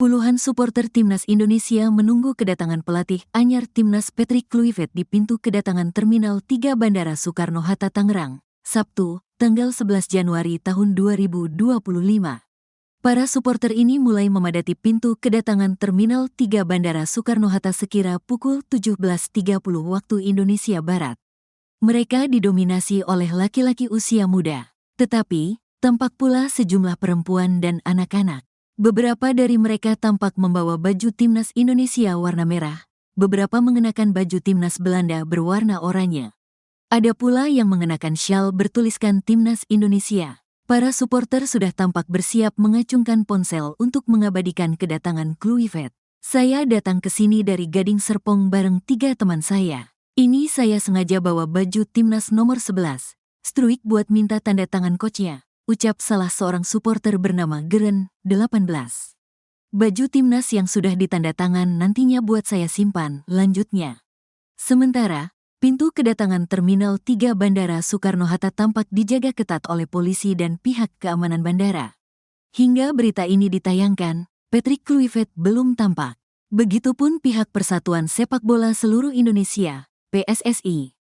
Puluhan supporter Timnas Indonesia menunggu kedatangan pelatih anyar Timnas Patrick Kluivert di pintu kedatangan Terminal 3 Bandara Soekarno-Hatta Tangerang, Sabtu, tanggal 11 Januari tahun 2025. Para supporter ini mulai memadati pintu kedatangan Terminal 3 Bandara Soekarno-Hatta sekira pukul 17.30 waktu Indonesia Barat. Mereka didominasi oleh laki-laki usia muda, tetapi tampak pula sejumlah perempuan dan anak-anak. Beberapa dari mereka tampak membawa baju Timnas Indonesia warna merah, beberapa mengenakan baju Timnas Belanda berwarna oranye. Ada pula yang mengenakan syal bertuliskan Timnas Indonesia. Para supporter sudah tampak bersiap mengacungkan ponsel untuk mengabadikan kedatangan Kluivert. Saya datang ke sini dari Gading Serpong bareng 3 teman saya. Ini saya sengaja bawa baju Timnas nomor 11, struik buat minta tanda tangan coachnya, ucap salah seorang supporter bernama Geren, 18. Baju Timnas yang sudah ditanda tangan nantinya buat saya simpan, lanjutnya. Sementara, pintu kedatangan Terminal 3 Bandara Soekarno-Hatta tampak dijaga ketat oleh polisi dan pihak keamanan bandara. Hingga berita ini ditayangkan, Patrick Kluivert belum tampak. Begitupun pihak Persatuan Sepak Bola Seluruh Indonesia, PSSI.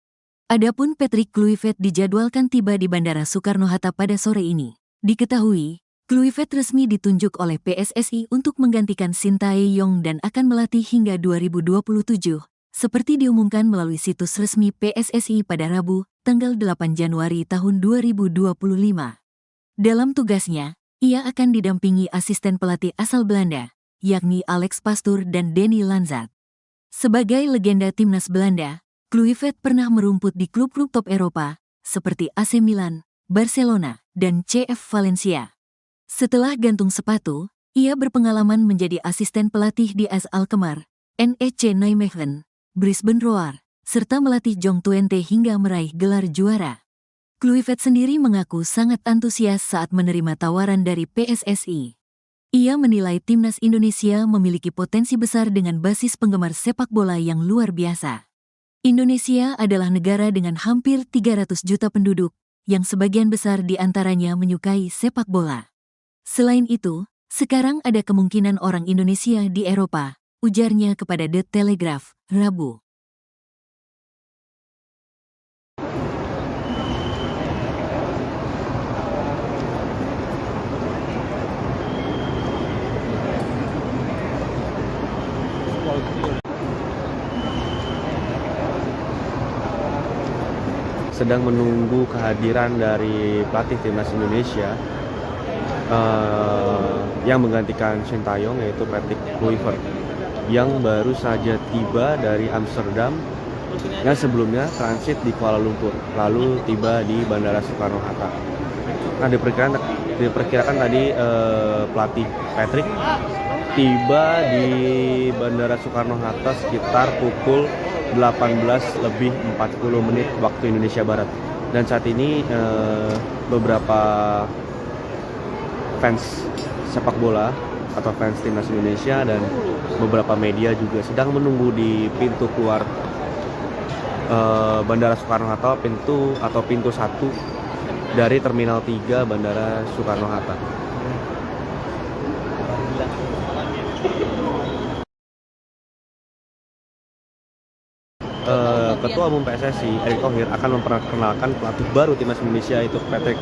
Adapun Patrick Kluivert dijadwalkan tiba di Bandara Soekarno-Hatta pada sore ini. Diketahui, Kluivert resmi ditunjuk oleh PSSI untuk menggantikan Sintayong dan akan melatih hingga 2027, seperti diumumkan melalui situs resmi PSSI pada Rabu, tanggal 8 Januari tahun 2025. Dalam tugasnya, ia akan didampingi asisten pelatih asal Belanda, yakni Alex Pastoor dan Danny Lanzat. Sebagai legenda Timnas Belanda, Kluivert pernah merumput di klub-klub top Eropa, seperti AC Milan, Barcelona, dan CF Valencia. Setelah gantung sepatu, ia berpengalaman menjadi asisten pelatih di AS Alkmaar, NEC Nijmegen, Brisbane Roar, serta melatih Jong Twente hingga meraih gelar juara. Kluivert sendiri mengaku sangat antusias saat menerima tawaran dari PSSI. Ia menilai Timnas Indonesia memiliki potensi besar dengan basis penggemar sepak bola yang luar biasa. Indonesia adalah negara dengan hampir 300 juta penduduk, yang sebagian besar di antaranya menyukai sepak bola. Selain itu, sekarang ada kemungkinan orang Indonesia di Eropa, ujarnya kepada The Telegraph, Rabu. Sedang menunggu kehadiran dari pelatih Timnas Indonesia yang menggantikan Sintayong, yaitu Patrick Kluivert, yang baru saja tiba dari Amsterdam yang sebelumnya transit di Kuala Lumpur, lalu tiba di Bandara Soekarno-Hatta. Nah, diperkirakan tadi pelatih Patrick tiba di Bandara Soekarno-Hatta sekitar pukul 18:40 waktu Indonesia Barat. Dan saat ini beberapa fans sepak bola atau fans Timnas Indonesia dan beberapa media juga sedang menunggu di pintu keluar Bandara Soekarno-Hatta, pintu 1 dari Terminal 3 Bandara Soekarno-Hatta. Ketua Umum PSSI Erick Thohir akan memperkenalkan pelatih baru Timnas Indonesia, yaitu Patrick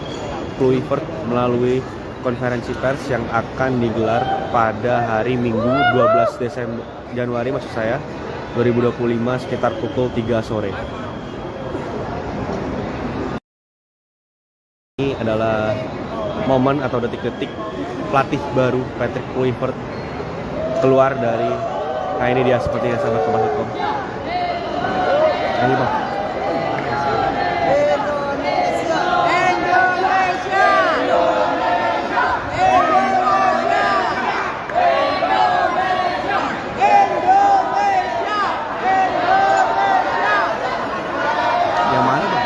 Kluivert, melalui konferensi pers yang akan digelar pada hari Minggu 12 Januari 2025 sekitar pukul 3 sore. Ini adalah momen atau detik-detik pelatih baru Patrick Kluivert keluar dari, nah ini dia sepertinya sangat kebahagiaan. Ini Bang. Yang mana Bang?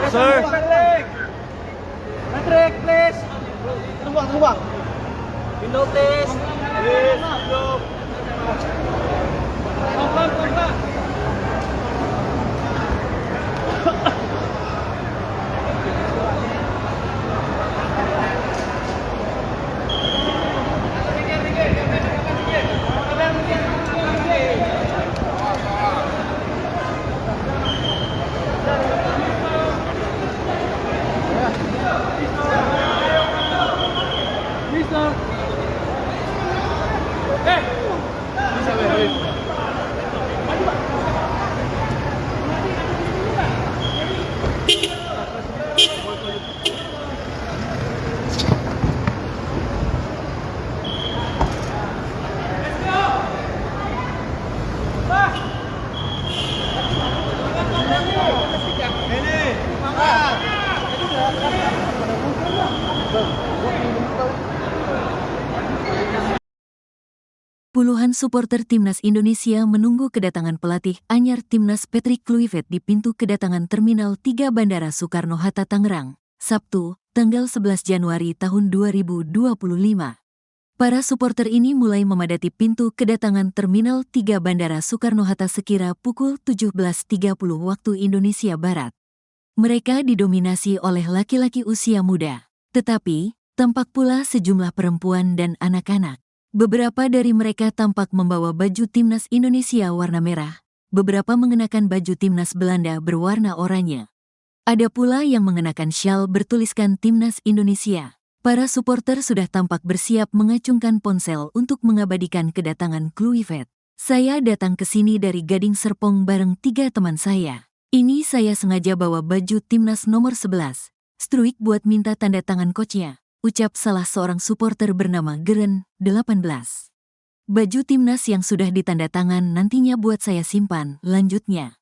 Sir. Patrick, please. Tumbang. Pinotes. Please. Tumbang. Puluhan supporter Timnas Indonesia menunggu kedatangan pelatih anyar Timnas Patrick Kluivert di pintu kedatangan Terminal 3 Bandara Soekarno-Hatta Tangerang, Sabtu, tanggal 11 Januari tahun 2025. Para supporter ini mulai memadati pintu kedatangan Terminal 3 Bandara Soekarno-Hatta sekira pukul 17.30 waktu Indonesia Barat. Mereka didominasi oleh laki-laki usia muda, tetapi tampak pula sejumlah perempuan dan anak-anak. Beberapa dari mereka tampak membawa baju Timnas Indonesia warna merah, beberapa mengenakan baju Timnas Belanda berwarna oranye. Ada pula yang mengenakan syal bertuliskan Timnas Indonesia. Para supporter sudah tampak bersiap mengacungkan ponsel untuk mengabadikan kedatangan Kluivert. Saya datang ke sini dari Gading Serpong bareng 3 teman saya. Ini saya sengaja bawa baju Timnas nomor 11, Struik buat minta tanda tangan coachnya, ucap salah seorang supporter bernama Geren, 18. Baju Timnas yang sudah ditanda tangan nantinya buat saya simpan, lanjutnya.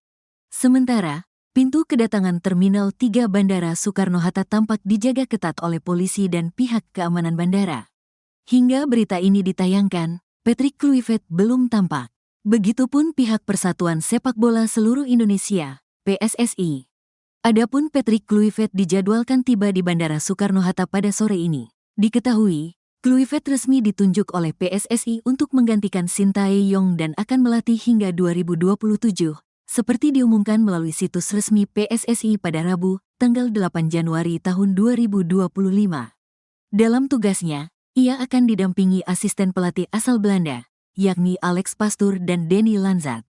Sementara, pintu kedatangan Terminal 3 Bandara Soekarno-Hatta tampak dijaga ketat oleh polisi dan pihak keamanan bandara. Hingga berita ini ditayangkan, Patrick Kluivert belum tampak. Begitupun pihak Persatuan Sepak Bola Seluruh Indonesia, PSSI. Adapun Patrick Kluivert dijadwalkan tiba di Bandara Soekarno-Hatta pada sore ini. Diketahui, Kluivert resmi ditunjuk oleh PSSI untuk menggantikan Sintayong dan akan melatih hingga 2027, seperti diumumkan melalui situs resmi PSSI pada Rabu, tanggal 8 Januari tahun 2025. Dalam tugasnya, ia akan didampingi asisten pelatih asal Belanda, yakni Alex Pastoor dan Denny Lanzat.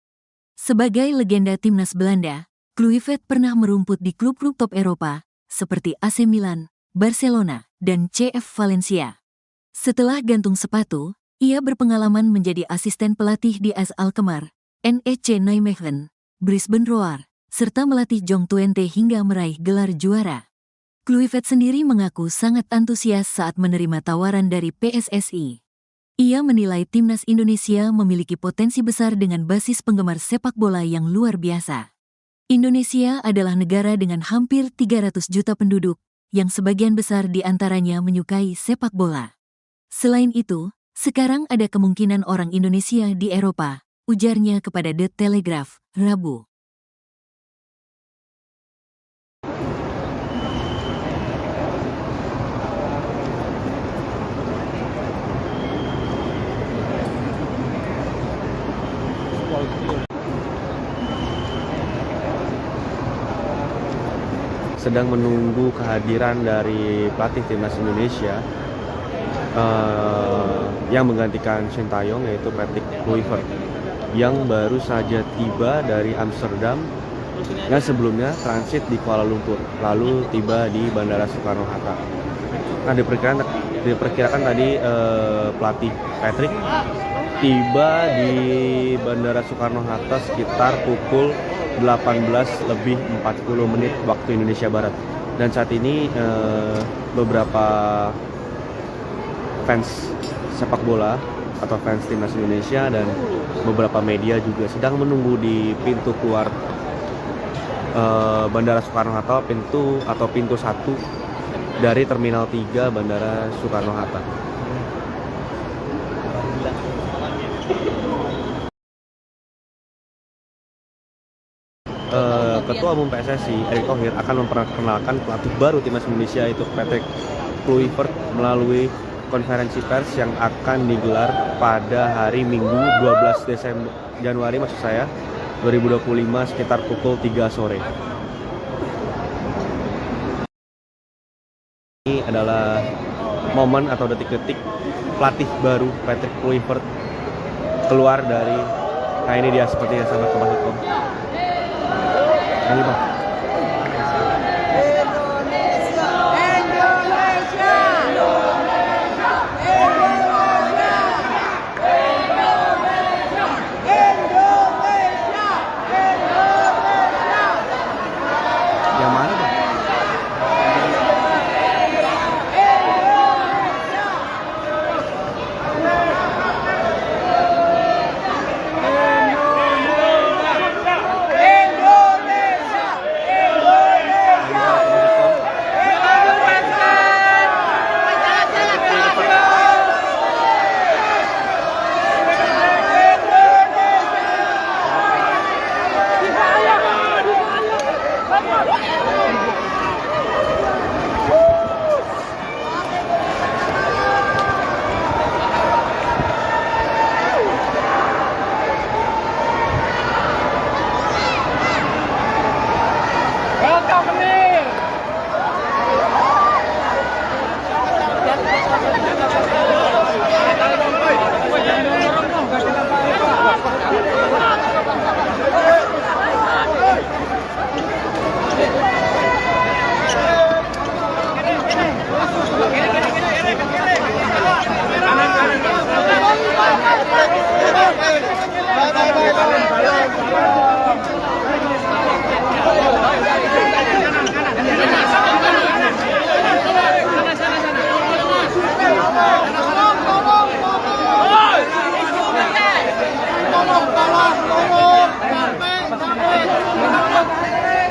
Sebagai legenda Timnas Belanda, Kluivert pernah merumput di klub-klub top Eropa, seperti AC Milan, Barcelona, dan CF Valencia. Setelah gantung sepatu, ia berpengalaman menjadi asisten pelatih di AS Alkmaar, NEC Nijmegen, Brisbane Roar, serta melatih Jong Twente hingga meraih gelar juara. Kluivert sendiri mengaku sangat antusias saat menerima tawaran dari PSSI. Ia menilai timnas Indonesia memiliki potensi besar dengan basis penggemar sepak bola yang luar biasa. Indonesia adalah negara dengan hampir 300 juta penduduk, yang sebagian besar di antaranya menyukai sepak bola. Selain itu, sekarang ada kemungkinan orang Indonesia di Eropa, ujarnya kepada The Telegraph, Rabu. Sedang menunggu kehadiran dari pelatih timnas Indonesia yang menggantikan Sintayong, yaitu Patrick Kluivert, yang baru saja tiba dari Amsterdam yang sebelumnya transit di Kuala Lumpur, lalu tiba di Bandara Soekarno-Hatta. Nah, diperkirakan tadi pelatih Patrick tiba di Bandara Soekarno-Hatta sekitar pukul 18:40 waktu Indonesia Barat. Dan saat ini beberapa fans sepak bola atau fans timnas Indonesia dan beberapa media juga sedang menunggu di pintu keluar Bandara Soekarno-Hatta, pintu 1 dari Terminal 3 Bandara Soekarno-Hatta. Ketua Umum PSSI Erick Thohir akan memperkenalkan pelatih baru timnas Indonesia, yaitu Patrick Kluivert, melalui konferensi pers yang akan digelar pada hari Minggu 12 Januari 2025 sekitar pukul 3 sore. Ini adalah momen atau detik-detik pelatih baru Patrick Kluivert keluar dari, nah ini dia sepertinya sahabat Kompas .com. Ini Bang. Yang mana Bang?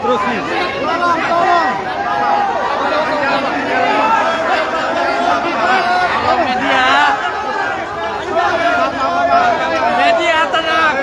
Terus nih. Media tenang.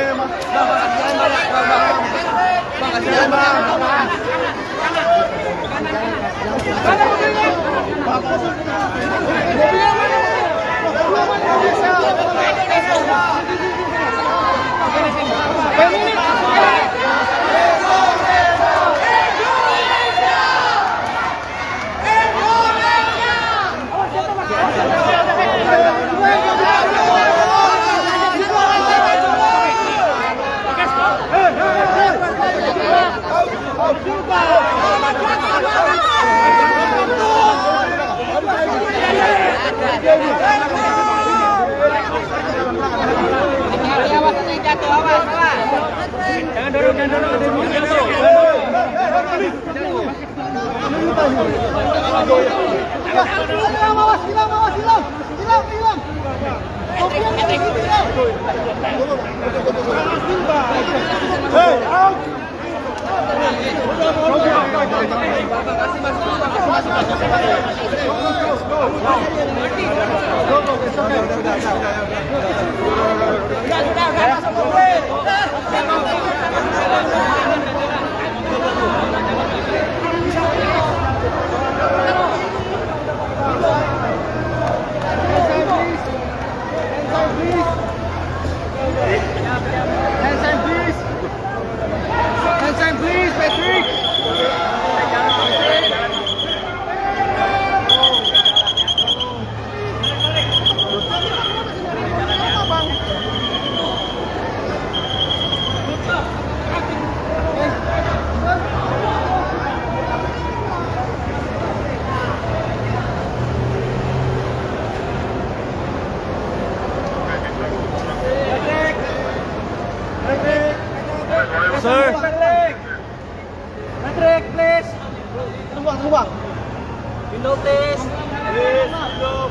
Jangan dorong, please, Patrick. Sir, Patrick, please. Terbang. Window test. Please, window.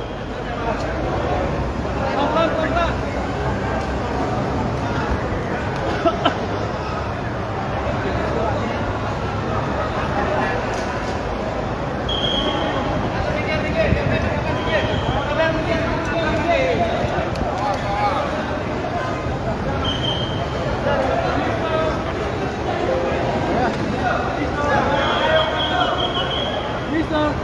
Pelan.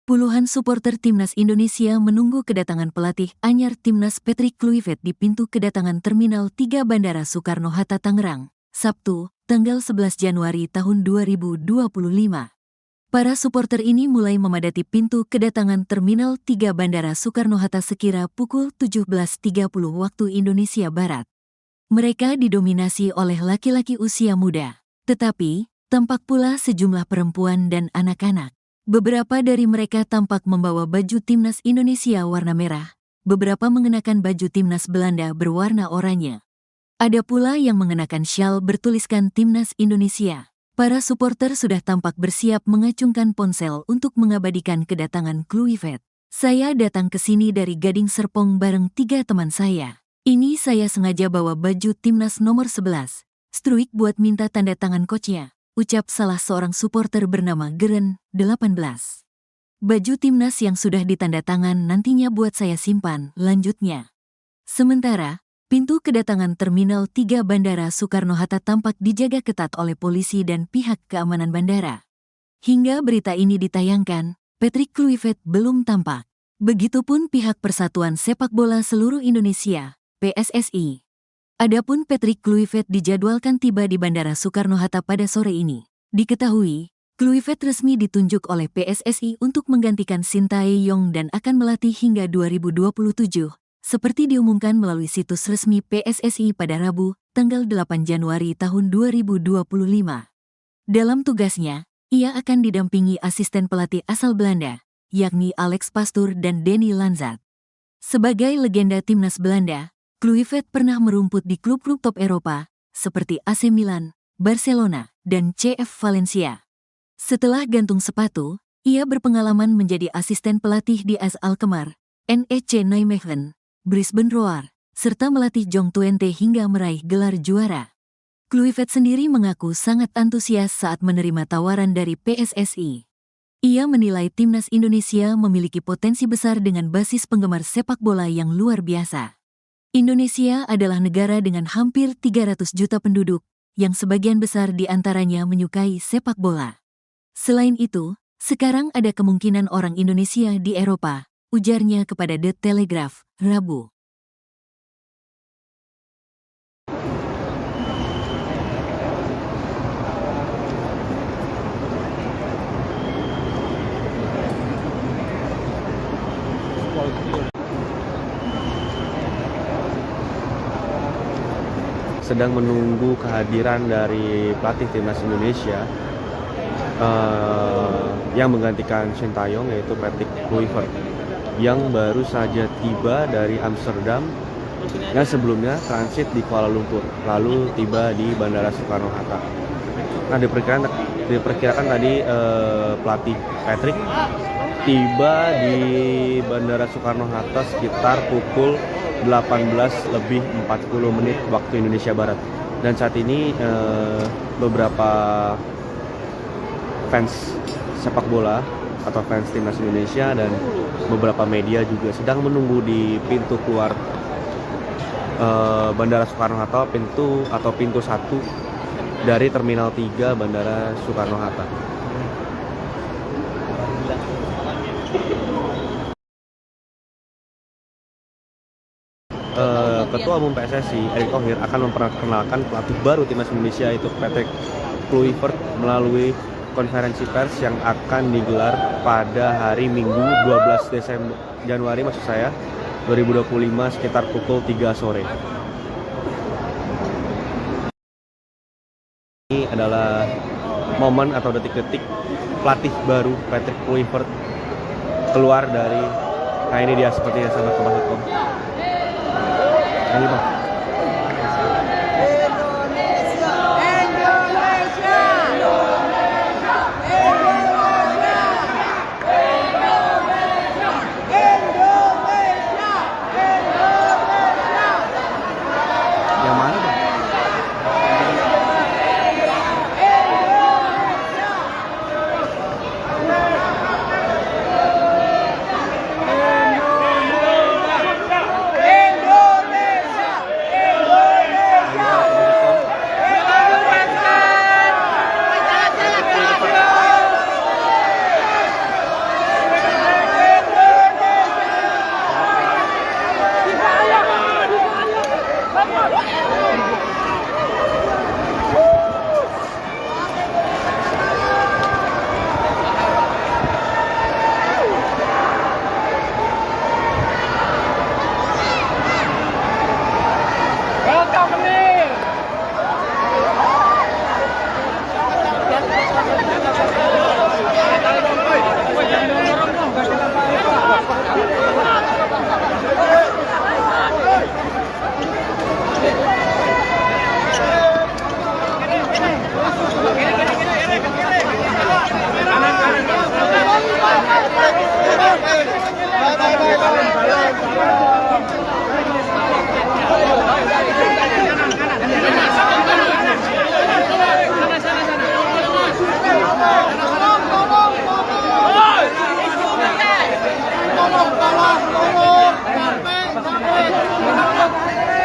Puluhan supporter Timnas Indonesia menunggu kedatangan pelatih anyar Timnas Patrick Kluivert di pintu kedatangan Terminal 3 Bandara Soekarno-Hatta Tangerang, Sabtu, tanggal 11 Januari tahun 2025. Para supporter ini mulai memadati pintu kedatangan Terminal 3 Bandara Soekarno-Hatta sekira pukul 17.30 waktu Indonesia Barat. Mereka didominasi oleh laki-laki usia muda, tetapi tampak pula sejumlah perempuan dan anak-anak. Beberapa dari mereka tampak membawa baju Timnas Indonesia warna merah, beberapa mengenakan baju Timnas Belanda berwarna oranye. Ada pula yang mengenakan syal bertuliskan Timnas Indonesia. Para supporter sudah tampak bersiap mengacungkan ponsel untuk mengabadikan kedatangan Kluivert. Saya datang ke sini dari Gading Serpong bareng 3 teman saya. Ini saya sengaja bawa baju Timnas nomor 11, Struik buat minta tanda tangan coachnya, ucap salah seorang supporter bernama Geren, 18. Baju Timnas yang sudah ditanda tangan nantinya buat saya simpan, lanjutnya. Sementara, pintu kedatangan Terminal 3 Bandara Soekarno-Hatta tampak dijaga ketat oleh polisi dan pihak keamanan bandara. Hingga berita ini ditayangkan, Patrick Kluivert belum tampak. Begitupun pihak Persatuan Sepak Bola Seluruh Indonesia, PSSI. Adapun Patrick Kluivert dijadwalkan tiba di Bandara Soekarno-Hatta pada sore ini. Diketahui, Kluivert resmi ditunjuk oleh PSSI untuk menggantikan Sintayong dan akan melatih hingga 2027, seperti diumumkan melalui situs resmi PSSI pada Rabu, tanggal 8 Januari tahun 2025. Dalam tugasnya, ia akan didampingi asisten pelatih asal Belanda, yakni Alex Pastoor dan Danny Lanzat. Sebagai legenda Timnas Belanda, Kluivert pernah merumput di klub-klub top Eropa, seperti AC Milan, Barcelona, dan CF Valencia. Setelah gantung sepatu, ia berpengalaman menjadi asisten pelatih di AS Alkmaar, NEC Nijmegen, Brisbane Roar, serta melatih Jong Twente hingga meraih gelar juara. Kluivert sendiri mengaku sangat antusias saat menerima tawaran dari PSSI. Ia menilai Timnas Indonesia memiliki potensi besar dengan basis penggemar sepak bola yang luar biasa. Indonesia adalah negara dengan hampir 300 juta penduduk, yang sebagian besar di antaranya menyukai sepak bola. Selain itu, Sekarang ada kemungkinan orang Indonesia di Eropa, ujarnya kepada The Telegraph, Rabu. Sedang menunggu kehadiran dari pelatih timnas Indonesia yang menggantikan Sintayong, yaitu Patrick Kluivert yang baru saja tiba dari Amsterdam yang sebelumnya transit di Kuala Lumpur lalu tiba di Bandara Soekarno-Hatta. Nah, diperkirakan tadi pelatih Patrick tiba di Bandara Soekarno-Hatta sekitar pukul 18:40 waktu Indonesia Barat. Dan saat ini beberapa fans sepak bola atau fans timnas Indonesia dan beberapa media juga sedang menunggu di pintu keluar Bandara Soekarno-Hatta, pintu 1 dari Terminal 3 Bandara Soekarno-Hatta. Ketua Umum PSSI Erick Thohir akan memperkenalkan pelatih baru timnas Indonesia, yaitu Patrick Kluivert, melalui konferensi pers yang akan digelar pada hari Minggu 12 Januari 2025 sekitar pukul 3 sore. Ini adalah momen atau detik-detik pelatih baru Patrick Kluivert keluar dari, nah ini dia sepertinya, sangat kebahagiaan. Ini Bang. Yang mana Bang?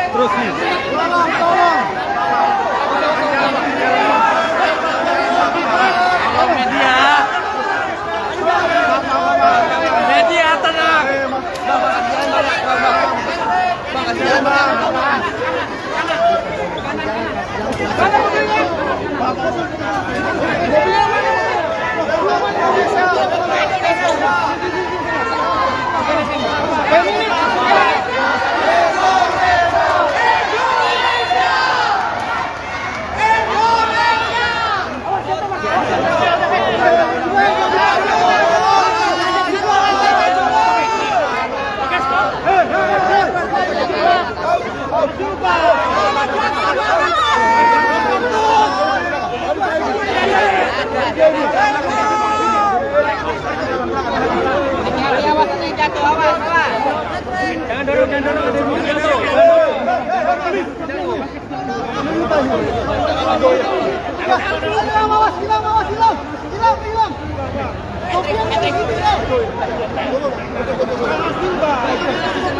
Terus nih. Media tenang.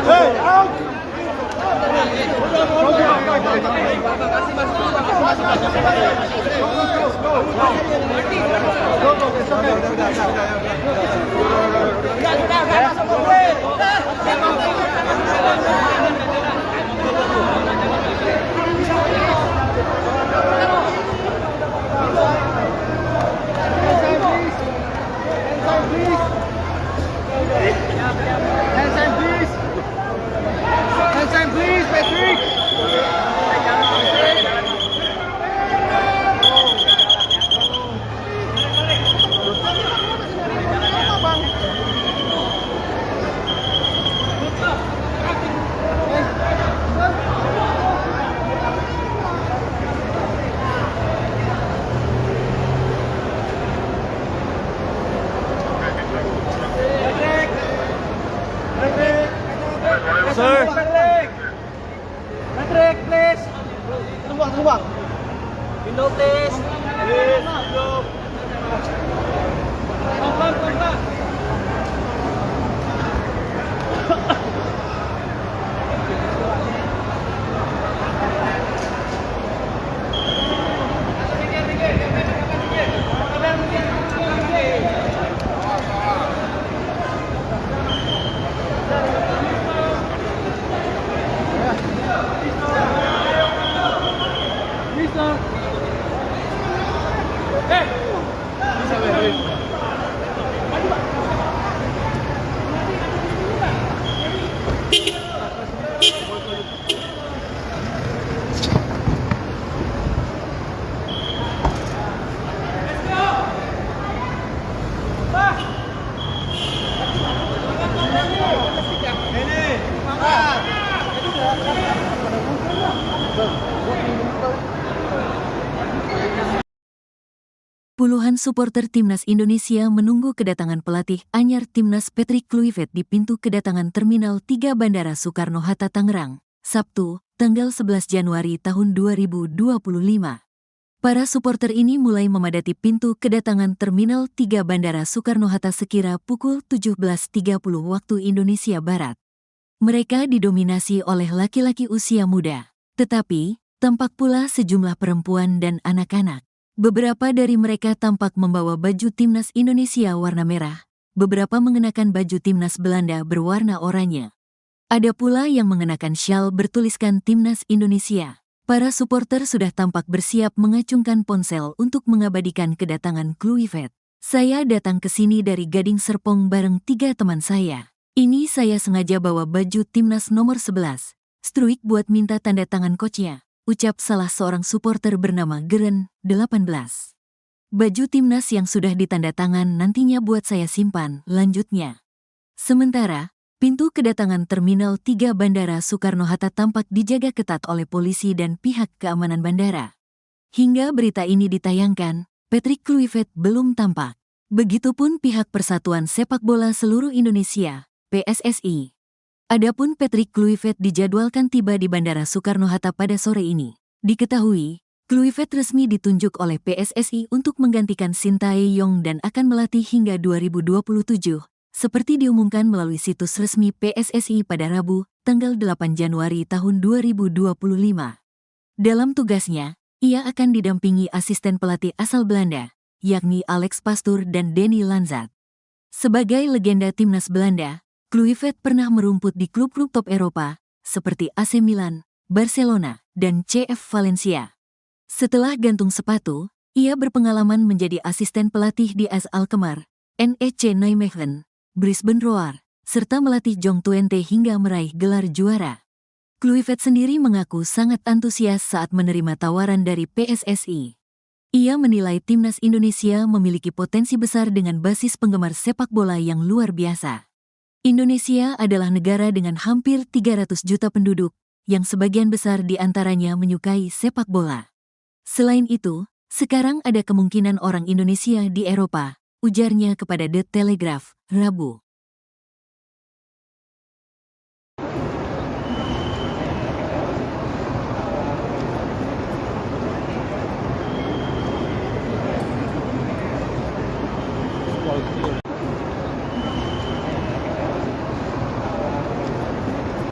Hey, out! Hand sign, please, Patrick. Sir. Patrick, please. Tumbang. Window, please. Please, window. Pelan. Puluhan supporter Timnas Indonesia menunggu kedatangan pelatih anyar Timnas Patrick Kluivert di pintu kedatangan Terminal 3 Bandara Soekarno-Hatta Tangerang, Sabtu, tanggal 11 Januari tahun 2025. Para supporter ini mulai memadati pintu kedatangan Terminal 3 Bandara Soekarno-Hatta sekira pukul 17.30 waktu Indonesia Barat. Mereka didominasi oleh laki-laki usia muda, tetapi tampak pula sejumlah perempuan dan anak-anak. Beberapa dari mereka tampak membawa baju Timnas Indonesia warna merah, beberapa mengenakan baju Timnas Belanda berwarna oranye. Ada pula yang mengenakan syal bertuliskan Timnas Indonesia. Para supporter sudah tampak bersiap mengacungkan ponsel untuk mengabadikan kedatangan Kluivert. Saya datang ke sini dari Gading Serpong bareng 3 teman saya. Ini saya sengaja bawa baju Timnas nomor 11, struik buat minta tanda tangan coachnya, ucap salah seorang supporter bernama Geren, 18. Baju Timnas yang sudah ditanda tangan nantinya buat saya simpan, lanjutnya. Sementara, pintu kedatangan Terminal 3 Bandara Soekarno-Hatta tampak dijaga ketat oleh polisi dan pihak keamanan bandara. Hingga berita ini ditayangkan, Patrick Kluivert belum tampak. Begitupun pihak Persatuan Sepak Bola Seluruh Indonesia, PSSI. Adapun Patrick Kluivert dijadwalkan tiba di Bandara Soekarno-Hatta pada sore ini. Diketahui, Kluivert resmi ditunjuk oleh PSSI untuk menggantikan Shin Tae-yong dan akan melatih hingga 2027, seperti diumumkan melalui situs resmi PSSI pada Rabu, tanggal 8 Januari tahun 2025. Dalam tugasnya, ia akan didampingi asisten pelatih asal Belanda, yakni Alex Pastoor dan Danny Lanzat. Sebagai legenda Timnas Belanda, Kluivert pernah merumput di klub-klub top Eropa, seperti AC Milan, Barcelona, dan CF Valencia. Setelah gantung sepatu, ia berpengalaman menjadi asisten pelatih di AS Alkmaar, NEC Nijmegen, Brisbane Roar, serta melatih Jong Twente hingga meraih gelar juara. Kluivert sendiri mengaku sangat antusias saat menerima tawaran dari PSSI. Ia menilai Timnas Indonesia memiliki potensi besar dengan basis penggemar sepak bola yang luar biasa. Indonesia adalah negara dengan hampir 300 juta penduduk, yang sebagian besar di antaranya menyukai sepak bola. Selain itu, sekarang ada kemungkinan orang Indonesia di Eropa, ujarnya kepada The Telegraph, Rabu.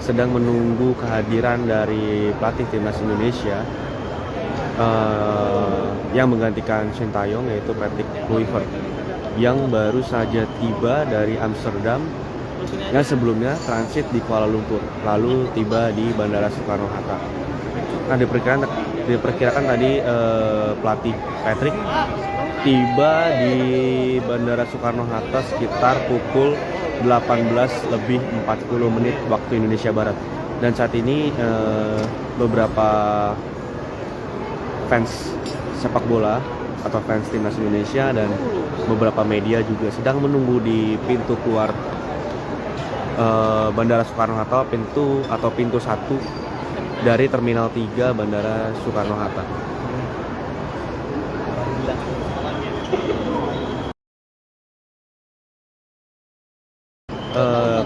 Sedang menunggu kehadiran dari pelatih Timnas Indonesia yang menggantikan Sintayong, yaitu Patrick Kluivert yang baru saja tiba dari Amsterdam yang sebelumnya transit di Kuala Lumpur lalu tiba di Bandara Soekarno-Hatta. Nah, diperkirakan tadi pelatih Patrick tiba di Bandara Soekarno-Hatta sekitar pukul 18:40 waktu Indonesia Barat. Dan saat ini beberapa fans sepak bola atau fans timnas Indonesia dan beberapa media juga sedang menunggu di pintu keluar Bandara Soekarno-Hatta, pintu 1 dari Terminal 3 Bandara Soekarno-Hatta.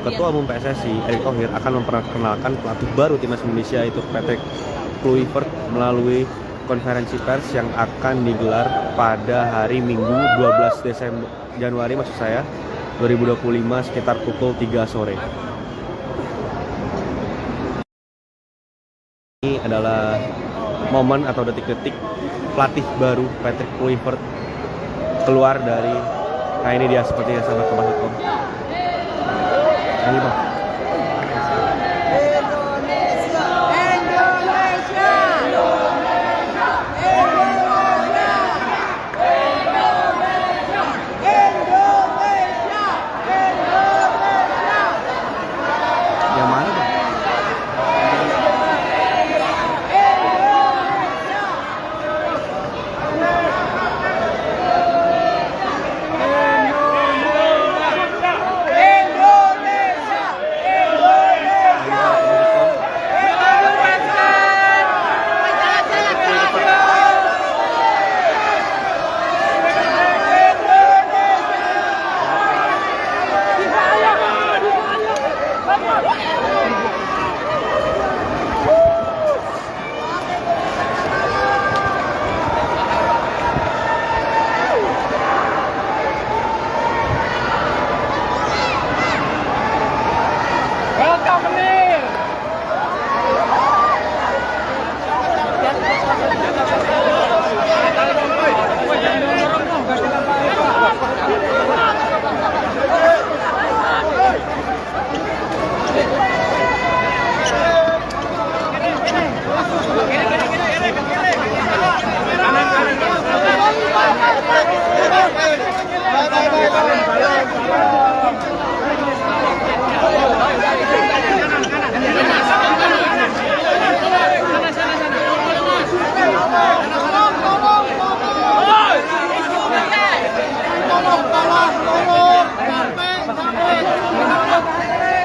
Ketua Umum PSSI Erick Thohir akan memperkenalkan pelatih baru timnas Indonesia, yaitu Patrick Kluivert, melalui konferensi pers yang akan digelar pada hari Minggu 12 Januari 2025 sekitar pukul 3 sore. Ini adalah momen atau detik-detik pelatih baru Patrick Kluivert keluar dari, nah ini dia sepertinya sahabat Kompas.com. Ini Bang. Yang mana Bang?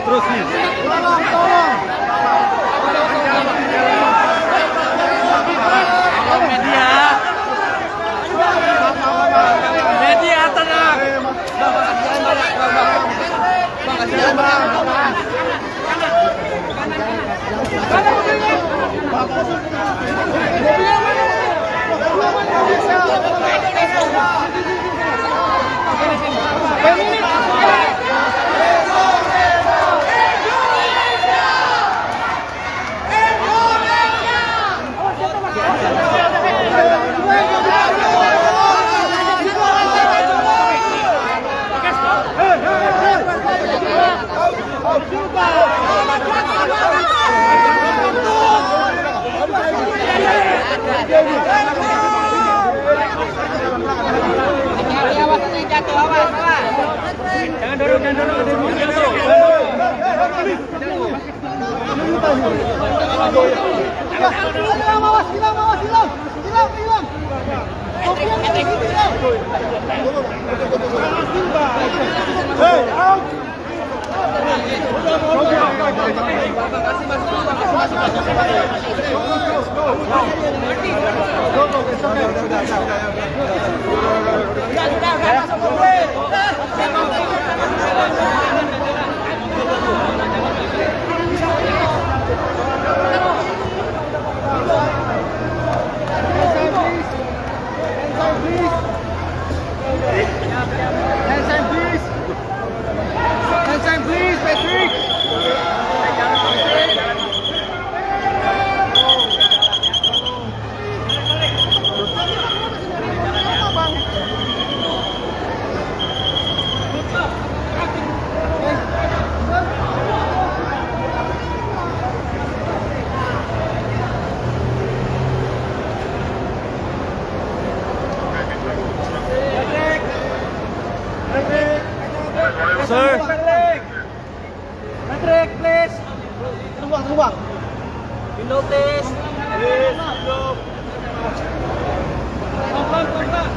Terus nih. Media tenang. Jangan dorong, please, Patrick. Sir. Patrick, please. Terbang. Window test. Please, window. Pelan.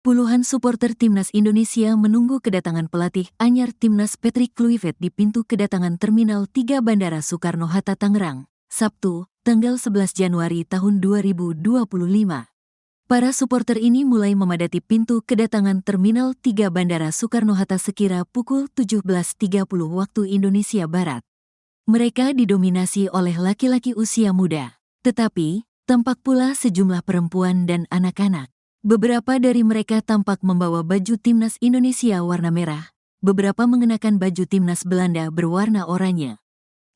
Puluhan supporter Timnas Indonesia menunggu kedatangan pelatih anyar Timnas Patrick Kluivert di pintu kedatangan Terminal 3 Bandara Soekarno-Hatta Tangerang, Sabtu, tanggal 11 Januari tahun 2025. Para supporter ini mulai memadati pintu kedatangan Terminal 3 Bandara Soekarno-Hatta sekira pukul 17.30 waktu Indonesia Barat. Mereka didominasi oleh laki-laki usia muda, tetapi tampak pula sejumlah perempuan dan anak-anak. Beberapa dari mereka tampak membawa baju Timnas Indonesia warna merah, beberapa mengenakan baju Timnas Belanda berwarna oranye.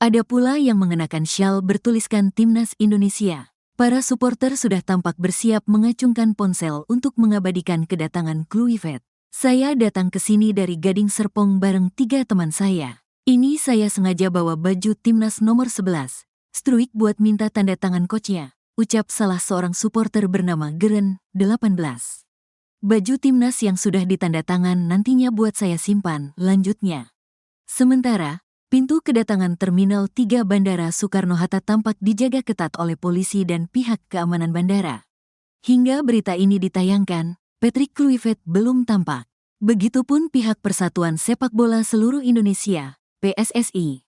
Ada pula yang mengenakan syal bertuliskan Timnas Indonesia. Para supporter sudah tampak bersiap mengacungkan ponsel untuk mengabadikan kedatangan Kluivert. Saya datang ke sini dari Gading Serpong bareng 3 teman saya. Ini saya sengaja bawa baju Timnas nomor 11, Struik buat minta tanda tangan coachnya, ucap salah seorang supporter bernama Geren, 18. Baju Timnas yang sudah ditanda tangan nantinya buat saya simpan, lanjutnya. Sementara, pintu kedatangan Terminal 3 Bandara Soekarno-Hatta tampak dijaga ketat oleh polisi dan pihak keamanan bandara. Hingga berita ini ditayangkan, Patrick Kluivert belum tampak. Begitupun pihak Persatuan Sepak Bola Seluruh Indonesia, PSSI.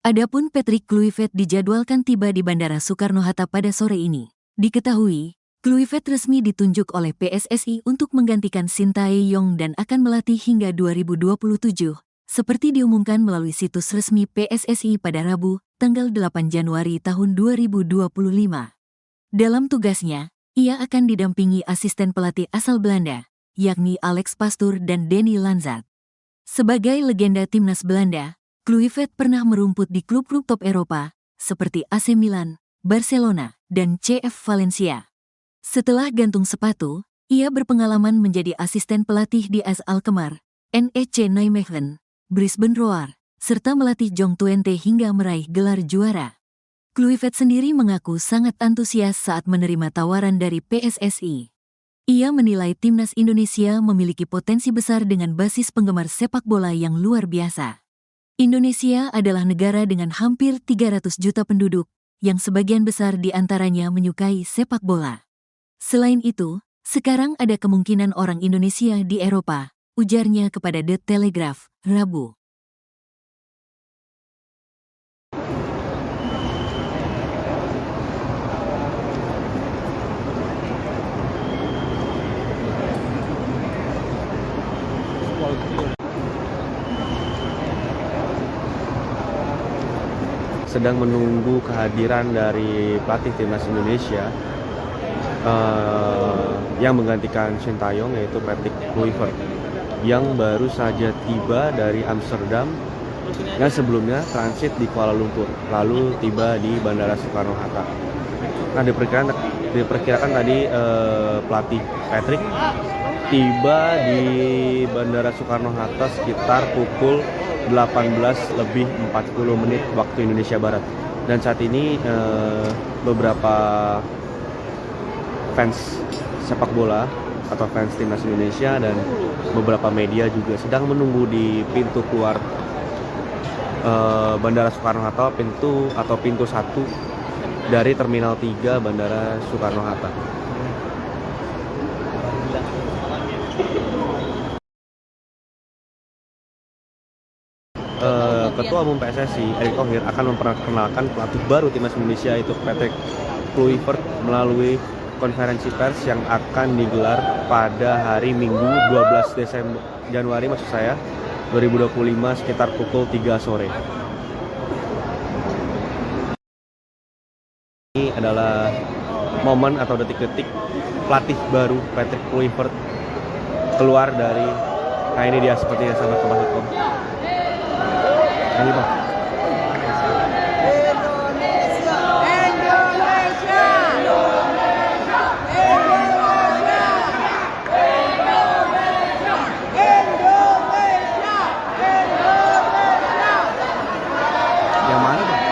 Adapun Patrick Kluivert dijadwalkan tiba di Bandara Soekarno-Hatta pada sore ini. Diketahui, Kluivert resmi ditunjuk oleh PSSI untuk menggantikan Sintayong dan akan melatih hingga 2027, seperti diumumkan melalui situs resmi PSSI pada Rabu, tanggal 8 Januari tahun 2025. Dalam tugasnya, ia akan didampingi asisten pelatih asal Belanda, yakni Alex Pastoor dan Danny Lanzat. Sebagai legenda Timnas Belanda, Kluivert pernah merumput di klub-klub top Eropa, seperti AC Milan, Barcelona, dan CF Valencia. Setelah gantung sepatu, ia berpengalaman menjadi asisten pelatih di AS Alkmaar, NEC Nijmegen, Brisbane Roar, serta melatih Jong Twente hingga meraih gelar juara. Kluivert sendiri mengaku sangat antusias saat menerima tawaran dari PSSI. Ia menilai Timnas Indonesia memiliki potensi besar dengan basis penggemar sepak bola yang luar biasa. Indonesia adalah negara dengan hampir 300 juta penduduk, yang sebagian besar di antaranya menyukai sepak bola. Selain itu, sekarang ada kemungkinan orang Indonesia di Eropa, ujarnya kepada The Telegraph, Rabu. Sedang menunggu kehadiran dari pelatih Timnas Indonesia yang menggantikan Sintayong, yaitu Patrick Kluivert, yang baru saja tiba dari Amsterdam yang sebelumnya transit di Kuala Lumpur, lalu tiba di Bandara Soekarno-Hatta. Nah, diperkirakan tadi pelatih Patrick tiba di Bandara Soekarno-Hatta sekitar pukul 18:40 waktu Indonesia Barat. Dan saat ini beberapa fans sepak bola atau fans Timnas Indonesia dan beberapa media juga sedang menunggu di pintu keluar Bandara Soekarno-Hatta, pintu 1 dari Terminal 3 Bandara Soekarno-Hatta. Ketua Umum PSSI Erick Thohir akan memperkenalkan pelatih baru timnas Indonesia yaitu Patrick Kluivert melalui konferensi pers yang akan digelar pada hari Minggu 12 Januari 2025 sekitar pukul 3 sore. Ini adalah momen atau detik-detik pelatih baru Patrick Kluivert keluar dari, nah ini dia sepertinya sahabat Kompas.com. Ini Bang. Yang mana Bang?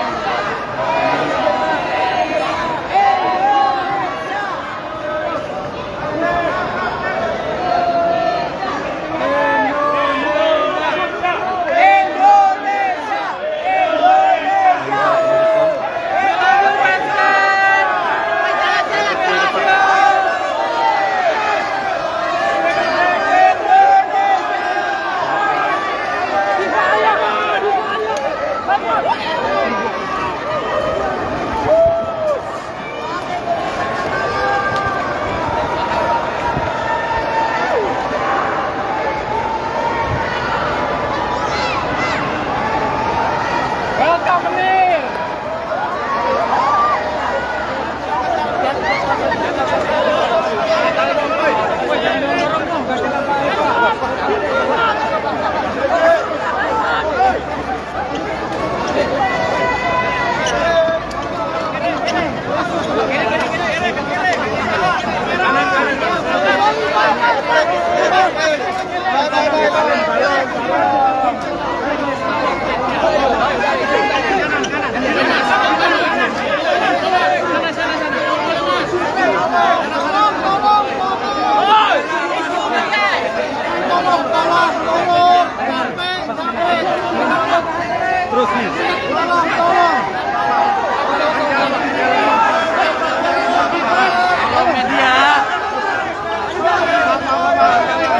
Terus nih.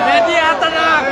Media tenang.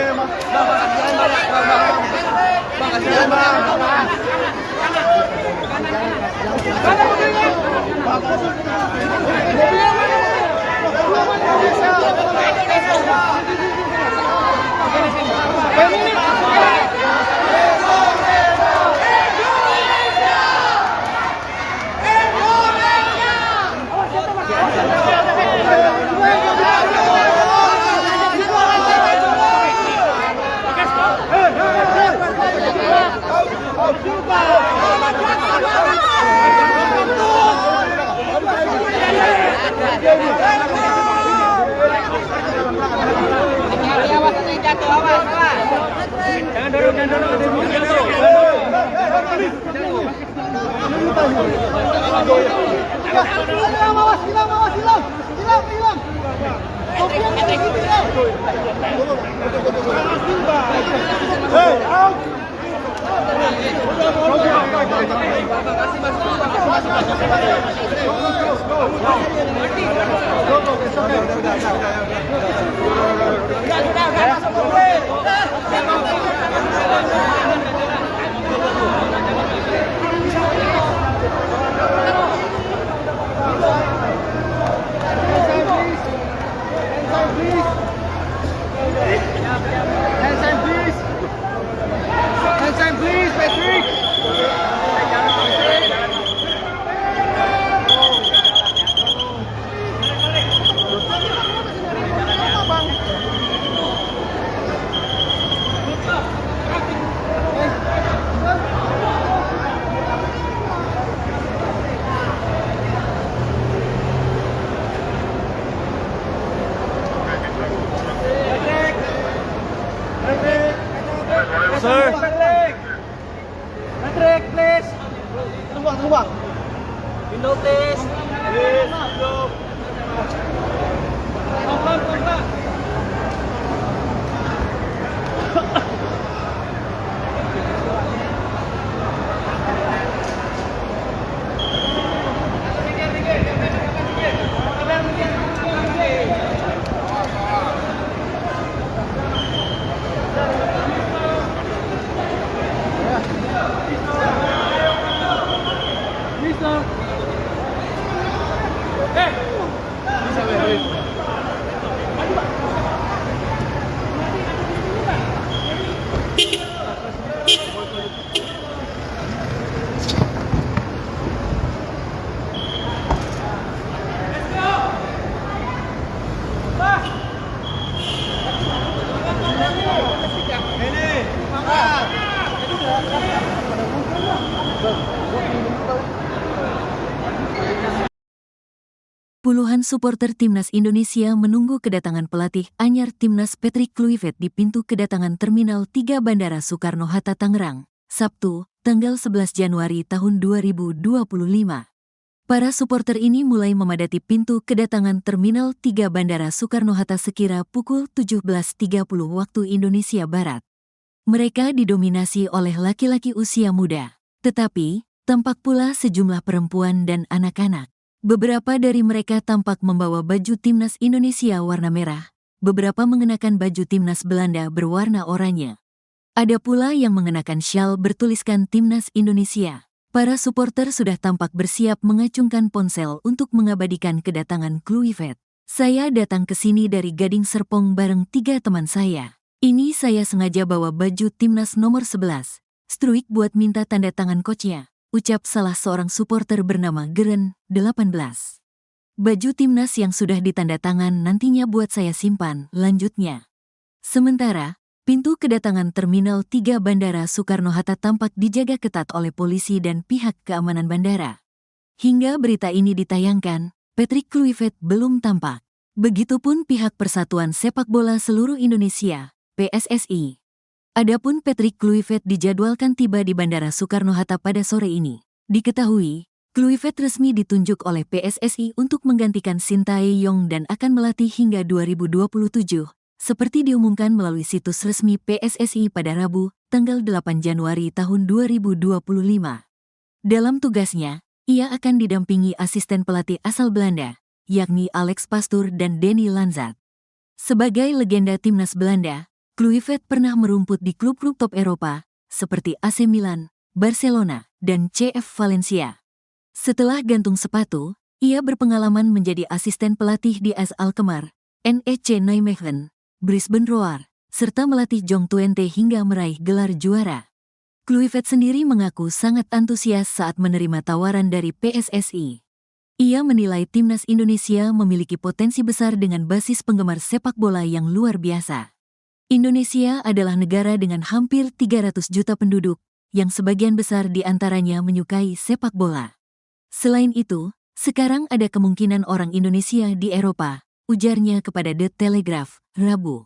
Sir. Patrick, please. Tumbang. Window test. Please. Tumbang. Puluhan supporter Timnas Indonesia menunggu kedatangan pelatih anyar Timnas Patrick Kluivert di pintu kedatangan Terminal 3 Bandara Soekarno-Hatta Tangerang, Sabtu, tanggal 11 Januari tahun 2025. Para supporter ini mulai memadati pintu kedatangan Terminal 3 Bandara Soekarno-Hatta sekira pukul 17.30 waktu Indonesia Barat. Mereka didominasi oleh laki-laki usia muda, tetapi tampak pula sejumlah perempuan dan anak-anak. Beberapa dari mereka tampak membawa baju Timnas Indonesia warna merah, beberapa mengenakan baju Timnas Belanda berwarna oranye. Ada pula yang mengenakan syal bertuliskan Timnas Indonesia. Para supporter sudah tampak bersiap mengacungkan ponsel untuk mengabadikan kedatangan Kluivert. Saya datang ke sini dari Gading Serpong bareng 3 teman saya. Ini saya sengaja bawa baju Timnas nomor 11, Struik buat minta tanda tangan coachnya, ucap salah seorang supporter bernama Geren, 18. Baju Timnas yang sudah ditanda tangan nantinya buat saya simpan, lanjutnya. Sementara, pintu kedatangan Terminal 3 Bandara Soekarno-Hatta tampak dijaga ketat oleh polisi dan pihak keamanan bandara. Hingga berita ini ditayangkan, Patrick Kluivert belum tampak. Begitupun pihak Persatuan Sepak Bola Seluruh Indonesia, PSSI. Adapun Patrick Kluivert dijadwalkan tiba di Bandara Soekarno-Hatta pada sore ini. Diketahui, Kluivert resmi ditunjuk oleh PSSI untuk menggantikan Sintayong dan akan melatih hingga 2027, seperti diumumkan melalui situs resmi PSSI pada Rabu, tanggal 8 Januari tahun 2025. Dalam tugasnya, ia akan didampingi asisten pelatih asal Belanda, yakni Alex Pastoor dan Danny Lanzat. Sebagai legenda Timnas Belanda, Kluivert pernah merumput di klub-klub top Eropa, seperti AC Milan, Barcelona, dan CF Valencia. Setelah gantung sepatu, ia berpengalaman menjadi asisten pelatih di AS Alkmaar, NEC Nijmegen, Brisbane Roar, serta melatih Jong Twente hingga meraih gelar juara. Kluivert sendiri mengaku sangat antusias saat menerima tawaran dari PSSI. Ia menilai Timnas Indonesia memiliki potensi besar dengan basis penggemar sepak bola yang luar biasa. Indonesia adalah negara dengan hampir 300 juta penduduk, yang sebagian besar di antaranya menyukai sepak bola. Selain itu, sekarang ada kemungkinan orang Indonesia di Eropa, ujarnya kepada The Telegraph, Rabu.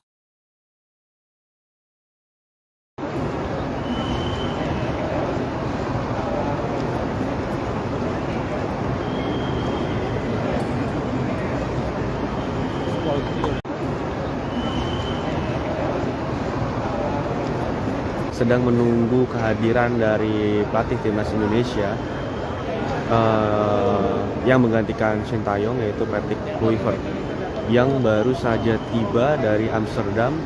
Sedang menunggu kehadiran dari pelatih Timnas Indonesia yang menggantikan Sintayong, yaitu Patrick Kluivert, yang baru saja tiba dari Amsterdam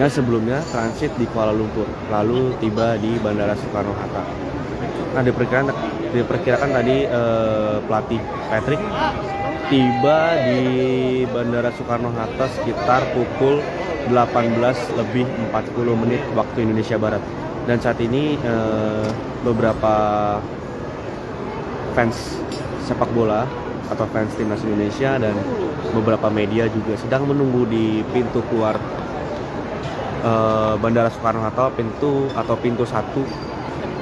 yang sebelumnya transit di Kuala Lumpur, lalu tiba di Bandara Soekarno-Hatta. Nah, diperkirakan tadi pelatih Patrick tiba di Bandara Soekarno-Hatta sekitar pukul 18:40 waktu Indonesia Barat. Dan saat ini beberapa fans sepak bola atau fans Timnas Indonesia dan beberapa media juga sedang menunggu di pintu keluar Bandara Soekarno-Hatta, pintu 1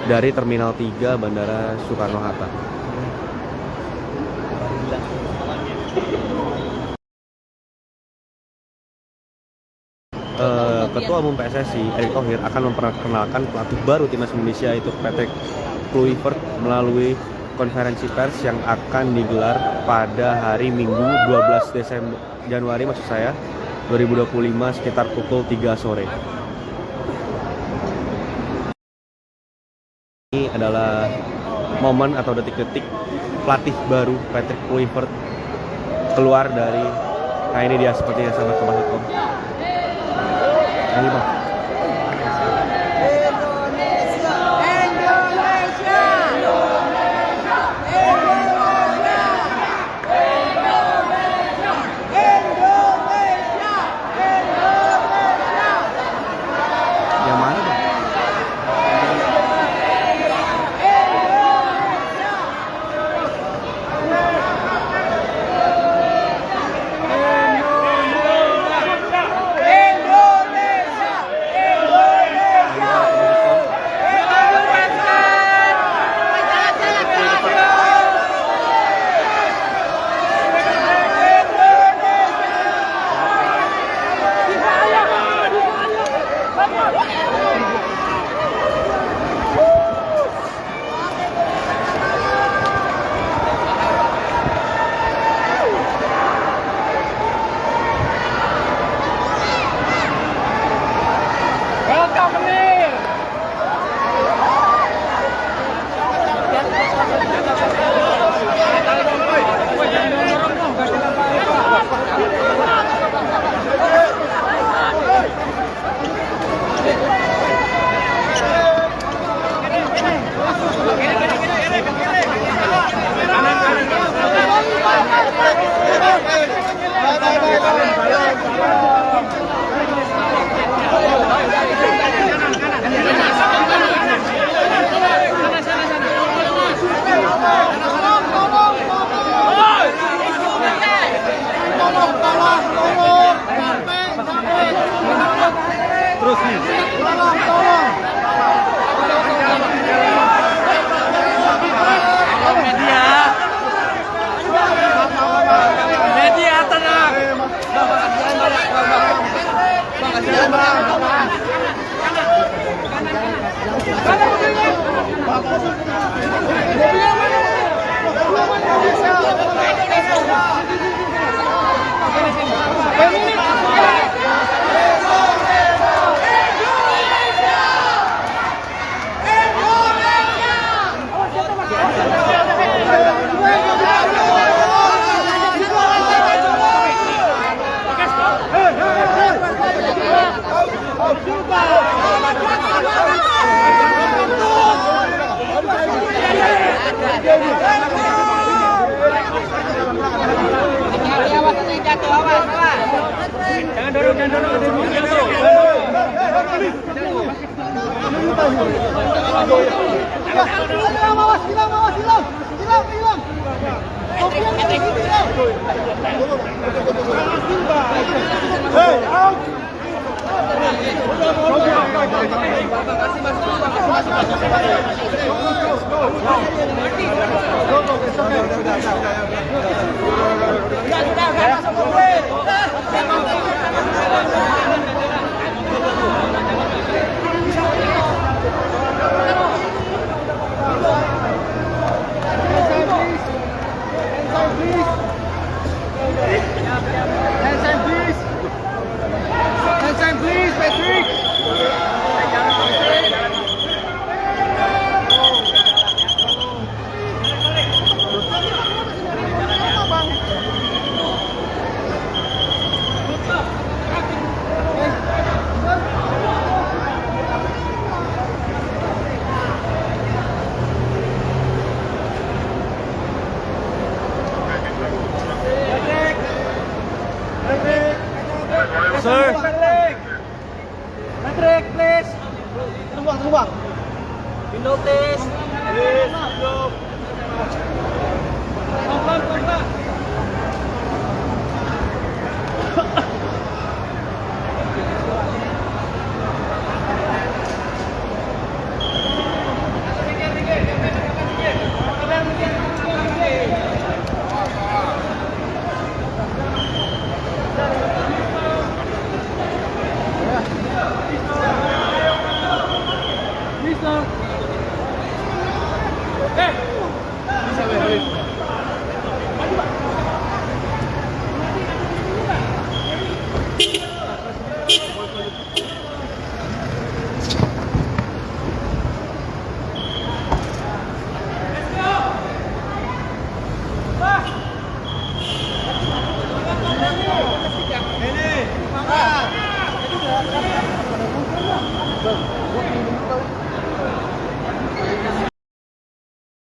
dari Terminal 3 Bandara Soekarno-Hatta. Ketua Umum PSSI, Erick Thohir, akan memperkenalkan pelatih baru Timnas Indonesia, yaitu Patrick Kluivert, melalui konferensi pers yang akan digelar pada hari Minggu 12 Januari 2025 sekitar pukul 3 sore. Ini adalah momen atau detik-detik pelatih baru Patrick Kluivert keluar dari, nah ini dia sepertinya, sahabat Kompas .com. Ini Bang. Yang mana Bang? Media tenang. Jangan dorong, Sir. Patrick, please. Terbang. Window test. Please. Pelan.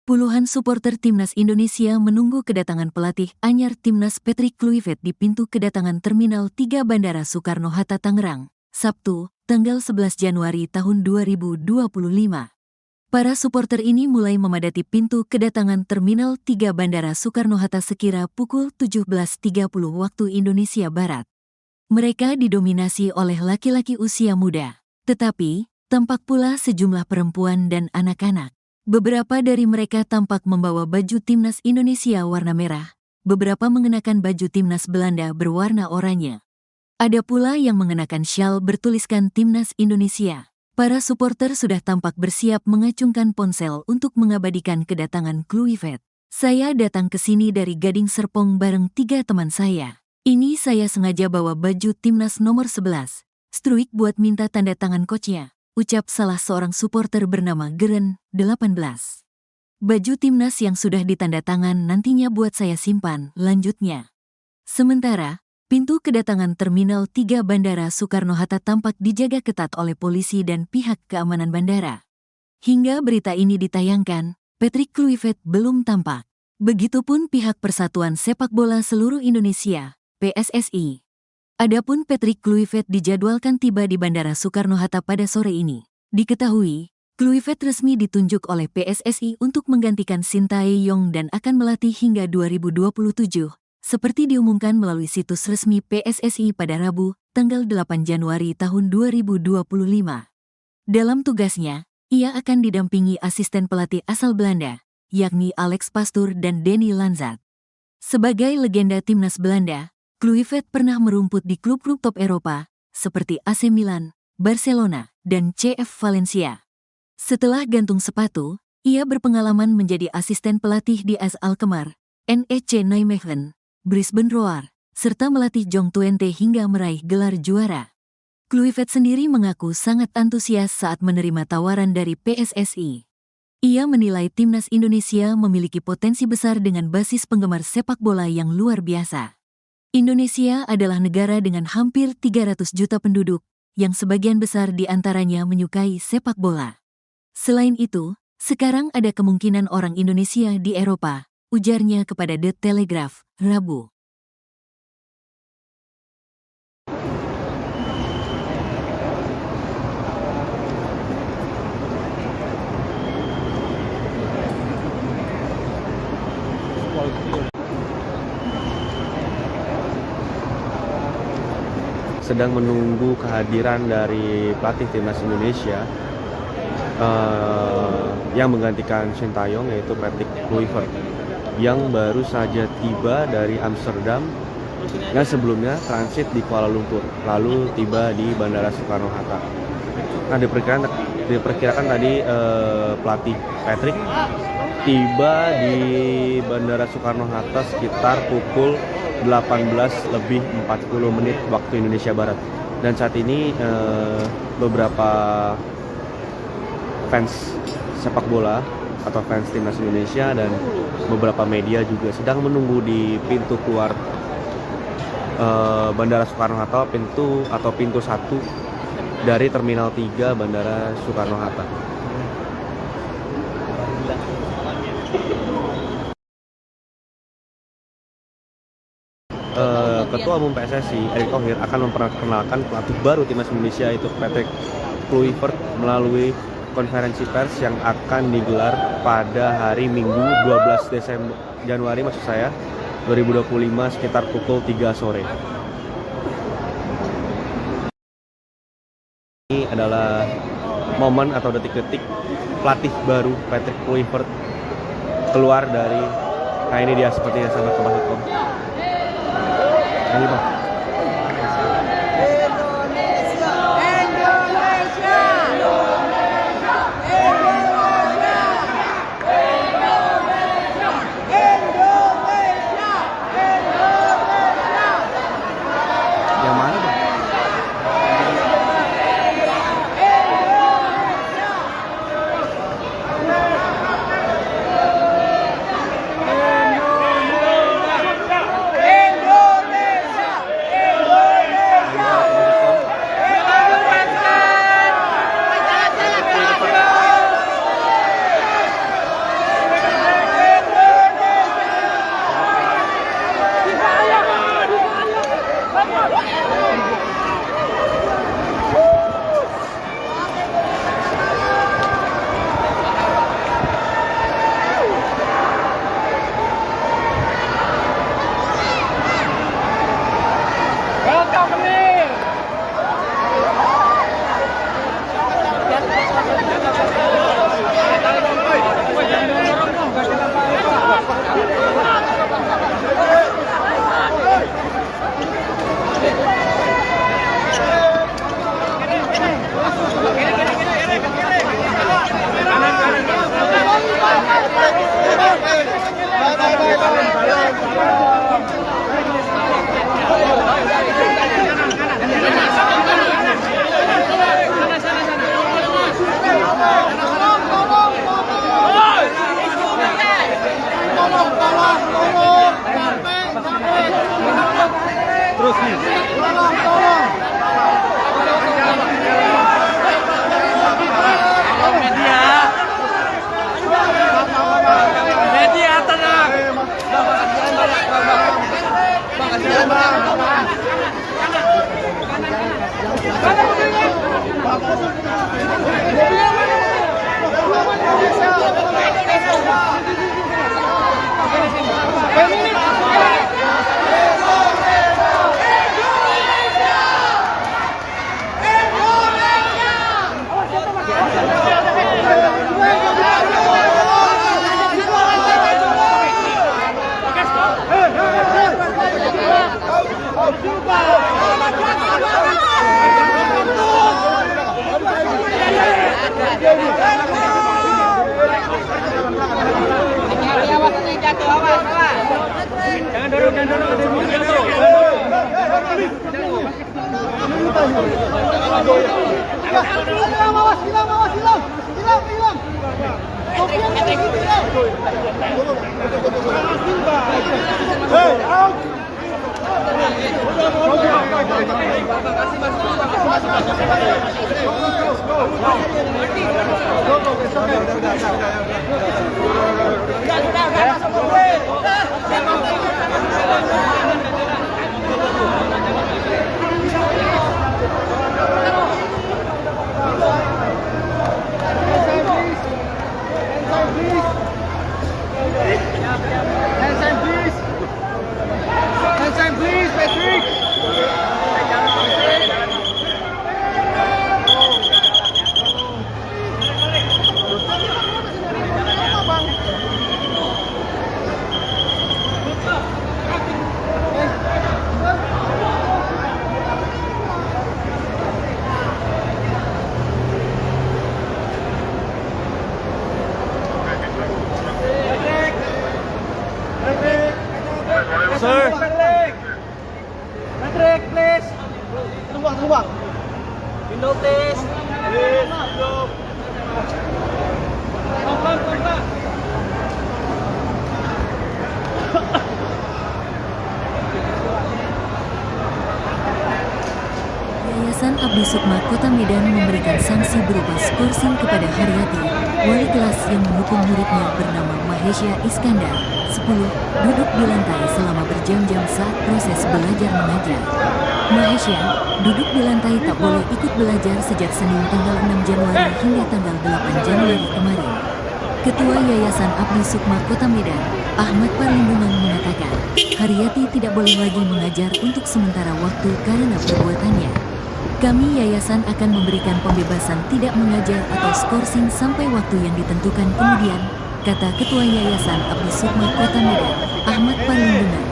Puluhan supporter Timnas Indonesia menunggu kedatangan pelatih anyar Timnas Patrick Kluivert di pintu kedatangan Terminal 3 Bandara Soekarno-Hatta Tangerang, Sabtu, tanggal 11 Januari tahun 2025. Para supporter ini mulai memadati pintu kedatangan Terminal 3 Bandara Soekarno-Hatta sekira pukul 17.30 waktu Indonesia Barat. Mereka didominasi oleh laki-laki usia muda, tetapi tampak pula sejumlah perempuan dan anak-anak. Beberapa dari mereka tampak membawa baju Timnas Indonesia warna merah, beberapa mengenakan baju Timnas Belanda berwarna oranye. Ada pula yang mengenakan syal bertuliskan Timnas Indonesia. Para supporter sudah tampak bersiap mengacungkan ponsel untuk mengabadikan kedatangan Kluivert. Saya datang ke sini dari Gading Serpong bareng 3 teman saya. Ini saya sengaja bawa baju Timnas nomor 11, Struik buat minta tanda tangan coachnya, ucap salah seorang supporter bernama Geren, 18. Baju Timnas yang sudah ditanda tangan nantinya buat saya simpan, lanjutnya. Sementara, pintu kedatangan Terminal 3 Bandara Soekarno-Hatta tampak dijaga ketat oleh polisi dan pihak keamanan bandara. Hingga berita ini ditayangkan, Patrick Kluivert belum tampak. Begitupun pihak Persatuan Sepak Bola Seluruh Indonesia, PSSI. Adapun Patrick Kluivert dijadwalkan tiba di Bandara Soekarno-Hatta pada sore ini. Diketahui, Kluivert resmi ditunjuk oleh PSSI untuk menggantikan Shin Tae-yong dan akan melatih hingga 2027, seperti diumumkan melalui situs resmi PSSI pada Rabu, tanggal 8 Januari tahun 2025. Dalam tugasnya, ia akan didampingi asisten pelatih asal Belanda, yakni Alex Pastoor dan Danny Lanzat. Sebagai legenda timnas Belanda, Kluivert pernah merumput di klub-klub top Eropa, seperti AC Milan, Barcelona, dan CF Valencia. Setelah gantung sepatu, ia berpengalaman menjadi asisten pelatih di AS Alkmaar, NEC Nijmegen, Brisbane Roar, serta melatih Jong Twente hingga meraih gelar juara. Kluivert sendiri mengaku sangat antusias saat menerima tawaran dari PSSI. Ia menilai timnas Indonesia memiliki potensi besar dengan basis penggemar sepak bola yang luar biasa. Indonesia adalah negara dengan hampir 300 juta penduduk, yang sebagian besar di antaranya menyukai sepak bola. Selain itu, sekarang ada kemungkinan orang Indonesia di Eropa, ujarnya kepada The Telegraph, Rabu. Sedang menunggu kehadiran dari pelatih timnas Indonesia yang menggantikan Sintayong, yaitu Patrick Kluivert, yang baru saja tiba dari Amsterdam yang sebelumnya transit di Kuala Lumpur, lalu tiba di Bandara Soekarno-Hatta. Nah, diperkirakan tadi pelatih Patrick tiba di Bandara Soekarno-Hatta sekitar pukul 18:40 waktu Indonesia Barat. Dan saat ini beberapa fans sepak bola atau fans timnas Indonesia dan beberapa media juga sedang menunggu di pintu keluar Bandara Soekarno-Hatta, pintu 1 dari Terminal 3 Bandara Soekarno-Hatta. Ketua Umum PSSI Erick Thohir akan memperkenalkan pelatih baru timnas Indonesia, itu Patrick Kluivert, melalui konferensi pers yang akan digelar pada hari Minggu 12 Januari 2025 sekitar pukul 3 sore. Ini adalah momen atau detik-detik pelatih baru Patrick Kluivert keluar dari, nah ini dia sepertinya sahabat Kompas.com. Ini Bang. Yang mana Bang? Sir. Patrick, please. Terbang. Window please. Please. Pelan. Yayasan Abdi Sukma Kota Medan memberikan sanksi berupa skorsing kepada Haryati, wali kelas yang menghukum muridnya bernama Mahesha Iskandar, 10, duduk di lantai selama berjam-jam saat proses belajar mengajar. Mahesha, duduk di lantai tak boleh ikut belajar sejak Senin tanggal 6 Januari hingga tanggal 8 Januari kemarin. Ketua Yayasan Abdi Sukma Kota Medan, Ahmad Parlindungan mengatakan, Haryati tidak boleh lagi mengajar untuk sementara waktu karena perbuatannya. Kami yayasan akan memberikan pembebasan tidak mengajar atau skorsing sampai waktu yang ditentukan kemudian, kata Ketua Yayasan Abdi Sukma Kota Medan, Ahmad Parlindungan,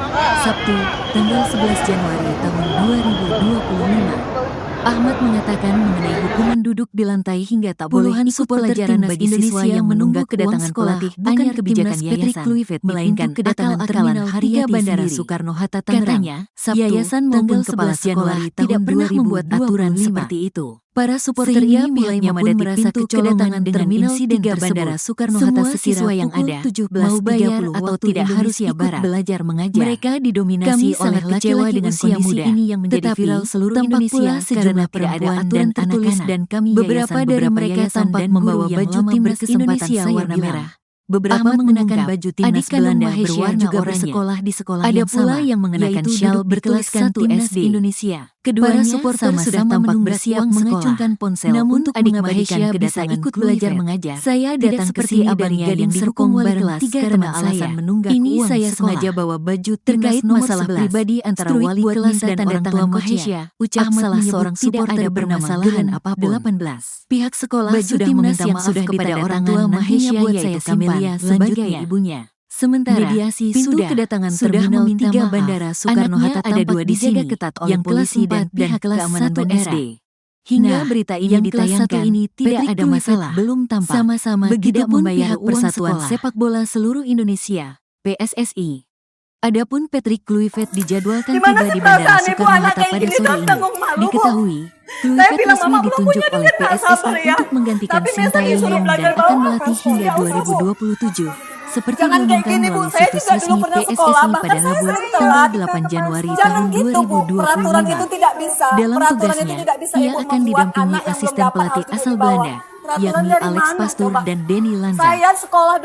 Sabtu, tanggal 11 Januari tahun 2025. Ahmad mengatakan mengenai hukuman duduk di lantai hingga tak boleh ikut pelajaran bagi siswa yang menunggu kedatangan pelatih bukan kebijakan yayasan, melainkan akal-akalan Haryati Bandara Soekarno-Hatta Tangerang. Yayasan maupun kepala sekolah tidak pernah membuat aturan seperti itu. Para supporter ini mulai memadati pintu kedatangan dengan insiden Bandara Soekarno-Hatta siswa yang ada mau bayar atau tidak harus ikut belajar mengajar. Mereka didominasi oleh laki-laki dengan kondisi ini yang menjadi viral seluruh Indonesia karena tidak ada aturan tertulis dan kami beberapa dari mereka tampak membawa baju timnas Indonesia warna merah. Beberapa mengenakan baju timnas Belanda berwarna juga bersekolah di sekolah ada yang pula yang mengenakan syal bertuliskan timnas Indonesia. Keduanya supporter sudah tampak bersiap mengacungkan ponsel untuk mengabadikan kedatangan ikut belajar mengajar. Saya datang ke sini dan gading serukung wali kelas karena alasan menunggak uang sekolah. Ini saya sengaja bawa baju terkait masalah pribadi antara wali kelas dan orang tua Mahesha. Ucap salah seorang supporter bermasalahan apapun. 18. Pihak sekolah sudah meminta maaf kepada orang tua Mahesha yaitu Kamelia sebagai ibunya. Sementara mediasi pintu kedatangan terminal 3 Bandara Soekarno-Hatta ada 2 di sini yang polisi dan pihak keamanan SD. Hingga berita ini ditayangkan, ini tidak ada masalah, belum tampak. Sama-sama tidak membayar Persatuan Sepak Bola Seluruh Indonesia (PSSI). Adapun Patrick Kluivert dijadwalkan tiba di Bandara Soekarno-Hatta pada sore ini. Diketahui, Kluivert resmi ditunjuk oleh PSSI untuk menggantikan Sintayong dan akan melatih hingga 2027. Seperti diumumkan melalui situs resmi PSSI pada Rabu, tanggal 8 Januari tahun 2025. Dalam tugasnya, ia akan didampingi asisten pelatih asal Belanda, yakni Alex Pastoor dan Denny Lanza.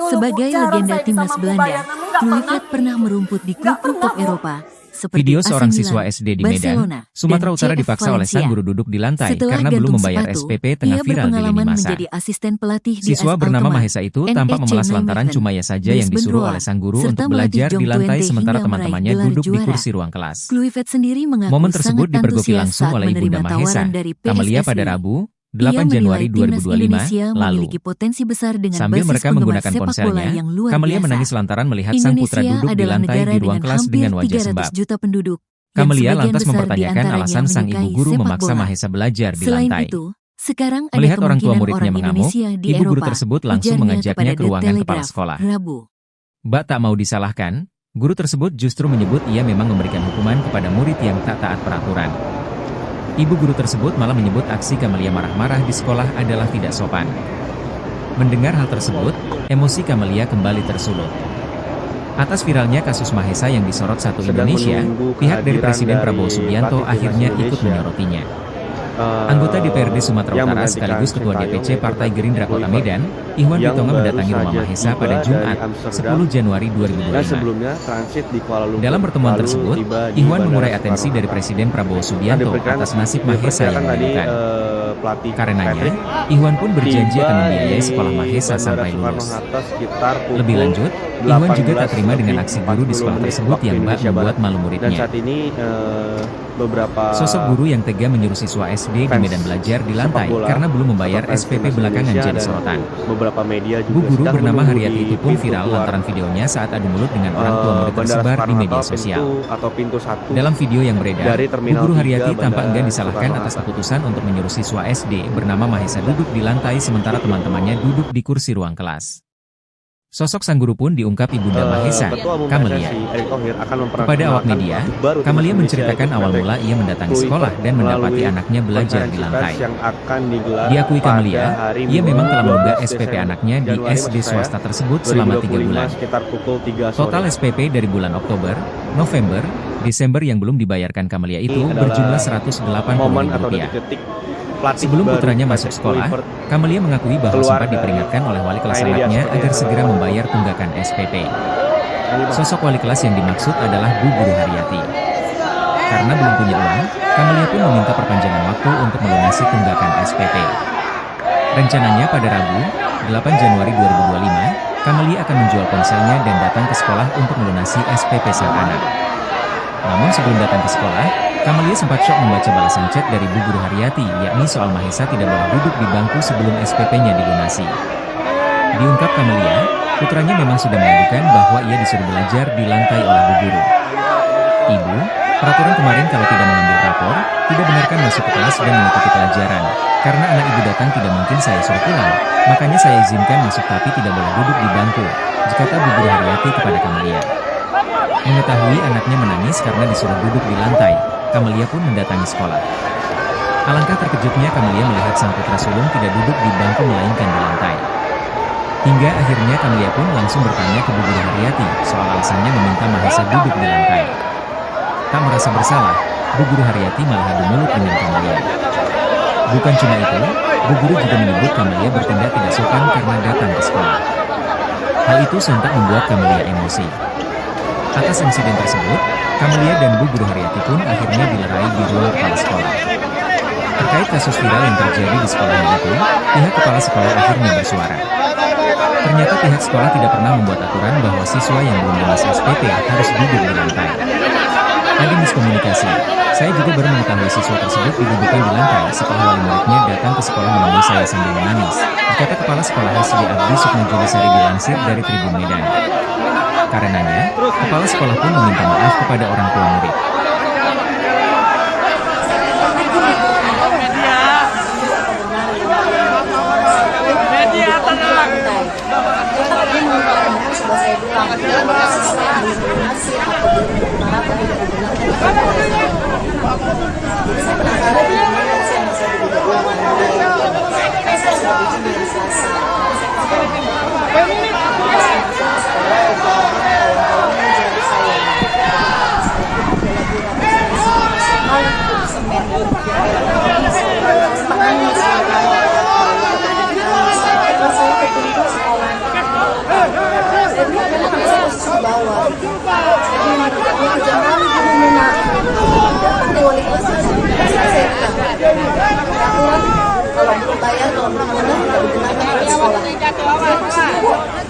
Sebagai legenda timnas Belanda, Kluivert pernah merumput di klub-klub top Eropa, seperti Video seorang AC siswa Milan, SD di Barcelona, Medan, Sumatera dan Utara CF dipaksa oleh sang Valencia. guru duduk di lantai Setelah karena belum gantung membayar sepatu, SPP tengah ia viral di lini berpengalaman masa. menjadi asisten pelatih di Siswa AS bernama Alkmaar, Mahesha itu tampak NEC memelas lantaran Nijmegen, cuma ia saja yang Brisbane disuruh Roar, oleh sang guru serta untuk melatih belajar Jong di lantai Twente sementara hingga meraih teman-temannya gelar duduk di juara. kursi ruang kelas. Kluivert sendiri mengaku Momen tersebut sangat dipergoki antusias langsung saat oleh Ibunda menerima Mahesha, tawaran dari Kamelia pada PSSI. Rabu, Ia 8 Januari menilai timnas 2025 Indonesia lalu. memiliki potensi besar dengan Sambil basis mereka penggemar menggunakan sepak bola ponselnya, yang luar Kamelia biasa. menangis lantaran melihat sang putra Indonesia duduk di adalah lantai negara di ruang dengan kelas hampir dengan wajah 300 sembab. juta penduduk. yang Kamelia sebagian lantas besar mempertanyakan diantaranya alasan sang ibu menyukai guru sepak memaksa bola. Mahesha belajar di Selain lantai. itu, sekarang ada Melihat orang tua kemungkinan muridnya orang mengamuk, Indonesia di ibu guru Eropa, tersebut langsung ujarnya mengajaknya kepada ke The ruangan kepala Telegraph, sekolah. Rabu. Bak tak mau disalahkan, guru tersebut justru menyebut ia memang memberikan hukuman kepada murid yang tak taat peraturan. Ibu guru tersebut malah menyebut aksi Kamelia marah-marah di sekolah adalah tidak sopan. Mendengar hal tersebut, emosi Kamelia kembali tersulut. Atas viralnya kasus Mahesa yang disorot Satu Sedang Indonesia, menunggu pihak dari kehadiran Presiden dari Prabowo Subianto pelatih akhirnya timnas ikut Indonesia. menyorotinya. Anggota DPRD Sumatera yang Utara menggantikan sekaligus Ketua Sintayong DPC yaitu Partai Patrick Gerindra Kota Kluivert, Medan, Ihwan yang Bitomo baru mendatangi rumah saja Mahesa tiba pada dari Jumat, Amsterdam 10 Januari dan 2025. sebelumnya transit di Kuala Lumpur. Dalam pertemuan lalu tersebut, tiba di Ihwan Bandara mengurai atensi Soekarno dari Hatta. Presiden Prabowo Subianto atas nasib Mahesa yang tadi memilukan. pelatih Karenanya, Patrick Ihwan pun berjanji tiba akan membiayai di sekolah Mahesa Bandara sampai Soekarno lulus. Hatta sekitar pukul Lebih lanjut, Ihwan juga tak terima dengan 18 aksi guru di sekolah menit tersebut waktu yang bak Indonesia membuat Barat. malu Dan muridnya. saat ini beberapa Sosok guru yang tega menyuruh siswa SD di fans medan belajar di lantai sepak bola karena belum membayar atau fans SPP timnas belakangan Indonesia jadi dan sorotan. beberapa media Bu juga guru sedang bernama menunggu Haryati di itu pun pintu viral keluar lantaran videonya saat adu mulut dengan orang tua murid Bandara tersebar di Soekarno media Hatta, sosial. pintu 1 Dalam video yang beredar, dari Bu Terminal guru 3 Haryati tampak Bandara enggan disalahkan Soekarno atas Hatta. keputusan untuk menyuruh siswa SD bernama Mahesa duduk di lantai sementara teman-temannya duduk di kursi ruang kelas. Sosok sang guru pun diungkap Ibunda Mahesa, Ketua Umum Kamelia. PSSI Erick Thohir akan Kepada awak media, pelatih baru timnas Kamelia Indonesia, menceritakan yaitu awal Patrick mula ia mendatangi Kluivert sekolah dan mendapati melalui anaknya belajar di konferensi lantai. pers yang akan digelar Diakui pada Kamelia, hari ia Minggu memang telah menunggak 12 SPP Desember. anaknya di Januari SD maksud saya, swasta tersebut selama 3 2025 bulan. sekitar pukul 3 sore. Total SPP dari bulan Oktober, November, Desember yang belum dibayarkan Kamelia itu Ini adalah berjumlah Rp180.000. momen atau detik-detik pelatih Sebelum baru putranya masuk Patrick sekolah, Kluivert Kamelia mengakui bahwa keluar sempat dari- diperingatkan oleh wali kelas Nah, ini dia anaknya seperti agar yang segera saya membayar tunggakan SPP. Ini, Bang. Sosok wali kelas yang dimaksud adalah Bu Guru Haryati. Karena belum punya uang, Kamelia pun meminta perpanjangan waktu untuk melunasi tunggakan SPP. Rencananya pada Rabu, 8 Januari 2025, Kamelia akan menjual ponselnya dan datang ke sekolah untuk melunasi SPP sang anak. Namun sebelum datang ke sekolah, Kamelia sempat syok membaca balasan chat dari Bu Guru Haryati, yakni soal Mahesa tidak boleh duduk di bangku sebelum SPP-nya dilunasi. Diungkap Kamelia, putranya memang sudah mengadukan bahwa ia disuruh belajar di lantai oleh Bu Guru. Ibu, peraturan kemarin kalau tidak mengambil rapor, tidak benarkan masuk ke kelas dan mengikuti pelajaran. Karena anak ibu datang tidak mungkin saya suruh pulang, makanya saya izinkan masuk tapi tidak boleh duduk di bangku, kata Bu Guru Haryati kepada Kamelia. Mengetahui anaknya menangis karena disuruh duduk di lantai, Kamelia pun mendatangi sekolah. Alangkah terkejutnya Kamelia melihat sang putra sulung tidak duduk di bangku melainkan di lantai. Hingga akhirnya Kamelia pun langsung bertanya ke Bu Guru Haryati soal alasannya meminta Mahesa duduk di lantai. Tak merasa bersalah, Bu Guru Haryati malah adu mulut dengan Kamelia. Bukan cuma itu, Bu Guru juga menyebut Kamelia bertindak tidak sopan karena datang ke sekolah. Hal itu sontak membuat Kamelia emosi. Atas insiden tersebut, Kamelia dan Bu Guru Haryati pun akhirnya dilerai di ruang kepala sekolah. Terkait kasus viral yang terjadi di sekolahnya itu, pihak kepala sekolah akhirnya bersuara. Ternyata pihak sekolah tidak pernah membuat aturan bahwa siswa yang belum lunas SPP harus duduk di lantai. Ada miskomunikasi. Saya juga baru mengetahui siswa tersebut didudukkan di lantai setelah wali muridnya datang ke sekolah menemui saya sambil menangis, kata Kepala Sekolah Hasbi Abdi Sukma Julisari dilansir dari Tribun Medan. Karenanya, kepala sekolah pun meminta maaf kepada orang tua murid. Media tenang. Tapi menurut sudah saya bilang, kalau siswa dilunasi atau berharap tidak digunakan. Jadi saya penasaran dengan saya masih tidak ulangan lagi. Saya sudah izin dari Selasa.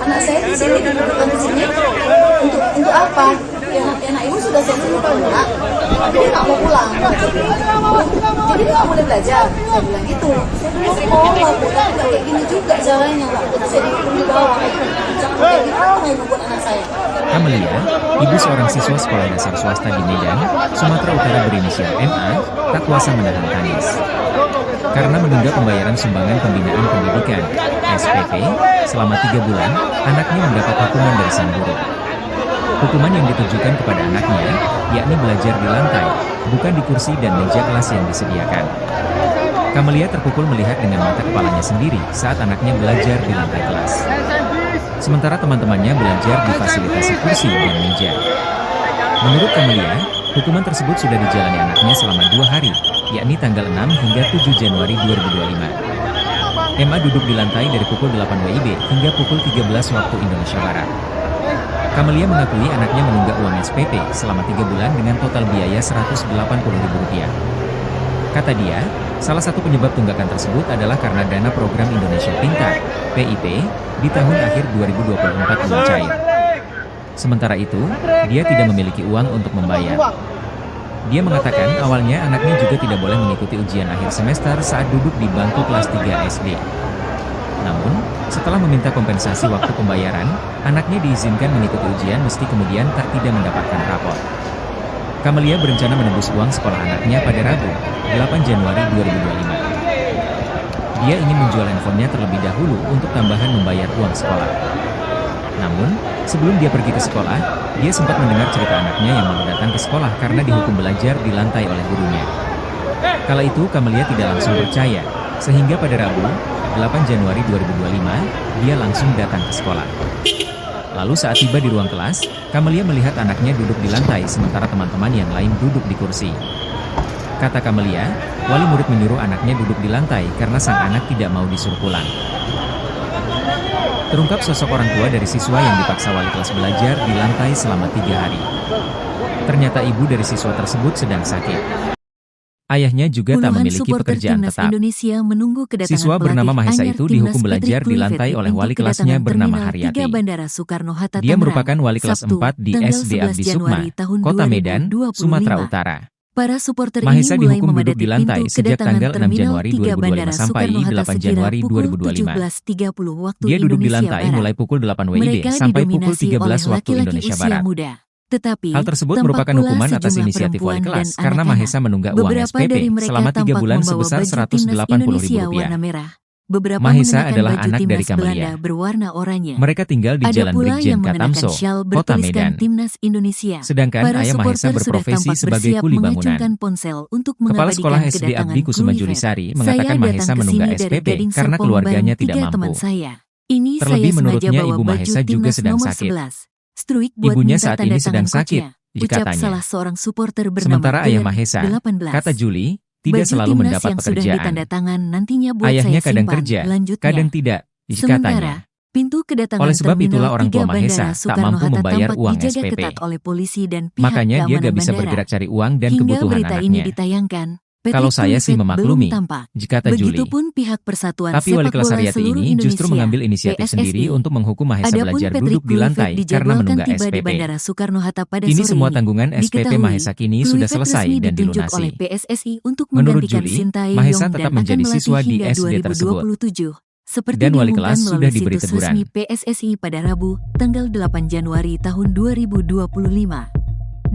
Anak saya di sini dudukkan di sini untuk apa? Anak ibu sudah saya suruh pulang, dia nggak mau pulang. Jadi dia nggak boleh belajar. Saya bilang gitu. Oh, mau pulang nggak kayak gini juga caranya. Waktu saya di bawah, kayak gitu mau membuat anak saya. Kamelia, ibu seorang siswa sekolah dasar swasta di Medan, Sumatera Utara berinisial MA, tak kuasa menahan tangis. Karena menunda pembayaran sumbangan pembinaan pendidikan, SPP, selama 3 bulan, anaknya mendapat hukuman dari sang guru. Hukuman yang ditujukan kepada anaknya, yakni belajar di lantai, bukan di kursi dan meja kelas yang disediakan. Camelia terpukul melihat dengan mata kepalanya sendiri saat anaknya belajar di lantai kelas. Sementara teman-temannya belajar di fasilitasi kursi dan meja. Menurut Camelia, hukuman tersebut sudah dijalani anaknya selama 2 hari, yakni tanggal 6 hingga 7 Januari 2025. Emma duduk di lantai dari pukul 8 WIB hingga pukul 13 waktu Indonesia Barat. Camelia mengakui anaknya menunggak uang SPP selama 3 bulan dengan total biaya Rp180.000. Kata dia, salah satu penyebab tunggakan tersebut adalah karena dana program Indonesia Pintar, PIP, di tahun akhir 2024 belum cair. Sementara itu, dia tidak memiliki uang untuk membayar. Dia mengatakan awalnya anaknya juga tidak boleh mengikuti ujian akhir semester saat duduk di bangku kelas 3 SD. Namun, setelah meminta kompensasi waktu pembayaran, anaknya diizinkan mengikuti ujian meski kemudian tidak mendapatkan rapor. Camelia berencana menebus uang sekolah anaknya pada Rabu, 8 Januari 2025. Dia ingin menjual handphonenya terlebih dahulu untuk tambahan membayar uang sekolah. Namun, sebelum dia pergi ke sekolah, dia sempat mendengar cerita anaknya yang malu datang ke sekolah karena dihukum belajar di lantai oleh gurunya. Kala itu Camelia tidak langsung percaya, sehingga pada Rabu, 8 Januari 2025, dia langsung datang ke sekolah. Lalu saat tiba di ruang kelas, Camelia melihat anaknya duduk di lantai sementara teman-teman yang lain duduk di kursi. Kata Camelia, wali murid menyuruh anaknya duduk di lantai karena sang anak tidak mau disuruh pulang. Terungkap sosok orang tua dari siswa yang dipaksa wali kelas belajar di lantai selama 3 hari. Ternyata ibu dari siswa tersebut sedang sakit. Ayahnya juga tak memiliki pekerjaan tetap. Siswa bernama Mahesa itu dihukum belajar di lantai oleh wali kelasnya bernama Haryati. Dia merupakan wali kelas 4 di SD Abdi Sukma, Kota Medan, Sumatera Utara. Mahesa dihukum duduk di lantai sejak tanggal 6 Januari 2025 sampai 8 Januari 2025. Dia duduk di lantai mulai pukul 8 WIB sampai pukul 13 waktu Indonesia Barat. Hal tersebut merupakan hukuman atas inisiatif wali kelas karena Mahesa menunggak uang SPP selama 3 bulan sebesar Rp180.000. Mahesa adalah anak dari Camelia. Mereka tinggal di Jalan Brigjen Katamso, Kota Medan. Sedangkan ayah Mahesa berprofesi sebagai kuli bangunan. Kepala Sekolah SD Abdi Kusuma Julisari mengatakan Mahesa menunggak SPP karena keluarganya tidak mampu. Terlebih menurutnya ibu Mahesa juga sedang sakit. Ibunya saat ini sedang sakit, katanya. Sementara ayah Mahesa, kata Juli, tidak selalu mendapat pekerjaan. Ayahnya kadang kerja, kadang tidak, katanya. Oleh sebab itulah orang tua Mahesa tak mampu membayar uang SPP. Makanya dia gak bisa bergerak cari uang dan kebutuhan anaknya. Kalau saya sih memaklumi, kata Juli. Tapi wali kelas Haryati ini justru mengambil inisiatif sendiri untuk menghukum Mahesa belajar duduk di lantai karena menunggak SPP. Kini semua tanggungan SPP Mahesa kini sudah selesai dan dilunasi. Menurut Juli, Mahesa tetap menjadi siswa di SD tersebut. Dan wali kelas sudah diberi teguran. PSSI pada Rabu, tanggal 8 Januari tahun 2025.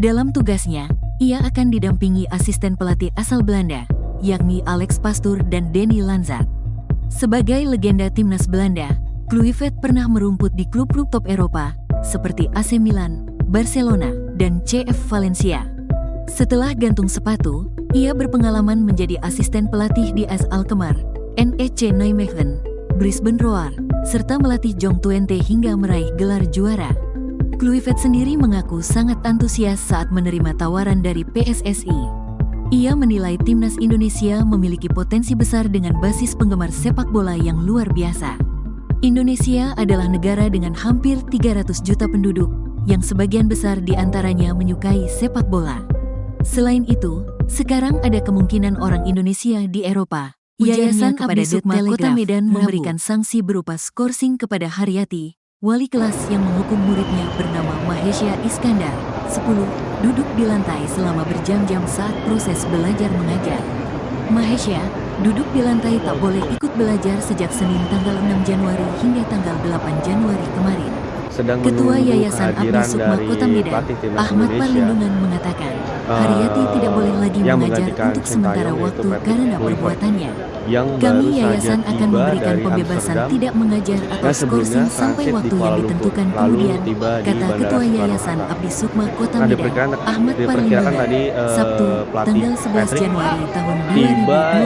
Dalam tugasnya, ia akan didampingi asisten pelatih asal Belanda, yakni Alex Pastoor dan Denny Lanzat. Sebagai legenda timnas Belanda, Kluivert pernah merumput di klub-klub top Eropa, seperti AC Milan, Barcelona, dan CF Valencia. Setelah gantung sepatu, ia berpengalaman menjadi asisten pelatih di AS Alkmaar, NEC Nijmegen, Brisbane Roar, serta melatih Jong Twente hingga meraih gelar juara. Kluivert sendiri mengaku sangat antusias saat menerima tawaran dari PSSI. Ia menilai timnas Indonesia memiliki potensi besar dengan basis penggemar sepak bola yang luar biasa. Indonesia adalah negara dengan hampir 300 juta penduduk, yang sebagian besar diantaranya menyukai sepak bola. Selain itu, sekarang ada kemungkinan orang Indonesia di Eropa. Yayasan Abdi Sukma Kota Medan memberikan sanksi berupa skorsing kepada Haryati, wali kelas yang menghukum muridnya bernama Mahesha Iskandar, 10, duduk di lantai selama berjam-jam saat proses belajar mengajar. Mahesha, duduk di lantai tak boleh ikut belajar sejak Senin tanggal 6 Januari hingga tanggal 8 Januari kemarin. sedang Ketua menunggu Yayasan Abdi kehadiran Sukma dari Kota Medan, pelatih timnas Ahmad Indonesia Parlindungan mengatakan, Haryati tidak boleh lagi yang mengajar menggantikan untuk Shin sementara Taeyong, yaitu waktu Patrick karena Kluivert, perbuatannya. yang Kami baru saja yayasan akan tiba memberikan dari pembebasan Amsterdam tidak mengajar atau yang sebelumnya skorsing sampai transit di waktu yang Kuala Lumpur, ditentukan lalu kemudian, tiba di kata Bandara Ketua Soekarno Yayasan Hatta. Abdi Sukma Kota Nah, Medan, diperkirakan Ahmad tadi Parlindungan, Sabtu, pelatih tanggal 11 Patrick Januari tahun tiba di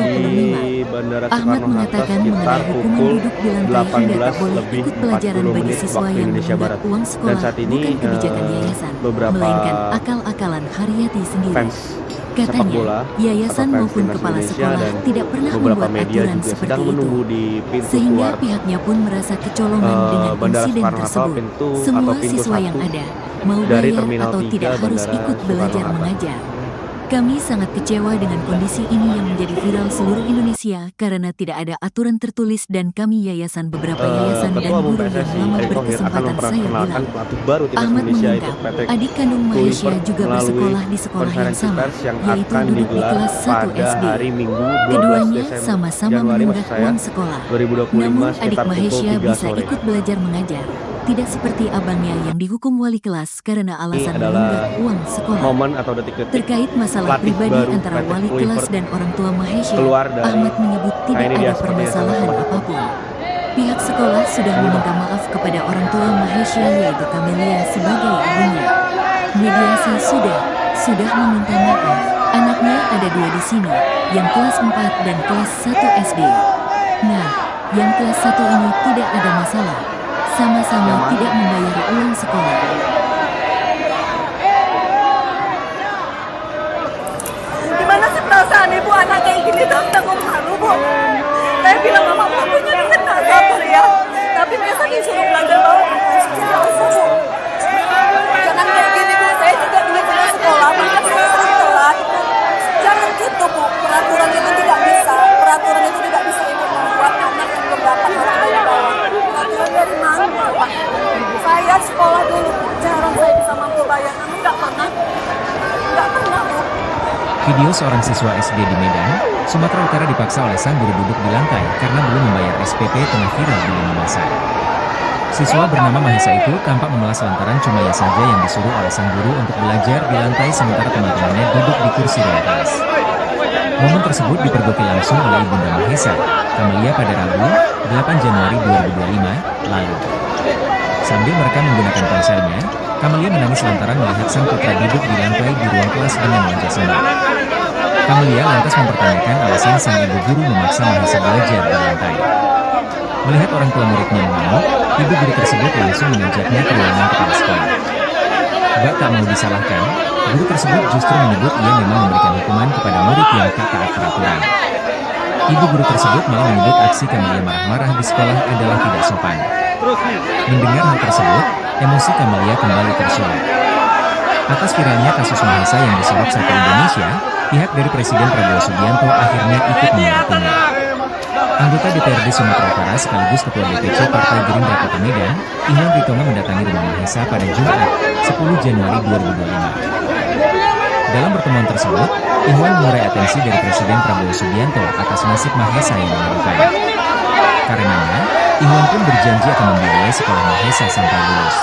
2025. Bandara Ahmad Soekarno Hatta mengatakan sekitar mengenai hukuman pukul duduk di lantai hingga tak boleh 18 lebih ikut pelajaran 40 bagi menit siswa waktu yang Indonesia menunggak Barat. uang Dan sekolah saat ini bukan kebijakan yayasan, beberapa melainkan akal-akalan Haryati sendiri. fans sepak Katanya, bola yayasan atau fans maupun timnas kepala Indonesia sekolah dan tidak pernah beberapa membuat media aturan juga seperti sedang itu. menunggu di pintu Sehingga keluar pihaknya pun merasa kecolongan dengan Bandara insiden Soekarno Hatta, tersebut. pintu Semua atau pintu siswa 1 yang ada, mau dari bayar Terminal atau 3 tidak harus Bandara ikut Soekarno belajar Hatta. mengajar. Kami sangat kecewa dengan kondisi ini yang menjadi viral seluruh Indonesia karena tidak ada aturan tertulis dan kami yayasan beberapa yayasan dan Ketua Umum guru yang PSSI lama Erick Thohir akan berkesempatan saya memperkenalkan bilang. pelatih baru timnas Ahmad Indonesia yaitu mengungkap, Patrick adik kandung Mahesia Kluivert juga melalui bersekolah di sekolah yang konferensi sama, pers yang yaitu akan duduk di digelar kelas 1 pada SD. hari Minggu 12 Keduanya Desember sama-sama Januari menunggak maksud saya uang sekolah. 2025 Namun adik sekitar pukul Mahesia 3 bisa sore. ikut belajar mengajar. Tidak seperti abangnya yang dihukum wali kelas karena Ini alasan adalah menunggak uang sekolah. momen atau detik-detik Terkait masalah pelatih pribadi baru antara Patrick wali kelas Kluivert dan orang tua Mahesia, keluar dari- Ahmad menyebut Nah, tidak ini dia ada sepertinya permasalahan sama-sama. apapun. Pihak sekolah sudah meminta maaf kepada orang tua Mahesia yaitu Camelia sebagai ibunya. Mediasi sudah meminta maaf. Anaknya ada 2 di sini, yang kelas 4 dan kelas 1 SD. Nah, yang kelas 1 ini tidak ada masalah. Sama-sama tidak membayar uang sekolah. Gimana sih perasaan ibu anak kayak gini tuh aku malu bu. Saya bilang mama punya kan nggak sabar ya. Tapi biasa disuruh belajar banget. Jangan kayak gini bu. Saya juga dulu pernah sekolah. Maka saya sering telat. Jangan gitu bu. Peraturan itu tidak bisa. Peraturan itu tidak bisa ikut membuat anak yang berdapat orang dari bawah. Peraturan dari mana pak? Saya sekolah dulu. Jarang saya bisa mampu bayar. Namun nggak pernah bu. Video seorang siswa SD di Medan, Sumatera Utara dipaksa oleh sang guru duduk di lantai karena belum membayar SPP tengah viral di lini masa. Siswa bernama Mahesa itu tampak memelas lantaran cuma ia saja yang disuruh oleh sang guru untuk belajar di lantai sementara teman-temannya duduk di kursi ruang kelas. Momen tersebut dipergoki langsung oleh ibunda Mahesa, Camelia pada Rabu, 8 Januari 2025, lalu. Sambil merekam menggunakan ponselnya, Camelia menangis lantaran melihat sang putra duduk di lantai di ruang kelas dengan wajah senang. Camelia lantas mempertanyakan alasan sang ibu guru memaksa Mahesa belajar di lantai. Melihat orang tua muridnya mengamuk, ibu guru tersebut langsung mengajaknya ke ruangan kepala sekolah. Bak tak mau disalahkan, guru tersebut justru menyebut ia memang memberikan hukuman kepada murid yang tak taat peraturan. Ibu guru tersebut malah menyebut aksi Camelia marah-marah di sekolah adalah tidak sopan. Mendengar hal tersebut, emosi Camelia kembali tersulut. Atas viralnya kasus Mahesa yang disorot satu Indonesia, pihak dari Presiden Prabowo Subianto akhirnya ikut menanggapinya. Anggota DPRD Sumatera Utara sekaligus Ketua DPC Partai Gerindra Kota Medan, Ihwan Ritonga mendatangi rumah Mahesa pada Jumat, 10 Januari 2025. Dalam pertemuan tersebut, Ihwan mengurai atensi dari Presiden Prabowo Subianto atas nasib Mahesa yang mengerikan. Karenanya, Ihwan pun berjanji akan membiayai sekolah Mahesa sampai lulus.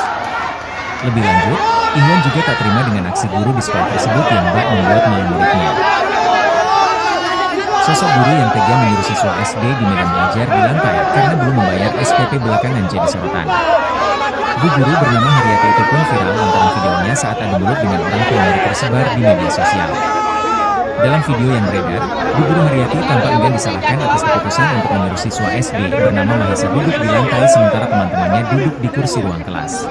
Lebih lanjut, Ihwan juga tak terima dengan aksi guru di sekolah tersebut yang bak membuat malu muridnya. Sosok guru yang tega menyuruh siswa SD di Medan belajar di lantai karena belum membayar SPP belakangan jadi sorotan. Bu guru bernama Haryati itu pun viral lantaran videonya saat adu mulut dengan orang tua murid tersebar di media sosial. Dalam video yang beredar, Bu guru Haryati tampak enggan disalahkan atas keputusan untuk menyuruh siswa SD bernama Mahesa duduk di lantai sementara teman-temannya duduk di kursi ruang kelas.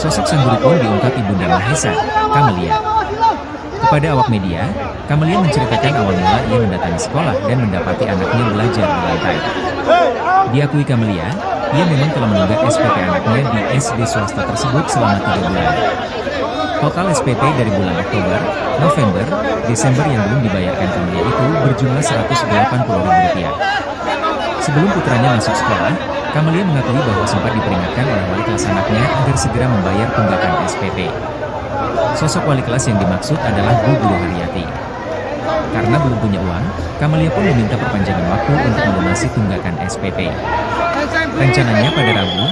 Sosok sang guru pun diungkap ibunda Mahesa, Camelia. Kepada awak media, Camelia menceritakan awal mula ia mendatangi sekolah dan mendapati anaknya belajar di lantai. Diakui Camelia, ia memang telah menunggak SPP anaknya di SD swasta tersebut selama 3 bulan. Total SPP dari bulan Oktober, November, Desember yang belum dibayarkan Camelia itu berjumlah Rp180.000. Sebelum putranya masuk sekolah, Camelia mengakui bahwa sempat diperingatkan oleh wali kelas anaknya agar segera membayar tunggakan SPP. Sosok wali kelas yang dimaksud adalah Bu Guru Haryati. Karena belum punya uang, Kamelia pun meminta perpanjangan waktu untuk melunasi tunggakan SPP. Rencananya pada Rabu,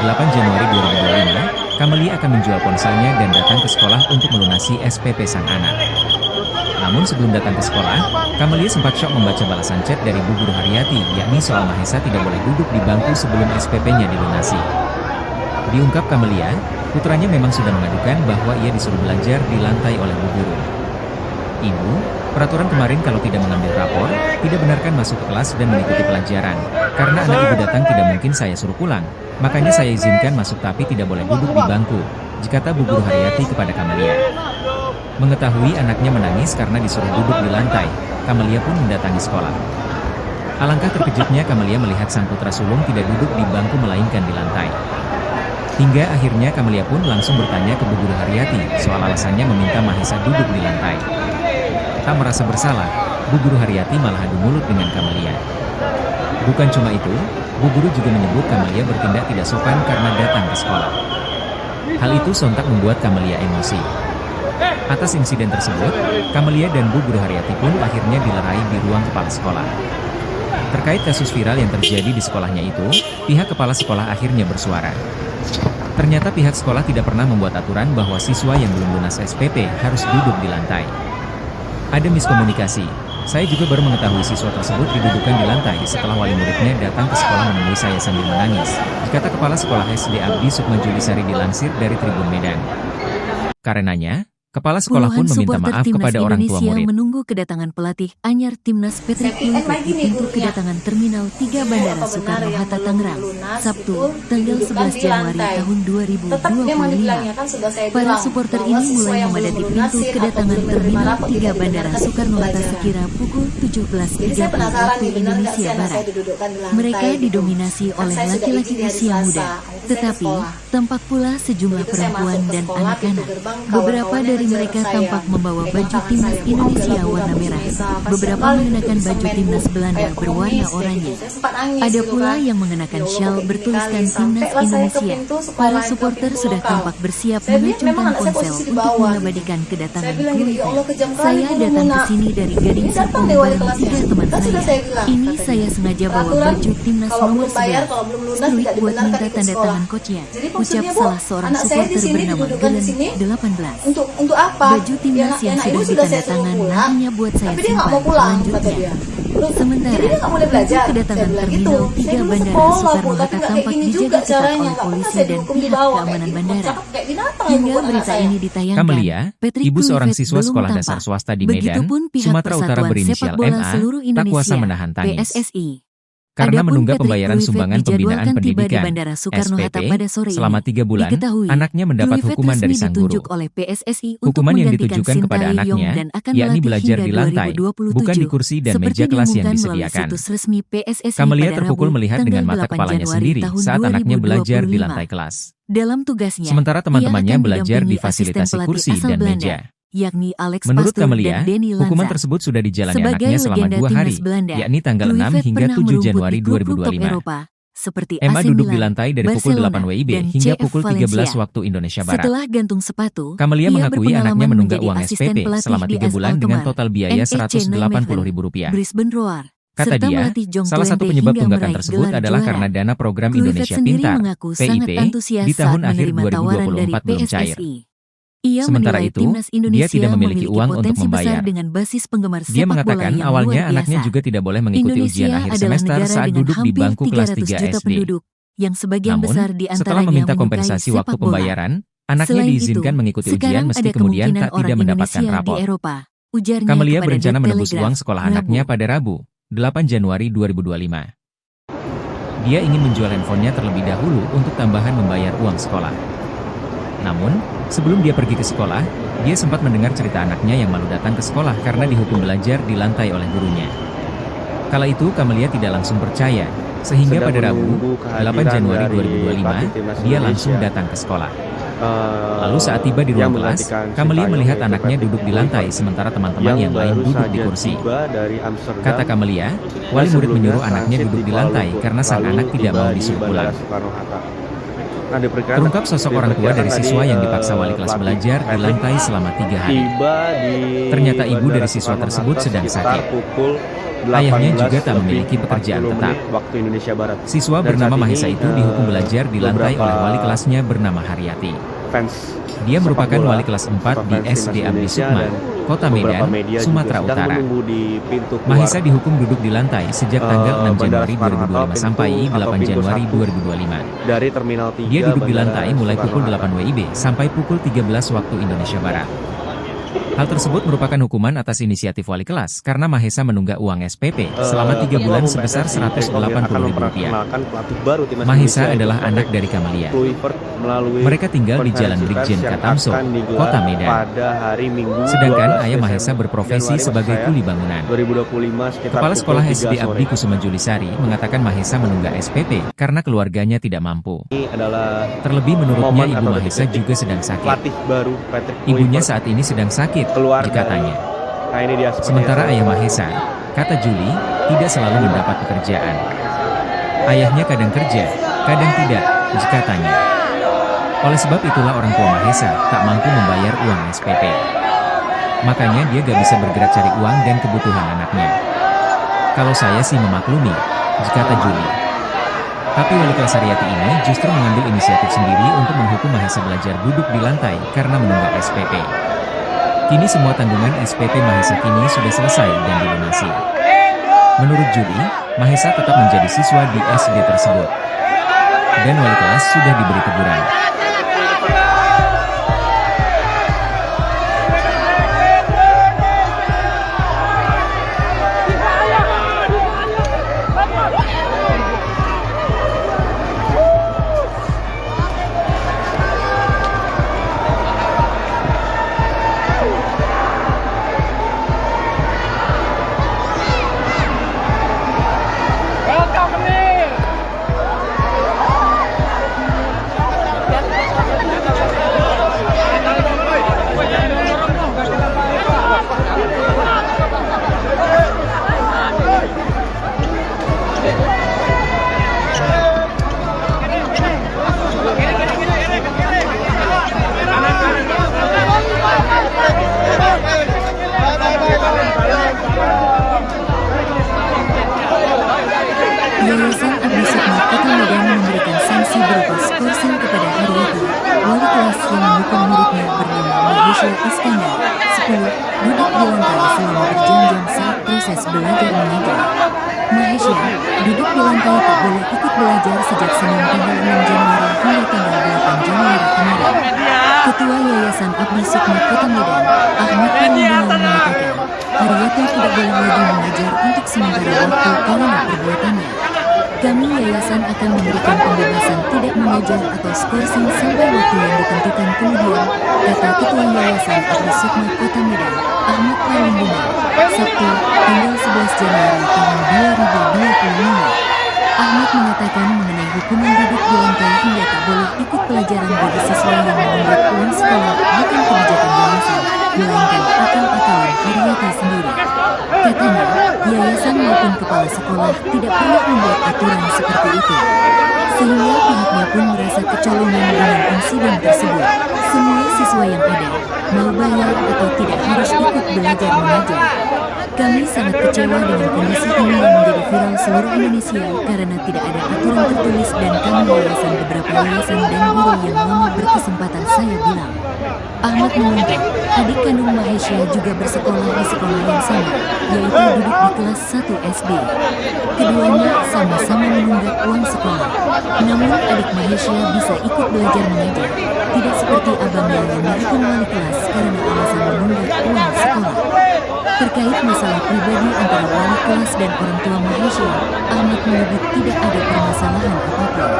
8 Januari 2025, Kamelia akan menjual ponselnya dan datang ke sekolah untuk melunasi SPP sang anak. Namun sebelum datang ke sekolah, Kamelia sempat syok membaca balasan chat dari Bu Guru Haryati, yakni soal Mahesa tidak boleh duduk di bangku sebelum SPP-nya dilunasi. Diungkap Kamelia, putranya memang sudah mengadukan bahwa ia disuruh belajar di lantai oleh Bu Guru. Ibu, peraturan kemarin kalau tidak mengambil rapor, tidak benarkan masuk ke kelas dan mengikuti pelajaran. Karena anak ibu datang tidak mungkin saya suruh pulang, makanya saya izinkan masuk tapi tidak boleh duduk di bangku, kata Bu Guru Haryati kepada Kamelia. Mengetahui anaknya menangis karena disuruh duduk di lantai, Kamelia pun mendatangi sekolah. Alangkah terkejutnya Kamelia melihat sang putra sulung tidak duduk di bangku melainkan di lantai. Hingga akhirnya Kamelia pun langsung bertanya ke Bu Guru Haryati soal alasannya meminta Mahesa duduk di lantai. Tak merasa bersalah, Bu Guru Haryati malah adu mulut dengan Kamelia. Bukan cuma itu, Bu Guru juga menyebut Kamelia bertindak tidak sopan karena datang ke sekolah. Hal itu sontak membuat Kamelia emosi. Atas insiden tersebut, Kamelia dan Bu Guru Haryati pun akhirnya dilerai di ruang kepala sekolah. Terkait kasus viral yang terjadi di sekolahnya itu, pihak kepala sekolah akhirnya bersuara. Ternyata pihak sekolah tidak pernah membuat aturan bahwa siswa yang belum lunas SPP harus duduk di lantai. Ada miskomunikasi. Saya juga baru mengetahui siswa tersebut didudukan di lantai setelah wali muridnya datang ke sekolah menemui saya sambil menangis, kata Kepala Sekolah SD Abdi Sukma Julisari dilansir dari Tribun Medan. Karenanya, Kepala sekolah pun meminta maaf kepada orang tua murid. Menunggu kedatangan pelatih anyar timnas Patrick Kluivert di pintu kedatangan Terminal 3 Bandara Soekarno-Hatta Tangerang, Sabtu, tanggal 11 Januari tahun 2025. Para supporter ini mulai memadati pintu kedatangan Terminal 3 Bandara Soekarno-Hatta sekira pukul 17.30 waktu Indonesia Barat. Mereka didominasi oleh laki-laki usia muda, tetapi tampak pula sejumlah perempuan dan anak-anak. Beberapa dari mereka tampak membawa baju timnas Indonesia warna merah. Beberapa mengenakan baju timnas Belanda berwarna oranye. Ada pula yang mengenakan syal bertuliskan timnas Indonesia. Para supporter sudah tampak bersiap mengacungkan ponsel untuk mengabadikan kedatangan Kluivert. Saya datang ke sini dari Gading Serpong bareng 3 teman saya. Ini saya sengaja bawa baju timnas nomor 11. Struik buat minta tanda tangan coachnya, ucap salah seorang supporter bernama Glenn 18. Untuk apa? Baju timnas yang sudah ditandatangan nantinya buat saya simpan, lanjutnya. Sementara, pintu kedatangan Terminal 3 Bandara Soekarno-Hatta tampak dijaga ketat oleh polisi dan pihak keamanan bandara. Hingga berita ini ditayangkan, Kamelia, Patrick ibu seorang Kluivert siswa belum sekolah tampak. dasar swasta di Medan, Begitupun pihak Sumatera Utara Persatuan berinisial Sepak Bola MA, Seluruh tak kuasa Indonesia, menahan tangis. PSSI. Karena Adapun menunggak Patrick pembayaran Kluivert sumbangan pembinaan dijadwalkan tiba di pendidikan Bandara Soekarno-Hatta SPP pada sore ini. selama 3 bulan, Diketahui, anaknya mendapat Kluivert hukuman dari resmi sang guru. ditunjuk oleh PSSI untuk Hukuman yang menggantikan ditujukan kepada Sintayong anaknya, dan akan yakni melatih belajar hingga di lantai, 2027, bukan di kursi dan seperti meja kelas yang diumumkan melalui disediakan. situs resmi PSSI Kamelia pada terpukul Rabu, melihat tanggal dengan mata 8 kepalanya Januari sendiri tahun saat anaknya belajar di 2025. lantai kelas. Dalam tugasnya, Sementara teman-temannya ia akan belajar didampingi difasilitasi asisten pelatih kursi asal dan Belanda, meja. yakni Alex Menurut Pastoor Kamelia, dan Denny hukuman Lanza. tersebut sudah dijalani Sebagai anaknya selama legenda 2 hari, timnas Belanda, yakni tanggal 6 Kluivert hingga pernah 7 merumput Januari di klub-klub top 2025. Eropa, seperti Emma AC duduk di Milan, lantai dari pukul Barcelona, 8 WIB dan hingga CF pukul 13 Valencia. waktu Indonesia Barat. Setelah gantung sepatu, Kamelia ia mengakui anaknya berpengalaman menunggak menjadi uang asisten SPP pelatih selama di 3 bulan AS dengan Alkmaar, total biaya NEC Rp180.000. Brisbane Roar. Kata serta dia, melatih Jong salah satu Twente penyebab hingga tunggakan meraih tersebut gelar adalah juara. karena dana program Kluivert Indonesia sendiri Pintar mengaku sangat PIP antusias di tahun saat akhir menerima tawaran dari 2024 belum cair. PSSI. Ia Sementara menilai itu, timnas dia Indonesia tidak memiliki uang untuk potensi besar membayar. dengan basis penggemar Dia sepak bola mengatakan yang awalnya luar anaknya biasa. juga tidak boleh mengikuti Indonesia ujian akhir adalah semester negara saat dengan duduk di hampir bangku kelas 300 3 juta SD. penduduk, yang sebagian Namun, besar di setelah antaranya meminta menyukai kompensasi waktu sepak bola. pembayaran, anaknya Selain diizinkan itu, mengikuti ujian sekarang meski ada kemudian kemungkinan tak orang tidak mendapatkan Indonesia di rapor. Eropa, ujarnya Kamelia kepada berencana The menebus Telegraph, uang sekolah Rabu. anaknya pada Rabu, 8 Januari 2025. Dia ingin menjual handphonenya terlebih dahulu untuk tambahan membayar uang sekolah. Namun, sebelum dia pergi ke sekolah, dia sempat mendengar cerita anaknya yang malu datang ke sekolah karena dihukum belajar di lantai oleh gurunya. Kala itu Kamelia tidak langsung percaya, sehingga Sedang pada Rabu, menunggu 8 kehadiran Januari dari pelatih 2025, timnas dia langsung Indonesia. datang ke sekolah. Lalu saat tiba di yang ruang kelas, menggantikan Kamelia Sintayong melihat yaitu anaknya Patrick duduk di lantai Kluivert, sementara teman-teman yang lain baru duduk di saja kursi. tiba dari Amsterdam. Kata Kamelia, wali murid Sebelumnya menyuruh anaknya transit duduk di Kuala lantai Lumpur, karena sang lalu anak tidak tiba mau di disuruh Bandara pulang. Soekarno-Hatta. Nah, diperkirakan Terungkap sosok orang tua dari siswa yang dipaksa wali kelas belajar di lantai selama 3 hari. Tiba di Ternyata ibu dari Bandara siswa tersebut Soekarno-Hatta sedang sekitar sakit. pukul Ayahnya juga tak 18 memiliki lebih pekerjaan 40 tetap. menit waktu Indonesia Barat. Siswa Dan bernama saat ini, Mahesa itu dihukum belajar di lantai beberapa oleh wali kelasnya bernama Haryati. Fans Dia merupakan sepak bola, wali kelas 4 di fans timnas SD Abdi Indonesia Sukma, dan Kota beberapa Medan, media Sumatera juga sedang Utara. menunggu di pintu keluar Mahesa dihukum duduk di lantai sejak tanggal 6 Bandara Januari Soekarno-Hatta 2025 sampai pintu 8 pintu Januari 1 2025. dari Terminal 3 Dia duduk di Bandara lantai mulai pukul Soekarno-Hatta. 8 WIB sampai pukul 13 waktu Indonesia Barat. Hal tersebut merupakan hukuman atas inisiatif wali kelas karena Mahesa menunggak uang SPP selama 3 bulan sebesar Rp180.000. Mahesa adalah anak dari Kamalia. Mereka tinggal di Jalan Brigjen Katamso, Kota Medan. Pada hari Minggu, Sedangkan 12 ayah Mahesa Desember berprofesi Januari, sebagai maksud kuli saya, bangunan. 2025 sekitar Kepala pukul Sekolah 3 SD sore. Abdi Kusuma Julisari mengatakan Mahesa menunggak SPP karena keluarganya tidak mampu. Ini adalah Terlebih menurutnya momen ibu atau Mahesa detik-detik juga sedang sakit. pelatih baru Patrick Ibunya Kluivert saat ini sedang sakit, keluar katanya. Nah, ini dia seperti Sementara itu. ayah Mahesa, kata Juli, tidak selalu mendapat pekerjaan. Ayahnya kadang kerja, kadang tidak, katanya. Oleh sebab itulah orang tua Mahesa tak mampu membayar uang SPP. Makanya dia gak bisa bergerak cari uang dan kebutuhan anaknya. Kalau saya sih memaklumi, kata Juli. Tapi wali kelas Haryati ini justru mengambil inisiatif sendiri untuk menghukum Mahesa belajar duduk di lantai karena menunggak SPP. Kini semua tanggungan SPP Mahesa kini sudah selesai dan dilunasi. Menurut Juli, Mahesa tetap menjadi siswa di SD tersebut. Dan wali kelas sudah diberi teguran. Welcome nih. Yayasan Abdi Sukma Kota Medan memberikan sanksi berupa skorsing kepada Haryati, wali kelas yang memukul muridnya bernama Mahesha Iskandar, 10, duduk di lantai selama berjam-jam saat proses belajar mengajar. Mahesha duduk di lantai tak boleh ikut belajar sejak Senin tanggal 6 Januari hingga tanggal 8 Januari kemarin. Ketua Yayasan Abdi Sukma Kota Medan, Ahmad Parindungan mengatakan, Haryati tidak boleh lagi mengajar untuk sementara waktu karena perbuatannya. Kami yayasan akan memberikan pembebasan tidak mengajar atau skorsing sampai waktu yang ditentukan kemudian, kata Ketua Yayasan Abdi Sukma Kota Medan, Ahmad Parindungan, Sabtu, tanggal 11 Januari tahun 2025. Ahmad mengatakan mengenai hukuman duduk di lantai hingga tak boleh ikut pelajaran bagi siswa yang menunggak uang sekolah bukan kebijakan yayasan, melainkan akal-akalan Haryati sendiri. Katanya, yayasan maupun kepala sekolah tidak pernah membuat aturan seperti itu. Sehingga pihaknya pun merasa kecolongan dengan insiden tersebut. Semua siswa yang ada, mau bayar atau tidak harus ikut belajar mengajar. Kami sangat kecewa dengan kondisi ini yang menjadi viral seluruh Indonesia karena tidak ada aturan tertulis dan kami yayasan beberapa yayasan dan guru yang lama berkesempatan saya bilang. Ahmad mengungkap, adik kandung Mahesha juga bersekolah di sekolah yang sama, yaitu duduk di kelas 1 SD. Keduanya sama-sama menunggak uang sekolah. Namun adik Mahesha bisa ikut belajar mengajar, tidak seperti abangnya yang dihukum wali kelas karena alasan menunggak uang sekolah. Terkait masalah pribadi antara wali kelas dan orang tua Mahesha, Ahmad menyebut tidak ada permasalahan apapun.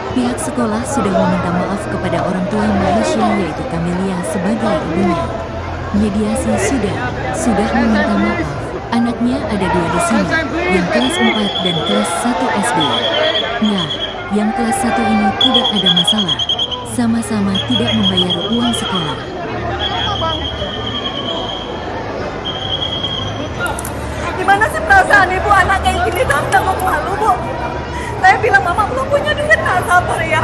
Pihak sekolah sudah meminta maaf kepada orang tua Mahesha yaitu Camelia sebagai ibunya. Mediasi sudah meminta maaf. Anaknya ada 2 di sini, yang kelas 4 dan kelas 1 SD. Nah, yang kelas 1 ini tidak ada masalah. Sama-sama tidak membayar uang sekolah. Gimana sih perasaan ibu anak kayak gini? Tante kok malu bu? Saya bilang mama belum punya duit, nah sabar ya.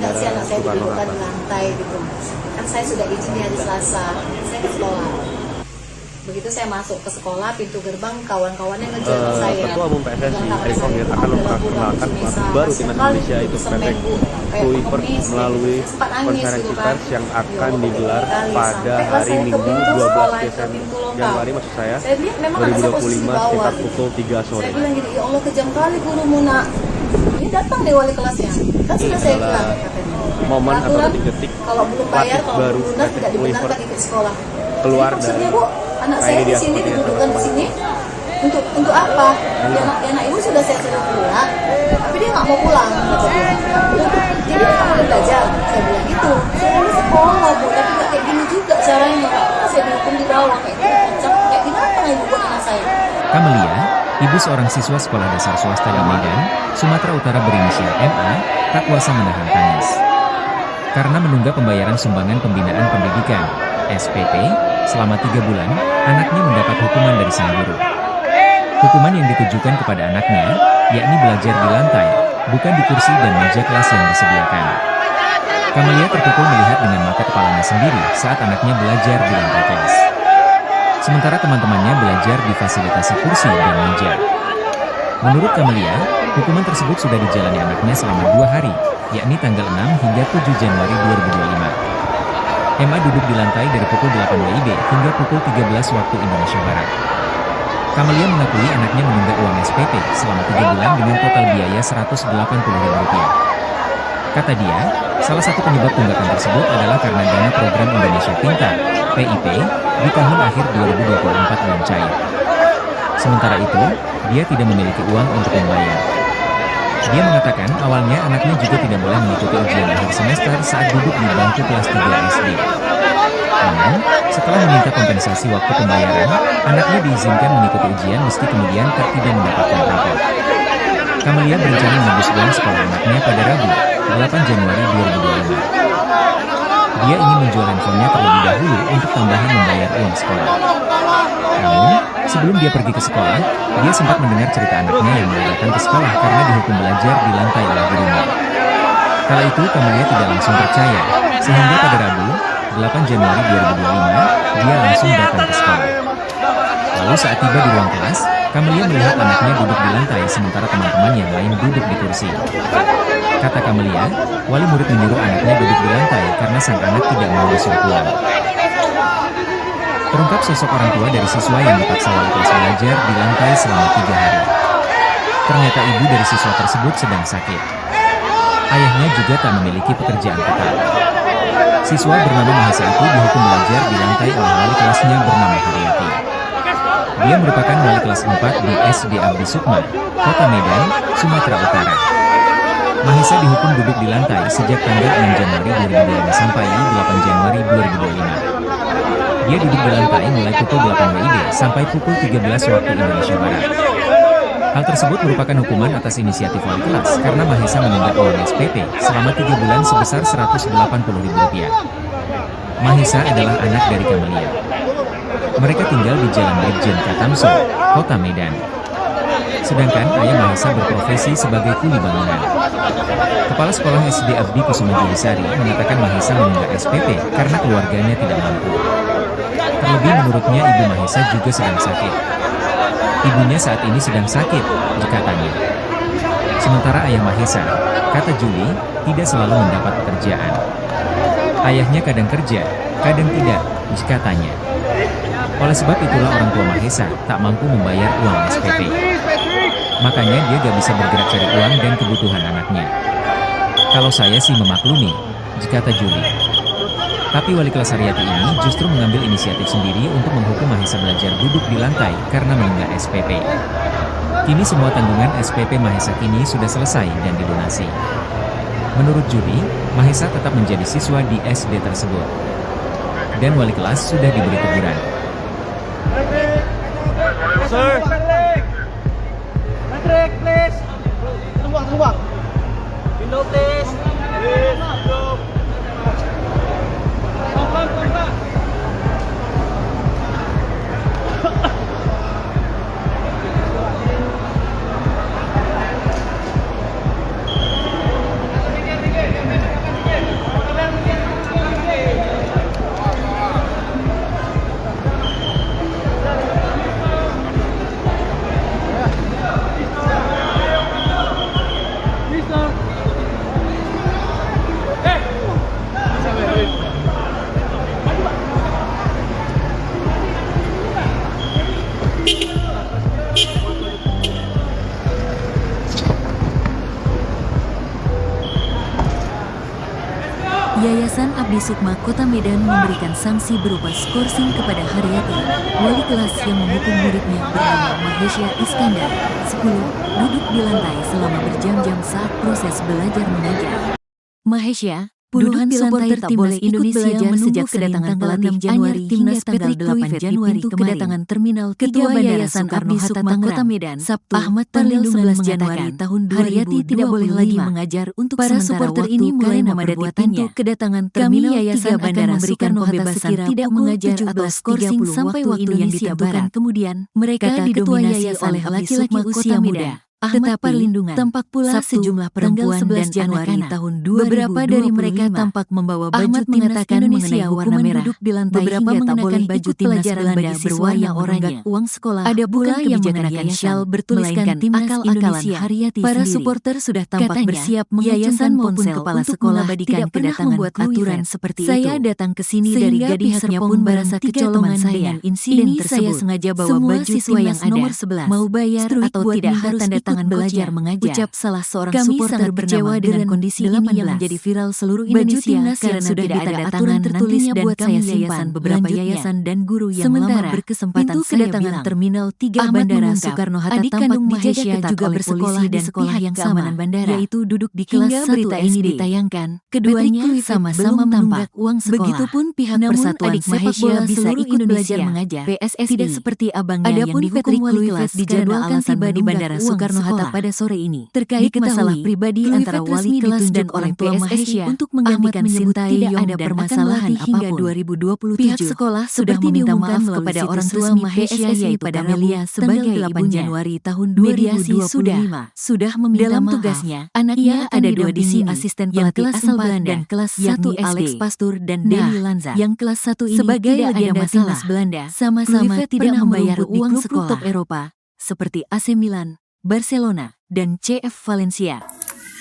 nggak sih Bandara anak saya Soekarno didudukkan di Hatta. lantai gitu. Kan saya sudah izin di hari Selasa, saya ke sekolah. Begitu saya masuk ke sekolah, pintu gerbang kawan-kawannya ngejar saya. Ketua Umum PSSI Erick Thohir akan memperkenalkan pelatih baru timnas Indonesia itu Patrick Kluivert melalui konferensi pers yang akan digelar pada hari Minggu 12 Desember Januari maksud saya lihat memang anak saya posisi 2025 bawah, sekitar gitu. pukul 3 sore. Saya bilang gini, ya Allah kejam kali gurumu nak. Ini datang deh wali kelasnya. Kan sudah saya bilang katanya. Momen atau Peraturan, detik-detik kalau belum bayar, pelatih kalau baru belum lunas tidak Patrick dibenarkan Kluivert ikut sekolah. keluar Jadi maksudnya dari Bu, anak saya media di sini seperti yang didudukkan di teman-teman. sini untuk apa? Anak ibu sudah saya suruh pulang, tapi dia nggak mau pulang kata dia. Jadi dia nggak boleh belajar. Saya bilang gitu. Saya ini sekolah Bu, tapi nggak kayak gini juga caranya. Nggak pernah saya dihukum di bawah kayak gitu. Kayak binatang ibu buat anak saya. Kamelia, ibu seorang siswa sekolah dasar swasta di Medan, Sumatera Utara berinisial MA, tak kuasa menahan tangis. Karena menunggak pembayaran sumbangan pembinaan pendidikan, SPP, selama 3 bulan, anaknya mendapat hukuman dari sang guru. Hukuman yang ditujukan kepada anaknya, yakni belajar di lantai, bukan di kursi dan meja kelas yang disediakan. Kamelia terpukul melihat dengan mata kepalanya sendiri saat anaknya belajar di lantai kelas. Sementara teman-temannya belajar di fasilitasi kursi dan meja. Menurut Kamelia, hukuman tersebut sudah dijalani anaknya selama 2 hari, yakni tanggal 6 hingga 7 Januari 2025. Emma duduk di lantai dari pukul 8 WIB hingga pukul 13 waktu Indonesia Barat. Kamelia mengakui anaknya menunggak uang SPP selama 3 bulan dengan total biaya Rp180.000. Kata dia, salah satu penyebab tunggakan tersebut adalah karena dana program Indonesia Pintar, PIP, di tahun akhir 2024 belum cair. Sementara itu, dia tidak memiliki uang untuk membayar. Dia mengatakan awalnya anaknya juga tidak boleh mengikuti ujian akhir semester saat duduk di bangku kelas 3 SD. Namun, setelah meminta kompensasi waktu pembayaran, anaknya diizinkan mengikuti ujian meski kemudian tidak mendapatkan rapot. Kamelia berencana menebus uang sekolah anaknya pada Rabu, 8 Januari 2025. Dia ingin menjual handphonenya terlebih dahulu untuk tambahan membayar uang sekolah. Namun, sebelum dia pergi ke sekolah, dia sempat mendengar cerita anaknya yang mulai datang ke sekolah karena dihukum belajar di lantai oleh gurunya. Kala itu Kamelia tidak langsung percaya, sehingga pada Rabu, 8 Januari 2025, dia langsung datang ke sekolah. Lalu saat tiba di ruang kelas, Kamelia melihat anaknya duduk di lantai sementara teman-teman yang lain duduk di kursi. Kata Kamelia, wali murid menyuruh anaknya duduk di lantai karena sang anak tidak mau disuruh pulang. Terungkap sosok orang tua dari siswa yang dipaksa wali kelas belajar di lantai selama 3 hari. Ternyata ibu dari siswa tersebut sedang sakit. Ayahnya juga tak memiliki pekerjaan tetap. Siswa bernama Mahesa itu dihukum belajar di lantai oleh wali kelasnya bernama Haryati. Dia merupakan wali kelas 4 di SD Abdi Sukma, Kota Medan, Sumatera Utara. Mahesa dihukum duduk di lantai sejak tanggal 6 Januari 2025 sampai 8 Januari 2025. Dia duduk di lantai mulai pukul 8 WIB sampai pukul 13 waktu Indonesia Barat. Hal tersebut merupakan hukuman atas inisiatif wali kelas karena Mahesa menunggak uang SPP selama 3 bulan sebesar Rp180.000. Mahesa adalah anak dari Kamelia. Mereka tinggal di Jalan Brigjen Katamso, Kota Medan. Sedangkan ayah Mahesa berprofesi sebagai kuli bangunan. Kepala Sekolah SD Abdi Kusuma Julisari mengatakan Mahesa menunggak SPP karena keluarganya tidak mampu. Terlebih menurutnya ibu Mahesa juga sedang sakit. Ibunya saat ini sedang sakit, katanya. Sementara ayah Mahesa, kata Juli, tidak selalu mendapat pekerjaan. Ayahnya kadang kerja, kadang tidak, katanya. Oleh sebab itulah orang tua Mahesa tak mampu membayar uang SPP. Makanya dia gak bisa bergerak cari uang dan kebutuhan anaknya. Kalau saya sih memaklumi, kata Juli. Tapi wali kelas Haryati ini justru mengambil inisiatif sendiri untuk menghukum Mahesa belajar duduk di lantai karena menunggak SPP. Kini semua tanggungan SPP Mahesa kini sudah selesai dan dilunasi. Menurut Juli, Mahesa tetap menjadi siswa di SD tersebut. Dan wali kelas sudah diberi teguran. Sir. Patrick, please. Tumbang. Window, please. Please, window. Tumbang. Yayasan Abdi Sukma Kota Medan memberikan sanksi berupa skorsing kepada Haryati, wali kelas yang memukul muridnya bernama Mahesya Iskandar, 10, duduk di lantai selama berjam-jam saat proses belajar mengajar. Mahesya, puluhan supporter timnas Indonesia sejak kedatangan pelatih Januari timnas Patrick Kluivert di pintu kedatangan terminal Ketua Yayasan Abdi Sukma Kota Medan, Sabtu, Ahmad tanggal 11 Januari tahun 2025, Haryati tidak boleh lagi mengajar untuk para supporter ini mulai memadati pintu kedatangan terminal Yayasan Bandara memberikan pembebasan tidak mengajar atau skorsing sampai waktu yang ditentukan. Kemudian mereka didominasi oleh laki-laki usia muda. Ahmad perlindungan. Tampak pula sejumlah perempuan dan Januari tahun 2025. Beberapa dari mereka tampak membawa baju mengatakan Indonesia warna merah. Duduk di lantai beberapa mengenakan baju pelajaran Belanda berwarna oranye. Uang sekolah. Ada pula yang mengenakan syal bertuliskan akal-akalan Haryati. Para supporter sudah tampak bersiap mengacungkan ponsel kepala sekolah tidak kedatangan membuat aturan seperti itu. Saya datang ke sini dari Gading pun merasa kecolongan dengan insiden tersebut. Saya sengaja bawa baju siswa yang ada. Mau bayar atau tidak harus tanda tangan belajar mengajar. Ucap salah seorang supporter kecewa dengan kondisi ini yang menjadi viral seluruh Indonesia karena sudah tidak ada aturan tertulis dan kami yayasan beberapa yayasan dan guru yang lama berkesempatan kedatangan terminal 3 Bandara Soekarno-Hatta tampak Mahesya juga bersekolah di sekolah yang sama bandara, yaitu duduk di kelas 1 SD. Ini ditayangkan, keduanya sama-sama menunggak uang sekolah. Begitupun pihak Persatuan Sepak Bola bisa ikut belajar mengajar. PSSI tidak seperti abangnya yang dihukum wali kelas dijadwalkan tiba di Bandara Soekarno-Hatta pada sore ini. Terkait masalah pribadi antara wali kelas dan orang tua Mahesya untuk menggantikan Sintayong tidak ada permasalahan hingga 2027. Pihak sekolah sudah meminta maaf kepada orang tua Mahesya yaitu Amelia sebagai 8 Januari tahun 2025 sudah meminta dalam tugasnya. Anaknya ada 2 divisi asisten pelatih asal Belanda dan kelas 1 Alex Pastur dan Denny Lanza. Yang kelas 1 ini sebagai legenda timnas Belanda sama-sama tidak membayar uang sekolah top Eropa seperti AC Milan, Barcelona, dan CF Valencia.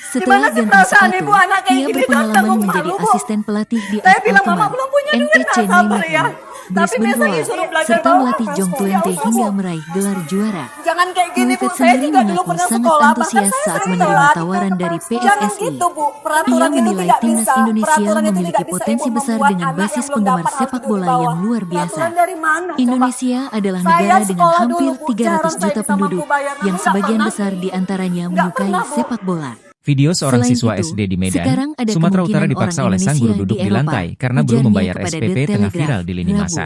Setelah ganti sepatu, ia berpengalaman menjadi asisten pelatih di AS Alkmaar, NPC Nijmegen, Brisbane Roar, serta melatih Jong Twente hingga meraih gelar juara. Jangan kayak gini Bu, Kluivert saya sendiri juga dulu mengaku pernah sangat sekolah, antusias bahkan saat saya menerima telat. tawaran dari Jangan PSSI. gitu Bu, Ia peraturan itu menilai tidak timnas bisa. Indonesia Peraturan itu memiliki tidak bisa potensi Ibu besar membuat dengan anak basis yang belum penggemar dapat harus sepak duduk di bola bawah. yang luar biasa. Peraturan dari mana coba? Indonesia adalah Saya negara dengan sekolah hampir dulu, Bu. 300 Jarang juta saya bisa penduduk mampu bayar. yang Nggak sebagian pernah, besar Bu. di antaranya Nggak menyukai pernah, Bu. sepak bola. Video seorang Selain siswa itu, SD di Medan, sekarang ada Sumatera Utara kemungkinan dipaksa orang oleh sang guru Indonesia duduk di di Eropa, lantai karena belum ujarnya membayar kepada SPP The tengah Telegraph, viral di lini Rabu. masa.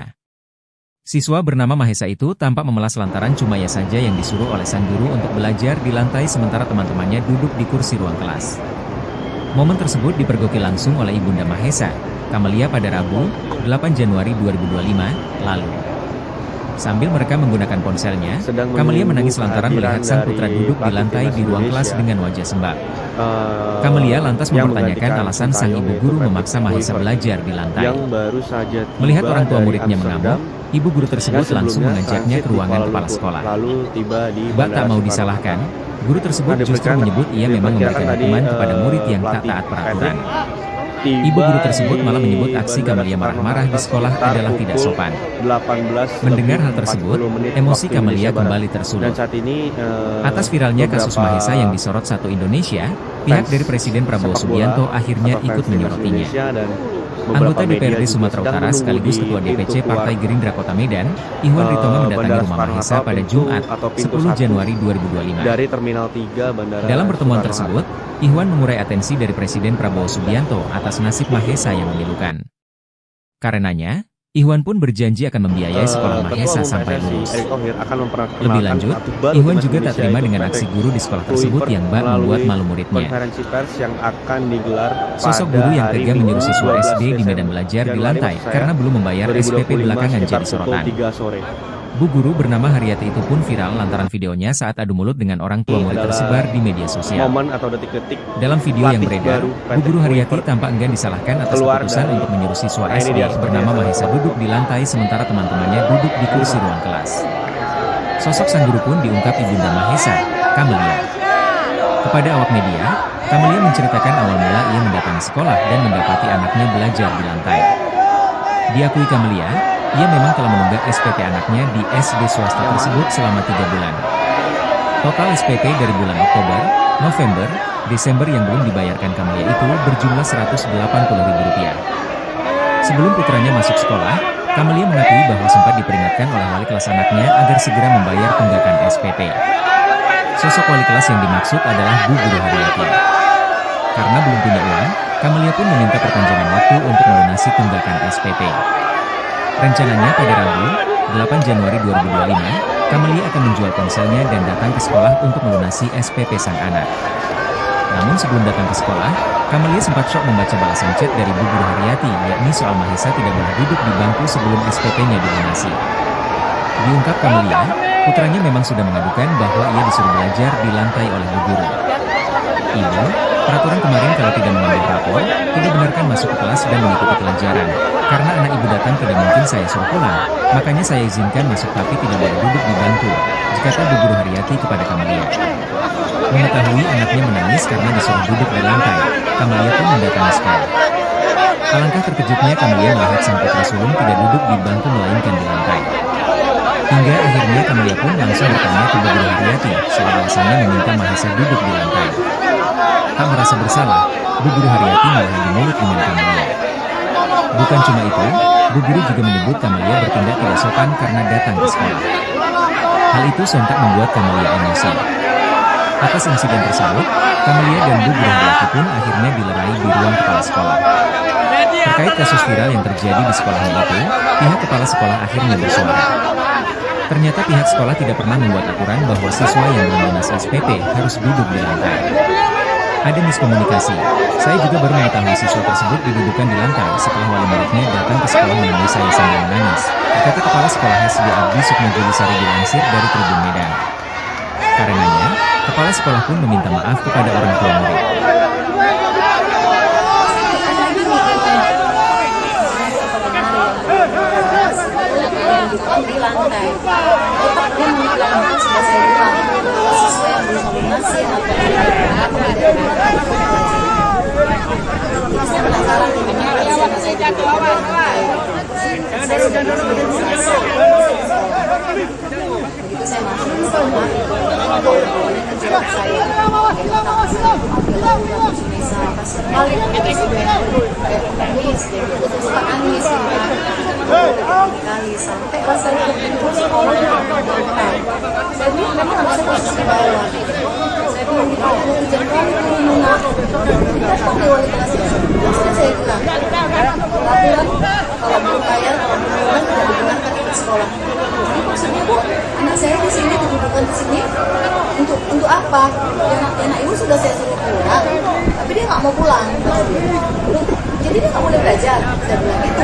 Siswa bernama Mahesa itu tampak memelas lantaran cuma ia saja yang disuruh oleh sang guru untuk belajar di lantai sementara teman-temannya duduk di kursi ruang kelas. Momen tersebut dipergoki langsung oleh Ibunda Mahesa, Kamelia pada Rabu, 8 Januari 2025, lalu. Sambil mereka menggunakan ponselnya, Kamelia menangis lantaran melihat sang putra duduk di lantai di ruang kelas dengan wajah sembab. Kamelia lantas mempertanyakan alasan sang ibu guru memaksa Mahesa belajar di lantai. Melihat orang tua muridnya mengamuk, ibu guru tersebut langsung mengajaknya ke ruangan kepala sekolah. Bak tak mau disalahkan, guru tersebut justru menyebut ia memang memberikan hukuman kepada murid yang tak taat peraturan. Ibu guru tersebut malah menyebut aksi Kamelia marah-marah di sekolah adalah tidak sopan. Mendengar hal tersebut, emosi Kamelia kembali tersulut. Atas viralnya kasus Mahesa yang disorot satu Indonesia, pihak dari Presiden Prabowo Subianto akhirnya ikut menyorotinya. Anggota DPRD Sumatera Utara sekaligus Ketua DPC Partai Gerindra Kota Medan, Ihwan Ritonga mendatangi rumah Mahesa pada Jumat, 10 Januari 2025. Dari Terminal 3 Bandara Dalam pertemuan Soekarno-Hatta. tersebut, Ihwan mengurai atensi dari Presiden Prabowo Subianto atas nasib Mahesa yang memilukan. Karenanya, Ihwan pun berjanji akan membiayai sekolah Mahesa sampai lulus. Lebih lanjut, Ihwan juga tak terima dengan aksi guru di sekolah tersebut yang bak membuat malu muridnya. Konferensi pers yang akan digelar Sosok pada guru yang hari tega Minggu, menyuruh siswa 12 SD di Medan Desember. belajar di Januari lantai maksud saya, karena belum membayar SPP 2025 belakangan sekitar jadi pukul sorotan. 3 sore. Bu guru bernama Haryati itu pun viral lantaran videonya saat adu mulut dengan orang tua murid tersebar di media sosial. Momen atau detik-detik Dalam video yang pelatih beredar, baru Bu Patrick guru Haryati Kluivert tampak enggan disalahkan atas keluar keputusan dari- untuk menyuruh siswa Nah, ini SD dia bernama seperti Mahesa apa. duduk di lantai sementara teman-temannya duduk di kursi ruang kelas. Sosok sang guru pun diungkap Ibunda Mahesa, Kamelia. Kepada awak media, Kamelia menceritakan awal mula ia mendatangi sekolah dan mendapati anaknya belajar di lantai. Diakui Kamelia, ia memang telah menunggak SPP anaknya di SD swasta tersebut selama 3 bulan. Total SPP dari bulan Oktober, November, Desember yang belum dibayarkan Kamalia itu berjumlah Rp180.000. Sebelum putranya masuk sekolah, Kamalia mengakui bahwa sempat diperingatkan oleh wali kelas anaknya agar segera membayar tunggakan SPP. Sosok wali kelas yang dimaksud adalah Bu Guru Haryati. Karena belum punya uang, Kamalia pun meminta perpanjangan waktu untuk melunasi tunggakan SPP. Rencananya pada Rabu, 8 Januari 2025, Kamalia akan menjual ponselnya dan datang ke sekolah untuk melunasi SPP sang anak. Namun sebelum datang ke sekolah, Kamalia sempat syok membaca balasan chat dari Bu Guru Haryati, yakni soal Mahesa tidak boleh duduk di bangku sebelum SPP-nya dilunasi. Diungkap Kamalia, putranya memang sudah mengadukan bahwa ia disuruh belajar di lantai oleh Bu Guru. Ibu, peraturan kemarin kalau tidak mengambil rapor, tidak benarkan masuk ke kelas dan mengikuti pelajaran. Karena anak ibu datang tidak mungkin saya suruh pulang, makanya saya izinkan masuk tapi tidak boleh duduk di bangku, kata Bu Guru Haryati kepada Kamalia. Mengetahui anaknya menangis karena disuruh duduk di lantai, Kamalia pun mendatangi sekolah. Alangkah terkejutnya Kamalia melihat sang putra sulung tidak duduk di bangku melainkan di lantai. Hingga akhirnya Kamalia pun langsung bertanya ke Bu Guru Haryati soal alasannya meminta Mahesa duduk di lantai. Tak merasa bersalah, Bu Guru Haryati malah adu mulut dengan Kamalia. Bukan cuma itu, Bu Guru juga menyebut Kamalia bertindak tidak sopan karena datang ke sekolah. Hal itu sontak membuat Kamalia emosi. Atas insiden tersebut, Kamalia dan Bu Guru Haryati pun akhirnya dilerai di ruang kepala sekolah. Terkait kasus viral yang terjadi di sekolahnya itu, pihak kepala sekolah akhirnya bersuara. Ternyata pihak sekolah tidak pernah membuat aturan bahwa siswa yang belum lunas SPP harus duduk di lantai. Ada miskomunikasi. Saya juga baru mengetahui siswa tersebut didudukan di lantai setelah wali muridnya datang ke sekolah menemui saya sambil menangis, kata Kepala Sekolah Hesdi Abdi Sukmajulisari dilansir dari Tribun Medan. Karenanya, kepala sekolah pun meminta maaf kepada orang tua murid. Di lantai, dia mengatakan sudah saya bilang siswa yang belum melunasi atau saya penasaran kenapa saya duduk di lantai. Saya sudah begitu saya masuk ke sekolah, awalnya terjebak saya sekali nangis kali sampai pas saya ke pintu sekolah saya bilang memang harus saya posisi di bawah. Saya bilang di bawah hujan kali turun nak kita pakai wali kelas sudah saya bilang peraturan kalau belum bayar kalau belum bulan tidak dibenarkan ikut sekolah. Jadi maksudnya Bu, anak saya di sini kedudukan di sini untuk apa? Anak ibu sudah saya suruh pulang, tapi dia nggak mau pulang. Jadi dia nggak boleh belajar. Saya bilang itu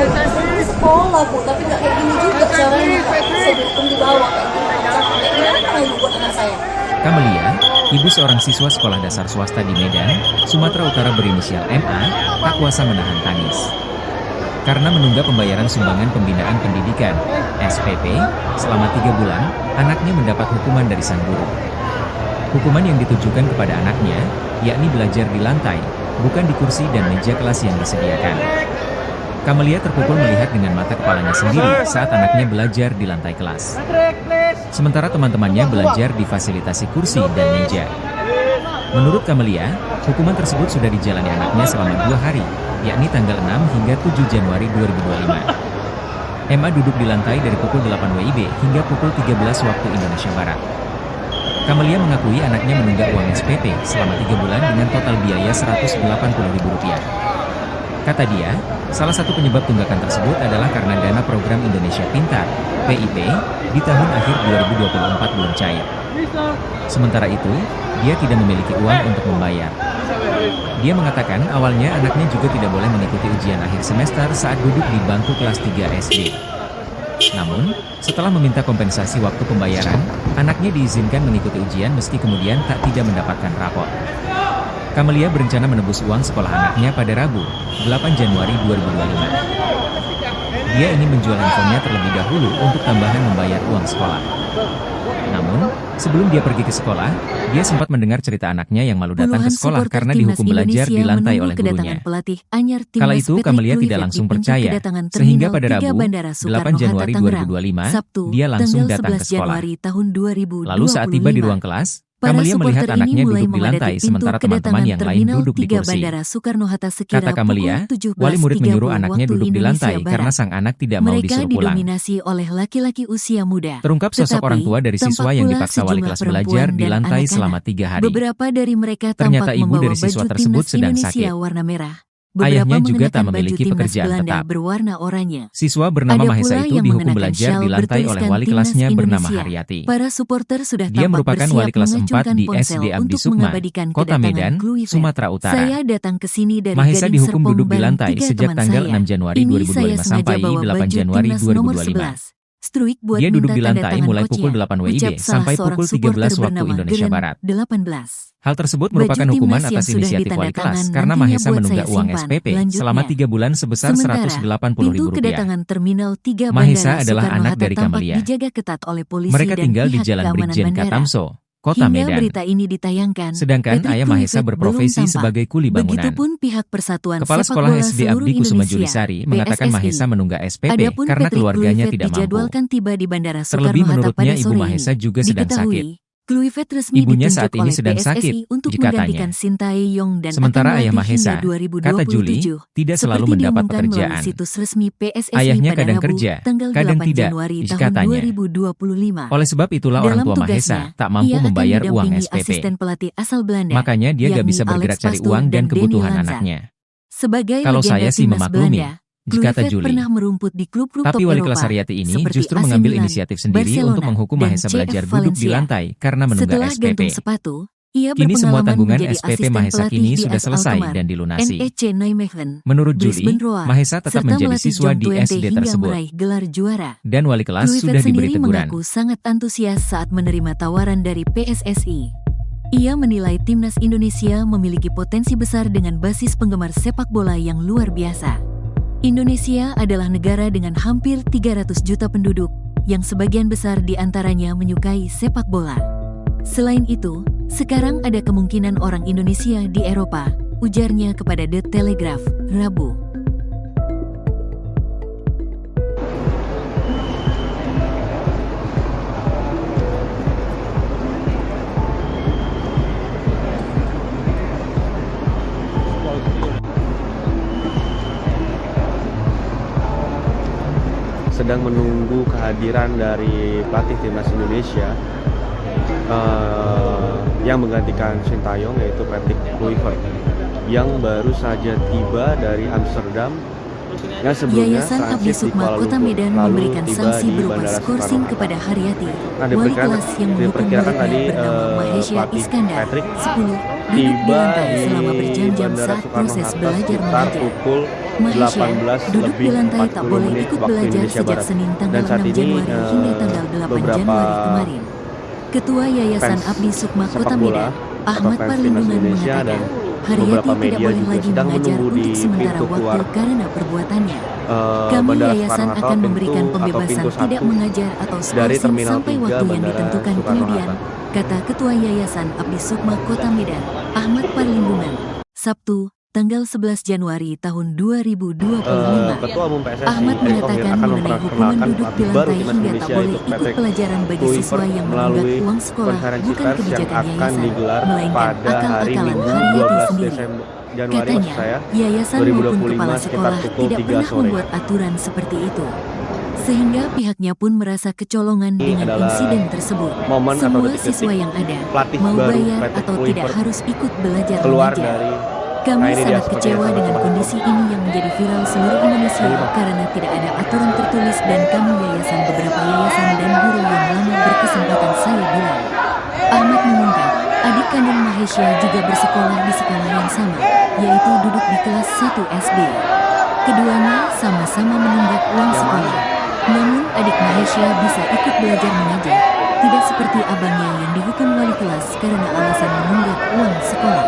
sekolah Bu, tapi nggak kayak gini juga caranya. Saya dihukum di bawah kayak gini kan ibu buat anak saya. Kamalia, ibu seorang siswa sekolah dasar swasta di Medan, Sumatera Utara berinisial MA, tak kuasa menahan tangis. Karena menunggak pembayaran sumbangan pembinaan pendidikan, SPP, selama 3 bulan, anaknya mendapat hukuman dari sang guru. Hukuman yang ditujukan kepada anaknya, yakni belajar di lantai, bukan di kursi dan meja kelas yang disediakan. Kamalia terpukul melihat dengan mata kepalanya sendiri saat anaknya belajar di lantai kelas. Sementara teman-temannya belajar di fasilitasi kursi dan meja. Menurut Kamalia, hukuman tersebut sudah dijalani anaknya selama 2 hari, yakni tanggal 6 hingga 7 Januari 2025. MA duduk di lantai dari pukul 8 WIB hingga pukul 13 waktu Indonesia Barat. Kamalia mengakui anaknya menunggak uang SPP selama 3 bulan dengan total biaya Rp180.000. Kata dia, salah satu penyebab tunggakan tersebut adalah karena dana program Indonesia Pintar, PIP, di tahun akhir 2024 belum cair. Sementara itu, dia tidak memiliki uang untuk membayar. Dia mengatakan awalnya anaknya juga tidak boleh mengikuti ujian akhir semester saat duduk di bangku kelas 3 SD. Namun, setelah meminta kompensasi waktu pembayaran, anaknya diizinkan mengikuti ujian meski kemudian tidak mendapatkan rapor. Kamalia berencana menebus uang sekolah anaknya pada Rabu, 8 Januari 2025. Dia ingin menjual handphonenya terlebih dahulu untuk tambahan membayar uang sekolah. Namun, sebelum dia pergi ke sekolah, dia sempat mendengar cerita anaknya yang malu datang ke sekolah karena dihukum belajar di lantai oleh gurunya. Kala itu Kamalia tidak langsung percaya, sehingga pada Rabu, 8 Januari 2025, dia langsung datang ke sekolah. Lalu saat tiba di ruang kelas, Para Kamelia melihat supporter anaknya ini mulai duduk di lantai memadati pintu sementara teman-temannya kedatangan yang lain Terminal duduk di 3 kursi. Bandara Soekarno-Hatta sekira Kata Kamelia, pukul wali murid 17.30 menyuruh anaknya waktu duduk di Indonesia lantai karena Barat. sang anak tidak mau Mereka disuruh pulang. didominasi oleh laki-laki usia muda. Terungkap sosok Tetapi, orang tua dari tampak siswa yang pula dipaksa wali sejumlah kelas perempuan belajar di dan lantai anak-anak. selama 3 hari. Beberapa dari mereka Ternyata tampak ibu membawa dari siswa baju tersebut timnas sedang Indonesia sakit. warna merah. Ayahnya Beberapa juga tak mengenakan baju memiliki timnas pekerjaan Belanda tetap. berwarna oranye. Siswa bernama Ada Mahesa pula itu yang dihukum mengenakan belajar syal di lantai oleh bertuliskan wali Timnas kelasnya bernama Indonesia. Haryati. Para supporter sudah Dia tampak merupakan bersiap wali kelas 4 mengacungkan di ponsel SD Abdi untuk Sukma, mengabadikan Kota kedatangan Medan, Kluivert. Sumatera Utara. Saya datang ke sini dari Mahesa Gading dihukum Serpong, duduk di Bali, lantai 3 sejak teman tanggal saya. 6 Januari Ini saya 2025 sengaja sampai bawa 8 baju Januari timnas nomor 2025. 11. Struik buat Dia duduk minta di tanda lantai tangan mulai pukul coachnya, 8 WIB ucap salah sampai seorang pukul 13 supporter waktu bernama Indonesia Geren, Barat. 18. Hal tersebut Baju merupakan hukuman timnas yang atas sudah inisiatif wali kelas ditandatangan karena nantinya Mahesa buat menunggak saya uang simpan. SPP Selanjutnya, selama 3 bulan sebesar sementara, Rp180.000. pintu kedatangan Terminal 3 Mahesa Bandara adalah anak Soekarno-Hatta dari tampak Kamelia. dijaga ketat oleh polisi Mereka dan tinggal di pihak Jalan keamanan Brigjen bandara. Katamso, Kota Hingga Medan. berita ini ditayangkan, Sedangkan Patrick ayah Mahesa Kluivert berprofesi belum tampak. sebagai kuli bangunan. Begitupun pihak Persatuan Kepala Sepak Sekolah Bola SD Seluruh Abdi Kusuma Indonesia Julisari mengatakan PSSI. Mahesa menunggak SPP Adapun karena Patrick keluarganya Kluivert tidak mampu. dijadwalkan tiba di Bandara Terlebih Soekarno-Hatta menurutnya pada ibu sore Mahesa ini. juga sedang sakit. Diketahui, Kluivert resmi Ibunya ditunjuk saat ini oleh sedang sakit, PSSI untuk katanya. menggantikan Sintayong dan Sementara akan ayah melatih Mahesa, hingga kata Juli, 2027. tidak selalu Seperti mendapat diumumkan pekerjaan. melalui situs resmi PSSI Ayahnya pada kadang Rabu, kerja, tanggal kadang 8 tidak, Januari tahun katanya. 2025. Oleh sebab itulah orang Dalam tua tugasnya, Mahesa tak mampu ia akan membayar uang didampingi SPP. asisten pelatih asal Belanda, Makanya dia gak yakni bisa bergerak Alex cari Pastoor uang dan dan kebutuhan Denny Lanza. anaknya. Sebagai Kalau legenda saya sih timnas memaklumi, Belanda, kata Kluivert Juli. pernah merumput di klub-klub Tapi top wali Eropa, kelas Haryati ini seperti justru AC mengambil Milan, inisiatif sendiri Barcelona, untuk menghukum dan Mahesa belajar CF duduk di Valencia. lantai karena menunggak Setelah SPP. gantung sepatu, ia Kini semua berpengalaman tanggungan menjadi SPP asisten Mahesa pelatih kini di sudah AS selesai Alkmaar, dan dilunasi. NEC Nijmegen, Menurut Juli, Brisbane Roar, Mahesa tetap serta menjadi melatih siswa Jong di Twente SD hingga tersebut. meraih gelar juara. Dan wali kelas Kluivert sudah diberi sendiri teguran. mengaku sangat antusias saat menerima tawaran dari PSSI. Ia menilai timnas Indonesia memiliki potensi besar dengan basis penggemar sepak bola yang luar biasa. Indonesia adalah negara dengan hampir 300 juta penduduk, yang sebagian besar di antaranya menyukai sepak bola. Selain itu, sekarang ada kemungkinan orang Indonesia di Eropa, ujarnya kepada The Telegraph, Rabu. Sedang menunggu kehadiran dari pelatih timnas Indonesia yang menggantikan Sintayong, yaitu Patrick Kluivert yang baru saja tiba dari Amsterdam yang sebelumnya Yayasan Abdi transit di Sukma Kuala Kota Lumpur, Medan lalu memberikan tiba sanksi di berupa Bandara skorsing Soekarno-Hatta. kepada Haryati, Nah, wali kelas yang menghukum diperkirakan muridnya tadi bernama Mahesya pelatih Iskandar, Patrick 10, duduk di tiba lantai di selama berjam-jam Bandara saat proses Soekarno-Hatta belajar sekitar mengajar. pukul Mahesya 18 duduk di lebih lantai tak 40 boleh menit ikut waktu belajar Indonesia sejak Barat. Senin tanggal Dan saat 6 ini Januari hingga tanggal 8 beberapa Januari kemarin. Ketua Yayasan fans Abdi Sukma sepak Kota bola Medan, atau Ahmad fans timnas Parlindungan Indonesia mengatakan, dan Haryati beberapa tidak media boleh juga lagi sedang mengajar menunggu di untuk sementara pintu waktu keluar karena perbuatannya. Kami Bandara yayasan Soekarno-Hatta, akan memberikan pintu pembebasan atau tidak pintu mengajar atau dari skorsing Terminal sampai 3 waktu yang Bandara ditentukan kemudian, Soekarno-Hatta. kata Ketua Yayasan Abdi Sukma Kota Medan, Ahmad Parlindungan, Sabtu, tanggal 11 Januari tahun 2025. Ketua Umum PSSI Ahmad Erick Thohir mengatakan akan mengenai hukuman memperkenalkan duduk di pelatih baru lantai timnas hingga tak Indonesia, boleh yaitu ikut Patrick pelajaran bagi siswa Kluivert yang melalui menunggak uang sekolah konferensi bukan pers yang kebijakan akan yayasan, digelar melainkan pada hari akal-akalan Minggu Haryati 12 sendiri. Desember Januari maksud Katanya, saya yayasan maupun 2025 kepala sekitar sekolah pukul tidak 3 pernah sore. membuat aturan seperti itu. Sehingga pihaknya pun merasa kecolongan Ini dengan adalah insiden tersebut. momen atau Semua detik-detik siswa yang ada, pelatih mau baru bayar Patrick atau tidak Kluivert harus ikut belajar keluar mengajar. dari Kami ini dia sangat seperti kecewa yang dengan sama-sama kondisi ini yang menjadi viral seluruh Indonesia karena tidak ada aturan tertulis dan kami yayasan beberapa yayasan dan guru yang lama berkesempatan saya bilang. Ahmad mengungkap, adik kandung Mahesya juga bersekolah di sekolah yang sama, yaitu duduk di kelas 1 SD. Keduanya sama-sama menunggak uang sekolah. Namun adik Mahesya bisa ikut belajar mengajar, tidak seperti abangnya yang dihukum wali kelas karena alasan menunggak uang sekolah.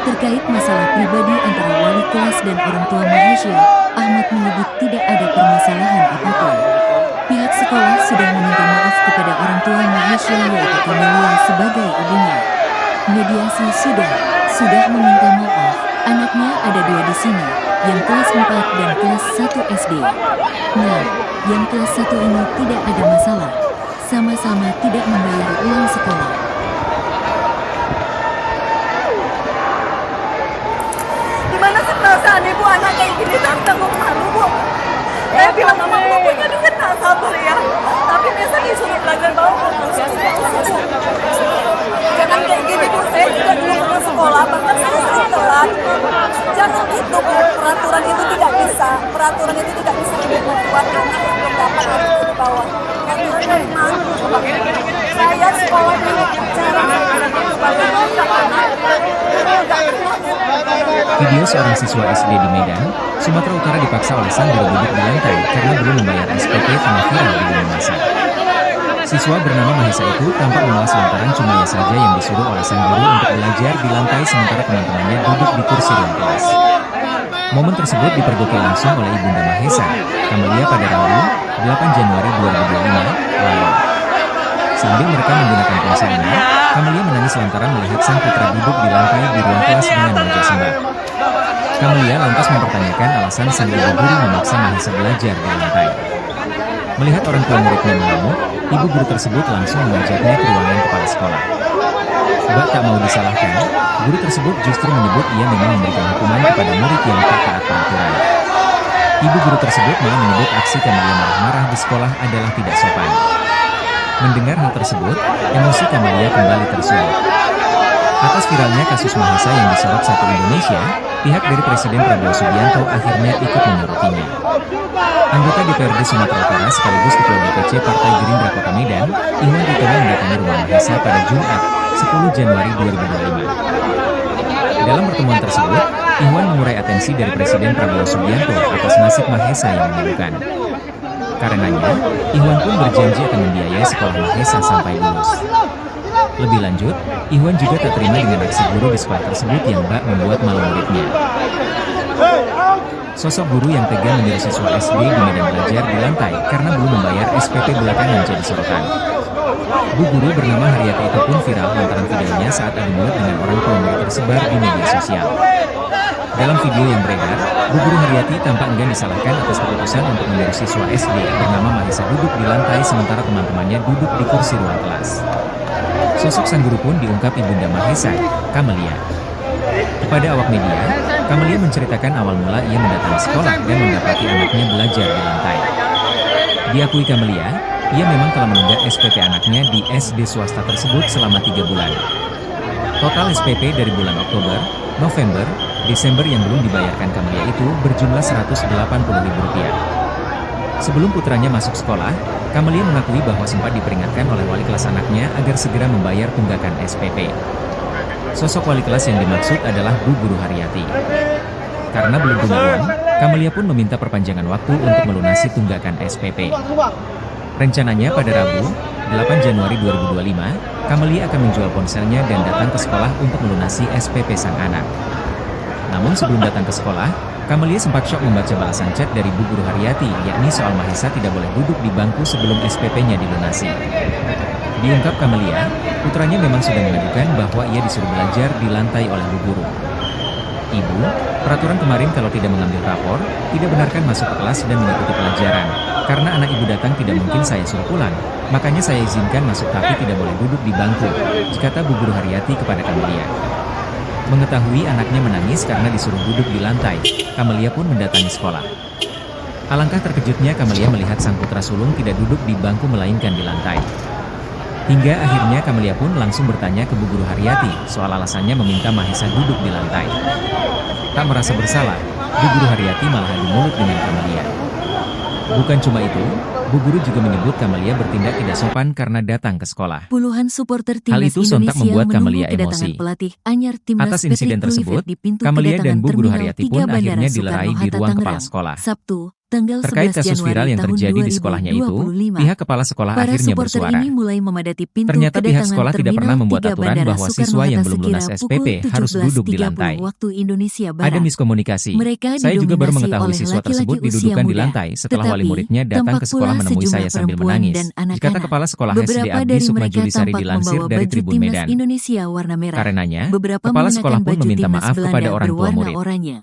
Terkait masalah pribadi antara wali kelas dan orang tua Mahesya, Ahmad menyebut tidak ada permasalahan apapun. Pihak sekolah sudah meminta maaf kepada orang tua Mahesya yaitu Kamelia sebagai ibunya. Mediasi sudah meminta maaf. Anaknya ada 2 di sini, yang kelas 4 dan kelas 1 SD. Nah, yang kelas 1 ini tidak ada masalah. Sama-sama tidak membayar uang sekolah. gini datang kok malu bu. Saya bilang mama aku punya duit tak sabar ya. Tapi biasa disuruh belajar bawa jangan kayak gini bu. Saya juga dulu pernah sekolah, bahkan saya sering telat. Jangan gitu bu. Peraturan itu tidak bisa. Peraturan itu tidak bisa membuat anak yang berdapat harus di bawah. Peraturan dari mana? Saya sekolah dulu cara Video seorang siswa SD di Medan, Sumatera Utara dipaksa oleh sang guru duduk di lantai karena belum membayar SPP tengah viral di lini masa. Siswa bernama Mahesa itu tampak mengalas lantaran cuma ia saja yang disuruh oleh sang guru untuk belajar di lantai sementara teman-temannya duduk di kursi ruang kelas. Momen tersebut dipergoki langsung oleh Ibunda Mahesa, Kamelia pada Rabu, 8 Januari 2025 lalu. Sambil merekam menggunakan ponselnya, Kamelia menangis lantaran melihat sang putra duduk di lantai di ruang kelas dengan meja sembah. Kamelia lantas mempertanyakan alasan sang ibu guru memaksa Mahesa belajar di lantai. Melihat orang tua muridnya mengamuk, ibu guru tersebut langsung mengajaknya ke ruangan kepala sekolah. Bak tak mau disalahkan, guru tersebut justru menyebut ia memang memberikan hukuman kepada murid yang tak taat peraturan. Ibu guru tersebut malah menyebut aksi Kamelia marah-marah di sekolah adalah tidak sopan. Mendengar hal tersebut, emosi Kamelia kembali tersulut. Atas viralnya kasus Mahesa yang disorot satu Indonesia, pihak dari Presiden Prabowo Subianto akhirnya ikut menyorotnya. Anggota DPRD Sumatera Utara sekaligus Ketua DPC Partai Gerindra Kota Medan, Ihwan Itomo mendatangi rumah Mahesa pada Jumat, 10 Januari 2025. Dalam pertemuan tersebut, Ihwan mengurai atensi dari Presiden Prabowo Subianto atas nasib Mahesa yang memilukan. Karenanya, Ihwan pun berjanji akan membiayai sekolah Mahesa sampai lulus. Lebih lanjut, Ihwan juga tak terima dengan aksi guru di sekolah tersebut yang bak membuat malu muridnya. Sosok guru yang tega menyuruh siswa SD di Medan belajar di lantai karena belum membayar SPP belakangan menjadi sorotan. Bu guru bernama Haryati itu pun viral lantaran videonya saat adu mulut dengan orang tua murid tersebar di media sosial. Dalam video yang beredar, Bu Guru Haryati tampak enggan disalahkan atas keputusan untuk menyuruh siswa SD bernama Mahesa duduk di lantai sementara teman-temannya duduk di kursi ruang kelas. Sosok sang guru pun diungkap Ibunda Mahesa, Kamelia. Kepada awak media, Kamelia menceritakan awal mula ia mendatangi sekolah dan mendapati anaknya belajar di lantai. Diakui Kamelia, ia memang telah menunggak SPP anaknya di SD swasta tersebut selama 3 bulan. Total SPP dari bulan Oktober, November, Desember yang belum dibayarkan Kamelia itu berjumlah Rp180.000. Sebelum putranya masuk sekolah, Kamelia mengakui bahwa sempat diperingatkan oleh wali kelas anaknya agar segera membayar tunggakan SPP. Sosok wali kelas yang dimaksud adalah Bu Guru Haryati. Karena belum punya uang, Kamelia pun meminta perpanjangan waktu untuk melunasi tunggakan SPP. Rencananya pada Rabu, 8 Januari 2025, Kamelia akan menjual ponselnya dan datang ke sekolah untuk melunasi SPP sang anak. Namun sebelum datang ke sekolah, Kamelia sempat syok membaca balasan chat dari Bu Guru Haryati, yakni soal Mahesa tidak boleh duduk di bangku sebelum SPP-nya dilunasi. Diungkap Kamelia, putranya memang sudah mengadukan bahwa ia disuruh belajar di lantai oleh Bu Guru. Ibu, peraturan kemarin kalau tidak mengambil rapor, tidak benarkan masuk ke kelas dan mengikuti pelajaran. Karena anak ibu datang tidak mungkin saya suruh pulang, makanya saya izinkan masuk tapi tidak boleh duduk di bangku, kata Bu Guru Haryati kepada Kamelia. Mengetahui anaknya menangis karena disuruh duduk di lantai, Kamelia pun mendatangi sekolah. Alangkah terkejutnya Kamelia melihat sang putra sulung tidak duduk di bangku melainkan di lantai. Hingga akhirnya Kamelia pun langsung bertanya ke Bu Guru Haryati soal alasannya meminta Mahesa duduk di lantai. Tak merasa bersalah, Bu Guru Haryati malah adu mulut dengan Kamelia. Bukan cuma itu, Bu Guru juga menyebut Kamelia bertindak tidak sopan karena datang ke sekolah. Puluhan supporter Hal timnas itu sontak Indonesia membuat menunggu Kamelia kedatangan emosi. pelatih anyar timnas Atas insiden Patrick tersebut, Kluivert di pintu Kamelia kedatangan dan Bu Guru Terminal Haryati 3 pun Bandara akhirnya dilerai di Soekarno-Hatta ruang kepala Tangerang, sekolah. Sabtu, tanggal Terkait 11 kasus viral Januari yang tahun terjadi di sekolahnya itu, 2025. pihak kepala sekolah Para akhirnya supporter bersuara. ini mulai memadati pintu Ternyata pihak kedatangan sekolah tidak Terminal pernah membuat 3 aturan Bandara bahwa siswa yang Soekarno-Hatta belum lunas sekira SPP pukul harus duduk di 17.30 lantai. waktu Indonesia Barat. Ada miskomunikasi. Mereka Saya juga baru didominasi mengetahui oleh siswa laki-laki tersebut usia didudukan di muda. lantai setelah wali Tetapi, muridnya datang tampak ke sekolah pula menemui sejumlah saya sambil perempuan menangis, dan kata anak-anak. Kepala Sekolah SD Beberapa Abdi dari Sukma mereka Julisari tampak dilansir membawa dari baju Tribun timnas Medan. Indonesia warna merah. Karenanya, Beberapa kepala sekolah mengenakan pun baju meminta timnas maaf kepada Belanda orang tua berwarna murid. oranye.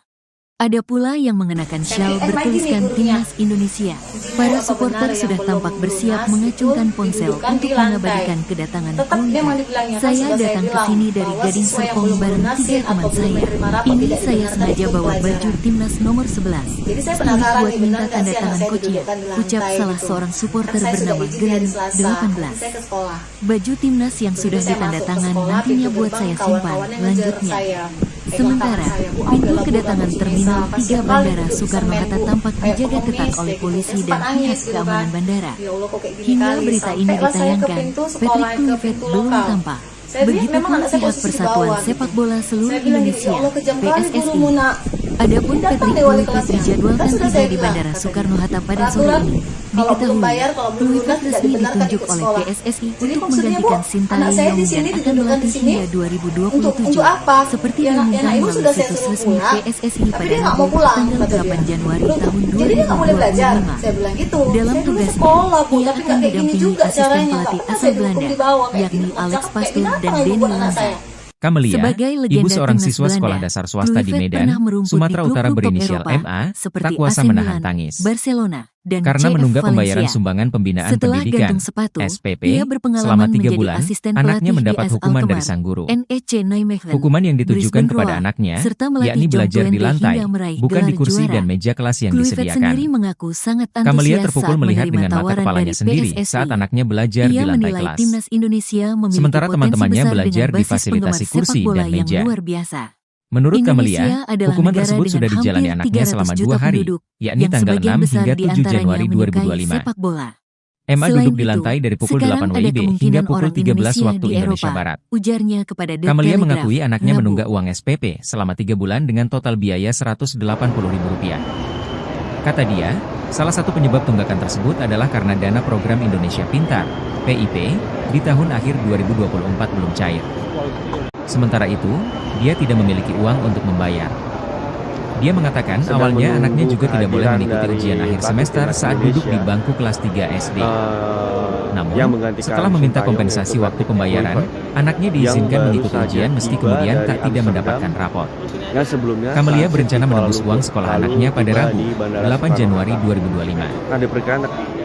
Ada pula yang mengenakan syal bertuliskan Timnas Indonesia. Para supporter sudah tampak bersiap mengacungkan ponsel untuk mengabadikan kedatangan Kluivert. Saya datang ke sini dari Gading Serpong bareng 3 teman saya. Ini saya sengaja bawa baju Timnas nomor 11. Jadi saya Ini penasaran buat nih, minta benar nggak tanda sih anak tangan saya coachnya, didudukkan di ucap lantai salah gitu. seorang supporter Kan saya sudah bernama izin Gelin hari Selasa, 18. saya ke sekolah. Baju Timnas yang sudah Begitu saya ditanda masuk ke tangan sekolah, nantinya pintu buat gerbang, saya simpan kawan-kawannya ngejar lanjutnya. saya. Sementara, pintu kedatangan Terminal 3 Bandara Soekarno-Hatta tampak dijaga ketat oleh polisi dan pihak keamanan bandara. Ya Allah, kok kayak gini Hingga kali. berita ini Sampailah saya ke ditayangkan, pintu Patrick sekolah, ke Kluivert pintu belum lokal. tampak. Saya lihat memang Begitupun anak saya pihak posisi di Persatuan bawah Sepak gitu. Bola Seluruh Saya bilang gitu, Indonesia ya Allah, kejam kali (PSSI). gurumu, nak. Adapun Datang Patrick deh wali Kluivert kelasnya. dijadwalkan Kan sudah tiba saya di bilang, Bandara katanya. Soekarno-Hatta pada sore Peraturan, ini. kalau belum Diketahui, bayar, kalau belum Kluivert lunas tidak resmi dibenarkan ditunjuk ikut oleh sekolah. PSSI Jadi untuk maksudnya, Bu, menggantikan anak Sintayong saya yang di sini akan didudukkan di berlatih sini hingga 2027. untuk apa? Seperti Ya, diumumkan anak ibu melalui sudah saya situs suruh resmi pulang, PSSI tapi pada dia nggak Rabu, mau pulang, tanggal kata 8 dia. Januari Loh, tahun jadi dia nggak boleh belajar. 2025. Saya bilang gitu. Dalam Saya dulu tugasnya, sekolah, Bu, ia tapi akan nggak kayak gini didampingi juga asisten caranya. pelatih Nggak pernah asal saya dihukum Belanda, di bawah kayak yakni gitu. Alex Cakep kayak Pastoor binatang dan ibu Denny buat anak Lanza. saya. Kamelia, Sebagai ibu legenda seorang timnas siswa Belanda, sekolah dasar swasta di Kluivert Medan, pernah merumput Sumatera di Utara klub-klub top berinisial Eropa, MA, seperti tak kuasa AC menahan Milan, tangis. Barcelona, dan Karena CF menunggak Valencia. pembayaran sumbangan pembinaan Setelah pendidikan gantung sepatu, (SPP) ia berpengalaman selama 3 menjadi bulan, asisten anaknya pelatih mendapat di AS hukuman dari Alkmaar, sang guru. NEC Nijmegen, Hukuman yang ditujukan Brisbane kepada Roar, anaknya, serta melatih yakni John belajar di Twente lantai, hingga meraih bukan di gelar kursi juara. dan meja kelas yang Kluivert sendiri disediakan. mengaku sangat Kamelia antusias terpukul saat melihat menerima dengan mata tawaran kepalanya dari sendiri PSSI. saat anaknya belajar di Ia lantai menilai kelas. timnas Indonesia memiliki Sementara potensi teman-temannya besar belajar dengan basis penggemar difasilitasi sepak kursi bola dan yang meja. luar biasa. Menurut Indonesia Kamelia, adalah hukuman negara tersebut dengan sudah dijalani hampir anaknya selama 300 2 juta hari, penduduk, yakni yang tanggal sebagian 6 besar hingga 7 diantaranya Januari menyukai 2025. sepak bola. Emma Selain duduk di itu, lantai dari pukul sekarang 8 ada WIB hingga kemungkinan pukul orang 13 Indonesia waktu di Indonesia Eropa, Barat. ujarnya kepada The Kamelia Telegraph, mengakui anaknya Rabu. menunggak uang SPP selama 3 bulan dengan total biaya Rp180.000. Kata dia, salah satu penyebab tunggakan tersebut adalah karena dana program Indonesia Pintar, PIP, di tahun akhir 2024 belum cair. Sementara itu, dia tidak memiliki uang untuk membayar. Dia mengatakan Sedang awalnya menunggu anaknya juga tidak boleh kehadiran mengikuti dari ujian akhir pelatih semester timnas saat duduk di Indonesia. bangku kelas 3 SD. Namun, yang menggantikan setelah meminta Sintayong, kompensasi yaitu waktu Patrick pembayaran, Kluivert, anaknya yang diizinkan baru mengikuti saja ujian meski tiba kemudian dari tak tidak Amsterdam, mendapatkan rapot. yang sebelumnya Kamelia transit berencana di Kuala menebus Lumpur, uang sekolah lalu anaknya pada tiba Rabu, di Bandara 8 Januari Soekarno-Hatta. 2025. Nah,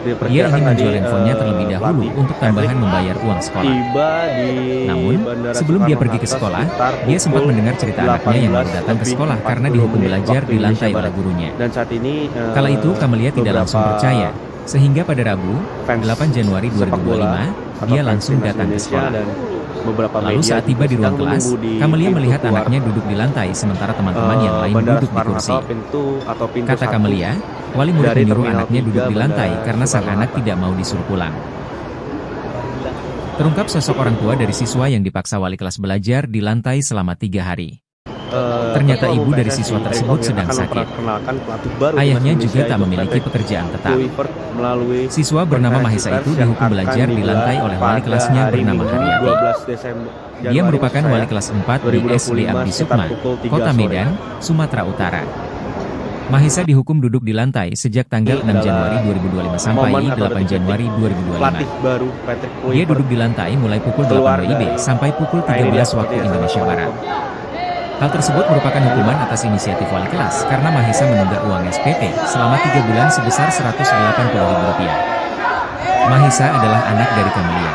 Dia diperkirakan ingin tadi menjual handphonenya terlebih dahulu pelatih untuk tambahan Patrick membayar uang sekolah. tiba di Namun, Bandara sebelum dia pergi ke Soekarno-Hatta sekolah, sekitar dia sempat pukul mendengar cerita anaknya yang baru datang ke sekolah karena 18:40 dihukum belajar waktu di Indonesia lantai oleh Barat. gurunya. Dan saat ini Kala itu Kamelia tidak langsung beberapa percaya, sehingga pada Rabu, fans 8 Januari sepak bola 2025, atau dia fans langsung timnas datang ke Indonesia sekolah. dan beberapa Lalu media saat tiba di ruang sedang kelas, menunggu di Kamelia pintu melihat keluar, anaknya duduk di lantai sementara teman-teman yang lain Bandara duduk di kursi. Soekarno-Hatta, pintu Kata 1 Kamelia, wali murid dari menyuruh Terminal anaknya 3 duduk di lantai Bandara karena sang anak Soekarno-Hatta. tidak mau disuruh pulang. Terungkap sosok orang tua dari siswa yang dipaksa wali kelas belajar di lantai selama 3 hari. Ternyata Ketua ibu Umum dari PSSI, siswa Erick tersebut Thohir, sedang akan sakit. memperkenalkan pelatih baru Ayahnya timnas juga Indonesia, tak yaitu memiliki Patrick pekerjaan tetap. Kluivert, melalui Siswa bernama konferensi Mahesa pers itu yang dihukum akan belajar di digelar lantai oleh wali pada kelasnya hari bernama Minggu, Haryati. 12 Desember Dia Januari merupakan maksud wali saya, kelas 4 di SD 2025 Abdi sekitar Sukma, pukul 3 Kota sore. Medan, Sumatera Utara. Mahesa dihukum duduk di lantai sejak tanggal 6 Januari 2025 sampai momen atau 8 Januari 2025. pelatih baru Patrick Dia Kluivert duduk di lantai mulai pukul 8 keluar WIB dari sampai pukul ini 13 dia waktu seperti Indonesia yang Barat. saya Hal tersebut merupakan hukuman atas inisiatif wali kelas karena Mahesa menunggak uang SPP selama 3 bulan sebesar Rp180.000. Mahesa adalah anak dari Kamelia.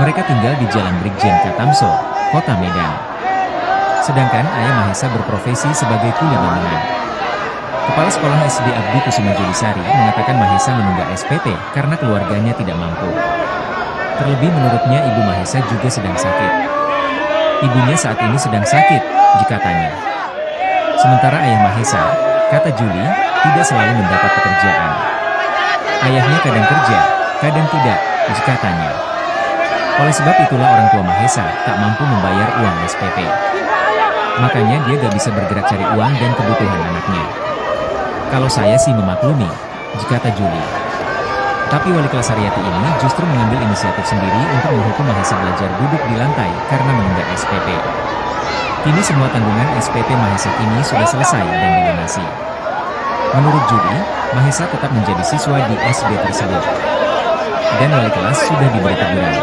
Mereka tinggal di Jalan Brigjen Katamso, Kota Medan. Sedangkan ayah Mahesa berprofesi sebagai kuli bangunan. Kepala Sekolah SD Abdi Kusuma Julisari mengatakan Mahesa menunggak SPP karena keluarganya tidak mampu. Terlebih menurutnya ibu Mahesa juga sedang sakit. Ibunya saat ini sedang sakit, dikatanya. Sementara ayah Mahesa, kata Juli, tidak selalu mendapat pekerjaan. Ayahnya kadang kerja, kadang tidak, dikatanya. Oleh sebab itulah orang tua Mahesa tak mampu membayar uang SPP. Makanya dia gak bisa bergerak cari uang dan kebutuhan anaknya. Kalau saya sih memaklumi, dikata Juli. Tapi wali kelas Haryati ini justru mengambil inisiatif sendiri untuk menghukum Mahesa belajar duduk di lantai karena menunggak SPP. Kini semua tanggungan SPP Mahesa ini sudah selesai dan dilunasi. Menurut Juli, Mahesa tetap menjadi siswa di SD tersebut. Dan wali kelas sudah diberi teguran.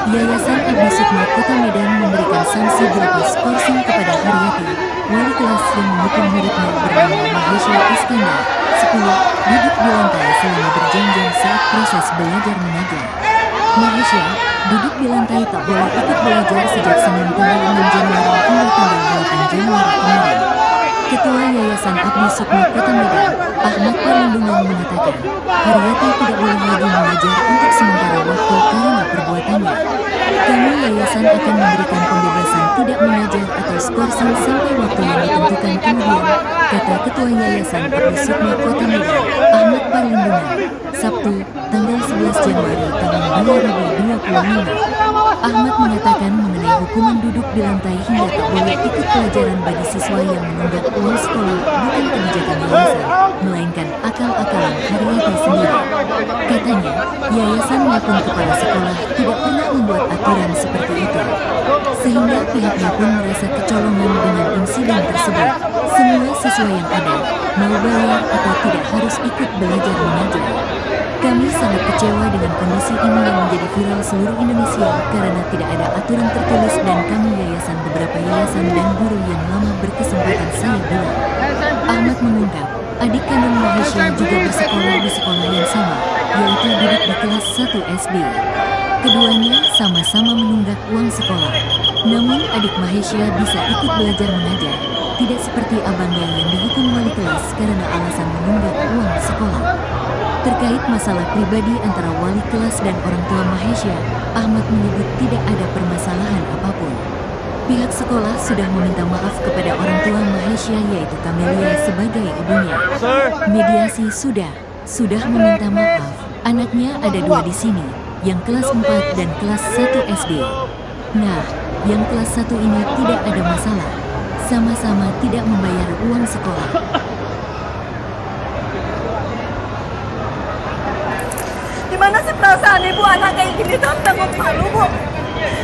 Yayasan Abdi Sukma Kota Medan memberikan sanksi berupa skorsing kepada Haryati, wali kelas yang menghukum muridnya bernama Mahesha Iskandar, 10, duduk di lantai selama berjam-jam saat proses belajar mengajar. Mahesha duduk di lantai tak boleh ikut belajar sejak Senin tanggal 6 Januari hingga tanggal 8 Januari kemarin. Ketua Yayasan Abdi Sukma Kota Medan, Ahmad Parlindungan mengatakan, Haryati tidak boleh lagi mengajar untuk sementara waktu karena perbuatannya. Kami yayasan akan memberikan pembebasan tidak mengajar atau skorsing sampai waktu yang ditentukan kemudian, kata Ketua Yayasan Abdi Sukma Kota Medan, Ahmad Parlindungan, Sabtu, tanggal 11 Januari tahun 2025. Ahmad mengatakan mengenai hukuman duduk di lantai hingga tak boleh ikut pelajaran bagi siswa yang menunggak uang sekolah bukan kebijakan yayasan, melainkan akal-akalan Haryati sendiri. Katanya, yayasan maupun kepala sekolah tidak pernah membuat aturan seperti itu. Sehingga pihaknya pun merasa kecolongan dengan insiden tersebut. Semua siswa yang ada, mau bayar atau tidak harus ikut belajar mengajar. Kami sangat kecewa dengan kondisi ini yang menjadi viral seluruh Indonesia karena tidak ada aturan tertulis dan kami yayasan beberapa yayasan dan guru yang lama berkesempatan saya bilang. Ahmad mengungkap, adik kandung Mahesha juga bersekolah di sekolah yang sama, yaitu duduk di kelas 1 SD. Keduanya sama-sama menunggak uang sekolah. Namun adik Mahesha bisa ikut belajar mengajar, tidak seperti abangnya yang dihukum wali kelas karena alasan menunggak uang sekolah. Terkait masalah pribadi antara wali kelas dan orang tua Mahesha, Ahmad menyebut tidak ada permasalahan apapun. Pihak sekolah sudah meminta maaf kepada orang tua Mahesha yaitu Kamelia sebagai ibunya. Mediasi sudah meminta maaf. Anaknya ada 2 di sini, yang kelas 4 dan kelas 1 SD. Nah, yang kelas 1 ini tidak ada masalah. Sama-sama tidak membayar uang sekolah. Gimana sih perasaan ibu anak kayak gini tuh takut malu bu.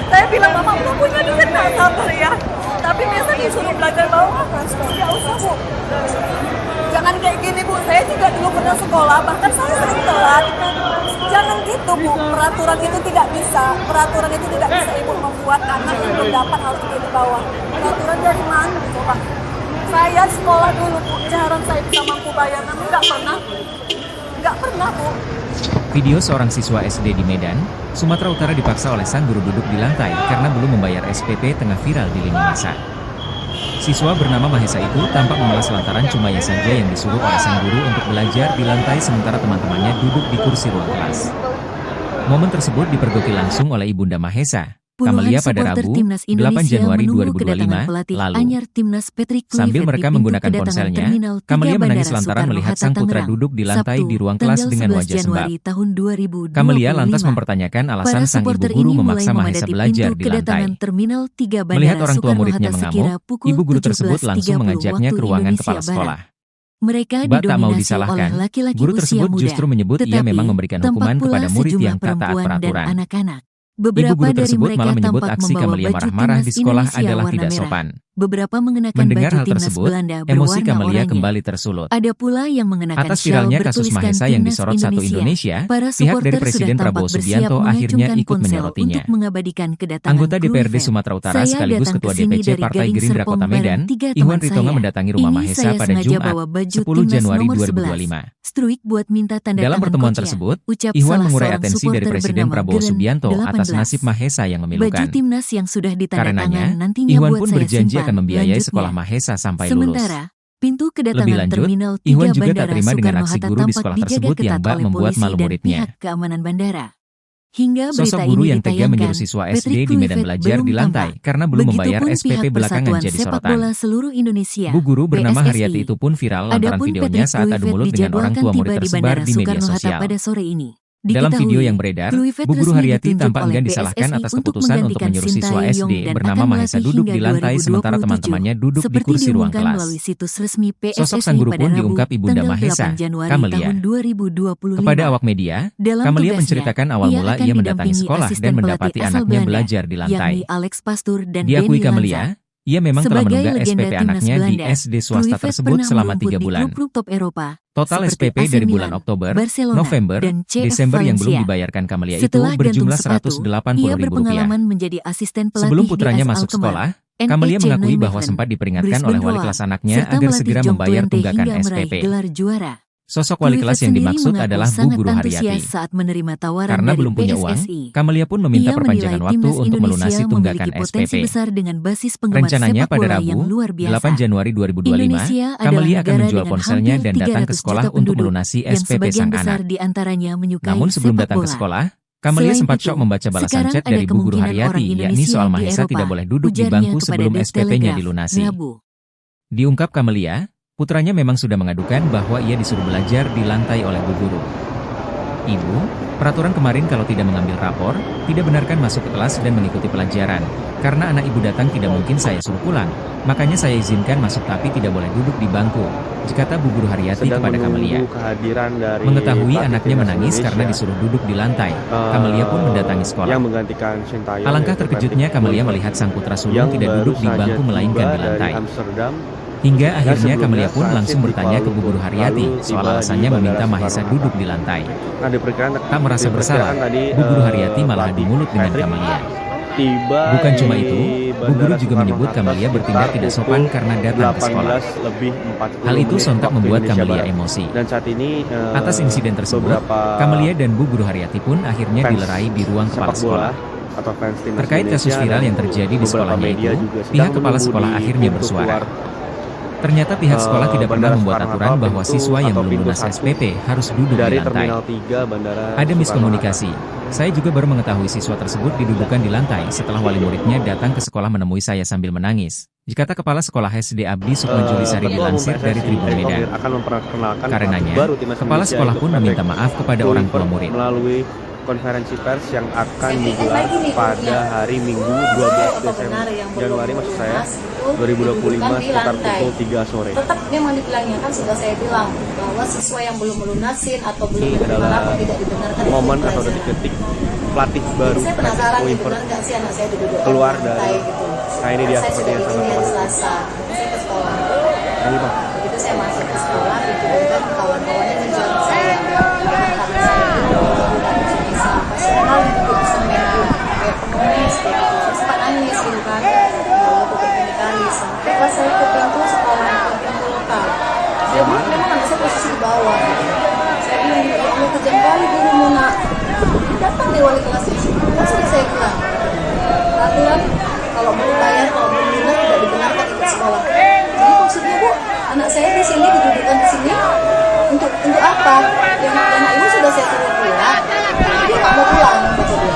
Saya bilang mama udah punya duit nggak sabar ya. Tapi biasa disuruh belajar bawa transport ya usah bu. Jangan kayak gini bu. Saya juga dulu pernah sekolah bahkan saya sering telat. Jangan gitu bu. Peraturan itu tidak bisa. Peraturan itu tidak bisa ibu membuat anak yang belum dapat harus di bawah. Peraturan dari mana coba? Saya sekolah dulu bu. Jarang saya bisa mampu bayar. Namun nggak pernah bu. Video seorang siswa SD di Medan, Sumatera Utara dipaksa oleh sang guru duduk di lantai karena belum membayar SPP tengah viral di lini masa. Siswa bernama Mahesha itu tampak memelas lantaran cuma ia saja yang disuruh oleh sang guru untuk belajar di lantai sementara teman-temannya duduk di kursi ruang kelas. Momen tersebut dipergoki langsung oleh ibunda Mahesha, Kamelia pada Rabu, 8 Januari 2025 lalu. Sambil mereka menggunakan ponselnya, Kamelia menangis lantaran melihat sang putra duduk di lantai di ruang kelas dengan wajah sembab. Kamelia lantas mempertanyakan alasan sang ibu guru memaksa Mahesha belajar di lantai. Melihat orang tua muridnya mengamuk, ibu guru tersebut langsung mengajaknya ke ruangan kepala sekolah. Bak tak mau disalahkan, guru tersebut justru menyebut ia memang memberikan hukuman kepada murid yang tak taat peraturan. Ibu guru tersebut malah menyebut aksi Kamelia marah-marah di sekolah adalah tidak sopan. Mendengar hal tersebut, emosi Kamelia kembali tersulut. Ada pula yang mengenakan atas viralnya kasus Mahesha yang disorot Satu Indonesia, pihak dari Presiden Prabowo Subianto akhirnya ikut menyorotinya. Anggota DPRD Sumatera Utara sekaligus Ketua DPC Partai Gerindra Kota Medan, Iwan Ritonga mendatangi rumah Mahesha pada Jumat, 10 Januari 2025. Dalam pertemuan tersebut, Iwan mengurai atensi dari Presiden Prabowo Subianto atas nasib Mahesha yang memilukan. Karenanya, Iwan pun berjanji akan membiayai sekolah Mahesha sampai lulus. Pintu kedatangan Lebih lanjut, Terminal 3 Iwan juga tak Bandara terima dengan aksi Soekarno-Hatta guru di tampak sekolah dijaga tersebut yang ketat bak oleh membuat polisi malu dan muridnya. pihak keamanan bandara. Hingga berita Sosok guru ini yang tega ditayangkan, menyuruh siswa SD Patrick di Medan Kluivert belajar belum di lantai tampak. karena belum membayar Begitupun SPP pihak belakangan Persatuan jadi Sepak sorotan. Bola Seluruh Indonesia, Bu guru bernama PSSI. Haryati itu pun viral lantaran Adapun videonya Patrick saat adu Kluivert mulut dengan orang tua dijadwalkan murid tiba di tersebar Bandara di media Soekarno-Hatta sosial. pada sore ini. Dalam Diketahui, video yang beredar, Kluivert Bu Guru resmi Haryati ditunjuk tampak oleh enggan disalahkan PSSI atas untuk keputusan untuk menggantikan menyuruh siswa Sintayong SD dan bernama akan Mahesha melatih duduk hingga di lantai sementara 2027, teman-temannya duduk di seperti kursi ruang diumumkan kelas. melalui situs resmi PSSI Sosok sang guru pada pun Rabu, diungkap ibunda tanggal Mahesha, 8 Januari Kamelia. tahun 2025. Kepada awak media, Dalam Kamelia tugasnya, menceritakan awal ia mula akan ia mendatangi didampingi sekolah asisten dan pelatih mendapati asal anaknya Belanda, belajar di lantai. yakni Alex Pastur dan Diakui Benny Kamelia, Lanza. ia memang telah Sebagai menunggak legenda SPP timnas anaknya di Belanda, SD swasta Kluivert tersebut pernah selama merumput 3 di bulan. klub-klub top Eropa. Total seperti SPP AC dari bulan Milan, Oktober, Barcelona, November, dan CF Desember yang belum Valencia. dibayarkan Kamelia itu Setelah gantung berjumlah sepatu, ia Rp180.000. berpengalaman menjadi asisten pelatih Sebelum di putranya AS masuk Alkmaar, sekolah, Kamelia NEC mengakui bahwa Nijmegen, sempat diperingatkan Brisbane oleh wali Roar, kelas anaknya serta agar melatih segera Jong membayar Twente tunggakan hingga meraih SPP. gelar juara. Sosok wali Kluivert kelas yang sendiri dimaksud mengaku adalah Bu sangat Guru antusias Haryati. saat menerima tawaran Karena dari belum punya uang, PSSI. Kamelia pun meminta Ia perpanjangan menilai waktu timnas untuk melunasi Indonesia tunggakan memiliki potensi SPP. besar dengan basis penggemar Rencananya sepak pada bola yang Rabu, luar biasa. 8 Januari 2025, Indonesia adalah Kamelia akan negara menjual dengan ponselnya hampir dan datang ke 300 sekolah juta untuk penduduk, melunasi yang SPP sebagian sang besar anak. di antaranya menyukai Namun sebelum sepak datang ke bola. sekolah, Kamelia Selain sempat itu, syok membaca balasan sekarang chat ada dari Bu Guru kemungkinan orang Haryati, yakni Indonesia soal di Mahesa Eropa, tidak boleh duduk di ujarnya bangku kepada sebelum The SPP-nya Telegraph, dilunasi. Rabu. Diungkap Kamelia, putranya memang sudah mengadukan bahwa ia disuruh belajar di lantai oleh Bu Guru. Ibu, peraturan kemarin kalau tidak mengambil rapor, tidak benarkan masuk ke kelas dan mengikuti pelajaran. Karena anak ibu datang tidak mungkin saya suruh pulang, makanya saya izinkan masuk tapi tidak boleh duduk di bangku, kata Bu Guru Haryati Sedang kepada Kamelia. menunggu kehadiran dari Mengetahui pelatih anaknya timnas menangis Indonesia, karena disuruh duduk di lantai, Kamelia pun mendatangi sekolah. yang menggantikan Sintayong, Alangkah yaitu terkejutnya Patrick Kamelia Kluivert, melihat sang putra yang sulung tidak baru duduk di saja bangku melainkan tiba di lantai. dari Amsterdam. Hingga akhirnya sebelumnya Kamelia pun transit langsung di bertanya Kuala ke Bu Guru Lumpur, Haryati lalu soal tiba di alasannya Bandara meminta Mahesa Soekarno-Hatta. duduk di lantai. Nah, Tak merasa bersalah, Bu Guru Haryati malah adu mulut dengan Kamelia. Tiba Bukan cuma di itu, Bu Guru Bandara juga menyebut Soekarno-Hatta Kamelia bertindak sekitar tidak sopan karena datang ke sekolah. 18:40 Hal itu sontak waktu membuat Indonesia Kamelia Barat. emosi. Dan saat ini Atas insiden tersebut, beberapa Kamelia dan Bu Guru Haryati pun akhirnya fans dilerai di ruang kepala sepak sekolah. bola atau fans timnas Terkait kasus Indonesia viral dan yang terjadi di beberapa sekolahnya media itu, juga sedang pihak kepala menunggu sekolah di akhirnya pintu bersuara. keluar, Ternyata pihak sekolah tidak pernah Bandara membuat Soekarno-Hatta, aturan bahwa pintu siswa yang atau belum pintu lunas 1 SPP harus duduk di dari lantai. Terminal 3 Bandara Ada Soekarno-Hatta. miskomunikasi. Saya juga baru mengetahui siswa tersebut didudukan di lantai setelah wali muridnya datang ke sekolah menemui saya sambil menangis, kata Kepala Sekolah SD Abdi Sukma Julisari Ketua Umum dilansir dari PSSI, Tribun Erick Medan. Thohir akan memperkenalkan Karenanya, pelatih baru timnas Kepala Indonesia, sekolah yaitu pun Patrick meminta maaf kepada orang tua Kluivert murid. melalui konferensi pers yang akan digelar pada hari Minggu 12 Desember Januari maksud saya 2025 sekitar pukul 3 sore. Tetap memang dibilangnya kan sudah saya bilang bahwa siswa yang belum melunasin atau belum Ini menerima adalah rapor tidak dibenarkan momen untuk atau belajar. detik-detik pelatih baru Saya Patrick penasaran gitu, Kluivert benar nggak sih anak saya didudukkan keluar di lantai dari gitu. nah ini dia Saya seperti sudah yang izin sangat hari Selasa, saya ke sekolah. ini Pak. Begitu saya masuk ke sekolah, itu kan kawan-kawannya menjual saya. Karena saya tidak bisa pasien hal itu bisa menyambung kayak pengemis kayak gitu. Saya sempat nangis gitu kan. Lalu aku berkali-kali sampai pas saya ke pintu sekolah, ke pintu lokal. Dia bilang memang anak saya posisi di bawah. Saya bilang ya Allah kejam kali guru Muna. Datang deh wali kelasnya. Kan sudah saya bilang. Peraturan kalau belum bayar, kalau belum lunas tidak dibenarkan ikut sekolah. Jadi maksudnya Bu, anak saya di sini didudukan di sini untuk apa? Yang anak ibu sudah saya suruh pulang, dia nggak mau pulang kata dia.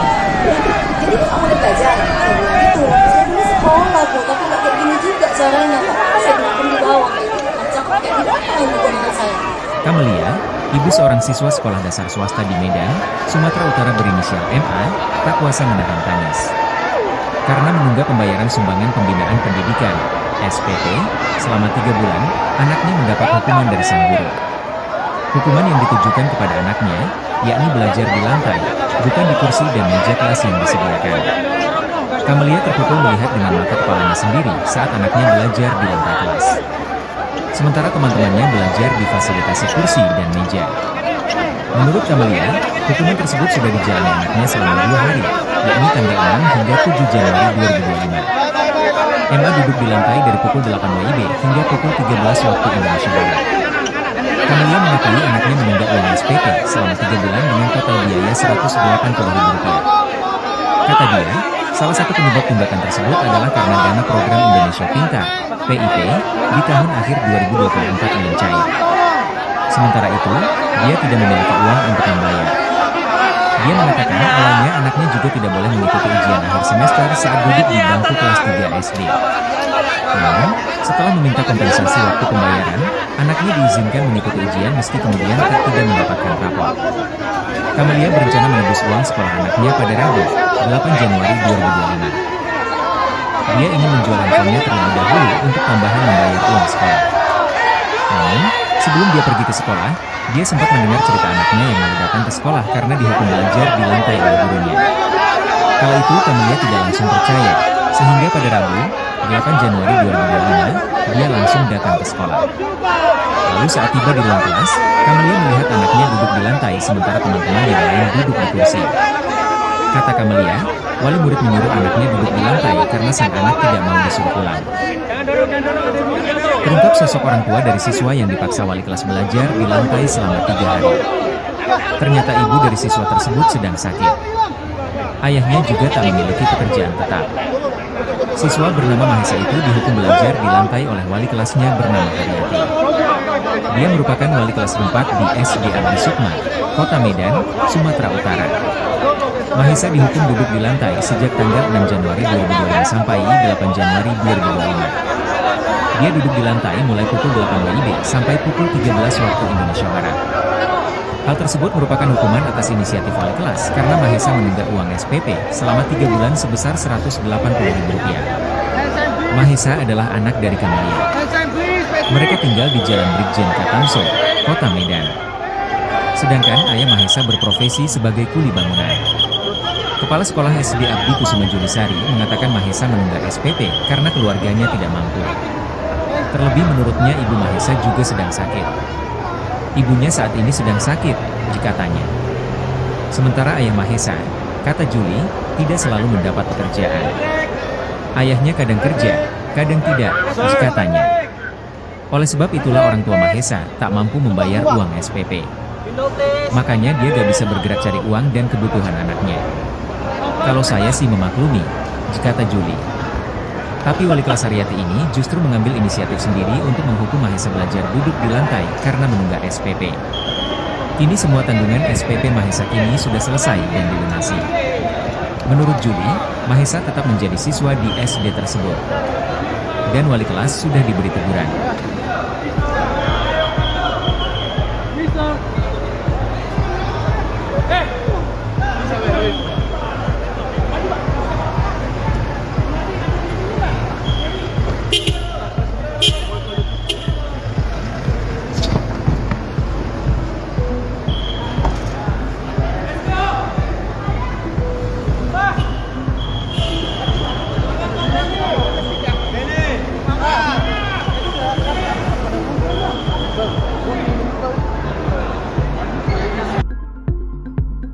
Jadi dia nggak boleh belajar. Saya bilang gitu. Saya bilang sekolah Bu, tapi nggak kayak gini juga caranya. Kok saya dudukkan di bawah kayak gitu? Macam kayak gitu apa yang bukan saya? Kamelia, ibu seorang siswa sekolah dasar swasta di Medan, Sumatera Utara berinisial MA, tak kuasa menahan tangis. Karena menunggak pembayaran sumbangan pembinaan pendidikan, SPP, selama 3 bulan, anaknya mendapat hukuman dari sang guru. Hukuman yang ditujukan kepada anaknya, yakni belajar di lantai, bukan di kursi dan meja kelas yang disediakan. Kamelia terpukul melihat dengan mata kepalanya sendiri saat anaknya belajar di lantai kelas. Sementara teman-temannya belajar di fasilitasi kursi dan meja. Menurut Kamelia, hukuman tersebut sudah dijalani anaknya selama 2 hari, yakni tanggal 6 hingga 7 Januari 2025. Emma duduk di lantai dari pukul 8 WIB hingga pukul 13 waktu Indonesia Barat. Kamelia mengakui anaknya menunggak uang SPP selama 3 bulan dengan total biaya Rp180.000. Kata dia, salah satu penyebab tunggakan tersebut adalah karena dana program Indonesia Pintar, PIP, di tahun akhir 2024 belum cair. Sementara itu, dia tidak memiliki uang untuk membayar. Dia mengatakan awalnya anaknya juga tidak boleh mengikuti ujian akhir semester saat duduk di bangku kelas 3 SD. Namun, setelah meminta kompensasi waktu pembayaran, anaknya diizinkan mengikuti ujian meski kemudian tidak mendapatkan rapor. Kamelia berencana menebus uang sekolah anaknya pada Rabu, 8 Januari 2025. Dia ingin menjual handphonenya terlebih dahulu untuk tambahan membayar uang sekolah. Namun, sebelum dia pergi ke sekolah, dia sempat mendengar cerita anaknya yang mau datang ke sekolah karena dihukum belajar di lantai oleh gurunya. Kala itu Kamelia tidak langsung percaya, sehingga pada Rabu, 8 Januari 2025, dia langsung datang ke sekolah. Lalu saat tiba di ruang kelas, Kamelia melihat anaknya duduk di lantai sementara teman-teman yang lain duduk di kursi. Kata Kamelia, wali murid menyuruh anaknya duduk di lantai karena sang anak tidak mau disuruh pulang. Terungkap sosok orang tua dari siswa yang dipaksa wali kelas belajar di lantai selama 3 hari. Ternyata ibu dari siswa tersebut sedang sakit. Ayahnya juga tak memiliki pekerjaan tetap. Siswa bernama Mahesa itu dihukum belajar di lantai oleh wali kelasnya bernama Haryati. Dia merupakan wali kelas 4 di SD Abdi Sukma, Kota Medan, Sumatera Utara. Mahesa dihukum duduk di lantai sejak tanggal 6 Januari 2025 sampai 8 Januari 2025. Dia duduk di lantai mulai pukul 8 WIB sampai pukul 13 waktu Indonesia Barat. Hal tersebut merupakan hukuman atas inisiatif wali kelas karena Mahesa menunda uang SPP selama 3 bulan sebesar Rp180.000. Mahesa adalah anak dari Kamelia. Mereka tinggal di Jalan Brigjen Katamso, Kota Medan. Sedangkan ayah Mahesa berprofesi sebagai kuli bangunan. Kepala Sekolah SD Abdi Kusuma Julisari mengatakan Mahesa menunda SPP karena keluarganya tidak mampu. Terlebih menurutnya ibu Mahesa juga sedang sakit. Ibunya saat ini sedang sakit, katanya. Sementara ayah Mahesa, kata Juli, tidak selalu mendapat pekerjaan. Ayahnya kadang kerja, kadang tidak, katanya. Oleh sebab itulah orang tua Mahesa tak mampu membayar uang SPP. Makanya dia gak bisa bergerak cari uang dan kebutuhan anaknya. Kalau saya sih memaklumi, kata Juli. Tapi wali kelas Haryati ini justru mengambil inisiatif sendiri untuk menghukum Mahesa belajar duduk di lantai karena menunggak SPP. Kini semua tanggungan SPP Mahesa kini sudah selesai dan dilunasi. Menurut Juli, Mahesa tetap menjadi siswa di SD tersebut. Dan wali kelas sudah diberi teguran.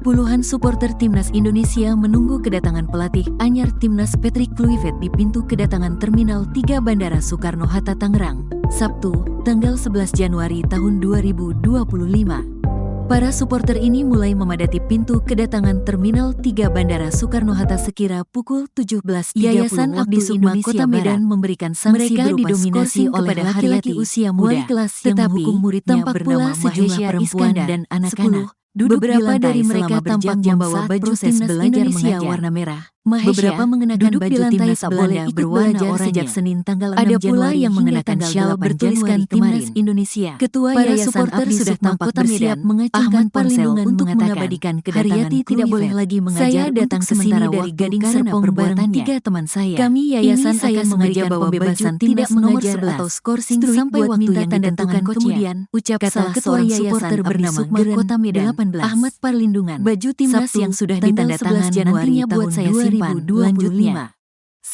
Puluhan supporter Timnas Indonesia menunggu kedatangan pelatih anyar Timnas Patrick Kluivert di pintu kedatangan Terminal 3 Bandara Soekarno-Hatta Tangerang, Sabtu, tanggal 11 Januari tahun 2025. Para supporter ini mulai memadati pintu kedatangan Terminal 3 Bandara Soekarno-Hatta sekira pukul 17.30 Yayasan Abdi Sukma Kota Medan memberikan sanksi mereka didominasi oleh laki-laki usia muda, kelas yang menghukum muridnya bernama Mahesha perempuan dan anak-anak. Beberapa dari mereka tampak membawa baju timnas Indonesia warna merah. Beberapa mengenakan baju timnas Belanda berwarna oranye sejak Senin tanggal 6 Januari. Ada pula yang mengenakan syal bertuliskan Timnas Indonesia. Ketua Yayasan Abdi sudah tampak bersiap mengacungkan ponsel untuk mengabadikan kedatangan Haryati tidak boleh lagi mengajar. Saya datang ke sini dari Gading Serpong bareng 3 teman saya. Kami Yayasan akan mengajar pembebasan tidak mengajar atau skorsing sampai waktu yang ditentukan. Kemudian ucap salah seorang supporter bernama Kota Medan Ahmad Parlindungan. Baju timnas yang sudah ditandatangan nantinya buat saya simpan. Lanjutnya,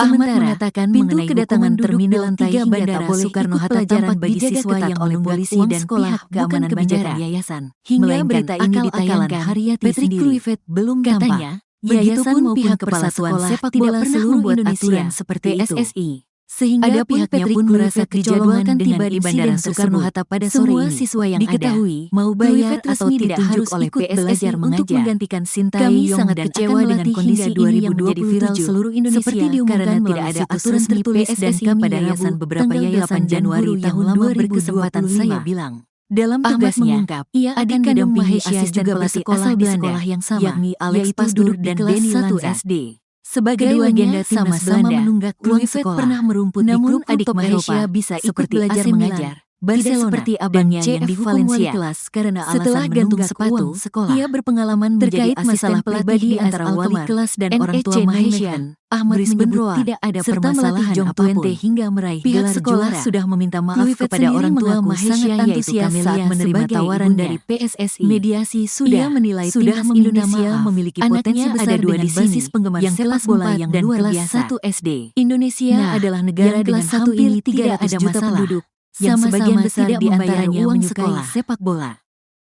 Ahmad mengatakan pintu kedatangan Terminal 3 Bandara Soekarno-Hatta tampak bagi siswa yang oleh polisi dan sekolah keamanan bandara yayasan. Hingga berita ini ditayangkan, Haryati Patrick Kluivert belum katanya. Yayasan maupun pihak persatuan sepak bola seluruh Indonesia seperti PSSI. Sehingga ada pihaknya pun merasa kecolongan tiba di Bandara Soekarno-Hatta pada sore ini. Siswa yang diketahui mau bayar atau tidak harus oleh PSSI untuk menggantikan Sintayong dan kecewa dengan kondisi ini yang menjadi viral seluruh Indonesia karena tidak ada aturan tertulis dan kami pada Yayasan beberapa Yayasan Januari tahun lama berkesempatan saya bilang. Dalam tugasnya, ia akan didampingi asisten juga pelatih asal Belanda yang sama, yakni Alex Pasdur dan Denny 1 SD. Sebagai legenda sama-sama menunggak uang sekolah, pernah merumput namun di klub adik Mahesha bisa ikut belajar mengajar. Barcelona seperti abangnya dan yang dihukum Valencia wali kelas karena setelah alasan gantung menunggak sepatu uang sekolah. ia berpengalaman Terkait menjadi masalah asisten pribadi pelatih antara wali Alkmaar, kelas dan orang tua NEC Mahesan, Nijmegen, Ahmad Dries menyebut Benroa, tidak ada serta permasalahan melatih Jong apapun. Twente hingga meraih Pihak gelar sekolah juara. sudah meminta maaf Kluivert kepada sendiri orang tua mengaku Mahesan sangat yaitu antusias Camelia saat menerima sebagai tawaran ibunda. dari PSSI. Mediasi sudah Ia menilai sudah timnas meminta Indonesia maaf. memiliki Anaknya potensi besar ada dua dengan di sini, basis penggemar yang sepak kelas bola 4 yang dan luar kelas biasa. 1 SD. Indonesia Nah, adalah negara yang dengan kelas 1 hampir ini tidak 300 ada juta masalah. penduduk, Yang sama-sama sebagian besar tidak di membayar antaranya uang menyukai sekolah. sepak bola.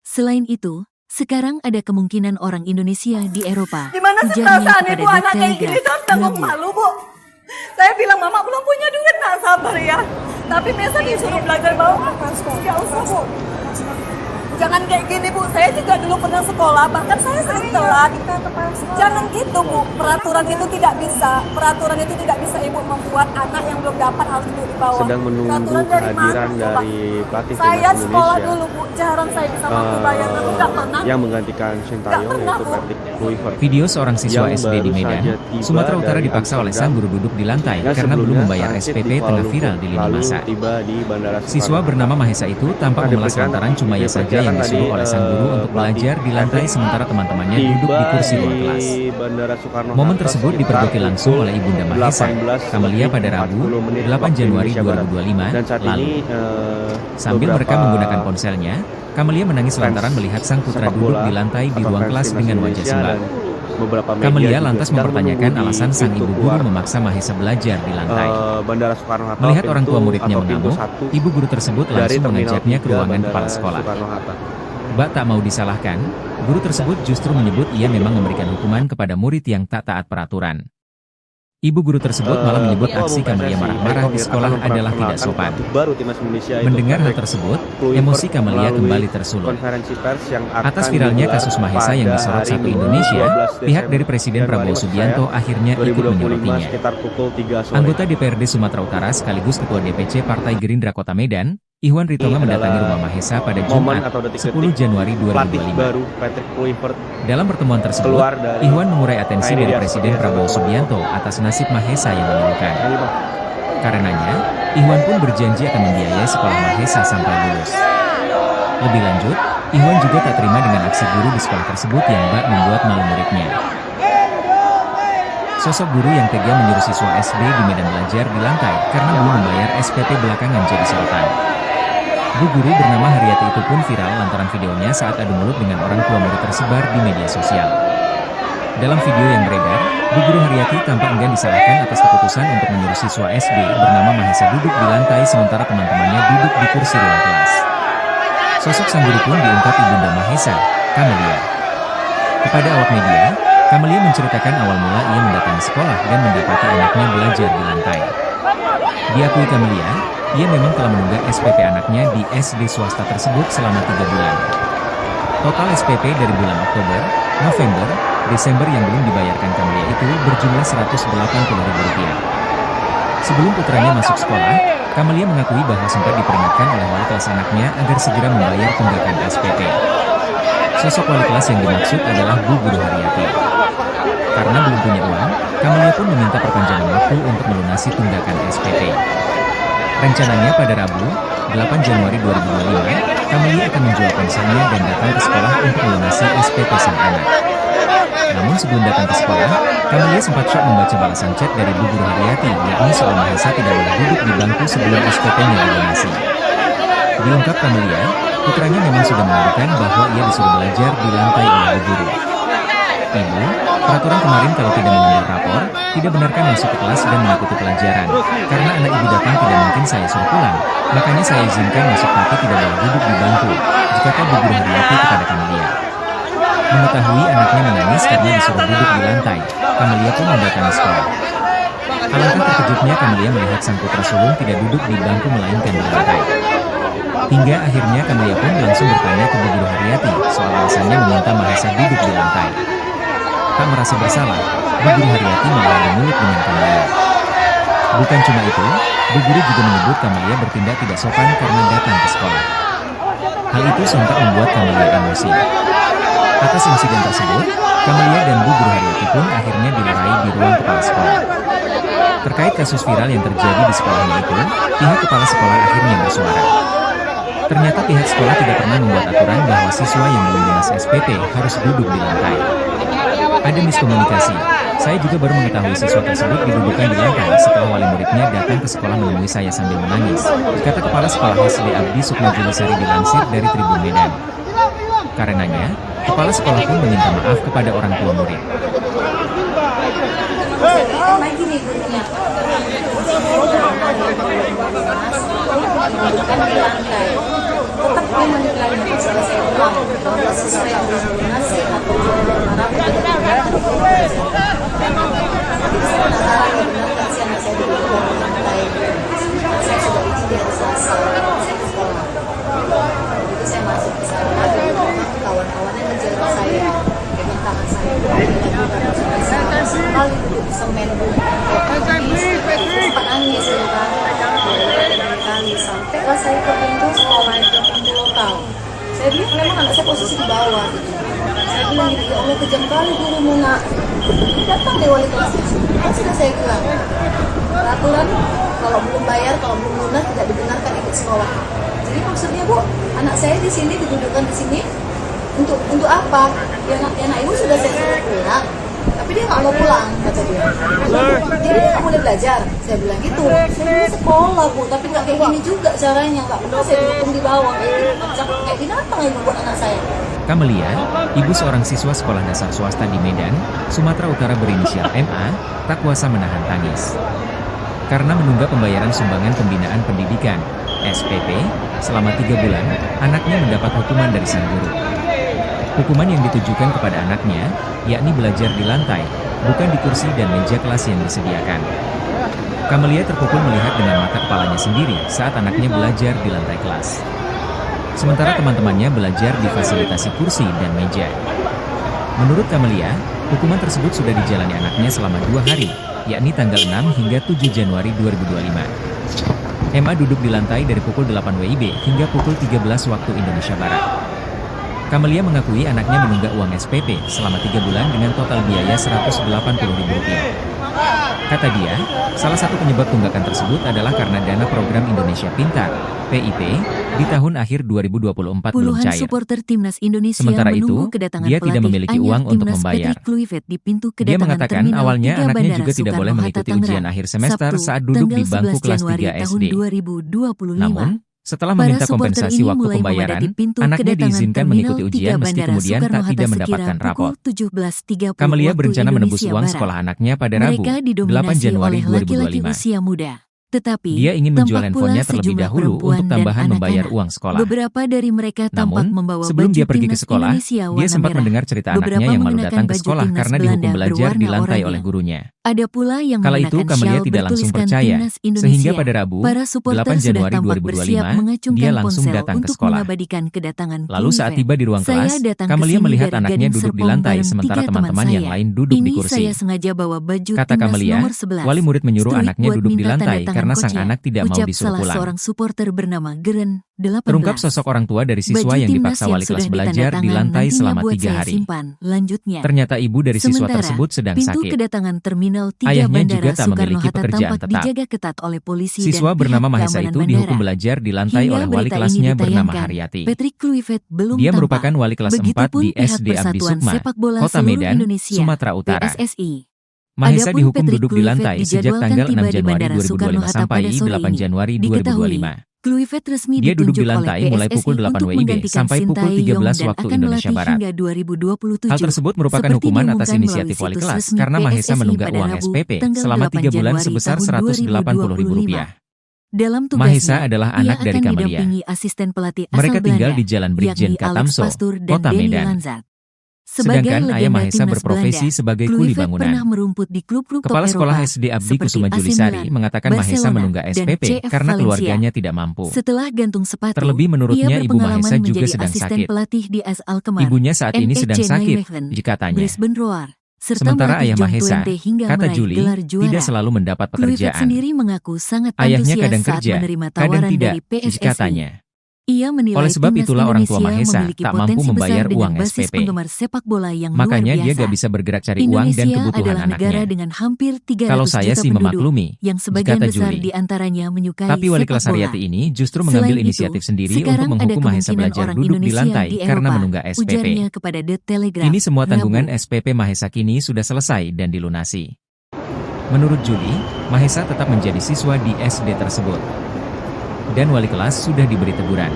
Selain itu, sekarang ada kemungkinan orang Indonesia di Eropa. Gimana sih Ujarnya perasaan kepada ibu The anak kayak gini Telegraph, tuh tanggung Rabu. malu bu. Saya bilang mama belum punya duit nak sabar ya. Tapi biasa disuruh belajar bawa nggak usah bu. Jangan kayak gini bu, saya juga dulu pernah sekolah, bahkan saya sering telat. Jangan gitu bu, peraturan itu tidak bisa. Peraturan itu tidak bisa ibu membuat anak yang belum dapat harus duduk di bawah. Sedang menunggu Peraturan dari kehadiran mana, coba? dari pelatih Saya timnas sekolah Indonesia dulu bu, jarang saya bisa mampu bayar. Aku nggak pernah. yang menggantikan Sintayong pernah, yaitu Bu. Patrick Kluivert. Video seorang siswa Yang SD di baru Medan, saja tiba Sumatera Utara dari dipaksa oleh Amsterdam. sang guru duduk di lantai Yang karena belum sebelumnya membayar transit SPP di Kuala tengah Lumpur, viral di lini lalu masa. tiba di Bandara Siswa Soekarno. bernama Mahesa itu tampak memelas Diperkirakan- lantaran cuma ia saja yang disuruh oleh sang guru untuk belajar di lantai sementara teman-temannya duduk di kursi ruang kelas. Bandara Soekarno Momen Hatta tersebut sekitar dipergoki langsung pukul oleh Ibunda Mahesa, 18 Kamelia pada lebih Rabu, 40 menit 8 waktu Januari Indonesia Barat. 2025 Dan saat lalu. ini Sambil merekam menggunakan ponselnya, Kamelia menangis lantaran melihat sang putra duduk di lantai di ruang kelas dengan wajah sembah. Kamelia lantas mempertanyakan alasan sang ibu guru memaksa Mahesa belajar di lantai. Bandara Soekarno Hatta, Melihat orang tua pintu muridnya atau pintu mengamuk, satu ibu guru tersebut dari langsung Terminal mengajaknya ke 3 ruangan Bandara kepala sekolah. Soekarno Hatta. Bak tak mau disalahkan, guru tersebut justru menyebut ia memang memberikan hukuman kepada murid yang tak taat peraturan. Ibu guru tersebut malah menyebut aksi Kamelia marah-marah di sekolah adalah tidak sopan. Baru timnas Indonesia itu Mendengar hal Patrick tersebut, Kluivert emosi Kamelia melalui kembali tersulut. konferensi pers yang akan Atas viralnya digelar kasus Mahesa yang pada disorot hari Satu Minggu, Indonesia, 12 pihak dari Desember Presiden Prabowo Januari maksud Subianto saya, akhirnya ikut 2025 menyorotinya. sekitar pukul 3 sore. Anggota DPRD Sumatera Utara sekaligus Ketua DPC Partai Gerindra Kota Medan, Ihwan Ritonga Ini mendatangi adalah rumah Mahesa pada momen Jumat, atau 10 detik-detik Januari pelatih 2025. baru Patrick Kluivert Dalam pertemuan tersebut, keluar dari Ihwan mengurai atensi Nah, ini dari dia, Presiden seperti Prabowo yang Subianto atas nasib Mahesa yang memilukan. Ini, Bang. Karenanya, Ihwan pun berjanji akan membiayai sekolah Mahesa sampai lulus. Lebih lanjut, Ihwan juga tak terima dengan aksi guru di sekolah tersebut yang bak membuat malu muridnya. Sosok guru yang tega menyuruh siswa SD di medan belajar di lantai karena belum membayar SPP belakangan jadi sorotan. Bu guru bernama Haryati itu pun viral lantaran videonya saat adu mulut dengan orang tua murid tersebar di media sosial. Dalam video yang beredar, Bu guru Haryati tampak enggan disalahkan atas keputusan untuk menyuruh siswa SD bernama Mahesa duduk di lantai sementara teman-temannya duduk di kursi ruang kelas. Sosok sang guru pun diungkap ibunda Mahesa, Kamelia. Kepada awak media, Kamelia menceritakan awal mula ia mendatangi sekolah dan mendapati anaknya belajar di lantai. Diakui Kamelia, ia memang telah menunggak SPP anaknya di SD swasta tersebut selama 3 bulan. Total SPP dari bulan Oktober, November, Desember yang belum dibayarkan Kamelia itu berjumlah Rp180.000. Sebelum putranya masuk sekolah, Kamelia mengakui bahwa sempat diperingatkan oleh wali kelas anaknya agar segera membayar tunggakan SPP. Sosok wali kelas yang dimaksud adalah Bu Guru Haryati. Karena belum punya uang, Kamelia pun meminta perpanjangan waktu untuk melunasi tunggakan SPP. Rencananya pada Rabu, 8 Januari 2025, Kamelia akan menjual ponselnya dan datang ke sekolah untuk melunasi SPP sang anak. Namun sebelum datang ke sekolah, Kamelia sempat syok membaca balasan chat dari Bu Guru Haryati, yakni soal Mahesa tidak boleh duduk di bangku sebelum SPP-nya dilunasi. Diungkap Kamelia, putranya memang sudah mengadukan bahwa ia disuruh belajar di lantai oleh Bu Guru. Ibu, peraturan kemarin kalau tidak mengambil rapor, tidak benarkan masuk ke kelas dan mengikuti pelajaran. Karena anak ibu datang tidak mungkin saya suruh pulang, makanya saya izinkan masuk tapi tidak boleh duduk di bangku, jika Bu Guru Haryati kepada Kamelia. Mengetahui anaknya menangis karena disuruh duduk di lantai, Kamelia pun mendatangi sekolah. Alangkah terkejutnya Kamelia melihat sang putra sulung tidak duduk di bangku melainkan di lantai. Hingga akhirnya Kamelia pun langsung bertanya ke Bu Guru Haryati soal alasannya meminta Mahesa duduk di lantai. Tak merasa bersalah, Bu Guru Haryati malah mulut dengan Kamelia. Bukan cuma itu, Bu Guru juga menyebut Kamelia bertindak tidak sopan karena datang ke sekolah. Hal itu sontak membuat Kamelia emosi. Atas insiden tersebut, Kamelia dan Bu Guru Haryati pun akhirnya dilerai di ruang kepala sekolah. Terkait kasus viral yang terjadi di sekolahnya itu, pihak kepala sekolah akhirnya bersuara. Ternyata pihak sekolah tidak pernah membuat aturan bahwa siswa yang belum lunas SPP harus duduk di lantai. Ada miskomunikasi. Saya juga baru mengetahui siswa tersebut didudukkan di lantai setelah wali muridnya datang ke sekolah menemui saya sambil menangis, kata Kepala Sekolah SD Abdi Sukma Julisari dilansir dari Tribun Medan. Karenanya, kepala sekolah pun meminta maaf kepada orang tua murid. Karena gini gurunya, bukan di lantai. Tetap dia menilainya setelah saya bilang bahwa siswa yang diskriminasi atau marah jadi sementara yang benar si anak saya duduk di lantai. Saya sudah izin di hari Selasa, saya ke sekolah. Begitu saya masuk ke sana, kawan-kawannya ngejar saya, pegang tangan saya, kali duduk di semen sempat nangis ya kan, kali sampailah saya ke pintu sekolah, ke pintu lokal. Saya bilang memang anak saya posisi di bawah gitu. Saya bilang gitu, ya Allah kejam kali gurumu nak. Datang deh wali kelasnya. Kan sudah saya bilang, peraturan kalau belum bayar, kalau belum lunas tidak dibenarkan ikut sekolah. Jadi maksudnya Bu, anak saya di sini didudukkan di sini untuk apa? Ya anak ibu sudah saya suruh pulang, tapi dia nggak mau pulang kata dia. Jadi dia nggak boleh belajar. Saya bilang gitu. Saya bilang sekolah Bu, tapi nggak kayak gini juga caranya. Nggak pernah saya duduk di bawah kayak binatang ibu buat anak saya. Kamelia, ibu seorang siswa sekolah dasar swasta di Medan, Sumatera Utara berinisial MA, tak kuasa menahan tangis. Karena menunggak pembayaran sumbangan pembinaan pendidikan, SPP, selama 3 bulan, anaknya mendapat hukuman dari sang guru. Hukuman yang ditujukan kepada anaknya, yakni belajar di lantai, bukan di kursi dan meja kelas yang disediakan. Kamelia terpukul melihat dengan mata kepalanya sendiri saat anaknya belajar di lantai kelas. Sementara teman-temannya belajar di fasilitasi kursi dan meja. Menurut Kamelia, hukuman tersebut sudah dijalani anaknya selama 2 hari, yakni tanggal 6 hingga 7 Januari 2025. Emma duduk di lantai dari pukul 8 WIB hingga pukul 13 waktu Indonesia Barat. Kamelia mengakui anaknya menunggak uang SPP selama 3 bulan dengan total biaya Rp180.000. Kata dia, salah satu penyebab tunggakan tersebut adalah karena dana program Indonesia Pintar, PIP, di tahun akhir 2024 belum Puluhan cair. supporter timnas Indonesia Sementara itu, menunggu kedatangan dia tidak pelatih memiliki anyar uang untuk timnas membayar. Patrick Kluivert di pintu Dia kedatangan mengatakan Terminal awalnya 3 anaknya Bandara juga tidak boleh Soekarno-Hatta mengikuti Tangerang, ujian akhir semester Sabtu, saat duduk di tanggal bangku 11 kelas Januari 3 tahun SD. 2025. Namun, setelah Para meminta supporter kompensasi ini waktu mulai pembayaran, memadati pintu anaknya kedatangan diizinkan Terminal mengikuti 3 ujian meski Bandara kemudian tak Soekarno-Hatta tidak sekira mendapatkan rapor. pukul 17.30 Kamelia waktu berencana menebus Indonesia uang Barat. sekolah anaknya pada Rabu, Mereka 8 didominasi Januari oleh laki-laki 2025. usia muda. Tetapi, Dia ingin menjual tampak pula handphonenya terlebih sejumlah dahulu perempuan untuk dan tambahan membayar anak-anak. uang sekolah. Beberapa dari mereka tampak Namun, membawa sebelum baju dia pergi ke timnas sekolah, Indonesia dia warna sempat merah. mendengar cerita Beberapa anaknya yang malu mengenakan datang ke baju sekolah timnas karena Belanda dihukum belajar di berwarna lantai oranye. oleh gurunya. Ada pula yang Kala itu mengenakan Kamelia syal tidak langsung bertuliskan percaya, timnas Indonesia. sehingga pada Rabu, Para supporter 8 sudah Januari tampak bersiap 2025, mengacungkan dia langsung ponsel datang ke untuk sekolah. mengabadikan kedatangan Lalu saat Kluivert. tiba di ruang Saya kelas, datang ke Kamelia sini melihat dari anaknya Gading duduk di Serpong lantai bareng sementara 3 teman teman-teman yang saya. lain duduk di Ini kursi. saya sengaja bawa baju Kata timnas Kamelia, nomor 11. wali murid menyuruh Stoik anaknya buat duduk di minta lantai tanda tangan karena sang coachnya. anak tidak mau Ucap disuruh salah pulang. seorang supporter bernama Geren 18. Terungkap sosok orang tua dari siswa Baju yang timnas dipaksa yang wali kelas sudah belajar di ditandatangan lantai nantinya selama buat 3 saya hari. simpan. Lanjutnya. Ternyata ibu dari siswa Sementara, tersebut sedang pintu sakit. kedatangan Terminal 3 Ayahnya Bandara juga tak memiliki Soekarno-Hatta pekerjaan tampak tetap. dijaga ketat oleh polisi Siswa dan bernama pihak Mahesa keamanan itu bandara. dihukum belajar di lantai Hingga oleh wali berita kelasnya ini bernama ditayangkan, Haryati. Patrick Kluivert belum Dia tampak. merupakan wali kelas 4 Begitupun di pihak SD Abdi Persatuan Sukma, Sepak Bola Kota Seluruh Medan, Indonesia, Sumatera Utara. PSSI. Mahesa Adapun dihukum Patrick duduk di Kluivert lantai sejak dijadwalkan tanggal tiba 6 di Januari Bandara 2025 Soekarno-Hatta sampai pada sore 8 ini. Januari Diketahui, 2025. Kluivert resmi Dia duduk di ditunjuk oleh lantai mulai PSSI pukul 8 untuk WIB menggantikan sampai pukul Sintayong 13 dan waktu akan Indonesia melatih Barat. hingga 2027. Hal tersebut merupakan Seperti hukuman atas diumumkan inisiatif melalui wali situs kelas resmi karena Mahesa PSSI menunggak pada uang Rabu, SPP tanggal selama 3 8 bulan Januari sebesar tahun Rp180.000. 2025. Dalam Mahesa tugasnya, adalah ia anak dari akan Kamelia. didampingi asisten pelatih asal Mereka tinggal Belanda, di Jalan Brigjen yakni Alex Katamso, Pastur dan Kota Denny Medan. Lanzat. Sebagai Sedangkan ayah legenda Mahesa timnas berprofesi Belanda, sebagai kuli Kluivert bangunan. pernah merumput di klub-klub top Kepala sekolah Eropa, SD Abdi seperti Kusuma AC Julisari Milan, mengatakan Mahesa Barcelona, menunggak dan SPP CF karena Valencia. keluarganya tidak mampu. Setelah gantung sepatu, Terlebih menurutnya ia ibu berpengalaman Mahesa juga menjadi sedang asisten sakit. pelatih di AS Alkmaar, Ibunya saat ini sedang NEC sakit, Nijmegen, katanya. Brisbane Roar, serta Sementara melatih ayah John Mahesa, Twente hingga kata meraih Juli, gelar juara. tidak selalu mendapat Kluivert pekerjaan. sendiri mengaku sangat Ayahnya antusias kadang saat kerja, menerima kadang tawaran tidak, dari PSSI. katanya. Ia menilai Oleh sebab timnas itulah orang tua Indonesia Mahesa memiliki tak mampu potensi membayar besar dengan uang basis SPP. penggemar sepak bola yang Makanya luar dia biasa. gak bisa bergerak cari uang dan Indonesia kebutuhan adalah negara anaknya. dengan hampir 300 Kalau saya juta sih penduduk, memaklumi, yang sebagian kata besar Juli. diantaranya menyukai Tapi wali sepak kelas bola. Haryati ini justru mengambil Selain inisiatif itu, sendiri untuk sekarang ada menghukum Mahesa kemungkinan belajar orang duduk di Indonesia lantai di karena Eropa, menunggak SPP. ujarnya kepada The Telegraph. Kini semua tanggungan Rabu. SPP Mahesa kini sudah selesai dan dilunasi. Menurut Juli, Mahesa tetap menjadi siswa di SD tersebut. Dan wali kelas sudah diberi teguran.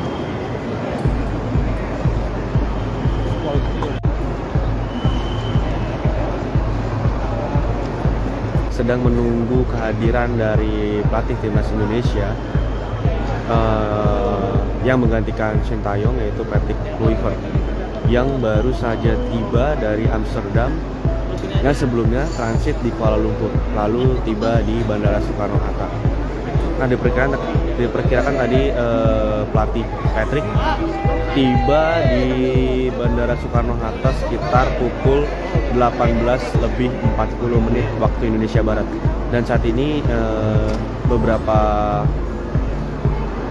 Sedang menunggu kehadiran dari pelatih timnas Indonesia yang menggantikan Sintayong, yaitu Patrick Kluivert yang baru saja tiba dari Amsterdam yang sebelumnya transit di Kuala Lumpur lalu tiba di Bandara Soekarno-Hatta. Nah, diperkirakan tadi pelatih Patrick tiba di Bandara Soekarno-Hatta sekitar pukul 18:40 waktu Indonesia Barat. Dan saat ini beberapa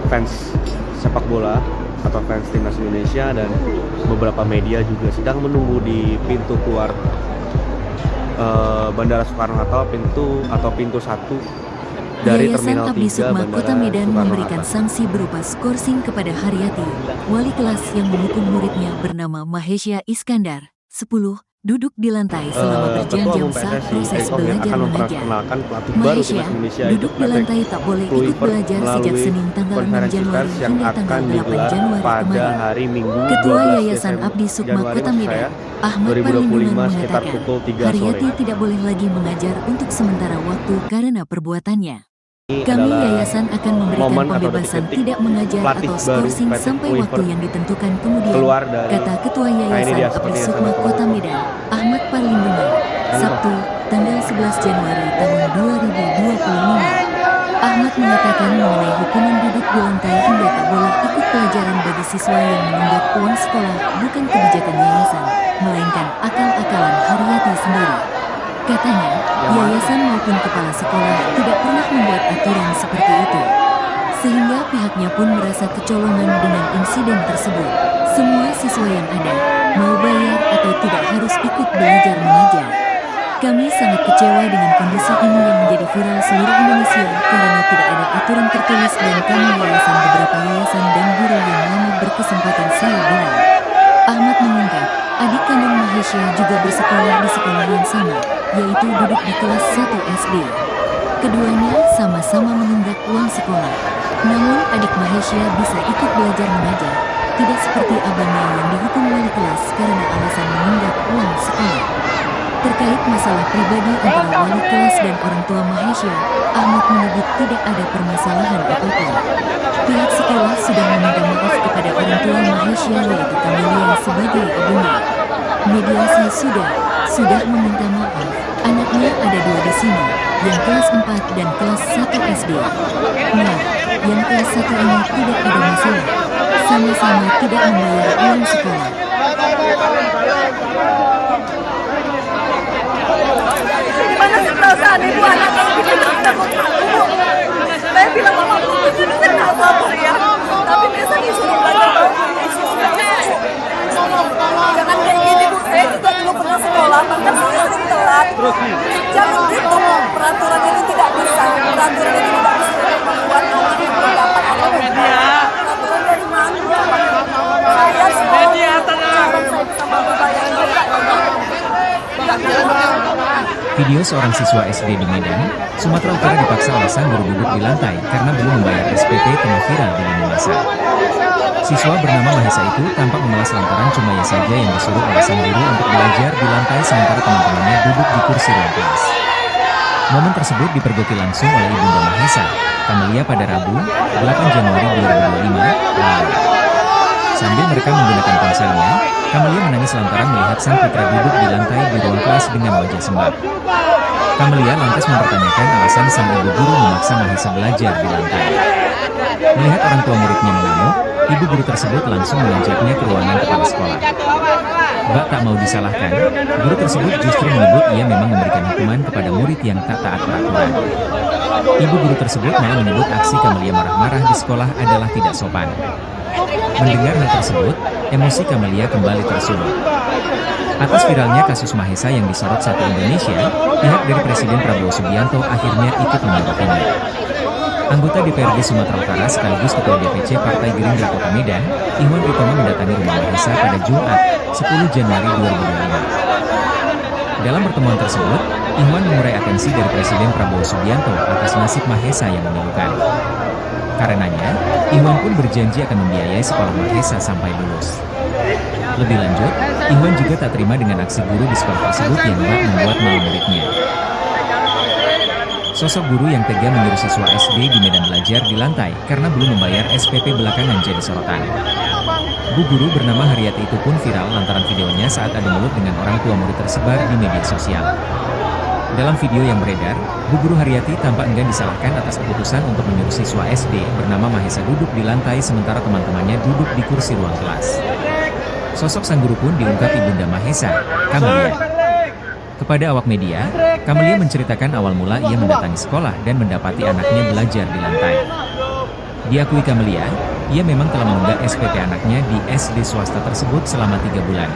fans sepak bola atau fans timnas Indonesia dan beberapa media juga sedang menunggu di pintu keluar Bandara Soekarno-Hatta, pintu 1 dari Yayasan Terminal Abdi 3 Sukma Bandara Kota Medan memberikan Soekarno-Hatta. sanksi berupa skorsing kepada Haryati, wali kelas yang menghukum muridnya bernama Mahesya Iskandar, 10, duduk di lantai selama Ketua berjam-jam Umum saat PSSI proses Erick Thohir belajar akan mengajar. memperkenalkan pelatih baru Mahesya timnas Indonesia duduk di lantai tak boleh ikut Kluivert belajar sejak melalui Senin tanggal 6 konferensi Januari pers yang hingga akan tanggal 8 digelar Januari pada kemarin. hari Minggu Ketua 12 Yayasan Desember Abdi Sukma Januari Kota maksud Medan, saya, Ahmad 2025 Parlindungan sekitar mengatakan, pukul 3 sore. Haryati tidak boleh lagi mengajar untuk sementara waktu karena perbuatannya. Ini Kami adalah yayasan akan memberikan momen atau pembebasan detik-detik tidak mengajar pelatih atau baru skorsing Patrick sampai waktu Kluivert yang ditentukan kemudian, keluar dari kata Ketua ini Yayasan dia Abdi seperti yang Sukma saya Kota Medan, Ahmad Parlindungan, Sabtu, tanggal 11 Januari tahun 2025. Ahmad mengatakan mengenai hukuman duduk di lantai hingga tak boleh ikut pelajaran bagi siswa yang menunggak uang sekolah bukan kebijakan yayasan, melainkan akal-akalan Haryati sendiri. Katanya, yayasan maupun kepala sekolah tidak pernah membuat aturan seperti itu. Sehingga pihaknya pun merasa kecolongan dengan insiden tersebut. Semua siswa yang ada, mau bayar atau tidak harus ikut belajar mengajar. Kami sangat kecewa dengan kondisi ini yang menjadi viral seluruh Indonesia karena tidak ada aturan tertulis dan kami yayasan beberapa yayasan dan guru yang lama berkesempatan saya bilang. Ahmad mengungkap, adik kandung Mahesya juga bersekolah di sekolah yang sama, yaitu duduk di kelas 1 SD. Keduanya sama-sama menunggak uang sekolah. Namun adik Mahesya bisa ikut belajar mengajar, tidak seperti abangnya yang dihukum wali kelas karena alasan menunggak uang sekolah. Terkait masalah pribadi antara wali kelas dan orang tua Mahesya, Ahmad menyebut tidak ada permasalahan apapun. Pihak sekolah sudah meminta maaf kepada orang tua Mahesya yaitu Kamelia sebagai ibunya. Mediasi sudah meminta maaf. Anaknya ada 2 di sini, yang kelas 4 dan kelas 1 SD. Nah, yang kelas 1 ini tidak ada masalah. Sama-sama tidak membayar uang sekolah. Gimana sih perasaan ibu anaknya yang bikin kita bu? Saya bilang mama itu saya nggak sabar ya. Tapi biasa disuruh belajar jangan kayak gini bu. Saya juga dulu pernah sekolah, bahkan saya sering telat. Jangan gitu bu. Peraturan itu tidak bisa. Peraturan itu tidak bisa membuat anak yang berdapat atau tidak. Peraturan dari mana? Saya sekolah. Cara saya bisa membayar Video seorang siswa SD di Medan, Sumatera Utara dipaksa alasan guru duduk di lantai karena belum membayar SPP tengah viral di lini masa. Siswa bernama Mahesa itu tampak memelas lantaran cuma ia saja yang disuruh oleh sang guru untuk belajar di lantai sementara teman-temannya duduk di kursi ruang kelas. Momen tersebut dipergoki langsung oleh ibunda Mahesa, Kamelia pada Rabu, 8 Januari 2025 lalu. Sambil merekam menggunakan ponselnya, Kamelia menangis lantaran melihat sang putra duduk di lantai di ruang kelas dengan wajah sembab. Kamelia lantas mempertanyakan alasan sang ibu guru memaksa Mahesa belajar di lantai. Melihat orang tua muridnya mengamuk, ibu guru tersebut langsung mengajaknya ke ruangan kepala sekolah. Bak tak mau disalahkan, guru tersebut justru menyebut ia memang memberikan hukuman kepada murid yang tak taat peraturan. Ibu guru tersebut malah menyebut aksi Kamelia marah-marah di sekolah adalah tidak sopan. Mendengar hal tersebut, emosi Kamelia kembali tersulut. Atas viralnya kasus Mahesa yang disorot Satu Indonesia, pihak dari Presiden Prabowo Subianto akhirnya ikut menanggapinya. Anggota DPRD Sumatera Utara sekaligus Ketua DPC Partai Gerindra Kota Medan, Ihwan Ritomo mendatangi rumah Mahesa pada Jumat, 10 Januari 2025. Dalam pertemuan tersebut, Ihwan mengurai atensi dari Presiden Prabowo Subianto atas nasib Mahesa yang memilukan. Karenanya, Ihwan pun berjanji akan membiayai sekolah Mahesa sampai lulus. Lebih lanjut, Ihwan juga tak terima dengan aksi guru di sekolah tersebut yang bak membuat malu muridnya. Sosok guru yang tega menyuruh siswa SD di medan belajar di lantai karena belum membayar SPP belakangan jadi sorotan. Bu guru bernama Haryati itu pun viral lantaran videonya saat adu mulut dengan orang tua murid tersebar di media sosial. Dalam video yang beredar, Bu Guru Haryati tampak enggan disalahkan atas keputusan untuk menyuruh siswa SD bernama Mahesa duduk di lantai sementara teman-temannya duduk di kursi ruang kelas. Sosok sang guru pun diungkap ibunda Mahesa, Kamelia. Kepada awak media, Kamelia menceritakan awal mula ia mendatangi sekolah dan mendapati anaknya belajar di lantai. Diakui Kamelia, ia memang telah menunggak SPP anaknya di SD swasta tersebut selama 3 bulan.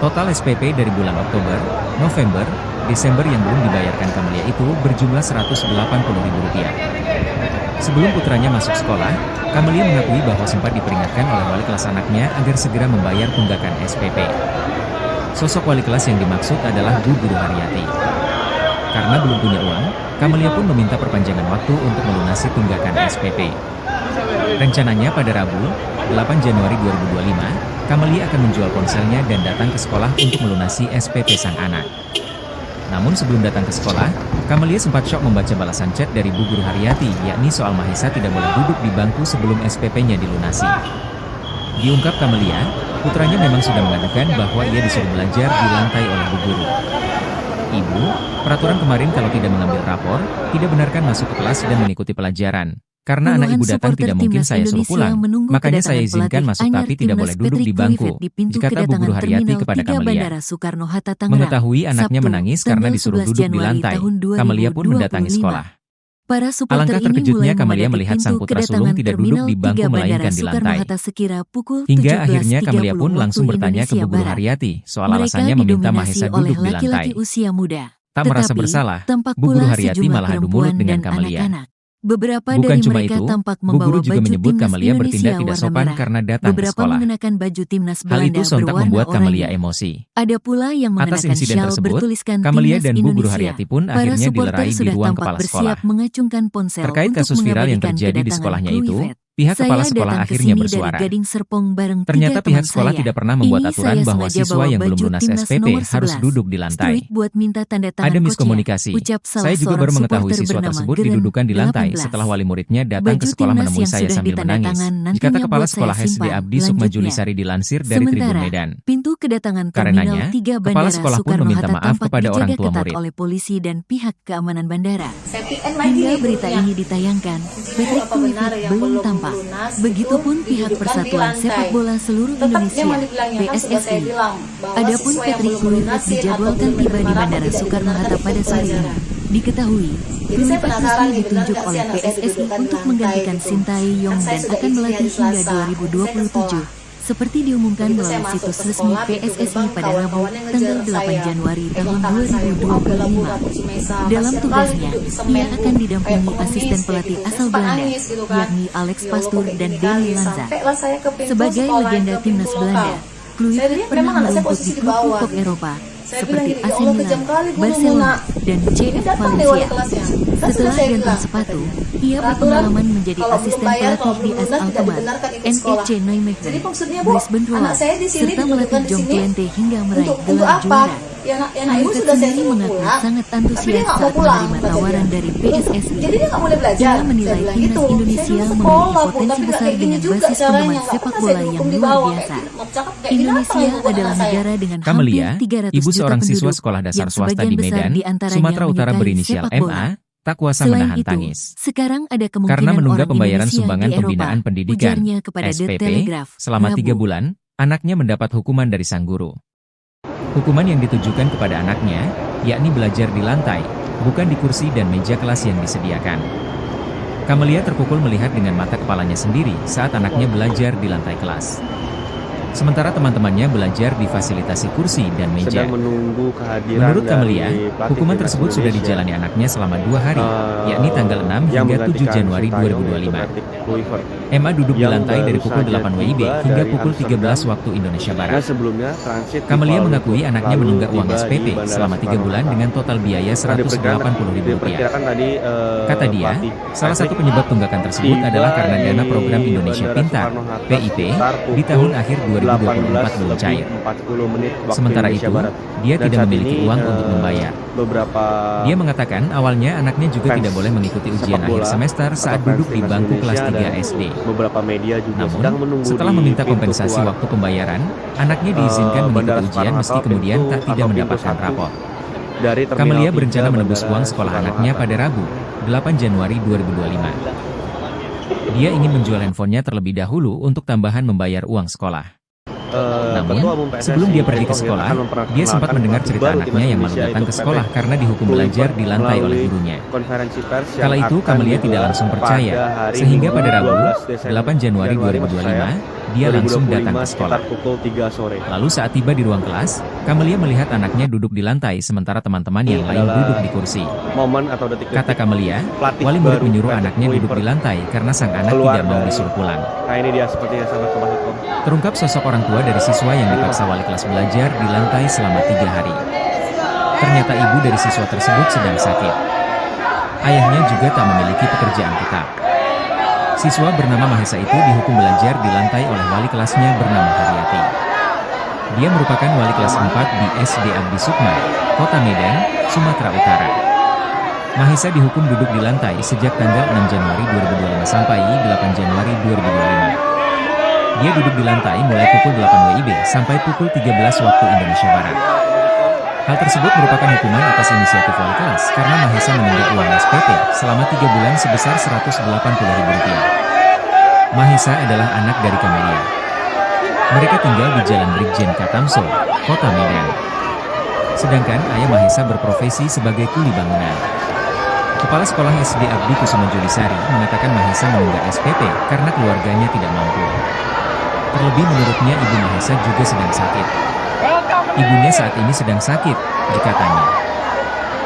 Total SPP dari bulan Oktober, November, Desember yang belum dibayarkan Kamelia itu berjumlah Rp180.000. Sebelum putranya masuk sekolah, Kamelia mengakui bahwa sempat diperingatkan oleh wali kelas anaknya agar segera membayar tunggakan SPP. Sosok wali kelas yang dimaksud adalah Bu Guru Haryati. Karena belum punya uang, Kamelia pun meminta perpanjangan waktu untuk melunasi tunggakan SPP. Rencananya pada Rabu, 8 Januari 2025, Kamelia akan menjual ponselnya dan datang ke sekolah untuk melunasi SPP sang anak. Namun sebelum datang ke sekolah, Kamelia sempat syok membaca balasan chat dari Bu Guru Haryati, yakni soal Mahesa tidak boleh duduk di bangku sebelum SPP-nya dilunasi. Diungkap Kamelia, putranya memang sudah mengatakan bahwa ia disuruh belajar di lantai oleh Bu Guru. Ibu, peraturan kemarin kalau tidak mengambil rapor, tidak benarkan masuk ke kelas dan mengikuti pelajaran. Karena anak ibu datang tidak mungkin saya suruh pulang, makanya saya izinkan masuk tapi tidak boleh duduk di bangku, dikata Bu Guru Haryati kepada Kamelia. Mengetahui anaknya menangis karena disuruh duduk di lantai, Kamelia pun mendatangi sekolah. Alangkah terkejutnya Kamelia melihat sang putra sulung tidak duduk di bangku melainkan di lantai. Hingga akhirnya Kamelia pun langsung bertanya ke Bu Guru Haryati soal alasannya meminta Mahesa duduk di lantai. Tak merasa bersalah, Bu Guru Haryati malah adu mulut dengan Kamelia. Beberapa Bukan dari cuma mereka itu, tampak Bu membawa Guru juga baju menyebut timnas Kamelia bertindak Indonesia tidak warna sopan merah. karena datang ke Beberapa sekolah. mengenakan baju timnas Hal Belanda itu sontak berwarna membuat Kamelia oranye. emosi. Ada pula yang Atas mengenakan insiden syal tersebut, bertuliskan Kamelia timnas dan Bu Guru Indonesia. Haryati pun Para akhirnya supporter dilerai di sudah ruang tampak kepala bersiap sekolah. mengacungkan ponsel Terkait untuk kasus viral yang mengabadikan terjadi di kedatangan sekolahnya Blue itu, Yvette. pihak Saya kepala sekolah datang ke akhirnya sini bersuara. dari Gading Serpong bareng Ternyata 3 pihak teman sekolah saya. tidak pernah membuat Ini aturan saya bahwa sengaja siswa bawa yang belum baju lunas timnas SPP nomor harus 11. duduk di lantai. Street buat minta tanda tangan Ada coachnya, miskomunikasi. ucap salah Saya juga seorang baru mengetahui supporter siswa bernama tersebut Geren, didudukan di lantai 18. setelah wali muridnya datang Baju ke sekolah timnas menemui yang saya sudah sambil menangis. ditandatangan Dikata nantinya Kepala buat Sekolah saya SD simpan. Abdi Sukma Lanjutnya. Julisari dilansir dari Tribun Sementara, Medan. pintu kedatangan Karenanya, Terminal 3 kepala Bandara sekolah pun Soekarno meminta Hatta maaf tampak kepada orang dijaga tua ketat murid. oleh polisi dan pihak keamanan bandara. Safety and lagi Hingga nih berita gurunya. ini ditayangkan, Patrick Apa benar Kluivert yang belum belum tampak. lunas Begitupun itu pihak didudukkan di Persatuan lantai. Sepak Bola Seluruh Tetap Indonesia memang dibilangnya kan sudah saya (PSSI). bilang bahwa Adapun siswa yang Patrick belum Kluivert lunasin atau dijadwalkan belum tiba di menerima Bandara tidak Soekarno Hatta dibenarkan pada ikut sore ini. pelajaran. Diketahui, Jadi saya Kluivert penasaran resmi nih, benar ditunjuk nggak sih oleh anak saya PSSI didudukkan di untuk lantai menggantikan gitu. Sintayong Kan saya dan sudah akan isi melatih hari hingga Selasa. Saya ke 2027. Seperti diumumkan Begitu saya melalui masuk situs ke resmi sekolah, pintu PSSI gerbang, pada Rabu, kawan-kawannya tanggal ngejar 8 saya. Januari Pegang tahun tangan saya, Bu, ambil lampu, 2025. lampu Cimesa. Dalam Kasihan kali tugasnya, duduk di semen, ia Bu. akan didampingi Kayak pengemis, asisten kayak pelatih gitu. asal Saya suka Belanda, nangis gitu kan. yakni Alex Ya Allah, Pastur kok kayak dan gini Denny kali. Lanza. Sampailah saya ke pintu Sebagai sekolah, legenda ke timnas pintu Belanda, lokal. Saya Kluivert lihat pernah memang anak saya merumput posisi di di klub-klub bawah. Eropa Saya seperti bilang, ya AC Allah, Milan, kejam kali guru Barcelona, Muna. dan Ini CF datang nih wali Valencia. kelasnya. Kan Setelah sudah saya gantung bilang, sepatu, katanya. ia Peraturan, berpengalaman menjadi kalau belum asisten bayar, kalau pelatih di belum AS lunas, tidak Alkmaar, dibenarkan ikut sekolah. NEC Nijmegen, Jadi maksudnya, Bu, Luis Benroa, anak saya di sini serta didudukkan melatih di Jong sini Twente hingga meraih untuk gelar apa? juara. Ya anak ibu Kluivert sudah saya sendiri suruh mengaku pulang, sangat tapi dia antusias nggak mau saat pulang, menerima kata tawaran dia. dari PSSI. Jadi dia nggak boleh belajar. Ia menilai Saya bilang timnas gitu. Indonesia Saya dulu memiliki sekolah, Bu, potensi tapi nggak besar kayak gini dengan juga basis caranya. penggemar Nggak sepak pernah bola saya yang dihukum di luar bawah. biasa. Kayak gitu. Cakep kayak gini apa Indonesia yang bukan adalah anak saya? negara dengan Kamelia, hampir 300 ibu juta seorang siswa penduduk, sekolah dasar yang swasta sebagian di besar Medan, diantaranya Sumatera Utara menyukai berinisial sepak bola. MA, tak kuasa Selain menahan itu, tangis. sekarang ada kemungkinan Karena menunggak orang pembayaran Indonesia sumbangan di Eropa, pembinaan pendidikan ujarnya kepada The (SPP) Telegraph, selama 3 Rabu. bulan, anaknya mendapat hukuman dari sang guru. Hukuman yang ditujukan kepada anaknya, yakni belajar di lantai, bukan di kursi dan meja kelas yang disediakan. Kamelia terpukul melihat dengan mata kepalanya sendiri saat anaknya belajar di lantai kelas. Sementara teman-temannya belajar difasilitasi kursi dan meja. sedang menunggu kehadiran Menurut Kamelia, dari pelatih hukuman timnas tersebut sudah Indonesia, dijalani anaknya selama 2 hari, yakni tanggal 6 yang hingga 7 menggantikan Januari Sintayong, yaitu 2025. Patrick Kluivert. Emma duduk di yang lantai dari baru pukul saja 8 WIB tiba hingga dari pukul 13 Amsterdam. waktu Indonesia Nah, Barat. sebelumnya transit di Kamelia Kuala mengakui Lumpur, anaknya lalu menunggak uang tiba di SPP Bandara selama 3 bulan Soekarno-Hatta. dengan total biaya Nah, Rp180.000. diperkirakan tadi Kata dia, pelatih salah satu Patrick penyebab tunggakan tersebut tiba adalah karena dana di program Indonesia Bandara Pintar Soekarno-Hatta (PIP) sekitar di tahun pukul akhir 2024 belum cair. 18:40 waktu Sementara Indonesia itu, Barat. dia Dan tidak saat memiliki ini, uang untuk membayar. Beberapa Dia mengatakan awalnya anaknya juga fans tidak boleh mengikuti ujian sepak akhir bola semester atau saat fans duduk di timnas bangku kelas Indonesia 3 dan SD. beberapa media juga Namun, sedang menunggu setelah di meminta pintu kompensasi keluar waktu pembayaran, anaknya diizinkan mengikuti Bandara ujian Soekarno-Hatta, meski kemudian pintu tak tidak atau pintu mendapatkan 1 rapor. dari Terminal Kamelia 3 berencana menebus Bandara uang sekolah anaknya Soekarno-Hatta. pada Rabu, 8 Januari 2025. Dia ingin menjual handphonenya terlebih dahulu untuk tambahan membayar uang sekolah. Namun, Ketua Umum PSSI, sebelum dia pergi ke Erick Thohir, sekolah, akan dia memperkenalkan sempat mendengar pelatih cerita baru anaknya timnas yang Indonesia, malu datang yaitu ke sekolah Patrick karena dihukum Kluivert, belajar di lantai oleh melalui gurunya. konferensi pers yang Kala itu, akan Kamelia tidak digelar langsung percaya, pada hari sehingga Minggu, pada Rabu, 12 Desember 8 Januari 2025, dia langsung datang ke sekolah. sekitar pukul 3 sore. Lalu saat tiba di ruang kelas, Kamelia melihat anaknya duduk di lantai sementara teman-teman yang lain adalah duduk di kursi. Momen atau detik-detik Kata Kamelia, pelatih wali murid baru menyuruh Patrick anaknya duduk di Kluivert lantai karena sang anak keluar tidak mau dari- disuruh pulang. Nah, ini dia sepertinya sahabat Kompas Info. Terungkap sosok orang tua dari siswa yang dipaksa wali kelas belajar di lantai selama 3 hari. Ternyata ibu dari siswa tersebut sedang sakit. Ayahnya juga tak memiliki pekerjaan tetap. Siswa bernama Mahesa itu dihukum belajar di lantai oleh wali kelasnya bernama Haryati. Dia merupakan wali kelas 4 di SD Abdi Sukma, Kota Medan, Sumatera Utara. Mahesa dihukum duduk di lantai sejak tanggal 6 Januari 2025 sampai 8 Januari 2025. Dia duduk di lantai mulai pukul 8 WIB sampai pukul 13 waktu Indonesia Barat. Hal tersebut merupakan hukuman atas inisiatif wali kelas karena Mahesa menunggak uang SPP selama 3 bulan sebesar Rp180.000. Mahesa adalah anak dari Kamelia. Mereka tinggal di Jalan Brigjen Katamso, Kota Medan. Sedangkan ayah Mahesa berprofesi sebagai kuli bangunan. Kepala Sekolah SD Abdi Kusuma Julisari mengatakan Mahesa menunggak SPP karena keluarganya tidak mampu. Terlebih menurutnya ibu Mahesa juga sedang sakit. Ibunya saat ini sedang sakit, dikatanya.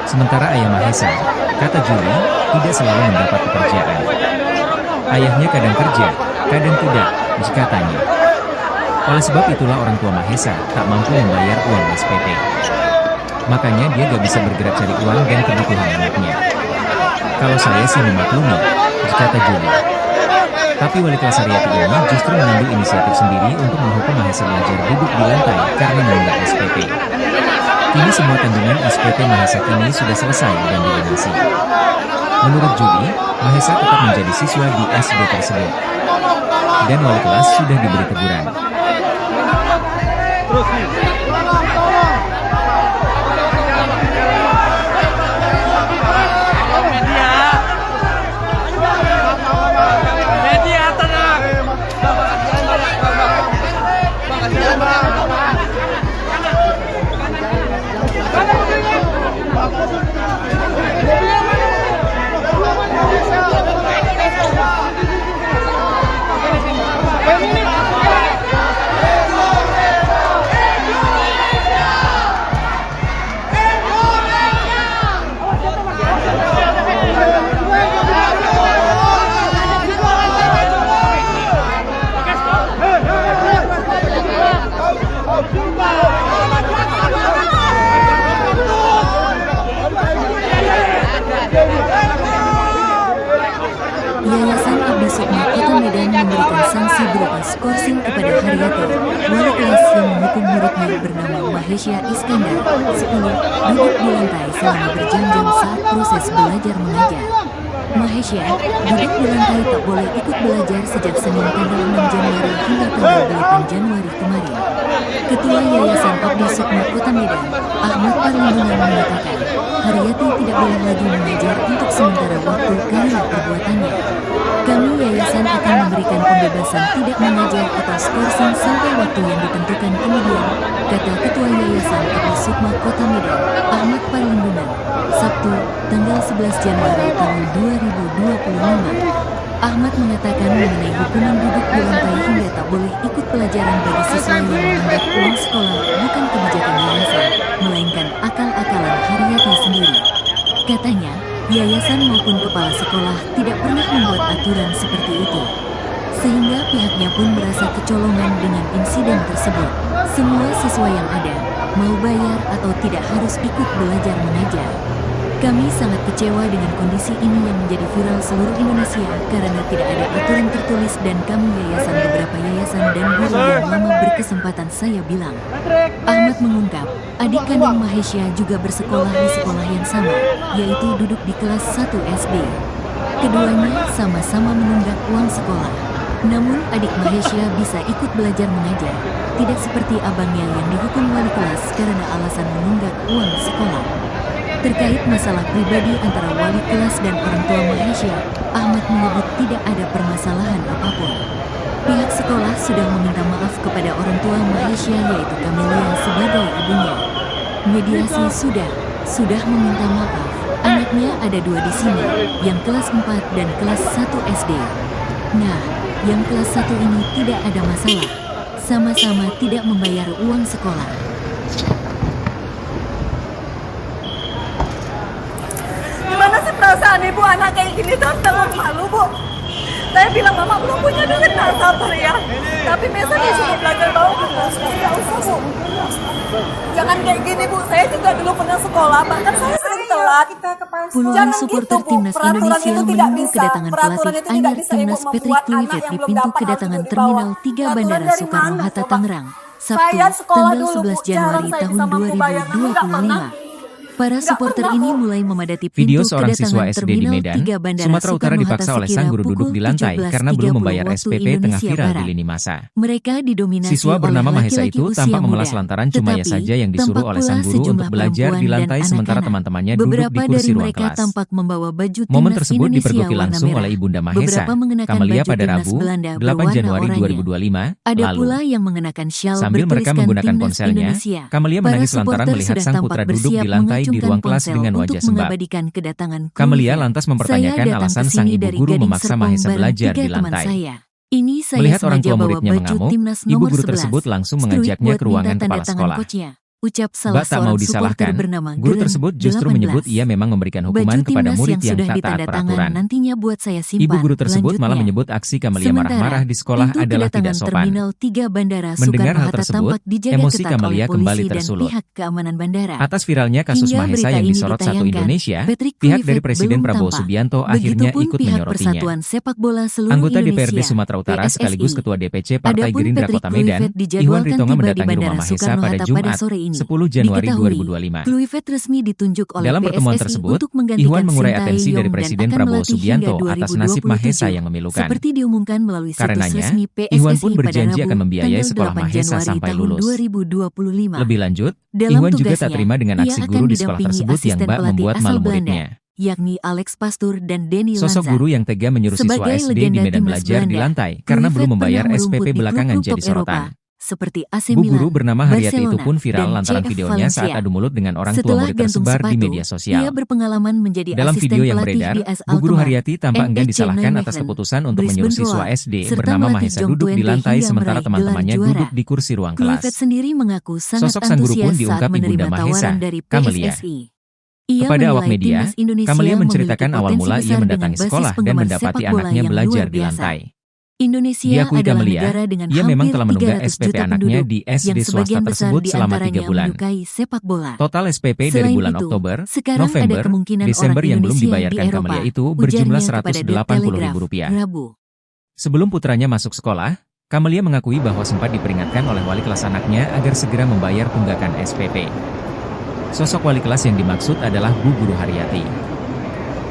Sementara ayah Mahesa, kata Juli, tidak selalu mendapat pekerjaan. Ayahnya kadang kerja, kadang tidak, dikatanya. Oleh sebab itulah orang tua Mahesa tak mampu membayar uang SPP. Makanya dia gak bisa bergerak cari uang dan kebutuhan anaknya. Kalau saya sih memaklumi, kata Juli. Tapi wali kelas Haryati ini justru mengambil inisiatif sendiri untuk menghukum Mahesa belajar duduk di lantai karena menunggak SPP. Kini semua tanggungan SPP Mahesa kini sudah selesai dan dilunasi. Menurut Juli, Mahesa tetap menjadi siswa di SD tersebut. Dan wali kelas sudah diberi teguran. Terus nih. Media tenang. Yayasan Abdi Sukma Kota Medan memberikan sanksi berupa skorsing kepada Haryati, wali kelas yang menghukum muridnya bernama Mahesya Iskandar, 10, duduk di lantai selama berjam-jam saat proses belajar mengajar. Mahesya duduk di lantai tak boleh ikut belajar sejak Senin tanggal 6 Januari hingga tanggal 8 Januari kemarin. Ketua Yayasan Abdi Sukma Kota Medan, Ahmad Parlindungan mengatakan, Haryati tidak boleh lagi mengajar untuk sementara waktu karena perbuatannya. Kami yayasan akan memberikan pembebasan alasan tidak mengajar atau skorsing sampai waktu yang ditentukan kemudian, kata Ketua Yayasan Abdi Sukma Kota Medan, Ahmad Parlindungan, Sabtu, tanggal 11 Januari tahun 2025. Ahmad mengatakan mengenai hukuman duduk di lantai hingga tak boleh ikut pelajaran bagi siswa yang menganggap uang sekolah bukan kebijakan yayasan, melainkan akal-akalan Haryati sendiri. Katanya, yayasan maupun kepala sekolah tidak pernah membuat aturan seperti itu. Sehingga pihaknya pun merasa kecolongan dengan insiden tersebut. Semua siswa yang ada, mau bayar atau tidak harus ikut belajar mengajar. Kami sangat kecewa dengan kondisi ini yang menjadi viral seluruh Indonesia karena tidak ada aturan tertulis dan kami beberapa yayasan dan guru yang lama berkesempatan saya bilang. Ahmad mengungkap, adik kandung Mahesya juga bersekolah di sekolah yang sama, yaitu duduk di kelas 1 SD. Keduanya sama-sama menunggak uang sekolah. Namun adik Mahesya bisa ikut belajar mengajar, tidak seperti abangnya yang dihukum wali kelas karena alasan menunggak uang sekolah. Terkait masalah pribadi antara wali kelas dan orang tua Mahesya, Ahmad menyebut tidak ada permasalahan apapun. Pihak sekolah sudah meminta maaf kepada orang tua Mahesya yaitu Camelia sebagai ibunya. Mediasi sudah meminta maaf. Anaknya ada 2 di sini, yang kelas 4 dan kelas 1 SD. Nah, yang kelas 1 ini tidak ada masalah. Sama-sama tidak membayar uang sekolah. Perasaan ibu anak kayak gini tuh sangat malu, Bu. Saya bilang, Mama belum punya duit, nggak sabar ya. Tapi besok disuruh belajar bawa kertas. Nggak usah, Bu. Jangan kayak gini, Bu. Saya juga dulu pernah sekolah, bahkan saya sering telat. Puluhan supporter timnas Indonesia menunggu kedatangan pelatih anyar timnas Patrick Kluivert di pintu kedatangan Terminal 3 Bandara Soekarno-Hatta Tangerang, Sabtu, tanggal 11 Januari tahun 2025. Para supporter ini mulai memadati pintu Video seorang siswa kedatangan SD di Terminal Medan, 3 Bandara Sumatera Utara dipaksa oleh sang guru duduk di lantai karena belum membayar SPP tengah viral di lini masa. Mereka didominasi Siswa bernama oleh Mahesa laki-laki itu usia tampak muda. memelas lantaran cuma ia saja yang disuruh oleh sang guru untuk belajar di lantai sementara teman-temannya duduk di kursi ruang kelas. Tampak membawa baju Momen timnas tersebut Indonesia dipergoki warna langsung merah. oleh Ibunda Mahesa, Beberapa mengenakan Camelia baju pada timnas Rabu, Belanda 8 berwarna Januari oranye. 2025 Ada lalu. pula yang mengenakan syal Sambil mereka bertuliskan menggunakan timnas ponselnya, Indonesia. Camelia Para menangis lantaran supporter melihat sudah sang tampak putra duduk di bersiap lantai di mengacungkan ruang kelas ponsel dengan untuk wajah sembab. mengabadikan kedatangan Camelia Kluivert. lantas mempertanyakan Saya datang alasan ke sang sini ibu dari guru Gading memaksa Serpong Mahesa bareng belajar 3 di teman lantai. saya. Ini saya Melihat orang sengaja tua bawa muridnya baju mengamuk, timnas ibu nomor guru 11. tersebut langsung Struik mengajaknya buat ke ruangan minta kepala tanda tangan sekolah. coachnya. Ucap salah Bak tak mau seorang supporter disalahkan, bernama guru Geren, tersebut justru 18. menyebut ia memang memberikan hukuman Baju kepada timnas murid yang yang sudah tak taat ditanda tangan peraturan. nantinya buat saya simpan. Ibu guru tersebut malah Lanjutnya. menyebut aksi Camelia Sementara, marah-marah di sekolah pintu adalah tidak kedatangan sopan. Terminal 3 Bandara Mendengar hal Soekarno-Hatta tersebut, tampak dijaga emosi ketat Camelia oleh kembali polisi dan tersulut. pihak keamanan bandara. Atas viralnya kasus Hingga Mahesa berita yang ini disorot Satu ditayangkan, Indonesia, Patrick pihak dari Kluivert Presiden belum Prabowo tampak. Subianto akhirnya Begitupun ikut pihak menyorotnya. Persatuan Sepak Bola Seluruh Anggota Indonesia, DPRD Sumatera Utara PSSI. sekaligus Ketua DPC Partai Adapun Gerindra Patrick Kota Medan, Kluivert Iwan dijadwalkan Ritonga tiba di mendatangi rumah Bandara Mahesa pada Soekarno-Hatta pada Jumat, sore ini. 10 Januari Diketahui, 2025. Kluivert resmi ditunjuk oleh Dalam pertemuan PSSI tersebut, untuk menggantikan Iwan mengurai Sintayong atensi dari dan Presiden akan Prabowo melatih Subianto hingga atas nasib 2027, Mahesa yang memilukan. seperti diumumkan melalui situs Karenanya, resmi PSSI Iwan pun pada berjanji Rabu, akan membiayai tanggal sekolah 8 Mahesa Januari sampai tahun lulus. 2025. Lebih lanjut, Dalam Iwan juga tak tugasnya, terima dengan ia aksi akan guru di sekolah didampingi tersebut yang asisten bak pelatih membuat asal malu Belanda, muridnya. yakni Alex Pastur dan Denny Lanza. Sosok guru yang tega menyuruh siswa Sebagai SD di legenda Medan timnas belajar di Belanda, lantai karena Kluivert belum membayar pernah SPP merumput di belakangan klub-klub jadi top Eropa, sorotan. seperti AC Bu Milan, guru bernama Haryati itu Barcelona, pun viral dan lantaran CF videonya saat Valencia. adu mulut dengan orang tua Setelah murid gantung tersebar di sepatu, media sosial. ia berpengalaman menjadi Dalam asisten video yang pelatih beredar, di AS Bu guru Alkmaar, Haryati tampak enggan NEC disalahkan atas Nijmegen, keputusan untuk Brisbane menyuruh siswa Roar, SD serta bernama melatih Mahesa Jong duduk di Twente lantai hingga sementara meraih teman-temannya gelar duduk juara. di kursi ruang kelas. Kluivert sendiri mengaku sangat Sosok sang guru pun antusias diungkap saat Ibunda menerima Mahesa, tawaran dari Camelia. PSSI. Ia Kepada awak menilai media, timnas Indonesia Camelia memiliki menceritakan awal potensi mula ia besar mendatangi dengan basis sekolah dan penggemar mendapati sepak bola anaknya yang belajar luar di biasa. lantai. Indonesia Diakui adalah Camelia, negara dengan ia memang hampir telah menunggak 300 SPP juta anaknya penduduk, di yang SD swasta sebagian besar tersebut di selama 3 antaranya bulan. menyukai sepak bola. Total SPP dari Selain bulan itu, Oktober, sekarang November, ada kemungkinan Desember orang yang belum Indonesia dibayarkan di Eropa, Camelia itu berjumlah ujarnya kepada The Telegraph, Rp180.000. Rabu. Sebelum putranya masuk sekolah, Camelia mengakui bahwa sempat diperingatkan oleh wali kelas anaknya agar segera membayar tunggakan SPP. Sosok wali kelas yang dimaksud adalah Bu Guru Haryati.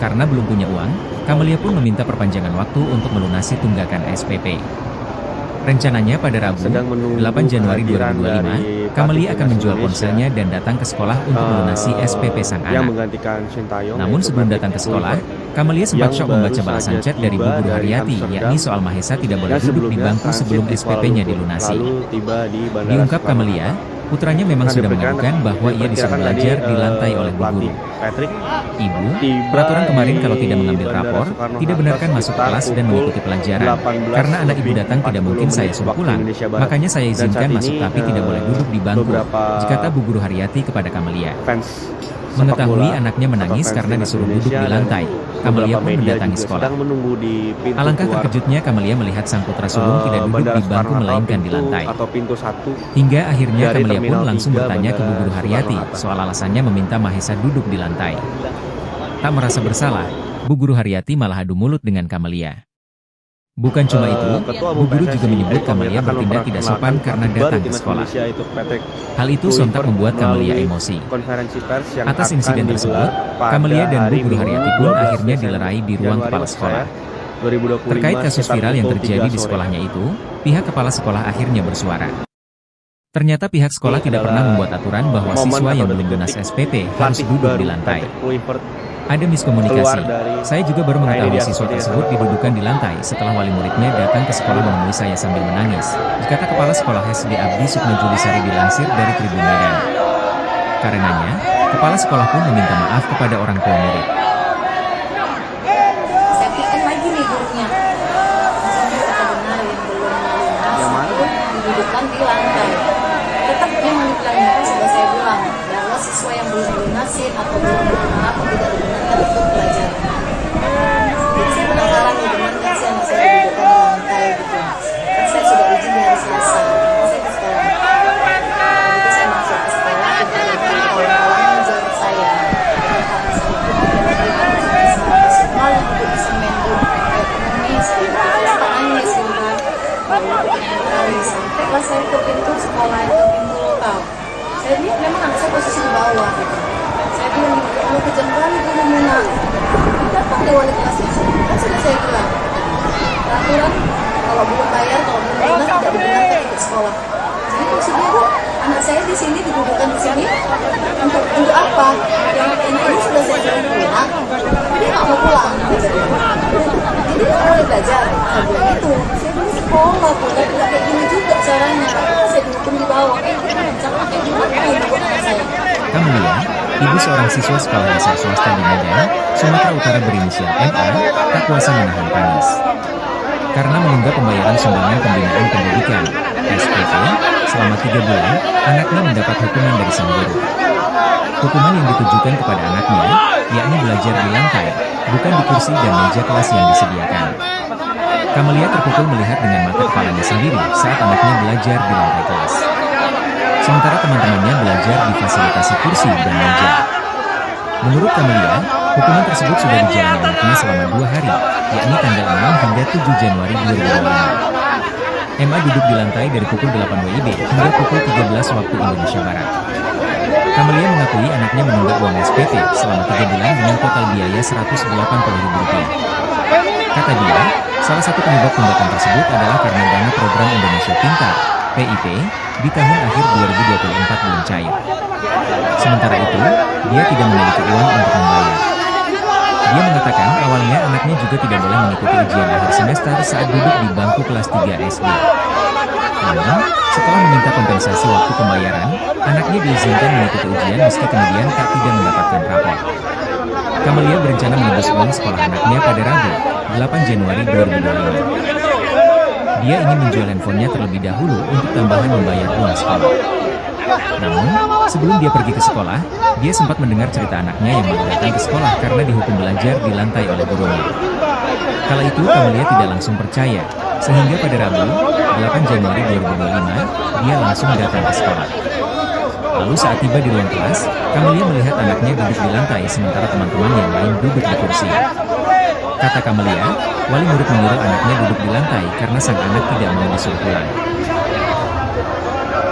Karena belum punya uang, Camelia pun meminta perpanjangan waktu untuk melunasi tunggakan SPP. Rencananya pada Rabu, Sedang menunggu 8 Januari kehadiran 2025, dari Camelia pelatih akan timnas menjual Indonesia, ponselnya dan datang ke sekolah untuk melunasi SPP sang yang anak. menggantikan Sintayong. Namun yaitu sebelum Patrick datang ke sekolah, Kluivert, Kamelia sempat yang syok baru membaca balasan saja chat dari Bu tiba Guru dari Haryati, Amsterdam, yakni soal Mahesa tidak boleh yang duduk di sebelumnya bangku transit sebelum di Kuala SPP-nya Lumpur, dilunasi. lalu tiba di Bandara Diungkap Kamelia, Soekarno-Hatta. putranya memang Nah, sudah mengadukan bahwa ia disuruh diperkirakan tadi, belajar di lantai oleh Bu pelatih Guru. Patrick Ibu, tiba peraturan kemarin di kalau tidak mengambil Bandara rapor, Soekarno-Hatta tidak benarkan masuk sekitar kelas dan pukul mengikuti pelajaran. 18 Karena anak ibu lebih datang tidak 40 mungkin saya menit suruh waktu pulang. Indonesia Barat. Makanya saya Dan izinkan saat masuk ini, tapi tidak boleh duduk di bangku, beberapa kata Bu Guru Haryati kepada Kamelia. fans sepak Mengetahui bola anaknya atau menangis fans karena timnas disuruh duduk di Indonesia lantai, dan Kamelia beberapa pun media mendatangi juga sekolah. sedang menunggu di pintu Alangkah keluar terkejutnya Kamelia melihat sang putra sulung tidak duduk Bandara di bangku Soekarno-Hatta, melainkan di pintu lantai. atau pintu 1 Hingga akhirnya dari Kamelia pun Terminal langsung 3 bertanya ke Bu Bandara Guru Haryati Soekarno-Hatta. soal alasannya meminta Mahesa duduk di lantai. Tak merasa bersalah, Bu Guru Haryati malah adu mulut dengan Kamelia. Bukan cuma itu, Ketua Bu Umum Guru PSSI, juga menyebut Erick Thohir Kamelia akan bertindak tidak sopan memperkenalkan karena pelatih baru datang ke timnas sekolah. Indonesia, yaitu Patrick Hal itu Kluivert, sontak membuat Kamelia melalui emosi. konferensi pers yang Atas akan insiden tersebut, digelar pada Kamelia dan Bu hari Guru Minggu, Haryati pun 12 akhirnya Desember, dilerai di ruang Januari kepala maksud sekolah. saya, 2025 Terkait kasus sekitar viral yang pukul terjadi 3 di sore. sekolahnya itu, pihak kepala sekolah akhirnya bersuara. Ternyata pihak sekolah Ini tidak pernah adalah membuat aturan bahwa momen siswa atau yang belum detik-detik lunas SPP harus pelatih duduk baru di lantai. Patrick Kluivert Ada miskomunikasi. keluar dari Saya juga baru Nah, ini mengetahui dia siswa seperti tersebut itu. didudukan di lantai setelah wali muridnya datang ke sekolah menemui saya sambil menangis, kata Kepala Sekolah SD Abdi Sukma Julisari dilansir dari Tribun Medan. Karenanya, Kepala Sekolah pun meminta maaf kepada orang tua murid. Saya pikir lagi nih gurunya. Misalnya kata benar yang belum lunas itu didudukkan di lantai. Tetap memang dipelajari sudah saya bilang bahwa siswa yang belum lunasin atau belum berhak tidak dibenarkan untuk pelajaran. Jadi saya penasaran nih benar nggak sih anak saya didudukkan di lantai gitu. Kan saya sudah izin di hari Selasa, maka saya ke sekolah. Begitu saya masuk ke sekolah, tiba-tiba kawan-kawan menjawab saya. Karena saya itu semua yang duduk di semen tuh kayak pengemis, saya nangis gitu kan. Sampailah saya ke pintu sekolah, ke pintu lokal. Saya lihat memang anak saya posisi di bawah gitu. Saya bilang, kalau kejam kali guru Muna, datang deh wali kelasnya. Kan sudah saya bilang, peraturan kalau belum bayar, kalau belum lunas tidak dibenarkan ikut sekolah. Jadi maksudnya bu, anak saya di sini didudukkan di sini untuk apa? Yang anak ini sudah saya bilang pulang, tapi dia nggak mau pulang. Jadi dia nggak boleh belajar. Saya bilang itu, saya bilang sekolah bu, tapi nggak kayak gini juga caranya. Saya dihukum di bawah, jangan kayak gimana yang dibuat anak saya. Kamelia, ibu seorang siswa sekolah dasar swasta di Medan, Sumatera Utara berinisial MA, tak kuasa menahan tangis. Karena menunggak pembayaran sumbangan pembinaan pendidikan, SPP, selama 3 bulan, anaknya mendapat hukuman dari sang guru. Hukuman yang ditujukan kepada anaknya, yakni belajar di lantai, bukan di kursi dan meja kelas yang disediakan. Kamelia terpukul melihat dengan mata kepalanya sendiri saat anaknya belajar di lantai kelas. Sementara teman-temannya belajar di fasilitasi kursi dan meja. Menurut Kamelia, hukuman tersebut sudah dijalani anaknya selama 2 hari, yakni tanggal 6 hingga 7 Januari 2025. MA duduk di lantai dari pukul 8 WIB hingga pukul 13 waktu Indonesia Barat. Kamelia mengakui anaknya menunggak uang SPP selama 3 bulan dengan total biaya Rp180.000. Kata dia, salah satu penyebab tunggakan tersebut adalah karena dana program Indonesia Pintar, PIP, di tahun akhir 2024 belum cair. Sementara itu, dia tidak memiliki uang untuk membayar. Dia mengatakan awalnya anaknya juga tidak boleh mengikuti ujian akhir semester saat duduk di bangku kelas 3 SD. Namun, setelah meminta kompensasi waktu pembayaran, anaknya diizinkan mengikuti ujian meski kemudian tidak mendapatkan rapor. Kamelia berencana menebus uang sekolah anaknya pada Rabu, 8 Januari 2025. Dia ingin menjual handphonenya terlebih dahulu untuk tambahan membayar uang sekolah. Namun, sebelum dia pergi ke sekolah, dia sempat mendengar cerita anaknya yang baru datang ke sekolah karena dihukum belajar di lantai oleh gurunya. Kala itu Kamelia tidak langsung percaya, sehingga pada Rabu, 8 Januari 2025, dia langsung datang ke sekolah. Lalu saat tiba di ruang kelas, Kamelia melihat anaknya duduk di lantai sementara teman-teman yang lain duduk di kursi. Kata Kamelia, wali murid menyuruh anaknya duduk di lantai karena sang anak tidak mau disuruh pulang.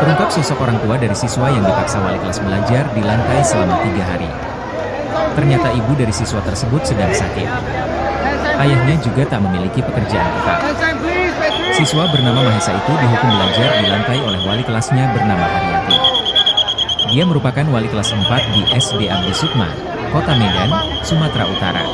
Terungkap sosok orang tua dari siswa yang dipaksa wali kelas belajar di lantai selama 3 hari. Ternyata ibu dari siswa tersebut sedang sakit. Ayahnya juga tak memiliki pekerjaan tetap. Siswa bernama Mahesa itu dihukum belajar di lantai oleh wali kelasnya bernama Haryati. Dia merupakan wali kelas 4 di SD Abdi Sukma, Kota Medan, Sumatera Utara.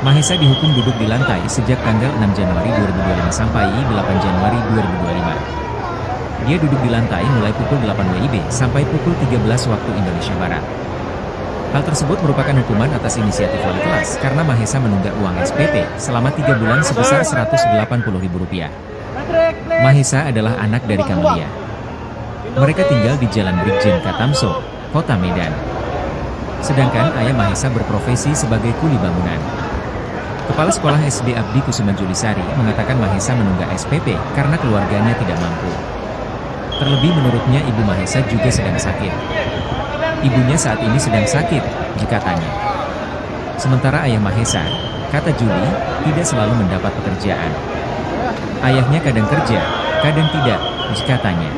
Mahesa dihukum duduk di lantai sejak tanggal 6 Januari 2025 sampai 8 Januari 2025. Dia duduk di lantai mulai pukul 8 WIB sampai pukul 13 waktu Indonesia Barat. Hal tersebut merupakan hukuman atas inisiatif wali kelas karena Mahesa menunggak uang SPP selama 3 bulan sebesar Rp180.000. Mahesa adalah anak dari Kamelia. Mereka tinggal di Jalan Brigjen Katamso, Kota Medan. Sedangkan ayah Mahesa berprofesi sebagai kuli bangunan. Kepala Sekolah SD Abdi Kusuma Julisari mengatakan Mahesa menunggak SPP karena keluarganya tidak mampu. Terlebih menurutnya ibu Mahesa juga sedang sakit. Ibunya saat ini sedang sakit, katanya. Sementara ayah Mahesa, kata Juli, tidak selalu mendapat pekerjaan. Ayahnya kadang kerja, kadang tidak, katanya.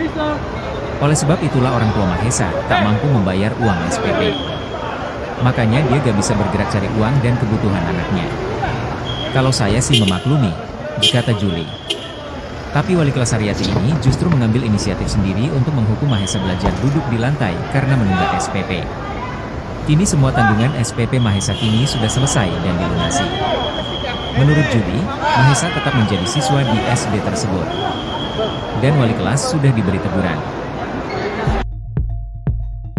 Oleh sebab itulah orang tua Mahesa tak mampu membayar uang SPP. Makanya dia gak bisa bergerak cari uang dan kebutuhan anaknya. Kalau saya sih memaklumi, kata Juli. Tapi wali kelas Haryati ini justru mengambil inisiatif sendiri untuk menghukum Mahesa belajar duduk di lantai karena menunggak SPP. Kini semua tanggungan SPP Mahesa kini sudah selesai dan dilunasi. Menurut Juli, Mahesa tetap menjadi siswa di SD tersebut. Dan wali kelas sudah diberi teguran.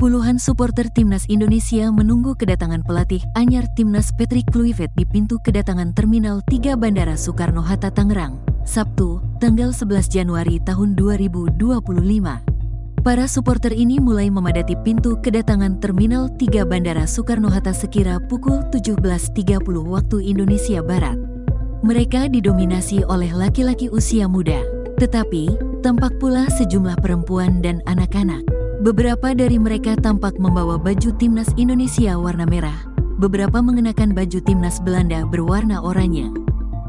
Puluhan supporter Timnas Indonesia menunggu kedatangan pelatih anyar Timnas Patrick Kluivert di pintu kedatangan Terminal 3 Bandara Soekarno-Hatta Tangerang, Sabtu, tanggal 11 Januari tahun 2025. Para supporter ini mulai memadati pintu kedatangan Terminal 3 Bandara Soekarno-Hatta sekira pukul 17.30 waktu Indonesia Barat. Mereka didominasi oleh laki-laki usia muda, tetapi tampak pula sejumlah perempuan dan anak-anak. Beberapa dari mereka tampak membawa baju Timnas Indonesia warna merah, beberapa mengenakan baju Timnas Belanda berwarna oranye.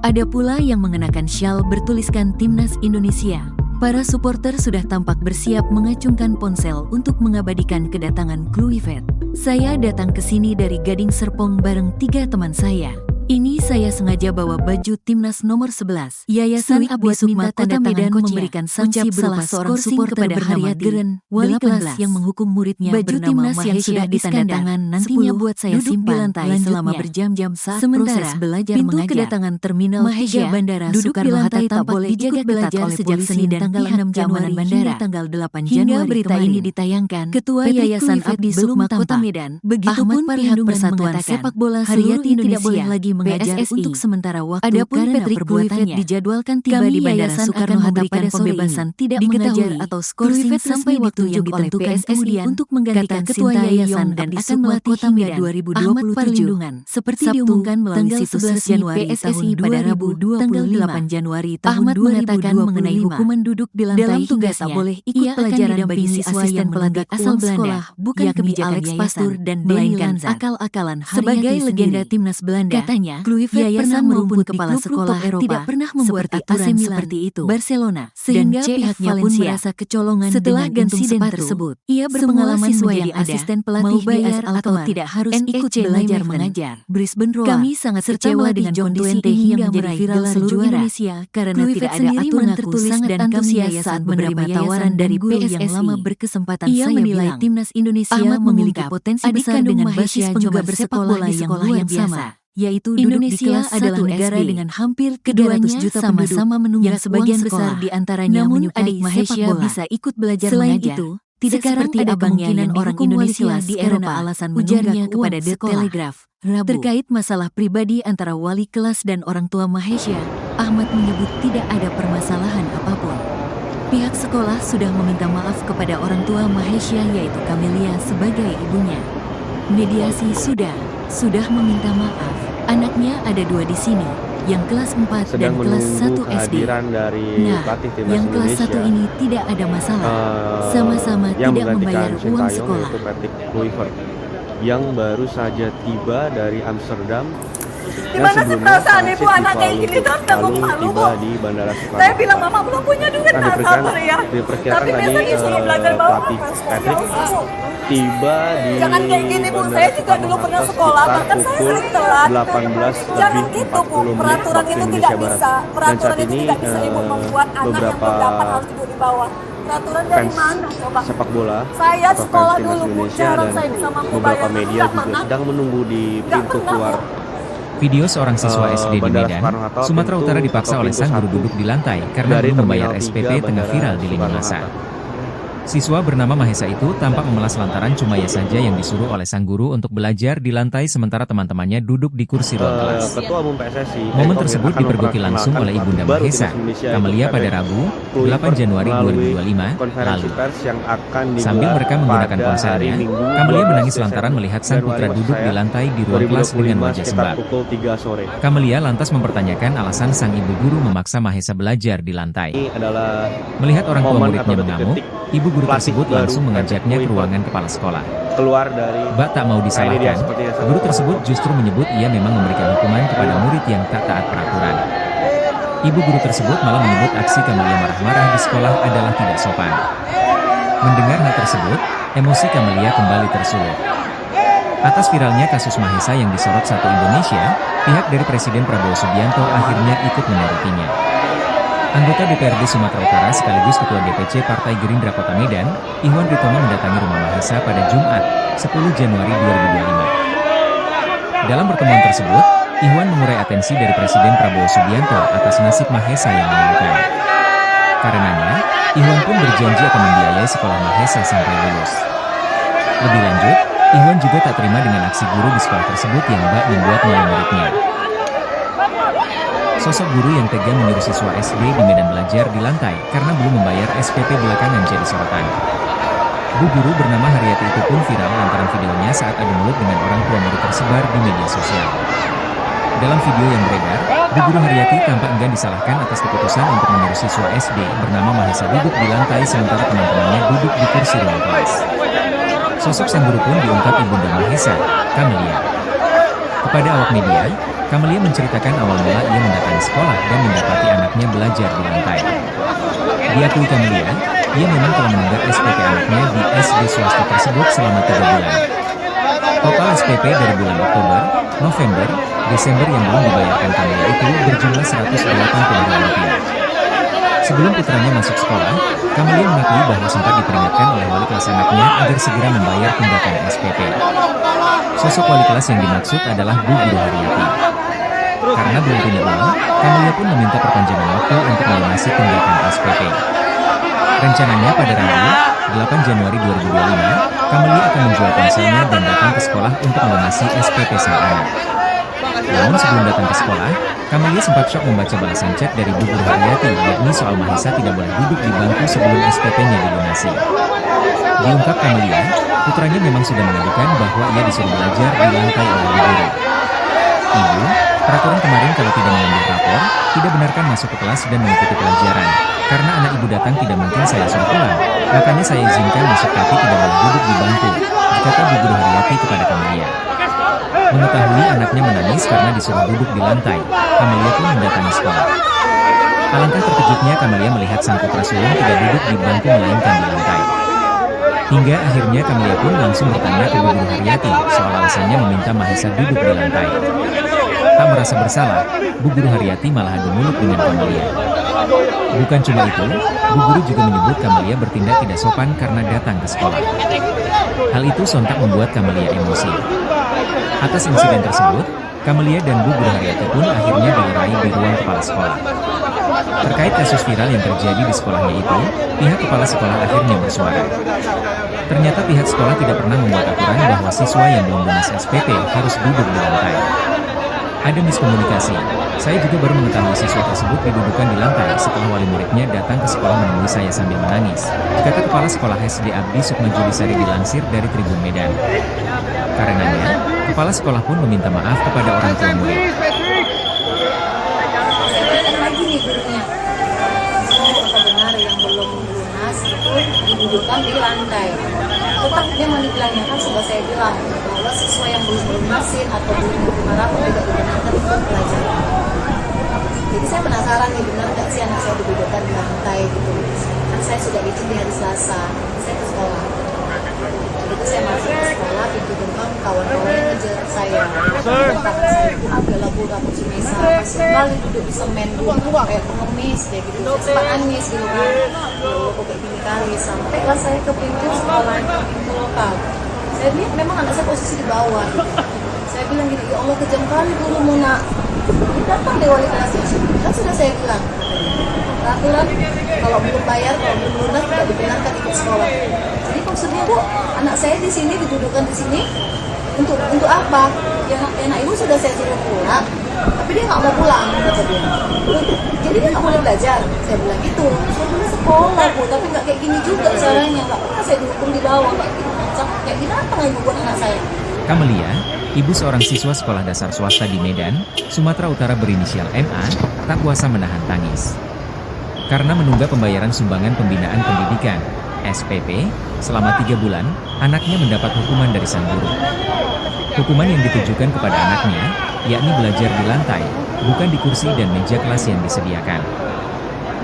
Ada pula yang mengenakan syal bertuliskan Timnas Indonesia. Para supporter sudah tampak bersiap mengacungkan ponsel untuk mengabadikan kedatangan Kluivert. Saya datang ke sini dari Gading Serpong bareng 3 teman saya. Ini saya sengaja bawa baju Timnas nomor 11. Yayasan Abdi Sukma Kota Medan memberikan sanksi berupa seorang supporter bernama Geren, wali kelas yang menghukum muridnya baju Timnas yang sudah ditandatangan nantinya buat saya simpan di lantai selama berjam-jam saat proses belajar pintu mengajar. Kedatangan Terminal 3 Bandara Soekarno-Hatta tampak dijaga ketat sejak Senin tanggal 6 Januari hingga tanggal 8 Januari berita ini ditayangkan. Ketua Yayasan Abdi Sukma Kota Medan, begitupun pihak Persatuan Sepak Bola seluruh Indonesia tidak boleh lagi mengajar PSSI untuk sementara waktu. Adapun Patrick Kluivert dijadwalkan tiba di Bandara Soekarno-Hatta pada pembebasan tidak mengajar atau skorsing sampai waktu yang ditentukan PSSI untuk menggantikan ketua yayasan dan akan melatih Kota Medan 2027 seperti diumumkan melalui situs Januari PSSI pada Rabu tanggal 8 Januari tahun 2025 mengenai hukuman duduk di lantai. Dalam tugasnya boleh ikut pelajaran bagi siswa yang pelatih asal Belanda bukan yakni Alex Pastur dan melainkan akal-akalan sebagai legenda Timnas Belanda. Katanya, Kluivert pernah maupun kepala sekolah tidak pernah membuat aturan seperti itu. Barcelona, sehingga pihaknya pun merasa kecolongan setelah insiden tersebut. Ia berpengalaman menjadi asisten pelatih bayar atau tidak harus ikut belajar mengajar. Brisbane Roar, kami sangat kecewa dengan kondisi ini hingga menjadi viral seluruh Indonesia karena tidak ada aturan tertulis dan antusias saat menerima tawaran dari guru yang lama berkesempatan. Ia menilai Timnas Indonesia memiliki potensi besar dengan basis penggemar sepak bola yang luar biasa. Yaitu Indonesia adalah negara dengan hampir 200 juta sama-sama menunggak sebagian besar di antaranya menyukai Mahesa bisa ikut belajar mengajar. Itu, tidak seperti ada kemungkinan orang Indonesia di Eropa alasan ujarnya kepada The Telegraph, Rabu. Terkait masalah pribadi antara wali kelas dan orang tua Mahesa, Ahmad menyebut tidak ada permasalahan apapun. Pihak sekolah sudah meminta maaf kepada orang tua Mahesa yaitu Kamelia sebagai ibunya. Mediasi sudah meminta maaf. Anaknya ada 2 di sini, yang kelas 4 dan kelas 1 SD. Nah, yang kelas 1 ini tidak ada masalah. Sama-sama tidak membayar uang sekolah. Yaitu Patrick Kluivert yang baru saja tiba dari Amsterdam. Gimana sih perasaan ibu anak kayak gini tuh tanggung malu bu. Di Bandara Soekarno. Saya bilang mama belum punya duit nggak sabar ya. Tapi biasanya suruh belajar bawa Patrick tiba di jangan kayak gini bu, saya juga dulu pernah sekolah, bahkan saya sering telat. 18 jangan gitu bu, peraturan itu tidak bisa. Peraturan itu tidak bisa ibu membuat anak yang berdapat harus duduk di bawah. Peraturan dari mana coba? Sepak bola. Saya sekolah dulu bu, Indonesia jarang dan saya bisa mampu beberapa bayar. media juga sedang menunggu di pintu keluar Video seorang siswa SD di Bandara Medan, Soekarno-Hatta, Sumatera Utara pintu dipaksa atau oleh pintu sang guru 1 duduk di lantai karena dari belum membayar Terminal SPP 3 tengah Bandara viral di lini masa. Soekarno-Hatta. Siswa bernama Mahesa itu tampak memelas lantaran cuma ia saja yang disuruh oleh sang guru untuk belajar di lantai sementara teman-temannya duduk di kursi ruang kelas. Ketua Umum PSSI Momen Erick tersebut Thohir akan dipergoki langsung oleh memperkenalkan Ibunda pelatih baru Mahesa, timnas Indonesia, Kamelia yaitu pada Patrick Rabu, Kluivert 8 Januari melalui 2025 konferensi lalu. pers yang akan Sambil digelar merekam menggunakan pada ponselnya, hari Minggu, Kamelia 12 menangis lantaran Desember melihat sang putra Januari duduk di lantai di ruang kelas dengan 2025 wajah sekitar sembab. pukul 3 sore. Kamelia lantas mempertanyakan alasan sang ibu guru memaksa Mahesa belajar di lantai. Ini adalah Melihat orang tua momen muridnya atau mengamuk, detik-detik ibu guru pelatih tersebut baru langsung mengajaknya ke Kluivert ruangan kepala sekolah. keluar dari Bak tak mau Nah, ini dia disalahkan, sepertinya satu guru tersebut justru menyebut ia memang memberikan hukuman kepada murid yang tak taat peraturan. Ibu guru tersebut malah menyebut aksi Kamelia marah-marah di sekolah adalah tidak sopan. Mendengar hal tersebut, emosi Kamelia kembali tersulut. Atas viralnya kasus Mahesa yang disorot satu Indonesia, pihak dari Presiden Prabowo Subianto akhirnya ikut menyoroti-nya. Anggota DPRD Sumatera Utara sekaligus Ketua DPC Partai Gerindra Kota Medan, Ihwan Ritomo mendatangi rumah Mahesa pada Jumat, 10 Januari 2025. Dalam pertemuan tersebut, Ihwan mengurai atensi dari Presiden Prabowo Subianto atas nasib Mahesa yang memilukan. Karenanya, Ihwan pun berjanji akan membiayai sekolah Mahesa sampai lulus. Lebih lanjut, Ihwan juga tak terima dengan aksi guru di sekolah tersebut yang bak membuat malu muridnya. Sosok guru yang tega menyuruh siswa SD di Medan belajar di lantai karena belum membayar SPP belakangan jadi sorotan. Bu guru bernama Haryati itu pun viral lantaran videonya saat adu mulut dengan orang tua murid tersebar di media sosial. Dalam video yang beredar, Bu guru Haryati tampak enggan disalahkan atas keputusan untuk menyuruh siswa SD bernama Mahesa duduk di lantai sementara teman-temannya duduk di kursi ruang kelas. Sosok sang guru pun diungkap Ibunda Mahesa, Kamelia. Kepada awak media, Kamelia menceritakan awal mula ia mendatangi sekolah dan mendapati anaknya belajar di lantai. Diakui Kamelia, ia memang telah menunggak SPP anaknya di SD swasta tersebut selama 3 bulan. Total SPP dari bulan Oktober, November, Desember yang belum dibayarkan Kamelia itu berjumlah Rp180.000. Sebelum putranya masuk sekolah, Kamelia mengakui bahwa sempat diperingatkan oleh wali kelas anaknya agar segera membayar tunggakan SPP. Sosok wali kelas yang dimaksud adalah Bu Guru Haryati. Karena belum punya uang, Kamelia pun meminta perpanjangan waktu untuk melunasi tunggakan SPP. Rencananya pada Rabu, 8 Januari 2025, Kamelia akan menjual ponselnya dan datang ke sekolah untuk melunasi SPP sang anak. Namun sebelum datang ke sekolah, Kamelia sempat syok membaca balasan chat dari Bu Guru Haryati yakni soal Mahesa tidak boleh duduk di bangku sebelum SPP-nya dilunasi. Diungkap Kamelia, putranya memang sudah mengadukan bahwa ia disuruh belajar di lantai oleh Bu Guru. Ibu, peraturan kemarin kalau tidak mengambil rapor, tidak benarkan masuk ke kelas dan mengikuti pelajaran. Karena anak ibu datang tidak mungkin saya suruh pulang, makanya saya izinkan masuk tapi tidak boleh duduk di bangku, kata Bu Guru Haryati kepada Kamelia. Mengetahui anaknya menangis karena disuruh duduk di lantai, Kamelia pun mendatangi sekolah. Alangkah terkejutnya Kamelia melihat sang putra sulung tidak duduk di bangku melainkan di lantai. Hingga akhirnya Kamelia pun langsung bertanya ke Bu Guru Haryati soal alasannya meminta Mahesa duduk di lantai. Tak merasa bersalah, Bu Guru Haryati malah adu mulut dengan Kamelia. Bukan cuma itu, Bu Guru juga menyebut Kamelia bertindak tidak sopan karena datang ke sekolah. Hal itu sontak membuat Kamelia emosi. Atas insiden tersebut, Kamelia dan Bu Guru Haryati pun akhirnya dilerai di ruang kepala sekolah. Terkait kasus viral yang terjadi di sekolahnya itu, pihak kepala sekolah akhirnya bersuara. Ternyata pihak sekolah tidak pernah membuat aturan bahwa siswa yang belum lunas SPP harus duduk di lantai. Ada miskomunikasi. Saya juga baru mengetahui siswa tersebut didudukan di lantai setelah wali muridnya datang ke sekolah menemui saya sambil menangis, kata Kepala Sekolah SD Abdi Sukma Julisari dilansir dari Tribun Medan. Karenanya, kepala sekolah pun meminta maaf kepada orang tua murid. Lagi nih gurunya, apakah benar yang belum lunas itu didudukkan di lantai? Tetap dia dibilangnya kan sudah saya bilang bahwa siswa yang belum lunasin atau belum menerima rapor tidak dibenarkan untuk pelajaran. Jadi saya penasaran nih, benar nggak sih anak saya didudukkan di lantai gitu? Kan saya sudah izin di hari Selasa, saya ke sekolah. Itu saya masuk ke sekolah, pintu gerbang kawan-kawannya ngejar saya. Tentang saya itu adalah Bu Rambut Sumesa, masih kali duduk di semen dulu, kayak pengemis kayak gitu. Saya sempat nangis gitu kan, kok kayak gini kali. Sampailah saya ke pintu sekolah, ke pintu lokal. Saya lihat memang anak saya posisi di bawah gitu. Saya saya bilang gini, ya Allah kejam kali gurumu nak. Ini datang deh wali kelasnya, kan sudah saya bilang peraturan kalau belum bayar, kalau belum lunas tidak dibenarkan ikut sekolah. Jadi maksudnya Bu, anak saya di sini didudukkan di sini untuk apa? Ya anak ibu sudah saya suruh pulang, tapi dia nggak mau pulang kata dia. Jadi dia nggak boleh belajar. Saya bilang gitu. Saya bilang sekolah Bu, tapi nggak kayak gini juga caranya. Nggak pernah saya dihukum di bawah kayak gitu. Kayak binatang ibu buat anak saya. Kamelia, ibu seorang siswa sekolah dasar swasta di Medan, Sumatera Utara berinisial MA, tak kuasa menahan tangis. Karena menunggak pembayaran sumbangan pembinaan pendidikan, SPP, selama 3 bulan, anaknya mendapat hukuman dari sang guru. Hukuman yang ditujukan kepada anaknya, yakni belajar di lantai, bukan di kursi dan meja kelas yang disediakan.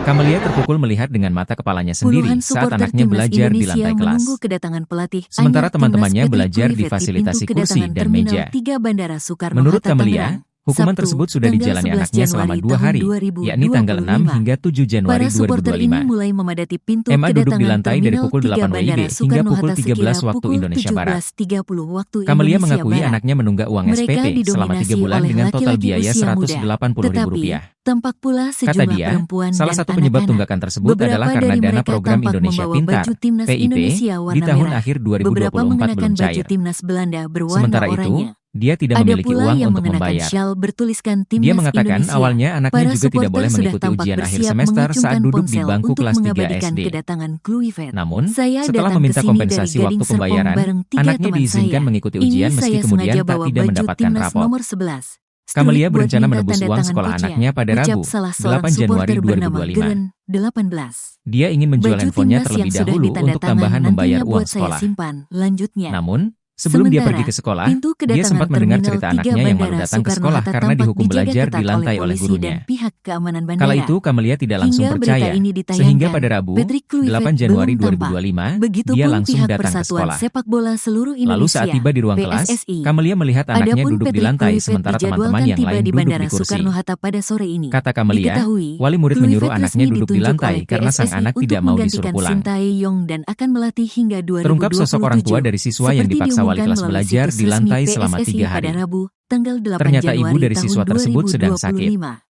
Kamelia terpukul melihat dengan mata kepalanya sendiri Puluhan saat supporter anaknya timnas belajar di Indonesia lantai kelas. menunggu kedatangan pelatih Sementara Anyar teman-temannya Timnas belajar Petri di Kluivert fasilitasi pintu kursi kedatangan dan Terminal meja. 3 Bandara Soekarno Menurut Hatta Kamelia, Tangerang, hukuman Sabtu, tersebut sudah tanggal dijalani 11 anaknya selama Januari 2 hari, tahun yakni tanggal 6 2025. hingga 7 Januari Para supporter ini 2025. mulai memadati pintu Emma duduk di kedatangan lantai dari Terminal pukul 3 8 WIB Bandara hingga Soekarno pukul Hatta 13 sekira waktu pukul Indonesia Barat. 17.30 waktu Kamelia Indonesia mengakui Barat. anaknya menunggak uang Mereka SPP selama 3 didominasi bulan oleh dengan total laki-laki biaya usia muda. Rp180.000. Tetapi, tampak pula Kata sejumlah dia, perempuan salah dan satu penyebab anak-anak. tunggakan tersebut Beberapa adalah karena dari dana mereka program tampak Indonesia membawa Pintar, baju timnas PIP, Indonesia di warna tahun merah. akhir Beberapa 2024 mengenakan belum baju cair. timnas Belanda berwarna Sementara itu, oranye. dia tidak Ada memiliki pula uang yang untuk mengenakan membayar. syal bertuliskan Dia timnas mengatakan Indonesia. awalnya anaknya Para juga tidak supporter boleh sudah mengikuti tampak ujian akhir bersiap semester saat mengacungkan duduk di ponsel bangku untuk kelas 3 mengabadikan SD. kedatangan Kluivert. Namun, Saya setelah datang meminta ke sini dari kompensasi Gading waktu Serpong pembayaran, bareng 3 anaknya teman diizinkan saya. mengikuti Ini ujian meski saya kemudian sengaja tak bawa tidak baju mendapatkan timnas rapor. nomor 11. Kamelia Buat berencana minta menebus tanda uang tangan sekolah coachnya, anaknya pada ucap Rabu, salah seorang 8 Januari supporter bernama 2025. Geren 18. Dia ingin menjual Baju handphonenya timnas terlebih yang sudah dahulu ditanda untuk tangan tambahan membayar nantinya uang buat saya sekolah. simpan. Lanjutnya. Namun, sebelum dia Sementara, pergi ke sekolah, pintu dia kedatangan sempat mendengar Terminal cerita 3 anaknya yang baru Bandara datang ke Soekarno sekolah Hatta karena tampak dihukum dijaga belajar ketat di lantai oleh polisi gurunya. dan pihak keamanan Kala bandara. itu Kamelia tidak langsung Hingga percaya, berita ini ditayangkan, sehingga pada Rabu, Petri Kluivert 8 Januari belum tampak. 2025, Begitupun dia langsung pihak datang ke Persatuan sekolah. Sepak Bola Seluruh Lalu Indonesia, saat tiba di ruang kelas, PSSI. Kamelia melihat anaknya Adapun duduk di Petri lantai Kluivert sementara teman-teman dijadwalkan yang tiba lain di duduk Bandara di kursi. Soekarno Hatta pada sore ini. Kata Kamelia, Diketahui, wali murid menyuruh Kluivert anaknya resmi duduk di ditunjuk lantai oleh karena sang PSSI anak untuk tidak mau disuruh menggantikan pulang. Sintayong dan akan melatih hingga 2027. Terungkap sosok orang tua dari siswa yang Seperti dipaksa wali diumumkan kelas melalui belajar situs di resmi lantai selama PSSI 3 hari. pada Rabu, tanggal 8 Ternyata ibu Januari dari tahun siswa tersebut sedang sakit. 2025.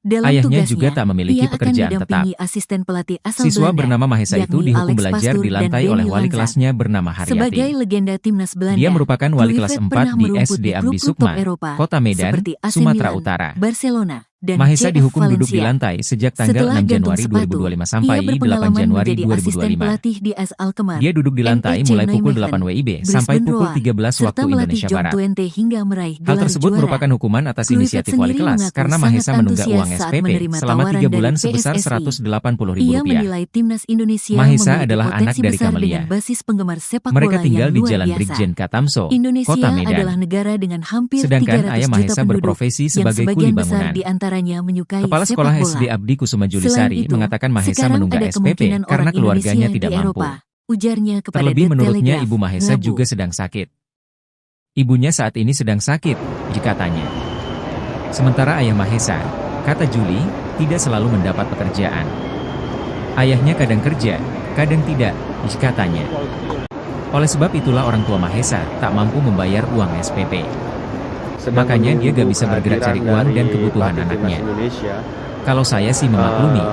Dalam Ayahnya tugasnya, juga tak memiliki ia akan pekerjaan didampingi asisten pelatih asal Siswa Belanda, bernama Mahesa itu yakni dihukum Alex belajar Pastur di dan lantai Denny oleh wali Lanza. kelasnya bernama Haryati. Sebagai legenda timnas Belanda, Dia merupakan wali kelas Kluivert 4 pernah di merumput SD di Abdi klub-klub Sukma, top Eropa, Kota Medan, seperti AC Sumatera Milan, Utara. Barcelona, dan Mahesa CF dihukum duduk di Valencia. lantai sejak tanggal Setelah 6 gantung Januari sepatu, 2025 sampai ia 8 berpengalaman Januari menjadi asisten 2025. pelatih di AS Alkmaar, Dia duduk di lantai NEC mulai pukul Nijmegen, 8 WIB sampai Brisbane pukul Roar, 13 serta waktu melatih Indonesia Jong Barat. Twente hingga meraih Hal gelar tersebut juara. merupakan hukuman atas Kluivert inisiatif wali sendiri kelas mengaku karena sangat Mahesa menunggak antusias uang saat SPP menerima selama tawaran 3 dari bulan sebesar PSSI. Rp180.000. Ia menilai timnas Indonesia Mahesa memiliki adalah anak potensi dari besar Kamelia. dengan basis penggemar sepak Mereka bola tinggal yang di luar Jalan biasa. Brigjen Katamso, Indonesia Kota Medan. adalah negara dengan hampir Sedangkan 300 ayah juta Mahesa penduduk, berprofesi yang sebagai kuli sebagian besar bangunan. diantaranya menyukai Kepala sepak Sekolah bola. SD Abdi Kusuma Selain Julisari itu, mengatakan Mahesa sekarang menunggak ada SPP kemungkinan karena orang keluarganya Indonesia tidak di mampu. Eropa, ujarnya kepada Terlebih The menurutnya Telegraph, ibu Mahesa Rabu. juga sedang sakit. Ibunya saat ini sedang sakit, katanya. Sementara ayah Mahesa, kata Juli, tidak selalu mendapat pekerjaan. Ayahnya kadang kerja, kadang tidak, katanya. Oleh sebab itulah orang tua Mahesa tak mampu membayar uang SPP. Sedang Makanya dia gak menunggu bisa bergerak cari kehadiran uang dan dari kebutuhan pelatih timnas anaknya. Indonesia, Kalau saya sih memaklumi,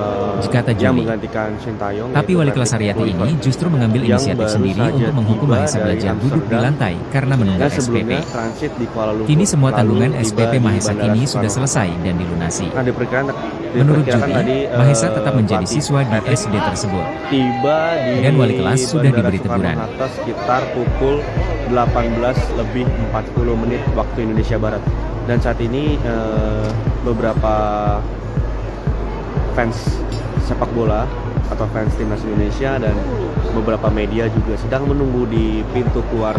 kata yang Juli. menggantikan Sintayong, Tapi yaitu wali kelas Patrick Haryati ini Kluivert, justru mengambil yang inisiatif baru sendiri saja untuk menghukum tiba Mahesa dari belajar duduk di Amsterdam lantai karena yang menunggak SPP. sebelumnya transit di Kuala Lumpur. Kini semua lalu tanggungan tiba SPP di Mahesa Bandara kini Soekarno sudah Hatta. selesai dan dilunasi. Nah, Menurut diperkirakan Juli, tadi Mahesa tetap menjadi pelatih siswa di Patrick SD tersebut. tiba di Dan wali kelas sudah Bandara diberi Soekarno teguran. Hatta sekitar pukul 18:40 waktu Indonesia Barat. Dan saat ini beberapa fans sepak bola atau fans timnas Indonesia dan beberapa media juga sedang menunggu di pintu keluar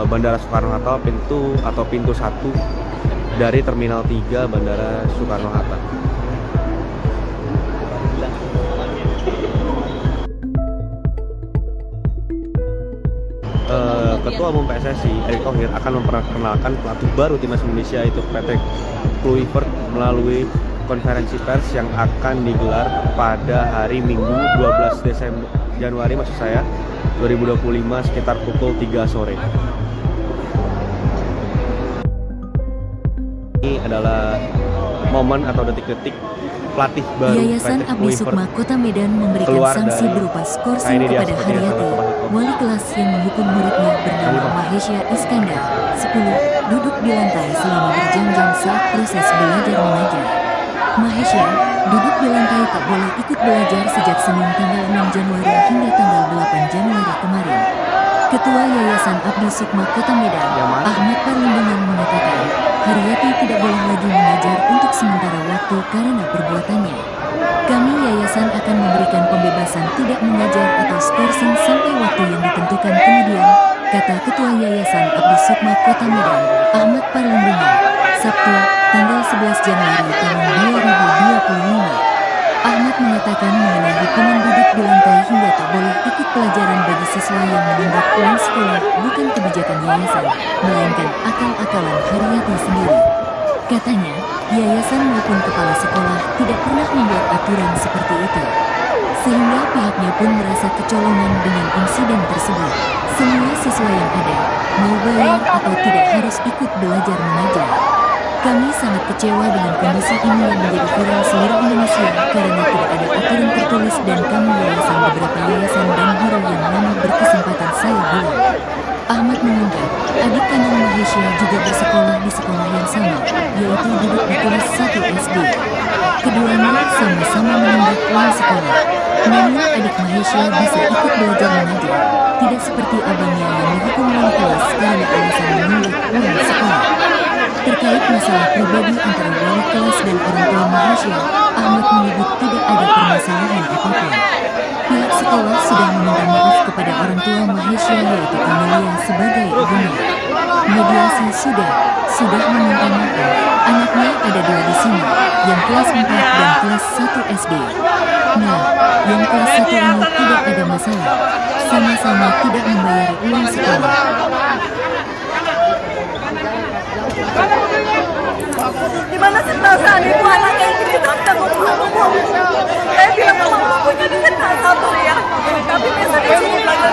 Bandara Soekarno Hatta, pintu 1 dari Terminal 3 Bandara Soekarno Hatta. Ketua Umum PSSI Erick Thohir akan memperkenalkan pelatih baru timnas Indonesia, yaitu Patrick Kluivert, melalui konferensi pers yang akan digelar pada hari Minggu 12 Januari 2025 sekitar pukul 3 sore. Ini adalah momen atau detik-detik pelatih baru Yayasan Patrick Abdi Kluivert Sukma Kota Medan memberikan keluar sanksi dari berupa skorsing ini dia kepada seperti yang Haryati, sahabat Bapak. wali kelas yang menghukum muridnya bernama Mahesha Iskandar, 10, duduk di lantai selama berjam-jam saat proses belajar mengajar. Mahesha, duduk di lantai tak boleh ikut belajar sejak Senin tanggal 6 Januari hingga tanggal 8 Januari kemarin. Ketua Yayasan Abdi Sukma Kota Medan, Ahmad Parlindungan mengatakan, Haryati tidak boleh lagi mengajar untuk sementara waktu karena perbuatannya. Kami yayasan akan memberikan pembebasan tidak mengajar atau skorsing sampai waktu yang ditentukan kemudian, kata Ketua Yayasan Abdi Sukma Kota Medan, Ahmad Parlindungan, Sabtu, tanggal 11 Januari tahun 2025. Ahmad mengatakan mengenai hukuman duduk di lantai hingga tak boleh ikut pelajaran bagi siswa yang menunggak uang sekolah bukan kebijakan yayasan, melainkan akal-akalan Haryati sendiri. Katanya, yayasan maupun kepala sekolah tidak pernah membuat aturan seperti itu. Sehingga pihaknya pun merasa kecolongan dengan insiden tersebut. Semua siswa yang ada, mau bayar atau tidak harus ikut belajar mengajar. Kami sangat kecewa dengan kondisi ini yang menjadi viral seluruh Indonesia karena tidak ada aturan tertulis dan kami yayasan beberapa yayasan dan guru yang lama berkesempatan saya bilang. Ahmad mengungkap, adik kandung Mahesha juga bersekolah di sekolah yang sama, yaitu duduk di kelas 1 SD. Keduanya sama-sama menunggak uang sekolah. Namun adik Mahesha bisa ikut belajar mengajar, tidak seperti abangnya yang dihukum wali kelas karena alasan menunggak uang sekolah. Terkait masalah pribadi antara wali kelas dan orang tua Mahesha, Ahmad menyebut tidak ada permasalahan apapun. Pihak sekolah sudah meminta maaf kepada orang tua Mahesha yaitu Camelia sebagai ibunya. Mediasi sudah meminta maaf. Anaknya ada 2 di sini, yang kelas 4 dan kelas 1 SD. Nah, yang kelas 1 ini tidak ada masalah. Sama-sama tidak membayar uang sekolah. Gimana sih perasaan ibu anak kayak gini terus takut bu. Saya bilang sama bukunya dia nggak sabar ya. Tapi biasanya sih belajar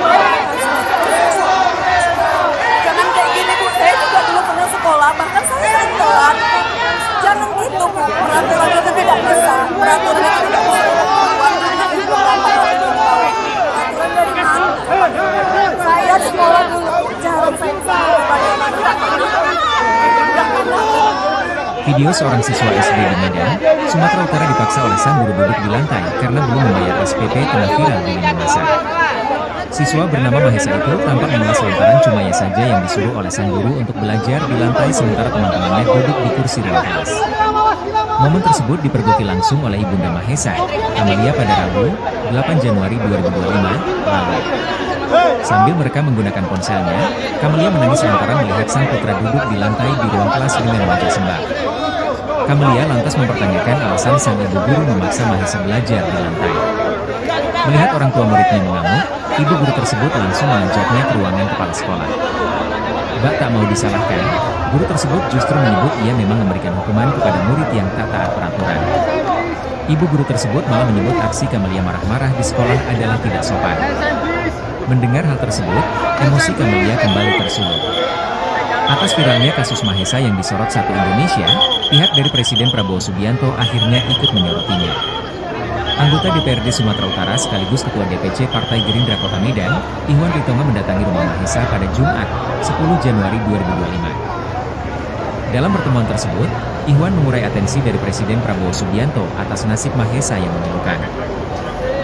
jangan kayak gini bu. Saya juga dulu pernah sekolah, bahkan saya sering telat. Jangan gitu bu. Peraturan itu tidak bisa. Peraturan itu tidak bisa. Peraturan dari mana? Saya sekolah dulu jarang saya tahu bagaimana. Video seorang siswa SD di Medan, Sumatera Utara dipaksa oleh sang guru duduk di lantai karena belum membayar SPP tengah viral di lini masa. Siswa bernama Mahesha itu tampak mengelas lantaran cuma ia saja yang disuruh oleh sang guru untuk belajar di lantai sementara teman-temannya duduk di kursi ruang kelas. Momen tersebut dipergoki langsung oleh ibunda Mahesha, Camelia pada Rabu, 8 Januari 2025, lalu. Sambil mereka menggunakan ponselnya, Camelia menangis lantaran melihat sang putra duduk di lantai di ruang kelas dengan wajah sembah. Camelia lantas mempertanyakan alasan sang ibu guru memaksa Mahesha belajar di lantai. Melihat orang tua muridnya mengamuk, ibu guru tersebut langsung mengajaknya ke ruangan kepala sekolah. Bak tak mau disalahkan, guru tersebut justru menyebut ia memang memberikan hukuman kepada murid yang tak taat peraturan. Ibu guru tersebut malah menyebut aksi Camelia marah-marah di sekolah adalah tidak sopan. Mendengar hal tersebut, emosi Camelia kembali tersulut. Atas viralnya kasus Mahesha yang disorot satu Indonesia, pihak dari Presiden Prabowo Subianto akhirnya ikut menyorotinya. Anggota DPRD Sumatera Utara sekaligus Ketua DPC Partai Gerindra Kota Medan, Ihwan Ritonga mendatangi rumah Mahesha pada Jumat, 10 Januari 2025. Dalam pertemuan tersebut, Ihwan mengurai atensi dari Presiden Prabowo Subianto atas nasib Mahesha yang memilukan.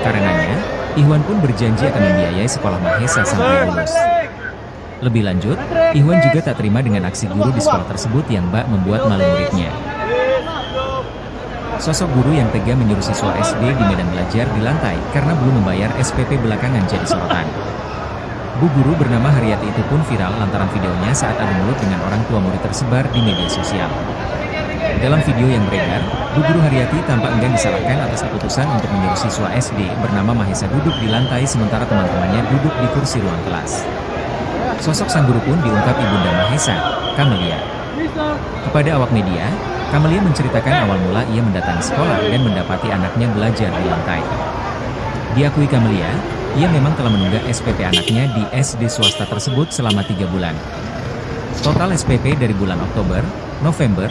Karenanya, Ihwan pun berjanji akan membiayai sekolah Mahesha sampai lulus. Lebih lanjut, Ihwan juga tak terima dengan aksi guru di sekolah tersebut yang bak membuat malu muridnya. Sosok guru yang tega menyuruh siswa SD di Medan belajar di lantai karena belum membayar SPP belakangan jadi sorotan. Bu guru bernama Haryati itu pun viral lantaran videonya saat adu mulut dengan orang tua murid tersebar di media sosial. Dalam video yang beredar, Bu guru Haryati tampak enggan disalahkan atas keputusan untuk menyuruh siswa SD bernama Mahesha duduk di lantai sementara teman-temannya duduk di kursi ruang kelas. Sosok sang guru pun diungkap ibunda Mahesha, Camelia. Kepada awak media, Camelia menceritakan awal mula ia mendatangi sekolah dan mendapati anaknya belajar di lantai. Diakui Camelia, ia memang telah menunggak SPP anaknya di SD swasta tersebut selama 3 bulan. Total SPP dari bulan Oktober, November,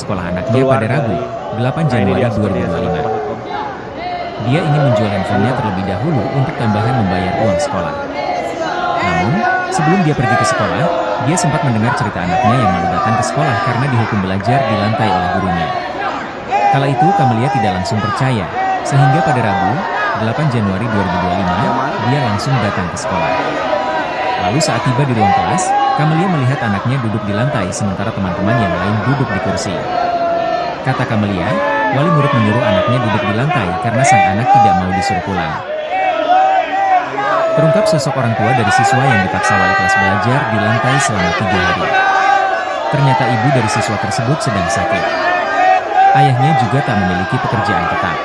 sekolah anaknya pada Rabu, 8 Januari 2025. Dia ingin menjual handphonenya terlebih dahulu untuk tambahan membayar uang sekolah. Namun, sebelum dia pergi ke sekolah, dia sempat mendengar cerita anaknya yang malu datang ke sekolah karena dihukum belajar di lantai oleh gurunya. Kala itu Camelia tidak langsung percaya, sehingga pada Rabu, 8 Januari 2025, dia langsung datang ke sekolah. Lalu saat tiba di ruang kelas, Kamelia melihat anaknya duduk di lantai sementara teman-teman yang lain duduk di kursi. Kata Kamelia, wali murid menyuruh anaknya duduk di lantai karena sang anak tidak mau disuruh pulang. Terungkap sosok orang tua dari siswa yang dipaksa wali kelas belajar di lantai selama 3 hari. Ternyata ibu dari siswa tersebut sedang sakit. Ayahnya juga tak memiliki pekerjaan tetap.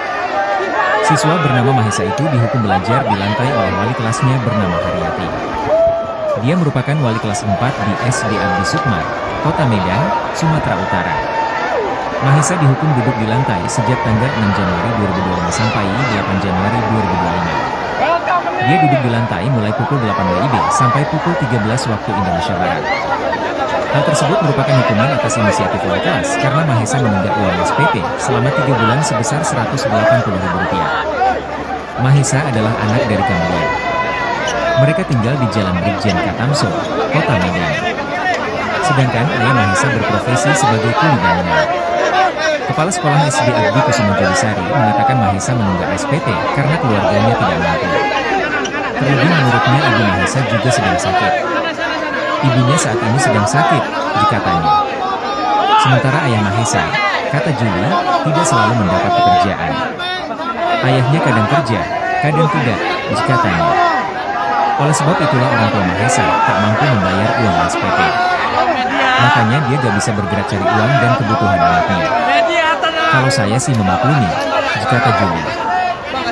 Siswa bernama Mahesa itu dihukum belajar di lantai oleh wali kelasnya bernama Haryati. Dia merupakan wali kelas 4 di SD Abdi Sukma, Kota Medan, Sumatera Utara. Mahesa dihukum duduk di lantai sejak tanggal 6 Januari 2025 sampai 8 Januari 2025. Dia duduk di lantai mulai pukul 8 WIB sampai pukul 13 waktu Indonesia Barat. Hal tersebut merupakan hukuman atas inisiatif wali kelas karena Mahesa menunggak uang SPP selama 3 bulan sebesar Rp180.000. Mahesa adalah anak dari Kamelia. Mereka tinggal di Jalan Brigjen Katamso, Kota Medan. Sedangkan ayah Mahesa berprofesi sebagai kuli bangunan. Kepala Sekolah SD Abdi Kusumo Jodisari mengatakan Mahesa menunggak SPP karena keluarganya tidak mampu. Terlebih menurutnya ibu Mahesa juga sedang sakit. Ibunya saat ini sedang sakit, dikatanya. Sementara ayah Mahesa, kata Juli, tidak selalu mendapat pekerjaan. Ayahnya kadang kerja, kadang tidak, dikatanya. Oleh sebab itulah orang tua Mahesa tak mampu membayar uang SPP. Makanya dia gak bisa bergerak cari uang dan kebutuhan anaknya. Kalau saya sih memaklumi, kata Juli.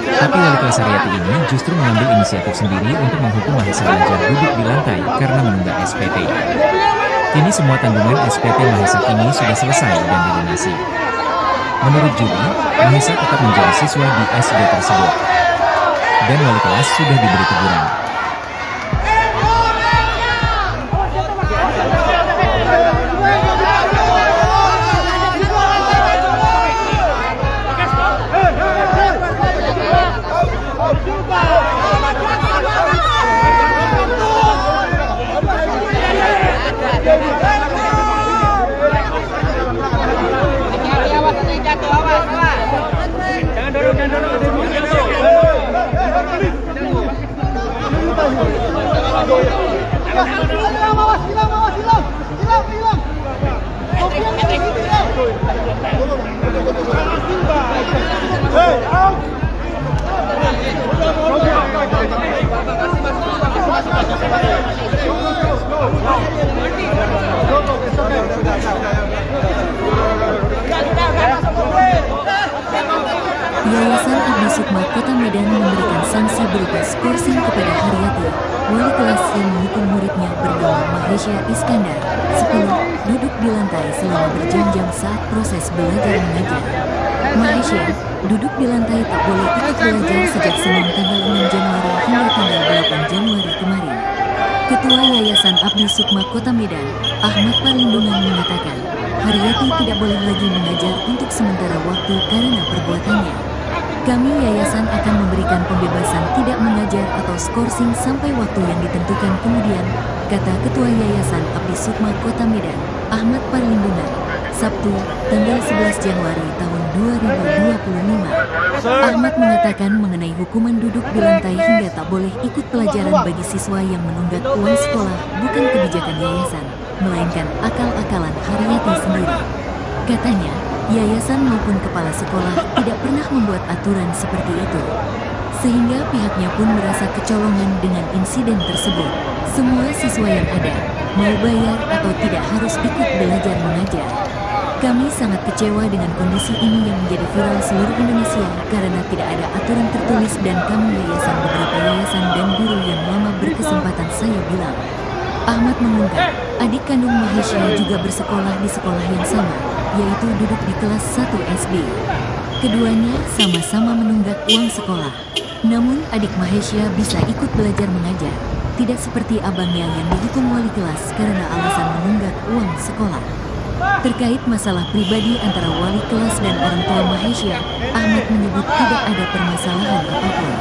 Tapi wali kelas Haryati ini justru mengambil inisiatif sendiri untuk menghukum Mahesa belajar duduk di lantai karena menunggak SPP. Kini semua tanggungan SPP Mahesa kini sudah selesai dan dilunasi. Menurut Juli, Mahesa tetap menjadi siswa di SD tersebut. Dan wali kelas sudah diberi teguran. Yayasan Abdi Sukma Kota Medan memberikan sanksi berupa skorsing kepada Haryati, wali kelas yang menghukum muridnya bernama Mahesha Iskandar, 10, duduk di lantai selama berjam-jam saat proses belajar mengajar. Mahesha duduk di lantai tak boleh ikut belajar sejak Senin tanggal 6 Januari hingga tanggal 8 Januari kemarin. Ketua Yayasan Abdi Sukma Kota Medan, Ahmad Palindungan mengatakan, Haryati tidak boleh lagi mengajar untuk sementara waktu karena perbuatannya. Kami yayasan akan memberikan pembebasan tidak mengajar atau skorsing sampai waktu yang ditentukan kemudian, kata Ketua Yayasan Abdi Sukma Kota Medan, Ahmad Palindungan, Sabtu, tanggal 11 Januari tahun 2025. Ahmad mengatakan mengenai hukuman duduk di lantai hingga tak boleh ikut pelajaran bagi siswa yang menunggak uang sekolah bukan kebijakan yayasan, melainkan akal-akalan Haryati sendiri. Katanya, yayasan maupun kepala sekolah tidak pernah membuat aturan seperti itu. Sehingga pihaknya pun merasa kecolongan dengan insiden tersebut. Semua siswa yang ada, mau bayar atau tidak harus ikut belajar mengajar. Kami sangat kecewa dengan kondisi ini yang menjadi viral seluruh Indonesia karena tidak ada aturan tertulis dan kami yayasan beberapa yayasan dan guru yang lama berkesempatan saya bilang. Ahmad mengungkap, adik kandung Mahesha juga bersekolah di sekolah yang sama, yaitu duduk di kelas 1 SD. Keduanya sama-sama menunggak uang sekolah. Namun adik Mahesha bisa ikut belajar mengajar, tidak seperti abangnya yang dihukum wali kelas karena alasan menunggak uang sekolah. Terkait masalah pribadi antara wali kelas dan orang tua Mahesha, Ahmad menyebut tidak ada permasalahan apapun.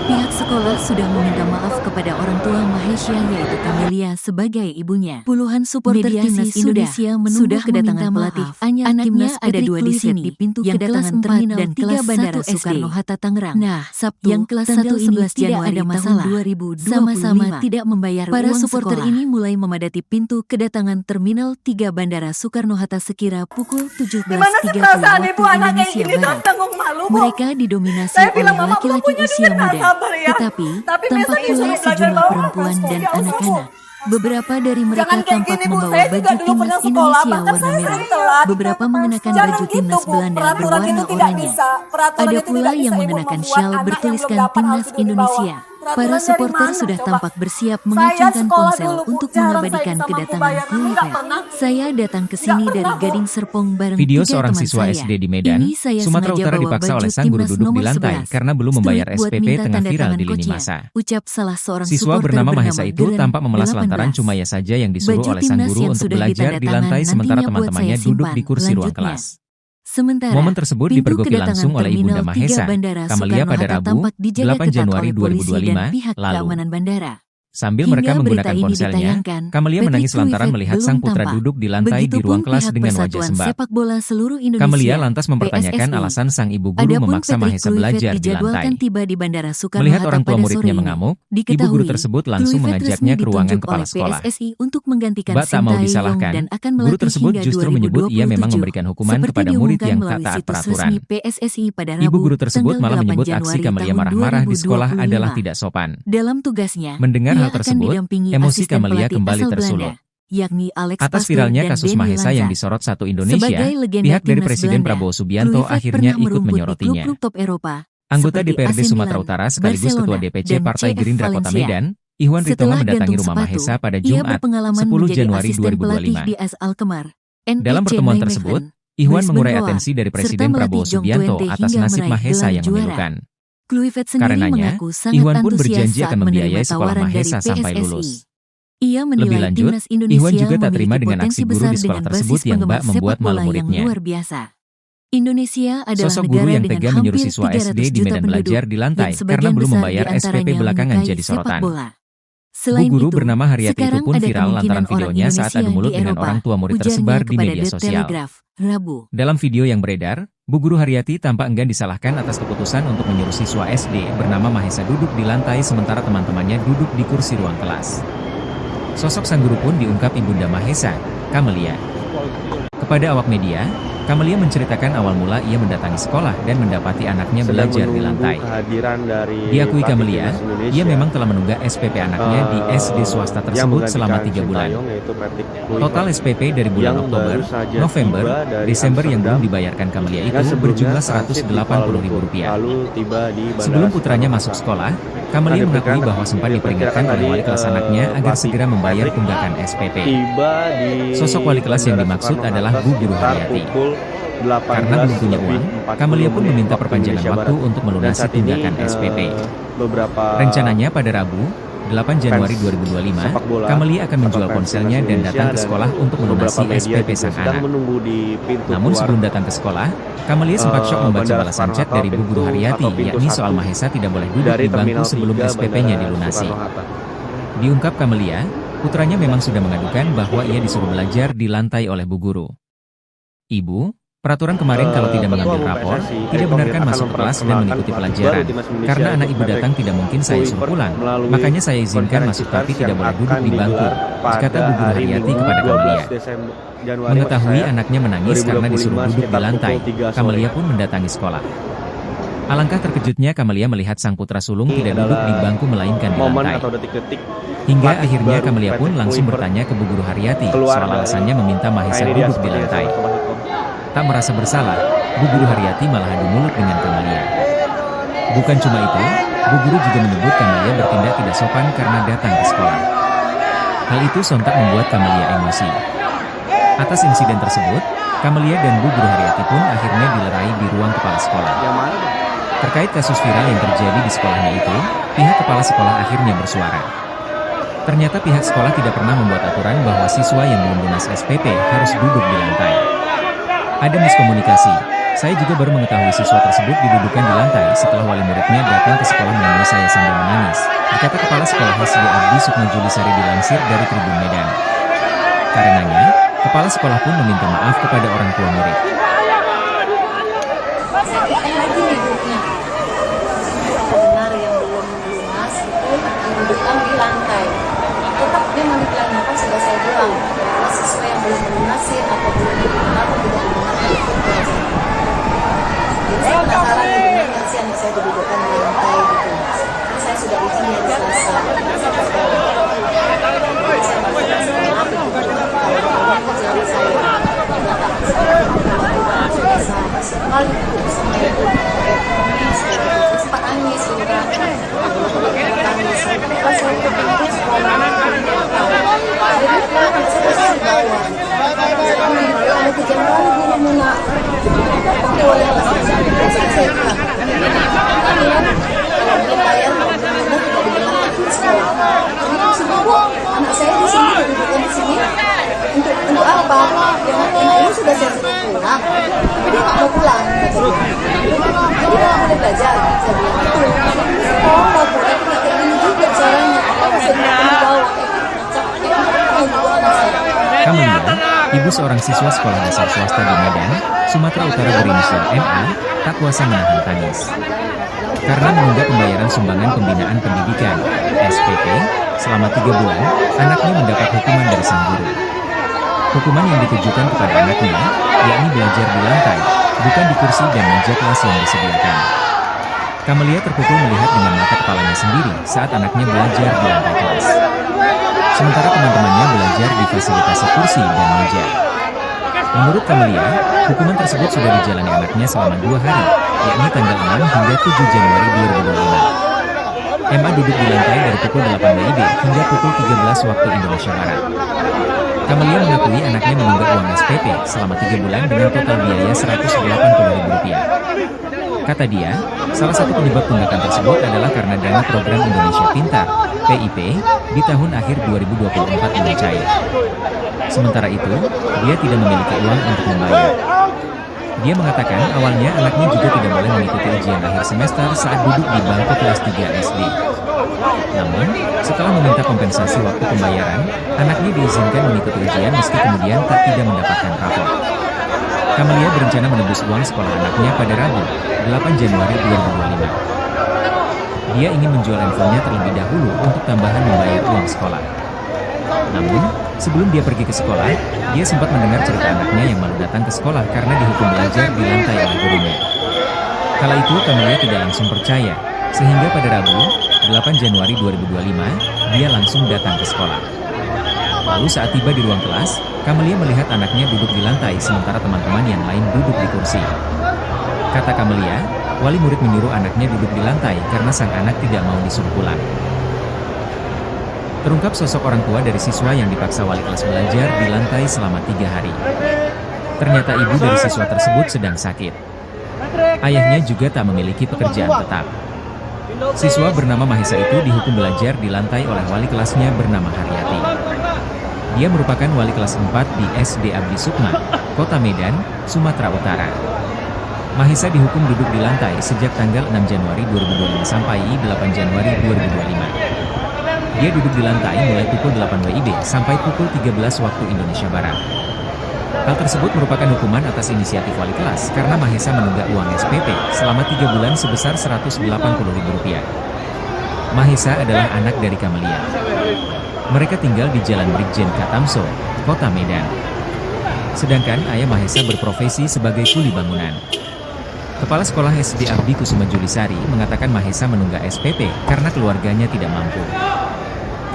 Pihak sekolah sudah meminta maaf kepada orang tua Mahesha yaitu Camelia sebagai ibunya. Puluhan supporter timnas Indonesia menunggu kedatangan pelatih. Anaknya ada 2 di sini di pintu kedatangan terminal dan kelas Bandara Soekarno-Hatta Tangerang. Nah, Sabtu yang kelas 1 ini tidak ada masalah. Sama-sama tidak membayar uang sekolah. Para supporter ini mulai memadati pintu kedatangan terminal 3 Bandara Soekarno-Hatta sekira pukul 17.30 waktu Indonesia Barat. Mereka didominasi oleh laki-laki usia muda, tetapi tampak pula sejumlah perempuan dan anak-anak. Beberapa dari mereka tampak membawa baju timnas Indonesia warna merah. Beberapa mengenakan baju timnas Belanda berwarna oranye. Ada pula yang mengenakan syal bertuliskan timnas Indonesia. Para supporter sudah tampak bersiap mengacungkan ponsel untuk mengabadikan kedatangan Kluivert. Saya datang ke sini dari Gading Serpong bareng Video 3 seorang teman siswa saya. SD di Medan, Ini saya Sumatera sengaja Utara bawa dipaksa baju oleh sang guru timnas duduk di nomor lantai 11. karena belum membayar Studi buat SPP minta tengah tanda viral tangan di lini coachnya. masa. Ucap salah seorang Siswa supporter bernama Mahesa itu Duren, tampak memelas 18. lantaran cuma ia saja yang disuruh Baju oleh sang timnas guru yang untuk sudah belajar di ditandatangan lantai sementara nantinya buat teman-temannya saya duduk di simpan. kursi ruang Lanjutnya. kelas. Sementara, Momen tersebut pintu dipergoki kedatangan langsung oleh Terminal Ibunda 3 Mahesa, Bandara Camelia pada Soekarno-Hatta Rabu, tampak dijaga 8 ketat Januari oleh polisi dan 2025 pihak lalu. keamanan bandara. Sambil Hingga mereka berita menggunakan ini ponselnya, ditayangkan, Camelia Patrick menangis lantaran Kluivert melihat belum sang putra tampak. duduk di lantai di Begitupun ruang kelas pihak dengan wajah Persatuan sembab. Sepak Bola Seluruh Indonesia, Camelia lantas mempertanyakan PSSI. alasan sang ibu guru Adapun memaksa Patrick Mahesa Kluivert belajar di lantai. dijadwalkan tiba di Bandara Melihat Soekarno-Hatta orang tua pada sore muridnya ini. mengamuk, ibu Diketahui, guru tersebut langsung Kluivert mengajaknya resmi ke ruangan ditunjuk kepala oleh sekolah. PSSI untuk menggantikan Bak tak mau Sintayong disalahkan, dan akan guru melatih tersebut hingga justru menyebut ia memang 2027. memberikan hukuman Seperti kepada murid diumumkan yang tak melalui taat situs peraturan. resmi PSSI pada Ibu Rabu, guru tersebut tanggal malah 8 menyebut aksi Januari Camelia tahun marah-marah di sekolah 2025. adalah tidak sopan. Dalam tugasnya, Mendengar ia hal akan tersebut, didampingi emosi asisten Camelia pelatih kembali asal tersulut. Belanda, yakni Alex Atas Pastoor viralnya dan kasus Denny Mahesa yang Lanza. disorot Satu Indonesia, Sebagai legenda pihak dari timnas Presiden Belanda, Prabowo Subianto Kluivert akhirnya pernah ikut merumput di menyorotnya. klub-klub top Eropa, Anggota seperti DPRD AC Sumatera Milan, Utara sekaligus Ketua Barcelona, DPC dan Partai CF Gerindra Kota Valencia. Medan, Iwan Ritonga Setelah mendatangi gantung rumah sepatu, Mahesa pada ia Jumat, berpengalaman 10 menjadi Januari asisten pelatih 2025. di AS Alkmaar, Dalam NEC pertemuan Nijmegen, tersebut, Iwan Brisbane mengurai Roar, atensi dari serta Presiden melatih Prabowo Jong Subianto Twente atas hingga nasib meraih Mahesa gelar yang juara. memilukan. Kluivert sendiri Karenanya, mengaku sangat Iwan pun antusias berjanji saat akan membiayai menerima sekolah tawaran dari Mahesa sampai PSSI. lulus. Ia Lebih menilai lanjut, timnas Indonesia Iwan juga tak terima memiliki dengan potensi aksi guru besar di sekolah dengan tersebut basis yang penggemar bak membuat sepak malu bola yang muridnya. luar biasa. Indonesia adalah Sosok guru negara yang dengan tega menyuruh hampir siswa 300 SD di juta Medan penduduk, belajar di lantai yang karena sebagian belum besar membayar SPP diantaranya belakangan menyukai jadi sepak sorotan. bola. Bu Selain guru itu, bernama Haryati itu sekarang pun ada viral lantaran kemungkinan orang videonya saat Indonesia adu mulut di dengan Eropa, orang tua murid ujarnya tersebar di kepada media The sosial. Telegraph, Rabu. Dalam video yang beredar, Bu Guru Haryati tampak enggan disalahkan atas keputusan untuk menyuruh siswa SD bernama Mahesa duduk di lantai sementara teman-temannya duduk di kursi ruang kelas. Sosok sang guru pun diungkap Ibunda Mahesa, Camelia. Kepada awak media, Camelia menceritakan awal mula ia mendatangi sekolah dan mendapati anaknya Sedang belajar di menunggu lantai. kehadiran dari Diakui pelatih Camelia, timnas Indonesia ia memang telah menunggak SPP anaknya di SD swasta yang tersebut selama menggantikan 3 bulan. Sintayong, yaitu Patrick Kluivert. Total SPP dari bulan yang Oktober, baru saja November, tiba dari Desember yang belum Amsterdam, dibayarkan Camelia itu yang sebelumnya berjumlah transit di Kuala Lumpur, Rp180.000. lalu tiba di Bandara Sebelum putranya Soekarno-Hatta. masuk sekolah, Camelia mengakui bahwa sempat diperingatkan oleh wali kelas anaknya agar segera membayar tunggakan SPP. Tiba di Sosok wali kelas yang Bandara dimaksud Soekarno-Hatta adalah Bu Guru sekitar Haryati. pukul 18 Karena belum punya uang, lebih 40 Camelia pun menit meminta waktu perpanjangan Indonesia waktu Barat. untuk Dan melunasi saat ini, tunggakan SPP. beberapa Rencananya pada Rabu, 8 Januari 2025, sepak bola Camelia akan menjual atau fans ponselnya timnas dan Indonesia datang ke sekolah untuk melunasi beberapa media SPP juga sang sedang anak. menunggu di pintu Namun keluar sebelum datang ke sekolah, Camelia sempat syok membaca Bandara balasan chat Soekarno-Hatta, dari Bu Guru pintu Haryati, atau pintu yakni 1 soal Mahesa tidak boleh duduk dari di bangku Terminal sebelum 3 SPP-nya Bandara dilunasi. Soekarno-Hatta. Diungkap Camelia, putranya memang sudah mengadukan bahwa ia disuruh belajar di lantai oleh Bu Guru. Ibu, peraturan kemarin kalau tidak Ketua mengambil Umum rapor, PSSI, tidak Erick benarkan Thohir masuk akan kelas dan memperkenalkan mengikuti pelatih pelajaran. baru timnas Indonesia, Karena anak yaitu ibu datang Patrick tidak mungkin saya suruh Kluivert pulang. melalui Makanya saya izinkan konferensi masuk tapi pers tidak yang boleh duduk akan di bangku, digelar kata pada Bu Guru hari Haryati Minggu, kepada 12 Camelia. Januari Mengetahui anaknya menangis karena 2025 disuruh duduk di sekitar lantai, pukul 3 sore. Camelia pun mendatangi sekolah. Alangkah terkejutnya Camelia melihat sang putra sulung Ini tidak duduk di adalah bangku melainkan di momen lantai. atau detik-detik Hingga pelatih akhirnya baru Camelia pun Patrick langsung Kluivert bertanya ke Bu Guru Haryati keluar soal dari- alasannya meminta Mahesa Nah, ini dia duduk di sepertinya, lantai. Sobat Kompas.com. Tak merasa bersalah, Bu Guru Haryati malah adu mulut dengan Camelia. Bukan cuma itu, Bu Guru juga menyebut Camelia bertindak tidak sopan karena datang ke sekolah. Hal itu sontak membuat Camelia emosi. Atas insiden tersebut, Camelia dan Bu Guru Haryati pun akhirnya dilerai di ruang kepala sekolah. Yang mana tuh? Terkait kasus viral yang terjadi di sekolahnya itu, pihak kepala sekolah akhirnya bersuara. Ternyata pihak sekolah tidak pernah membuat aturan bahwa siswa yang belum lunas SPP harus duduk di lantai. Ada miskomunikasi, Saya juga baru mengetahui siswa tersebut didudukan di lantai setelah wali muridnya datang ke sekolah menemui saya sambil menangis, berkata Kepala Sekolah SD Abdi Sukma Julisari dilansir dari Tribun Medan. Karenanya, kepala sekolah pun meminta maaf kepada orang tua murid. Lagi nih grupnya. Benar yang belum lunas itu didudukkan di lantai. Tetap memang dibilangnya kan sudah saya bilang, kalau siswa yang belum melunasi atau belum dikenal atau tidak dibenarkan itu pelajaran. Jadi saya penasaran sebenarnya sih anak saya didudukkan di lantai gitu. Jadi saya sudah izin dari selesai. Saya masuk ke sekolah begitu kalau jari saya sekali itu sama ibu sempat nangis gitu kan nangis pas saya ke pintu sekolah jadi anak saya di bawah ada kejadian kali guru muna waktu oleh saya bilang kalian kalau belum bayar kalau belum lunas tidak dibenarkan di sekolah ternyata semua bu anak saya di sini dudukkan di sini untuk apa? Yang ini sudah saya suruh pulang, tapi dia nggak mau pulang. Jadi dia nggak boleh belajar. Saya bilang itu. Sekolah bu, tapi nggak kayak gini juga caranya. Apa bisa dibawa Kamelia, ibu seorang siswa sekolah dasar swasta di Medan, Sumatera Utara berinisial MA, tak kuasa menahan tangis. Karena menunggak pembayaran sumbangan pembinaan pendidikan, SPP, selama 3 bulan, anaknya mendapat hukuman dari sang guru. Hukuman yang ditujukan kepada anaknya, yakni belajar di lantai, bukan di kursi dan meja kelas yang disediakan. Kamelia terpukul melihat dengan mata kepalanya sendiri saat anaknya belajar di lantai kelas. Sementara teman-temannya belajar di fasilitasi kursi dan meja. Menurut Kamelia, hukuman tersebut sudah dijalani anaknya selama 2 hari, yakni tanggal 6 hingga 7 Januari 2025. MA duduk di lantai dari pukul 8 WIB hingga pukul 13 waktu Indonesia Barat. Kamelia mengakui anaknya menunggak uang SPP selama 3 bulan dengan total biaya Rp180.000. Kata dia, salah satu penyebab tunggakan tersebut adalah karena dana program Indonesia Pintar, PIP, di tahun akhir 2024 ini cair. Sementara itu, dia tidak memiliki uang untuk membayar. Dia mengatakan awalnya anaknya juga tidak boleh mengikuti ujian akhir semester saat duduk di bangku kelas 3 SD. Namun, setelah meminta kompensasi waktu pembayaran, anaknya diizinkan mengikuti ujian meski kemudian tidak mendapatkan rapor. Kamelia berencana menebus uang sekolah anaknya pada Rabu, 8 Januari 2025. Dia ingin menjual handphonenya terlebih dahulu untuk tambahan membayar uang sekolah. Namun, sebelum dia pergi ke sekolah, dia sempat mendengar cerita anaknya yang malu datang ke sekolah karena dihukum belajar di lantai oleh gurunya. Kala itu Kamelia tidak langsung percaya, sehingga pada Rabu, 8 Januari 2025, dia langsung datang ke sekolah. Lalu saat tiba di ruang kelas, Kamelia melihat anaknya duduk di lantai sementara teman-teman yang lain duduk di kursi. Kata Kamelia, wali murid menyuruh anaknya duduk di lantai karena sang anak tidak mau disuruh pulang. Terungkap sosok orang tua dari siswa yang dipaksa wali kelas belajar di lantai selama 3 hari. Ternyata ibu dari siswa tersebut sedang sakit. Ayahnya juga tak memiliki pekerjaan tetap. Siswa bernama Mahesa itu dihukum belajar di lantai oleh wali kelasnya bernama Haryati. Dia merupakan wali kelas 4 di SD Abdi Sukma, Kota Medan, Sumatera Utara. Mahesa dihukum duduk di lantai sejak tanggal 6 Januari 2025 sampai 8 Januari 2025. Dia duduk di lantai mulai pukul 8 WIB sampai pukul 13 waktu Indonesia Barat. Hal tersebut merupakan hukuman atas inisiatif wali kelas karena Mahesa menunggak uang SPP selama 3 bulan sebesar Rp180.000. Mahesa adalah anak dari Kamelia. Mereka tinggal di Jalan Brigjen Katamso, Kota Medan. Sedangkan ayah Mahesa berprofesi sebagai kuli bangunan. Kepala Sekolah SD Abdi Kusuma Julisari mengatakan Mahesa menunggak SPP karena keluarganya tidak mampu.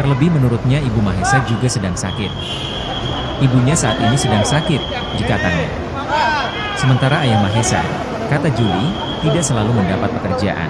Terlebih menurutnya ibu Mahesa juga sedang sakit. Ibunya saat ini sedang sakit, dikatanya. Sementara ayah Mahesa, kata Juli, tidak selalu mendapat pekerjaan.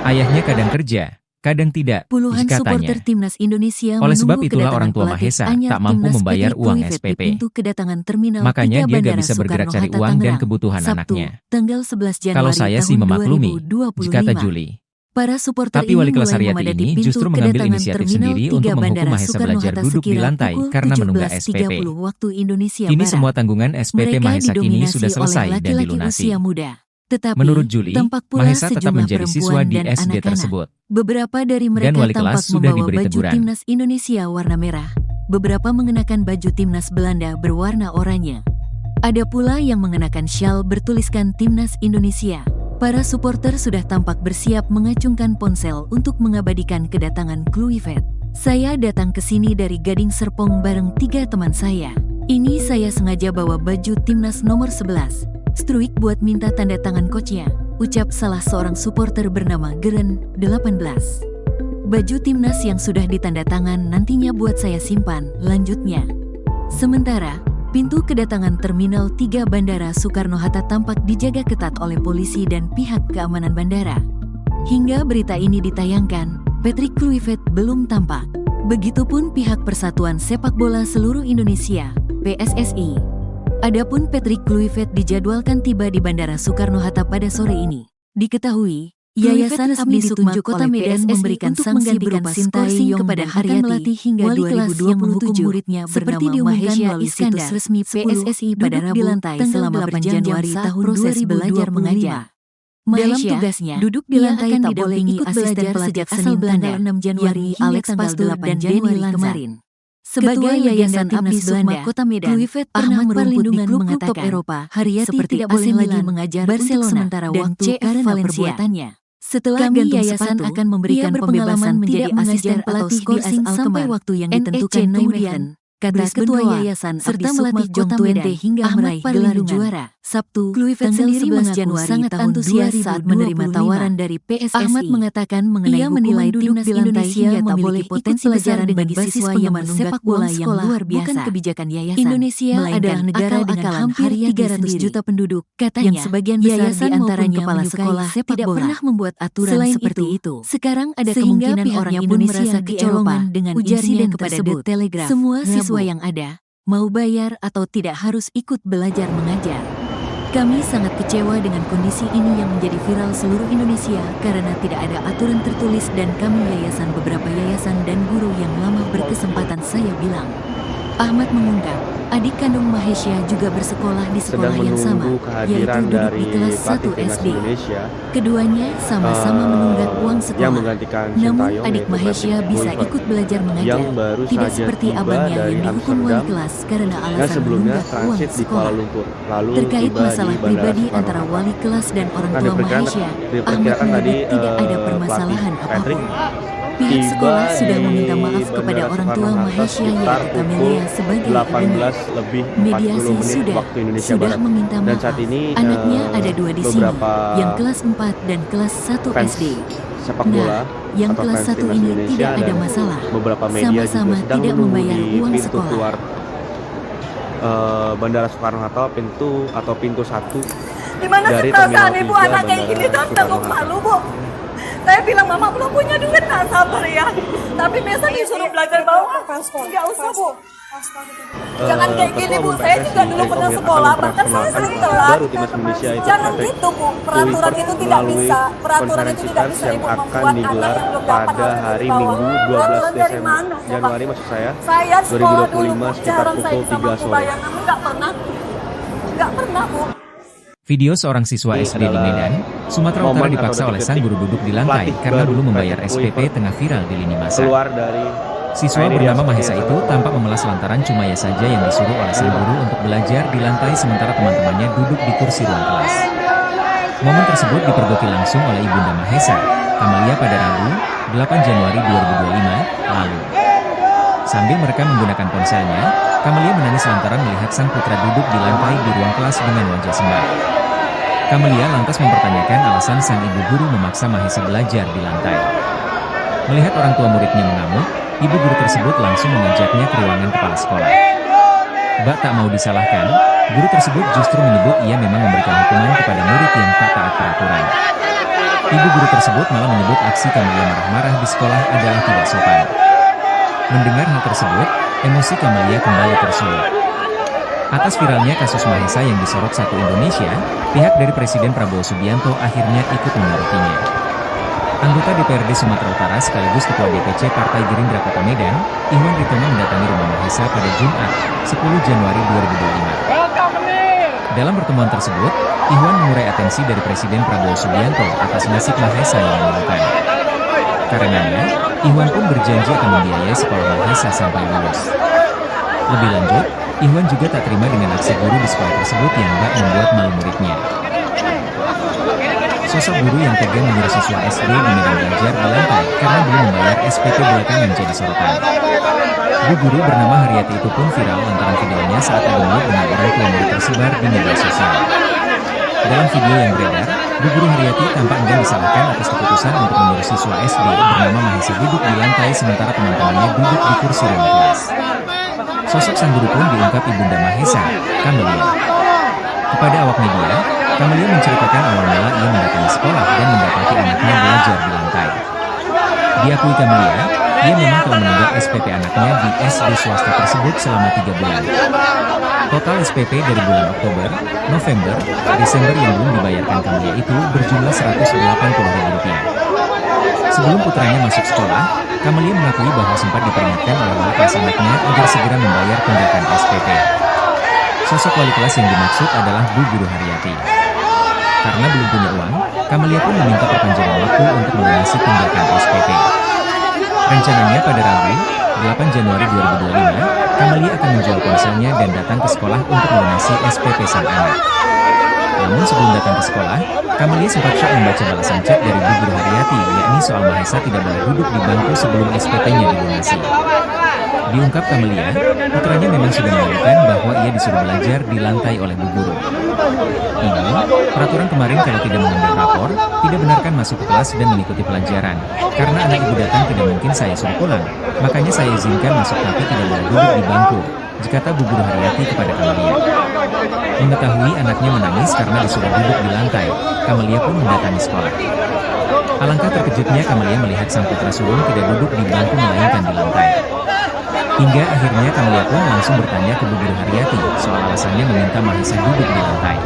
Ayahnya kadang kerja, kadang tidak, Puluhan supporter dikatanya. Timnas Indonesia Oleh sebab menunggu itulah kedatangan orang tua pelatih Mahesa anyar tak mampu Timnas membayar Patrick uang Kluivert SPP. di pintu kedatangan Terminal Makanya 3 dia gak Bandara bisa bergerak cari Soekarno-Hatta uang dan Tangerang, kebutuhan Sabtu, anaknya. tanggal 11 Januari Kalau saya sih tahun memaklumi, 2025. kata Juli. Para supporter Tapi wali ini kelas mulai Haryati memadati ini pintu justru mengambil kedatangan inisiatif Terminal sendiri 3 untuk menghukum Bandara Mahesa belajar Soekarno-Hatta duduk di sekira lantai pukul karena menunggak SPP. 17.30 waktu Indonesia Kini Barat. semua tanggungan SPP Mereka Mahesa kini didominasi sudah selesai oleh dan laki-laki dilunasi. usia muda. Tetapi, Menurut Juli, tampak pula Mahesa tetap sejumlah menjadi siswa perempuan di dan SD anak-anak. tersebut. Beberapa dari mereka wali kelas tampak sudah membawa diberi baju teguran. timnas Indonesia warna merah. Beberapa mengenakan baju timnas Belanda berwarna oranye. Ada pula yang mengenakan syal bertuliskan Timnas Indonesia. Para supporter sudah tampak bersiap mengacungkan ponsel untuk mengabadikan kedatangan Kluivert. Saya datang ke sini dari Gading Serpong bareng 3 teman saya. Ini saya sengaja bawa baju timnas nomor 11. Struik buat minta tanda tangan coachnya, ucap salah seorang supporter bernama Geren, 18. Baju timnas yang sudah ditanda tangan nantinya buat saya simpan, lanjutnya. Sementara, pintu kedatangan Terminal 3 Bandara Soekarno-Hatta tampak dijaga ketat oleh polisi dan pihak keamanan bandara. Hingga berita ini ditayangkan, Patrick Kluivert belum tampak. Begitupun pihak Persatuan Sepak Bola Seluruh Indonesia, PSSI. Adapun Patrick Kluivert dijadwalkan tiba di Bandara Soekarno-Hatta pada sore ini. Diketahui, Yayasan Abdi Sukma Kota Medan memberikan sanksi berupa skorsing kepada Haryati hingga wali kelas yang menghukum muridnya seperti diumumkan melalui situs resmi PSSI pada Rabu selama 8 Januari tahun 2025. Belajar mengajar. Dalam tugasnya, duduk di lantai tak boleh ikut belajar sejak Senin tanggal 6 Januari Alex Pastur dan Denny kemarin. Sebagai Yayasan Abdi Sukma Kota Medan, Ahmad merumput di klub-klub top Eropa, Haryati tidak boleh lagi mengajar Barcelona sementara waktu karena perbuatannya. Setelah yayasan akan memberikan pembebasan menjadi asisten pelatih di AS sampai waktu yang ditentukan kemudian, kata ketua yayasan serta melatih Jong Twente hingga meraih gelar juara. Sabtu, Kluivert sendiri 11 Januari sangat antusias saat menerima tawaran dari PSSI. Ahmad mengatakan mengenai menilai timnas Indonesia tak boleh potensi pelajaran bagi siswa yang sepak bola yang luar biasa. Bukan kebijakan yayasan. Indonesia adalah negara dengan hampir 300 juta penduduk. Katanya, yang sebagian besar di antaranya kepala sekolah tidak pernah membuat aturan seperti itu. Sekarang ada kemungkinan orang Indonesia merasa kecolongan dengan insiden kepada The Telegraph. Semua siswa yang ada, mau bayar atau tidak harus ikut belajar mengajar. Kami sangat kecewa dengan kondisi ini yang menjadi viral seluruh Indonesia karena tidak ada aturan tertulis dan kami beberapa yayasan dan guru yang lama berkesempatan saya bilang. Ahmad mengungkap, adik kandung Mahesha juga bersekolah di sekolah yang sama, yaitu duduk di kelas 1 SD. Keduanya sama-sama menunggak uang sekolah. Namun adik Mahesha bisa ikut belajar mengajar, tidak seperti abangnya yang dihukum wali kelas karena alasan menunggak uang sekolah. Terkait masalah pribadi antara wali kelas dan orang tua Mahesha, Ahmad menyebut tidak ada permasalahan apapun. Pihak sekolah sudah meminta maaf kepada orang tua Mahesha yaitu Camelia sebagai ibunya. Mediasi sudah meminta maaf. Anaknya ada 2 di sini, yang kelas 4 dan kelas 1 SD. Nah, yang kelas 1 ini tidak ada masalah. Sama-sama tidak membayar uang sekolah. Bandara Soekarno-Hatta pintu 1 Dimana dari perasaan Terminal ibu 3 anak kayak gini tuh takut malu bu. Saya bilang mama belum punya duit, tak sabar ya. Tapi besok disuruh belajar bawah. Nggak usah bu. Jangan kayak gini bu. Saya juga dulu pernah sekolah, bahkan saya sering telat. Jangan gitu bu. Peraturan itu tidak bisa. Peraturan itu tidak bisa ibu membuat anak yang belum dapat pada hari Minggu 12 Desember Januari maksud saya. Saya sekolah dulu 2025 sekitar pukul 3 sore. Namun nggak pernah bu. Video seorang siswa SD di Medan, Sumatera Utara dipaksa oleh sang guru duduk di lantai karena belum membayar SPP tengah viral di lini masa. Siswa bernama Mahesa itu tampak memelas lantaran cuma ia saja yang disuruh oleh sang guru untuk belajar di lantai sementara teman-temannya duduk di kursi ruang kelas. Momen tersebut dipergoki langsung oleh ibunda Mahesa, Camelia pada Rabu, 8 Januari 2025, lalu. Sambil merekam menggunakan ponselnya, Camelia menangis lantaran melihat sang putra duduk di lantai di ruang kelas dengan wajah sembah. Camelia lantas mempertanyakan alasan sang ibu guru memaksa Mahesa belajar di lantai. Melihat orang tua muridnya mengamuk, ibu guru tersebut langsung mengajaknya ke ruangan kepala sekolah. Bak tak mau disalahkan, guru tersebut justru menyebut ia memang memberikan hukuman kepada murid yang tak taat peraturan. Ibu guru tersebut malah menyebut aksi Camelia marah-marah di sekolah adalah tidak sopan. Mendengar hal tersebut, emosi Camelia kembali tersulut. Atas viralnya kasus Mahesa yang disorot satu Indonesia, pihak dari Presiden Prabowo Subianto akhirnya ikut menyorotnya. Anggota DPRD Sumatera Utara sekaligus Ketua DPC Partai Gerindra Kota Medan, Ihwan Ritono mendatangi rumah Mahesa pada Jumat, 10 Januari 2025. Dalam pertemuan tersebut, Ihwan mengurai atensi dari Presiden Prabowo Subianto atas nasib Mahesa yang memilukan. Karenanya, Ihwan pun berjanji akan membiayai sekolah Mahesa sampai lulus. Lebih lanjut, Ihwan juga tak terima dengan aksi guru di sekolah tersebut yang bak membuat malu muridnya. Sosok guru yang tega menyuruh siswa SD di medan belajar di lantai karena belum membayar SPP belakangan menjadi sorotan. Bu guru bernama Haryati itu pun viral lantaran videonya saat adu mulut dengan orang tua murid tersebar di media sosial. Dalam video yang beredar, Bu guru Haryati tampak enggan disalahkan atas keputusan untuk menyuruh siswa SD bernama Mahesa duduk di lantai sementara teman-temannya duduk di kursi ruang kelas. Sosok sang guru pun diungkap Ibunda Mahesa, Kamelia. Kepada awak media, Kamelia menceritakan awal mula ia mendatangi sekolah dan mendapati anaknya belajar di lantai. Diakui Kamelia, ia memang telah menunggak SPP anaknya di SD swasta tersebut selama 3 bulan. Total SPP dari bulan Oktober, November, Desember yang belum dibayarkan Kamelia itu berjumlah Rp180.000. Sebelum putranya masuk sekolah, Kamelia mengakui bahwa sempat diperingatkan oleh wali kelas anaknya agar segera membayar tunggakan SPP. Sosok wali kelas yang dimaksud adalah Bu Guru Haryati. Karena belum punya uang, Kamelia pun meminta perpanjangan waktu untuk melunasi tunggakan SPP. Rencananya pada Rabu, 8 Januari 2025, Kamelia akan menjual ponselnya dan datang ke sekolah untuk melunasi SPP sang anak. Namun sebelum datang ke sekolah, Kamelia sempat syok membaca balasan chat dari Bu Guru Haryati, yakni soal Mahesa tidak boleh duduk di bangku sebelum SPP-nya dilunasi. Diungkap Kamelia, putranya memang sudah mengatakan bahwa ia disuruh belajar di lantai oleh Bu Guru. Ini, peraturan kemarin kalau tidak mengambil rapor, tidak benarkan masuk ke kelas dan mengikuti pelajaran. Karena anak ibu datang tidak mungkin saya suruh pulang, makanya saya izinkan masuk tapi tidak boleh duduk di bangku, kata Bu Guru Haryati kepada Kamelia. Mengetahui anaknya menangis karena disuruh duduk di lantai, Kamelia pun mendatangi sekolah. Alangkah terkejutnya Kamelia melihat sang putra sulung tidak duduk di bangku melainkan di lantai. Hingga akhirnya Kamelia pun langsung bertanya ke Bu Guru Haryati soal alasannya meminta Mahesa duduk di lantai.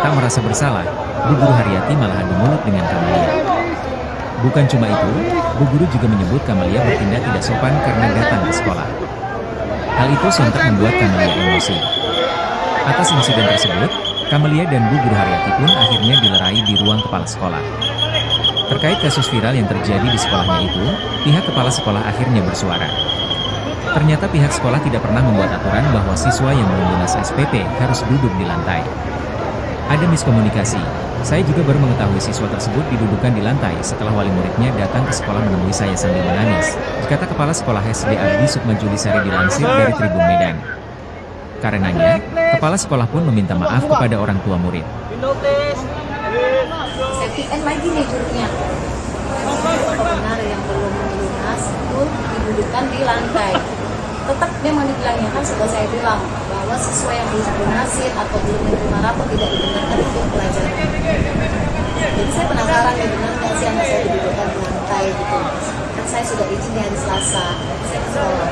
Tak merasa bersalah, Bu Guru Haryati malah adu mulut dengan Kamelia. Bukan cuma itu, Bu Guru juga menyebut Kamelia bertindak tidak sopan karena datang ke sekolah. Hal itu sontak membuat Kamelia emosi. Atas insiden tersebut, Kamelia dan Bu Guru Haryati pun akhirnya dilerai di ruang kepala sekolah. Terkait kasus viral yang terjadi di sekolahnya itu, pihak kepala sekolah akhirnya bersuara. Ternyata pihak sekolah tidak pernah membuat aturan bahwa siswa yang belum lunas SPP harus duduk di lantai. Ada miskomunikasi. Saya juga baru mengetahui siswa tersebut didudukan di lantai setelah wali muridnya datang ke sekolah menemui saya sambil menangis, kata Kepala Sekolah SD Abdi Sukmajulisari dilansir dari Tribun Medan. Karenanya, Kepala Sekolah pun meminta maaf kepada orang tua murid. Setting lagi nih gurunya. Benar yang belum lunas itu didudukan di lantai. Tetap memang dibilangnya kan sudah saya bilang bahwa siswa yang belum lunasin atau belum menerima rapor tidak dibenarkan untuk pelajaran. Jadi saya penasaran ya benar nggak sih anak saya didudukkan di lantai gitu. Kan saya sudah izin di hari Selasa, saya ke sekolah.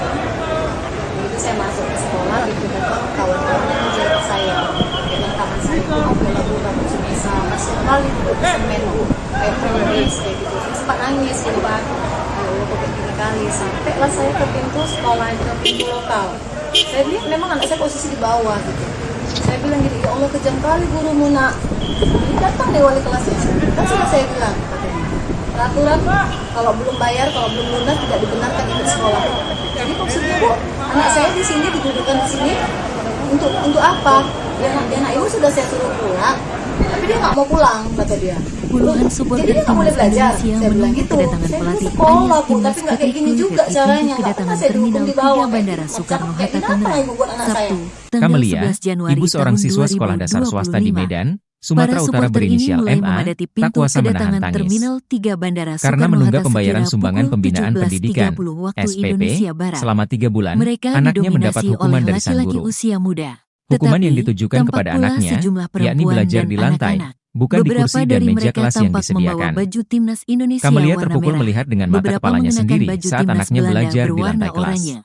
Begitu saya masuk ke sekolah, itu datang kawan-kawannya menjadi saya dengan tangan saya itu bola-bola bisa masuk kali itu semen bu, kayak penulis kayak gitu. Saya sempat nangis gitu pak. Kali sampailah saya ke pintu sekolah, ke pintu lokal. Saya lihat memang anak saya posisi di bawah gitu. Saya bilang gitu, ya Allah kejam kali gurumu nak. Jadi datang deh wali kelasnya. Kan sudah saya bilang katanya. Peraturan kalau belum bayar, kalau belum lunas tidak dibenarkan ikut sekolah. Jadi maksudnya bu, anak saya di sini didudukan di sini untuk apa? Anak ibu sudah saya suruh pulang, tapi dia nggak mau pulang kata dia. Puluhan supporter Jadi dia nggak boleh timnas belajar. Indonesia Saya bilang menunggu gitu. kedatangan Saya pelatih sekolah Anyar bu, tapi timnas nggak kayak gini Patrick juga Kluivert di caranya. pintu Nggak kedatangan pernah saya dihukum Terminal di 3 bawah. Bandara Macam Soekarno-Hatta kayak gini apa Tangerang, ibu buat anak saya? Sabtu, tanggal Kamelia, 11 Januari ibu seorang tahun siswa sekolah dasar swasta di 2025. Medan, Para Sumatera Utara supporter ini berinisial mulai MA, memadati tak pintu kuasa menahan kedatangan tangis. Terminal 3 Bandara Karena Soekarno-Hatta menunggak pembayaran sekira sumbangan pukul pembinaan pendidikan 17.30 waktu SPP Indonesia Barat. selama 3 bulan, Mereka anaknya mendapat didominasi hukuman oleh dari sang laki-laki guru. usia muda. Hukuman yang Tetapi, ditujukan tampak kepada pula anaknya, sejumlah yakni perempuan belajar dan di lantai, anak-anak. bukan di Beberapa kursi dan dari meja mereka kelas yang tampak membawa disediakan. baju timnas Indonesia Kamelia warna terpukul merah. melihat dengan mata Beberapa kepalanya mengenakan sendiri baju saat timnas anaknya Belanda belajar di berwarna lantai kelas. oranye.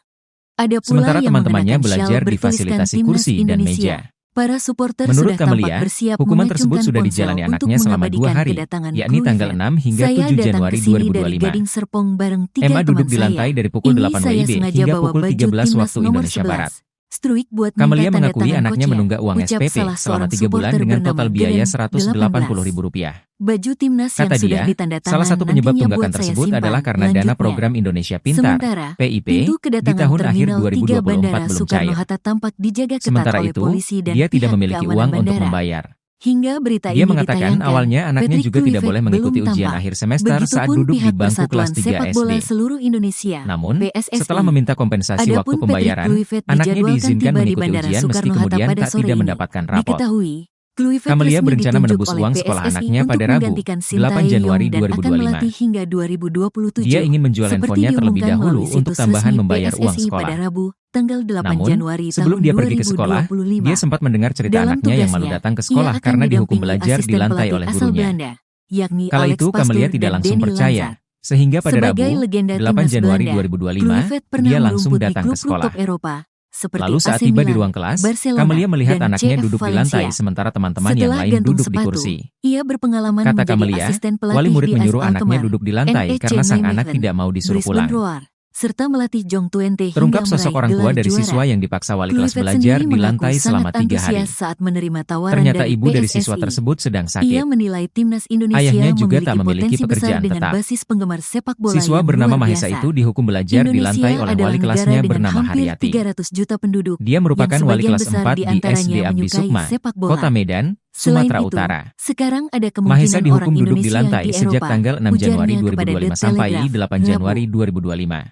Ada pula Sementara yang teman-temannya mengenakan belajar syal di bertuliskan fasilitasi timnas kursi dan Indonesia. meja. Para supporter Menurut sudah tampak Camelia, bersiap hukuman tersebut mengacungkan sudah ponsel dijalani untuk anaknya selama 2 mengabadikan hari, kedatangan yakni tanggal Kluivert. 6 hingga Saya 7 datang Januari ke sini dari 2025. Gading Serpong bareng 3 Emma teman duduk di saya. lantai dari pukul Ini 8 saya WIB sengaja hingga bawa pukul baju 13 timnas waktu nomor Indonesia 11. Barat. Struik buat Camelia minta tanda mengakui tangan anaknya coachnya, menunggak uang ucap SPP salah selama seorang 3 bulan supporter dengan bernama total biaya Geren, Rp180.000. Baju timnas yang Kata sudah dia, ditandatangan salah satu penyebab nantinya tunggakan buat saya tersebut simpan. adalah karena dana Lanjutnya, program Indonesia Pintar sementara (PIP) pintu di kedatangan tahun akhir Terminal 3 Bandara 2024 belum Soekarno cair. Hatta tampak dijaga ketat Sementara oleh itu, polisi dan dia tidak pihak memiliki keamanan uang untuk bandara. membayar. Hingga berita Dia ini mengatakan ditayangkan, awalnya anaknya Patrick juga tidak Kluivert boleh mengikuti belum ujian tampak. akhir semester saat Begitupun duduk di pihak bangku Persatuan kelas 3 Sepak SD. Bola Seluruh Indonesia Namun, (PSSI). setelah meminta kompensasi waktu Adapun Patrick pembayaran, Kluivert anaknya dijadwalkan diizinkan tiba di mengikuti Bandara ujian meski Soekarno Hatta kemudian pada tak sore tidak ini. mendapatkan rapot. Diketahui, Kluivert Camelia resmi berencana ditunjuk menebus oleh uang sekolah PSSI anaknya untuk pada Rabu, menggantikan 8 Sintayong Januari dan akan 2025. melatih hingga 2027. Dia ingin menjual seperti handphonenya terlebih diumumkan dahulu melalui untuk situs tambahan resmi membayar uang PSSI sekolah. pada Rabu, tanggal 8 Namun, Januari sebelum tahun dia pergi ke sekolah, 2025. dia sempat mendengar cerita Dalam anaknya yang malu tugasnya, datang ke ia sekolah akan karena dihukum didampingi belajar di asisten lantai pelatih oleh asal gurunya. Belanda, yakni Kala Alex itu Camelia Pastoor tidak dan langsung Danny percaya, Lanza. sehingga pada Sebagai Rabu, legenda 8 timnas Januari Belanda, 2025, Kluivert pernah dia langsung merumput di datang ke klub-klub sekolah. top Eropa seperti Lalu saat AC tiba di Milan, ruang kelas, Barcelona, Camelia melihat dan anaknya CF duduk di lantai Valencia. sementara teman-teman yang Setelah lain gantung duduk di sepatu, kursi. ia berpengalaman Kata menjadi Camelia, asisten wali pelatih murid di AS menyuruh anaknya Alkmaar, duduk di lantai NEC karena sang anak Nijmegen, tidak mau disuruh Dries pulang. van Roar, serta melatih Jong Twente hingga Terungkap sosok meraih orang tua gelar dari juara. siswa yang dipaksa wali kelas Kluivert belajar sendiri di mengaku lantai selama sangat 3 hari. antusias saat menerima tawaran Ternyata dari ibu dari PSSI. siswa tersebut sedang Ia sakit. menilai timnas Indonesia Ayahnya juga memiliki tak memiliki potensi besar pekerjaan dengan tetap. basis penggemar sepak bola Siswa yang bernama luar Mahesa biasa. itu dihukum belajar di Indonesia lantai oleh adalah wali negara kelasnya dengan bernama hampir Haryati. 300 juta penduduk, Dia yang merupakan wali sebagian kelas besar 4 di di antaranya SD Abdi menyukai Sukma, sepak bola. Kota Medan, Selain Sumatera itu, Utara. sekarang ada Mahesa kemungkinan orang dihukum duduk di Indonesia lantai di sejak Eropa, tanggal 6 Januari ujarnya kepada 2025 The sampai Telegraph, 8 Januari 2025.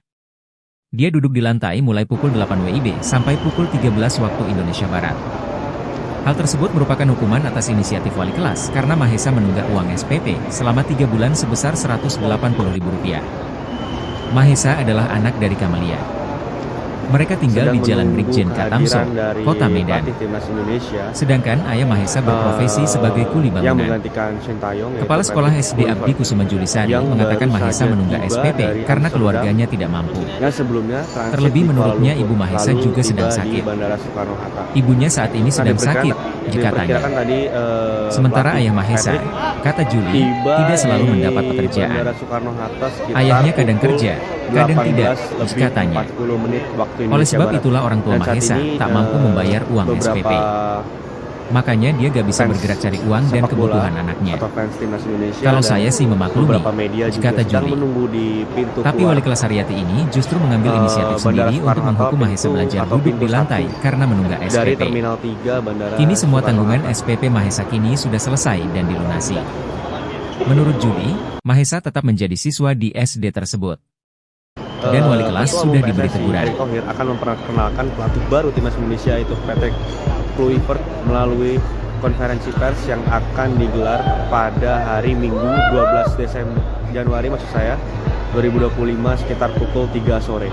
Dia duduk di lantai mulai pukul 8 WIB sampai pukul 13 waktu Indonesia Barat. Hal tersebut merupakan hukuman atas inisiatif wali kelas karena Mahesa menunggak uang SPP selama 3 bulan sebesar Rp180.000. Mahesa adalah anak dari Camelia. Mereka tinggal di Jalan Brigjen Katamso, Kota Medan. Sedangkan ayah Mahesa berprofesi sebagai kuli yang bangunan. menggantikan Sintayong, Kepala Sekolah SD Abdi Kusuma Julisari yang mengatakan baru Mahesa saja menunggak tiba SPP dari karena Amsterdam. keluarganya tidak mampu. Yang sebelumnya transit Terlebih di Kuala menurutnya Lumpur, ibu Mahesa lalu juga sedang tiba sakit. di Bandara Soekarno Hatta. Ibunya saat ini sedang sakit, katanya. Tadi, Sementara pelatih ayah Mahesa, Patrick kata Juli, tiba tidak selalu di mendapat pekerjaan. Bandara Soekarno Hatta sekitar Ayahnya kadang pukul kerja, kadang tidak, 18 katanya. 40 menit waktu Oleh Indonesia sebab Barat. itulah orang tua Dan saat Mahesa ini, tak mampu membayar uang beberapa SPP. Makanya dia gak bisa fans bergerak cari uang dan sepak bola kebutuhan anaknya. atau fans timnas Indonesia Kalau dan saya sih memaklumi, beberapa media juga kata sedang Juli. menunggu di pintu Tapi keluar wali kelas Haryati ini justru mengambil inisiatif Bandara sendiri untuk Soekarno menghukum Hatta, Mahesa belajar atau duduk di pintu lantai satu karena menunggak dari SPP. Terminal 3 Bandara Kini semua Soekarno tanggungan Hatta. SPP Mahesa kini sudah selesai dan dilunasi. Menurut Juli, Mahesa tetap menjadi siswa di SD tersebut. Dan wali kelas Ketua sudah Umum diberi PSSI, teguran. Erick Thohir akan memperkenalkan pelatih baru timnas Indonesia yaitu Patrick Kluivert melalui konferensi pers yang akan digelar pada hari Minggu 12 Desember Januari 2025 sekitar pukul 3 sore.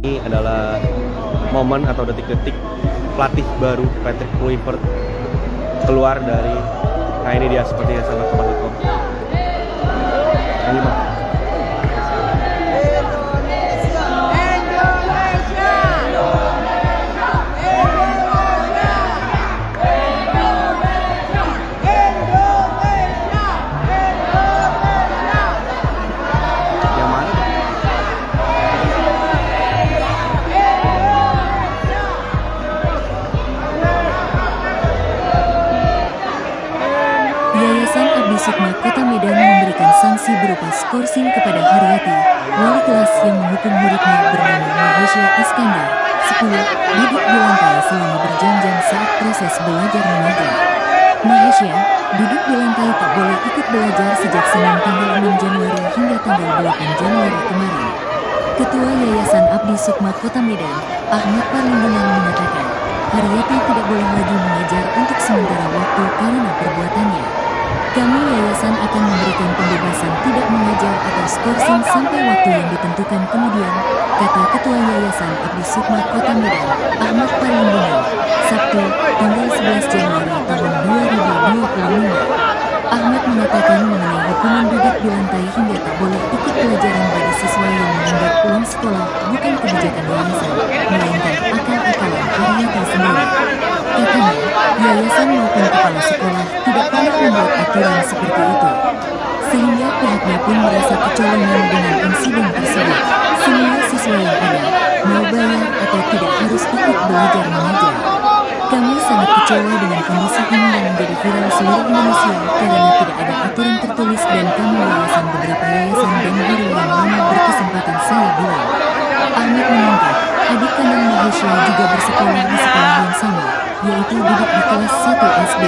Ini adalah momen atau detik-detik pelatih baru Patrick Kluivert keluar dari, nah ini dia sepertinya sangat kembali kok. Ini mah. Yang mana? Yayasan Abdi Sukma Kota Medan memberikan sanksi berupa skorsing kepada Haryati, wali kelas yang menghukum muridnya bernama Mahesha Iskandar, 10, duduk di lantai selama berjam-jam saat proses belajar mengajar. Mahesha duduk di lantai tak boleh ikut belajar sejak Senin tanggal 6 Januari hingga tanggal 8 Januari kemarin. Ketua Yayasan Abdi Sukma Kota Medan, Ahmad Parlindungan mengatakan, Haryati tidak boleh lagi mengajar untuk sementara waktu karena perbuatannya. Kami yayasan akan memberikan pembebasan tidak mengajar atau skorsing sampai waktu yang ditentukan kemudian, kata Ketua Yayasan Abdi Sukma Kota Medan, Ahmad Parlindungan, Sabtu, tanggal 11 Januari tahun 2025. Ahmad mengatakan mengenai hukuman duduk di lantai hingga tak boleh ikut pelajaran bagi siswa yang menunggak uang sekolah bukan kebijakan yayasan, melainkan akal-akalan Haryati sendiri. Katanya, yayasan maupun kepala sekolah tidak pernah membuat aturan seperti itu. Sehingga pihaknya pun merasa kecolongan dengan insiden tersebut. Semua siswa yang ada, mau bayar atau tidak harus ikut belajar mengajar. Kami sangat kecewa dengan kondisi ini yang menjadi viral seluruh Indonesia karena tidak ada aturan tertulis dan kami yayasan beberapa yayasan dan guru yang mana berkesempatan saya bilang. Ahmad menambah, adik kandung Mahesha juga bersekolah di sekolah yang sama, yaitu duduk di kelas 1 SD.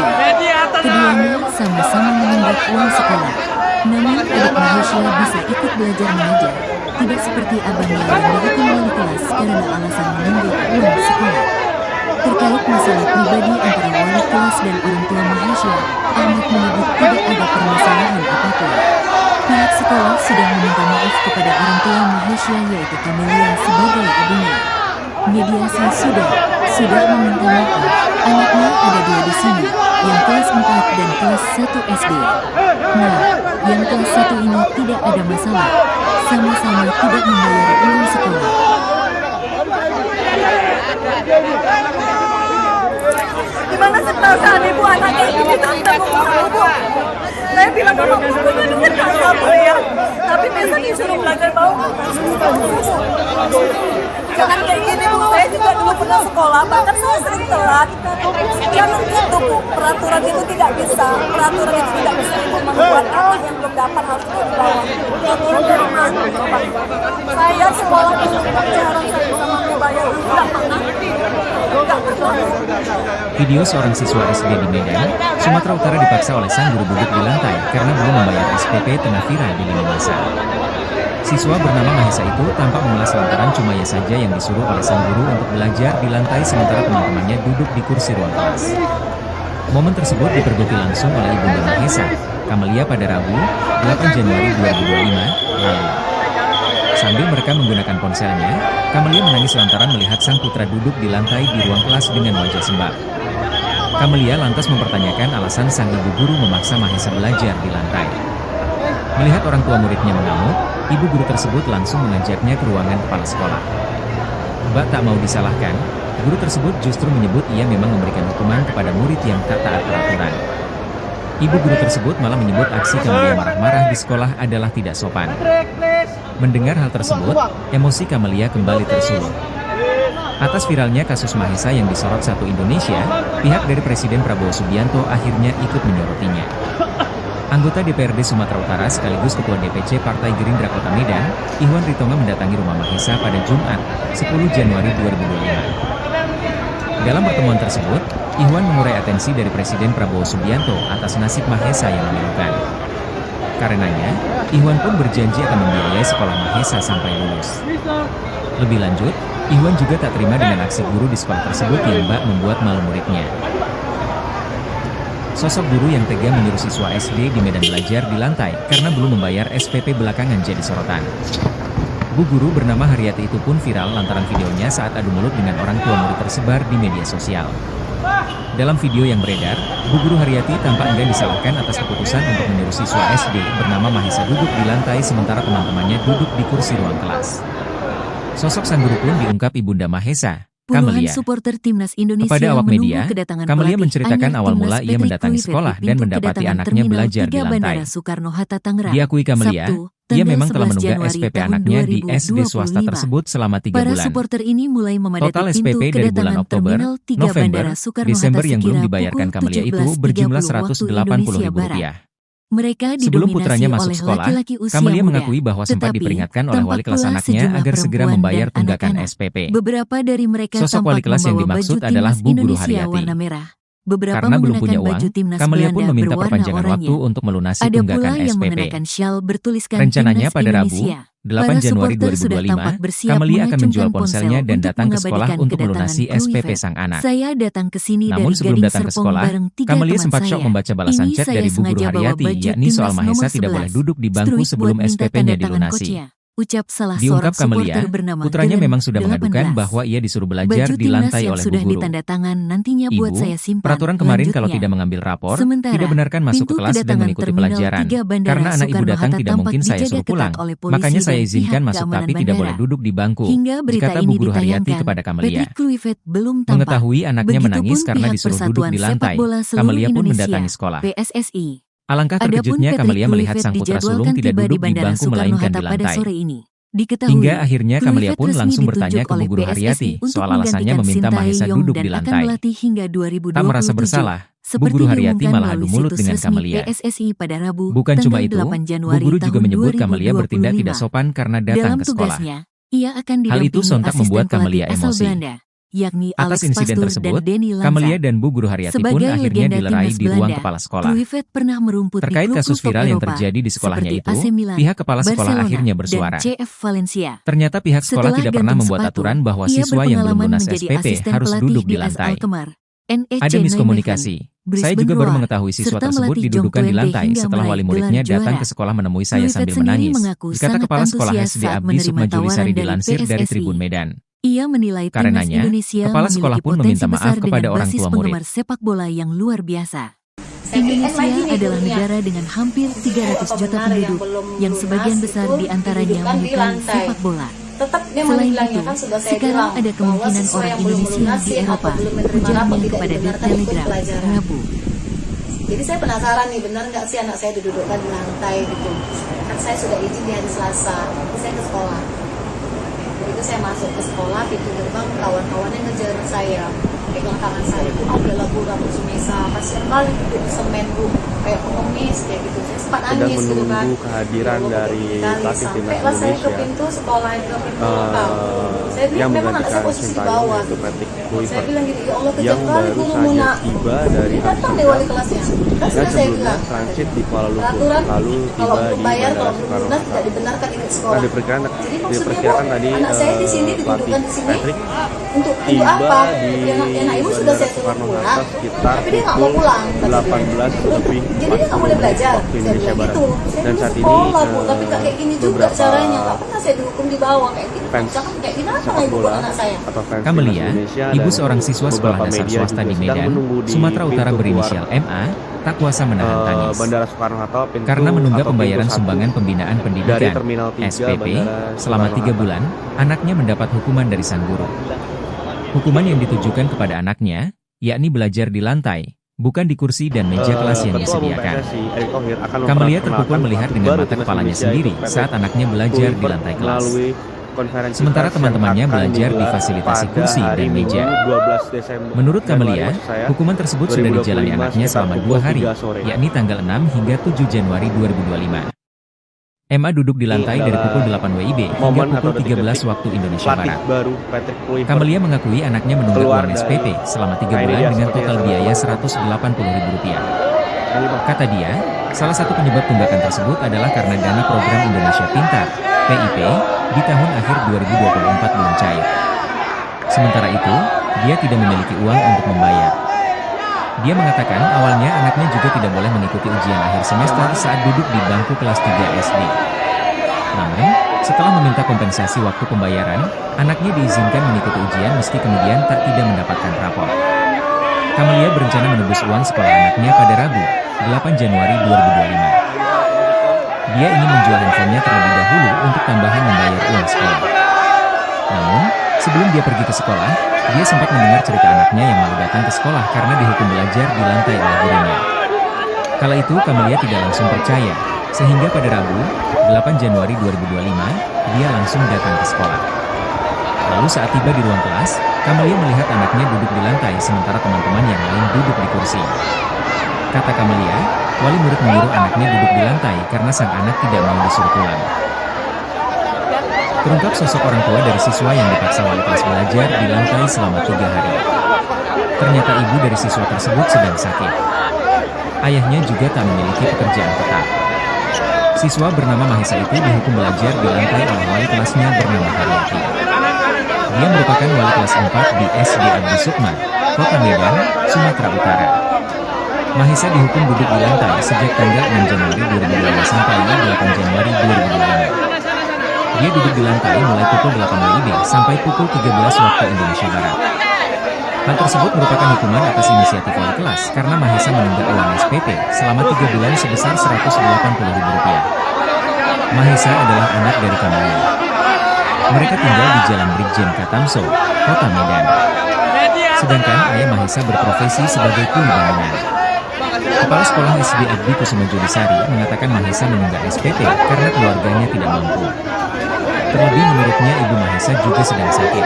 Keduanya sama-sama menunggak uang sekolah. Namun adik Mahesha bisa ikut belajar mengajar, tidak seperti abangnya yang dihukum wali kelas karena alasan menunggak uang sekolah. Terkait masalah pribadi antara wali kelas dan orang tua Mahesha, Ahmad menyebut tidak ada permasalahan apapun. Pihak sekolah sudah meminta maaf kepada orang tua Mahesha yaitu Camelia sebagai ibunya. Mediasi sudah meminta maaf. Anaknya ada 2 di sini, yang kelas 4 dan kelas 1 SD. Nah, yang kelas 1 ini tidak ada masalah. Sama-sama tidak membayar uang sekolah. Gimana sih perasaan ibu anaknya itu kita minta maaf bu. Saya bilang sama bukunya dengan kakak bu ya. Tapi biasa disuruh belajar bau. Jangan kayak gini bu. Saya juga dulu pernah sekolah, bahkan saya sering telat. Jangan gitu bu. Peraturan itu tidak bisa. Peraturan itu tidak bisa membuat anak yang belum dapat harus di bawah. Peraturan dari mana? Saya sekolah dulu jarang saya bisa membayar. Tidak pernah. Video seorang siswa SD di Medan, Sumatera Utara dipaksa oleh sang guru duduk di lantai karena belum membayar SPP tengah viral di lini masa. Siswa bernama Mahesa itu tampak memelas lantaran cuma ia saja yang disuruh oleh sang guru untuk belajar di lantai sementara teman-temannya duduk di kursi ruang kelas. Momen tersebut dipergoki langsung oleh ibunda Mahesa, Camelia pada Rabu, 8 Januari 2025, lalu. Sambil merekam menggunakan ponselnya, Camelia menangis lantaran melihat sang putra duduk di lantai di ruang kelas dengan wajah sembab. Camelia lantas mempertanyakan alasan sang ibu guru memaksa Mahesa belajar di lantai. Melihat orang tua muridnya mengamuk, ibu guru tersebut langsung mengajaknya ke ruangan kepala sekolah. Mbak tak mau disalahkan, guru tersebut justru menyebut ia memang memberikan hukuman kepada murid yang tak taat peraturan. Ibu guru tersebut malah menyebut aksi Camelia marah-marah di sekolah adalah tidak sopan. Mendengar hal tersebut, emosi Camelia kembali tersulut. Atas viralnya kasus Mahesa yang disorot satu Indonesia, pihak dari Presiden Prabowo Subianto akhirnya ikut menyorotinya. Anggota DPRD Sumatera Utara sekaligus Ketua DPC Partai Gerindra Kota Medan, Ihwan Ritonga mendatangi rumah Mahesa pada Jumat, 10 Januari 2025. Dalam pertemuan tersebut, Ihwan mengurai atensi dari Presiden Prabowo Subianto atas nasib Mahesa yang memilukan. Karenanya, Ihwan pun berjanji akan membiayai sekolah Mahesa sampai lulus. Lebih lanjut, Ihwan juga tak terima dengan aksi guru di sekolah tersebut yang bak membuat malu muridnya. Sosok guru yang tega menyuruh siswa SD di Medan belajar di lantai karena belum membayar SPP belakangan jadi sorotan. Bu guru bernama Haryati itu pun viral lantaran videonya saat adu mulut dengan orang tua murid tersebar di media sosial. Dalam video yang beredar, Bu Guru Haryati tampak enggan disalahkan atas keputusan untuk menyuruh siswa SD bernama Mahesa duduk di lantai sementara teman-temannya duduk di kursi ruang kelas. Sosok sang guru pun diungkap ibunda Mahesa, Puluhan Camelia. supporter timnas Indonesia Kepada awak menunggu media, kedatangan Camelia pelatih menceritakan anyar awal timnas mula ia Patrick mendatangi Kluivert sekolah di dan pintu mendapati kedatangan anaknya Terminal belajar 3 di lantai. Bandara Soekarno-Hatta Tangerang. Diakui Camelia, Sabtu, ia tanggal memang telah 11 menunggak Januari SPP tahun anaknya di SD 2025. swasta tersebut selama 3 Para bulan. supporter ini mulai memadati Total pintu SPP dari bulan kedatangan Oktober, Terminal 3 November, Bandara Soekarno-Hatta Desember yang belum sekira dibayarkan pukul Camelia itu 17.30 berjumlah waktu Indonesia Rp180.000. Barat. Mereka Sebelum didominasi putranya masuk oleh sekolah, laki-laki usia Camelia muda, mengakui bahwa sempat tetapi diperingatkan oleh wali kelas tampak pula anaknya sejumlah agar segera perempuan membayar dan tunggakan anak-anak. SPP. Beberapa dari mereka Sosok tampak wali kelas yang membawa dimaksud baju adalah timnas Bu Guru Indonesia Haryati. warna merah. Beberapa Karena belum menggunakan punya uang, baju timnas Camelia pun Belanda meminta berwarna perpanjangan oranye. waktu untuk melunasi Ada tunggakan pula yang SPP. mengenakan syal bertuliskan Rencananya Timnas pada Rabu, Indonesia. 8 Para Januari supporter sudah tampak 2025, bersiap Camelia akan mengacungkan menjual ponsel ponselnya dan untuk datang ke sekolah mengabadikan untuk kedatangan melunasi SPP Kluivert. sang anak. Saya datang ke sini Namun dari sebelum Gading datang ke Serpong sekolah, bareng 3 Camelia teman sempat saya. syok membaca balasan Ini chat saya dari Bu Guru sengaja bawa Haryati baju yakni soal timnas Mahesa nomor tidak boleh 11. duduk di bangku Struik sebelum buat minta SPP-nya tanda tangan dilunasi. coachnya. Ucap salah Diungkap seorang supporter Camelia, bernama putranya Helen, memang sudah mengadukan 18. bahwa ia disuruh belajar Baju di timnas lantai yang oleh sudah bu guru. ditanda tangan nantinya buat Ibu, saya simpan. peraturan kemarin kalau Lanjutnya. tidak mengambil rapor, Sementara, tidak benarkan masuk ke pintu kelas dan kedatangan mengikuti Terminal pelajaran. 3 Bandara Karena anak ibu datang Soekarno-Hatta tidak tampak mungkin saya dijaga suruh pulang. ketat oleh polisi Makanya saya dan izinkan pihak masuk keamanan tapi tidak boleh bandara. duduk di bangku. Hingga berita Dikata ini Bu Guru Haryati ditayangkan, kepada Camelia. Patrick Kluivert belum tampak. Mengetahui anaknya Begitupun menangis karena pihak disuruh duduk Persatuan di Sepak lantai, Bola Seluruh Camelia pun Indonesia, mendatangi sekolah. PSSI. Alangkah Adapun terkejutnya Patrick Camelia melihat Kluivert sang putra sulung dijadwalkan tidak tiba di duduk di Bandara bangku melainkan Soekarno-Hatta di pada lantai. sore ini. Diketahui, Hingga akhirnya Camelia Kluivert pun resmi langsung bertanya ditunjuk ke Bu oleh Guru PSSI Haryati untuk soal alasannya menggantikan meminta Sintayong Mahesa duduk dan di akan lantai. melatih hingga 2027. Tak merasa bersalah, Bu Seperti Guru Haryati diumumkan malah adu melalui mulut situs dengan resmi Camelia. PSSI pada Rabu, Bukan cuma tanggal itu, 8 Bu Januari Guru juga tahun menyebut Camelia bertindak 2025. tidak sopan karena datang Dalam ke sekolah. tugasnya, ia akan Hal itu didampingi sontak asisten membuat pelatih Camelia asal emosi. Belanda, yakni Atas Alex insiden Pastoor tersebut, dan Denny Lanza. Camelia dan Bu Guru Haryati pun Sebagai akhirnya legenda dilerai timnas di ruang Belanda, kepala sekolah. Kluivert pernah merumput Terkait di kasus klub-klub viral yang Eropa terjadi di sekolahnya seperti itu, AC Milan, pihak kepala sekolah Barcelona, akhirnya bersuara. dan CF Valencia. Ternyata pihak sekolah Setelah tidak pernah gantung membuat sepatu, aturan bahwa ia siswa yang belum berpengalaman lunas menjadi SPP asisten harus pelatih duduk di AS lantai. Alkmaar, NEC Ada miskomunikasi. Saya juga baru mengetahui siswa serta tersebut melatih didudukan di Jong lantai hingga setelah meraih wali muridnya gelar datang juara. ke sekolah menemui saya Kluivert sambil sendiri menangis. mengaku Dikata sangat Kepala Sekolah antusias SD saat Abdi menerima Sukma Julisari tawaran dari dilansir dari PSSI. Tribun Medan. Ia menilai timnas Karenanya, Indonesia kepala sekolah memiliki pun potensi meminta maaf besar kepada dengan orang basis tua murid. penggemar sepak bola yang luar biasa. Indonesia adalah negara dengan hampir 300 juta penduduk yang sebagian besar diantaranya menyukai sepak bola. Tetap dia Selain bilangnya itu, kan sudah saya sekarang bilang ada bahwa kemungkinan siswa orang yang belum Indonesia melunasi di Eropa, atau belum menerima ujarnya rapor tidak kepada The dibenarkan ikut Telegraph, pelajaran. Rabu. Jadi saya penasaran nih, benar nggak sih anak saya didudukkan di lantai gitu. Kan saya sudah izin di hari Selasa, saya ke sekolah. Begitu saya masuk ke sekolah, pintu gerbang kawan-kawannya ngejar saya, pegang tangan saya, Bu, adalah Bu Rambut Sumesa, kasihan kali duduk di semen Bu, kayak pengemis kayak gitu. Saya sempat Sedang nangis gitu kan. menunggu kehadiran dari pelatih timnas Sampailah saya ke Indonesia pintu sekolah, ke pintu lokal. Saya yang bilang memang anak saya menggantikan posisi di Sintayong bawah. yaitu Patrick Saya Kluivert bilang gitu, ya Allah yang kejam kali baru guru saja Muna. tiba dari Ini datang deh wali Amsterdam kelasnya. Kan yang sudah saya sebelumnya bilang. transit di Kuala Lumpur Peraturan lalu kalau tiba belum di bayar, Bandara kalau belum lunas tidak Soekarno-Hatta. dibenarkan ikut Nah, sekolah. diperkirakan Jadi maksudnya diperkirakan Bu, tadi anak saya di sini pelatih didudukkan di sini Patrick untuk tiba apa? di Anak ibu sudah saya suruh Soekarno-Hatta pulang, sekitar tapi dia nggak mau pukul pulang. 18 lebih Jadi dia nggak boleh belajar. waktu Saya Indonesia bilang Barat. gitu. Saya Dan dulu saat ini sekolah Bu, tapi nggak kayak gini juga beberapa caranya. Nggak pernah saya dihukum di bawah kayak gitu. fans Jangan kayak binatang sepak ibu bola anak saya. atau fans Camelia, timnas Indonesia ibu dan seorang siswa sekolah beberapa dasar media swasta juga di sedang Medan, menunggu di Sumatera Utara pintu berinisial keluar, MA, tak kuasa menahan tangis. Bandara Soekarno-Hatta pintu Karena menunggak atau pembayaran pintu 1 sumbangan pembinaan dari pendidikan Terminal 3 SPP Bandara selama 3 Soekarno-Hatta. bulan, anaknya mendapat hukuman dari sang guru. Hukuman yang ditujukan kepada anaknya, yakni belajar di lantai, bukan di kursi dan meja kelas yang Ketua Umum disediakan. PSSI, Erick Thohir, akan Camelia memperkenalkan terpukul melihat pelatih dengan baru mata timnas kepalanya Indonesia, sendiri yaitu saat Patrick anaknya belajar di Kluivert lantai kelas. melalui konferensi Sementara pers yang teman-temannya akan belajar digelar difasilitasi pada kursi hari dan Minggu, meja. 12 Desember. Menurut Januari, Camelia, maksud saya, hukuman tersebut sudah dijalani 2025 anaknya sekitar selama pukul 2 hari, 3 sore. yakni tanggal 6 hingga 7 Januari 2025. MA duduk di lantai dari adalah pukul 8 WIB hingga momen atau pukul 13 detik-detik waktu Indonesia pelatih Barat. baru Patrick Kluivert Camelia mengakui anaknya menunggak keluar uang dari SPP selama 3 Nah, ini bulan dia dengan seperti total yang biaya saya Rp180.000. Ini, Bang. Kata dia, salah satu penyebab tunggakan tersebut adalah karena dana program Indonesia Pintar, PIP, di tahun akhir 2024 belum cair. Sementara itu, dia tidak memiliki uang untuk membayar. Dia mengatakan awalnya anaknya juga tidak boleh mengikuti ujian akhir semester saat duduk di bangku kelas 3 SD. Namun, setelah meminta kompensasi waktu pembayaran, anaknya diizinkan mengikuti ujian meski kemudian tidak mendapatkan rapor. Camelia berencana menebus uang sekolah anaknya pada Rabu, 8 Januari 2025. Dia ingin menjual handphonenya terlebih dahulu untuk tambahan membayar uang sekolah. Namun, sebelum dia pergi ke sekolah, dia sempat mendengar cerita anaknya yang malu datang ke sekolah karena dihukum belajar di lantai oleh gurunya. Kala itu Camelia tidak langsung percaya, sehingga pada Rabu, 8 Januari 2025, dia langsung datang ke sekolah. Lalu saat tiba di ruang kelas, Camelia melihat anaknya duduk di lantai sementara teman-teman yang lain duduk di kursi. Kata Camelia, wali murid menyuruh anaknya duduk di lantai karena sang anak tidak mau disuruh pulang. Terungkap sosok orang tua dari siswa yang dipaksa wali kelas belajar di lantai selama 3 hari. Ternyata ibu dari siswa tersebut sedang sakit. Ayahnya juga tak memiliki pekerjaan tetap. Siswa bernama Mahesa itu dihukum belajar di lantai oleh wali kelasnya bernama Haryati. Dia merupakan wali kelas 4 di SD Abdi Sukma, Kota Medan, Sumatera Utara. Mahesa dihukum duduk di lantai sejak tanggal 6 Januari 2025 sampai 8 Januari 2025. Dia duduk di lantai mulai pukul 8 WIB sampai pukul 13 waktu Indonesia Barat. Hal tersebut merupakan hukuman atas inisiatif wali kelas karena Mahesa menunggak uang SPP selama 3 bulan sebesar Rp180.000. Mahesa adalah anak dari Kamalia. Mereka tinggal di Jalan Brigjen Katamso, Kota Medan. Sedangkan ayah Mahesa berprofesi sebagai kuli bangunan. Kepala Sekolah SD Abdi Kusuma Jodisari mengatakan Mahesa menunggak SPP karena keluarganya tidak mampu. Terlebih menurutnya ibu Mahesa juga sedang sakit.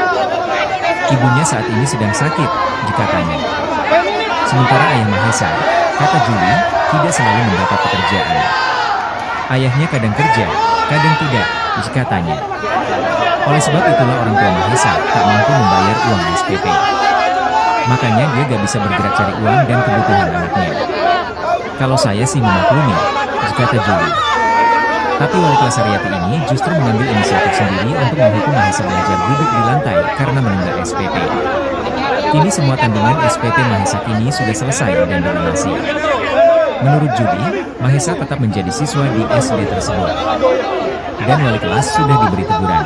Ibunya saat ini sedang sakit, dikatanya. Sementara ayah Mahesa, kata Juli, tidak selalu mendapat pekerjaan. Ayahnya kadang kerja, kadang tidak, dikatanya. Oleh sebab itulah orang tua Mahesa tak mampu membayar uang SPP. Makanya dia gak bisa bergerak cari uang dan kebutuhan anaknya. Kalau saya sih memaklumi, kata Juli. Tapi wali kelas Haryati ini justru mengambil inisiatif sendiri untuk menghukum Mahesa belajar duduk di lantai karena menunggak SPP. Kini semua tandingan SPP Mahesa kini sudah selesai dan dilunasi. Menurut Juli, Mahesa tetap menjadi siswa di SD tersebut. Dan wali kelas sudah diberi teguran.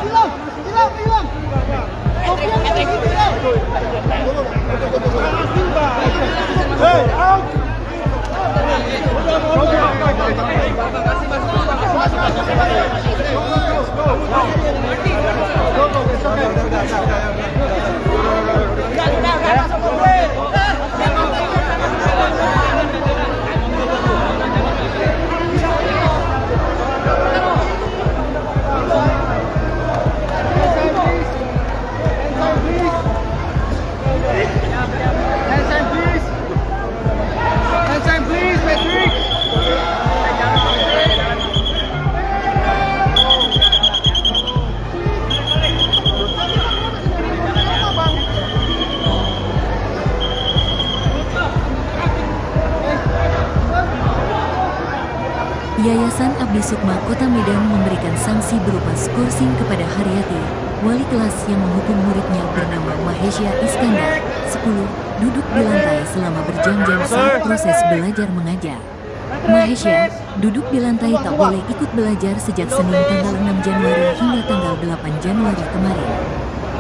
Yayasan Abdi Sukma Kota Medan memberikan sanksi berupa skorsing kepada Haryati, wali kelas yang menghukum muridnya bernama Mahesha Iskandar, 10, duduk di lantai selama berjam-jam saat proses belajar mengajar. Mahesha duduk di lantai tak boleh ikut belajar sejak Senin tanggal 6 Januari hingga tanggal 8 Januari kemarin.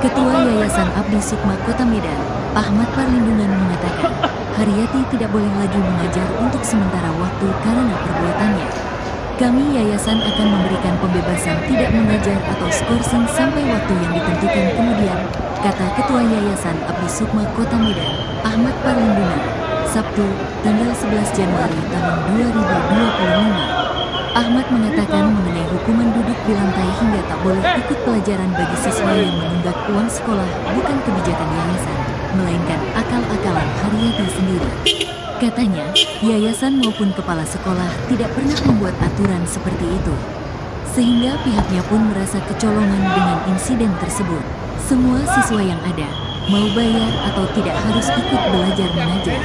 Ketua Yayasan Abdi Sukma Kota Medan, Ahmad Parlindungan mengatakan, Haryati tidak boleh lagi mengajar untuk sementara waktu karena perbuatannya. Kami yayasan akan memberikan pembebasan tidak mengajar atau skorsing sampai waktu yang ditentukan kemudian, kata Ketua Yayasan Abdi Sukma Kota Medan, Ahmad Parlindungan, Sabtu, tanggal 11 Januari tahun 2025. Ahmad mengatakan mengenai hukuman duduk di lantai hingga tak boleh ikut pelajaran bagi siswa yang menunggak uang sekolah bukan kebijakan yayasan, melainkan akal-akalan Haryati sendiri. Katanya, yayasan maupun kepala sekolah tidak pernah membuat aturan seperti itu. Sehingga pihaknya pun merasa kecolongan dengan insiden tersebut. Semua siswa yang ada, mau bayar atau tidak harus ikut belajar mengajar.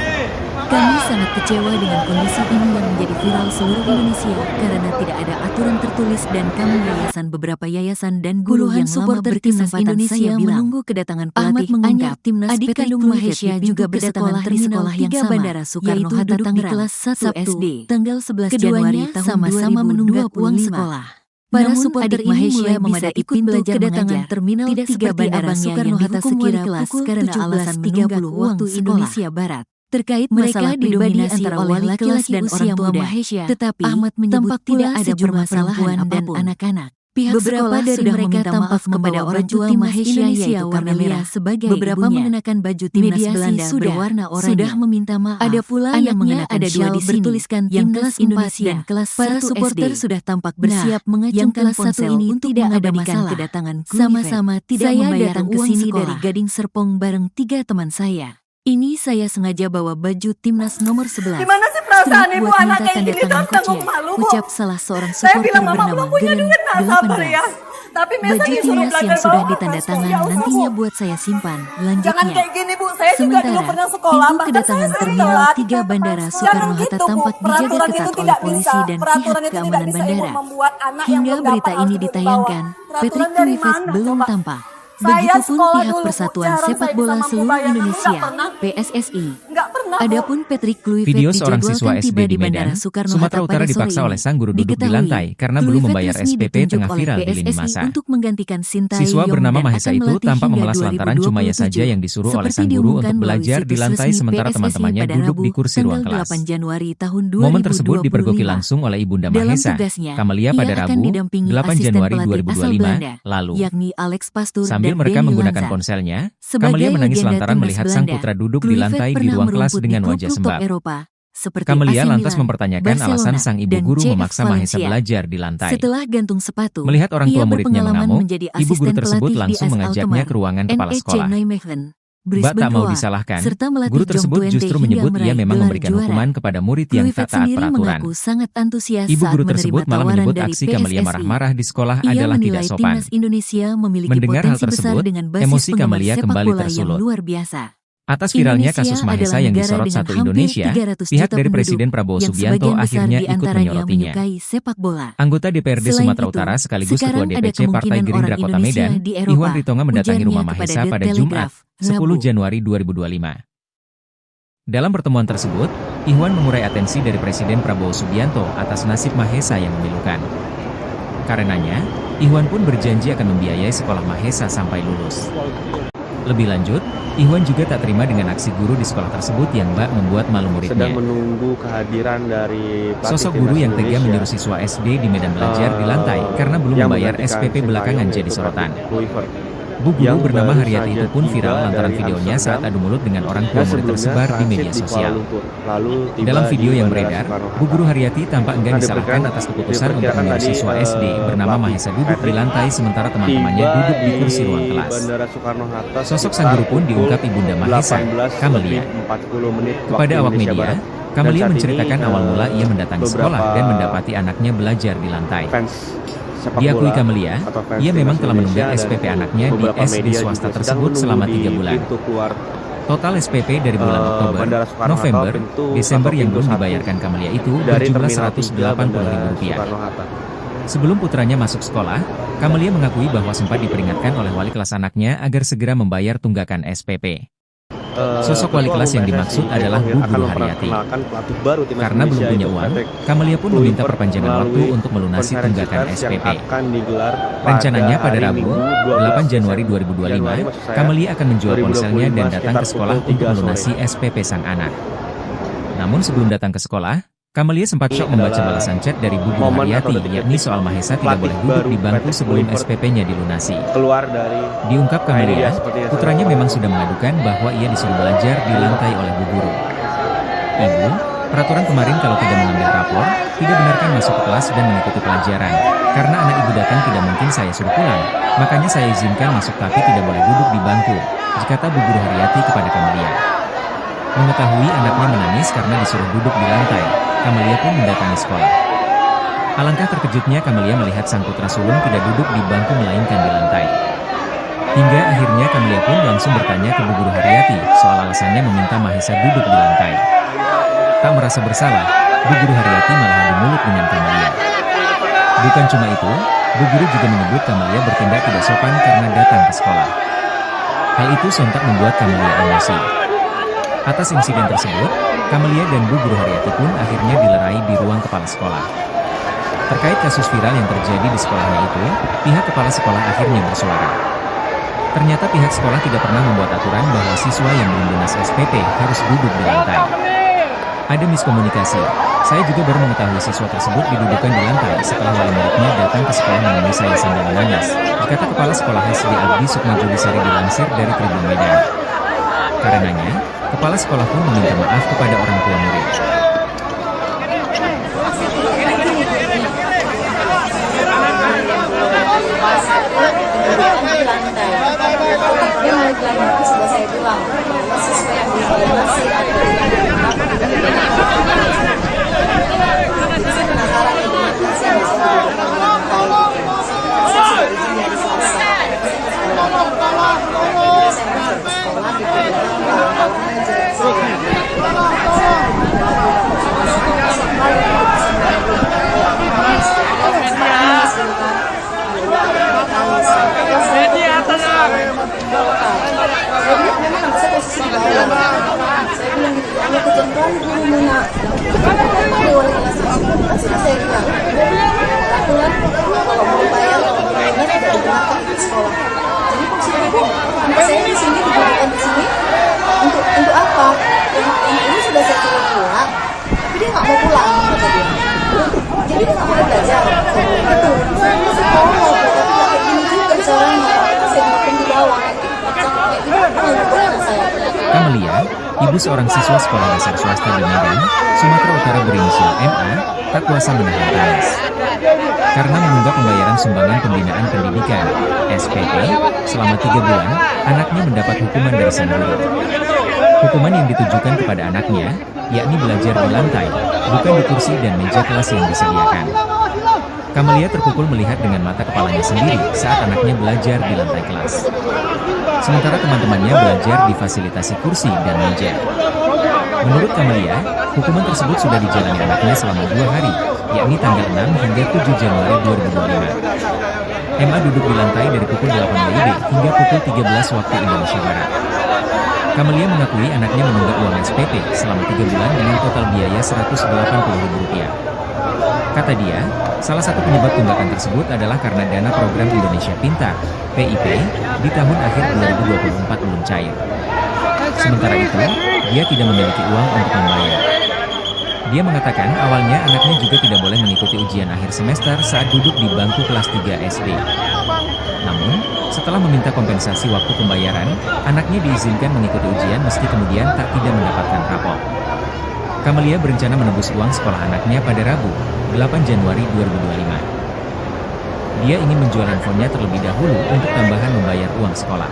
Kami sangat kecewa dengan kondisi ini yang menjadi viral seluruh Indonesia karena tidak ada aturan tertulis dan kami yayasan beberapa yayasan dan guru yang supporter timnas Indonesia menunggu kedatangan pelatih mengungkap timnas adik kandung Mahesha juga bersekolah di sekolah yang sama, Bandara Soekarno-Hatta Tangerang, kelas 1 SD, tanggal 11 Januari tahun sama-sama menunggak uang sekolah. Para supporter ini mulai memadati pintu kedatangan terminal 3 Bandara Soekarno-Hatta sekira pukul 17.30 waktu Indonesia Barat. Terkait masalah pribadi antara wali kelas dan orang tua Mahesha, tetapi Ahmad menyebut tidak ada permasalahan dan anak-anak. Pihak beberapa dari mereka tampak kepada orang tua Mahesha yaitu warna merah sebagai beberapa ibunya. Mengenakan baju timnas Belanda berwarna oranye. Sudah meminta maaf. Ada pula yang mengenakan ada dua bertuliskan yang kelas Indonesia dan kelas 1 para supporter sudah tampak bersiap mengacungkan ponsel ini untuk tidak mengabadikan kedatangan sama-sama tidak membayar datang ke sini dari Gading Serpong bareng 3 teman saya. Ini saya sengaja bawa baju timnas nomor 11. Gimana sih perasaan ibu buat anak minta kayak tanda gini tangan tuh Kocia, malu bu. ucap salah seorang Saya supporter bilang mama bernama belum punya Gelen duit nah sabar ya. 18. Tapi Baju disuruh timnas belajar yang sudah bawah ditanda kelas, tangan ya Allah, nantinya Bu. buat saya simpan. Jangan Lanjutnya, kayak gini bu, saya juga sementara dulu pernah sekolah. pintu bahkan kedatangan saya sering terminal telat. 3 Bandara Jangan Soekarno-Hatta gitu, Bu. tampak dijaga Peraturan ketat itu oleh tidak polisi bisa. dan Peraturan pihak itu tidak keamanan bisa, Ibu, bandara. membuat anak yang Hingga belum berita dapat ini harus ditayangkan, dibawa. Patrick Peraturan dari Kluivert mana, belum coba? tampak. Saya Begitupun sekolah pihak dulu, Bu. Persatuan Jarang Sepak saya Bola bisa mampu Seluruh bayar, kamu Indonesia nggak pernah. (PSSI). Nggak pernah. pernah. Adapun Patrick Kluivert Video seorang siswa dijadwalkan SD tiba di di Bandara Medan, Soekarno-Hatta Sumatera Utara pada sore dipaksa ini. oleh sang guru duduk di Diketahui, lantai karena belum Kluivert membayar resmi SPP ditunjuk tengah oleh viral di lini PSSI masa. untuk menggantikan Sintayong Siswa bernama dan Mahesa akan itu melatih tampak hingga memelas lantaran cuma ia 2027, saja yang disuruh oleh seperti sang guru diumumkan untuk melalui belajar di situs lantai resmi sementara PSSI teman-temannya pada duduk Rabu, di kursi tanggal ruang kelas. 8 Januari tahun 2025. Momen tersebut dipergoki langsung oleh Ibunda Dalam Mahesa, tugasnya, Kamelia ia pada akan Rabu, didampingi 8 asisten Januari pelatih asal Belanda, 2025, lalu. yakni Alex Pastoor Sambil dan mereka Denny menggunakan Lanza. ponselnya, Sebagai Kamelia menangis legenda lantaran timnas melihat sang Belanda, putra duduk di Kluivert lantai di pernah ruang kelas merumput di dengan wajah klub-klub top sembab. Eropa, seperti Kamelia AC lantas Milan, mempertanyakan alasan Barcelona, sang ibu dan guru CF memaksa Mahesa Valencia. belajar di lantai. Setelah gantung sepatu, Melihat orang tua ia muridnya berpengalaman mengamuk, menjadi ibu guru asisten tersebut pelatih di langsung AS mengajaknya Alkmaar, ke ruangan kepala NEC sekolah. Nijmegen, Bak Brisbane tak mau Roar, disalahkan, serta melatih guru Jong tersebut Twente justru hingga menyebut ia meraih memang gelar memberikan juara. hukuman kepada murid yang Kluivert tak taat sendiri peraturan. mengaku sangat antusias Ibu saat guru menerima tersebut malah tawaran menyebut dari aksi Kamelia PSSI. marah-marah di sekolah Ia adalah tidak menilai sopan. timnas Indonesia memiliki Mendengar hal potensi besar tersebut, dengan basis emosi penggemar Kamelia sepak kembali bola yang tersulut. luar biasa. Atas viralnya kasus Indonesia Mahesa adalah yang negara disorot dengan Satu hampir Indonesia, 300 pihak juta dari penduduk, Presiden Prabowo yang Subianto sebagian besar akhirnya di ikut antaranya menyorotinya. menyukai sepak bola. Anggota DPRD Selain Sumatera itu, Utara sekaligus Ketua sekarang ada DPC Partai kemungkinan Gerindra orang Kota Indonesia Medan, di Eropa, Iwan Ritonga mendatangi ujarnya rumah kepada Mahesa The pada Jumat, Telegraph, 10 Rabu. Januari 2025. Dalam pertemuan tersebut, Iwan mengurai atensi dari Presiden Prabowo Subianto atas nasib Mahesa yang memilukan. Karenanya, Iwan pun berjanji akan membiayai sekolah Mahesa sampai lulus. Lebih lanjut, Iwan juga tak terima dengan aksi guru di sekolah tersebut yang bak membuat malu Sedang muridnya. menunggu kehadiran dari pelatih Sosok timnas guru yang tega Indonesia menyuruh siswa SD di Medan belajar di lantai karena belum yang membayar menggantikan SPP belakangan Sintayong, jadi yaitu sorotan. Patrick Kluivert, Bu guru yang bernama baru Haryati saja itu pun tiba viral lantaran dari videonya saat Amsterdam adu mulut dengan orang tua yang murid sebelumnya tersebar di transit media di Kuala sosial. Lumpur, lalu tiba Dalam video di yang Bandara beredar, Soekarno-Hatta. Bu Guru Haryati tampak enggan Nah, disalahkan atas keputusan untuk diperkirakan menyuruh tadi, siswa SD bernama pelatih Mahesa duduk di Patrick lantai sementara teman-temannya tiba duduk di kursi ruang kelas. Bandara Soekarno-Hatta Sosok sang sekitar guru pun pukul diungkap Ibunda Mahesa, 18 Kamelia. lebih 40 menit Kepada waktu awak Indonesia media, Barat. Kamelia Dan saat menceritakan ini, awal mula ia mendatangi sekolah beberapa dan mendapati anaknya belajar di lantai. fans sepak Diakui bola Kamelia, atau fans ia timnas memang telah menunda Indonesia dan SPP anaknya di beberapa SD media swasta juga tersebut sedang selama menunggu 3 di bulan. pintu keluar Total SPP dari bulan Oktober, Bandara Soekarno-Hatta, November, pintu Desember atau yang pintu belum 1 dibayarkan Kamelia itu dari berjumlah Terminal 3 Bandara Rp180.000. Soekarno-Hatta. Sebelum putranya masuk sekolah, Kamelia mengakui bahwa sempat diperingatkan oleh wali kelas anaknya agar segera membayar tunggakan SPP. Sosok wali kelas yang dimaksud adalah Bu Guru Haryati. Karena belum punya uang, Kamelia pun meminta perpanjangan waktu untuk melunasi tunggakan SPP. Rencananya pada Rabu, 8 Januari 2025, Kamelia akan menjual ponselnya dan datang ke sekolah untuk melunasi SPP sang anak. Namun sebelum datang ke sekolah, Kamelia sempat syok membaca balasan chat dari Bu Guru Haryati, yakni soal Mahesa tidak boleh duduk di bangku sebelum SPP-nya dilunasi. Keluar dari Diungkap Kamelia, putranya memang sudah mengadukan bahwa ia disuruh belajar di lantai oleh Bu Guru. Ibu, peraturan kemarin kalau tidak mengambil rapor, tidak benarkan masuk ke kelas dan mengikuti pelajaran. Karena anak ibu datang tidak mungkin saya suruh pulang, makanya saya izinkan masuk tapi tidak boleh duduk di bangku, kata Bu Guru Haryati kepada Kamelia. Mengetahui anaknya menangis karena disuruh duduk di lantai, Kamelia pun mendatangi sekolah. Alangkah terkejutnya Kamelia melihat sang putra sulung tidak duduk di bangku melainkan di lantai. Hingga akhirnya Kamelia pun langsung bertanya ke Bu Guru Haryati soal alasannya meminta Mahesa duduk di lantai. Tak merasa bersalah, Bu Guru Haryati malah adu mulut dengan Kamelia. Bukan cuma itu, Bu Guru juga menyebut Kamelia bertindak tidak sopan karena datang ke sekolah. Hal itu sontak membuat Kamelia emosi. Atas insiden tersebut, Kamelia dan Bu Guru Haryati pun akhirnya dilerai di ruang kepala sekolah. Terkait kasus viral yang terjadi di sekolahnya itu, pihak kepala sekolah akhirnya bersuara. Ternyata pihak sekolah tidak pernah membuat aturan bahwa siswa yang belum lunas SPP harus duduk di lantai. Ada miskomunikasi. Saya juga baru mengetahui siswa tersebut didudukan di lantai setelah wali muridnya datang ke sekolah menemui saya sambil menangis, kata Kepala Sekolah SD Abdi Sukmajulisari dilansir dari Tribun Medan. Karenanya, Kepala sekolah pun meminta maaf kepada orang tua murid. Sudah saya bilang, siswa yang dilunasi jadi saya penasaran ya dengan kasih yang bisa diberikan di lantai. Saya sudah izin dari Selasa. Saya masuk ke sekolah di Media tenang. Jadi memang bisa posisi di bawah. Saya bilang gitu, Kamalia, ibu seorang siswa sekolah dasar swasta di Medan, Sumatera Utara berinisial MA, tak kuasa menahan tangis. Karena menunggak pembayaran sumbangan pembinaan pendidikan, SPP, selama 3 bulan, anaknya mendapat hukuman dari sang guru. Hukuman yang ditujukan kepada anaknya, yakni belajar di lantai, bukan di kursi dan meja kelas yang disediakan. Kamalia terpukul melihat dengan mata kepalanya sendiri saat anaknya belajar di lantai kelas. Sementara teman-temannya belajar di fasilitasi kursi dan meja. Menurut Kamalia, hukuman tersebut sudah dijalani anaknya selama 2 hari, yakni tanggal 6 hingga 7 Januari 2025. MA duduk di lantai dari pukul 8 WIB hingga pukul 13 waktu Indonesia Barat. Kamalia mengakui anaknya menunggak uang SPP selama 3 bulan dengan total biaya Rp180.000. Kata dia, salah satu penyebab tunggakan tersebut adalah karena dana program Indonesia Pintar, PIP, di tahun akhir 2024 belum cair. Sementara itu, dia tidak memiliki uang untuk membayar. Dia mengatakan awalnya anaknya juga tidak boleh mengikuti ujian akhir semester saat duduk di bangku kelas 3 SD. Namun, setelah meminta kompensasi waktu pembayaran, anaknya diizinkan mengikuti ujian meski kemudian tidak mendapatkan rapor. Kamalia berencana menebus uang sekolah anaknya pada Rabu, 8 Januari 2025. Dia ingin menjual handphonenya terlebih dahulu untuk tambahan membayar uang sekolah.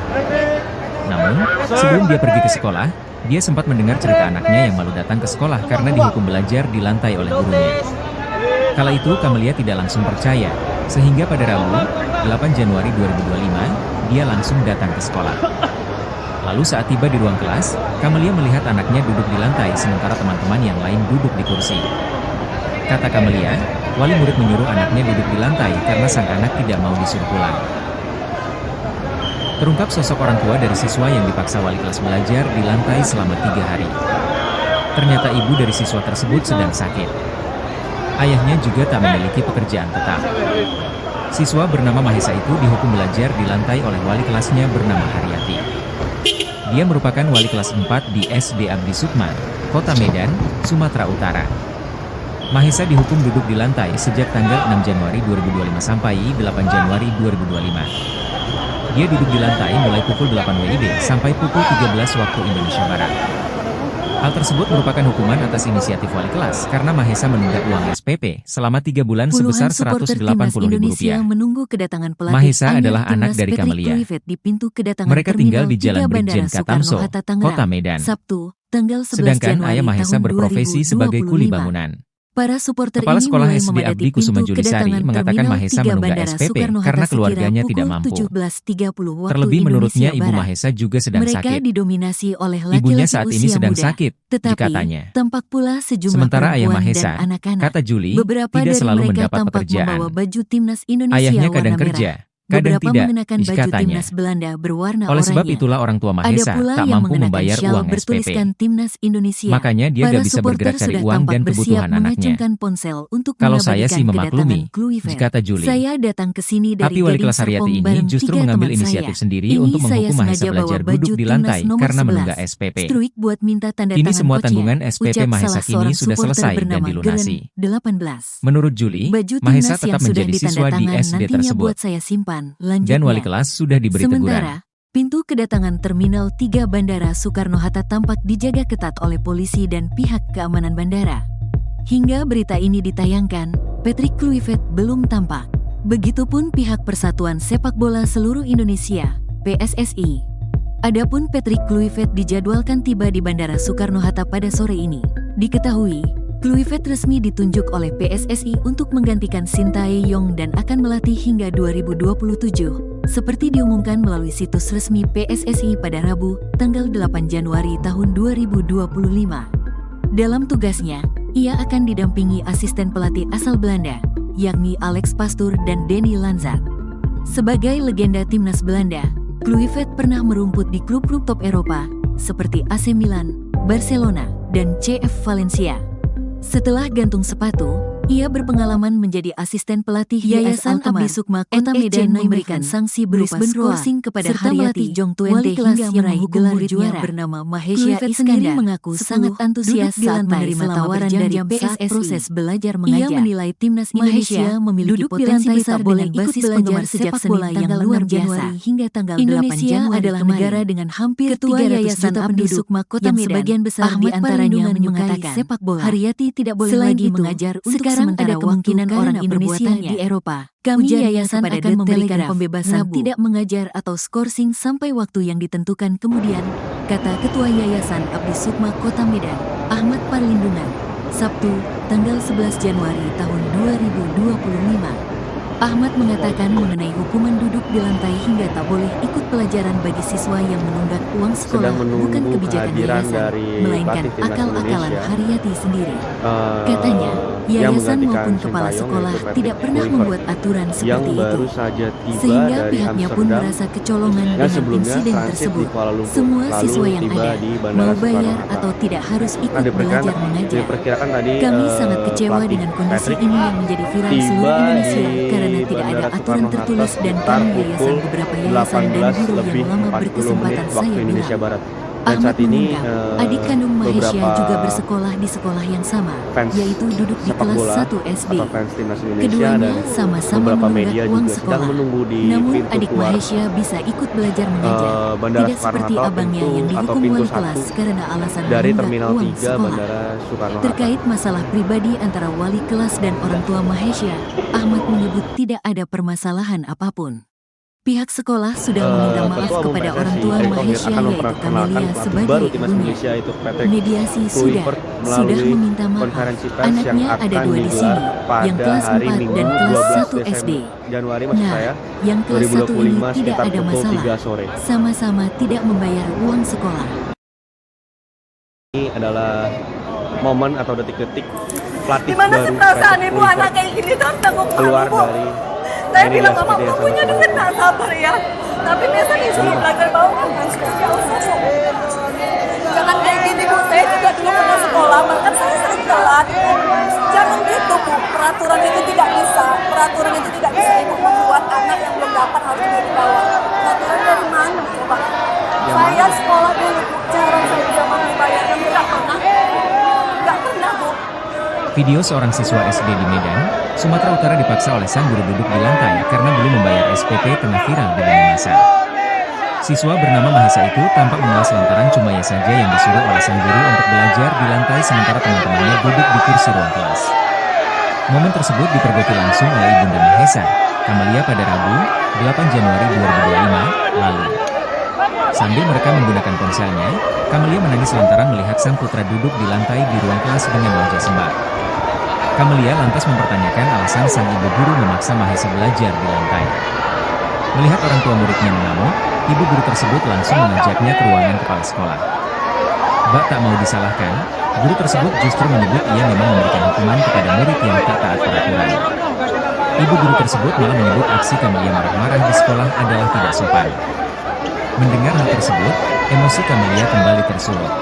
Namun, sebelum dia pergi ke sekolah, dia sempat mendengar cerita anaknya yang malu datang ke sekolah karena dihukum belajar di lantai oleh gurunya. Kala itu Kamalia tidak langsung percaya, sehingga pada Rabu, 8 Januari 2025, dia langsung datang ke sekolah. Lalu saat tiba di ruang kelas, Kamalia melihat anaknya duduk di lantai sementara teman-teman yang lain duduk di kursi. Kata Kamalia, wali murid menyuruh anaknya duduk di lantai karena sang anak tidak mau disuruh pulang. Terungkap sosok orang tua dari siswa yang dipaksa wali kelas belajar di lantai selama 3 hari. Ternyata ibu dari siswa tersebut sedang sakit. Ayahnya juga tak memiliki pekerjaan tetap. Siswa bernama Mahesa itu dihukum belajar di lantai oleh wali kelasnya bernama Haryati. Dia merupakan wali kelas 4 di SD Abdi Sukma, Kota Medan, Sumatera Utara. Mahesa dihukum duduk di lantai sejak tanggal 6 Januari 2025 sampai 8 Januari 2025. Dia duduk di lantai mulai pukul 8 WIB sampai pukul 13 waktu Indonesia Barat. Hal tersebut merupakan hukuman atas inisiatif wali kelas karena Mahesa menunggak uang SPP selama 3 bulan sebesar Rp180.000. Mahesa adalah anak dari Kamalia. Mereka tinggal di Jalan Brigjen Katamso, Kota Medan. Sedangkan ayah Mahesa berprofesi sebagai kuli bangunan. Para supporter Kepala ini Sekolah mulai SD memadati Abdi Kusuma pintu Julisari kedatangan mengatakan Terminal Mahesa 3 menunggak Bandara SPP Soekarno-Hatta karena sekira keluarganya pukul tidak mampu. 17.30 waktu Terlebih menurutnya Indonesia ibu Barat. Mahesa juga sedang Mereka sakit. didominasi oleh Ibunya laki-laki saat ini usia sedang muda, sakit, tetapi dikatanya. tampak pula sejumlah Sementara ayah perempuan Mahesa, dan anak-anak. kata Juli, Beberapa tidak dari selalu mereka mendapat tampak pekerjaan. membawa baju timnas Indonesia Ayahnya warna kadang merah. kerja, kadang Beberapa tidak, mengenakan baju katanya. timnas Belanda berwarna Oleh sebab oranye. itulah orang tua Ada Mahesa pula tak yang mampu mengenakan membayar syal uang SPP. bertuliskan timnas Indonesia. Makanya dia Para gak bisa supporter bergerak cari sudah uang tampak dan bersiap kebutuhan anaknya. mengacungkan ponsel untuk Kalau saya mengabadikan sih memaklumi, kedatangan Kluivert. kata Juli. Saya datang ke sini dari Tapi wali Gading kelas Haryati Serpong ini bareng justru 3 mengambil teman inisiatif saya. sendiri Ini untuk saya menghukum Mahesa sengaja belajar bawa baju duduk di timnas lantai nomor karena 11. menunggak SPP. Struik buat minta tanda Kini tangan semua coachnya, tanggungan SPP ucap Mahesa salah kini seorang sudah supporter selesai dan bernama dilunasi. Geren 18. Menurut Juli, Baju Mahesa timnas yang tetap sudah menjadi ditanda siswa di tangan SD nantinya tersebut. buat saya simpan. Lanjutnya. Dan wali kelas sudah diberi teguran. Sementara, pintu kedatangan Terminal 3 Bandara Soekarno-Hatta tampak dijaga ketat oleh polisi dan pihak keamanan bandara. Hingga berita ini ditayangkan, Patrick Kluivert belum tampak. Begitupun pihak Persatuan Sepak Bola Seluruh Indonesia, PSSI. Adapun Patrick Kluivert dijadwalkan tiba di Bandara Soekarno-Hatta pada sore ini. Diketahui, Kluivert resmi ditunjuk oleh PSSI untuk menggantikan Sintayong dan akan melatih hingga 2027, seperti diumumkan melalui situs resmi PSSI pada Rabu, tanggal 8 Januari tahun 2025. Dalam tugasnya, ia akan didampingi asisten pelatih asal Belanda, yakni Alex Pastoor dan Denny Lanzat. Sebagai legenda timnas Belanda, Kluivert pernah merumput di klub-klub top Eropa, seperti AC Milan, Barcelona, dan CF Valencia. Setelah gantung sepatu, Ia berpengalaman menjadi asisten pelatih Yayasan Abdi Sukma Kota Medan memberikan sanksi berupa skorsing kepada Haryati wali kelas yang meraih gelar juara bernama Mahesya Iskandar mengaku sangat antusias saat menerima tawaran dari PSSI proses belajar mengajar. Ia menilai timnas Indonesia memiliki potensi besar dengan basis penggemar sejak Senin yang luar biasa hingga tanggal 8 Januari adalah negara dengan hampir 300 juta Abdi Sukma Kota Medan. Sebagian besar di antaranya mengatakan sepak bola. Haryati tidak boleh lagi mengajar untuk sementara ada kemungkinan orang Indonesia di Eropa. Kami yayasan akan memberikan pembebasan tidak mengajar atau skorsing sampai waktu yang ditentukan kemudian, kata Ketua Yayasan Abdi Sukma Kota Medan, Ahmad Parlindungan, Sabtu, tanggal 11 Januari tahun 2025. Ahmad mengatakan mengenai hukuman duduk di lantai hingga tak boleh ikut pelajaran bagi siswa yang menunggak uang sekolah bukan kebijakan yayasan, melainkan akal-akalan Haryati sendiri. Katanya, yayasan maupun kepala sekolah tidak pernah membuat aturan seperti itu. Sehingga pihaknya pun merasa kecolongan dengan insiden tersebut. Semua siswa yang ada, mau bayar atau tidak harus ikut belajar mengajar. Kami sangat kecewa dengan kondisi ini yang menjadi viral seluruh Indonesia karena tidak ada aturan tertulis dan kami yayasan beberapa yayasan dan guru yang lama berkesempatan saya bilang. Ahmad mengungkap, adik kandung Mahesya juga bersekolah di sekolah yang sama, yaitu duduk di kelas 1 SD. Keduanya sama-sama menunggak uang sekolah. Namun adik Mahesya bisa ikut belajar mengajar, tidak seperti abangnya yang dihukum wali kelas karena alasan menunggak uang sekolah. Terkait masalah pribadi antara wali kelas dan orang tua Mahesya, Ahmad menyebut tidak ada permasalahan apapun. Pihak sekolah sudah meminta maaf kepada orang tua Mahesya yaitu Kamelia sebagai ibunya. Mediasi sudah meminta maaf. Anaknya ada 2 di sini, yang kelas 4 dan kelas 1 SD. Nah, yang kelas 1 ini tidak ada masalah. Sama-sama tidak membayar uang sekolah. Ini adalah momen atau detik-detik pelatih Gimana baru perasaan ibu anak kayak gini tanggung keluar ibu. dari Saya bilang mama punya duit tak sabar ya. Tapi biasa disuruh belajar bawah kan ya usah. Jangan kayak gini bu. Saya juga dulu pernah sekolah, bahkan saya sering telat. Jangan gitu bu. Peraturan itu tidak bisa. Peraturan itu tidak bisa ibu membuat anak yang belum dapat harus di bawah. Peraturan dari mana coba? Saya sekolah dulu bu. Jarang saya bisa membayar. Nggak pernah bu. Video seorang siswa SD di Medan, Sumatera Utara dipaksa oleh sang guru duduk di lantai karena belum membayar SPP tengah viral di lini masa. Siswa bernama Mahesa itu tampak mengelas lantaran cuma ia saja yang disuruh oleh sang guru untuk belajar di lantai sementara teman-temannya duduk di kursi ruang kelas. Momen tersebut dipergoki langsung oleh ibunda Mahesa, Kamelia pada Rabu, 8 Januari 2025, lalu. Sambil merekam menggunakan ponselnya, Kamelia menangis lantaran melihat sang putra duduk di lantai di ruang kelas dengan wajah sembah. Kamelia lantas mempertanyakan alasan sang ibu guru memaksa Mahesa belajar di lantai. Melihat orang tua muridnya mengamuk, ibu guru tersebut langsung mengajaknya ke ruangan kepala sekolah. Bak tak mau disalahkan, guru tersebut justru menyebut ia memang memberikan hukuman kepada murid yang tak taat peraturan. Ibu guru tersebut malah menyebut aksi Kamelia marah-marah di sekolah adalah tidak sopan. Mendengar hal tersebut, emosi Kamelia kembali tersulut.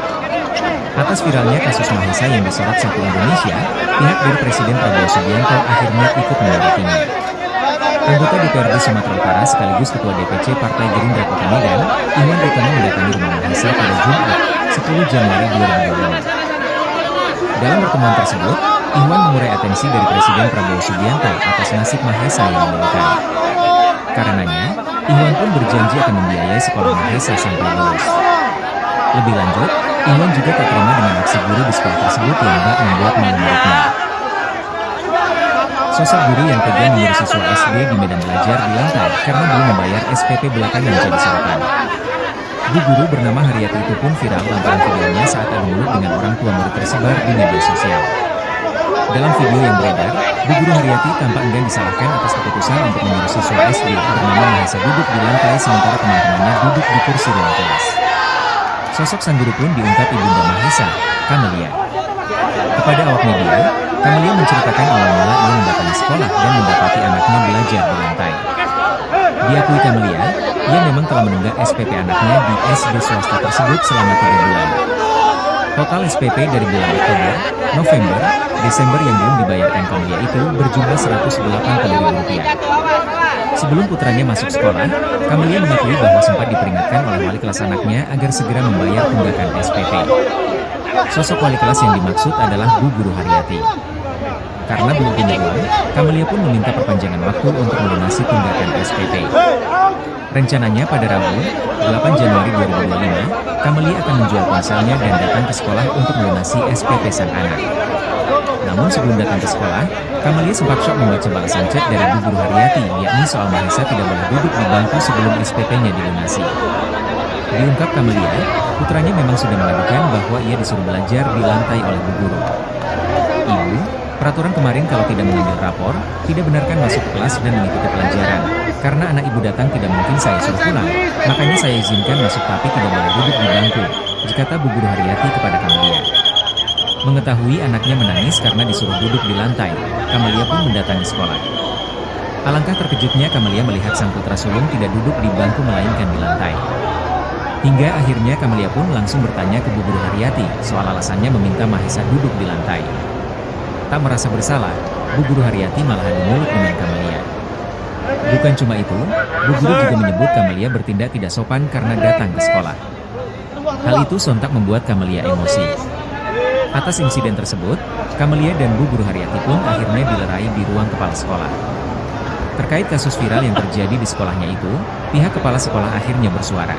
Atas viralnya kasus Mahesa yang disorot satu Indonesia, pihak dari Presiden Prabowo Subianto akhirnya ikut menyorotinya. Anggota DPRD Sumatera Utara sekaligus Ketua DPC Partai Gerindra Kota Medan, Ihwan Ritono mendatangi rumah Mahesa pada Jumat, 10 Januari 2025. Dalam pertemuan tersebut, Ihwan mengurai atensi dari Presiden Prabowo Subianto atas nasib Mahesa yang memilukan. Karenanya, Ihwan pun berjanji akan membiayai sekolah Mahesa sampai lulus. Lebih lanjut, Ihwan juga tak terima dengan aksi guru di sekolah tersebut yang bak membuat malu muridnya. Sosok guru yang tega menyuruh siswa SD di Medan belajar di lantai karena belum membayar SPP belakangan jadi sorotan. Bu guru bernama Haryati itu pun viral lantaran videonya saat adu mulut dengan orang tua murid tersebar di media sosial. Dalam video yang beredar, Bu guru Haryati tampak enggan disalahkan atas keputusan untuk menyuruh siswa SD bernama Mahesa duduk di lantai sementara teman-temannya duduk di kursi ruang kelas. Sosok sang guru pun diungkap ibunda Mahesa, Kamelia. Kepada awak media, Kamelia menceritakan awal mula ia mendatangi sekolah dan mendapati anaknya belajar di lantai. Diakui Kamelia, ia memang telah menunggak SPP anaknya di SD swasta tersebut selama 3 bulan. Foto Total SPP dari bulan Oktober, November, Desember yang belum dibayarkan Camelia itu berjumlah Rp180.000. Sebelum putranya masuk sekolah, Camelia mengakui bahwa sempat diperingatkan oleh wali kelas anaknya agar segera membayar tunggakan SPP. Sosok wali kelas yang dimaksud adalah Bu Guru Haryati. Karena belum punya uang, Camelia pun meminta perpanjangan waktu untuk melunasi tunggakan SPP. Rencananya pada Rabu, 8 Januari 2025, Camelia akan menjual ponselnya dan datang ke sekolah untuk melunasi SPP sang anak. Namun sebelum datang ke sekolah, Camelia sempat syok membaca balasan chat dari Bu Guru Haryati, yakni soal Mahesa tidak boleh duduk di bangku sebelum SPP-nya dilunasi. Diungkap Camelia, putranya memang sudah mengadukan bahwa ia disuruh belajar di lantai oleh Bu Guru. Ibu, peraturan kemarin kalau tidak mengambil rapor, tidak benarkan masuk ke kelas dan mengikuti pelajaran. Karena anak ibu datang tidak mungkin saya suruh pulang, makanya saya izinkan masuk tapi tidak boleh duduk di bangku, kata Bu Guru Haryati kepada Camelia. Mengetahui anaknya menangis karena disuruh duduk di lantai, Camelia pun mendatangi sekolah. Alangkah terkejutnya Camelia melihat sang putra sulung tidak duduk di bangku melainkan di lantai. Hingga akhirnya Camelia pun langsung bertanya ke Bu Guru Haryati soal alasannya meminta Mahesa duduk di lantai. Tak merasa bersalah, Bu Guru Haryati malah adu mulut dengan Camelia. Bukan cuma itu, Bu Guru juga menyebut Camelia bertindak tidak sopan karena datang ke sekolah. Hal itu sontak membuat Camelia emosi. Atas insiden tersebut, Camelia dan Bu Guru Haryati pun akhirnya dilerai di ruang kepala sekolah. Terkait kasus viral yang terjadi di sekolahnya itu, pihak kepala sekolah akhirnya bersuara.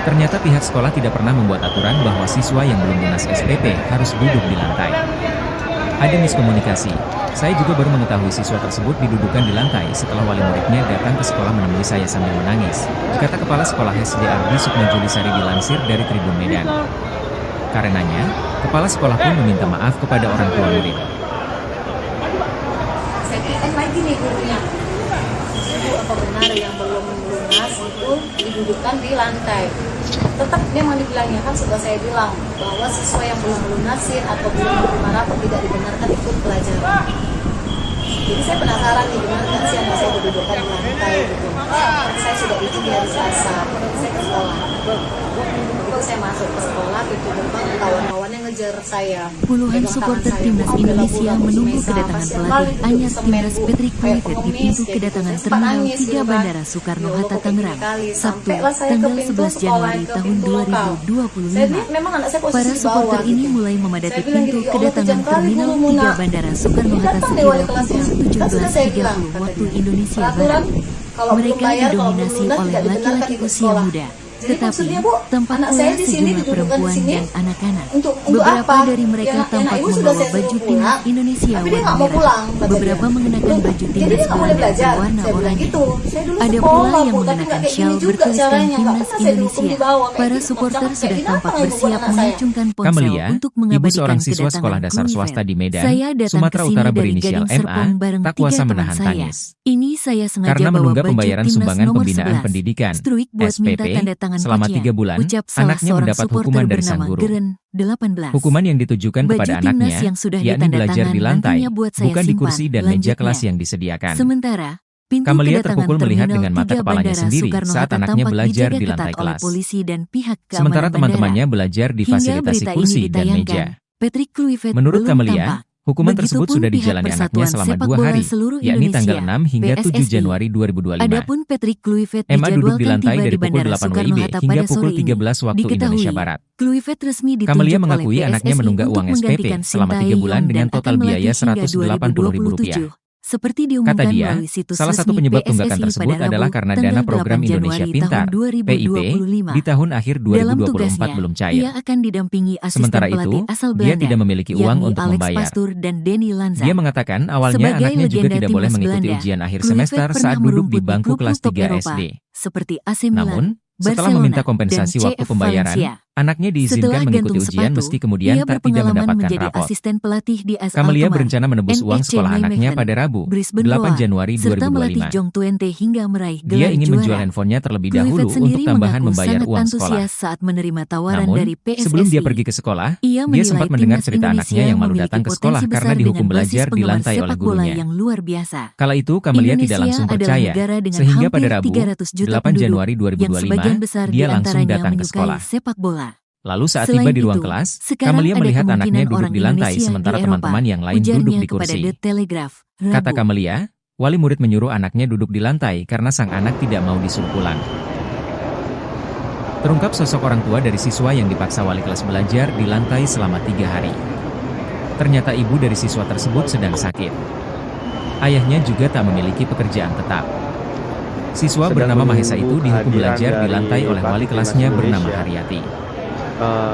Ternyata pihak sekolah tidak pernah membuat aturan bahwa siswa yang belum lunas SPP harus duduk di lantai. Ada miskomunikasi. Saya juga baru mengetahui siswa tersebut didudukan di lantai setelah wali muridnya datang ke sekolah menemui saya sambil menangis, kata Kepala Sekolah SD Ardi Sukma Julisari dilansir dari Tribun Medan. Karenanya, kepala sekolah pun meminta maaf kepada orang tua murid. Saya tanya lagi nih gurunya, ibu apa benar yang belum lunas itu didudukkan di lantai? Tetap memang dibilangnya, kan sudah saya bilang bahwa siswa yang belum melunasin atau belum menerima rapor tidak dibenarkan ikut pelajaran. Jadi saya penasaran nih, benar nggak sih anak saya didudukkan di lantai gitu? Saya sudah izin di hari Selasa, saya ke sekolah. Itu saya masuk ke sekolah, itu gerbang kawan-kawannya ngejar saya. Puluhan supporter timnas Indonesia menunggu kedatangan pelatih anyar timnas Patrick Kluivert di pintu kedatangan Terminal 3 Bandara Soekarno-Hatta Tangerang, Sabtu, tanggal 11 Januari tahun 2025. Para supporter ini mulai memadati pintu kedatangan Terminal 3 Bandara Soekarno-Hatta sekira pukul 17.30 waktu Indonesia Barat. Mereka didominasi oleh laki-laki usia muda. Tetapi, tampak pula sejumlah perempuan dan anak-anak. Beberapa dari mereka tampak membawa baju timnas Indonesia warna merah. Beberapa mengenakan baju timnas Belanda berwarna oranye. Ada pula yang mengenakan shawl bertuliskan timnas Indonesia. Para supporter sudah tampak bersiap mengacungkan ponsel untuk mengabadikan kedatangan sekolah dasar swasta di Medan, Saya datang ke sini dari Gading Serpong bareng 3 teman saya. Ini saya sengaja karena bawa menunggak baju pembayaran timnas sumbangan nomor pembinaan 11. pendidikan Struik buat minta SPP tanda tangan selama ujian. 3 bulan, Ucap salah anaknya seorang mendapat supporter hukuman dari sang bernama guru. Geren, 18. Hukuman yang ditujukan Baju kepada timnas anaknya, yang sudah yakni ditanda belajar tangan di lantai, nantinya buat saya bukan di simpan. kursi dan meja Lanjutnya, kelas yang disediakan. Sementara, pintu Camelia kedatangan terpukul melihat Terminal dengan mata 3 kepalanya Bandara sendiri Soekarno-Hatta saat anaknya tampak belajar dijaga di ketat lantai oleh kelas. polisi dan pihak keamanan Sementara bandara. teman-temannya belajar di Hingga fasilitasi berita kursi ini dan meja. ditayangkan, Patrick Kluivert Menurut belum Camelia, tampak. hukuman tersebut Begitupun sudah pihak dijalani anaknya Persatuan selama Sepak 2 Bola hari, Seluruh yakni tanggal Indonesia, 6 hingga 7 PSSI. Januari 2025. Adapun Patrick Kluivert Emma duduk di dijadwalkan lantai tiba dari di pukul Bandara 8 WIB Soekarno-Hatta hingga pada pukul sore ini. 13 waktu Diketahui, Indonesia Barat. Kluivert resmi ditunjuk Camelia oleh mengakui anaknya PSSI menunggak untuk uang SPP menggantikan selama 3 Sintayong bulan dengan dan total akan biaya melatih hingga Rp180.000. 2027. Seperti Kata diumumkan dia, melalui situs salah satu resmi penyebab PSSI tunggakan tersebut pada Rabu, adalah karena tanggal dana 8 program Indonesia Januari Pintar tahun (PIP) 2025. di tahun akhir Dalam 2024 tugasnya, belum cair. ia akan didampingi asisten Sementara pelatih itu, asal dia Belanda, tidak memiliki uang yakni untuk Alex membayar. Pastur dan Denny Lanza. Dia mengatakan awalnya Sebagai anaknya juga legenda tidak boleh timnas mengikuti Belanda, ujian akhir Kluivert semester pernah saat duduk di merumput bangku klub-klub kelas top 3 Eropa, SD. seperti AC Milan, Namun, setelah Barcelona, meminta kompensasi dan waktu CF pembayaran, Valencia. anaknya Setelah diizinkan mengikuti gantung ujian sepatu, meski kemudian ia tidak berpengalaman mendapatkan menjadi rapot. asisten pelatih di AS Camelia Alkmaar, berencana menebus uang NEC sekolah anaknya Nijmegen, pada Rabu, Brisbane 8 Roar, Januari serta melatih 2025. Jong Twente hingga meraih Dia gelar ingin juara. menjual handphonenya terlebih Kluivert dahulu untuk sendiri tambahan mengaku membayar sangat uang sekolah. antusias saat menerima tawaran Namun, dari PSSI. sebelum dia pergi ke sekolah, Ia dia sempat menilai mendengar timnas cerita Indonesia anaknya yang malu memiliki datang ke potensi sekolah besar karena dihukum dengan basis belajar di penggemar lantai oleh sepak bola gurunya. yang luar biasa. Kala itu Camelia tidak Indonesia langsung adalah percaya, negara dengan sehingga pada hampir Rabu, 300 juta 8 penduduk, Januari yang sebagian 2025, besar dia langsung diantaranya datang ke menyukai sekolah. sepak bola. Lalu saat Selain tiba di ruang itu, kelas, sekarang Camelia ada melihat kemungkinan anaknya duduk orang di lantai Indonesia sementara di Eropa, teman-teman yang lain ujarnya duduk di kepada kursi. The Telegraph, Rabu. Kata Camelia, wali murid menyuruh anaknya duduk di lantai karena sang anak tidak mau disuruh pulang. Terungkap sosok orang tua dari siswa yang dipaksa wali kelas belajar di lantai selama 3 hari. Ternyata ibu dari siswa tersebut sedang sakit. Ayahnya juga tak memiliki pekerjaan tetap. Siswa Sedang bernama Mahesa menunggu itu dihukum kehadiran belajar di dari lantai oleh wali pelatih kelasnya timnas bernama Indonesia. Haryati.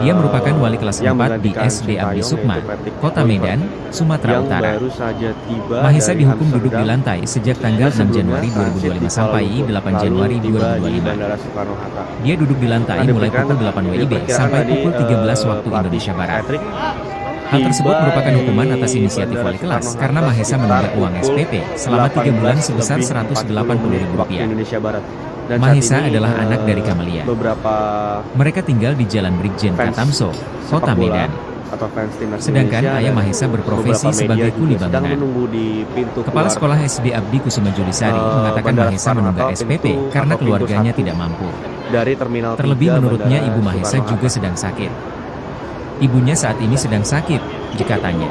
Ia merupakan wali kelas yang 4 di menggantikan SD Abdi Sintayong, Sukma, yaitu Patrick Kota Kluivert, Medan, Sumatera yang Utara. baru saja tiba Mahesa dari dihukum duduk di Amsterdam lantai sejak tanggal dan 6 sebelumnya Januari transit 2025 di Kuala sampai Lumpur, 8 lalu Januari tiba di 2025. Bandara Soekarno-Hatta. Dia duduk di lantai Nah, mulai diberikan- pukul 8 WIB diperkirakan sampai tadi, pukul 13 waktu pelatih Indonesia Barat. Patrick Hal tersebut tiba merupakan di hukuman atas inisiatif Bandara wali kelas Soekarno-Hatta karena Mahesa sekitar menunggak uang pukul SPP selama 3 bulan 18 sebesar lebih 40 menit Rp180.000. waktu Indonesia Barat. Dan saat Mahesa ini, adalah anak dari Camelia. Beberapa Mereka tinggal di Jalan Brigjen fans Katamso, Kota sepak bola Medan. atau fans timnas Sedangkan Indonesia ayah dan Mahesa berprofesi beberapa media sebagai juga kuli sedang bangunan. menunggu di pintu Kepala keluar Sekolah SD Abdi Kusuma Julisari mengatakan Bandara Mahesa menunggak Soekarno-Hatta, SPP pintu karena atau pintu keluarganya 1 tidak mampu. dari terminal Terlebih 3 menurutnya Bandara ibu Mahesa Soekarno-Hatta. juga sedang sakit. Ibunya saat ini sedang sakit, katanya.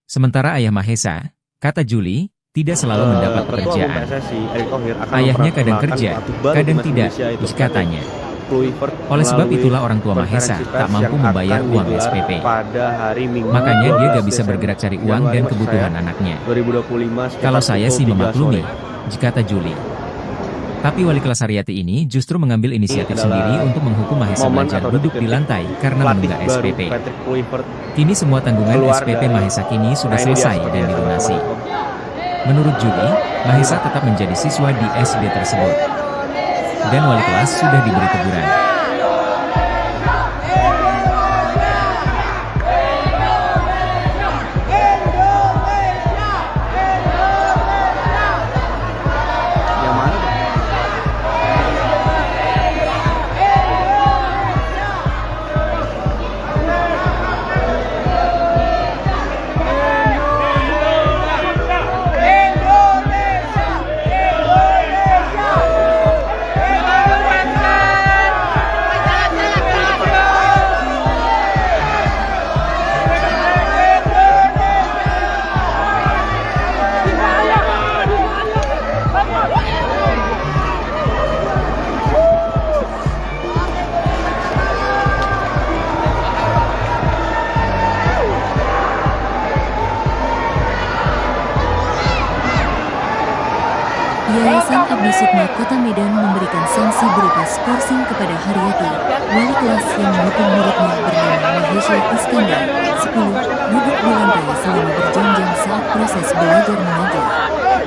Sementara ayah Mahesa, kata Juli, tidak selalu mendapat Ketua Umum pekerjaan. PSSI, Erick Thohir, akan Ayahnya kadang memperkenalkan kerja, pelatih baru kadang timnas tidak, Indonesia, yaitu katanya. Kluivert, Oleh sebab melalui itulah orang tua Mahesa konferensi tak pers mampu yang membayar akan uang digelar SPP. pada hari Minggu Makanya dia 12 gak bisa bergerak cari uang Januari, dan maksud kebutuhan saya, anaknya. 2025 sekitar Kalau saya pukul sih 3 memaklumi, sore. kata Juli. Tapi wali kelas Haryati ini justru mengambil inisiatif Ini sendiri adalah untuk menghukum Mahesa momen belajar atau duduk di detik-detik lantai karena pelatih menunggak baru SPP. Patrick Kluivert Kini semua tanggungan keluar SPP dari- Mahesa kini sudah Nah, ini dia selesai seperti dan yang dilunasi. teman-teman. Menurut Juli, Mahesa tetap menjadi siswa di SD tersebut. Dan wali kelas sudah diberi teguran. Yang mana? Yayasan Abdi Sukma Kota Medan memberikan sanksi berupa skorsing kepada Haryati, wali kelas yang menghukum muridnya bernama Mahesha Iskandar, 10, duduk di lantai selama berjam-jam saat proses belajar mengajar.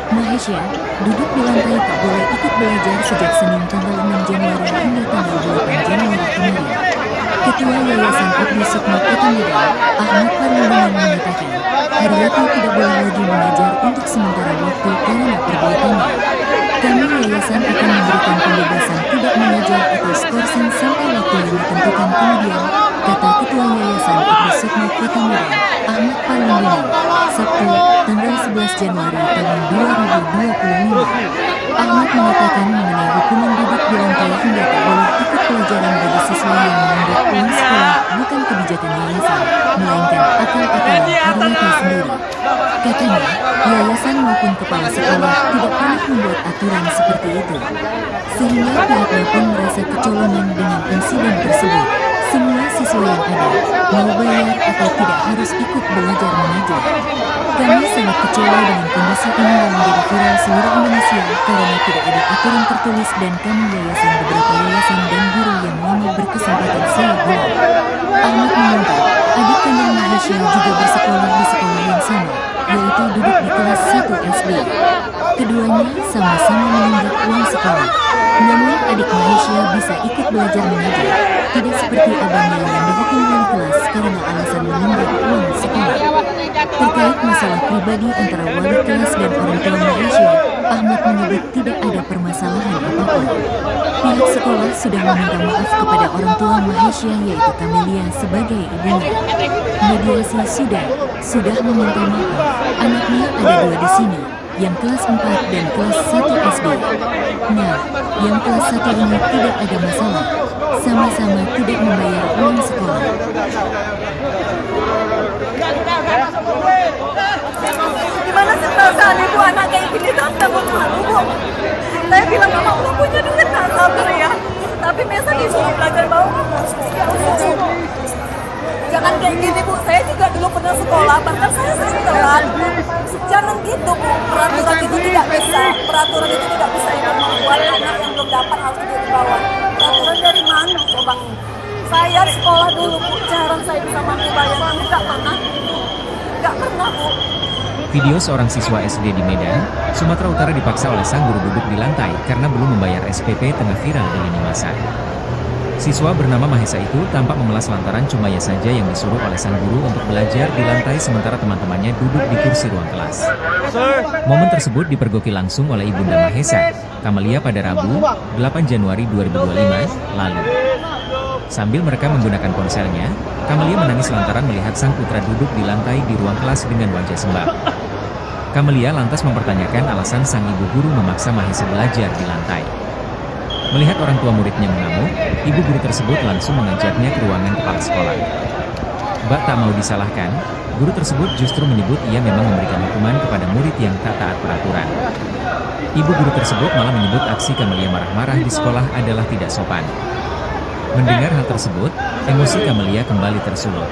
Mahesha, duduk di lantai tak boleh ikut belajar sejak Senin tanggal 6 Januari hingga tanggal 8 Januari kemarin. Ketua Yayasan Abdi Sukma Kota Medan, Ahmad Parmulian mengatakan, Haryati tidak boleh lagi mengajar untuk sementara waktu karena perbuatannya. Kami yayasan akan memberikan pembebasan tidak mengajar atau skorsing sampai waktu yang ditentukan kemudian, kata Ketua Yayasan Abdi Sukma Kota Medan, Ahmad Parmulian, Sabtu, tanggal 11 Januari tahun 2025. Ahmad mengatakan mengenai hukuman duduk di lantai hingga tak boleh ikut pelajaran bagi siswa yang menganggap uang sekolah bukan kebijakan yayasan, melainkan akal-akalan Haryati sendiri. Katanya, yayasan maupun kepala sekolah tidak pernah membuat aturan seperti itu. Sehingga pihaknya pun merasa kecolongan dengan insiden tersebut. Semua siswa yang ada, mau bayar atau tidak harus ikut belajar mengajar. Kami sangat kecewa dengan kondisi ini yang menjadi viral seluruh Indonesia karena tidak ada aturan tertulis dan kami yayasan beberapa yayasan dan guru yang lama berkesempatan saya bilang. Ahmad mengungkap, adik kandung Mahesha juga bersekolah di sekolah yang sama, yaitu duduk di kelas 1 SD. Keduanya sama-sama menunggak uang sekolah. Namun adik Mahesha bisa ikut belajar mengajar, tidak seperti abangnya yang dihukum wali kelas karena alasan menunggak uang sekolah. Terkait masalah pribadi antara wali kelas dan orang tua Mahesha, Ahmad menyebut tidak ada permasalahan apapun. Pihak sekolah sudah meminta maaf kepada orang tua Mahesha yaitu Camelia sebagai ibunya. Mediasi sudah meminta maaf. Anaknya ada 2 di sini. yang kelas 4 dan kelas 1 SD. Nah, yang kelas 1 ini tidak ada masalah. Sama-sama tidak membayar uang sekolah. Gimana sih perasaan ibu anak kayak gini tante malu bu. Saya bilang mama udah punya duit tak sabar ya. Tapi biasa disuruh belajar bawah. Jangan kayak gini bu, saya juga dulu pernah sekolah, bahkan saya sering telat. Jangan gitu bu, peraturan itu tidak bisa itu membuat anak yang belum dapat harus duduk di bawah. Peraturan dari mana coba? Saya sekolah dulu bu, jarang saya bisa mampu bayar, nggak pernah bu. Video seorang siswa SD di Medan, Sumatera Utara dipaksa oleh sang guru duduk di lantai karena belum membayar SPP tengah viral di lini masa. Siswa bernama Mahesa itu tampak memelas lantaran cuma ia saja yang disuruh oleh sang guru untuk belajar di lantai sementara teman-temannya duduk di kursi ruang kelas. Momen tersebut dipergoki langsung oleh Ibunda Mahesa, Kamelia pada Rabu, 8 Januari 2025, lalu. Sambil merekam menggunakan ponselnya, Kamelia menangis lantaran melihat sang putra duduk di lantai di ruang kelas dengan wajah sembab. Kamelia lantas mempertanyakan alasan sang ibu guru memaksa Mahesa belajar di lantai. Melihat orang tua muridnya mengamuk, ibu guru tersebut langsung mengajaknya ke ruangan kepala sekolah. Bak tak mau disalahkan, guru tersebut justru menyebut ia memang memberikan hukuman kepada murid yang tak taat peraturan. Ibu guru tersebut malah menyebut aksi Kamelia marah-marah di sekolah adalah tidak sopan. Mendengar hal tersebut, emosi Kamelia kembali tersulut.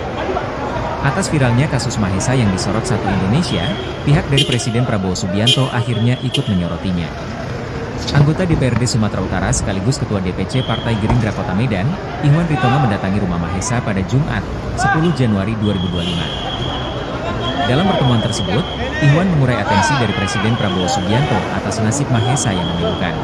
Atas viralnya kasus Mahesa yang disorot Satu Indonesia, pihak dari Presiden Prabowo Subianto akhirnya ikut menyorotinya. Anggota DPRD Sumatera Utara sekaligus Ketua DPC Partai Gerindra Kota Medan, Ihwan Ritonga mendatangi rumah Mahesa pada Jumat, 10 Januari 2025. Dalam pertemuan tersebut, Ihwan mengurai atensi dari Presiden Prabowo Subianto atas nasib Mahesa yang memilukan.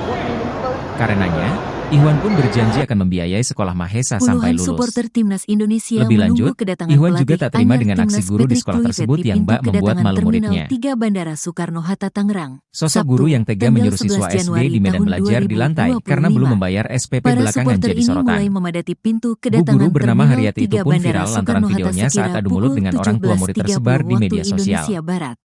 Karenanya, Ihwan pun berjanji akan membiayai sekolah Mahesa sampai Puluhan lulus. supporter timnas Indonesia Lebih lanjut, menunggu kedatangan Ihwan pelatih juga tak terima anyar dengan aksi timnas guru di Patrick sekolah Kluivert tersebut di yang pintu bak membuat kedatangan malu Terminal muridnya. 3 Bandara Soekarno-Hatta Tangerang. Sosok Sabtu, guru yang tega tanggal menyuruh 11 siswa SD Januari di Medan tahun belajar di lantai 2025. karena belum membayar SPP Para belakangan supporter jadi ini sorotan. mulai memadati pintu Bu kedatangan guru bernama Terminal Haryati itu 3 pun Bandara viral lantaran Soekarno-Hatta videonya saat sekira adu mulut pukul dengan orang tua murid tersebar 17.30 di media waktu sosial. Indonesia Barat.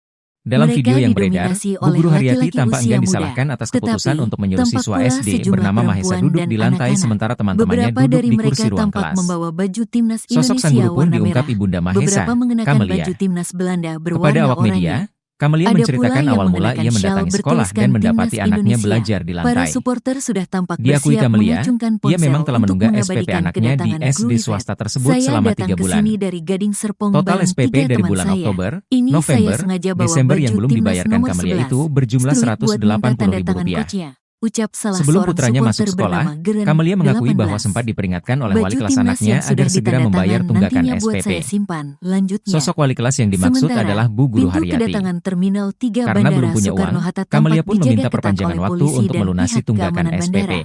Dalam Mereka video yang beredar, didominasi Bu oleh Guru Haryati laki-laki tampak usia enggan muda. disalahkan atas keputusan Tetapi, untuk menyuruh tampak siswa pula SD sejumlah bernama Mahesa perempuan duduk dan di lantai anak-anak. sementara teman-temannya Beberapa duduk dari di mereka kursi ruang tampak kelas. membawa baju timnas Sosok sang Indonesia guru pun warna diungkap merah. Ibunda Mahesa, Beberapa mengenakan Kamelia. baju timnas Belanda Kepada berwarna awak media, oranye. Kamelia Ada pula menceritakan yang awal mula mengenakan ia syal mendatangi sekolah bertuliskan dan mendapati Timnas anaknya Indonesia. belajar di Para lantai. supporter sudah tampak Diakui bersiap Kamelia, mengacungkan ia ponsel memang telah untuk menunggak SPP mengabadikan anaknya di kedatangan SD Kluivert. swasta tersebut Saya selama datang 3 ke bulan. sini dari Gading Serpong Total bareng SPP 3 dari teman bulan saya. Oktober, Ini November, saya sengaja bawa Desember yang baju belum timnas dibayarkan nomor Kamelia 11. itu berjumlah Setelah buat minta tanda Rp180.000. tangan coachnya. Ucap salah Sebelum seorang putranya masuk supporter sekolah, bernama Geren, Kamelia mengakui 18. bahwa sempat diperingatkan oleh wali Baju kelas timnas anaknya yang agar sudah segera membayar ditandatangan tunggakan nantinya buat SPP. saya simpan. Lanjutnya. Sosok wali kelas yang dimaksud Sementara, adalah Bu Guru pintu Haryati. kedatangan Terminal 3 Karena belum Bandara punya uang, Soekarno-Hatta Kamelia tampak pun dijaga meminta ketat perpanjangan oleh waktu polisi untuk dan melunasi pihak tunggakan keamanan SPP. bandara.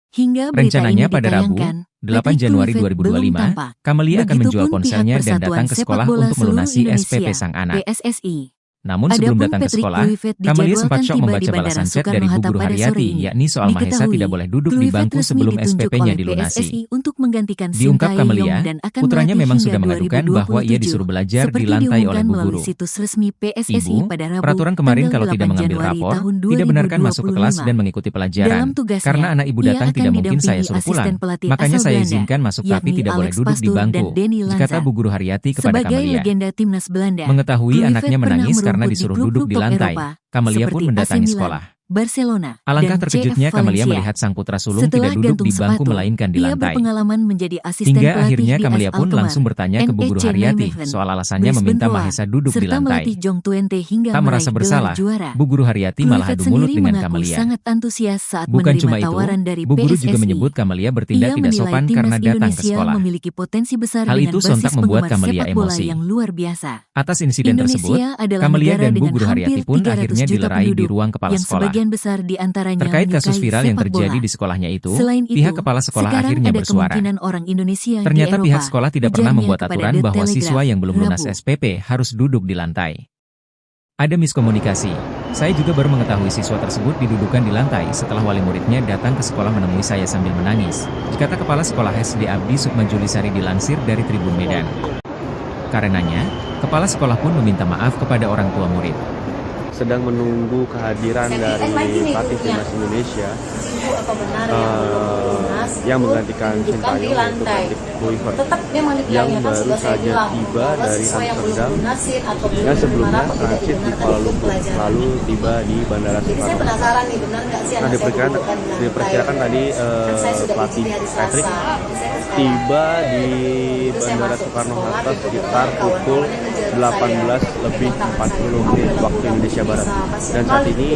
Hingga berita Rencananya ini pada Rabu, ditayangkan, 8 Patrick Januari Kluivert belum 2025, tampak. Kamelia akan menjual Begitupun ponselnya pihak dan Persatuan datang ke Sepak sekolah Bola untuk melunasi Seluruh SPP Indonesia, sang anak. PSSI. Namun sebelum Adapun datang ke Patrick sekolah, Kluivert Kamelia sempat dijadwalkan syok tiba membaca di Bandara balasan chat dari Bu Soekarno-Hatta Guru pada sore Haryati, ini. yakni soal Mahesa Diketahui, tidak boleh duduk di Kluivert bangku resmi sebelum ditunjuk SPP-nya oleh dilunasi. PSSI untuk menggantikan Diungkap Sintayong Kamelia, dan akan putranya melatih memang hingga sudah mengadukan bahwa ia 2027. disuruh belajar di Seperti lantai oleh diumumkan Bu melalui Guru. situs resmi PSSI Ibu, pada Rabu, peraturan kemarin tanggal kalau tidak 8 mengambil Januari rapor, tahun tidak benarkan masuk ke kelas 2025. dan mengikuti pelajaran. Dalam tugasnya, Karena anak ibu ia datang akan tidak mungkin saya didampingi suruh pulang. asisten pelatih Makanya asal saya Belanda, izinkan masuk tapi yakni tidak boleh Alex duduk di Pastoor dan bangku, Denny kata Lanza. Bu Guru Haryati kepada Sebagai Kamelia. legenda timnas Belanda, Mengetahui Kluivert anaknya pernah menangis karena merumput di disuruh klub-klub duduk di top lantai, Eropa, Kamelia pun seperti AC mendatangi Milan, sekolah. Barcelona, Alangkah dan terkejutnya CF Kamelia Valencia. melihat sang putra sulung Setelah tidak duduk gantung di bangku sepatu, melainkan di ia lantai. berpengalaman menjadi asisten Hingga pelatih akhirnya di Kamelia AS pun Alkmaar, langsung bertanya ke Bu Guru NEC Haryati Nijmegen, soal alasannya Brisbane meminta Roar, Mahesa duduk di serta lantai. melatih Jong Twente hingga Tak merasa meraih gelar bersalah, juara. Bu Guru Haryati malah Kluivert adu mulut sendiri dengan mengaku Kamelia. sangat antusias saat Bukan menerima cuma itu, tawaran dari Bu Guru PSSI. juga menyebut Kamelia bertindak Ia tidak menilai sopan timnas karena datang ke Indonesia sekolah. memiliki potensi besar Hal dengan itu sontak basis membuat penggemar Kamelia sepak bola emosi. yang luar biasa. Atas insiden tersebut, Indonesia adalah Kamelia negara dan Bu dengan Guru Haryati hampir pun 300 akhirnya juta dilerai di penduduk, ruang kepala yang sekolah. sebagian besar di antaranya Terkait kasus menyukai viral yang sepak terjadi bola. di sekolahnya itu, Selain itu, pihak kepala sekolah sekarang akhirnya ada bersuara. kemungkinan orang Indonesia Ternyata di pihak Eropa, sekolah tidak pernah ujarnya membuat kepada aturan The bahwa siswa Telegraph, yang belum lunas Rabu. SPP harus duduk di lantai. Ada miskomunikasi. Saya juga baru mengetahui siswa tersebut didudukan di lantai setelah wali muridnya datang ke sekolah menemui saya sambil menangis, kata Kepala Sekolah SD Abdi Sukmajulisari dilansir dari Tribun Medan. Karenanya, Kepala Sekolah pun meminta maaf kepada orang tua murid. sedang menunggu kehadiran dari pelatih timnas Indonesia Ibu apa benar yang yang menggantikan didudukan di Sintayong, yaitu lantai. Patrick Kluivert Tetap memang yang dibilangnya kan baru sudah saya saja bilang tiba bahwa dari siswa yang belum Amsterdam lunasin atau belum yang sebelumnya menerima tidak transit di dibenarkan Kuala ikut Lumpur pelajaran. lalu tiba di Bandara Jadi saya Soekarno Hatta. penasaran nih benar nggak sih Nah, anak saya diperkirakan didudukan di lantai. diperkirakan tadi Kan saya sudah pelatih izin di hari Patrick Selasa. Jadi saya ke sekolah. tiba di Terus saya Bandara masuk Soekarno sekolah, Hatta tiba-tiba sekitar pukul kawan-kawannya ngejar 18 lebih 40 menit waktu Indonesia Barat. Dan saat ini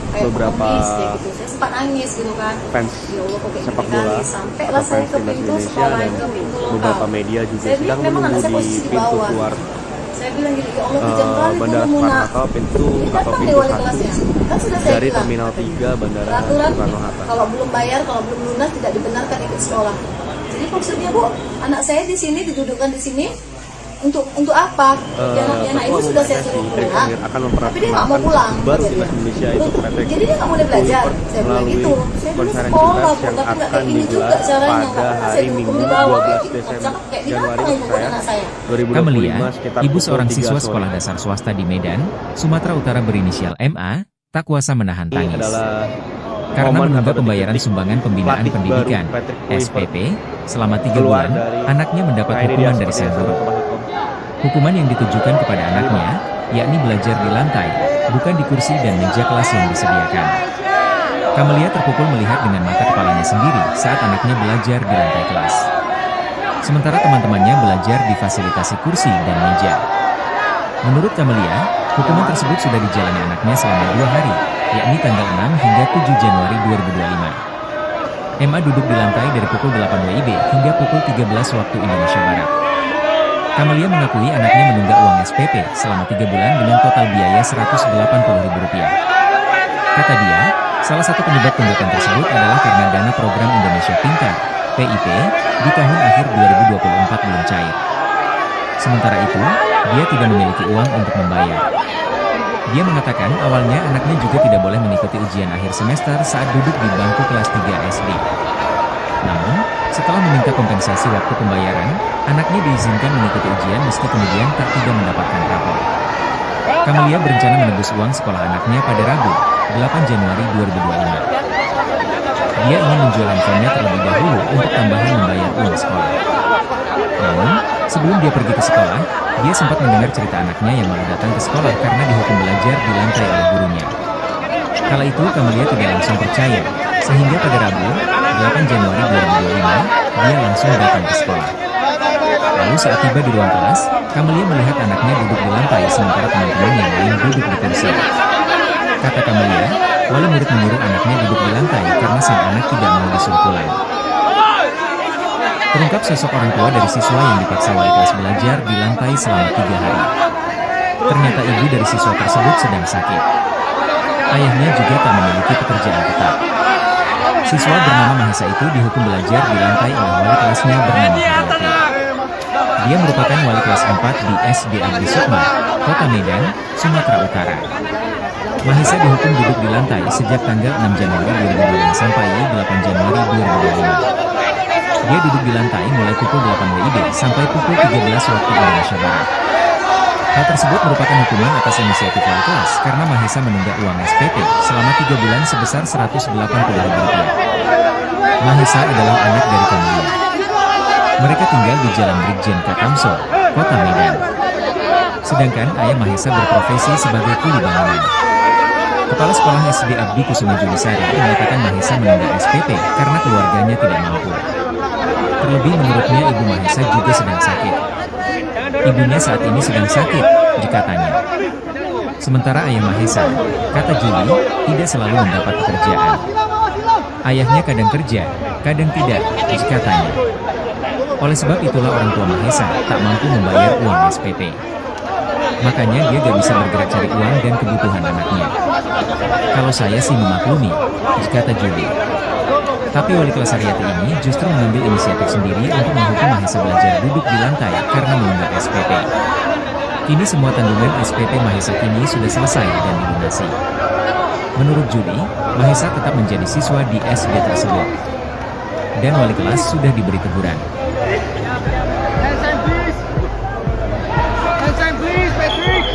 beberapa saya sempat nangis gitu kan. fans Ya Allah, kok kayak sepak gini bola kali. Sampai atau lah saya fans ke timnas pintu Indonesia sekolah dan itu, pintu lokal. beberapa media juga Saya sedang bilang, memang anak menunggu saya di posisi di pintu bawah. keluar Saya bilang gitu, ya Allah kejam kali Bandara turunmu Soekarno nak. Hatta, pintu Ini atau datang pintu nih wali 1 kelasnya. Kan sudah saya dari bilang. Terminal 3 Bandara Peraturan Soekarno Hatta. kalau belum bayar, kalau belum lunas tidak dibenarkan ikut sekolah. Jadi maksudnya Bu, anak saya di sini didudukkan di sini untuk apa? Anak ibu sudah saya suruh pulang, akan tapi dia nggak mau pulang. baru Dia timnas bilang. Indonesia itu Patrick Jadi dia nggak boleh belajar. Saya bilang melalui gitu. Saya dulu konferensi sekolah, pers Bu, yang tapi nggak akan kayak gini juga digelar caranya. pada Nggak hari saya dihukum Minggu di bawah. 12 Gitu. Desember Kayak Januari binatang ibu saya anak saya. 2025 Kamelia, sekitar ibu pukul seorang 3 siswa sore. sekolah dasar swasta di Medan, Sumatera Utara berinisial MA, tak kuasa menahan Ini tangis. adalah Karena momen menunggak atau pembayaran detik-detik sumbangan pembinaan pelatih pendidikan baru Patrick Kluivert (SPP) selama 3 keluar bulan, dari anaknya mendapat Nah, ini dia hukuman dari seperti sang yang guru. Sobat Hukum. Hukuman yang ditujukan kepada anaknya, yakni belajar di lantai, bukan di kursi dan meja kelas yang disediakan. Kamelia terpukul melihat dengan mata kepalanya sendiri saat anaknya belajar di lantai kelas. Sementara teman-temannya belajar di fasilitasi kursi dan meja. Menurut Kamelia, hukuman tersebut sudah dijalani anaknya selama 2 hari, yakni tanggal 6 hingga 7 Januari 2025. MA duduk di lantai dari pukul 8 WIB hingga pukul 13 waktu Indonesia Barat. Kamelia mengakui anaknya menunggak uang SPP selama 3 bulan dengan total biaya Rp180.000. Kata dia, salah satu penyebab tunggakan tersebut adalah karena dana program Indonesia Pintar, PIP, di tahun akhir 2024 belum cair. Sementara itu, dia tidak memiliki uang untuk membayar. Dia mengatakan awalnya anaknya juga tidak boleh mengikuti ujian akhir semester saat duduk di bangku kelas 3 SD. Namun, setelah meminta kompensasi waktu pembayaran, anaknya diizinkan mengikuti ujian meski kemudian tidak mendapatkan rapor. Kamelia berencana menebus uang sekolah anaknya pada Rabu, 8 Januari 2025. Dia ingin menjual handphonenya terlebih dahulu untuk tambahan membayar uang sekolah. Namun, sebelum dia pergi ke sekolah, dia sempat mendengar cerita anaknya yang baru datang ke sekolah karena dihukum belajar di lantai oleh gurunya. Kala itu Kamelia tidak langsung percaya, sehingga pada Rabu, 8 Januari 2025, dia langsung datang ke sekolah. Lalu saat tiba di ruang kelas, Kamelia melihat anaknya duduk di lantai sementara teman-teman yang lain duduk di kursi. Kata Kamelia, wali murid menyuruh anaknya duduk di lantai karena sang anak tidak mau disuruh pulang. Terungkap sosok orang tua dari siswa yang dipaksa wali kelas belajar di lantai selama 3 hari. Ternyata ibu dari siswa tersebut sedang sakit. Ayahnya juga tak memiliki pekerjaan tetap. Siswa bernama Mahesa itu dihukum belajar di lantai oleh wali kelasnya bernama Haryati. Dia merupakan wali kelas 4 di SD Abdi Sukma, Kota Medan, Sumatera Utara. Mahesa dihukum duduk di lantai sejak tanggal 6 Januari 2025 sampai 8 Januari 2025. Dia duduk di lantai mulai pukul 8 WIB sampai pukul 13 waktu Indonesia Barat. Hal tersebut merupakan hukuman atas inisiatif wali kelas karena Mahesa menunggak uang SPP selama 3 bulan sebesar Rp180.000. Mahesa adalah anak dari Kamelia. Mereka tinggal di Jalan Brigjen K. Tamso, Kota Medan. Sedangkan ayah Mahesa berprofesi sebagai kuli bangunan. Kepala Sekolah SD Abdi Kusuma Judisari mengatakan Mahesa menunggak SPP karena keluarganya tidak mampu. Terlebih menurutnya ibu Mahesa juga sedang sakit. Ibunya saat ini sedang sakit, katanya. Sementara ayah Mahesa, kata Juli, tidak selalu mendapat pekerjaan. Ayahnya kadang kerja, kadang tidak, katanya. Oleh sebab itulah orang tua Mahesa tak mampu membayar uang SPP. Makanya dia gak bisa bergerak cari uang dan kebutuhan anaknya. Kalau saya sih memaklumi, kata Juli. Tapi wali kelas Haryati ini justru mengambil inisiatif sendiri untuk menghukum Mahesa belajar duduk di lantai karena menunggak SPP. Kini semua tanggungan SPP Mahesa kini sudah selesai dan dilunasi. Menurut Juli, Mahesa tetap menjadi siswa di SD tersebut. Dan wali kelas sudah diberi teguran. Hands please, Patrick.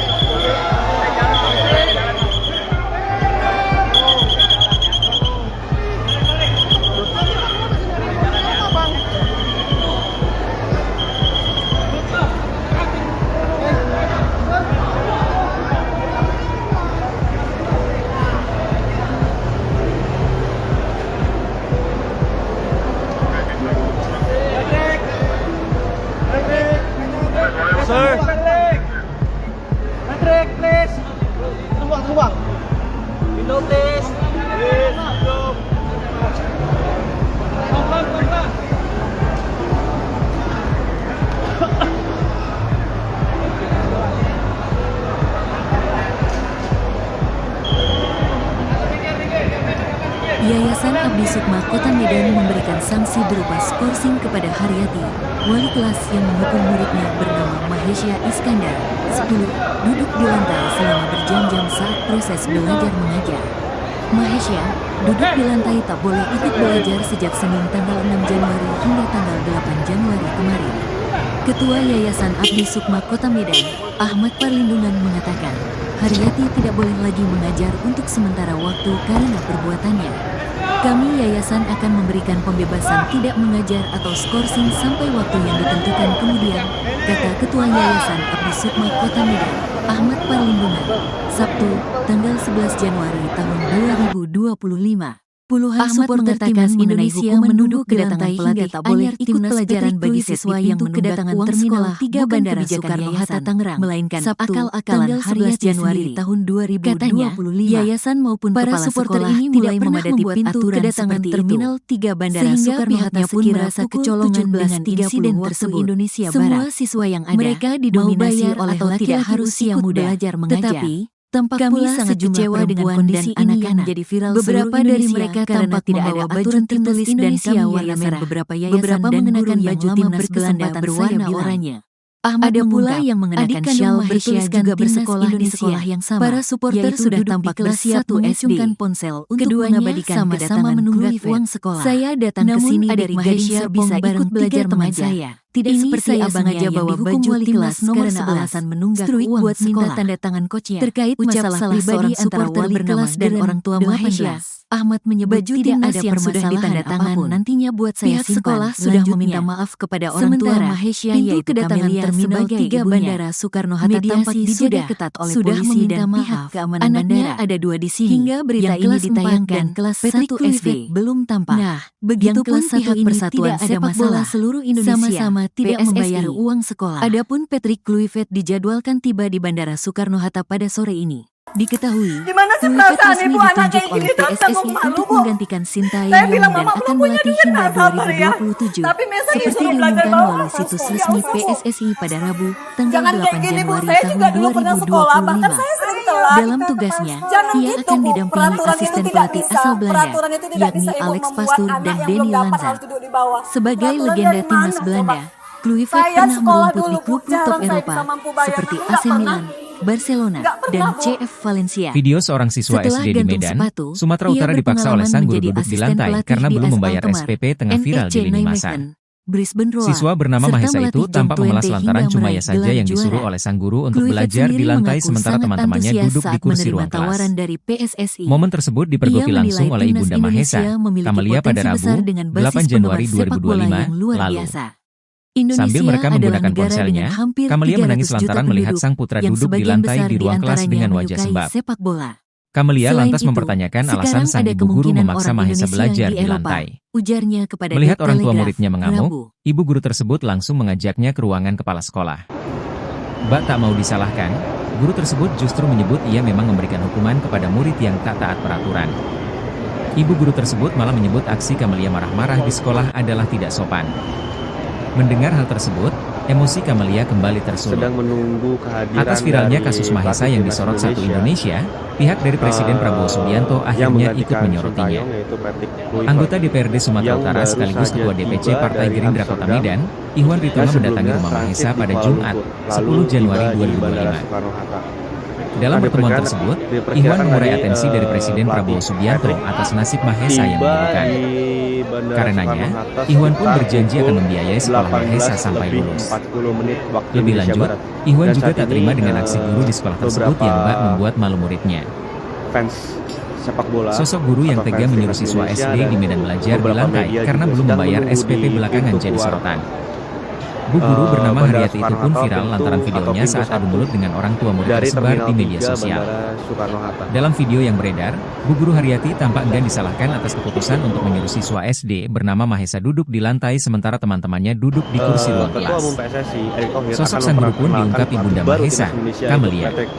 Sir. Patrick, please. Sumbang. Window, please. Please, window. Pelan. Yayasan Abdi Sukma Kota Medan memberikan sanksi berupa skorsing kepada Haryati, wali kelas yang menghukum muridnya bernama Mahesya Iskandar, 10, duduk di lantai selama berjam-jam saat proses belajar mengajar. Mahesya, duduk di lantai tak boleh ikut belajar sejak Senin tanggal 6 Januari hingga tanggal 8 Januari kemarin. Ketua Yayasan Abdi Sukma Kota Medan, Ahmad Parlindungan mengatakan, Haryati tidak boleh lagi mengajar untuk sementara waktu karena perbuatannya. Kami yayasan akan memberikan pembebasan tidak mengajar atau skorsing sampai waktu yang ditentukan kemudian, kata Ketua Yayasan Abdi Sukma Kota Medan, Ahmad Parlindungan, Sabtu, tanggal 11 Januari tahun 2025. Puluhan supporter timnas Indonesia menuduh kedatangan pelatih tak boleh ikut pelajaran bagi siswa yang kedatangan terminal 3 Bandara Soekarno-Hatta Tangerang, melainkan akal-akalan 11 Januari tahun 2025. Yayasan maupun para supporter ini tidak memadati pintu kedatangan terminal 3 Bandara Soekarno-Hatta pun merasa kecolongan dengan insiden tersebut. Indonesia Semua siswa yang ada mereka didominasi oleh laki-laki usia muda belajar mengajar. Tetapi tampak pula sangat kecewa dengan kondisi ini yang menjadi viral. Beberapa dari mereka tampak tidak ada aturan tertulis Indonesia warna merah. Beberapa mengenakan baju timnas Belanda berwarna oranye. Ada pula yang mengenakan syal bertuliskan bersekolah di sekolah yang sama. Para supporter sudah tampak siap mengacungkan ponsel untuk mengabadikan sama menunggak uang sekolah. Saya datang ke sini dari Gading bisa ikut belajar teman saya. Tidak ini seperti abang aja bawa baju timnas nomor 11 alasan menunggak uang buat minta tanda tangan coachnya. Terkait masalah pribadi antara wali kelas dan orang tua Mahesya, Ahmad menyebut tidak ada yang sudah ditanda tangan nantinya buat saya simpan. Pihak sekolah sudah meminta maaf kepada orang tua Mahesya yaitu kedatangan terminal 3 Bandara Soekarno-Hatta tampak dijaga ketat oleh polisi dan pihak keamanan bandara. Ada 2 di sini. Hingga berita ini ditayangkan kelas 1 SD belum tampak. Nah, begitupun pihak Persatuan Sepak Bola seluruh Indonesia sama-sama tidak membayar uang sekolah. Adapun Patrick Kluivert dijadwalkan tiba di Bandara Soekarno-Hatta pada sore ini. Diketahui, Gimana sih Kluivert perasaan resmi ibu anak ditunjuk kayak oleh gini terus PSSI ngomong malu, untuk Bu? menggantikan Sintayong Saya bilang, dan Mama, akan belum punya melatih duit, hingga nggak sabar ya. 2027. Tapi Messi Seperti disuruh belajar diumumkan bawah melalui situs langsung. resmi Ya Allah, Bu. PSSI pada Rabu, tanggal Jangan 8 kayak gini, Bu. Januari Saya tahun juga dulu pernah sekolah, bahkan 2025. saya sering telat. Dalam tugasnya, Jangan ia gitu, akan Bu. didampingi Peraturan itu asisten tidak pelatih bisa. asal Belanda, Peraturan itu tidak yakni bisa, Ibu, Alex membuat Pastur anak dan yang Denny belum dapat Lanza. harus duduk di bawah. Sebagai Peraturan legenda dari timnas mana, Belanda, coba? Kluivert Saya pernah sekolah merumput di dulu, Bu. klub top Jarang saya Eropa bisa mampu bayar. seperti Nggak AC pernah. Milan, Barcelona, Nggak pernah, dan Bu. CF Valencia. Video seorang siswa Setelah SD di gantung Medan, sepatu, Sumatera ia Utara dipaksa oleh berpengalaman sang guru menjadi duduk di asisten lantai pelatih karena di belum AS membayar Alkmaar, SPP tengah viral NEC di lini masa. Nijmegen, Brisbane Roar, Siswa bernama serta Mahesa itu melatih John tampak memelas Twente lantaran hingga cuma meraih ia saja gelar yang disuruh juara. oleh sang guru untuk Kluivert belajar di sendiri lantai mengaku sementara sangat teman-temannya antusias duduk di saat kursi menerima ruang kelas. tawaran dari PSSI. Momen tersebut Ia dipergoki menilai langsung oleh timnas Ibunda Mahesa, Indonesia memiliki Kamelia pada potensi Rabu, besar dengan 8 basis Januari penggemar sepak bola 2025 yang luar lalu. biasa. Indonesia Sambil mereka adalah menggunakan negara ponselnya, dengan hampir Kamelia 300 menangis juta lantaran melihat penduduk, sang putra yang duduk di sebagian lantai besar di ruang kelas diantaranya dengan wajah menyukai sembab. sepak bola. Kamelia Selain lantas itu, mempertanyakan alasan sekarang sang ada ibu guru kemungkinan memaksa orang Mahesa Indonesia belajar di di Eropa, lantai. ujarnya kepada Melihat The orang tua Telegraph, muridnya mengamuk, Rabu. ibu guru tersebut langsung mengajaknya ke ruangan kepala sekolah. Bak tak mau disalahkan, guru tersebut justru menyebut ia memang memberikan hukuman kepada murid yang tak taat peraturan. Ibu guru tersebut malah menyebut aksi Kamelia marah-marah di sekolah adalah tidak sopan. Mendengar hal tersebut, emosi Kamelia kembali tersulut. Sedang menunggu kehadiran Atas viralnya dari kasus Mahesa pelatih yang timnas disorot Satu Indonesia, pihak dari Presiden Prabowo Subianto yang akhirnya ikut menggantikan menyorotinya. Sintayong, yaitu Patrick Kluivert. Anggota DPRD Sumatera yang Utara baru sekaligus saja Ketua DPC tiba Partai dari Gerindra Kota Amsterdam, Medan, Iwan Ritonga yang mendatangi sebelumnya rumah transit Mahesa di pada Kuala Jumat, Lumpur, 10 lalu Januari tiba di Bandara 2025. Soekarno-Hatta. Dalam pertemuan tersebut, Iwan mengurai atensi dari Presiden Prabowo Subianto atas nasib Mahesa yang menyedihkan. Karenanya, Iwan pun berjanji akan membiayai sekolah Mahesa sampai lulus. Lebih lanjut, Iwan juga tak terima dengan aksi guru di sekolah tersebut yang bak membuat malu muridnya. Fans sepak bola, Sosok guru yang atau tega fans menyuruh timnas siswa Indonesia SD dan di Medan belajar di beberapa lantai media karena juga belum sedang membayar menunggu SPP di belakangan pintu jadi keluar sorotan. Bu guru bernama Bandara Haryati itu Soekarno pun Hatta, viral lantaran pintu videonya atau saat pintu adu mulut dengan orang tua murid dari tersebar Terminal di media 3 sosial. Bandara Soekarno Hatta. Dalam video yang beredar, Bu Guru Haryati tampak enggan disalahkan atas keputusan untuk menyuruh siswa SD bernama Mahesa duduk di lantai sementara teman-temannya duduk di kursi ruang Ketua Umum kelas. PSSI Erick Thohir Sosok akan sang guru pun memperkenalkan diungkap pelatih Ibunda baru Mahesa, timnas Indonesia, Kamelia. yaitu Patrick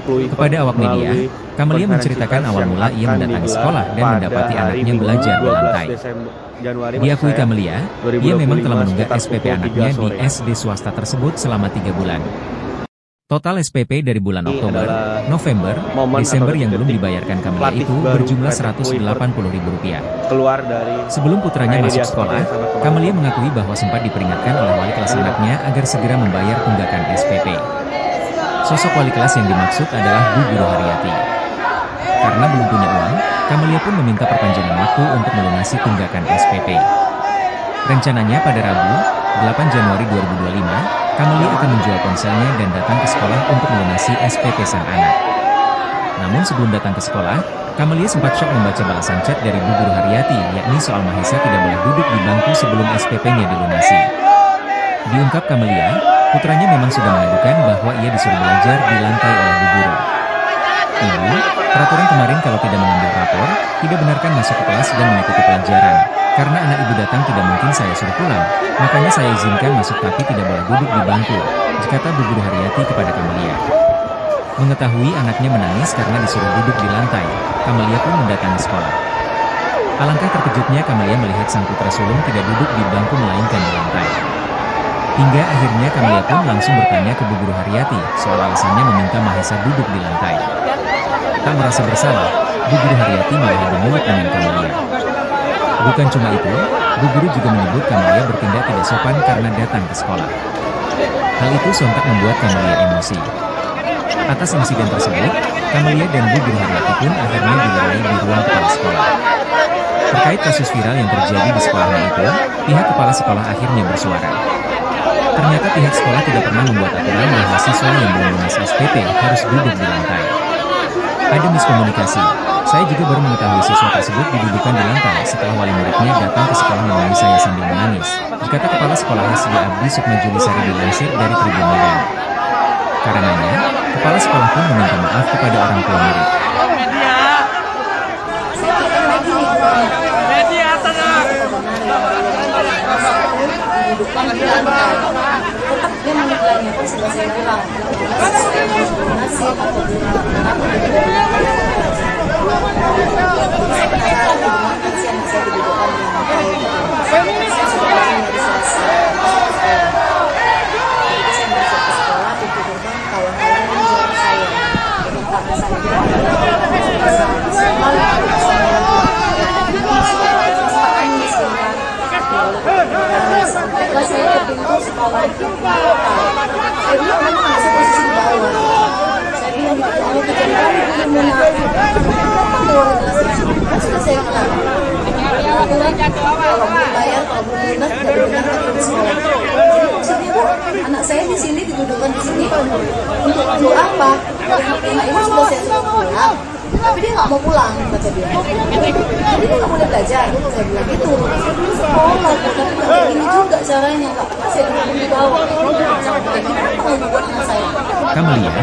Kluivert, Kepada awak media, melalui Kamelia konferensi menceritakan pers awal yang mula ia akan mendatangi digelar sekolah dan pada mendapati hari anaknya Minggu, belajar di 12 lantai. Januari, Diakui maksud saya, Kamelia, ia memang telah 2025 menunggak sekitar SPP pukul anaknya 3 di sore. SD swasta tersebut selama 3 bulan. Total SPP dari bulan Ini Oktober, adalah November, momen Desember atau yang belum detik dibayarkan Kamelia pelatih itu baru berjumlah Patrick Kluivert Rp180.000. keluar dari Sebelum putranya Nah, ini masuk dia sekolah, seperti yang sama kemarin. Kamelia mengakui bahwa sempat diperingatkan oleh wali kelas anaknya agar segera membayar tunggakan SPP. Sosok wali kelas yang dimaksud adalah Bu Guru Haryati. Karena belum punya uang, Kamelia pun meminta perpanjangan waktu untuk melunasi tunggakan SPP. Rencananya pada Rabu, 8 Januari 2025, Kamelia akan menjual ponselnya dan datang ke sekolah untuk melunasi SPP sang anak. Namun sebelum datang ke sekolah, Kamelia sempat syok membaca balasan chat dari Bu Guru Haryati, yakni soal Mahesa tidak boleh duduk di bangku sebelum SPP-nya dilunasi. Diungkap Kamelia, putranya memang sudah mengadukan bahwa ia disuruh belajar di lantai oleh Bu Guru. Ibu, peraturan kemarin kalau tidak mengambil rapor, tidak benarkan masuk ke kelas dan mengikuti pelajaran. Karena anak ibu datang tidak mungkin saya suruh pulang, makanya saya izinkan masuk tapi tidak boleh duduk di bangku, kata Bu Guru Haryati kepada Kamelia. Mengetahui anaknya menangis karena disuruh duduk di lantai, Kamelia pun mendatangi sekolah. Alangkah terkejutnya Kamelia melihat sang putra sulung tidak duduk di bangku melainkan di lantai. Hingga akhirnya Kamelia pun langsung bertanya ke Bu Guru Haryati soal alasannya meminta Mahesa duduk di lantai. Tak merasa bersalah, Bu Guru Haryati malah adu mulut dengan Kamelia. Bukan cuma itu, Bu Guru juga menyebut Kamelia bertindak tidak sopan karena datang ke sekolah. Hal itu sontak membuat Kamelia emosi. Atas insiden tersebut, Kamelia dan Bu Guru Haryati pun akhirnya dilerai di ruang kepala sekolah. Terkait kasus viral yang terjadi di sekolahnya itu, pihak kepala sekolah akhirnya bersuara. Ternyata pihak sekolah tidak pernah membuat aturan bahwa siswa yang belum lunas SPP harus duduk di lantai. Ada miskomunikasi. Saya juga baru mengetahui siswa tersebut didudukan di lantai setelah wali muridnya datang ke sekolah menemui saya sambil menangis, kata Kepala Sekolah Hasbi Abdi Sukma Julisari dilansir dari Tribun Medan. Karenanya, Kepala Sekolah pun meminta maaf kepada orang tua murid. Dihidupkan di lantai. Tetap dia menilainya pun sudah saya bilang. Nasi atau saya ke pintu sekolah saya bilang memang ada posisi di bawah saya bilang gitu kalau kejadian itu munafik kenapa keluar dari sini kan sudah saya bilang kalau belum bayar kalau belum lunas tidak dibenarkan di sekolah jadi maksudnya bu anak saya di sini didudukkan di sini untuk apa karena ibu sudah saya suruh pulang tapi dia nggak mau pulang kata dia jadi dia nggak boleh belajar saya bilang gitu sekolah tapi nggak kayak gini juga caranya nggak saya duduk di bawah kayak gimana membuat anak saya. Kamelia,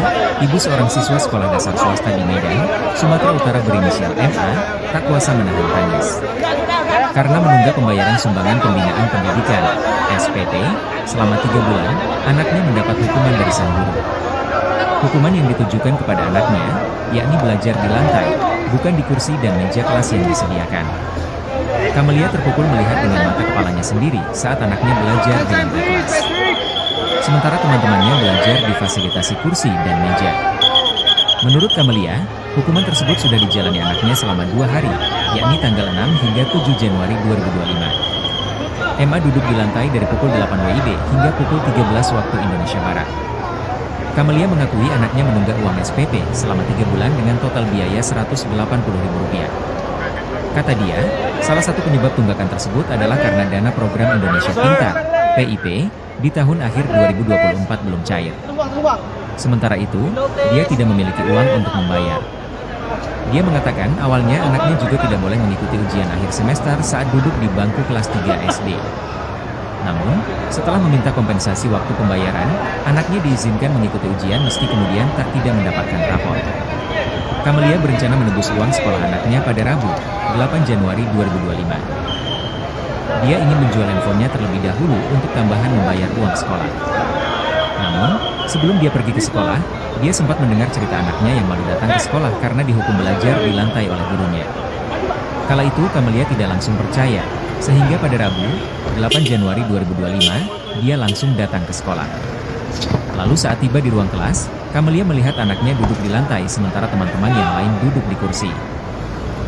ibu seorang siswa sekolah dasar swasta di Medan, Sumatera Utara berinisial MA, tak kuasa menahan tangis. Karena menunggak pembayaran sumbangan pembinaan pendidikan, SPP, selama 3 bulan, anaknya mendapat hukuman dari sang guru. Hukuman yang ditujukan kepada anaknya, yakni belajar di lantai, bukan di kursi dan meja kelas yang disediakan. Kamelia terpukul melihat dengan mata kepalanya sendiri saat anaknya belajar di lantai kelas. Sementara teman-temannya belajar difasilitasi kursi dan meja. Menurut Kamelia, hukuman tersebut sudah dijalani anaknya selama 2 hari, yakni tanggal 6 hingga 7 Januari 2025. Emma duduk di lantai dari pukul 8 WIB hingga pukul 13 waktu Indonesia Barat. Kamelia mengakui anaknya menunggak uang SPP selama 3 bulan dengan total biaya Rp180.000. Kata dia, salah satu penyebab tunggakan tersebut adalah karena dana program Indonesia Pintar, PIP, di tahun akhir 2024 belum cair. Sementara itu, dia tidak memiliki uang untuk membayar. Dia mengatakan awalnya anaknya juga tidak boleh mengikuti ujian akhir semester saat duduk di bangku kelas 3 SD. Namun, setelah meminta kompensasi waktu pembayaran, anaknya diizinkan mengikuti ujian meski kemudian tidak mendapatkan rapor. Kamelia berencana menebus uang sekolah anaknya pada Rabu, 8 Januari 2025. Dia ingin menjual handphonenya terlebih dahulu untuk tambahan membayar uang sekolah. Namun, sebelum dia pergi ke sekolah, dia sempat mendengar cerita anaknya yang malu datang ke sekolah karena dihukum belajar di lantai oleh gurunya. Kala itu Kamelia tidak langsung percaya, sehingga pada Rabu, 8 Januari 2025, dia langsung datang ke sekolah. Lalu saat tiba di ruang kelas, Kamelia melihat anaknya duduk di lantai sementara teman-teman yang lain duduk di kursi.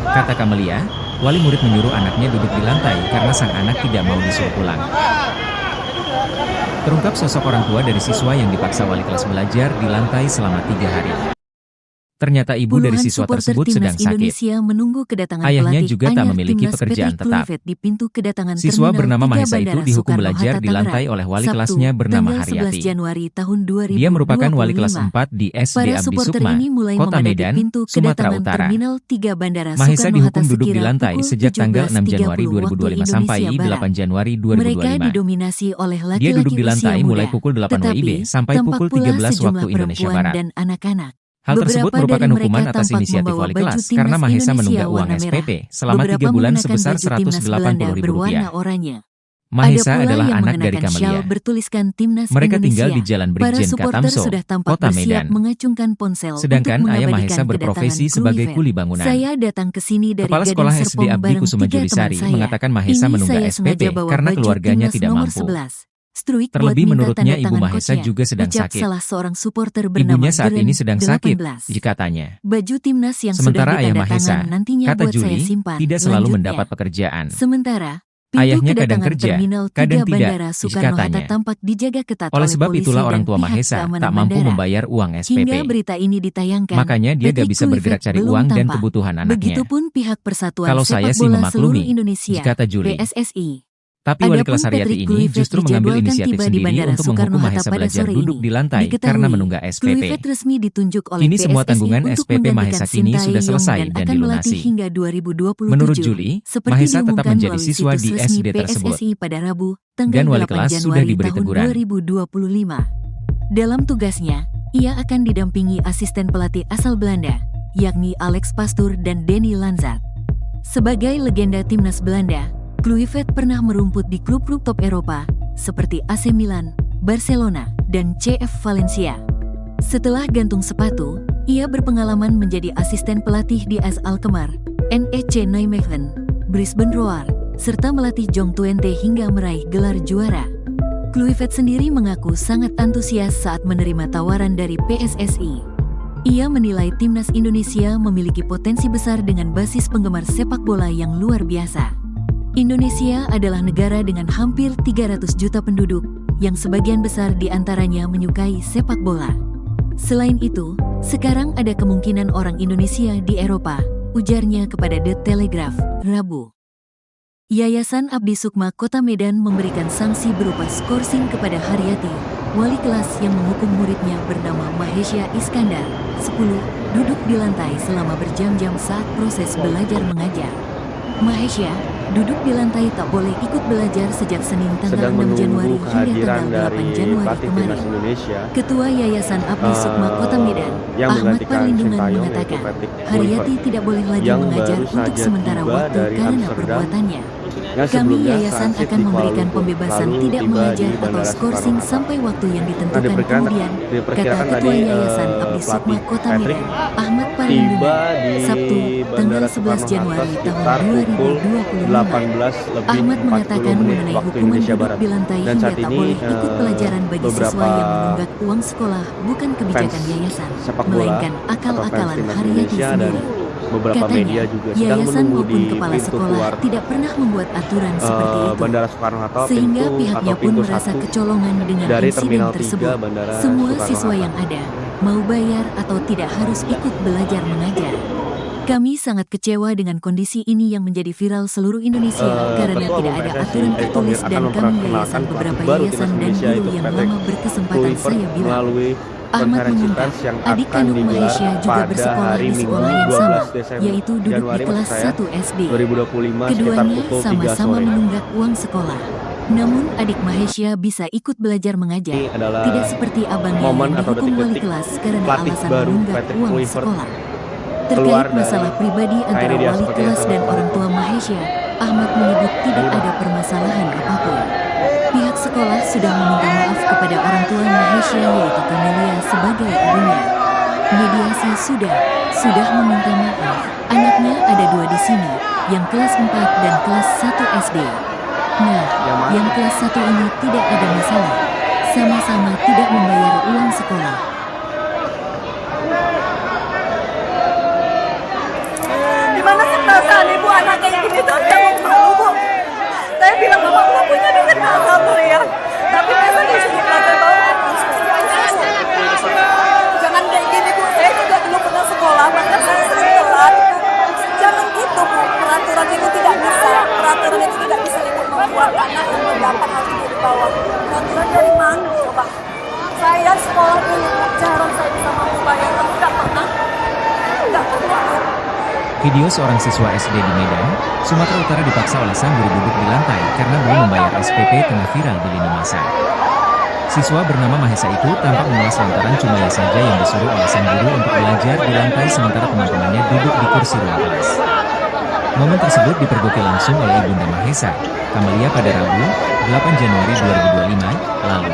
Kata Kamelia, wali murid menyuruh anaknya duduk di lantai karena sang anak tidak mau disuruh pulang. Terungkap sosok orang tua dari siswa yang dipaksa wali kelas belajar di lantai selama 3 hari. Ternyata ibu dari Puluhan siswa supporter tersebut sedang Timnas sakit. Indonesia menunggu kedatangan Ayahnya pelatih juga tak anyar memiliki Timnas pekerjaan Patrick tetap. Kluivert di pintu kedatangan Siswa Terminal bernama 3 Mahesa itu Bandara dihukum Soekarno belajar Hatta di lantai Tangerang, oleh wali Sabtu, kelasnya bernama tanggal 11 Haryati. Januari tahun 2025. Dia merupakan wali kelas 4 di SD Para Abdi supporter Sukma, ini mulai Kota memadati Medan, pintu Sumatera kedatangan Utara. Terminal 3 Bandara Mahesa Soekarno dihukum Hatta duduk di sekira lantai pukul sejak tanggal 6 Januari 17.30 waktu 2025 sampai Indonesia Barat. 8 Januari Mereka 2025. didominasi oleh Dia laki-laki duduk di usia lantai muda, mulai pukul 8 tetapi WIB sampai tampak pukul pula 13 sejumlah waktu Indonesia perempuan Barat. dan anak-anak. Hal tersebut Beberapa merupakan dari hukuman mereka atas tampak inisiatif membawa wali baju kelas timnas karena Mahesa Indonesia menunggak uang warna merah. SPP selama 3 Beberapa bulan mengenakan sebesar baju timnas Belanda Rp180.000. berwarna oranye. Ada Mahesa pula adalah yang anak dari mengenakan syal Kamelia. bertuliskan Timnas Mereka Indonesia. tinggal di Jalan Para Brigjen supporter Katamso, sudah tampak Kota bersiap Medan. mengacungkan ponsel Sedangkan untuk ayah mengabadikan Mahesa berprofesi kedatangan sebagai Kluivert. kuli bangunan. Saya datang ke sini dari Kepala Gading Sekolah SD Serpong Abdi bareng Kusuma 3 teman Julisari saya. mengatakan Mahesa Ini menunggak saya sengaja SPP bawa karena baju keluarganya timnas tidak nomor mampu. 11. Struik buat Terlebih minta menurutnya tanda ibu tangan Mahesa coachnya, juga sedang ucap sakit. salah seorang supporter bernama Ibunya saat ini Geren, sedang sakit, 18. jika tanya. Baju timnas yang Sementara sudah ayah ditanda Mahesa, tangan nantinya kata buat saya Juli, simpan. tidak selalu Lanjutnya. mendapat pekerjaan. Sementara, pintu Ayahnya kadang kedatangan kerja, Terminal 3 kadang tidak, Bandara jika Soekarno Hatta tanya. tampak dijaga ketat Oleh oleh sebab polisi itulah orang dan tua pihak Mahesa keamanan tak mampu bandara. membayar uang Hingga SPP. berita ini ditayangkan, Makanya dia gak Patrick bisa bergerak Kluivert cari belum uang dan tampak. kebutuhan anaknya. Begitupun pihak Persatuan Kalau Sepak saya sih Bola memaklumi, Seluruh Indonesia kata Juli. (PSSI). Tapi wali Adapun kelas Haryati Patrick ini Kluivert justru mengambil dijadwalkan inisiatif tiba di sendiri Bandara untuk Soekarno menghukum Hatta Mahesa pada belajar sore duduk ini. di lantai Diketahui, karena menunggak SPP. Kluivert resmi ditunjuk oleh Kini semua PSSI tanggungan untuk SPP menggantikan Mahesa kini sudah Sintayong selesai dan dan akan melatih dilunasi. hingga 2027. Menurut Juli, seperti Mahesa tetap diumumkan menjadi melalui siswa situs di resmi SD tersebut. PSSI pada Rabu, tanggal Dan wali 8 kelas sudah Januari diberi tahun teguran. 2025. Dalam tugasnya, ia akan didampingi asisten pelatih asal Belanda, yakni Alex Pastoor dan Denny Lanzat. Sebagai legenda timnas Belanda, Kluivert pernah merumput di klub-klub top Eropa, seperti AC Milan, Barcelona, dan CF Valencia. Setelah gantung sepatu, ia berpengalaman menjadi asisten pelatih di AS Alkmaar, NEC Nijmegen, Brisbane Roar, serta melatih Jong Twente hingga meraih gelar juara. Kluivert sendiri mengaku sangat antusias saat menerima tawaran dari PSSI. Ia menilai timnas Indonesia memiliki potensi besar dengan basis penggemar sepak bola yang luar biasa. Indonesia adalah negara dengan hampir 300 juta penduduk, yang sebagian besar diantaranya menyukai sepak bola. Selain itu, sekarang ada kemungkinan orang Indonesia di Eropa, ujarnya kepada The Telegraph, Rabu. Yayasan Abdi Sukma Kota Medan memberikan sanksi berupa skorsing kepada Haryati, wali kelas yang menghukum muridnya bernama Mahesya Iskandar, 10, duduk di lantai selama berjam-jam saat proses belajar mengajar. Mahesya duduk di lantai tak boleh ikut belajar sejak Senin tanggal Sedang 6 Januari menunggu hingga kehadiran tanggal 8 dari Januari pelatih kemarin. timnas Indonesia Ketua Yayasan Abdi Sukma Kota Medan, yang Ahmad menggantikan Parlindungan Sintayong, mengatakan, yaitu Patrick Haryati Kluivert, tidak boleh lagi yang mengajar baru untuk saja sementara tiba waktu dari karena Amsterdam, perbuatannya. yang Kami sebelumnya yayasan transit akan di Kuala memberikan Lumpur, pembebasan lalu tidak tiba mengajar di atau Bandara skorsing Soekarno Hatta. sampai waktu yang ditentukan diperkirakan- kemudian, kata diperkirakan Ketua tadi, Yayasan Abdi Sukma pelatih Kota Patrick Medan, Ahmad tiba Parlindungan, di Sabtu, tanggal Bandara 11 Soekarno Hatta Januari sekitar tahun pukul 2025. 18 Ahmad lebih 40 mengatakan menit mengenai waktu hukuman Indonesia duduk Barat. di lantai Dan hingga saat tak ini boleh ikut pelajaran bagi siswa beberapa yang menunggak uang sekolah bukan kebijakan fans yayasan, sepak bola melainkan atau fans akal-akalan timnas Haryati Indonesia dan sendiri. beberapa Katanya, media juga sedang yayasan menunggu maupun di kepala pintu sekolah keluar tidak pernah membuat aturan seperti itu. Bandara Soekarno Hatta, Sehingga pintu pihaknya atau pun pintu merasa 1 kecolongan dengan dari insiden Terminal 3 tersebut. Bandara Semua Soekarno siswa Hatta. yang ada, mau bayar atau tidak harus ikut belajar mengajar. Kami sangat kecewa dengan kondisi ini yang menjadi viral seluruh Indonesia karena Ketua tidak Umum ada PSSI, aturan Erick tertulis Thohir, dan akan kami memperkenalkan yayasan beberapa pelatih baru yayasan timnas dan Indonesia, guru yaitu yang Patrick lama berkesempatan Kluivert, saya bilang. melalui Ahmad konferensi mengungkap, pers yang adik akan kandung digelar Mahesya juga pada bersekolah hari di Minggu sekolah yang sama, 12 Desember yaitu duduk Januari di kelas maksud saya, 1 SD. 2025 sekitar Keduanya pukul 3 sama-sama sore. menunggak uang sekolah. Namun adik Mahesha bisa ikut belajar mengajar, Ini adalah tidak seperti abangnya momen yang atau dihukum wali detik-detik kelas karena pelatih alasan baru menunggak Patrick uang Kluivert sekolah. keluar Terkait masalah dari pribadi antara ini dia wali seperti kelas yang dan saya orang tua Mahesha, Ahmad menyebut tidak ada permasalahan apapun. Pihak sekolah sudah meminta maaf kepada orang tua Mahesha yaitu Camelia sebagai ibunya. Mediasi sudah meminta maaf. Anaknya ada 2 di sini, yang kelas 4 dan kelas 1 SD. Nah, yang kelas 1 ini tidak ada masalah. Sama-sama tidak membayar uang sekolah. Di mana sih perasaan ibu anak kayak gini tuh saya mau malu bu. Saya bilang bapak pelakunya dia kan nggak sabar ya. Tapi masa di sini belajar bawa jangan kayak gini bu. Saya juga dulu pernah sekolah, bahkan saya sering telat. Jangan gitu bu. Peraturan itu tidak bisa. Peraturan itu tidak bisa ibu membuat anak yang mendapat hati di bawah. Peraturan dari mana coba? Saya sekolah dulu, jarang saya bisa mampu bayar, tapi nggak pernah. Video seorang siswa SD di Medan, Sumatera Utara dipaksa oleh sang guru duduk di lantai karena belum membayar SPP tengah viral di lini masa. Siswa bernama Mahesa itu tampak memelas lantaran cuma ia saja yang disuruh oleh sang guru untuk belajar di lantai sementara teman-temannya duduk di kursi ruang kelas. Momen tersebut dipergoki langsung oleh ibunda Mahesa, Camelia pada Rabu, 8 Januari 2025 lalu.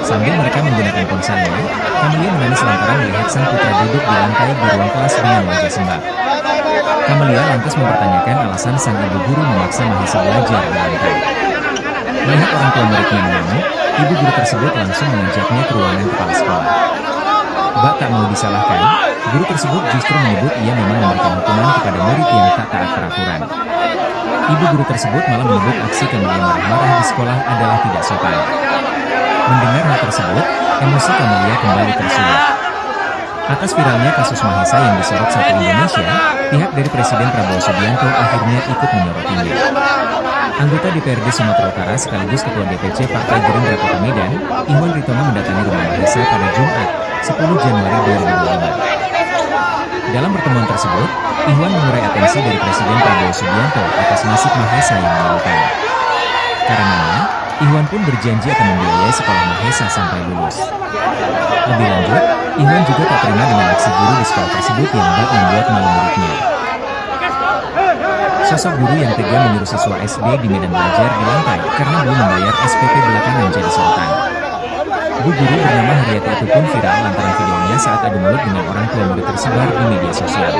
Sambil mereka menggunakan ponselnya, Camelia menangis lantaran melihat sang putra duduk di lantai di ruang kelas dengan wajah sembab. Camelia lantas mempertanyakan alasan sang ibu guru memaksa Mahesa belajar di lantai. Melihat orang tua muridnya mengamuk, ibu guru tersebut langsung mengajaknya ke ruangan kepala sekolah. Bak tak mau disalahkan, guru tersebut justru menyebut ia memang memberikan hukuman kepada murid yang tak taat peraturan. Ibu guru tersebut malah menyebut aksi Camelia marah-marah di sekolah adalah tidak sopan. Mendengar hal tersebut, emosi Camelia kembali tersulut. Atas viralnya kasus Mahesa yang disorot satu Indonesia, pihak dari Presiden Prabowo Subianto akhirnya ikut menyorotinya. Anggota DPRD Sumatera Utara sekaligus Ketua DPC Partai Gerindra Kota Medan, Ihwan Ritomo mendatangi rumah Mahesa pada Jumat, 10 Januari 2025. Dalam pertemuan tersebut, Ihwan mengurai atensi dari Presiden Prabowo Subianto atas nasib Mahesa yang memilukan. Karenanya, Ihwan pun berjanji akan membiayai sekolah Mahesa sampai lulus. Lebih lanjut, Ihwan juga tak terima dengan aksi guru di sekolah tersebut yang bak membuat malu muridnya. Sosok guru yang tega menyuruh siswa SD di Medan belajar di lantai karena belum membayar SPP belakangan menjadi sorotan. Bu guru bernama Haryati itu pun viral lantaran videonya saat adu mulut dengan orang tua murid tersebar di media sosial.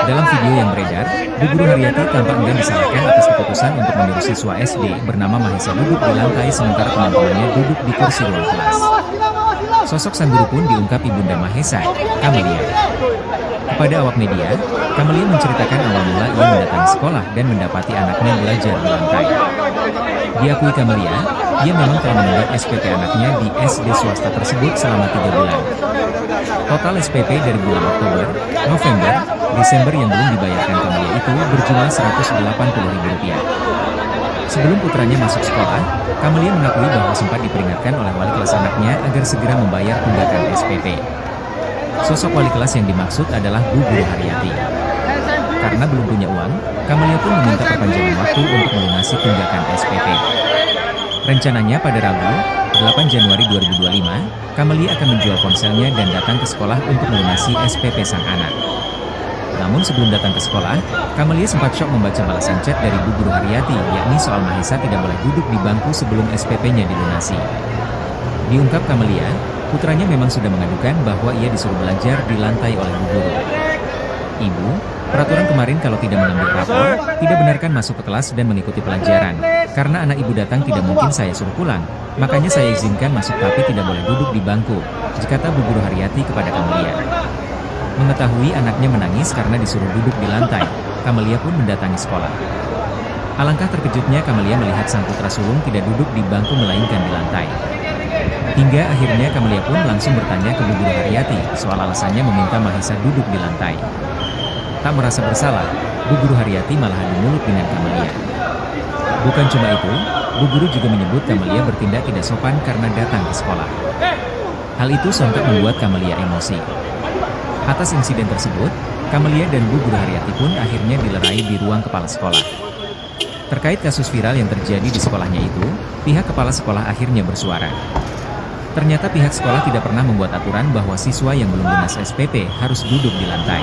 Dalam video yang beredar, Bu guru Haryati tampak enggan disalahkan atas keputusan untuk menyuruh siswa SD bernama Mahesa duduk di lantai sementara teman-temannya duduk di kursi ruang kelas. Sosok sang guru pun diungkap ibunda Mahesa, Camelia. Kepada awak media, Camelia menceritakan awal mula ia mendatangi sekolah dan mendapati anaknya belajar di lantai. Diakui Camelia, ia memang telah menunggak SPP anaknya di SD swasta tersebut selama 3 bulan. Total SPP dari bulan Oktober, November, Desember yang belum dibayarkan Camelia itu berjumlah Rp180.000. Sebelum putranya masuk sekolah, Camelia mengakui bahwa sempat diperingatkan oleh wali kelas anaknya agar segera membayar tunggakan SPP. Sosok wali kelas yang dimaksud adalah Bu Guru Haryati. Karena belum punya uang, Camelia pun meminta perpanjangan waktu untuk melunasi tunggakan SPP. Rencananya pada Rabu, 8 Januari 2025, Camelia akan menjual ponselnya dan datang ke sekolah untuk melunasi SPP sang anak. Namun sebelum datang ke sekolah, Camelia sempat syok membaca balasan chat dari Bu Guru Haryati, yakni soal Mahesa tidak boleh duduk di bangku sebelum SPP-nya dilunasi. Diungkap Camelia, putranya memang sudah mengadukan bahwa ia disuruh belajar di lantai oleh Bu Guru. Ibu, peraturan kemarin kalau tidak mengambil rapor, tidak benarkan masuk ke kelas dan mengikuti pelajaran. Karena anak ibu datang tidak mungkin saya suruh pulang, makanya saya izinkan masuk tapi tidak boleh duduk di bangku, kata Bu Guru Haryati kepada Camelia. Mengetahui anaknya menangis karena disuruh duduk di lantai, Camelia pun mendatangi sekolah. Alangkah terkejutnya Camelia melihat sang putra sulung tidak duduk di bangku melainkan di lantai. Hingga akhirnya Camelia pun langsung bertanya ke Bu Guru Haryati soal alasannya meminta Mahesa duduk di lantai. Tak merasa bersalah, Bu Guru Haryati malah adu mulut dengan Camelia. Bukan cuma itu, Bu Guru juga menyebut Camelia bertindak tidak sopan karena datang ke sekolah. Hal itu sontak membuat Camelia emosi. Atas insiden tersebut, Camelia dan Bu Guru Haryati pun akhirnya dilerai di ruang kepala sekolah. Terkait kasus viral yang terjadi di sekolahnya itu, pihak kepala sekolah akhirnya bersuara. Ternyata pihak sekolah tidak pernah membuat aturan bahwa siswa yang belum lunas SPP harus duduk di lantai.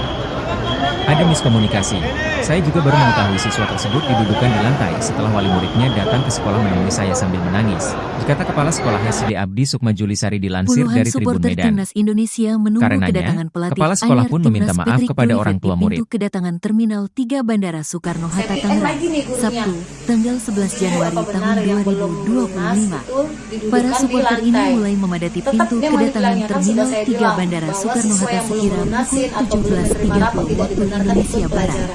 Ada miskomunikasi. Saya juga baru mengetahui siswa tersebut didudukan di lantai setelah wali muridnya datang ke sekolah menemui saya sambil menangis. Kata Kepala Sekolah SD Abdi Sukma Julisari dilansir Puluhan dari Tribun supporter Medan. Timnas Indonesia menunggu kedatangan Karenanya, pelatih Kepala Sekolah anyar pun meminta Timnas maaf Patrick kepada Kluivert orang tua di murid. pintu kedatangan Terminal 3 Bandara Soekarno-Hatta Tangerang, Sabtu, tanggal 11 Januari tahun 2025. Para supporter ini mulai memadati pintu kedatangan Terminal 3 Bandara Soekarno-Hatta sekira pukul 17.30 waktu Indonesia Barat.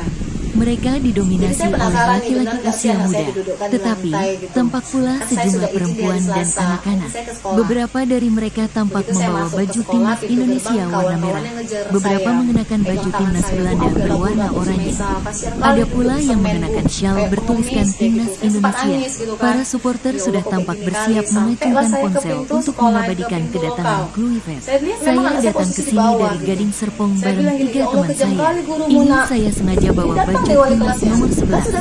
Mereka didominasi oleh laki-laki usia muda, tetapi tampak pula sejumlah perempuan dan anak-anak. Beberapa dari mereka tampak membawa baju timnas Indonesia warna merah. Beberapa mengenakan baju timnas Belanda berwarna oranye. Ada pula yang mengenakan syal bertuliskan timnas Indonesia. Para supporter sudah tampak bersiap mengacungkan ponsel untuk mengabadikan kedatangan Kluivert. Saya datang ke sini dari Gading Serpong bareng 3 teman saya. Ini saya sengaja bawa baju timnas nomor 11.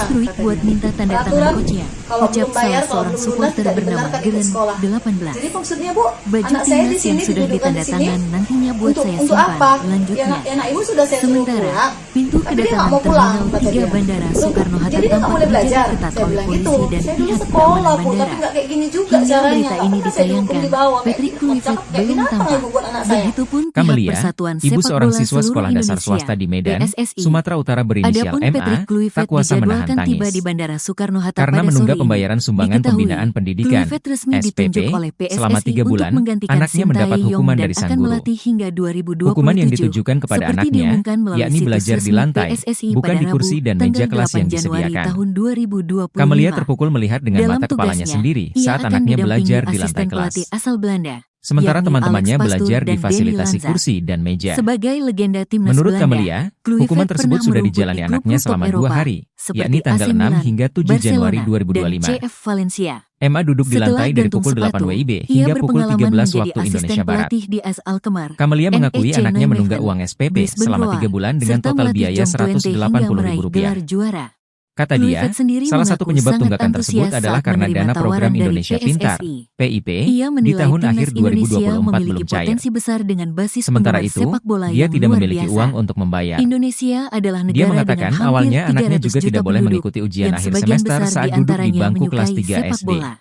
Struik buat minta tanda tangan coachnya. Ucap salah seorang supporter bernama Geren 18. Jadi maksudnya Bu, Baju anak saya di timnas yang sini sudah didudukan ditanda di sini tangan nantinya buat saya untuk simpan. apa? Lanjutnya. Anak ibu sudah saya suruh Sementara, pulang, pintu tapi dia nggak kedatangan mau pulang, Terminal kata 3 dia. Bandara Loh, Soekarno-Hatta jadi dia nggak tampak boleh dijaga belajar. ketat Saya oleh bilang polisi gitu. dan Saya dulu pihak sekolah keamanan Bu, tapi bandara. nggak kayak gini juga Hingga caranya. berita ini Masa saya dihukum ditayangkan, di bawah kayak Patrick gitu? Kluivert Kayak belum binatang tampak. ibu buat anak saya. Begitupun pihak Kamelia, Persatuan ibu Sepak seorang Bola siswa Seluruh sekolah dasar Indonesia, swasta di Medan, PSSI. Sumatera Utara berinisial Adapun Patrick MA, Kluivert tak kuasa menahan dijadwalkan tiba di tangis. Bandara Soekarno-Hatta Karena pada menunggak sore ini. pembayaran sumbangan Diketahui, pembinaan pendidikan Kluivert resmi SPP ditunjuk oleh selama PSSI 3 bulan, untuk menggantikan anaknya mendapat Sintayong hukuman dan dari sang akan guru. melatih hingga 2027. Hukuman yang ditujukan kepada Seperti anaknya, diumumkan melalui yakni situs belajar di resmi lantai, PSSI bukan pada di kursi Rabu, dan meja tanggal kelas 8 yang Januari disediakan. tahun 2025. Kamelia terpukul melihat dengan Dalam mata kepalanya tugasnya, sendiri ia saat akan anaknya didampingi belajar di lantai asisten kelas. pelatih asal Belanda, Sementara yakni teman-temannya Alex Pastur belajar dan di Denny fasilitasi Lanza. kursi dan meja. Sebagai legenda timnas Menurut Belanda, Kamelia, Kluivert hukuman tersebut pernah sudah merumput dijalani di anaknya klub-klub selama 2 Eropa, hari, seperti yakni tanggal AC 6 Milan, hingga 7 Januari Barcelona, dan 2025. CF Valencia. Emma duduk di Setelah lantai dari gantung pukul 8 sepatu, WIB ia hingga pukul berpengalaman 13 menjadi waktu asisten Indonesia Barat. pelatih di AS Alkmaar, Kamelia mengakui NEC anaknya menunggak Nijmegen, uang SPP Brisbane selama Roar, 3 bulan dengan serta total melatih biaya Jong Twente hingga meraih Rp180.000. gelar juara. Kata dia, Kluivert sendiri salah satu mengaku penyebab sangat tunggakan tersebut antusias adalah saat karena menerima dana tawaran program dari Indonesia Pintar PSSI. (PIP) Ia di menilai tahun timnas akhir Indonesia 2024 memiliki belum cair. potensi besar dengan basis Sementara penggemar itu, sepak bola dia yang tidak luar memiliki biasa. uang untuk membayar. Indonesia adalah Dia negara mengatakan dengan hampir awalnya anaknya 300 juga juta tidak boleh penduduk, mengikuti ujian yang akhir sebagian semester besar saat di duduk di antaranya bangku kelas menyukai 3 sepak SD. bola.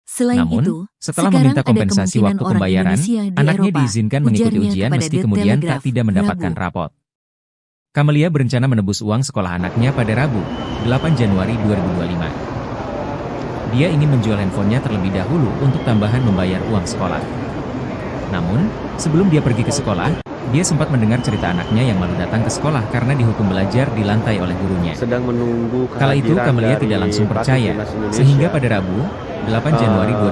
Selain Namun, itu, setelah sekarang meminta ada kompensasi kemungkinan waktu orang pembayaran, Indonesia di anaknya Eropa, diizinkan mengikuti ujarnya ujian kepada meski The kemudian tak Telegraph, tidak mendapatkan Rabu. rapot. Kamelia berencana menebus uang sekolah anaknya pada Rabu, 8 Januari 2025. Dia ingin menjual handphonenya terlebih dahulu untuk tambahan membayar uang sekolah. Namun, sebelum dia pergi ke sekolah, dia sempat mendengar cerita anaknya yang malu datang ke sekolah karena dihukum belajar di lantai oleh gurunya. Sedang menunggu Kala itu kehadiran Kamelia dari tidak langsung pelatih percaya, timnas Indonesia sehingga pada Rabu, 8 Januari 2025,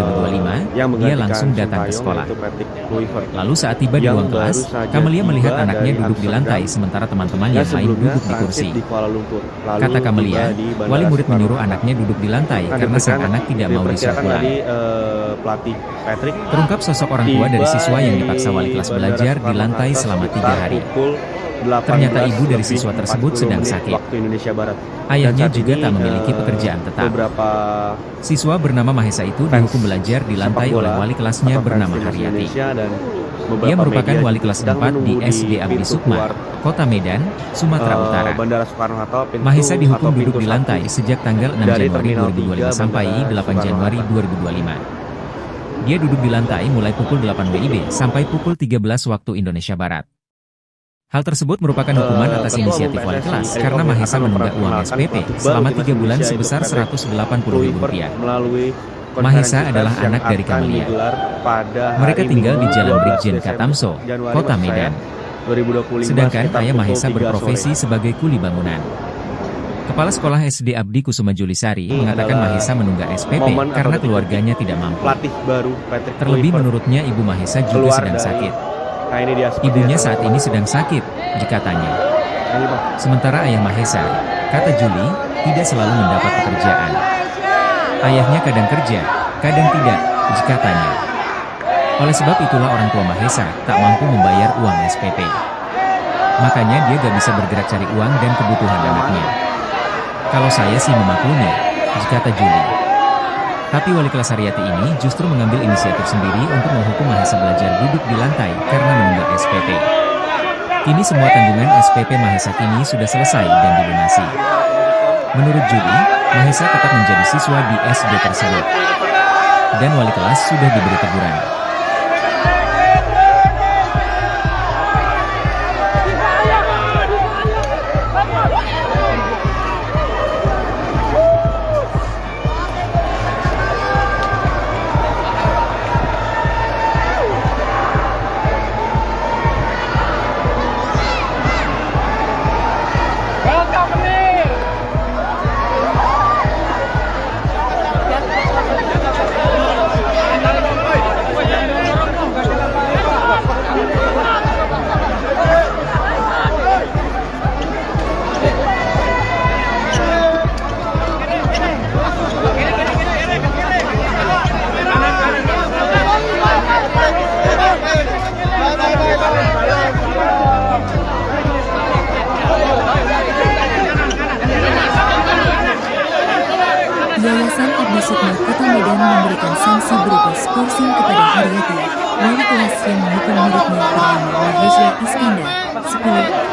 yang dia menggantikan langsung datang ke Sintayong, sekolah. yaitu Patrick Kluivert. Lalu saat tiba di Yang ruang kelas, baru saja Kamelia melihat tiba anaknya dari duduk di lantai Amsterdam, sementara teman-teman yang yang lain sebelumnya duduk di kursi. transit di Kuala Lumpur. Lalu Kata Kamelia, tiba di Bandara wali murid menyuruh Soekarno-Hatta. anaknya duduk di lantai Nah, karena sang anak tidak mau disuruh diperkirakan pulang. tadi pelatih Patrick Terungkap sosok orang tua dari siswa yang dipaksa wali kelas Bandara belajar di lantai Soekarno-Hatta selama 3 sekitar hari. pukul 18 Ternyata ibu dari lebih siswa tersebut 40 sedang menit sakit. Waktu Indonesia Barat. Ayahnya Dan saat juga ini, tak memiliki pekerjaan tetap. Beberapa Siswa bernama Mahesa itu fans dihukum belajar di lantai sepak bola oleh wali kelasnya atau fans bernama timnas Haryati. Indonesia dan beberapa Ia merupakan media wali juga kelas sedang 4 di menunggu SD Abdi pintu Sukma, keluar, Kota Medan, Sumatera Utara. Bandara Soekarno-Hatta, pintu Mahesa atau dihukum pintu duduk di 1 lantai sejak tanggal 6 dari Januari Terminal 3 2025 sampai Bandara 8 Januari Soekarno-Hatta. 2025. Dia duduk di lantai mulai pukul 8 WIB sampai pukul 13 waktu Indonesia Barat. Hal tersebut merupakan hukuman atas Ketua inisiatif Umum wali PSSI, kelas Erick karena Thohir Mahesa akan menunggak uang memperkenalkan SPP pelatih baru selama timnas 3 bulan Indonesia, sebesar yaitu Patrick Rp180.000. melalui Mahesa konferensi adalah pers yang anak dari akan Kamelia. digelar pada Mereka hari tinggal di Minggu, Jalan 12 Brigjen Desember, Katamso, Januari Kota maksud saya, Medan. 2025 Sedangkan sekitar ayah pukul Mahesa 3 berprofesi sore. sebagai kuli bangunan. Kepala Sekolah SD Abdi Kusuma Julisari mengatakan adalah Mahesa menunggak SPP momen atau karena detik-detik keluarganya tidak mampu. Pelatih baru Patrick Terlebih Kluivert menurutnya ibu Mahesa juga keluar sedang dari- sakit. Nah, ini dia seperti Ibunya yang saat ini sedang sakit, dikatanya. Ini, Bang. Sementara ayah Mahesa, kata Juli, tidak selalu mendapat pekerjaan. Ayahnya kadang kerja, kadang tidak, dikatanya. Oleh sebab itulah orang tua Mahesa tak mampu membayar uang SPP. Makanya dia gak bisa bergerak cari uang dan kebutuhan anaknya. Kalau saya sih memaklumi, kata Juli. Tapi wali kelas Haryati ini justru mengambil inisiatif sendiri untuk menghukum Mahesa belajar duduk di lantai karena menunggak SPP. Kini semua tanggungan SPP Mahesa kini sudah selesai dan dilunasi. Menurut Juli, Mahesa tetap menjadi siswa di SD tersebut. Dan wali kelas sudah diberi teguran. Yayasan Abdi Sukma Kota Medan memberikan sanksi berupa skorsing kepada Haryati, wali kelas yang menghukum muridnya bernama Mahesha Iskandar, 10,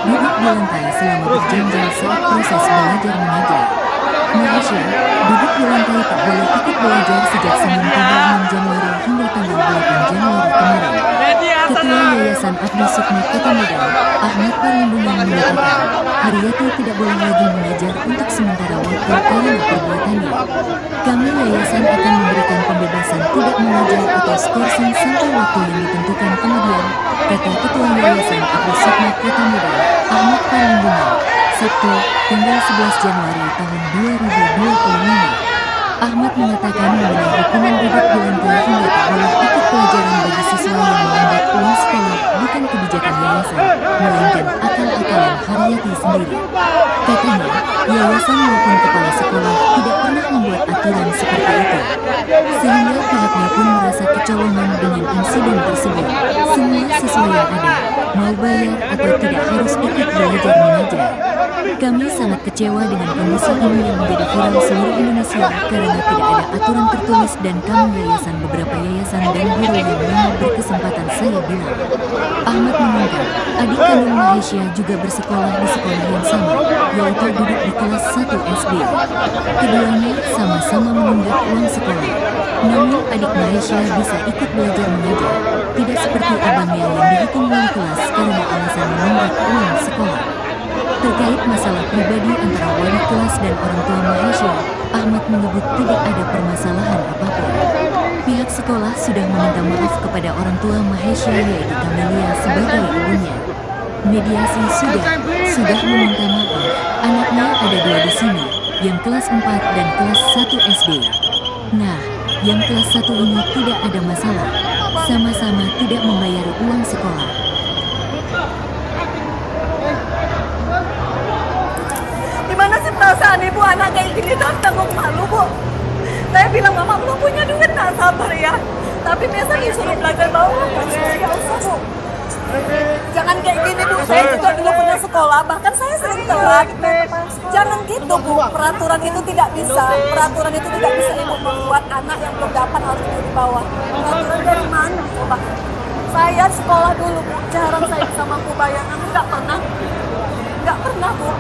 duduk di lantai selama berjam-jam saat proses belajar mengajar. Mahesha duduk di lantai tak boleh ikut belajar sejak Senin tanggal 6 Januari hingga tanggal 8 Januari kemarin. Ketua Yayasan Abdi Sukma Kota Medan, Ahmad Parlindungan mengatakan, Haryati tidak boleh lagi mengajar untuk sementara waktu karena perbuatannya. Kami yayasan akan memberikan pembebasan tidak mengajar atau skorsing sampai waktu yang ditentukan kemudian, kata Ketua Yayasan Abdi Sukma Kota Medan, Ahmad Parlindungan, Sabtu, tanggal 11 Januari tahun 2025. Ahmad mengatakan mengenai hukuman duduk di lantai hingga tak boleh ikut pelajaran bagi siswa yang melanggar uang sekolah bukan kebijakan yayasan, melainkan akal-akalan Haryati sendiri. Katanya, yayasan maupun kepala sekolah tidak pernah membuat aturan seperti itu. Sehingga pihaknya pun merasa kecolongan dengan insiden tersebut. Semua siswa yang ada, mau bayar atau tidak harus ikut belajar mengajar. Kami sangat kecewa dengan kondisi ini yang menjadi viral seluruh Indonesia karena tidak ada aturan tertulis dan kami yayasan beberapa yayasan dan guru yang memang berkesempatan saya bilang. Ahmad mengungkap, adik kandung Mahesha juga bersekolah di sekolah yang sama, yaitu duduk di kelas 1 SD. Keduanya sama-sama menunggak uang sekolah. Namun adik Mahesha bisa ikut belajar mengajar, tidak seperti abangnya yang dihukum wali kelas karena alasan menunggak uang sekolah. Terkait masalah pribadi antara wali kelas dan orang tua Mahesha, Ahmad menyebut tidak ada permasalahan apapun. Pihak sekolah sudah meminta maaf kepada orang tua Mahesha yaitu Camelia sebagai ibunya. Mediasi sudah meminta maaf. Anaknya ada 2 di sini, yang kelas 4 dan kelas 1 SD. Nah, yang kelas 1 ini tidak ada masalah. Sama-sama tidak membayar uang sekolah. Gimana sih perasaan ibu anak kayak gini tanggung malu bu? Saya bilang mama belum punya duit, tak sabar ya. Tapi biasa disuruh belajar bawah, ya usah bu. Jangan kayak gini bu, saya juga dulu punya sekolah, bahkan saya sering telat. Jangan gitu bu, peraturan itu tidak bisa. Peraturan itu tidak bisa ibu membuat anak yang belum dapat harus duduk di bawah. Peraturan dari mana coba? Saya sekolah dulu bu, jarang saya bisa mampu bayar, namun nggak pernah bu.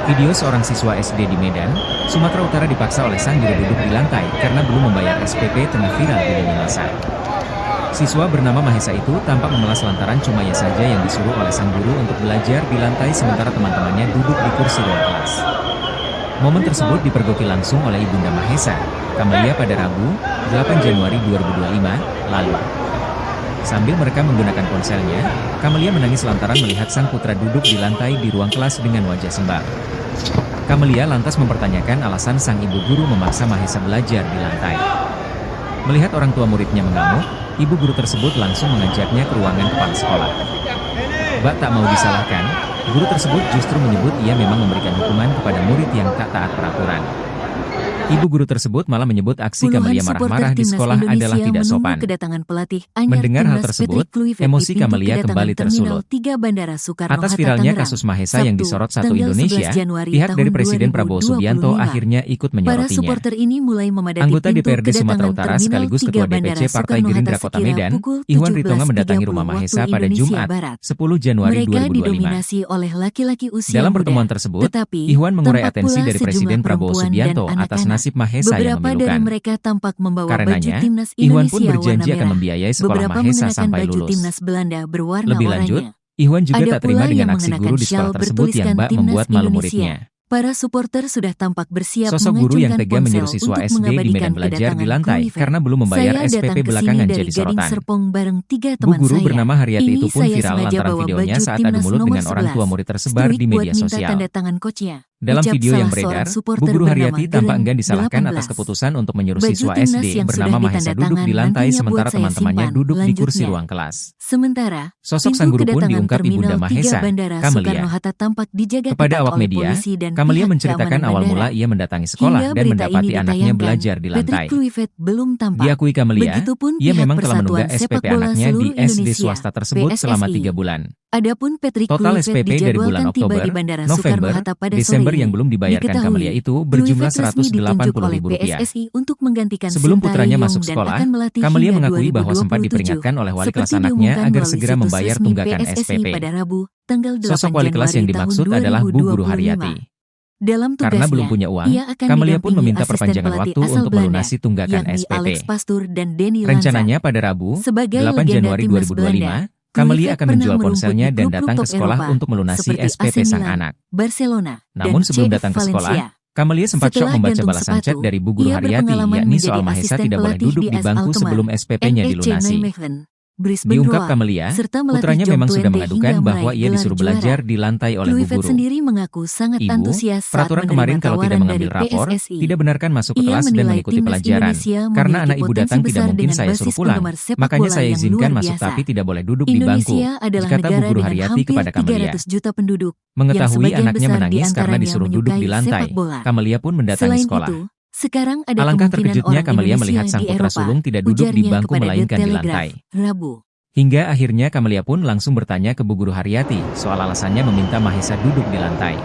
Video seorang siswa SD di Medan, Sumatera Utara dipaksa oleh sang guru duduk di lantai karena belum membayar SPP tengah viral di lini masa. Siswa bernama Mahesa itu tampak memelas lantaran cuma ia saja yang disuruh oleh sang guru untuk belajar di lantai sementara teman-temannya duduk di kursi ruang kelas. Momen tersebut dipergoki langsung oleh ibunda Mahesa, Camelia pada Rabu, 8 Januari 2025, lalu. Sambil merekam menggunakan ponselnya, Camelia menangis lantaran melihat sang putra duduk di lantai di ruang kelas dengan wajah sembab. Camelia lantas mempertanyakan alasan sang ibu guru memaksa Mahesa belajar di lantai. Melihat orang tua muridnya mengamuk, ibu guru tersebut langsung mengajaknya ke ruangan kepala sekolah. Bak tak mau disalahkan, guru tersebut justru menyebut ia memang memberikan hukuman kepada murid yang tak taat peraturan. Ibu guru tersebut malah menyebut aksi Puluhan Camelia supporter marah-marah di timnas sekolah adalah Indonesia tidak menunggu sopan. kedatangan pelatih anyar Mendengar hal timnas tersebut, Patrick Kluivert emosi di pintu Camelia kedatangan kembali Terminal tersulut. 3 Bandara Soekarno Atas Hatta viralnya Tangerang, kasus Mahesa yang Sabtu, disorot Satu tanggal Indonesia, 11 Januari pihak dari tahun Presiden Prabowo 2025. Subianto akhirnya ikut Para menyorotnya. supporter ini mulai memadati Anggota pintu DPRD Sumatera kedatangan Utara Terminal sekaligus 3 Ketua Bandara DPC Partai Soekarno Gerindra Hatta Kota sekira Medan, pukul Iwan Ritonga mendatangi 17.30 rumah Mahesa waktu pada Indonesia Jumat, Barat. 10 Januari Mereka 2025. didominasi oleh laki-laki usia Dalam muda. pertemuan tersebut, Tetapi, Iwan mengurai tampak atensi pula dari sejumlah Presiden Prabowo perempuan Subianto dan atas anak-anak. nasib Mahesa yang Beberapa dari memilukan. mereka tampak membawa baju Karenanya, timnas Iwan pun Indonesia berjanji warna akan merah. membiayai sekolah Beberapa Mahesa mengenakan sampai baju lulus. timnas Belanda berwarna Lebih lanjut, oranye. Iwan juga Ada tak terima pula dengan yang aksi mengenakan guru di sekolah syal tersebut yang bertuliskan bak Timnas membuat malu Indonesia. muridnya. Para supporter sudah tampak bersiap Sosok guru yang mengacungkan tega menyuruh ponsel siswa untuk SD di mengabadikan Medan belajar di kedatangan lantai Kluivert. karena belum membayar Saya SPP datang ke sini belakangan dari jadi Gading sorotan. Serpong bareng 3 Bu teman guru saya. bernama Haryati Ini itu pun saya viral sengaja lantaran bawa videonya baju saat adu timnas mulut nomor dengan orang tua 11. murid tersebar di Streak buat media minta sosial. tanda tangan coachnya. Dalam Ucap video yang salah seorang beredar, Bu supporter guru bernama Haryati tampak Geren, enggan disalahkan 18. atas keputusan untuk menyuruh Baju siswa timnas SD yang bernama sudah Mahesa ditanda duduk di tangan lantai nantinya sementara buat saya teman-temannya simpan. duduk di kursi Lanjutnya, ruang kelas. Sementara, Sosok pintu sang guru pun kedatangan diungkap Ibunda Terminal 3 Mahesa, Bandara Camelia. Soekarno Hatta tampak dijaga Kepada ketat awak oleh media, polisi dan Camelia pihak menceritakan keamanan awal bandara. mula ia mendatangi sekolah Hingga dan berita ini mendapati anaknya ditayangkan, belajar di Patrick lantai. Kluivert belum tampak. Diakui Camelia, Begitupun ia pihak memang telah menunggak Persatuan Sepak SPP Bola anaknya di Seluruh SD Indonesia, swasta tersebut selama PSSI. 3 bulan. Adapun Patrick Total Kluivert SPP dari bulan dijadwalkan tiba Oktober, di Bandara Soekarno November, Hatta pada Desember sore yang ini. belum dibayarkan Diketahui, Camelia itu berjumlah Kluivert resmi ditunjuk oleh Rp180.000. PSSI untuk menggantikan Sebelum Sintayong putranya masuk dan sekolah, akan melatih Camelia hingga mengakui bahwa sempat 2027. diperingatkan oleh wali kelas Seperti anaknya diumumkan agar melalui segera situs membayar resmi tunggakan PSSI SPP. pada Rabu, tanggal 8 Sosok wali kelas Januari yang tahun dimaksud adalah Bu Guru 2025. Haryati. Dalam Karena belum tugasnya, punya uang, ia akan Camelia pun didampingi meminta asisten perpanjangan pelatih waktu asal untuk Belanda, melunasi tunggakan yakni SPP. Alex Pastur dan Denny Lanza. Rencananya pada Rabu, Sebagai 8 legenda Januari timnas 2025, Belanda, Camelia Kluivert akan pernah menjual merumput ponselnya di dan klub-klub datang ke top sekolah Eropa, untuk melunasi seperti AC SPP sang Milan, anak. Barcelona, Namun dan sebelum CF datang ke sekolah, Valencia. Camelia sempat syok Setelah membaca gantung balasan chat sepatu, dari Bu Guru ia Haryati, berpengalaman yakni menjadi soal Mahesa asisten tidak boleh pelatih duduk di di AS bangku Alkmaar, sebelum SPP-nya NEC dilunasi. Nijmegen, Brisbane Diungkap Roar, Camelia, serta melatih putranya John memang sudah Twente mengadukan hingga bahwa meraih ia gelar disuruh juara. belajar di lantai oleh Bu Kluivert Guru. sendiri mengaku sangat Ibu, antusias saat peraturan menerima kemarin kalau tidak tawaran mengambil dari rapor, PSSI. tidak benarkan masuk ke Ia kelas dan menilai mengikuti timnas pelajaran. Indonesia Karena memiliki anak ibu potensi datang tidak besar mungkin dengan saya basis suruh pulang. penggemar sepak Makanya bola saya yang izinkan luar masuk biasa. tapi tidak boleh duduk di bangku. Indonesia adalah Kata Bu negara Guru dengan Haryati hampir kepada Camelia. 300 juta penduduk, yang Mengetahui sebagian anaknya besar menangis karena diantaranya disuruh duduk di menyukai lantai, sepak bola. Camelia pun mendatangi Selain sekolah. itu, sekarang ada Alangkah kemungkinan terkejutnya orang Camelia Indonesia melihat sang di putra Eropa, sulung tidak duduk di ujarnya bangku kepada The melainkan di Telegraph, lantai. Rabu. Hingga akhirnya Camelia pun langsung bertanya ke Bu Guru Haryati soal alasannya meminta Mahesa duduk di lantai.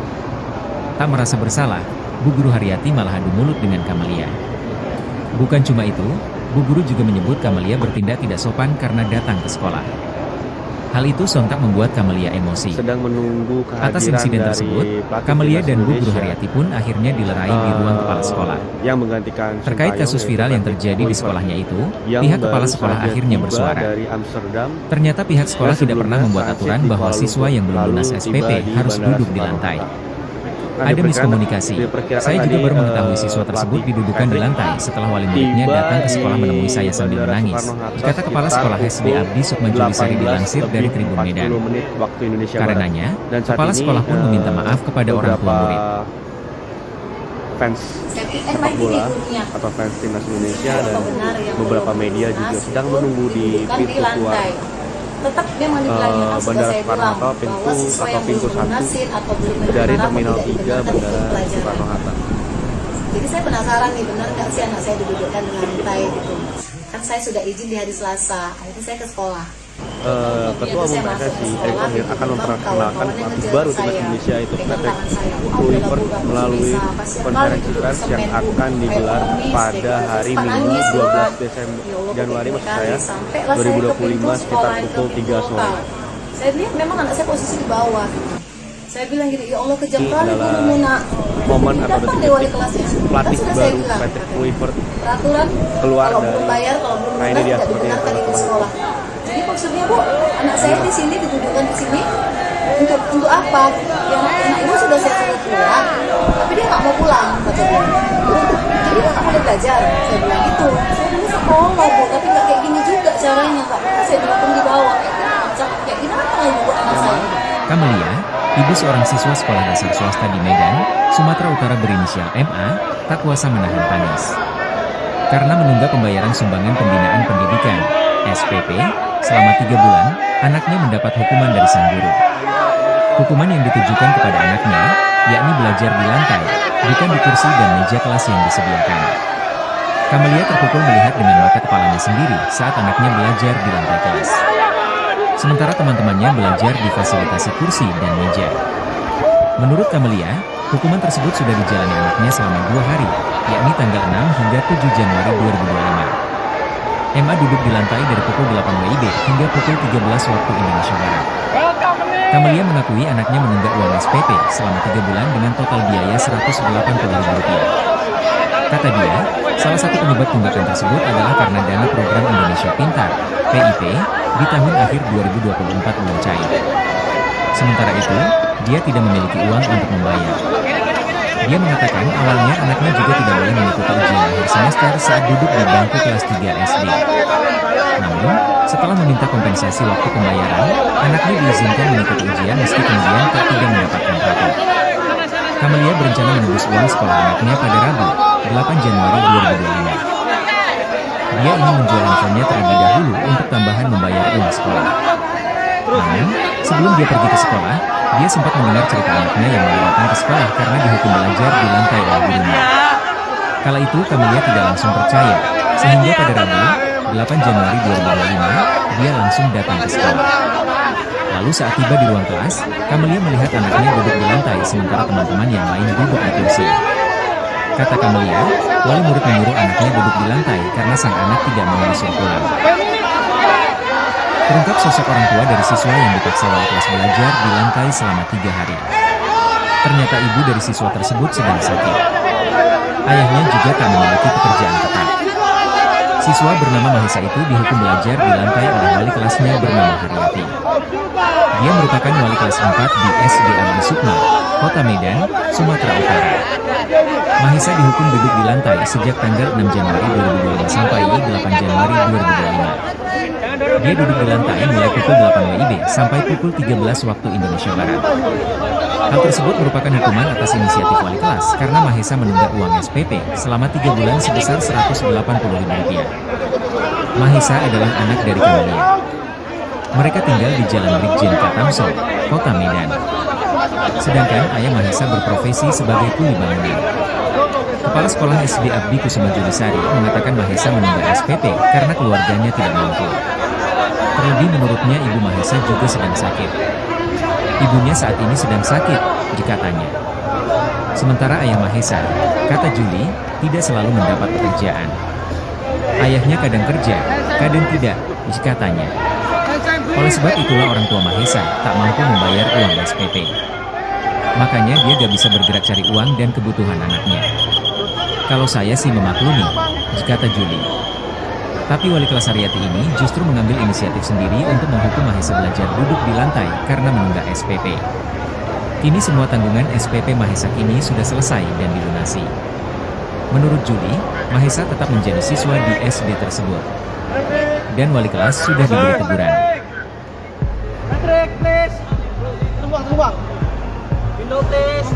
Tak merasa bersalah, Bu Guru Haryati malah adu mulut dengan Camelia. Bukan cuma itu, Bu Guru juga menyebut Camelia bertindak tidak sopan karena datang ke sekolah. Hal itu sontak membuat Camelia emosi. Sedang menunggu kehadiran Atas insiden dari tersebut, pelatih Camelia timnas dan Bu Guru Indonesia, Haryati pun akhirnya dilerai di ruang kepala sekolah. yang menggantikan Terkait Sintayong, kasus yaitu viral yang Patrick terjadi di Kluivert, sekolahnya itu, yang pihak kepala baru sekolah saja akhirnya tiba bersuara. dari Amsterdam. Ternyata pihak sekolah Dan tidak pernah sebelumnya membuat transit aturan di bahwa Kuala siswa Lumpur, yang belum lalu lunas tiba SPP di harus Bandara duduk di Soekarno lantai. Hatta. Ada miskomunikasi. Saya juga baru mengetahui siswa tersebut didudukan di lantai setelah wali muridnya datang ke sekolah menemui saya sambil menangis. Kata Kepala Sekolah SD Abdi Sukmajulisari dilansir dari Tribun Medan. Karenanya, Kepala Sekolah pun meminta maaf kepada orang tua murid. Fans sepak bola atau fans timnas Indonesia dan beberapa media juga sedang menunggu di pintu keluar tetap memang dibilangnya kan sudah Bandara saya Soekarno bilang Hatta, pintu bahwa siswa atau yang pintu belum lunasin atau belum dari menerima Terminal rapor 3 tidak Bandara ikut pelajaran. Soekarno Hatta. Jadi saya penasaran nih, benar nggak sih anak saya didudukkan di lantai gitu. Kan saya sudah izin di hari Selasa, akhirnya saya ke sekolah. Ketua Umum PSSI Erick Thohir akan memperkenalkan pelatih baru timnas Indonesia itu Patrick Kluivert melalui konferensi pers yang akan digelar pada hari Minggu 12 Januari maksud saya 2025 sekitar pukul 3 sore. Saya lihat memang anak saya posisi di bawah. Saya bilang gini, ya Allah kejam Ini kali adalah gurumu nak. momen atau Datang deh wali detik-detik kelasnya. pelatih Kan sudah saya baru bilang, Patrick Kluivert peraturan keluar kalau dari- belum bayar, kalau belum Nah, ini lunas dia tidak seperti yang dibenarkan ikut teman-teman. sekolah. Jadi maksudnya Bu, anak saya di sini didudukkan di sini untuk apa? Ya anak ibu sudah saya suruh pulang, tapi dia nggak mau pulang kata dia. Jadi dia nggak boleh belajar. Saya bilang gitu. Saya bilang sekolah Bu, tapi nggak kayak gini juga caranya nggak. Saya didukung di bawah kayak gimana lagi buat anak saya? Camelia, ibu seorang siswa sekolah dasar swasta di Medan, Sumatera Utara berinisial MA, tak kuasa menahan tangis. Karena menunggak pembayaran sumbangan pembinaan pendidikan, SPP, selama 3 bulan, anaknya mendapat hukuman dari sang guru. Hukuman yang ditujukan kepada anaknya, yakni belajar di lantai, bukan di kursi dan meja kelas yang disediakan. Kamelia terpukul melihat dengan mata kepalanya sendiri saat anaknya belajar di lantai kelas. Sementara teman-temannya belajar difasilitasi kursi dan meja. Menurut Kamelia, hukuman tersebut sudah dijalani anaknya selama 2 hari, yakni tanggal 6 hingga 7 Januari 2025. MA duduk di lantai dari pukul 8 WIB hingga pukul 13 waktu Indonesia Barat. Kamelia mengakui anaknya menunggak uang SPP selama 3 bulan dengan total biaya Rp180.000. Kata dia, salah satu penyebab tunggakan tersebut adalah karena dana program Indonesia Pintar, PIP, di tahun akhir 2024 belum cair. Sementara itu, dia tidak memiliki uang untuk membayar. Dia mengatakan awalnya anaknya juga tidak boleh mengikuti ujian akhir semester saat duduk di bangku kelas 3 SD. Namun, setelah meminta kompensasi waktu pembayaran, anaknya diizinkan mengikuti ujian meski kemudian tidak mendapatkan rapor. Kamelia berencana menebus uang sekolah anaknya pada Rabu, 8 Januari 2025. Dia ingin menjual handphonenya terlebih dahulu untuk tambahan membayar uang sekolah. Namun, sebelum dia pergi ke sekolah, dia sempat mendengar cerita anaknya yang mau datang ke sekolah karena dihukum belajar di lantai oleh gurunya. Kala itu Kamelia tidak langsung percaya, sehingga pada Rabu, 8 Januari 2025, dia langsung datang ke sekolah. Lalu saat tiba di ruang kelas, Kamelia melihat anaknya duduk di lantai sementara teman-teman yang lain duduk di kursi. Kata Kamelia, wali murid menyuruh anaknya duduk di lantai karena sang anak tidak mau disuruh pulang. Terungkap sosok orang tua dari siswa yang dipaksa wali kelas belajar di lantai selama 3 hari. Ternyata ibu dari siswa tersebut sedang sakit. Ayahnya juga tak memiliki pekerjaan tetap. Siswa bernama Mahesa itu dihukum belajar di lantai oleh wali kelasnya bernama Haryati. Dia merupakan wali kelas 4 di SD Abdi Sukma, Kota Medan, Sumatera Utara. Mahesa dihukum duduk di lantai sejak tanggal 6 Januari 2025 sampai 8 Januari 2025. Dia duduk di lantai mulai pukul 8 WIB sampai pukul 13 waktu Indonesia Barat. Hal tersebut merupakan hukuman atas inisiatif wali kelas karena Mahesa menunggak uang SPP selama 3 bulan sebesar Rp180.000. Mahesa adalah anak dari Kamelia. Mereka tinggal di Jalan Brigjen Katamso, Kota Medan. Sedangkan ayah Mahesa berprofesi sebagai kuli bangunan. Kepala Sekolah SD Abdi Kusuma Julisari mengatakan Mahesa menunggak SPP karena keluarganya tidak mampu. Terlebih menurutnya ibu Mahesa juga sedang sakit. Ibunya saat ini sedang sakit, dikatanya. Sementara ayah Mahesa, kata Juli, tidak selalu mendapat pekerjaan. Ayahnya kadang kerja, kadang tidak, dikatanya. Oleh sebab itulah orang tua Mahesa tak mampu membayar uang SPP. Makanya dia gak bisa bergerak cari uang dan kebutuhan anaknya. Kalau saya sih memaklumi, kata Juli. Tapi wali kelas Haryati ini justru mengambil inisiatif sendiri untuk menghukum Mahesa belajar duduk di lantai karena menunggak SPP. Kini semua tanggungan SPP Mahesa kini sudah selesai dan dilunasi. Menurut Juli, Mahesa tetap menjadi siswa di SD tersebut. Dan wali kelas sudah diberi teguran. Patrick, please. Terbang. Window, please.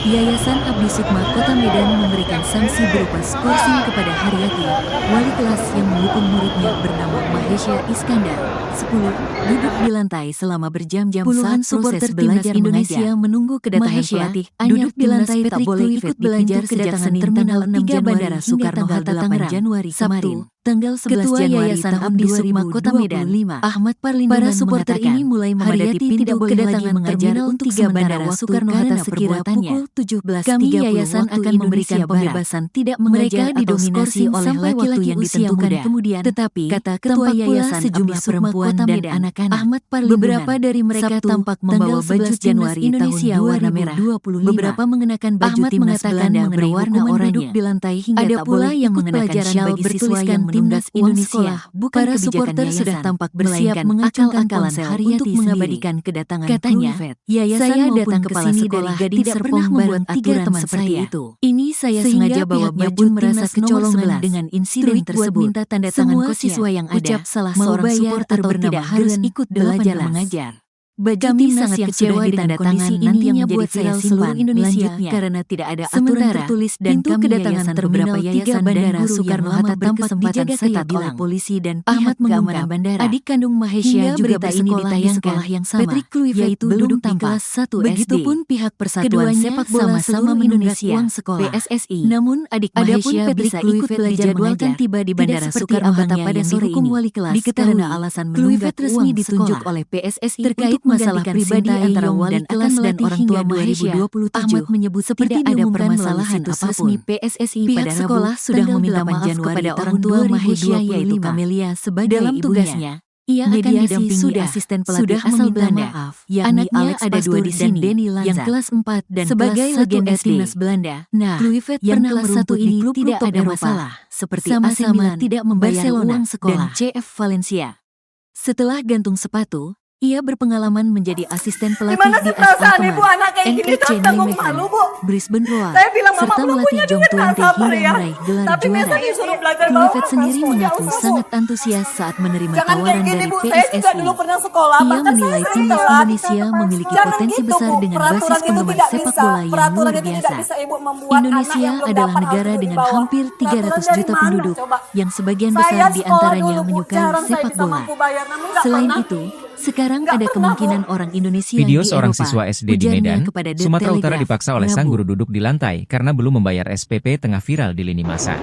Yayasan Abdi Sukma Kota Medan memberikan sanksi berupa skorsing kepada Haryati, wali kelas yang menghukum muridnya bernama Mahesa Iskandar, 10, duduk di lantai selama berjam-jam saat proses belajar Indonesia menunggu kedatangan pelatih. Duduk di lantai tak boleh ikut belajar sejak Senin tanggal 6 Januari hingga Soekarno-Hatta 8 Januari kemarin. Tanggal 11 Ketua Januari Yayasan tahun Abdi 2025 Sukma Kota Medan, Ahmad Parlindungan Para supporter mengatakan, ini mulai memadati Haryati pintu tidak boleh lagi kedatangan mengajar terminal untuk 3 sementara Bandara waktu Soekarno-Hatta karena sekira perbuatannya. pukul 17.30 Kami yayasan waktu akan memberikan Indonesia Barat. pembebasan tidak Mereka mengajar atau didominasi skorsing oleh sampai laki-laki yang ditentukan kemudian, tetapi kata ketua yayasan sejumlah perempuan dan anak-anak Ahmad Parlindungan. Beberapa dari mereka tampak membawa baju Januari Indonesia warna merah. Beberapa mengenakan baju timnas Belanda berwarna oranye. Duduk di lantai hingga ada pula yang mengenakan syal bertuliskan timnas Indonesia. Para supporter sudah tampak bersiap mengacung-acungkan untuk mengabadikan kedatangan katanya. Yayasan datang ke sini dari Gading Serpong membuat aturan seperti itu. Ini saya sengaja bawa baju merasa kecolongan dengan insiden tersebut. Minta tanda tangan siswa yang ada, salah seorang supporter bernama harus ikut belajar mengajar. Kami sangat kecewa dengan kondisi ini yang membuat saya seluruh Indonesia karena tidak ada aturan tertulis dan pintu kedatangan terminal 3 Bandara Soekarno-Hatta tampak dijaga ketat oleh polisi dan pihak keamanan bandara. Adik kandung Mahesha juga bersekolah di sekolah yang sama, yaitu duduk di kelas 1 SD. Begitupun pihak Persatuan Sepak Bola sama Indonesia PSSI. Namun adik Mahesha bisa ikut belajar dijadwalkan tiba di Bandara Soekarno-Hatta pada sore ini. Wali kelas karena alasan menunggak resmi ditunjuk oleh PSSI terkait masalah pribadi antara wali kelas dan orang tua Mahesha. Ahmad menyebut seperti ada permasalahan apapun. PSSI pada sekolah sudah meminta maaf kepada orang tua Mahesha yaitu Kamelia sebagai dalam tugasnya. Ia akan didampingi asisten pelatih asal Belanda. Anaknya ada dua di sini, yang kelas 4 dan sebagai legenda timnas Belanda. Nah, Kluivert yang kelas 1 ini tidak ada masalah, seperti sama-sama tidak membayar uang sekolah dan CF Valencia. Setelah gantung sepatu, ia berpengalaman menjadi asisten pelatih Gimana di sih perasaan AS ibu anak kayak gini NEC kan tanggung Nijmegen, malu, Bu? Brisbane Roar, Saya bilang mama serta melatih pelakunya Jong juga Twente nggak sabar hingga ya. meraih gelar Tapi juara. biasa disuruh belajar bawa Kluivert kertas sendiri punya mengaku susu. sangat antusias saat menerima Jangan tawaran kayak gini, dari Bu. Saya juga PSSI. dulu pernah sekolah, Ia bahkan saya menilai sering timnas telat. Indonesia memiliki Jangan potensi gitu, besar Bu. dengan Peraturan basis itu penggemar tidak sepak bisa. bola yang Peraturan luar itu tidak biasa. bisa Ibu membuat anak Indonesia yang belum adalah dapat negara harus dengan dibawa. hampir 300 Peraturan juta dari mana, penduduk, coba? yang sebagian Saya besar di sekolah antaranya dulu, Bu. menyukai Jarang saya sepak bisa bola. mampu bayar, namun nggak Selain pernah. itu, sekarang Nggak ada pernah, kemungkinan Bu. orang Indonesia Video di seorang Eropa, siswa SD di ujarnya Medan, kepada The Sumatera Utara Telegraph, dipaksa oleh sang Rabu. guru duduk di lantai karena belum membayar SPP tengah viral di lini masa.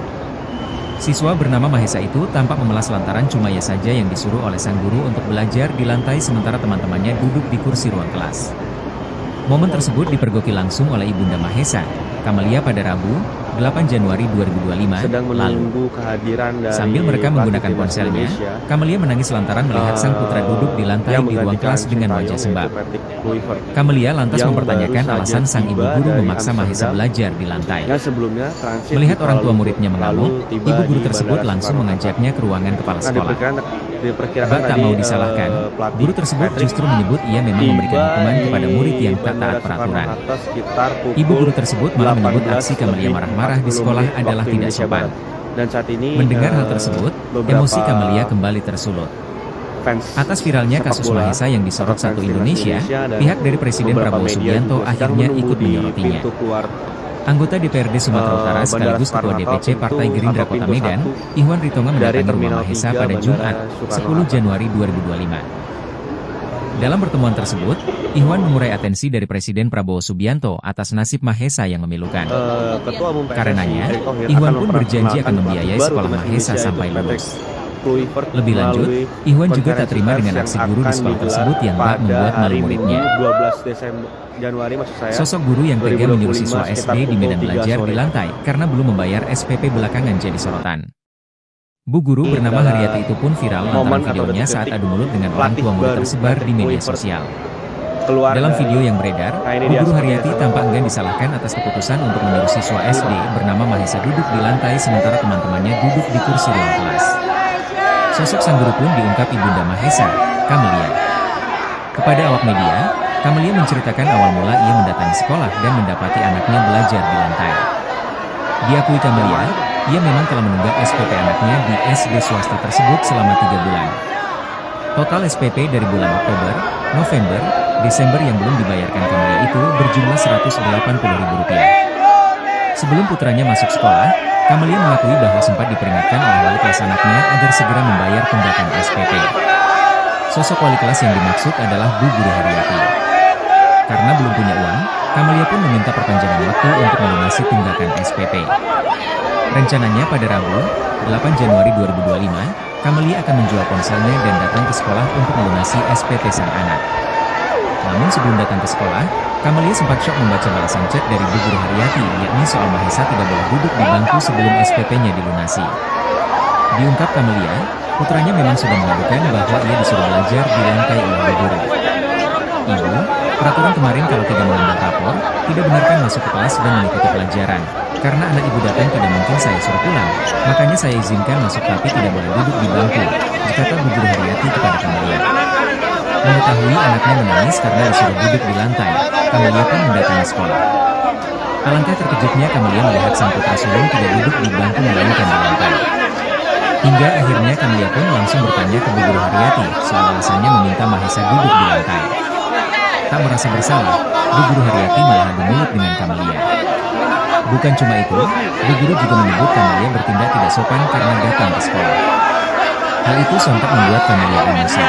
Siswa bernama Mahesa itu tampak memelas lantaran cuma ia saja yang disuruh oleh sang guru untuk belajar di lantai sementara teman-temannya duduk di kursi ruang kelas. Momen tersebut dipergoki langsung oleh Ibunda Mahesa, Kamelia pada Rabu, 8 Januari 2025 sedang lalu. menunggu kehadiran dari Sambil mereka pelatih menggunakan timnas ponselnya, Indonesia, Kamelia menangis lantaran melihat sang putra duduk di lantai yang di ruang menggantikan kelas dengan Shin wajah Taeyong, sembab. yaitu Patrick Kluivert, Kamelia lantas yang mempertanyakan baru saja alasan sang ibu tiba guru dari memaksa Mahesa Amsterdam, belajar di lantai. yang sebelumnya transit Melihat di orang tua Kuala muridnya Lumpur, mengamuk, lalu tiba ibu guru di tersebut Bandara langsung Soekarno-Hatta. mengajaknya ke ruangan kepala Nah, sekolah. diperkirakan Bak tak tadi, mau disalahkan, pelatih guru tersebut Patrick justru menyebut ia memang memberikan tiba hukuman di kepada murid yang tak Bandara taat peraturan. Soekarno-Hatta sekitar pukul Ibu guru tersebut malah menyebut 18 aksi Kamelia lebih marah-marah di 40 sekolah menit adalah waktu tidak Indonesia sopan. Barat. Dan saat ini Mendengar hal tersebut, emosi Kamelia kembali tersulut. fans Atas viralnya sepak kasus bola Mahesa yang disorot atau satu fans Indonesia, dan pihak dari Presiden beberapa Prabowo media Subianto juga sedang akhirnya menunggu ikut di menyorotnya. pintu keluar Anggota DPRD Sumatera Utara Bandara sekaligus Ketua Soekarno-Hatta, DPC Partai pintu Gerindra atau Kota pintu Medan, 1 Ihwan Ritonga dari mendatangi rumah Terminal Mahesa 3 pada Bandara Jumat, 10 Soekarno-Hatta. Januari 2025. Dalam pertemuan tersebut, Ihwan mengurai atensi dari Presiden Prabowo Subianto atas nasib Mahesa yang memilukan. Ketua Umum PSSI Karenanya, Erick Thohir Ihwan akan pun berjanji akan memperkenalkan membiayai pelatih sekolah baru Mahesa Indonesia, sampai yaitu lulus. Patrick Kluivert, Lebih lanjut, melalui Ihwan juga tak konferensi terima pers dengan yang aksi guru di akan sekolah digelar tersebut yang bak pada membuat malu hari muridnya. Minggu 12 Desember Januari maksud saya. Sosok guru yang tega menyuruh 2025 siswa sekitar SD di pukul medan 3 belajar sore. di lantai karena belum membayar SPP belakangan jadi sorotan. Bu guru Ini bernama adalah Haryati itu pun viral momen lantaran atau videonya detik-detik saat adu mulut dengan orang pelatih tua murid baru tersebar di Patrick media Kluivert sosial. keluar Dalam dari- video yang beredar, Nah, ini Bu dia guru seperti Haryati itu. tampak enggan disalahkan atas keputusan untuk menyuruh siswa SD bernama Mahesa duduk di lantai sementara teman-temannya duduk di kursi ruang kelas. Sosok sang guru pun diungkap Ibunda Mahesa, Kamelia. Kepada awak media, Kamelia menceritakan awal mula ia mendatangi sekolah dan mendapati anaknya belajar di lantai. Diakui Kamelia, ia memang telah menunggak SPP anaknya di SD swasta tersebut selama 3 bulan. Total SPP dari bulan Oktober, November, Desember yang belum dibayarkan Kamelia itu berjumlah Rp180.000. Sebelum putranya masuk sekolah, Kamelia mengakui bahwa sempat diperingatkan oleh wali kelas anaknya agar segera membayar tunggakan SPP. Sosok wali kelas yang dimaksud adalah Bu Guru Haryati. Karena belum punya uang, Kamelia pun meminta perpanjangan waktu untuk melunasi tunggakan SPP. Rencananya pada Rabu, 8 Januari 2025, Kamelia akan menjual ponselnya dan datang ke sekolah untuk melunasi SPP sang anak. Namun sebelum datang ke sekolah, Kamelia sempat syok membaca balasan chat dari Bu Guru Haryati, yakni soal Mahesa tidak boleh duduk di bangku sebelum SPP-nya dilunasi. Diungkap Kamelia, putranya memang sudah mengadukan bahwa ia disuruh belajar di lantai oleh Bu guru. Ibu, peraturan kemarin kalau tidak mengambil rapor, tidak benarkan masuk ke kelas dan mengikuti pelajaran. Karena anak ibu datang tidak mungkin saya suruh pulang, makanya saya izinkan masuk tapi tidak boleh duduk di bangku, berkata Bu guru Haryati kepada Kamelia. Mengetahui anaknya menangis karena disuruh duduk di lantai, Kamelia pun mendatangi sekolah. Alangkah terkejutnya Kamelia melihat sang putra sulung tidak duduk di bangku melainkan di lantai. Hingga akhirnya Kamelia pun langsung bertanya ke Bu guru Haryati soal alasannya meminta Mahesa duduk di lantai. Tak merasa bersalah, Bu guru Haryati malah adu mulut dengan Kamelia. Bukan cuma itu, Bu guru juga menyebut Kamelia bertindak tidak sopan karena datang ke sekolah. Hal itu sontak membuat Kamelia emosi.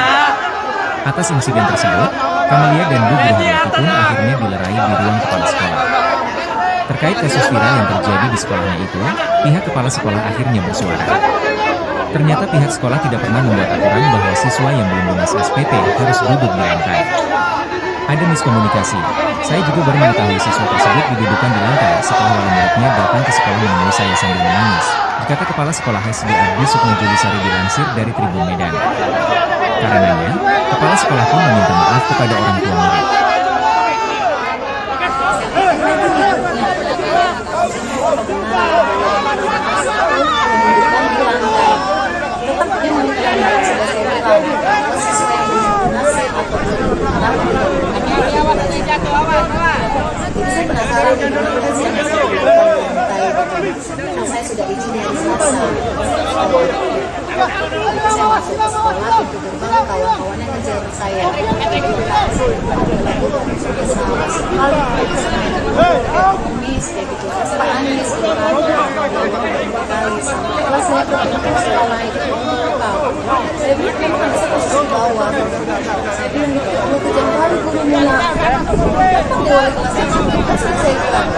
Atas insiden tersebut, Kamelia dan Bu guru Haryati pun akhirnya dilerai di ruang kepala sekolah. Terkait kasus viral yang terjadi di sekolahnya itu, pihak kepala sekolah akhirnya bersuara. Ternyata pihak sekolah tidak pernah membuat aturan bahwa siswa yang belum lunas SPP harus duduk di lantai. Ada miskomunikasi. Saya juga baru mengetahui siswa tersebut didudukan di lantai setelah wali muridnya datang ke sekolah menemui saya sambil menangis, berkata Kepala Sekolah SD Abdi Sukma Julisari dilansir dari Tribun Medan. Karenanya, Kepala Sekolah pun meminta maaf kepada orang tua murid. Jadi saya penasaran kenapa saya sudah izin dari Selasa. Saya masuk ke sekolah, pintu gerbang kawan-kawannya ngejar saya. Salah sekali, nangis kayak gitu. Saya nangis kali setelah saya pergi ke sekolah itu saya bilang memang bisa posisi bawah. Saya bilang gitu, mau kejam kali guru Mila. Memang di wali kelas yang kan saya bilang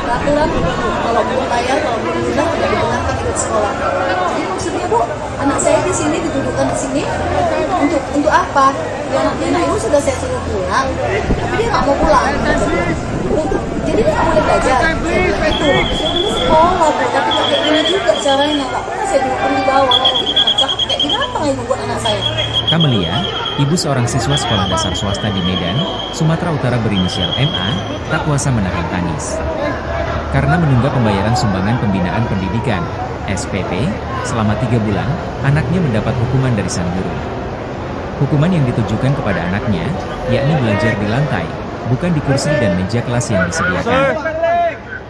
peraturan kalau belum bayar, kalau belum lunas tidak dibenarkan ikut sekolah. Jadi maksudnya Bu, anak saya di sini didudukkan di sini untuk apa? Anak ibu sudah saya suruh pulang, tapi dia nggak mau pulang. Jadi dia nggak boleh belajar. Saya bilang itu, saya sekolah, tapi kayak gini juga caranya. Nggak pernah saya dihukum di bawah. Cakap kayak gimana ibu buat anak saya? Kamelia, ibu seorang siswa sekolah dasar swasta di Medan, Sumatera Utara berinisial MA, tak kuasa menahan tangis. Karena menunda pembayaran sumbangan pembinaan pendidikan, SPP, selama 3 bulan, anaknya mendapat hukuman dari sang guru. Hukuman yang ditujukan kepada anaknya, yakni belajar di lantai, bukan di kursi dan meja kelas yang disediakan.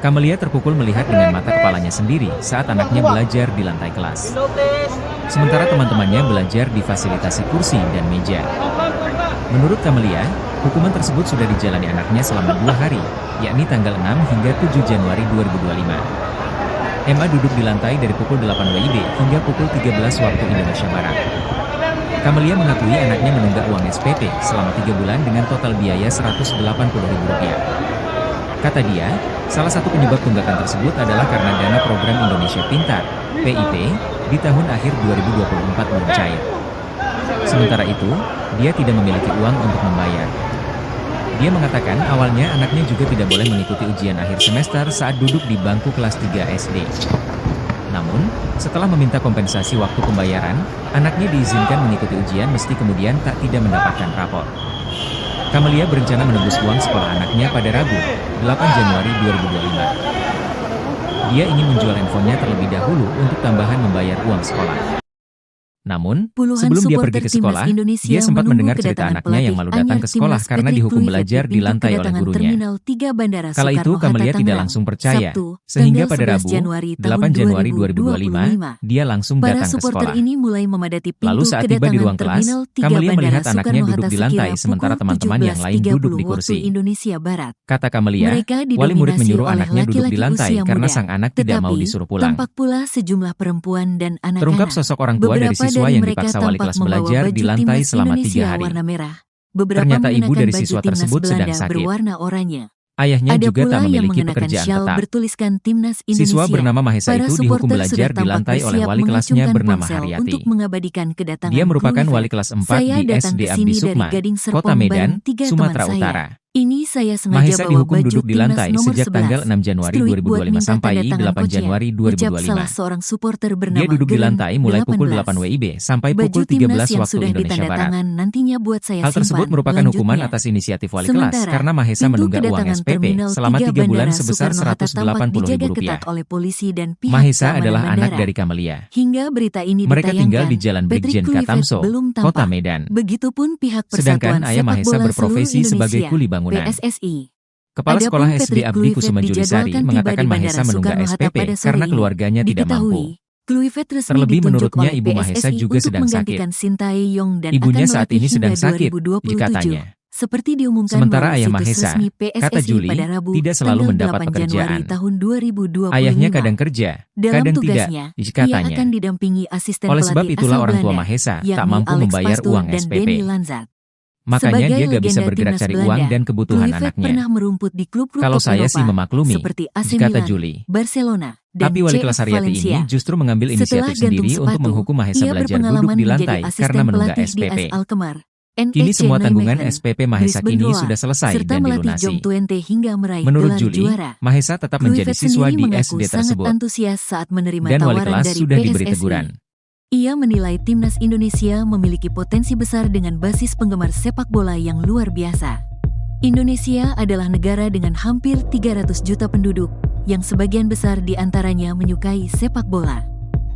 Kamelia terpukul melihat dengan mata kepalanya sendiri saat anaknya belajar di lantai kelas. Sementara teman-temannya belajar di fasilitasi kursi dan meja. Menurut Kamelia, hukuman tersebut sudah dijalani anaknya selama 2 hari, yakni tanggal 6 hingga 7 Januari 2025. MA duduk di lantai dari pukul 8 WIB hingga pukul 13 waktu Indonesia Barat. Kamelia mengakui anaknya menunggak uang SPP selama 3 bulan dengan total biaya Rp180.000. Kata dia, salah satu penyebab tunggakan tersebut adalah karena dana program Indonesia Pintar, PIP, di tahun akhir 2024 belum cair. Sementara itu, dia tidak memiliki uang untuk membayar. Dia mengatakan awalnya anaknya juga tidak boleh mengikuti ujian akhir semester saat duduk di bangku kelas 3 SD. Namun, setelah meminta kompensasi waktu pembayaran, anaknya diizinkan mengikuti ujian meski kemudian tidak mendapatkan rapor. Kamelia berencana menebus uang sekolah anaknya pada Rabu, 8 Januari 2025. Dia ingin menjual handphonenya terlebih dahulu untuk tambahan membayar uang sekolah. Namun, Puluhan sebelum dia supporter pergi ke Timnas sekolah, Indonesia dia sempat menunggu mendengar cerita kedatangan anaknya yang pelatih malu datang ke anyar sekolah Timnas karena Patrick dihukum Kluivert belajar di pintu lantai oleh kedatangan gurunya. Terminal 3 Bandara Kala itu Soekarno-Hatta Kamelia tidak Tangerang, langsung percaya, Sabtu, sehingga tanggal pada 11 Rabu, Januari 8 Januari 2025, 2025, dia langsung para datang ke supporter sekolah. ini mulai memadati pintu Lalu saat tiba di ruang kelas, Terminal 3 Kamelia Bandara melihat anaknya duduk Soekarno-Hatta di lantai sekira sementara pukul teman-teman yang lain duduk di 17.30 kursi. waktu Indonesia Barat. Kata Kamelia, Mereka wali murid didominasi menyuruh oleh anaknya duduk di laki-laki lantai usia karena muda, sang anak tidak mau tetapi disuruh pulang. tampak pula sejumlah perempuan dan Terungkap anak-anak. sosok orang tua dari Beberapa siswa dari yang mereka dipaksa wali tampak kelas membawa belajar di baju lantai timnas selama 3 Indonesia hari. warna merah. Beberapa Ternyata ibu mengenakan dari baju siswa timnas tersebut sedang Belanda sakit. berwarna oranye. Ayahnya Ada juga pula tak yang memiliki mengenakan pekerjaan syal tetap. bertuliskan Timnas Siswa Indonesia. bernama Mahesa Para itu dihukum supporter belajar sudah di tampak lantai oleh bersiap wali kelasnya mengacungkan bernama ponsel Haryati. untuk mengabadikan kedatangan Dia merupakan Kluivert. wali kelas 4 Saya di datang SD ke Abdi sini dari Sukma, Gading Kota Serpong Medan, bareng 3 teman Sumatera saya. Utara. Ini saya sengaja Mahesa bawa dihukum baju duduk di timnas lantai nomor sejak 11. tanggal 6 Januari Struik buat 2025 minta sampai tanda tangan 8 coachnya. Januari Ucap salah 2025. seorang supporter bernama Dia duduk di Gelen, lantai mulai pukul 18. 8 WIB sampai Baju pukul timnas 13 yang waktu sudah Indonesia ditanda Barat. tangan nantinya buat saya Hal tersebut simpan. merupakan hukuman Lanjutnya. atas inisiatif wali kelas Sementara, karena Mahesa pintu menunggak uang kedatangan SPP Terminal selama 3 3 bulan Bandara sebesar Soekarno-Hatta tampak dijaga Rp180.000. ketat oleh polisi dan pihak Mahesa keamanan adalah anak bandara. dari Kamelia. Hingga berita ini Mereka tinggal di ditayangkan, Jalan Patrick Brigjen Kluivert Katamso, belum Kota tampak. Medan. Begitupun pihak Sedangkan Persatuan ayah Sepak Mahesa Bola Seluruh berprofesi sebagai Indonesia, kuli bangunan. PSSI. Kepala Adapun Sekolah SD Patrick Abdi Kluivert Kusuma Julisari dijadwalkan tiba mengatakan di Mahesa Bandara menunggak Soekarno-Hatta SPP pada sore karena ini. keluarganya tidak mampu. Diketahui, Kluivert resmi Terlebih ditunjuk menurutnya oleh ibu Mahesa PSSI juga untuk sedang sakit. menggantikan Sintayong dan Ibunya akan saat melatih ini sedang hingga sakit, 2027. katanya. Seperti diumumkan Sementara melalui ayah situs Mahesa, resmi kata PSSI Juli, pada Rabu, tidak selalu tanggal mendapat 8 Januari pekerjaan. tahun 2025. Ayahnya kadang kerja, Dalam kadang tugasnya, tidak, ia katanya. akan didampingi asisten Oleh sebab pelatih itulah asal orang tua Belanda, Mahesa tak yakni mampu Alex membayar Pastoor uang dan SPP. Danny Lanzat. Makanya Sebagai dia gak bisa legenda bergerak timnas cari Belanda, uang dan kebutuhan Kluivert anaknya. pernah merumput di klub-klub Kalau top saya Eropa, sih memaklumi, seperti AC kata Milan, Juli. Barcelona, dan Tapi wali CF kelas Haryati Valencia. ini justru mengambil Setelah inisiatif gantung sendiri untuk sepatu, menghukum Mahesa ia belajar duduk berpengalaman di menjadi lantai asisten karena menunggak pelatih di SPP. AS Alkmaar, Kini NEC semua tanggungan Nijmegen, SPP Mahesa Brisbane kini Roar, sudah selesai serta dan melatih dilunasi. Jong Twente hingga meraih Menurut gelar Juli, juara. Mahesa tetap menjadi Kluivert siswa sendiri di mengaku SD sangat tersebut. antusias saat menerima Dan wali tawaran kelas dari sudah diberi PSSI. teguran. Ia menilai timnas Indonesia memiliki potensi besar dengan basis penggemar sepak bola yang luar biasa. Indonesia adalah negara dengan hampir 300 juta penduduk, yang sebagian besar di antaranya menyukai sepak bola.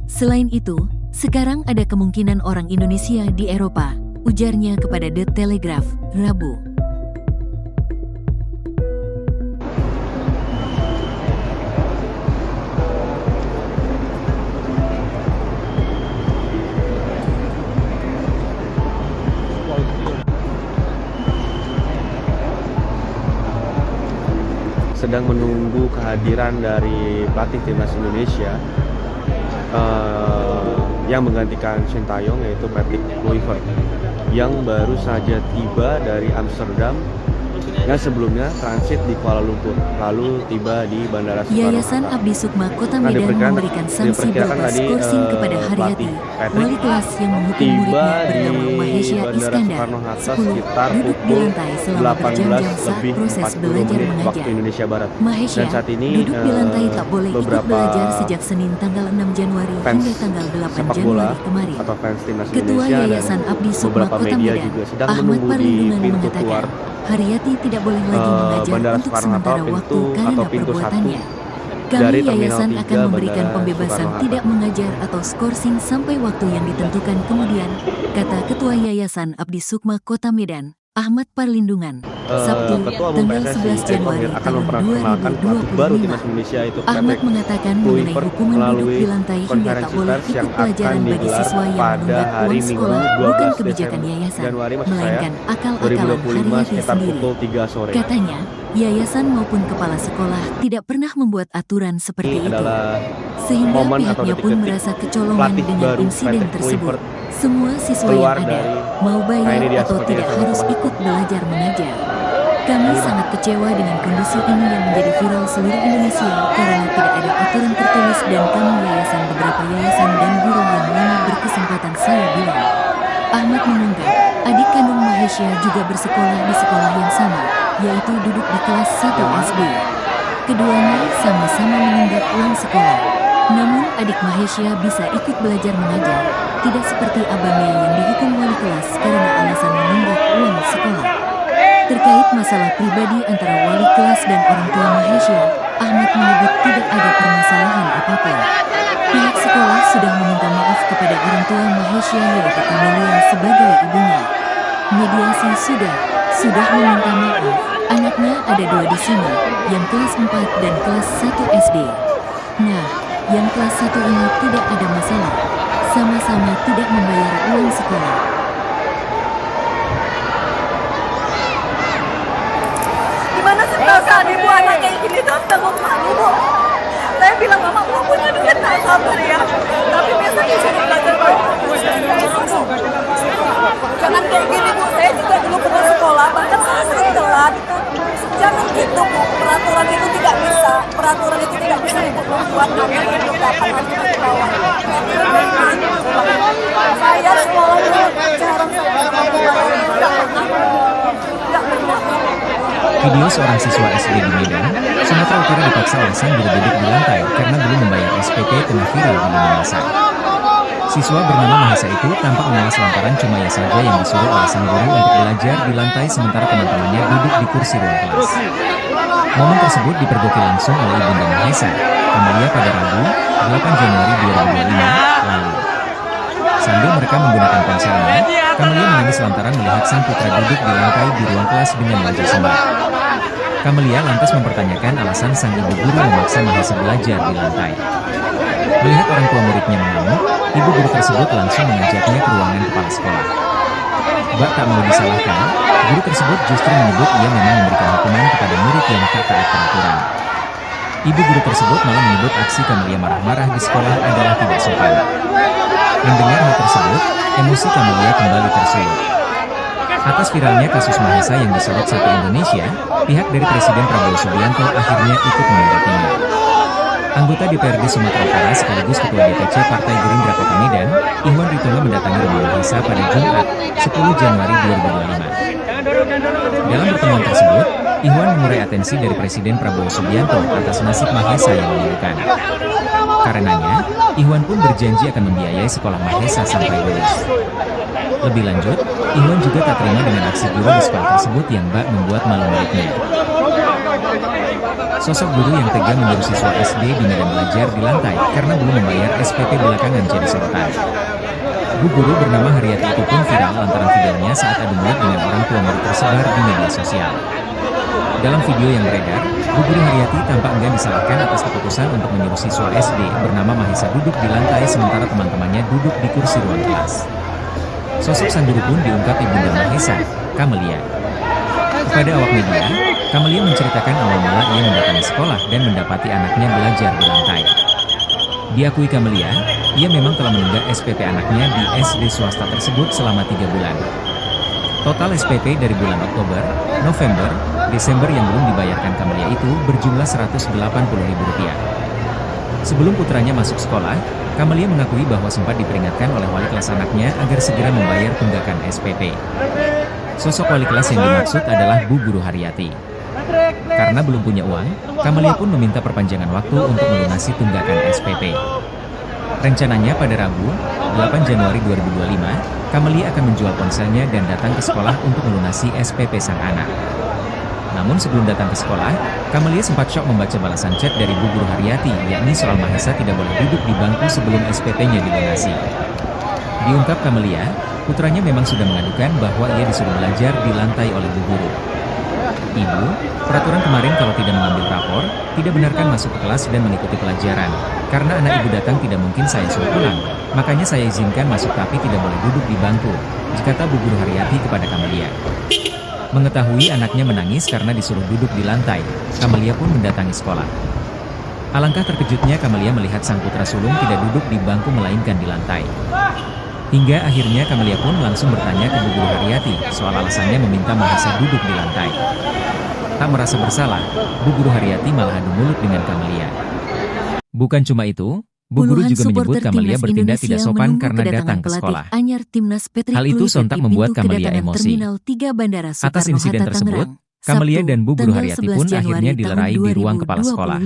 Selain itu, sekarang ada kemungkinan orang Indonesia di Eropa, ujarnya kepada The Telegraph, Rabu. Sedang menunggu kehadiran dari pelatih timnas Indonesia yang menggantikan Sintayong, yaitu Patrick Kluivert yang baru saja tiba dari Amsterdam yang sebelumnya transit di Kuala Lumpur lalu tiba di Bandara Yayasan Soekarno-Hatta. Abdi Sukma Kota Nah, Medan memberikan sanksi diperkirakan berupa tadi, skorsing kepada Haryati, pelatih Patrick wali kelas yang menghukum tiba muridnya di bernama Mahesha Bandara Iskandar, Soekarno-Hatta 10, sekitar duduk di pukul lantai selama berjam-jam saat 18 lebih proses 40 belajar menit mengajar. waktu Indonesia Barat. Mahesha Dan saat ini duduk di lantai tak boleh ikut beberapa belajar sejak Senin tanggal 6 Januari fans hingga tanggal 8 sepak bola Januari kemarin. atau fans timnas Ketua Indonesia Yayasan dan Abdi Sukma beberapa Kota media Medan, juga sedang Ahmad menunggu di Parlindungan pintu mengatakan, keluar Haryati tidak boleh lagi mengajar Bandara untuk Soekarno-Hatta, sementara pintu waktu karena atau pintu perbuatannya. dari Kami Terminal yayasan 3 akan memberikan Bandara pembebasan Soekarno-Hatta. tidak mengajar atau skorsing sampai waktu yang ditentukan kemudian, kata Ketua Yayasan Abdi Sukma Kota Medan, Ahmad Parlindungan, Sabtu, Ketua Umum tanggal PSSI 11 Januari akan tahun memperkenalkan pelatih baru timnas 2025. Indonesia itu Ahmad Patrick mengatakan mengenai Kluivert hukuman duduk melalui di lantai hingga tak konferensi boleh pers ikut yang pelajaran akan bagi digelar siswa yang pada menunggak hari uang Minggu sekolah 12 bukan kebijakan Desember yayasan, Januari maksud saya melainkan akal-akalan 2025 Haryati sekitar sendiri. pukul 3 sore. Katanya, yayasan maupun kepala sekolah tidak pernah membuat aturan seperti Ini itu. adalah Sehingga momen atau pihaknya pun detik-detik merasa kecolongan pelatih dengan baru insiden Patrick tersebut. Kluivert Semua siswa keluar yang ada, dari mau bayar Nah, ini dia atau sepertinya tidak sama harus teman. ikut belajar mengajar. Kami sangat kecewa dengan kondisi ini yang menjadi viral seluruh Indonesia karena tidak ada aturan tertulis dan kami yayasan beberapa yayasan dan guru yang lama berkesempatan saya bilang. Ahmad menganggap, adik kandung Mahesha juga bersekolah di sekolah yang sama, yaitu duduk di kelas 1 SD. Keduanya sama-sama menunggak uang sekolah. Namun adik Mahesha bisa ikut belajar mengajar, tidak seperti abangnya yang dihukum wali kelas karena alasan menunggak uang sekolah. Terkait masalah pribadi antara wali kelas dan orang tua Mahesha, Ahmad menyebut tidak ada permasalahan apapun. Pihak sekolah sudah meminta maaf kepada orang tua Mahesha yaitu Kamelia sebagai ibunya. Mediasi sudah meminta maaf. Anaknya ada 2 di sini, yang kelas 4 dan kelas 1 SD. Nah, yang kelas 1 ini tidak ada masalah. Sama-sama tidak membayar uang sekolah. Gimana sih perasaan ibu anak kayak gini tuh tanggung malu bu. Saya bilang mama aku punya duit tak sabar ya. Tapi biasanya sudah belajar banget. Jangan kayak gini bu. Saya juga dulu pernah sekolah bahkan saya sering telat. Jangan gitu bu. Peraturan itu tidak bisa. Peraturan itu tidak bisa ibu membuat anak yang belum dapat nanti ke bawah. Saya sekolah dulu jarang saya tidak pernah. Video seorang siswa SD di Medan, Sumatera Utara dipaksa oleh sang guru duduk di lantai karena belum membayar SPP tengah viral di lini masa. Siswa bernama Mahesa itu tampak mengalas lantaran cuma ia saja yang disuruh oleh sang guru untuk belajar di lantai sementara teman-temannya duduk di kursi ruang kelas. Momen tersebut dipergoki langsung oleh Ibunda Mahesa, Kamalia pada Rabu, 8 Januari 2025 lalu. Sambil mereka menggunakan ponselnya, Kamalia menangis lantaran melihat sang putra duduk di lantai di ruang kelas dengan wajah sembah. Kamalia lantas mempertanyakan alasan sang ibu guru memaksa Mahesa belajar di lantai. Melihat orang tua muridnya mengamuk, ibu guru tersebut langsung mengajaknya ke ruangan kepala sekolah. Bak tak mau disalahkan, guru tersebut justru menyebut ia memang memberikan hukuman kepada murid yang tak taat peraturan. Ibu guru tersebut malah menyebut aksi Kamalia marah-marah di sekolah adalah tidak sopan. Mendengar hal tersebut, emosi Kamalia kembali tersulut. Atas viralnya kasus Mahesa yang disorot satu Indonesia, pihak dari Presiden Prabowo Subianto akhirnya ikut menyorotnya. Anggota DPRD Sumatera Utara sekaligus Ketua DPC Partai Gerindra Kota Medan, Ihwan Ritono mendatangi rumah Mahesa pada Jumat, 10 Januari 2025. Dalam pertemuan tersebut, Ihwan mengurai atensi dari Presiden Prabowo Subianto atas nasib Mahesa yang memilukan. Karenanya, Ihwan pun berjanji akan membiayai sekolah Mahesa sampai lulus. Lebih lanjut, Ihwan juga tak terima dengan aksi guru di sekolah tersebut yang bak membuat malu muridnya. Sosok guru yang tega menyuruh siswa SD di Medan belajar di lantai karena belum membayar SPP belakangan jadi sorotan. Bu guru bernama Haryati itu pun viral lantaran videonya saat adu mulut dengan orang tua murid tersebar di media sosial. Dalam video yang beredar, Bu guru Haryati tampak enggan disalahkan atas keputusan untuk menyuruh siswa SD bernama Mahesa duduk di lantai sementara teman-temannya duduk di kursi ruang kelas. Sosok sang guru pun diungkap Ibunda Mahesa, Kamalia. Kepada awak media, Kamalia menceritakan awal mula ia mendatangi sekolah dan mendapati anaknya belajar di lantai. Diakui Kamalia, ia memang telah menunggak SPP anaknya di SD swasta tersebut selama 3 bulan. Total SPP dari bulan Oktober, November, Desember yang belum dibayarkan Kamalia itu berjumlah Rp180.000. Sebelum putranya masuk sekolah, Kamalia mengakui bahwa sempat diperingatkan oleh wali kelas anaknya agar segera membayar tunggakan SPP. Sosok wali kelas yang dimaksud adalah Bu Guru Haryati. Karena belum punya uang, Kamalia pun meminta perpanjangan waktu untuk melunasi tunggakan SPP. Rencananya pada Rabu, 8 Januari 2025, Kamalia akan menjual ponselnya dan datang ke sekolah untuk melunasi SPP sang anak. Namun sebelum datang ke sekolah, Kamalia sempat syok membaca balasan chat dari Bu Guru Haryati, yakni soal Mahesa tidak boleh duduk di bangku sebelum SPP-nya dilunasi. Diungkap Kamalia, putranya memang sudah mengadukan bahwa ia disuruh belajar di lantai oleh Bu Guru. Ibu, peraturan kemarin kalau tidak mengambil rapor, tidak benarkan masuk ke kelas dan mengikuti pelajaran. Karena anak ibu datang tidak mungkin saya suruh pulang, makanya saya izinkan masuk tapi tidak boleh duduk di bangku, kata Bu Guru Haryati kepada Kamalia. Mengetahui anaknya menangis karena disuruh duduk di lantai, Kamalia pun mendatangi sekolah. Alangkah terkejutnya Kamalia melihat sang putra sulung tidak duduk di bangku melainkan di lantai. Hingga akhirnya Kamalia pun langsung bertanya ke Bu Guru Haryati soal alasannya meminta Mahesa duduk di lantai. Tak merasa bersalah, Bu Guru Haryati malah adu mulut dengan Kamalia. Bukan cuma itu, Bu Guru juga menyebut Kamalia bertindak tidak sopan karena datang ke sekolah. Hal itu sontak membuat Kamalia emosi. Atas insiden tersebut, Kamalia dan Bu Guru Haryati pun akhirnya dilerai di ruang kepala sekolah.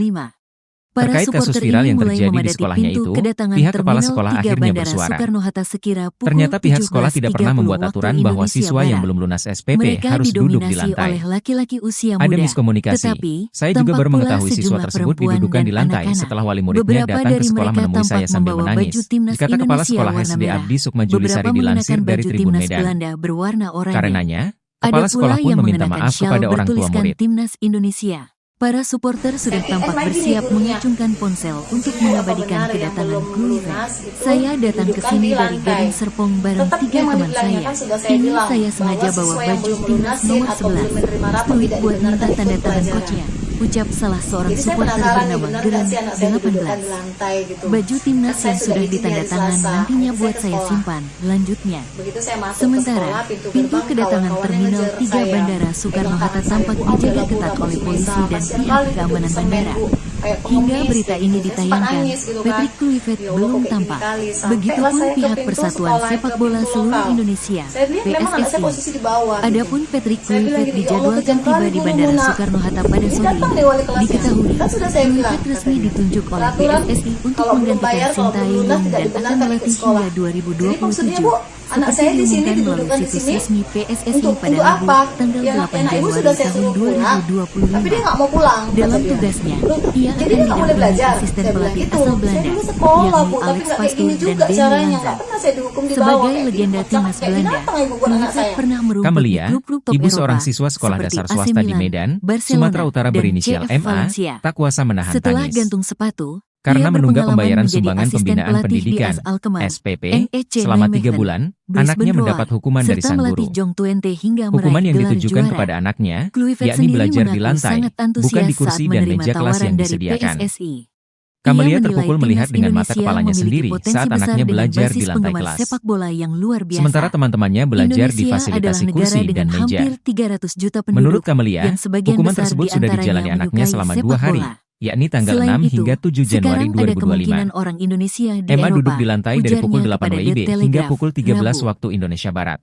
Terkait kasus viral yang terjadi di sekolahnya itu, pihak kepala sekolah akhirnya bersuara. Ternyata pihak sekolah tidak pernah membuat aturan bahwa siswa yang belum lunas SPP harus duduk di lantai. Ada miskomunikasi. Saya juga baru mengetahui siswa tersebut didudukan di lantai setelah wali muridnya datang ke sekolah menemui saya sambil menangis. Dikata Kepala Sekolah SD Abdi Sukma Julisari dilansir dari Tribun Medan. Karenanya, Kepala sekolah pun meminta maaf kepada orang tua murid. Para supporter sudah tampak bersiap mengacungkan ponsel untuk mengabadikan kedatangan Kluivert. Saya datang ke sini dari Gading Serpong bareng 3 teman saya. Ini saya sengaja bawa baju timnas nomor 11. Fluid buat minta tanda tangan coachnya, ucap salah seorang supporter bernama Geran 18. Baju timnas yang sudah ditanda tangan nantinya buat saya simpan, lanjutnya. Sementara, pintu kedatangan Terminal 3 Bandara Soekarno-Hatta tampak dijaga ketat oleh polisi dan pihak keamanan bandara. kayak Hingga pengemis, berita kayak ini gitu. Saya sempat ditayangkan, nangis gitu kan. Patrick Kluivert Ya Allah, belum kok kayak gini tampak. kali. Sampailah Begitupun saya ke pihak pintu Persatuan sekolah, Sepak ke Bola pintu Seluruh lokal. Indonesia Saya lihat memang anak saya (PSSI). posisi di bawah gitu. Adapun Patrick Saya bilang Kluivert gini, ya Allah, dijadwalkan kejam tiba kali di guru Bandara Muna. Soekarno-Hatta pada Ini sore datang ini. deh wali kelasnya. Diketahui, Kan sudah saya bilang, Kluivert resmi katanya. ditunjuk oleh Peraturan, PSSI untuk kalau belum menggantikan bayar, kalau belum Sintayong lunas tidak dan akan dibenarkan ikut melatih sekolah. hingga Jadi maksudnya 2027. Bu, anak Seperti saya di sini diumumkan melalui didudukkan di situs sini resmi PSSI untuk pada Rabu, apa? tanggal Ya, 8 anak ibu Januari sudah saya tahun suruh pulang, 2025. tapi dia nggak mau pulang. Dalam kata dia. tugasnya, Loh, ia jadi akan dia nggak boleh didampingi belajar. asisten Saya bilang pelatih gitu. asal Saya Belanda, dulu sekolah yakni Bu, tapi Alex nggak kayak Pastoor gini dan juga Danny caranya. Lanza. Nggak pernah saya dihukum di bawah Sebagai kayak legenda gini. timnas Kayak Belanda, binatang ibu buat anak Kluivert saya. pernah merumput di Kamelia, klub-klub top ibu Eropa seorang siswa sekolah seperti dasar AC swasta di Milan, Medan, Barcelona, Sumatera Utara dan berinisial CF MA, Valencia. tak kuasa menahan Setelah tangis. gantung sepatu, Karena ia menunggak berpengalaman pembayaran menjadi sumbangan asisten pembinaan pelatih di pendidikan AS Alkmaar, (SPP) NEC selama 3 Nijmegen, bulan, Brisbane anaknya Roar, mendapat hukuman dari serta sang melatih guru. Jong Twente hingga Hukuman meraih yang gelar ditujukan juara. kepada anaknya, Kluivert yakni sendiri belajar di mengaku lantai, sangat antusias bukan di saat kursi dan menerima meja kelas tawaran yang dari disediakan. PSSI. Kamelia Ia menilai terpukul melihat timnas dengan mata Indonesia kepalanya memiliki sendiri potensi saat besar anaknya dengan belajar basis di lantai penggemar kelas. sepak bola yang luar biasa. Sementara teman-temannya belajar di Indonesia fasilitasi adalah negara kursi dengan dan meja. hampir 300 juta penduduk Menurut Kamelia, yang sebagian hukuman besar tersebut sudah diantaranya dijalani anaknya menyukai selama 2 sepak hari, bola. yakni tanggal Selain 6 itu, hingga 7 Januari sekarang ada kemungkinan 2025. orang Indonesia di Emma Eropa, duduk di lantai dari pukul ujarnya 8 kepada WIB The hingga Telegraph, pukul 13 Rabu. waktu Indonesia Barat.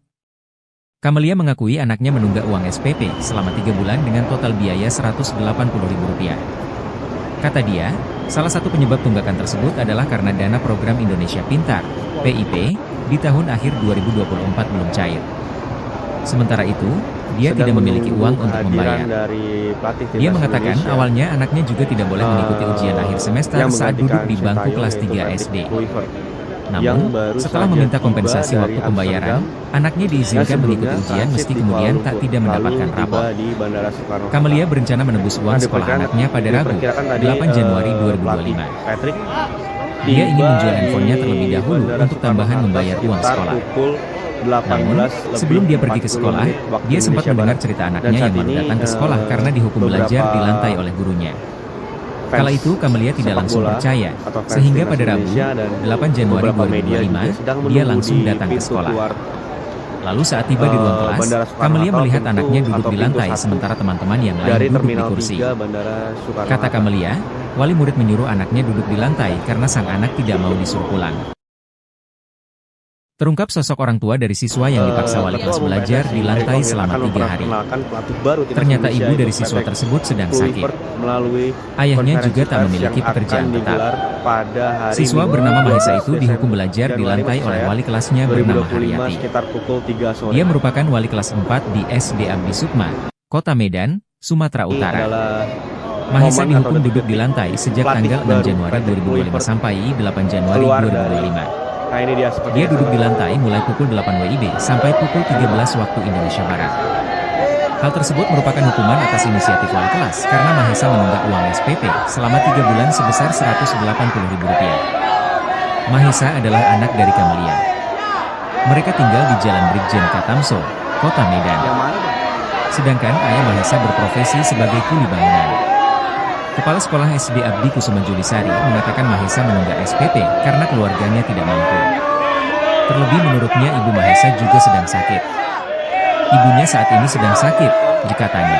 Kamelia mengakui anaknya menunggak uang SPP selama 3 bulan dengan total biaya Rp180.000. Kata dia, salah satu penyebab tunggakan tersebut adalah karena dana program Indonesia Pintar, PIP, di tahun akhir 2024 belum cair. Sementara itu, dia Sedang tidak memiliki menunggu uang untuk kehadiran membayar. dari pelatih Dia timnas mengatakan Indonesia awalnya anaknya juga tidak boleh mengikuti ujian akhir semester yang saat duduk menggantikan di bangku Sintayong, kelas yaitu 3 Patrick SD. Kluivert, yang Namun, baru setelah saja meminta tiba kompensasi dari waktu pembayaran, Amsterdam, anaknya yang diizinkan mengikuti sebelumnya ujian transit meski di kemudian Kuala tak Lumpur, tidak mendapatkan lalu tiba rapor. di Bandara Soekarno-Hatta. Kamelia berencana menebus uang Nah, sekolah diperkirakan- anaknya pada Rabu, diperkirakan tadi, 8 Januari pelatih 2025. Patrick Dia ingin tiba menjual di handphonenya terlebih dahulu Bandara untuk tambahan Soekarno-Hatta membayar uang sekitar sekolah. pukul 18 Namun, sebelum dia pergi ke sekolah, dia sempat mendengar cerita anaknya yang baru datang ke sekolah karena dihukum belajar di lantai oleh gurunya. Kala itu Kamelia tidak langsung percaya, sehingga pada Rabu, 8 Januari 2025, dia langsung datang ke sekolah. Lalu saat tiba di ruang kelas, Bandara Soekarno-Hatta Kamelia melihat pintu anaknya duduk atau di pintu lantai 1 sementara teman-teman yang lain dari duduk di Terminal kursi. 3 Bandara Soekarno-Hatta. Kata Kamelia, wali murid menyuruh anaknya duduk di lantai karena sang anak tidak mau disuruh pulang. Terungkap sosok orang tua dari siswa yang dipaksa wali kelas belajar di lantai selama 3 hari. Ternyata ibu dari siswa tersebut sedang sakit. Ayahnya juga tak memiliki pekerjaan tetap. Siswa bernama Mahesa itu dihukum belajar di lantai oleh wali kelasnya bernama Haryati. Dia merupakan wali kelas 4 di SD Abdi Sukma, Kota Medan, Sumatera Utara. Mahesa dihukum duduk di lantai sejak tanggal 6 Januari 2025 sampai 8 Januari 2025. Nah, ini dia Dia duduk di lantai mulai pukul 8 WIB sampai pukul 13 waktu Indonesia Barat. Hal tersebut merupakan hukuman atas inisiatif wali kelas karena Mahesa menunggak uang SPP selama 3 bulan sebesar Rp180.000. Mahesa adalah anak dari Kamelia. Mereka tinggal di Jalan Brigjen Katamso, Kota Medan. Sedangkan ayah Mahesa berprofesi sebagai kuli bangunan. Kepala Sekolah SD Abdi Kusuma Julisari mengatakan Mahesa menunggak SPP karena keluarganya tidak mampu. Terlebih menurutnya ibu Mahesa juga sedang sakit. Ibunya saat ini sedang sakit, dikatanya.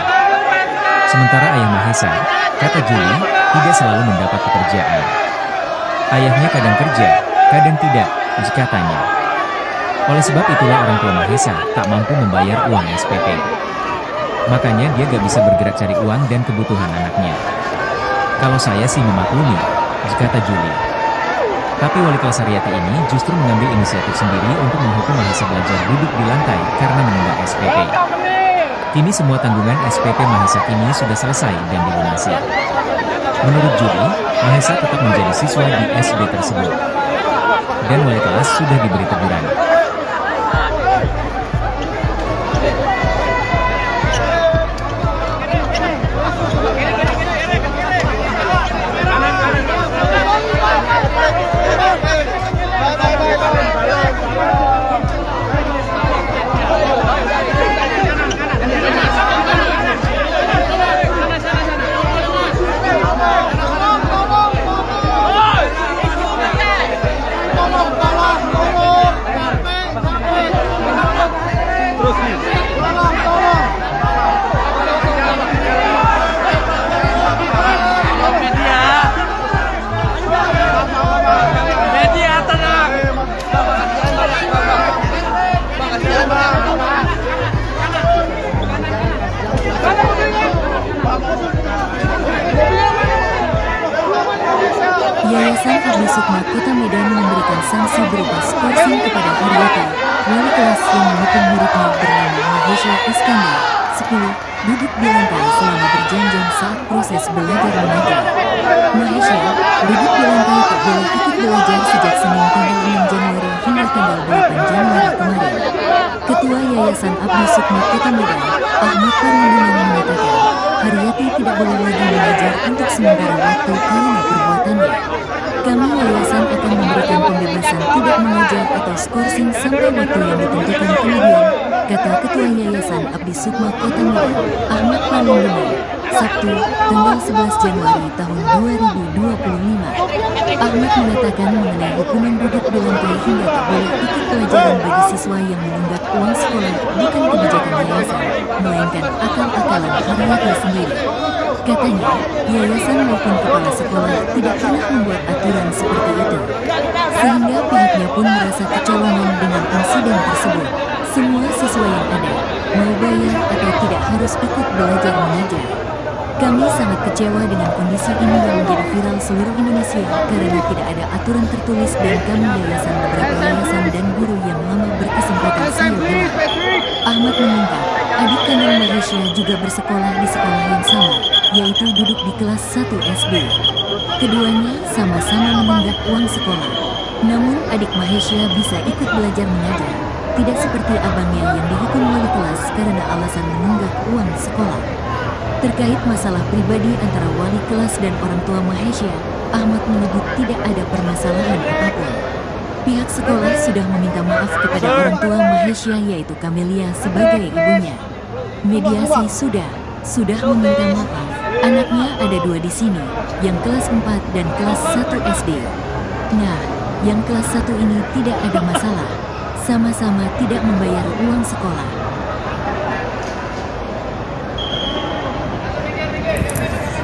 Sementara ayah Mahesa, kata Juli, tidak selalu mendapat pekerjaan. Ayahnya kadang kerja, kadang tidak, dikatanya. Oleh sebab itulah orang tua Mahesa tak mampu membayar uang SPP. Makanya dia gak bisa bergerak cari uang dan kebutuhan anaknya. Kalau saya sih memaklumi, kata Juli. Tapi wali kelas Haryati ini justru mengambil inisiatif sendiri untuk menghukum Mahesa belajar duduk di lantai karena menunggak SPP. Kini semua tanggungan SPP Mahesa kini sudah selesai dan dilunasi. Menurut Juli, Mahesa tetap menjadi siswa di SD tersebut. Dan wali kelas sudah diberi teguran. Abdisukma Kota Medan memberikan sanksi berupa skorsing kepada Haryati, wali kelas yang menghukum muridnya bernama Mahesha Iskandar, 10, duduk di lantai selama berjam-jam saat proses belajar mengajar. Mahesha duduk di lantai tak boleh ikut belajar sejak Senin tanggal 6 Januari hingga tanggal 8 Januari kemarin. Ketua Yayasan Abdisukma Kota Medan, Ahmad Parundunan mengatakan, Haryati tidak boleh lagi mengajar untuk sementara waktu karena perbuatannya. Kami yayasan akan memberikan pembebasan tidak mengajar atau skorsing sampai waktu yang ditentukan kemudian, kata Ketua Yayasan Abdisukma Kota Medan, Ahmad Parundunan, Sabtu, tanggal 11 Januari tahun 2025. Ahmad mengatakan mengenai hukuman duduk di lantai hingga tak boleh ikut pelajaran bagi siswa yang menunggak uang sekolah bukan kebijakan yayasan, melainkan akal-akalan Haryati sendiri. Katanya, yayasan maupun kepala sekolah tidak pernah membuat aturan seperti itu. Sehingga pihaknya pun merasa kecolongan dengan insiden tersebut. Semua siswa yang ada, mau bayar atau tidak harus ikut belajar mengajar. Kami sangat kecewa dengan kondisi ini yang menjadi viral seluruh Indonesia karena tidak ada aturan tertulis dan kami yayasan beberapa yayasan dan guru yang lama berkesempatan saya bilang. Ahmad mengungkap, adik kandung Mahesha juga bersekolah di sekolah yang sama, yaitu duduk di kelas 1 SD. Keduanya sama-sama menunggak uang sekolah. Namun adik Mahesha bisa ikut belajar mengajar, tidak seperti abangnya yang dihukum wali kelas karena alasan menunggak uang sekolah. Terkait masalah pribadi antara wali kelas dan orang tua Mahesha, Ahmad menyebut tidak ada permasalahan apapun. Pihak sekolah sudah meminta maaf kepada orang tua Mahesha yaitu Camelia sebagai ibunya. Mediasi sudah meminta maaf. Anaknya ada 2 di sini, yang kelas 4 dan kelas 1 SD. Nah, yang kelas 1 ini tidak ada masalah. Sama-sama tidak membayar uang sekolah.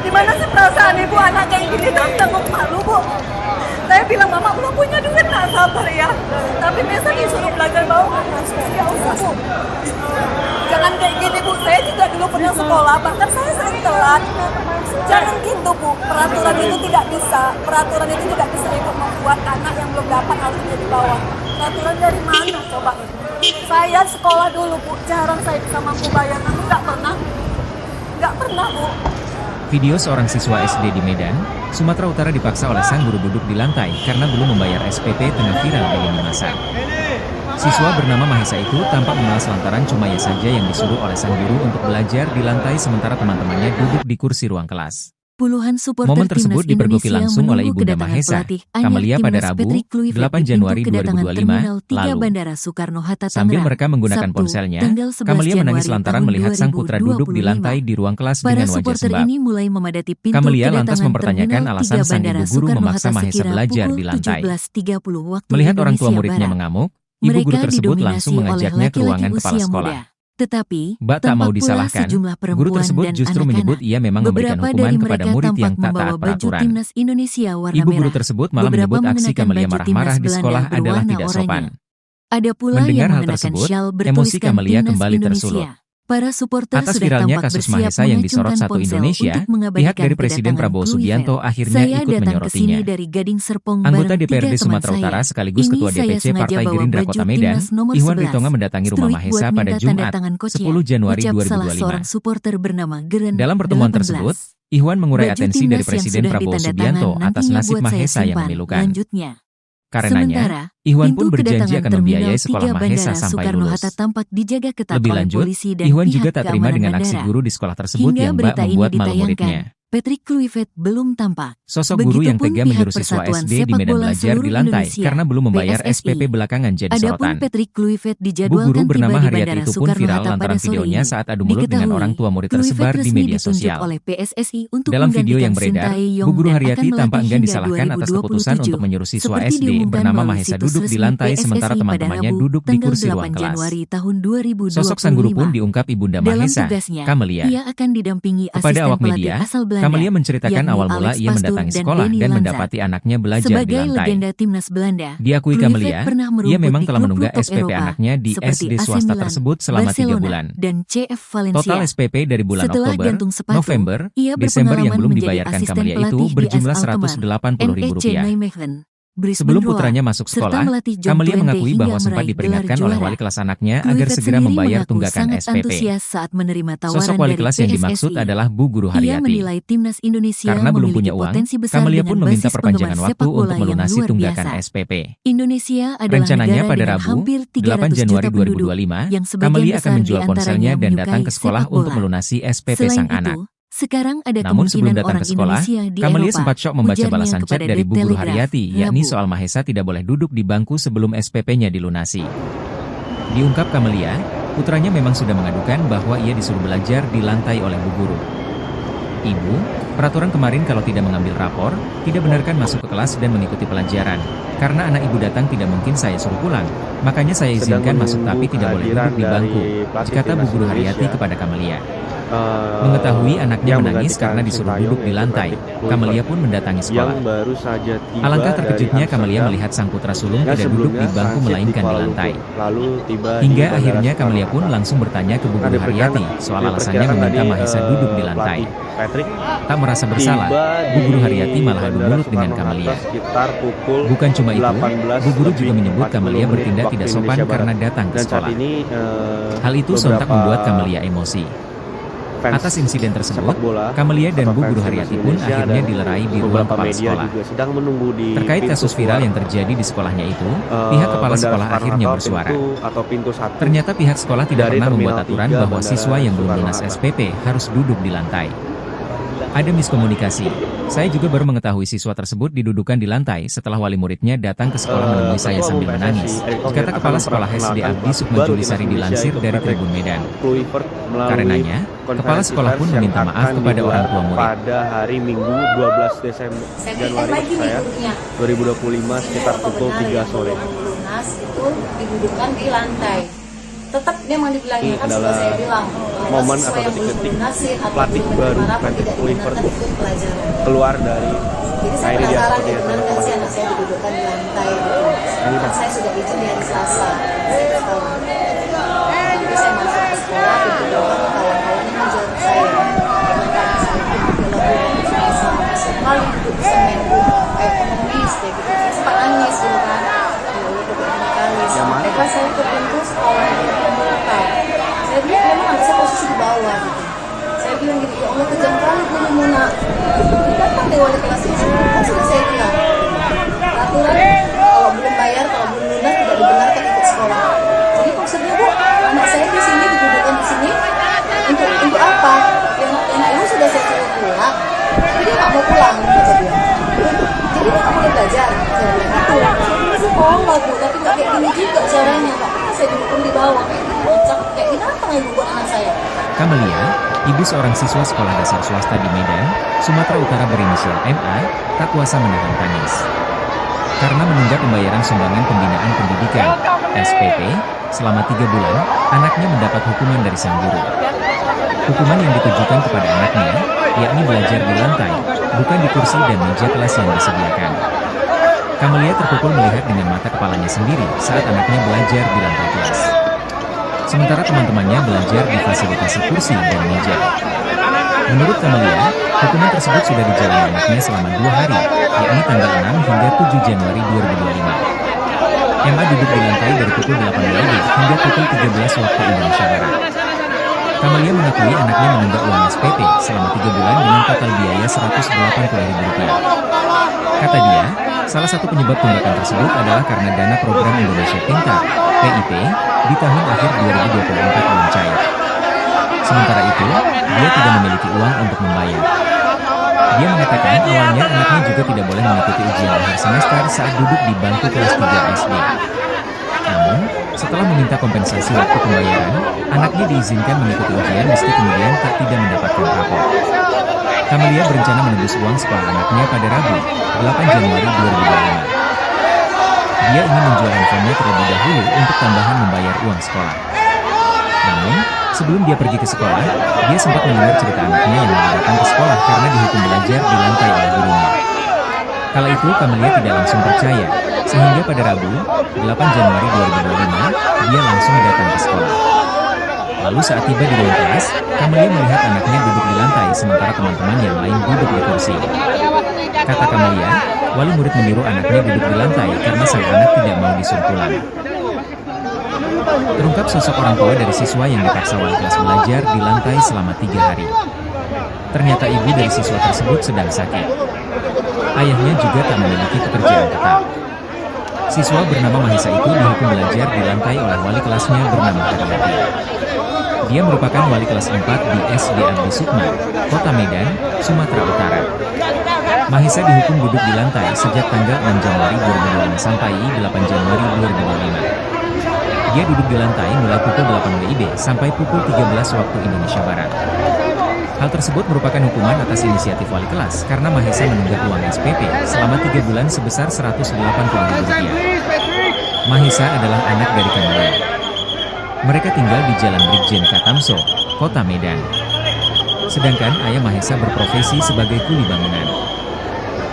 Gimana sih perasaan ibu anak kayak gini tuh tengok malu bu. Saya bilang mama belum punya duit nggak sabar ya. Tapi biasa disuruh belajar bawa ya usah bu. Jangan kayak gini bu. Saya juga dulu pernah sekolah bahkan saya sering telat. Jangan gitu bu. Peraturan itu tidak bisa ibu membuat anak yang belum dapat harus di bawah. Peraturan dari mana coba? Saya sekolah dulu bu. Jarang saya bisa mampu bayar. Tapi nggak pernah bu. Video seorang siswa SD di Medan, Sumatera Utara dipaksa oleh sang guru duduk di lantai karena belum membayar SPP tengah viral di lini masa. Siswa bernama Mahesha itu tampak malas lantaran cuma ia saja yang disuruh oleh sang guru untuk belajar di lantai sementara teman-temannya duduk di kursi ruang kelas. Puluhan supporter Momen tersebut Timnas dipergoki Indonesia langsung oleh menunggu Ibunda kedatangan Mahesha, pelatih Camelia pada Timnas Rabu, Patrick Kluivert 8 di pintu Januari kedatangan 2025 Terminal 3 lalu. Bandara Soekarno-Hatta Sambil Tangerang. mereka menggunakan Sabtu, ponselnya, tanggal 11 Camelia menangis Januari lantaran tahun melihat sang putra duduk di 2025. lantai di ruang kelas Para dengan wajah supporter sembab. ini mulai memadati pintu Camelia kedatangan lantas mempertanyakan Terminal 3 alasan sang Bandara ibu guru memaksa Soekarno-Hatta Mahesha sekira belajar pukul di lantai. 17.30 waktu Melihat orang tua Indonesia muridnya Barat. mengamuk, ibu guru Mereka tersebut didominasi langsung oleh mengajaknya ke laki-laki ruangan kepala usia sekolah. muda. Tetapi, Mbak tak mau tampak pula disalahkan, sejumlah guru perempuan tersebut dan justru anak-anak. menyebut ia memang memberikan Beberapa hukuman dari kepada mereka murid yang tampak tak taat membawa baju peraturan. Timnas Indonesia warna Ibu guru merah. tersebut malah Beberapa menyebut aksi mengenakan Camelia baju marah-marah timnas di sekolah Belanda adalah berwarna tidak oranye. sopan. Ada pula Mendengar yang hal mengenakan tersebut, syal emosi bertuliskan Camelia Timnas kembali Indonesia. tersulut. Para supporter Atas sudah viralnya tampak kasus bersiap Mahesha yang disorot mengacungkan Satu ponsel Indonesia, untuk pihak mengabadikan dari Presiden kedatangan Prabowo Kluivert. Subianto akhirnya Saya ikut datang ke menyorotnya. sini dari Gading Serpong Anggota bareng DPRD 3 teman Sumatera saya. Utara sekaligus Ini Ketua saya DPC sengaja Partai bawa Gerindra baju Kota Medan, timnas nomor Ihwan 11. Ritonga mendatangi rumah Struik Mahesha buat pada minta tanda Jumat, tangan coachnya. 10 Januari Ucap salah 2025. seorang supporter bernama Geren Dalam pertemuan 18. tersebut, Ihwan mengurai Baju atensi timnas dari yang Presiden sudah Prabowo ditanda Subianto tangan atas nantinya nasib buat saya Mahesha yang simpan. memilukan. Lanjutnya. Karenanya, Sementara, Ihwan pintu pun berjanji kedatangan akan Terminal membiayai sekolah 3 Mahesha Bandara sampai Soekarno-Hatta lulus. tampak dijaga ketat Lebih oleh lanjut, polisi dan Ihwan pihak juga tak terima keamanan dengan aksi bandara. guru di sekolah tersebut Hingga yang bak berita ini membuat malu ditayangkan, muridnya. Patrick Kluivert belum tampak. Sosok guru yang Begitupun tega pihak menyuruh siswa Persatuan SD di Sepak Medan Bola belajar di Seluruh lantai Indonesia, karena belum membayar PSSI. SPP belakangan jadi Adapun sorotan. Patrick Kluivert Bu guru dijadwalkan tiba bernama di Haryati Bandara itu pun viral Soekarno-Hatta pada lantaran sore videonya ini. saat adu mulut dengan orang tua murid tersebar di resmi media ditunjuk sosial. oleh PSSI untuk Dalam video yang menggantikan beredar, Sintayong Bu guru dan Haryati akan tampak melatih enggan hingga disalahkan atas keputusan 2027. untuk menyuruh siswa Seperti SD diumumkan bernama melalui Mahesha situs duduk di resmi lantai PSSI sementara pada teman-temannya Rabu, duduk di tanggal kursi 8 ruang kelas. Januari tahun 2025. Sosok sang guru pun diungkap Ibunda Dalam Mahesha, tugasnya, Camelia. ia akan didampingi Kepada asisten awak pelatih media, asal Belanda Kamalia menceritakan yakni awal mula Alex ia Pastoor mendatangi dan sekolah Denny dan Lanza. mendapati anaknya belajar di Sebagai lantai. legenda timnas Belanda, Diakui Kluivert Kamalia, pernah ia merumput memang di telah menunggah klub-klub top SPP Eropa, anaknya di seperti SD AC swasta Milan, tersebut selama 3 Barcelona, bulan. dan CF Valencia. Total SPP dari bulan Setelah Oktober, gantung sepatu, November, ia Desember yang berpengalaman belum menjadi dibayarkan asisten Kamalia itu pelatih di berjumlah AS Alkmaar, Rp180.000. NEC Nijmegen, Brisbane Sebelum Roar, putranya masuk serta sekolah, melatih John Kamalia Twente mengakui hingga bahwa sempat meraih gelar diperingatkan oleh juara. wali kelas anaknya agar Kluivert segera sendiri membayar mengaku tunggakan sangat SPP. antusias saat menerima Sosok tawaran wali dari kelas yang dimaksud PSSI. adalah Bu Guru Ia Haryati. menilai timnas Indonesia Karena belum memiliki punya uang, potensi besar Kamalia dengan pun meminta basis perpanjangan penggemar waktu sepak untuk bola yang melunasi luar tunggakan biasa. SPP. Indonesia adalah Rencananya negara pada dengan Rabu, hampir 8 300 Januari juta penduduk, 2025, yang sebagian Kamalia akan besar menjual ponselnya diantaranya dan datang menyukai ke sekolah sepak untuk bola. melunasi SPP Selain sang anak. itu, sekarang ada Namun sebelum kemungkinan datang orang ke sekolah, Indonesia di Kamalia Eropa, sempat syok membaca ujarnya balasan chat kepada dari The Bu Guru Telegraph, Haryati, yakni Rabu. soal Mahesa tidak boleh duduk di bangku sebelum SPP-nya dilunasi. Diungkap Kamalia, putranya memang sudah mengadukan bahwa ia disuruh belajar di lantai oleh Bu Guru. Ibu, peraturan kemarin kalau tidak mengambil rapor, tidak benarkan masuk ke kelas dan mengikuti pelajaran. Karena anak ibu datang tidak mungkin saya suruh pulang. Makanya saya Sedang izinkan masuk tapi menunggu tidak boleh kehadiran duduk di bangku, dari pelatih kata Bu timnas Guru Haryati Indonesia. kepada Kamalia. Mengetahui anaknya yang menangis menggantikan karena disuruh Sintayong, duduk di yaitu lantai, Patrick Kluivert, Kamalia pun mendatangi yang sekolah. baru saja tiba Alangkah dari terkejutnya Kamalia Amsterdam melihat sang putra sulung yang tidak duduk di sebelumnya bangku transit melainkan di Kuala lantai. Lumpur, lalu tiba Hingga di Bandara akhirnya Kamalia pun Soekarno-Hatta. langsung bertanya ke Bu Guru Diperkirakan- Haryati soal alasannya diperkirakan meminta tadi, Mahesa duduk di lantai. pelatih Patrick Tak merasa bersalah, tiba Bu Guru di Haryati malah adu Bandara mulut dengan Soekarno-Hatta Kamalia. sekitar pukul Bukan cuma itu, 18 Bu Guru juga lebih menyebut 40 Kamalia menit bertindak waktu tidak sopan Indonesia Barat. karena datang ke Dan saat sekolah. ini Hal itu sontak beberapa membuat Kamalia emosi. fans Atas insiden tersebut, sepak bola Kamalia dan atau Bu Guru fans Haryati timnas pun Indonesia akhirnya dan dilerai di ruang beberapa kepala media sekolah. juga sedang menunggu di Terkait pintu kasus viral keluar, yang terjadi di sekolahnya itu, pihak kepala Bandara sekolah akhirnya Soekarno-Hatta, bersuara. pintu 1 Ternyata pihak sekolah tidak dari pernah membuat Terminal aturan 3 bahwa Bandara siswa yang belum lunas Soekarno-Hatta. SPP harus duduk di lantai. Ada miskomunikasi. Saya juga baru mengetahui siswa tersebut didudukan di lantai setelah wali muridnya datang ke sekolah menemui saya Ketua sambil Umum menangis. PSSI, Erick Thohir, Kata akan Kepala Sekolah SD memperkenalkan Abdi pelatih Sukma baru Julisari timnas dilansir Indonesia, dari yaitu Tribun Medan. Kluivert, melalui Karenanya, Kepala konferensi sekolah pers pun yang meminta maaf akan kepada orang digelar tua murid. pada hari Minggu 12 Desember Saya Januari lagi nih saya gurunya. 2025 sekitar Apa pukul benar 3 yang sore. belum lunas itu didudukkan di lantai. Tetap memang dibilangnya Ini kan sudah adalah saya bilang momen siswa atau yang belum detik-detik lunasin atau pelatih belum baru menerima rapor Patrick tidak Kluivert dibenarkan ikut pelajaran. keluar dari Jadi saya Aeria penasaran seperti ya yang benar saya nggak sih katakan. anak saya didudukkan di lantai gitu. Kan saya sudah izin di hari Selasa saya ke sekolah. Nanti saya masuk ke sekolah pintu belakang kawan-kawannya ngejar saya dengan tangan saya itu dalam rumah Selasa masuk kali duduk di semen kayak pengemis kayak gitu. Saya sempat nangis gitu kan. Ya udah beberapa kali. Sampai pas saya ke pintu sekolah yang membuka. Saya bilang memang anak saya posisi di bawah gitu. Saya bilang gitu, ya Allah kejam kali guru Muna. Datang deh wali kelas ini, kan sudah saya bilang. Peraturan kalau belum bayar, kalau belum lunas tidak dibenarkan ikut sekolah. Jadi maksudnya Bu, anak saya di sini didudukkan di sini untuk apa? Yang ibu sudah saya suruh pulang, tapi dia nggak mau pulang kata dia. Jadi dia nggak boleh belajar. Saya bilang gitu. Saya bilang sekolah Bu, tapi nggak kayak gini juga caranya. Nggak pernah saya dudukkan di bawah kayak gini. Kocak kayak gini apa yang buat anak saya? Kamalia, ibu seorang siswa sekolah dasar swasta di Medan, Sumatera Utara berinisial MA, tak kuasa menahan tangis. Karena menunggak pembayaran sumbangan pembinaan pendidikan, SPP, selama 3 bulan, anaknya mendapat hukuman dari sang guru. Hukuman yang ditujukan kepada anaknya, yakni belajar di lantai, bukan di kursi dan meja kelas yang disediakan. Kamalia terpukul melihat dengan mata kepalanya sendiri saat anaknya belajar di lantai kelas. Sementara teman-temannya belajar di fasilitasi kursi dan meja. Menurut Kamalia, hukuman tersebut sudah dijalani anaknya selama 2 hari, yakni tanggal 6 hingga 7 Januari 2025. Emma duduk di lantai dari pukul 8 WIB hingga pukul 13 waktu Indonesia Barat. Kamalia mengakui anaknya menunggak uang SPP selama 3 bulan dengan total biaya Rp180.000. Kata dia, salah satu penyebab tunggakan tersebut adalah karena dana program Indonesia Pintar, PIP, di tahun akhir 2024 belum cair. Sementara itu, dia tidak memiliki uang untuk membayar. Dia mengatakan awalnya anaknya juga tidak boleh mengikuti ujian akhir semester saat duduk di bangku kelas 3 SD. Namun, setelah meminta kompensasi waktu pembayaran, anaknya diizinkan mengikuti ujian meski kemudian tidak mendapatkan rapor. Kamalia berencana menebus uang sekolah anaknya pada Rabu, 8 Januari 2025. Dia ingin menjual handphonenya terlebih dahulu untuk tambahan membayar uang sekolah. Namun, sebelum dia pergi ke sekolah, dia sempat mendengar cerita anaknya yang mau datang ke sekolah karena dihukum belajar di lantai oleh gurunya. Kala itu Camelia tidak langsung percaya, sehingga pada Rabu, 8 Januari 2025, dia langsung datang ke sekolah. Lalu saat tiba di ruang kelas, Camelia melihat anaknya duduk di lantai sementara teman-teman yang lain duduk di kursi. Kata Camelia, wali murid menyuruh anaknya duduk di lantai karena sang anak tidak mau disuruh pulang. Terungkap sosok orang tua dari siswa yang dipaksa wali kelas belajar di lantai selama 3 hari. Ternyata ibu dari siswa tersebut sedang sakit. Ayahnya juga tak memiliki pekerjaan tetap. Siswa bernama Mahesa itu dihukum belajar di lantai oleh wali kelasnya bernama Haryati. Dia merupakan wali kelas 4 di SD Abdi Sukma, Kota Medan, Sumatera Utara. Mahesa dihukum duduk di lantai sejak tanggal 6 Januari 2025 sampai 8 Januari 2025. Dia duduk di lantai mulai pukul 8 WIB sampai pukul 13 waktu Indonesia Barat. Hal tersebut merupakan hukuman atas inisiatif wali kelas karena Mahesa menunggak uang SPP selama 3 bulan sebesar Rp180.000. Mahesa adalah anak dari Camelia. Mereka tinggal di Jalan Brigjen Katamso, Kota Medan. Sedangkan ayah Mahesa berprofesi sebagai kuli bangunan.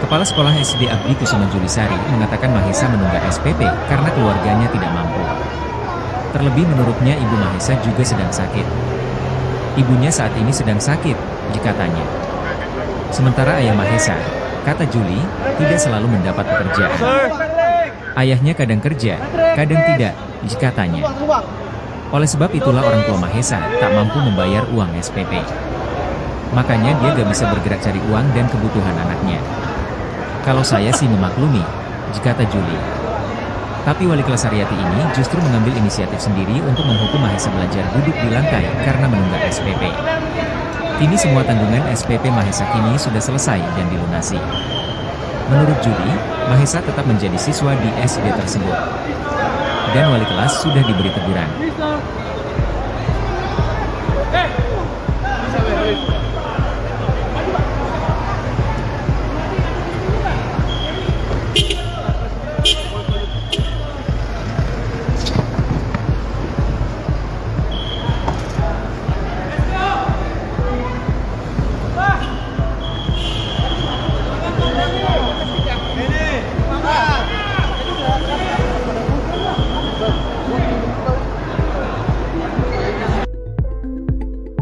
Kepala Sekolah SD Abdi Kusuma Julisari mengatakan Mahesa menunggak SPP karena keluarganya tidak mampu. Terlebih menurutnya ibu Mahesa juga sedang sakit. Ibunya saat ini sedang sakit, katanya. Sementara ayah Mahesa, kata Juli, tidak selalu mendapat pekerjaan. Ayahnya kadang kerja, kadang tidak, katanya. Oleh sebab itulah orang tua Mahesa tak mampu membayar uang SPP. Makanya dia gak bisa bergerak cari uang dan kebutuhan anaknya. Kalau saya sih memaklumi, kata Juli. Tapi wali kelas Haryati ini justru mengambil inisiatif sendiri untuk menghukum Mahesa belajar duduk di lantai karena menunggak SPP. Kini semua tanggungan SPP Mahesa kini sudah selesai dan dilunasi. Menurut Juli, Mahesa tetap menjadi siswa di SD tersebut. Dan wali kelas sudah diberi teguran.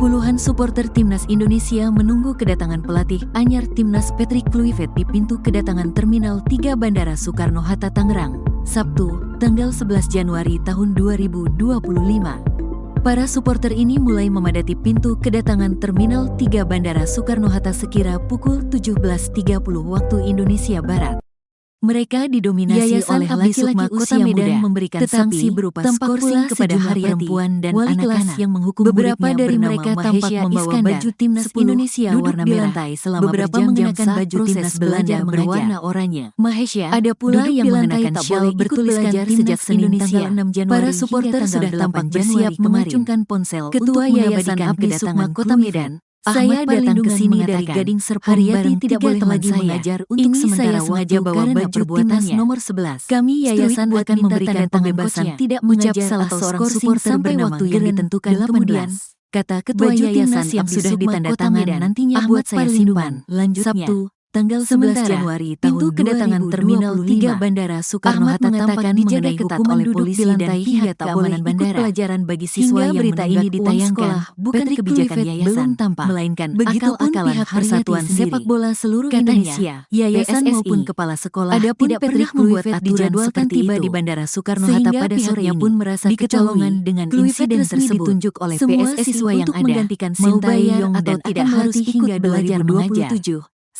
Puluhan supporter Timnas Indonesia menunggu kedatangan pelatih anyar Timnas Patrick Kluivert di pintu kedatangan Terminal 3 Bandara Soekarno-Hatta Tangerang, Sabtu, tanggal 11 Januari tahun 2025. Para supporter ini mulai memadati pintu kedatangan Terminal 3 Bandara Soekarno-Hatta sekira pukul 17.30 waktu Indonesia Barat. Mereka didominasi oleh laki-laki Kota Medan memberikan sanksi berupa skorsing kepada Haryati dan wali kelas yang menghukum beberapa dari mereka tampak membawa baju Timnas Indonesia warna merah. Beberapa mengenakan baju Timnas Belanda berwarna oranye. Mahesya ada pula yang mengenakan syal bertuliskan sejak Senin tanggal 6 Januari. Para supporter sudah tampak bersiap mengacungkan ponsel. Ketua Yayasan Abdi Sukma Kota Medan, saya datang ke sini dari Gading Serpong bareng tidak boleh lagi mengajar untuk sementara waktu karena perbuatannya. Nomor 11. Kami yayasan akan memberikan pembebasan tidak mengucap salah seorang supporter sampai waktu yang ditentukan kemudian. Kata Ketua Yayasan yang sudah ditandatangan nantinya buat saya simpan. Lanjutnya. Sabtu, tanggal 11 Januari tahun kedatangan Terminal 3 Bandara Soekarno-Hatta tampak dijaga ketat oleh polisi dan pihak keamanan bandara. Pelajaran bagi siswa yang berita ini ditayangkan bukan kebijakan yayasan melainkan akal-akalan Persatuan Sepak Bola Seluruh Indonesia, yayasan maupun kepala sekolah tidak pernah membuat aturan seperti itu. Di Bandara Soekarno-Hatta pada sore pun merasa kecolongan dengan insiden tersebut. Ditunjuk oleh semua siswa yang ada mau bayar atau tidak harus ikut belajar mengajar.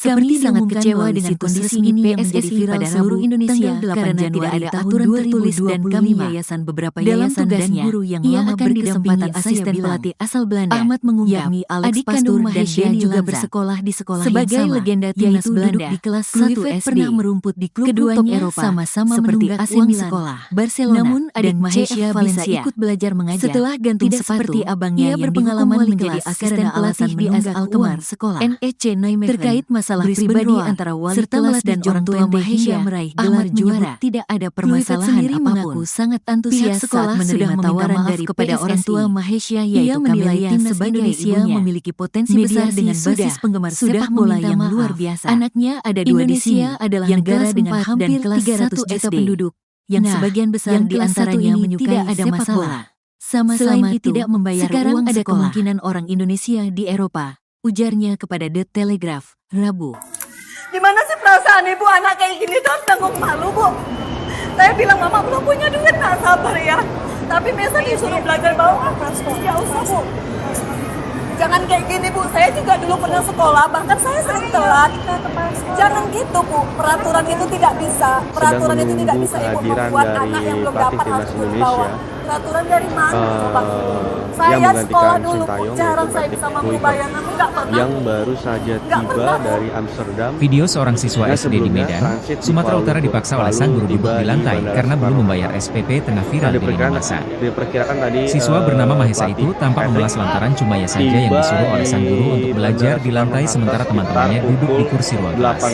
Kami sangat kecewa dengan kondisi ini yang menjadi viral seluruh Indonesia karena tidak ada aturan tertulis dan kami yayasan beberapa yayasan dan guru yang lama berkesempatan asisten pelatih asal Belanda Ahmad mengungkap adik kandung Mahesya juga bersekolah di sekolah sebagai yang sama legenda Timnas Belanda di kelas 1 SD pernah merumput di klub top Eropa sama-sama seperti AC Milan, Barcelona. Namun adik Mahesya bisa ikut belajar mengajar setelah gantung sepatu. Seperti abangnya yang berpengalaman menjadi asisten pelatih di As Alkmaar sekolah NEC Nijmegen terkait masalah masalah pribadi antara wali kelas dan orang tua Mahesia meraih gelar juara. Tidak ada permasalahan sendiri apapun. Mengaku sangat antusias saat menerima tawaran dari kepada orang tua Mahesia, yaitu menilai timnas Indonesia memiliki potensi besar dengan basis penggemar sepak bola yang luar biasa. Anaknya ada dua di sini, adalah negara dengan hampir 300 juta penduduk, yang sebagian besar di antaranya menyukai sepak bola. Sama-sama itu, tidak membayar sekarang uang ada sekolah. Kemungkinan orang Indonesia di Eropa, ujarnya kepada The Telegraph, Rabu. Gimana sih perasaan ibu anak kayak gini tuh tanggung malu, Bu? Saya bilang mama belum punya duit, nggak sabar ya. Tapi biasa disuruh belajar bawa transport. Ya usah, Bu. Jangan kayak gini, Bu. Saya juga dulu pernah sekolah, bahkan saya sering telat. Jangan gitu, Bu. Peraturan itu tidak bisa. Peraturan itu tidak bisa ibu membuat anak yang belum dapat harus dibawa. Peraturan dari mana, Pak? Saya sekolah dulu, Bu. Jarang saya bisa mampu bayar, namun nggak pernah. Yang baru saja tiba dari Amsterdam. Video seorang siswa SD di Medan, Sumatera Utara dipaksa oleh sang guru duduk di lantai karena belum membayar SPP tengah viral di lini masa. Siswa bernama Mahesa itu tampak memelas lantaran cuma ia saja yang disuruh oleh sang guru untuk belajar di lantai sementara teman-temannya duduk di kursi ruang kelas.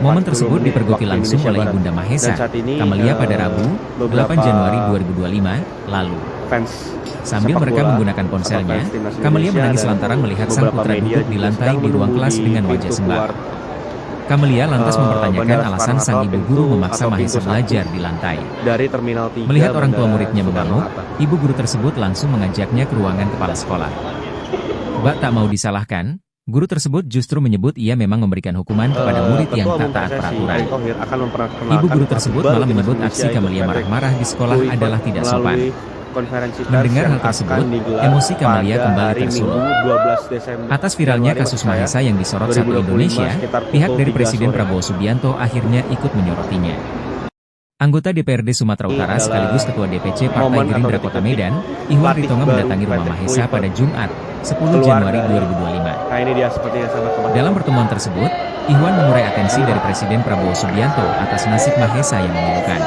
Momen tersebut dipergoki langsung oleh Ibunda Mahesa, Kamelia pada Rabu, 8 Januari 2025, lalu. Sambil mereka menggunakan ponselnya, Kamelia menangis lantaran melihat sang putra duduk di lantai di ruang kelas dengan wajah sembab. Kamelia lantas mempertanyakan alasan sang ibu guru memaksa Mahesa belajar di lantai. Melihat orang tua muridnya mengamuk, ibu guru tersebut langsung mengajaknya ke ruangan kepala sekolah. Bak tak mau disalahkan, guru tersebut justru menyebut ia memang memberikan hukuman kepada murid yang tak taat peraturan. Ibu guru tersebut malah menyebut aksi Kamelia marah-marah di sekolah adalah tidak sopan. Mendengar hal tersebut, emosi Kamelia kembali tersulut. Atas viralnya kasus Mahesa yang disorot satu Indonesia, pihak dari Presiden Prabowo Subianto akhirnya ikut menyorotinya. Anggota DPRD Sumatera Utara sekaligus Ketua DPC Partai Gerindra Kota Medan, Ihwan Ritonga mendatangi rumah Mahesa pada Jumat, 10 Januari 2025. Dalam pertemuan tersebut, Ihwan mengurai atensi dari Presiden Prabowo Subianto atas nasib Mahesa yang memilukan.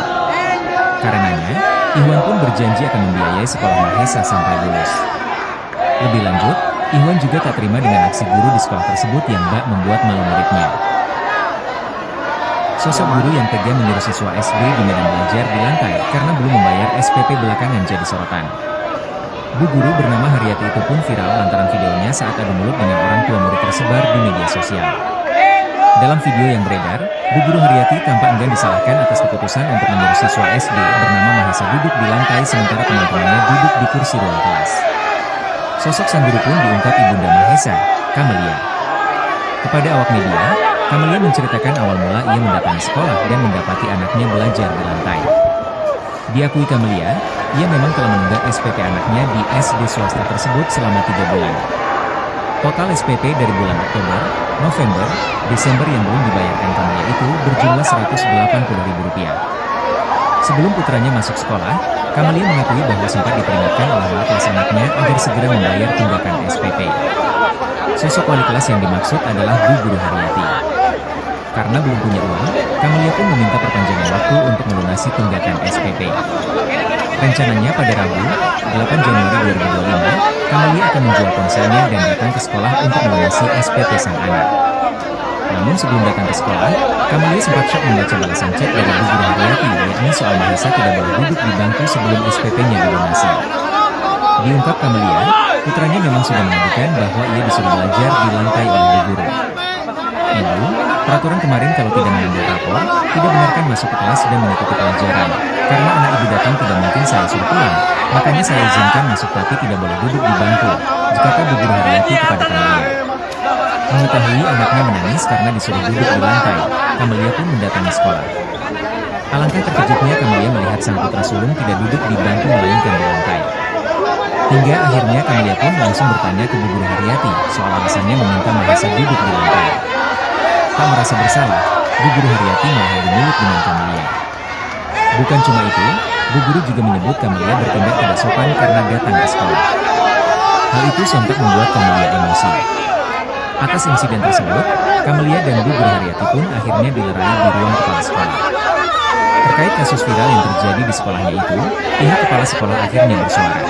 Karenanya, Ihwan pun berjanji akan membiayai sekolah Mahesa sampai lulus. Lebih lanjut, Ihwan juga tak terima dengan aksi guru di sekolah tersebut yang bak membuat malu muridnya. Sosok guru yang tega menyuruh siswa SD di Medan belajar di lantai karena belum membayar SPP belakangan jadi sorotan. Bu guru bernama Haryati itu pun viral lantaran videonya saat adu mulut dengan orang tua murid tersebar di media sosial. Dalam video yang beredar, Bu guru Haryati tampak enggan disalahkan atas keputusan untuk menyuruh siswa SD bernama Mahesa duduk di lantai sementara teman-temannya duduk di kursi ruang kelas. Sosok sang guru pun diungkap Ibunda Mahesa, Kamelia. Kepada awak media, Kamelia menceritakan awal mula ia mendatangi sekolah dan mendapati anaknya belajar di lantai. Diakui Kamelia, ia memang telah menunggak SPP anaknya di SD swasta tersebut selama 3 bulan. Total SPP dari bulan Oktober, November, Desember yang belum dibayarkan Kamelia itu berjumlah Rp180.000. Sebelum putranya masuk sekolah, Kamelia mengakui bahwa sempat diperingatkan oleh wali kelas anaknya agar segera membayar tunggakan SPP. Sosok wali kelas yang dimaksud adalah Bu Guru Haryati. Karena belum punya uang, Kamelia pun meminta perpanjangan waktu untuk melunasi tunggakan SPP. Rencananya pada Rabu, 8 Januari 2025, Kamelia akan menjual ponselnya dan datang ke sekolah untuk melunasi SPP sang anak. Namun sebelum datang ke sekolah, Kamelia sempat shock membaca balasan chat dari Bu Guru Haryati, yakni soal Mahesa tidak boleh duduk di bangku sebelum SPP-nya dilunasi. Diungkap Kamelia, putranya memang sudah mengadukan bahwa ia disuruh belajar di lantai oleh Bu Guru. Ibu, peraturan kemarin kalau tidak mengambil rapor, tidak benarkan masuk ke kelas dan mengikuti pelajaran. Karena anak ibu datang tidak mungkin saya suruh pulang, makanya saya izinkan masuk tapi tidak boleh duduk di bangku, kata Bu Guru Haryati kepada Kamelia. Mengetahui anaknya menangis karena disuruh duduk di lantai, Kamelia pun mendatangi sekolah. Alangkah terkejutnya Kamelia melihat sang putra sulung tidak duduk di bangku melainkan di lantai. Hingga akhirnya Kamelia pun langsung bertanya ke Bu Guru Haryati soal alasannya meminta Mahesa duduk di lantai. Tak merasa bersalah, Bu Guru Haryati malah adu mulut dengan Kamelia. Bukan cuma itu, Bu Guru juga menyebut Kamelia bertindak tidak sopan karena datang ke sekolah. Hal itu sontak membuat Kamelia emosi. Atas insiden tersebut, Kamelia dan Bu Guru Haryati pun akhirnya dilerai di ruang kepala sekolah. Terkait kasus viral yang terjadi di sekolahnya itu, pihak kepala sekolah akhirnya bersuara.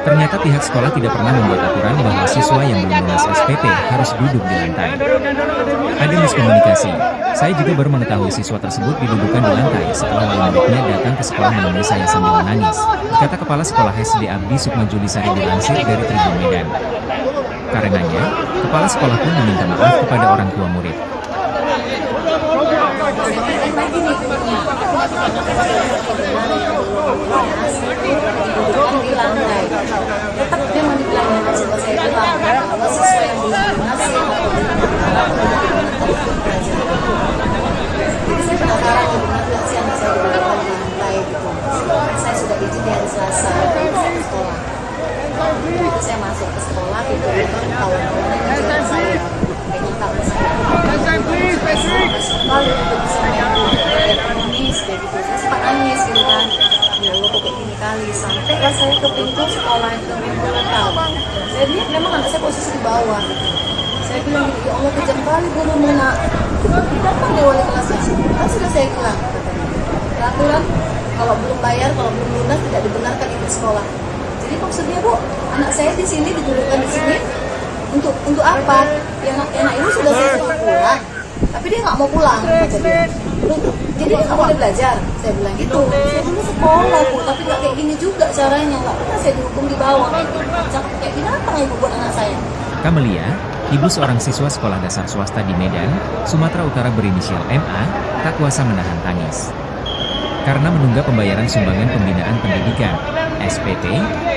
Ternyata pihak sekolah tidak pernah membuat aturan bahwa siswa yang belum lunas SPP harus duduk di lantai. Ada miskomunikasi. Saya juga baru mengetahui siswa tersebut didudukan di lantai setelah wali muridnya datang ke sekolah menemui saya sambil menangis, kata Kepala Sekolah SD Abdi Sukma Julisari dilansir dari Tribun Medan. Karenanya, Kepala Sekolah pun meminta maaf kepada orang tua murid. Di lantai tetap memang dipelajari seperti saya bilang kalau siswa yang belum lunas jadi saya penasaran gimana tidak sih anak saya diberikan di lantai gitu. Saya sudah izin di hari Selasa ke sekolah, itu saya masuk ke sekolah gitu kawan-kawan yang saya pegang tangan saya kembali untuk bisa nangis kayak gitu. Saya sempat nangis gitu kan, ya Allah kok kayak gini kali. Sampailah saya ke pintu sekolah itu pintu lokal. Saya lihat memang anak saya posisi di bawah. Saya bilang gitu, ya Allah kejam kali gurumu nak. Datang ya wali kelasnya. Kan sudah saya bilang katanya. Peraturan kalau belum bayar, kalau belum lunas tidak dibenarkan ikut sekolah. Jadi maksudnya Bu, anak saya di sini didudukkan di sini untuk apa? Yang anak ini sudah saya suruh pulang, tapi dia nggak mau pulang kata dia. Jadi dia nggak boleh belajar. Saya bilang gitu. Saya dulu sekolah Bu, tapi nggak kayak gini juga caranya. Nggak pernah saya dihukum di bawah. Kayak binatang ibu buat anak saya. Kamelia, ibu seorang siswa sekolah dasar swasta di Medan, Sumatera Utara berinisial MA, tak kuasa menahan tangis. Karena menunggak pembayaran sumbangan pembinaan pendidikan, SPP,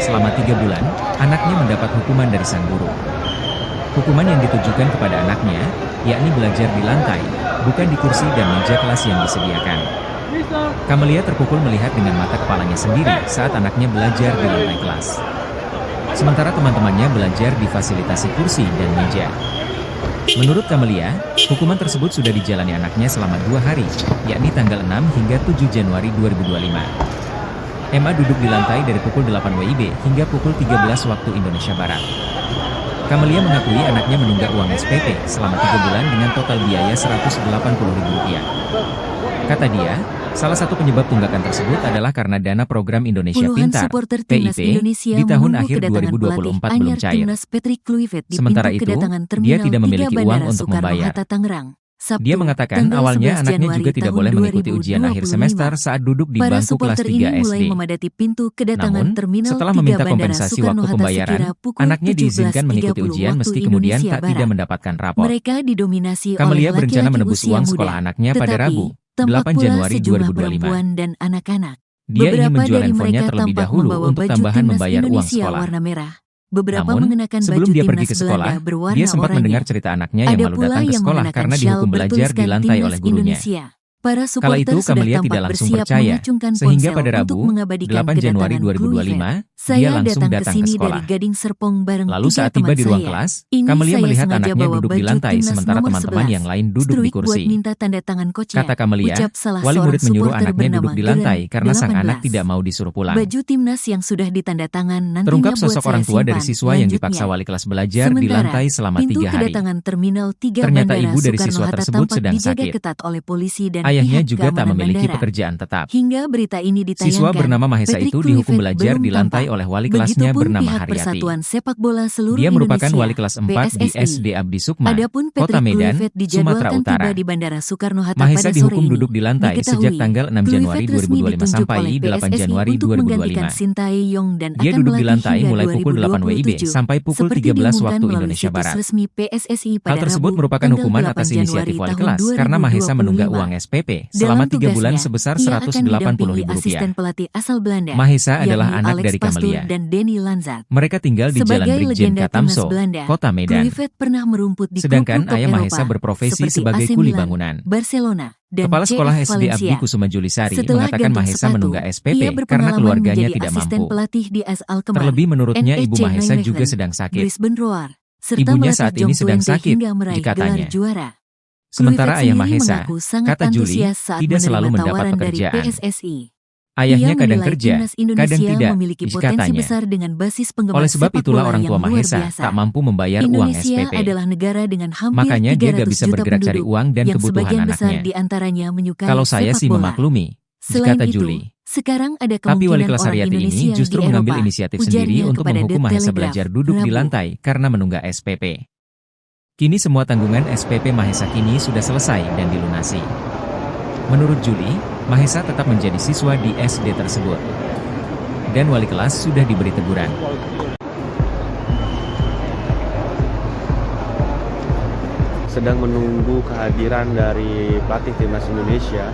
selama 3 bulan, anaknya mendapat hukuman dari sang guru. Hukuman yang ditujukan kepada anaknya, yakni belajar di lantai, bukan di kursi dan meja kelas yang disediakan. Kamelia terpukul melihat dengan mata kepalanya sendiri saat anaknya belajar di lantai kelas. Sementara teman-temannya belajar di fasilitasi kursi dan meja. Menurut Kamelia, hukuman tersebut sudah dijalani anaknya selama 2 hari, yakni tanggal 6 hingga 7 Januari 2025. Emma duduk di lantai dari pukul 8 WIB hingga pukul 13 waktu Indonesia Barat. Kamelia mengakui anaknya menunggak uang SPP selama 3 bulan dengan total biaya Rp180.000. Kata dia, salah satu penyebab tunggakan tersebut adalah karena dana program Indonesia Puluhan Pintar supporter timnas (PIP) Indonesia di tahun menunggu akhir kedatangan 2024 pelatih belum anyar cair. timnas Patrick Kluivert di Sementara pintu itu, kedatangan dia Terminal tidak 3 memiliki uang Bandara untuk Soekarno membayar. Hatta Tangerang. Sabtu, Dia mengatakan tanggal awalnya 11 anaknya Januari juga tidak tahun boleh mengikuti ujian akhir 2025. semester saat duduk di Para bangku kelas supporter 3 ini mulai SD. memadati pintu kedatangan Namun, Terminal setelah 3 meminta Bandara kompensasi Soekarno waktu Hatta pembayaran, sekira pukul anaknya diizinkan mengikuti 17.30 ujian waktu meski kemudian Indonesia tak tidak Barat. mendapatkan rapor. Mereka didominasi oleh Kamelia berencana laki-laki menebus usia uang muda, sekolah anaknya pada tetapi Rabu, tampak 8 pula Januari sejumlah 2025. perempuan dan anak-anak. Dia ingin Beberapa menjual dari handphonenya mereka terlebih tampak dahulu membawa untuk baju tambahan timnas membayar uang Indonesia sekolah. warna merah. Beberapa Namun, mengenakan sebelum baju dia pergi timnas ke sekolah, Belanda berwarna dia sempat oranye. mendengar cerita anaknya yang Ada malu pula datang ke yang sekolah mengenakan karena syal dihukum belajar di bertuliskan lantai Timnas oleh gurunya. Indonesia. Para Kala supporter itu sudah Kamelia tampak tidak langsung bersiap percaya, mengacungkan sehingga ponsel pada untuk Rabu, mengabadikan 8 Januari kedatangan 2025, Kluivert. dia Saya langsung datang ke datang ke sini sekolah. dari Gading Serpong bareng Lalu 3 saat teman tiba di ruang saya. kelas, Ini Kamelia saya melihat sengaja anaknya bawa duduk di baju lantai timnas sementara nomor teman-teman 11. yang lain duduk di Struik buat kursi. minta tanda tangan coachnya. Kata Kamelia, Ucap salah wali seorang murid menyuruh supporter anaknya bernama duduk di lantai Geren, karena sang anak 18. tidak mau disuruh pulang. Baju timnas yang sudah ditanda tangan nantinya Terungkap buat sosok saya orang tua dari simpan. siswa yang Lanjutnya, dipaksa wali kelas belajar di sementara, lantai selama pintu 3 hari. kedatangan Terminal 3 Ternyata Bandara ibu dari Soekarno siswa Hatta tersebut tampak sedang dijaga sakit. ketat oleh polisi dan Ayahnya pihak juga tak keamanan memiliki bandara. pekerjaan tetap. Hingga berita ini ditayangkan, Siswa bernama Mahesa Patrick itu dihukum Kluivert belajar belum di lantai tampak. oleh wali kelasnya Begitupun bernama pihak Haryati. Persatuan Sepak Bola Seluruh Dia merupakan Indonesia, wali kelas 4 di PSSI. SD Abdi Sukma, Adapun Kota Patrick Medan, Kluivert Sumatera dijadwalkan Utara. tiba di Bandara Soekarno Hatta Mahesa pada sore dihukum ini. duduk di lantai Diketahui, sejak tanggal 6 Januari Kluivert resmi 2025 ditunjuk sampai oleh 8 PSSI Januari untuk menggantikan 2025. Sintayong dan Dia akan duduk di melatih lantai hingga mulai pukul 8 WIB 2027. sampai pukul Seperti 13 diumumkan waktu melalui Indonesia situs Barat. resmi PSSI pada Hal tersebut Rabu, merupakan tanggal hukuman 8 atas Januari inisiatif wali tahun kelas karena Mahesa menunggak 2025. uang SPP Dalam selama 3 bulan tugasnya, sebesar ia akan didampingi Rp180.000. asisten pelatih asal Belanda, Mahesa yakni adalah anak Alex dari Pastoor Kamelia. dan Denny Lanzat. Mereka tinggal di Jalan Sebagai Brigjen legenda timnas Katamso, Belanda, Kota Medan. Kluivert pernah merumput di Sedangkan klub-klub ayah top Mahesa Eropa, berprofesi seperti sebagai AC kuli Milan, bangunan. Barcelona, dan Kepala Sekolah CF SD Abdi Valencia. Kusuma Julisari Setelah mengatakan gantung Mahesa sepatu, menunggak ia SPP karena berpengalaman keluarganya menjadi tidak asisten mampu. pelatih di AS Alkmaar, Terlebih menurutnya ibu NEC Mahesa juga Nijmegen, sedang sakit. Dries Roar, serta Ibunya melatih saat ini Jong sedang Twente sakit, hingga meraih gelar dikatanya. juara. Sementara Kluivert ayah sendiri Mahesa, mengaku sangat kata Juli, antusias saat tidak selalu menerima mendapat tawaran dari pekerjaan. PSSI. Ayahnya Ia kadang menilai kerja, timnas kadang Indonesia tidak, memiliki potensi katanya. besar dengan basis penggemar Oleh sebab sepak itulah bola orang yang tua luar Mahesa biasa. tak mampu membayar uang Indonesia SPP. adalah negara dengan hampir Makanya dia 300 gak bisa juta bergerak cari penduduk, uang dan yang kebutuhan sebagian besar anaknya. di antaranya menyukai Kalau saya sepak sih bola. memaklumi, Selain kata itu, Juli. Sekarang ada Tapi wali kemungkinan kelas orang Haryati Indonesia ini justru di mengambil Eropa, inisiatif ujarnya sendiri untuk kepada menghukum The Mahesa Telegraph, belajar duduk di Rabu. lantai karena menunggak SPP. Kini semua tanggungan SPP Mahesa kini sudah selesai dan dilunasi. Menurut Juli, Mahesa tetap menjadi siswa di SD tersebut. Dan wali kelas sudah diberi teguran. Sedang menunggu kehadiran dari pelatih timnas Indonesia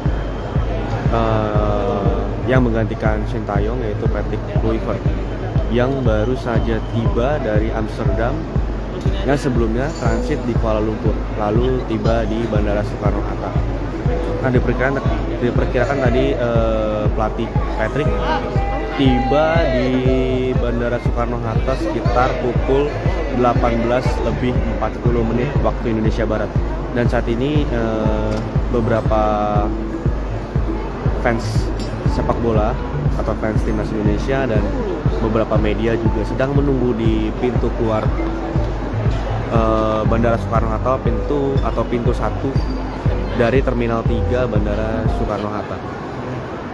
yang menggantikan Sintayong, yaitu Patrick Kluivert, yang baru saja tiba dari Amsterdam yang sebelumnya transit di Kuala Lumpur lalu tiba di Bandara Soekarno-Hatta. Nah, diperkirakan tadi pelatih Patrick tiba di Bandara Soekarno-Hatta sekitar pukul 18:40 waktu Indonesia Barat. Dan saat ini beberapa fans sepak bola atau fans timnas Indonesia dan beberapa media juga sedang menunggu di pintu keluar Bandara Soekarno-Hatta, pintu 1 dari Terminal 3 Bandara Soekarno-Hatta.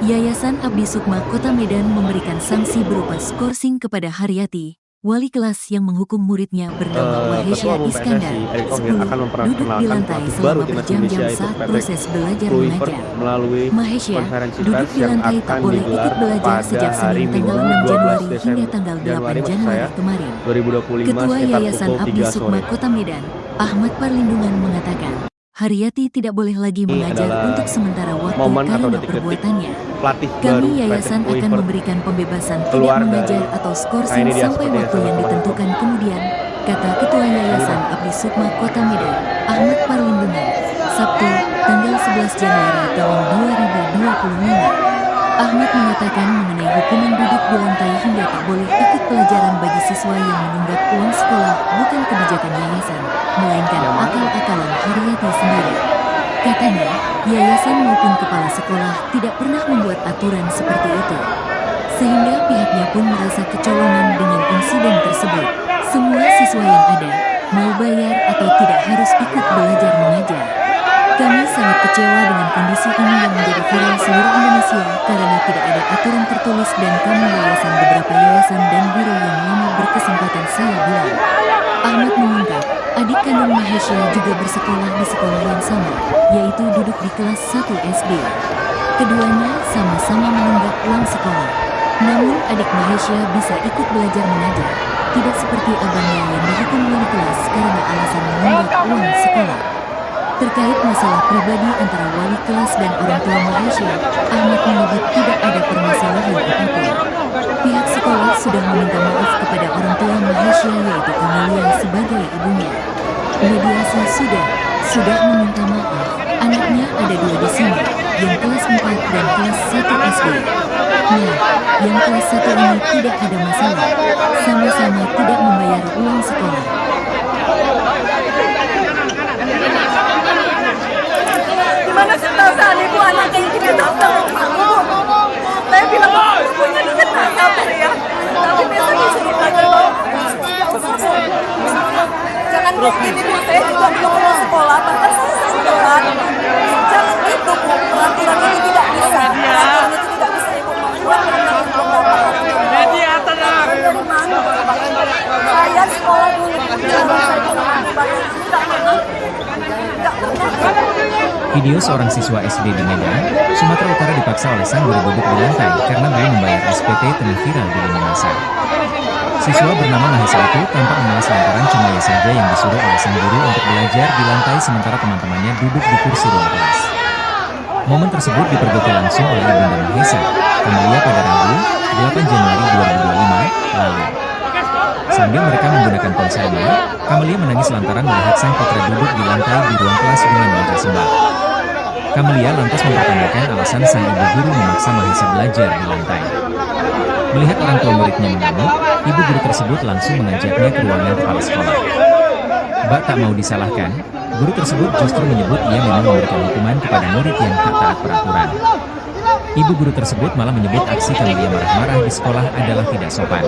Yayasan Abdi Sukma Kota Medan memberikan sanksi berupa skorsing kepada Haryati, wali kelas yang menghukum muridnya bernama Ketua Wahesya Umum Iskandar, PSSI Erick Thohir 10, akan duduk di memperkenalkan lantai pelatih baru selama timnas Indonesia, berjam-jam yaitu saat Patrick proses belajar Kluivert, mengajar. melalui Mahesya konferensi duduk pers di yang lantai tak akan boleh digelar ikut belajar pada sejak hari Senin Minggu tanggal 6 12 Januari hingga Desember tanggal 8 maksud Januari saya, kemarin. 2025 Ketua sekitar Yayasan pukul Abdi 3 Sukma sore. Kota Medan, Ahmad Parlindungan mengatakan, Haryati tidak boleh lagi Ini mengajar adalah untuk sementara waktu momen atau karena detik-detik perbuatannya. Pelatih Kami baru yayasan Patrick akan Kluivert memberikan pembebasan tidak keluar mengajar dari- atau Nah, skorsing ini dia sampai sepertinya waktu yang sama-sama. ditentukan kemudian, kata Ketua Yayasan Abdi Sukma Kota Medan, Ahmad Parlindungan, Sabtu, tanggal 11 Januari tahun 2025. Ahmad mengatakan mengenai hukuman duduk di lantai hingga tak boleh ikut pelajaran bagi siswa yang menunggak uang sekolah bukan kebijakan yayasan, melainkan akal-akalan Haryati sendiri. Katanya, yayasan maupun kepala sekolah tidak pernah membuat aturan seperti itu. Sehingga pihaknya pun merasa kecolongan dengan insiden tersebut. Semua siswa yang ada, mau bayar atau tidak harus ikut belajar mengajar. Kami sangat kecewa dengan kondisi ini yang menjadi viral seluruh Indonesia karena tidak ada aturan tertulis dan kami yayasan beberapa yayasan dan guru yang lama berkesempatan saya bilang. Ahmad mengungkap, adik kandung Mahesya juga bersekolah di sekolah yang sama, yaitu duduk di kelas 1 SD. Keduanya sama-sama menunggak uang sekolah. Namun adik Mahesya bisa ikut belajar mengajar, tidak seperti abangnya yang dihukum wali kelas karena alasan menunggak uang sekolah. Terkait masalah pribadi antara wali kelas dan orang tua Mahesya, Ahmad menyebut tidak ada permasalahan apapun. Pihak sekolah sudah meminta maaf kepada orang tua Mahesya yaitu Amelia sebagai ibunya. Mediasi sudah meminta maaf. Anaknya ada 2 di sini, yang kelas 4 dan kelas 1 SD. Nah, yang kelas 1 ini tidak ada masalah. Sama-sama tidak membayar uang sekolah. Gimana sih tahu ibu anak kayak gini tahu saya bilang ibunya dikit sabar ya tapi besok disuruh belajar jangan kayak gini bu saya juga belum mau sekolah bahkan saya sekolah jangan gitu bu peraturan itu tidak bisa peraturan itu tidak bisa ibu membuat anak yang belum dapat dari mana saya sekolah dulu tidak pernah Video seorang siswa SD di Medan, Sumatera Utara dipaksa oleh sang guru duduk di lantai karena belum membayar SPP tengah viral di lini masa. Siswa bernama Mahesa itu tampak mengalas lantaran cuma ia saja yang disuruh oleh sang guru untuk belajar di lantai sementara teman-temannya duduk di kursi ruang kelas. Momen tersebut dipergoki langsung oleh ibunda Mahesa, Amelia pada Rabu, 8 Januari 2025, lalu. Sambil mereka menggunakan ponselnya, Kamelia menangis lantaran melihat sang putra duduk di lantai di ruang kelas dengan wajah sembah. Kamelia lantas mempertanyakan alasan sang ibu guru memaksa Mahesa belajar di lantai. Melihat orang tua muridnya mengamuk, ibu guru tersebut langsung mengajaknya ke ruangan kepala sekolah. Bak tak mau disalahkan, guru tersebut justru menyebut ia memang memberikan hukuman kepada murid yang tak taat peraturan. Ibu guru tersebut malah menyebut aksi Kamelia marah-marah di sekolah adalah tidak sopan.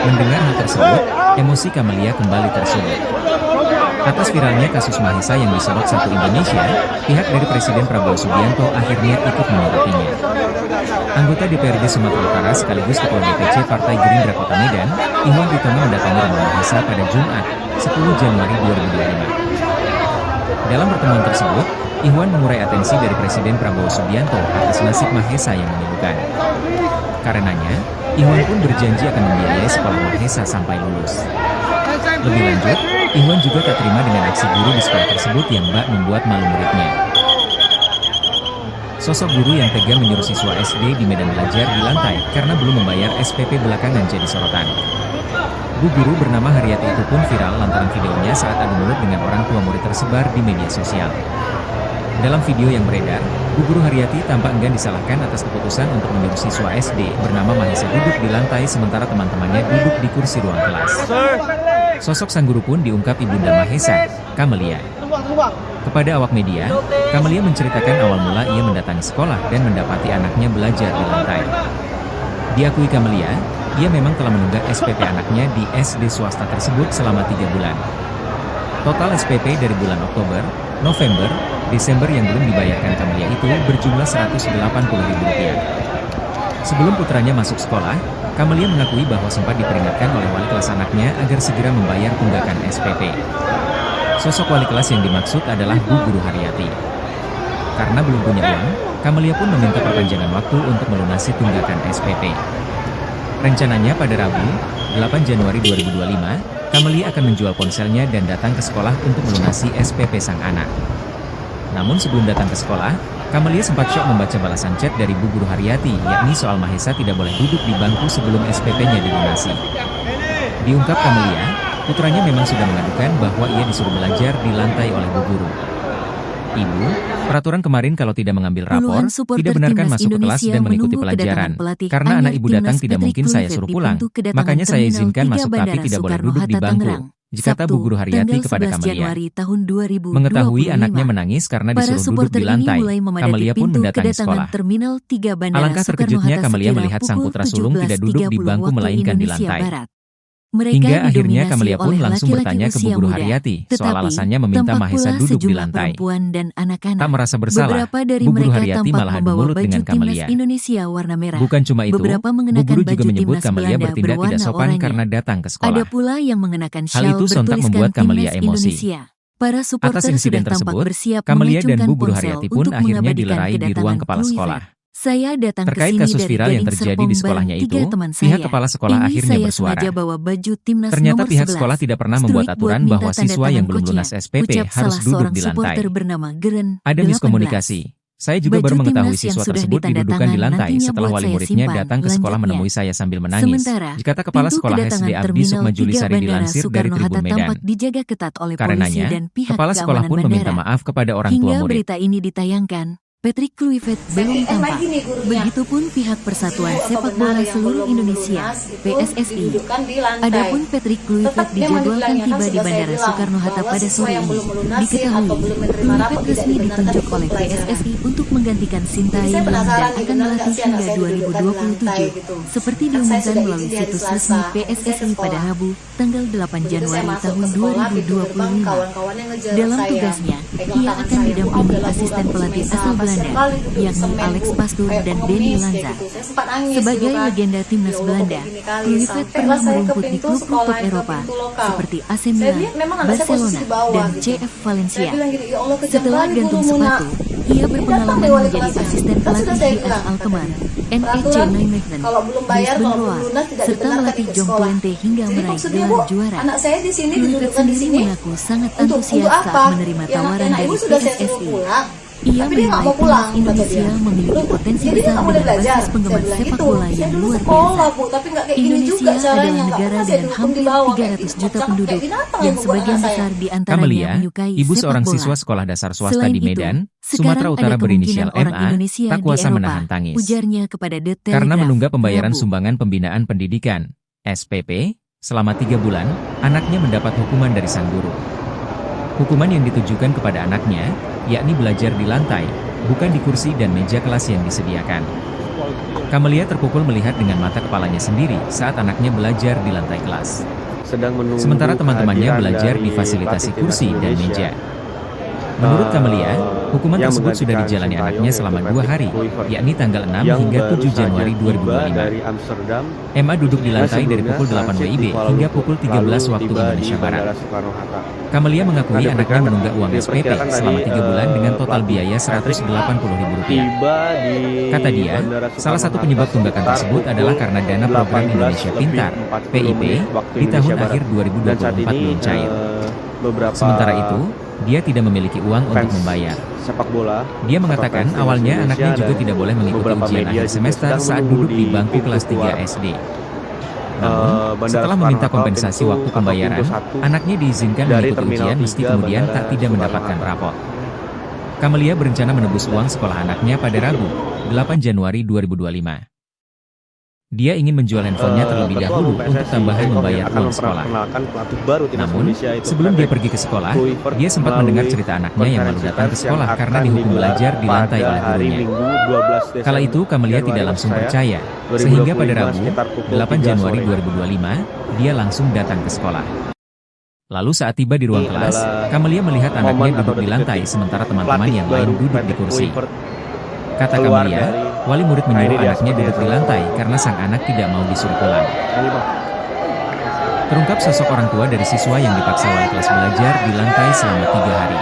Mendengar hal tersebut, emosi Kamelia kembali tersudut. Atas viralnya kasus Mahesa yang disorot satu Indonesia, pihak dari Presiden Prabowo Subianto akhirnya ikut menyorotnya. Anggota DPRD Sumatera Utara sekaligus Ketua DPC Partai Gerindra Kota Medan, Ihwan Witono mendatangi rumah Mahesa pada Jumat, 10 Januari 2025. Dalam pertemuan tersebut, Ihwan mengurai atensi dari Presiden Prabowo Subianto atas nasib Mahesa yang memilukan. Karenanya, Ihwan pun berjanji akan membiayai sekolah Mahesa sampai lulus. Lebih lanjut, Ihwan juga tak terima dengan aksi guru di sekolah tersebut yang bak membuat malu muridnya. Sosok guru yang tega menyuruh siswa SD di medan belajar di lantai karena belum membayar SPP belakangan jadi sorotan. Bu guru bernama Haryati itu pun viral lantaran videonya saat adu mulut dengan orang tua murid tersebar di media sosial. Dalam video yang beredar, Bu Guru Haryati tampak enggan disalahkan atas keputusan untuk menyuruh siswa SD bernama Mahesa duduk di lantai sementara teman-temannya duduk di kursi ruang kelas. Sosok sang guru pun diungkap ibunda Mahesa, Kamelia. Kepada awak media, Kamelia menceritakan awal mula ia mendatangi sekolah dan mendapati anaknya belajar di lantai. Diakui Kamelia, ia memang telah menunggak SPP anaknya di SD swasta tersebut selama 3 bulan. Total SPP dari bulan Oktober, November, Desember yang belum dibayarkan Kamelia itu berjumlah Rp180.000. Sebelum putranya masuk sekolah, Kamelia mengakui bahwa sempat diperingatkan oleh wali kelas anaknya agar segera membayar tunggakan SPP. Sosok wali kelas yang dimaksud adalah Bu Guru Haryati. Karena belum punya uang, Kamelia pun meminta perpanjangan waktu untuk melunasi tunggakan SPP. Rencananya pada Rabu, 8 Januari 2025, Kamelia akan menjual ponselnya dan datang ke sekolah untuk melunasi SPP sang anak. Namun sebelum datang ke sekolah, Kamelia sempat syok membaca balasan chat dari Bu Guru Haryati, yakni soal Mahesa tidak boleh duduk di bangku sebelum SPP-nya dilunasi. Diungkap Kamelia, putranya memang sudah mengadukan bahwa ia disuruh belajar di lantai oleh Bu Guru. Ibu, peraturan kemarin kalau tidak mengambil rapor, tidak benarkan masuk ke kelas dan mengikuti pelajaran. Karena anak ibu datang tidak mungkin saya suruh pulang, makanya saya izinkan masuk tapi tidak boleh duduk di bangku, kata Bu Guru Haryati kepada Kamelia. Mengetahui anaknya menangis karena disuruh duduk di lantai, Kamelia pun mendatangi sekolah. Alangkah terkejutnya Kamelia melihat sang putra sulung tidak duduk di bangku melainkan di lantai. Hingga akhirnya Kamelia pun langsung bertanya ke Bu Guru Haryati soal alasannya meminta Mahesa duduk di lantai. Tak merasa bersalah, Bu Guru Haryati malah adu mulut dengan Kamelia. Bukan cuma itu, Bu Guru juga menyebut Kamelia bertindak tidak sopan karena datang ke sekolah. Hal itu sontak membuat Kamelia emosi. Atas insiden tersebut, Kamelia dan Bu Guru Haryati pun akhirnya dilerai di ruang kepala sekolah. Terkait kasus viral yang terjadi di sekolahnya itu, pihak kepala sekolah akhirnya bersuara. Ternyata pihak sekolah tidak pernah membuat aturan bahwa siswa yang belum lunas SPP harus duduk di lantai. Ada miskomunikasi. Saya juga baru mengetahui siswa tersebut didudukan di lantai setelah wali muridnya datang ke sekolah menemui saya sambil menangis. Dikata Kepala Sekolah SD Abdi Sukma Julisari dilansir dari Tribun Medan. Karenanya, Kepala Sekolah pun meminta maaf kepada orang tua murid. Patrick Kluivert belum tampak. Begitupun pihak Persatuan Sepak Bola Seluruh Indonesia (PSSI). Adapun Patrick Kluivert dijadwalkan tiba di Bandara Soekarno-Hatta pada sore ini. Diketahui, Kluivert resmi ditunjuk oleh PSSI untuk menggantikan Sintayong dan akan melatih hingga 2027, seperti diumumkan melalui situs resmi PSSI pada Rabu, tanggal 8 Januari tahun 2025. Dalam tugasnya, ia akan didampingi asisten pelatih asal Belanda, yakni Alex Pastoor dan Denny Lanza. Sebagai legenda timnas Belanda, Kluivert pernah merumput di klub-klub top Eropa seperti AC Milan, Barcelona, dan CF Valencia. Setelah gantung sepatu, ia berpengalaman menjadi asisten pelatih di AS Alkmaar, NEC Nijmegen, Brisbane Roar, serta melatih Jong Twente hingga meraih gelar juara. Kluivert sendiri mengaku sangat antusias saat menerima tawaran dari PSSI. Ia menilai timnas Indonesia memiliki potensi besar dengan basis penggemar sepak bola yang luar biasa. Indonesia adalah negara dengan hampir 300 juta penduduk, yang sebagian besar diantaranya menyukai ibu sepak seorang bola. siswa sekolah dasar swasta Selain di Medan, itu, Sumatera Utara sekarang ada berinisial kemungkinan orang MA, Indonesia tak di kuasa Eropa, menahan tangis. ujarnya kepada The Karena Telegraph, menunggak pembayaran Rabu. sumbangan pembinaan pendidikan, SPP, selama 3 bulan, anaknya mendapat hukuman dari sang guru. Hukuman yang ditujukan kepada anaknya, yakni belajar di lantai, bukan di kursi dan meja kelas yang disediakan. Kamelia terpukul melihat dengan mata kepalanya sendiri saat anaknya belajar di lantai kelas. sedang menunggu Sementara teman-temannya kehadiran belajar dari di fasilitasi pelatih kursi timnas dan Indonesia. meja. Menurut Camelia, hukuman yang tersebut sudah menggantikan dijalani Sintayong, anaknya selama yaitu 2 Patrick hari, Kluivert, yakni tanggal 6 yang hingga baru 7 saja Januari tiba 2025. dari Amsterdam. Emma duduk di Yang lantai dari sebelumnya pukul 8 transit WIB di Kuala hingga Lumpur, pukul 13 lalu waktu tiba Indonesia di Barat. Bandara Soekarno-Hatta. Camelia mengakui Nah, anaknya menunggak uang SPP diperkirakan selama tadi, 3 bulan dengan total pelatih biaya Patrick Rp180.000. tiba di Kata dia, Bandara salah satu Soekarno-Hatta penyebab tunggakan sekitar tersebut pukul adalah karena dana program 18 Indonesia lebih Pintar 40 (PIP) menit waktu di tahun Indonesia akhir Barat. Dan saat 2024 ini belum cair. beberapa Sementara itu, dia tidak memiliki uang untuk fans membayar. sepak bola Dia atau mengatakan fans timnas awalnya Indonesia anaknya juga dan tidak boleh mengikuti beberapa ujian media akhir juga semester sedang saat menunggu duduk di bangku pintu kelas 3 keluar, SD. Namun, Bandara setelah meminta Soekarno-Hatta, kompensasi pintu waktu atau pembayaran, pintu 1 anaknya diizinkan dari mengikuti Terminal ujian meski 3 kemudian Bandara tak tidak mendapatkan Soekarno-Hatta. rapot. Camelia berencana menebus uang sekolah anaknya pada Rabu, 8 Januari 2025. Dia ingin menjual handphonenya terlebih Ketua dahulu Umum untuk PSSI tambahan Erick Thohir membayar akan uang sekolah. memperkenalkan pelatih baru timnas Namun, Indonesia, yaitu sebelum dia Patrick pergi ke sekolah, Kluivert, dia sempat melalui mendengar cerita anaknya yang malu konferensi datang ke pers sekolah yang karena akan dihukum digelar belajar di lantai pada oleh hari gurunya. Minggu 12 Desember Kala itu Camelia tidak Januari langsung maksud saya, percaya, sehingga pada 2025 Rabu, sekitar pukul 8 3 Januari sore. 2025, dia langsung datang ke sekolah. Lalu saat tiba di ruang Ini kelas, adalah Camelia melihat momen anaknya atau duduk di lantai detik-detik sementara teman-teman pelatih yang lain baru duduk di Patrick kursi. Kluivert Kata keluar Camelia, dari- wali murid Nah, menyuruh ini dia anaknya seperti duduk di itu. lantai karena sang anak tidak mau disuruh pulang. Ini, Bang. Terungkap sosok orang tua dari siswa yang dipaksa wali kelas belajar di lantai selama 3 hari.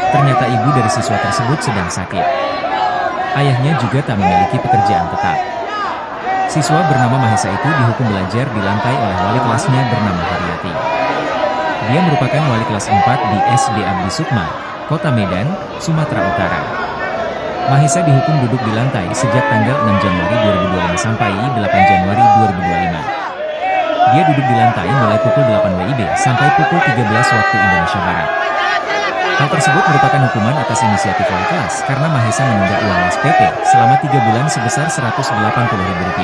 Ternyata ibu dari siswa tersebut sedang sakit. Ayahnya juga tak memiliki pekerjaan tetap. Siswa bernama Mahesa itu dihukum belajar di lantai oleh wali kelasnya bernama Haryati. Dia merupakan wali kelas 4 di SD Abdi Sukma, Kota Medan, Sumatera Utara. Mahesa dihukum duduk di lantai sejak tanggal 6 Januari 2025 sampai 8 Januari 2025. Dia duduk di lantai mulai pukul 8 WIB sampai pukul 13 waktu Indonesia Barat. Hal tersebut merupakan hukuman atas inisiatif wali kelas karena Mahesa menunggak uang SPP selama 3 bulan sebesar Rp180.000.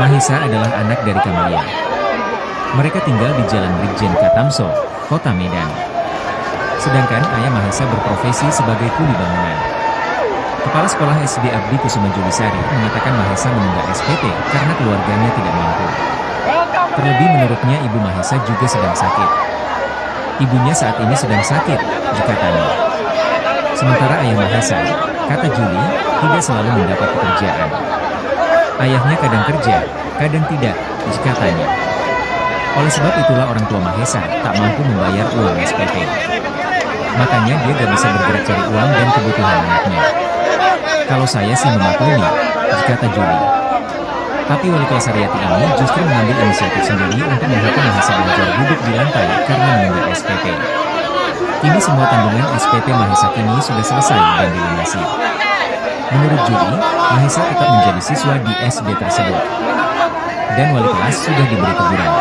Mahesa adalah anak dari Camelia. Mereka tinggal di Jalan Brigjen Katamso, Kota Medan. Sedangkan ayah Mahesa berprofesi sebagai kuli bangunan. Kepala Sekolah SD Abdi Kusuma Julisari mengatakan Mahesa menunggak SPP karena keluarganya tidak mampu. Terlebih menurutnya ibu Mahesa juga sedang sakit. Ibunya saat ini sedang sakit, dikatanya. Sementara ayah Mahesa, kata Juli, tidak selalu mendapat pekerjaan. Ayahnya kadang kerja, kadang tidak, dikatanya. Oleh sebab itulah orang tua Mahesa tak mampu membayar uang SPP. Makanya dia gak bisa bergerak cari uang dan kebutuhan anaknya. Kalau saya sih memaklumi, dikata Juli. Tapi wali kelas Haryati ini justru mengambil inisiatif sendiri untuk menghukum Mahesa belajar duduk di lantai karena menunggak SPP. Kini semua tanggungan SPP Mahesa kini sudah selesai dan dilunasi. Menurut Juli, Mahesa tetap menjadi siswa di SD tersebut. Dan wali kelas sudah diberi teguran.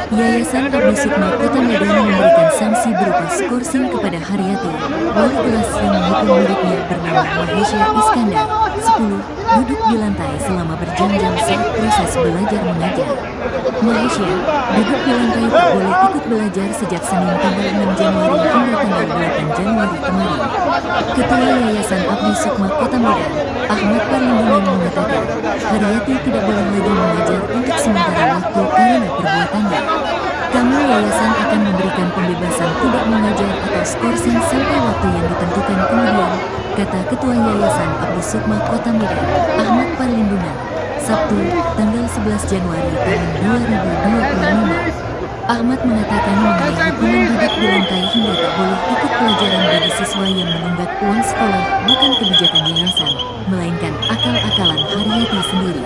Yayasan Abdi Sukma Kota Medan memberikan sanksi berupa skorsing kepada Haryati, wali kelas yang menghukum muridnya bernama Mahesha Iskandar, 10, duduk di lantai selama berjam-jam saat proses belajar mengajar. Mahesha duduk di lantai tak boleh ikut belajar sejak Senin tanggal 6 Januari hingga tanggal 8 Januari kemarin. Ketua Yayasan Abdi Sukma Kota Medan, Ahmad Parlindungan mengatakan, Haryati tidak boleh lagi mengajar untuk sementara waktu karena perbuatannya. Kami yayasan akan memberikan pembebasan tidak mengajar atau skorsing sampai waktu yang ditentukan kemudian, kata Ketua Yayasan Abdi Sukma Kota Medan, Ahmad Parlindungan, Sabtu, tanggal 11 Januari tahun 2025. Ahmad mengatakan mengenai hukuman duduk di lantai hingga tak boleh ikut pelajaran pelajaran bagi siswa yang menunggak uang sekolah bukan kebijakan yayasan, melainkan akal-akalan Haryati sendiri.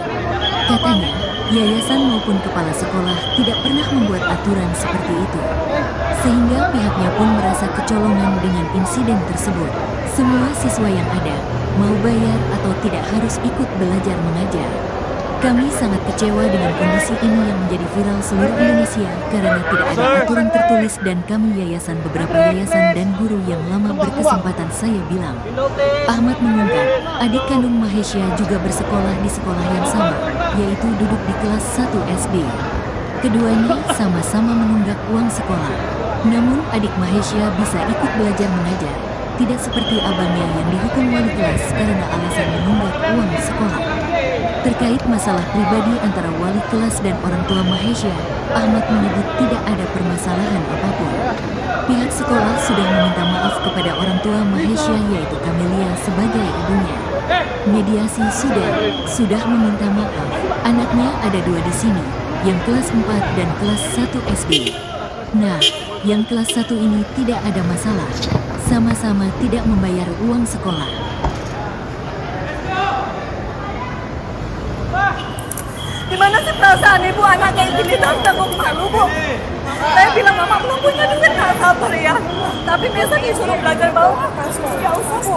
Katanya, yayasan maupun kepala sekolah tidak pernah membuat aturan seperti itu. Sehingga pihaknya pun merasa kecolongan dengan insiden tersebut. Semua siswa yang ada, mau bayar atau tidak harus ikut belajar mengajar. Kami sangat kecewa dengan kondisi ini yang menjadi viral seluruh Indonesia karena tidak ada aturan tertulis dan kami beberapa yayasan dan guru yang lama berkesempatan saya bilang. Ahmad mengungkap, adik kandung Mahesya juga bersekolah di sekolah yang sama, yaitu duduk di kelas 1 SD. Keduanya sama-sama menunggak uang sekolah. Namun adik Mahesya bisa ikut belajar mengajar, tidak seperti abangnya yang dihukum wali kelas karena alasan menunggak uang sekolah. Terkait masalah pribadi antara wali kelas dan orang tua Mahesya, Ahmad menyebut tidak ada permasalahan apapun. Pihak sekolah sudah meminta maaf kepada orang tua Mahesya yaitu Kamelia sebagai ibunya. Mediasi sudah meminta maaf. Anaknya ada 2 di sini, yang kelas 4 dan kelas 1 SD. Nah, yang kelas 1 ini tidak ada masalah. Sama-sama tidak membayar uang sekolah. Gimana sih perasaan ibu anak kayak gini tanggung malu bu? Saya bilang mama belum punya duit nggak sabar ya. Tapi biasa disuruh belajar bawa kasus ya usah bu.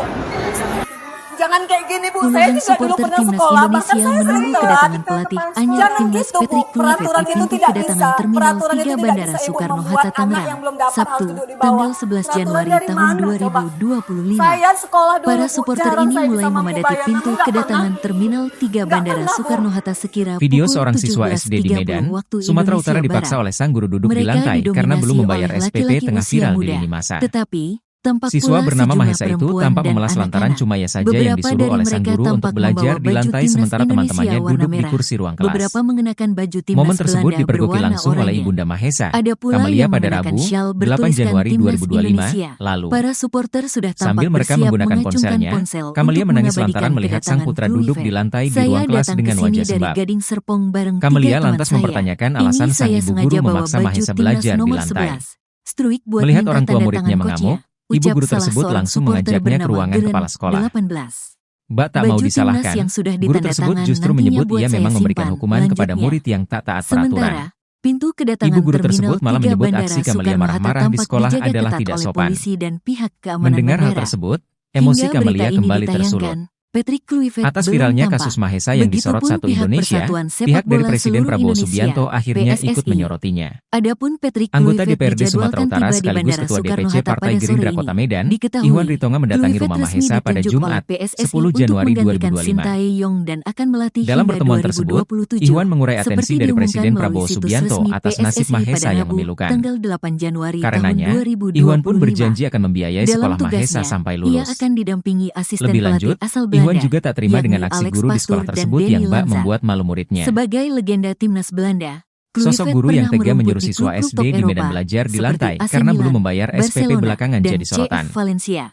Jangan kayak gini bu, saya Puluhan juga dulu supporter pernah timnas sekolah, bahkan Indonesia saya sering menunggu telat. kedatangan pelatih anyar Jangan timnas gitu, Bu. Patrick Kluivert Peraturan di itu pintu tidak kedatangan bisa. Terminal Peraturan 3 itu tidak Bandara bisa, Ibu, Soekarno-Hatta membuat anak Tangerang, yang belum dapat Sabtu, harus duduk di bawah. tanggal 11 Januari Peraturan dari tahun mana, coba? 2025. Saya sekolah dulu, Para Bu. supporter Jarang ini saya mulai bisa mampu memadati bayar, pintu nggak kedatangan pernah. Terminal 3 Bandara pernah, Bu. Soekarno-Hatta sekira Video pukul seorang siswa SD di 17.30 Medan, waktu Sumatera Indonesia Utara dipaksa Barat. oleh sang guru duduk di Mereka lantai karena belum didominasi membayar oleh SPP laki-laki tengah usia viral di muda. lini masa. Tetapi, tampak Siswa pula bernama sejumlah Mahesa itu perempuan tampak dan memelas lantaran anak-anak. cuma ia saja yang Beberapa disuruh dari oleh sang mereka guru untuk tampak belajar membawa di baju lantai timnas sementara teman-temannya Indonesia warna duduk di merah. kursi ruang kelas. Beberapa mengenakan baju timnas Momen tersebut Belanda dipergoki berwarna langsung oleh oranye. Ibunda Mahesa, Ada pula Kamelia yang pada mengenakan Rabu, syal 8 bertuliskan Januari Timnas 2025 Indonesia. lalu. Para supporter sudah tampak Sambil mereka bersiap menggunakan mengacungkan ponselnya, ponsel Kamelia untuk menangis mengabadikan lantaran melihat sang kedatangan putra duduk di Kluivert. lantai di Saya ruang kelas datang dengan ke sini wajah dari sembab. Gading Serpong bareng 3 Kamelia teman lantas saya. mempertanyakan Ini alasan sang saya ibu sengaja guru bawa memaksa baju Mahesa timnas belajar di nomor lantai. 11. Struik buat Melihat minta orang tua tanda muridnya tangan mengamuk, coachnya, ibu ucap guru salah tersebut seorang langsung supporter mengajaknya ke bernama ruangan Geren, kepala sekolah. 18. Mbak tak mau Baju timnas disalahkan, yang sudah guru ditanda tersebut tangan justru nantinya menyebut buat ia saya memang memberikan simpan, hukuman kepada lanjutnya. murid yang tak taat peraturan. Sementara, pintu kedatangan Ibu guru Terminal tersebut malah 3 menyebut Bandara aksi Kamelia Soekarno-Hatta marah-marah di tampak sekolah dijaga adalah ketat tidak oleh sopan. polisi dan pihak keamanan Mendengar hal negara. tersebut, emosi Hingga Kamelia berita ini kembali tersulut. ditayangkan, Patrick Kluivert Atas belum viralnya tampak. kasus Mahesa yang disorot Begitupun Satu pihak Indonesia, Persatuan Sepak pihak dari Bola Presiden Seluruh Prabowo Indonesia, Subianto akhirnya ikut PSSI. menyorotinya. Adapun Patrick Anggota Kluivert DPRD Sumatera dijadwalkan Utara tiba di sekaligus Bandara Ketua DPC Soekarno-Hatta Partai pada Gerindra sore Kota ini. Medan, Diketahui, Iwan Ritonga mendatangi Kluivert rumah resmi Mahesa pada ditunjuk Jumat, oleh PSSI 10 untuk Januari menggantikan 2025. Sintayong dan akan melatih Dalam hingga pertemuan tersebut, 2027. Iwan mengurai atensi Seperti dari diumumkan Presiden melalui Prabowo situs Subianto resmi atas nasib PSSI Mahesa pada yang Rabu, memilukan. tanggal 8 Januari Karenanya, tahun 2025. Iwan pun berjanji akan membiayai Dalam sekolah Mahesa tugasnya, sampai ia lulus. akan didampingi asisten Lebih pelatih lanjut, asal Iwan Belanda, juga tak terima yakni dengan aksi Alex guru di Pastoor sekolah dan tersebut Denny yang bak Lanza. membuat malu muridnya. Sebagai legenda timnas Belanda, Sosok Kluivert guru yang pernah tega merumput menyuruh di siswa klub-klub SD top di Medan Eropa, belajar di seperti lantai AC karena belum Milan, membayar SPP Barcelona, belakangan dan jadi sorotan. CF Valencia.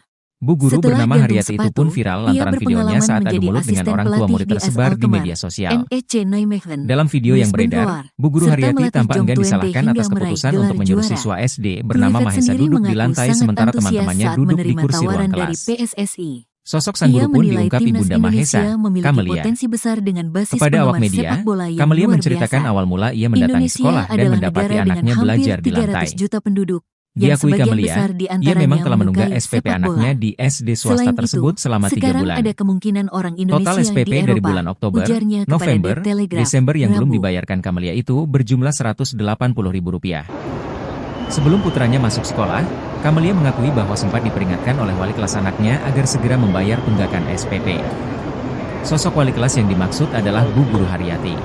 Bu guru Setelah bernama gantung Haryati itu pun sepatu, viral ia lantaran videonya berpengalaman saat adu menjadi mulut dengan asisten orang tua pelatih murid di tersebar AS di Alkmaar, media sosial. NEC Nijmegen, Dalam video yang Luis beredar, Bengoar, Bu Guru serta Haryati melatih tampak Jong enggan Twente disalahkan hingga atas meraih keputusan gelar untuk menyuruh juara. siswa SD bernama Kluivert Mahesa sendiri duduk di mengaku lantai sangat sementara antusias teman-temannya saat duduk di menerima kursi tawaran ruang dari kelas. PSSI. Sosok sang Ia guru pun menilai diungkap timnas Ibunda Indonesia Mahesa, memiliki Kamelia. potensi besar dengan basis Kepada awak penggemar media, sepak bola yang Kamelia luar menceritakan biasa. awal mula ia mendatangi Indonesia sekolah dan adalah mendapati negara dengan anaknya hampir belajar di lantai. 300 juta penduduk, yang Diakui sebagian Kamelia, besar di ia antaranya memang telah menunggak menyukai SPP sepak anaknya bola. di SD swasta Selain tersebut itu, selama 3 sekarang bulan. ada kemungkinan orang Indonesia Total SPP di dari Eropa, bulan Oktober, ujarnya kepada November, The Telegraph, Desember yang belum Rabu. dibayarkan Kamelia itu berjumlah Rp180.000. Sebelum putranya masuk sekolah, Kamelia mengakui bahwa sempat diperingatkan oleh wali kelas anaknya agar segera membayar tunggakan SPP. Sosok wali kelas yang dimaksud adalah Bu Guru Haryati.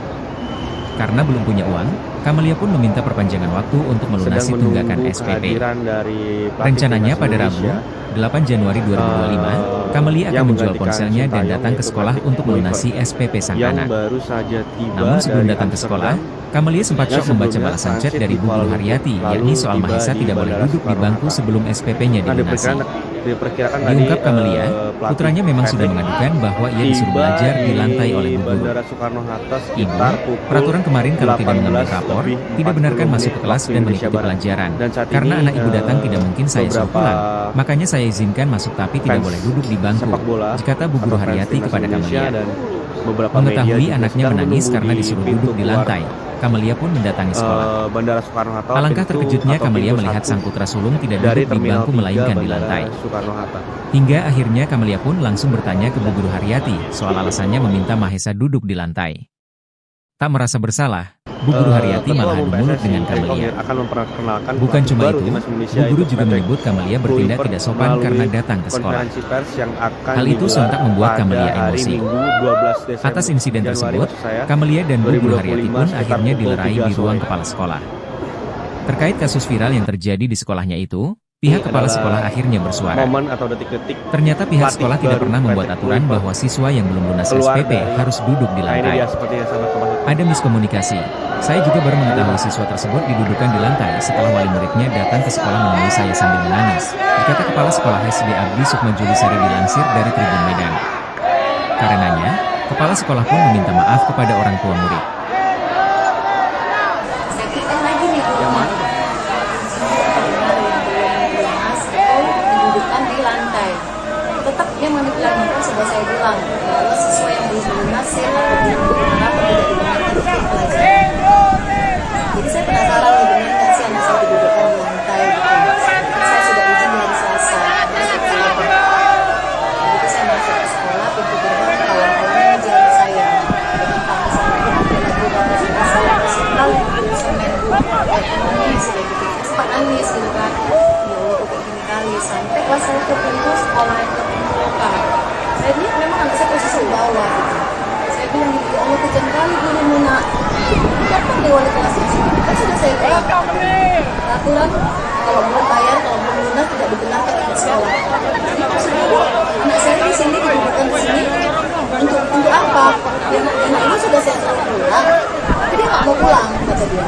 Karena belum punya uang, Kamelia pun meminta perpanjangan waktu untuk melunasi tunggakan SPP. Dari Rencananya Timnas pada Rabu, Indonesia, 8 Januari 2025, Kamelia yang akan menjual menggantikan ponselnya dan Sintayong, datang ke yaitu sekolah Patrick untuk melunasi Kluivert, SPP sang yang anak. baru saja tiba Namun sebelum dari datang ke sekolah, Amsterdam. Kamelia sempat Yang syok membaca sebelumnya balasan chat transit dari di Bu Kuala Guru Lumpur, Haryati, lalu yakni soal tiba Mahesa di tidak boleh Bandara duduk di bangku Soekarno-Hatta. sebelum SPP-nya Nah, dilunasi. diperkirakan tadi Diungkap Kamelia, pelatih putranya memang sudah Patrick mengadukan bahwa ia disuruh tiba belajar di lantai oleh di Bu Guru. Bandara Soekarno-Hatta Ibu, sekitar pukul peraturan kemarin kalau tidak mengambil 18 rapor, lebih tidak 40 benarkan masuk ke menit kelas waktu dan Indonesia mengikuti Barat. pelajaran. Dan saat Karena ini, anak ibu datang tidak mungkin saya suruh beberapa pulang. Makanya saya izinkan masuk tapi tidak fans boleh duduk di bangku, sepak bola kata Bu Guru atau fans Haryati timnas kepada Indonesia Kamelia. dan beberapa media Mengetahui juga anaknya sedang menangis menunggu karena di disuruh pintu duduk di keluar, lantai, Kamelia pun mendatangi sekolah. Bandara Soekarno-Hatta. Alangkah pintu terkejutnya atau Kamelia pintu melihat 1 sang putra sulung tidak dari duduk di Terminal bangku 3 melainkan di Bandara lantai. Soekarno-Hatta. Hingga akhirnya Kamelia pun langsung bertanya ke Bu Guru Haryati soal alasannya meminta Mahesa duduk di lantai. Tak merasa bersalah, Bu Guru Haryati Ketua malah Umum adu mulut PSSI dengan Erick Thohir Kamelia. akan memperkenalkan Bukan pelatih cuma baru itu, timnas Indonesia, Bu Guru yaitu juga Patrick menyebut Kamelia bertindak Kluivert tidak sopan melalui karena datang ke sekolah. konferensi pers yang akan Hal itu digelar sontak membuat pada Kamelia hari emosi. Minggu 12 Desember Atas insiden Januari, tersebut, maksud saya, Kamelia dan Bu Guru 2025 Haryati pun sekitar akhirnya pukul dilerai 3 di ruang sore. kepala sekolah. Terkait kasus viral yang terjadi di sekolahnya itu, pihak kepala adalah sekolah akhirnya bersuara. momen atau detik-detik Ternyata pihak pelatih sekolah tidak baru pernah membuat Patrick aturan Kluivert bahwa siswa yang belum lunas keluar SPP dari- harus duduk di Nah, ini lantai. dia seperti yang sahabat Kompas. Ada miskomunikasi. Saya juga baru mengetahui siswa tersebut didudukan di lantai setelah wali muridnya datang ke sekolah menemui saya sambil menangis, berkata Kepala Sekolah SD Abdi Sukma Julisari dilansir dari Tribun Medan. Karenanya, Kepala Sekolah pun meminta maaf kepada orang tua murid. Saya pikir lagi nih gurunya. Mas, didudukkan di lantai. Tetap dia manipulatif sudah saya bilang bahwa siswa yang belum lunas atau belum berharap tidak dimengerti pelajaran. Jadi saya penasaran nih benar nggak sih anak saya didudukkan di lantai gitu. Saya sudah uji di hari Selasa. Begitu saya masuk ke sekolah, pintu gerbang kawan-kawannya ngejar saya dengan tangisan lagu saya setelah semen nangis kayak gitu. Saya sempat nangis gitu kan. Ya Allah kok kayak gini kali. Sampai kelas saya ke pintu sekolah yang lokal. Saya lihat memang anak saya posisi di bawah gitu. Saya bilang gitu, ya Allah kejam kali gurumu nak. Kenapa nih wali kelasnya sini? Kan sudah saya bilang peraturan kalau belum bayar, kalau belum lunas tidak dibenarkan ikut sekolah. Jadi maksudnya bu, anak saya di sini didudukkan di sini untuk apa? Ya, anak ini sudah saya suruh pulang, tapi dia nggak mau pulang kata dia.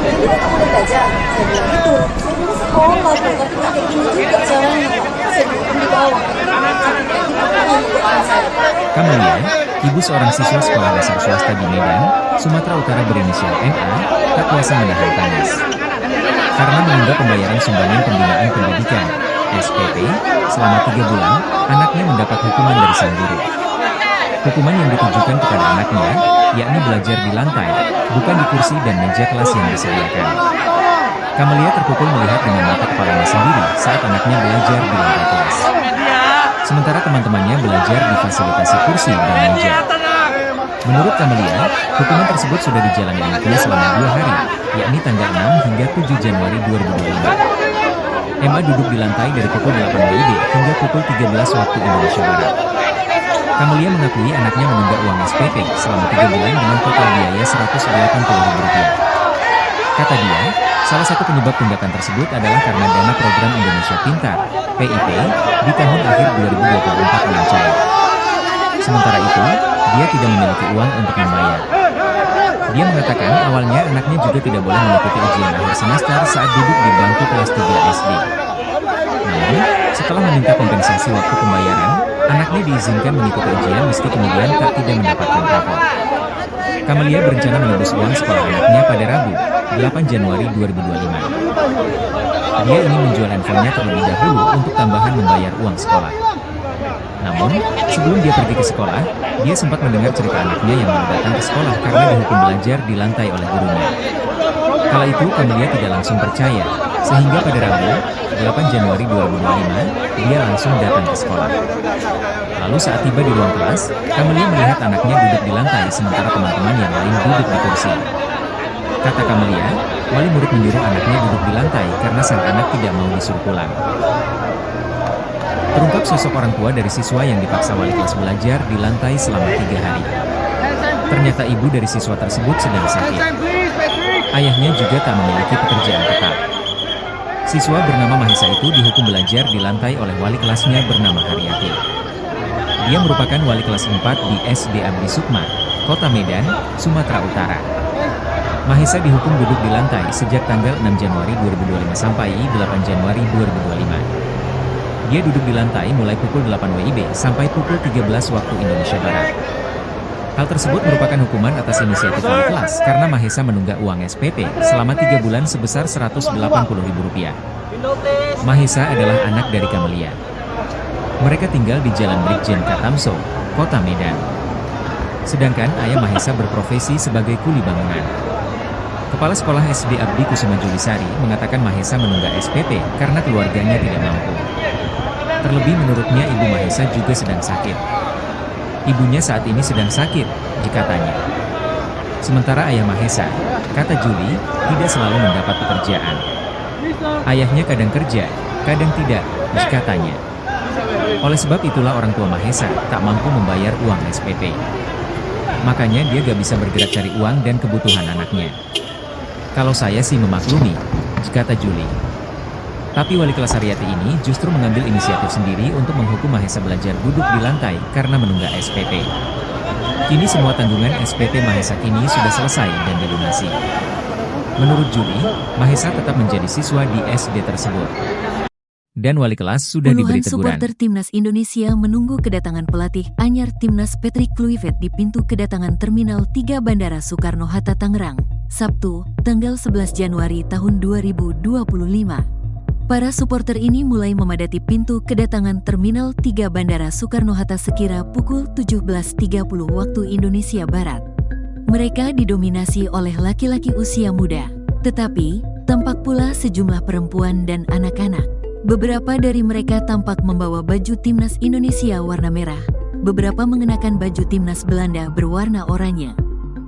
Jadi dia nggak boleh belajar. Saya bilang gitu. Saya bilang sekolah bu, tapi nggak kayak gini juga caranya. Saya dudukkan di bawah. Sampai kayak gitu kan dudukkan saya. Kamelia, ibu seorang siswa sekolah dasar swasta di Medan, Sumatera Utara berinisial NA, tak kuasa menahan tangis. Karena menunda pembayaran sumbangan pembinaan pendidikan, SPP, selama 3 bulan, anaknya mendapat hukuman dari sang guru. Hukuman yang ditujukan kepada anaknya, yakni belajar di lantai, bukan di kursi dan meja kelas yang disediakan. Kamelia terpukul melihat dengan mata kepalanya sendiri saat anaknya belajar di lantai kelas. Sementara teman-temannya belajar di fasilitasi kursi dan meja. Menurut Kamelia, hukuman tersebut sudah dijalani anaknya selama 2 hari, yakni tanggal 6 hingga 7 Januari 2025. Emma duduk di lantai dari pukul 8 WIB hingga pukul 13 waktu Indonesia Barat. Kamelia mengakui anaknya menunggak uang SPP selama 3 bulan dengan total biaya Rp180.000. Kata dia, salah satu penyebab tunggakan tersebut adalah karena dana program Indonesia Pintar, PIP, di tahun akhir 2024 belum cair. Sementara itu, dia tidak memiliki uang untuk membayar. Dia mengatakan awalnya anaknya juga tidak boleh mengikuti ujian akhir semester saat duduk di bangku kelas 3 SD. Namun, setelah meminta kompensasi waktu pembayaran, anaknya diizinkan mengikuti ujian meski kemudian tidak mendapatkan rapor. Kamelia berencana menebus uang sekolah anaknya pada Rabu, 8 Januari 2025. Dia ingin menjual handphonenya terlebih dahulu untuk tambahan membayar uang sekolah. Namun, sebelum dia pergi ke sekolah, dia sempat mendengar cerita anaknya yang baru datang ke sekolah karena dihukum belajar di lantai oleh gurunya. Kala itu Kamelia tidak langsung percaya, sehingga pada Rabu, 8 Januari 2025, dia langsung datang ke sekolah. Lalu saat tiba di ruang kelas, Kamelia melihat anaknya duduk di lantai sementara teman-teman yang lain duduk di kursi. Kata Kamelia, wali murid menyuruh anaknya duduk di lantai karena sang anak tidak mau disuruh pulang. Terungkap sosok orang tua dari siswa yang dipaksa wali kelas belajar di lantai selama 3 hari. Ternyata ibu dari siswa tersebut sedang sakit. Ayahnya juga tak memiliki pekerjaan tetap. Siswa bernama Mahesa itu dihukum belajar di lantai oleh wali kelasnya bernama Haryati. Dia merupakan wali kelas 4 di SD Abdi Sukma, Kota Medan, Sumatera Utara. Mahesa dihukum duduk di lantai sejak tanggal 6 Januari 2025 sampai 8 Januari 2025. Dia duduk di lantai mulai pukul 8 WIB sampai pukul 13 waktu Indonesia Barat. Hal tersebut merupakan hukuman atas inisiatif wali kelas karena Mahesa menunggak uang SPP selama 3 bulan sebesar Rp180.000. Mahesa adalah anak dari Kamelia. Mereka tinggal di Jalan Brigjen Katamso, Kota Medan. Sedangkan ayah Mahesa berprofesi sebagai kuli bangunan. Kepala Sekolah SD Abdi Kusuma Julisari mengatakan Mahesa menunggak SPP karena keluarganya tidak mampu. Terlebih menurutnya ibu Mahesa juga sedang sakit. Ibunya saat ini sedang sakit, katanya. Sementara ayah Mahesa, kata Juli, tidak selalu mendapat pekerjaan. Ayahnya kadang kerja, kadang tidak, katanya. Oleh sebab itulah orang tua Mahesa tak mampu membayar uang SPP. Makanya dia gak bisa bergerak cari uang dan kebutuhan anaknya. Kalau saya sih memaklumi, kata Juli. Tapi wali kelas Haryati ini justru mengambil inisiatif sendiri untuk menghukum Mahesa belajar duduk di lantai karena menunggak SPP. Kini semua tanggungan SPP Mahesa kini sudah selesai dan dilunasi. Menurut Juli, Mahesa tetap menjadi siswa di SD tersebut. Dan wali kelas sudah diberi Puluhan teguran. supporter Timnas Indonesia menunggu kedatangan pelatih anyar Timnas Patrick Kluivert di pintu kedatangan Terminal 3 Bandara Soekarno-Hatta Tangerang, Sabtu, tanggal 11 Januari tahun 2025. Para supporter ini mulai memadati pintu kedatangan Terminal 3 Bandara Soekarno-Hatta sekira pukul 17.30 waktu Indonesia Barat. Mereka didominasi oleh laki-laki usia muda, tetapi tampak pula sejumlah perempuan dan anak-anak. Beberapa dari mereka tampak membawa baju Timnas Indonesia warna merah, beberapa mengenakan baju Timnas Belanda berwarna oranye.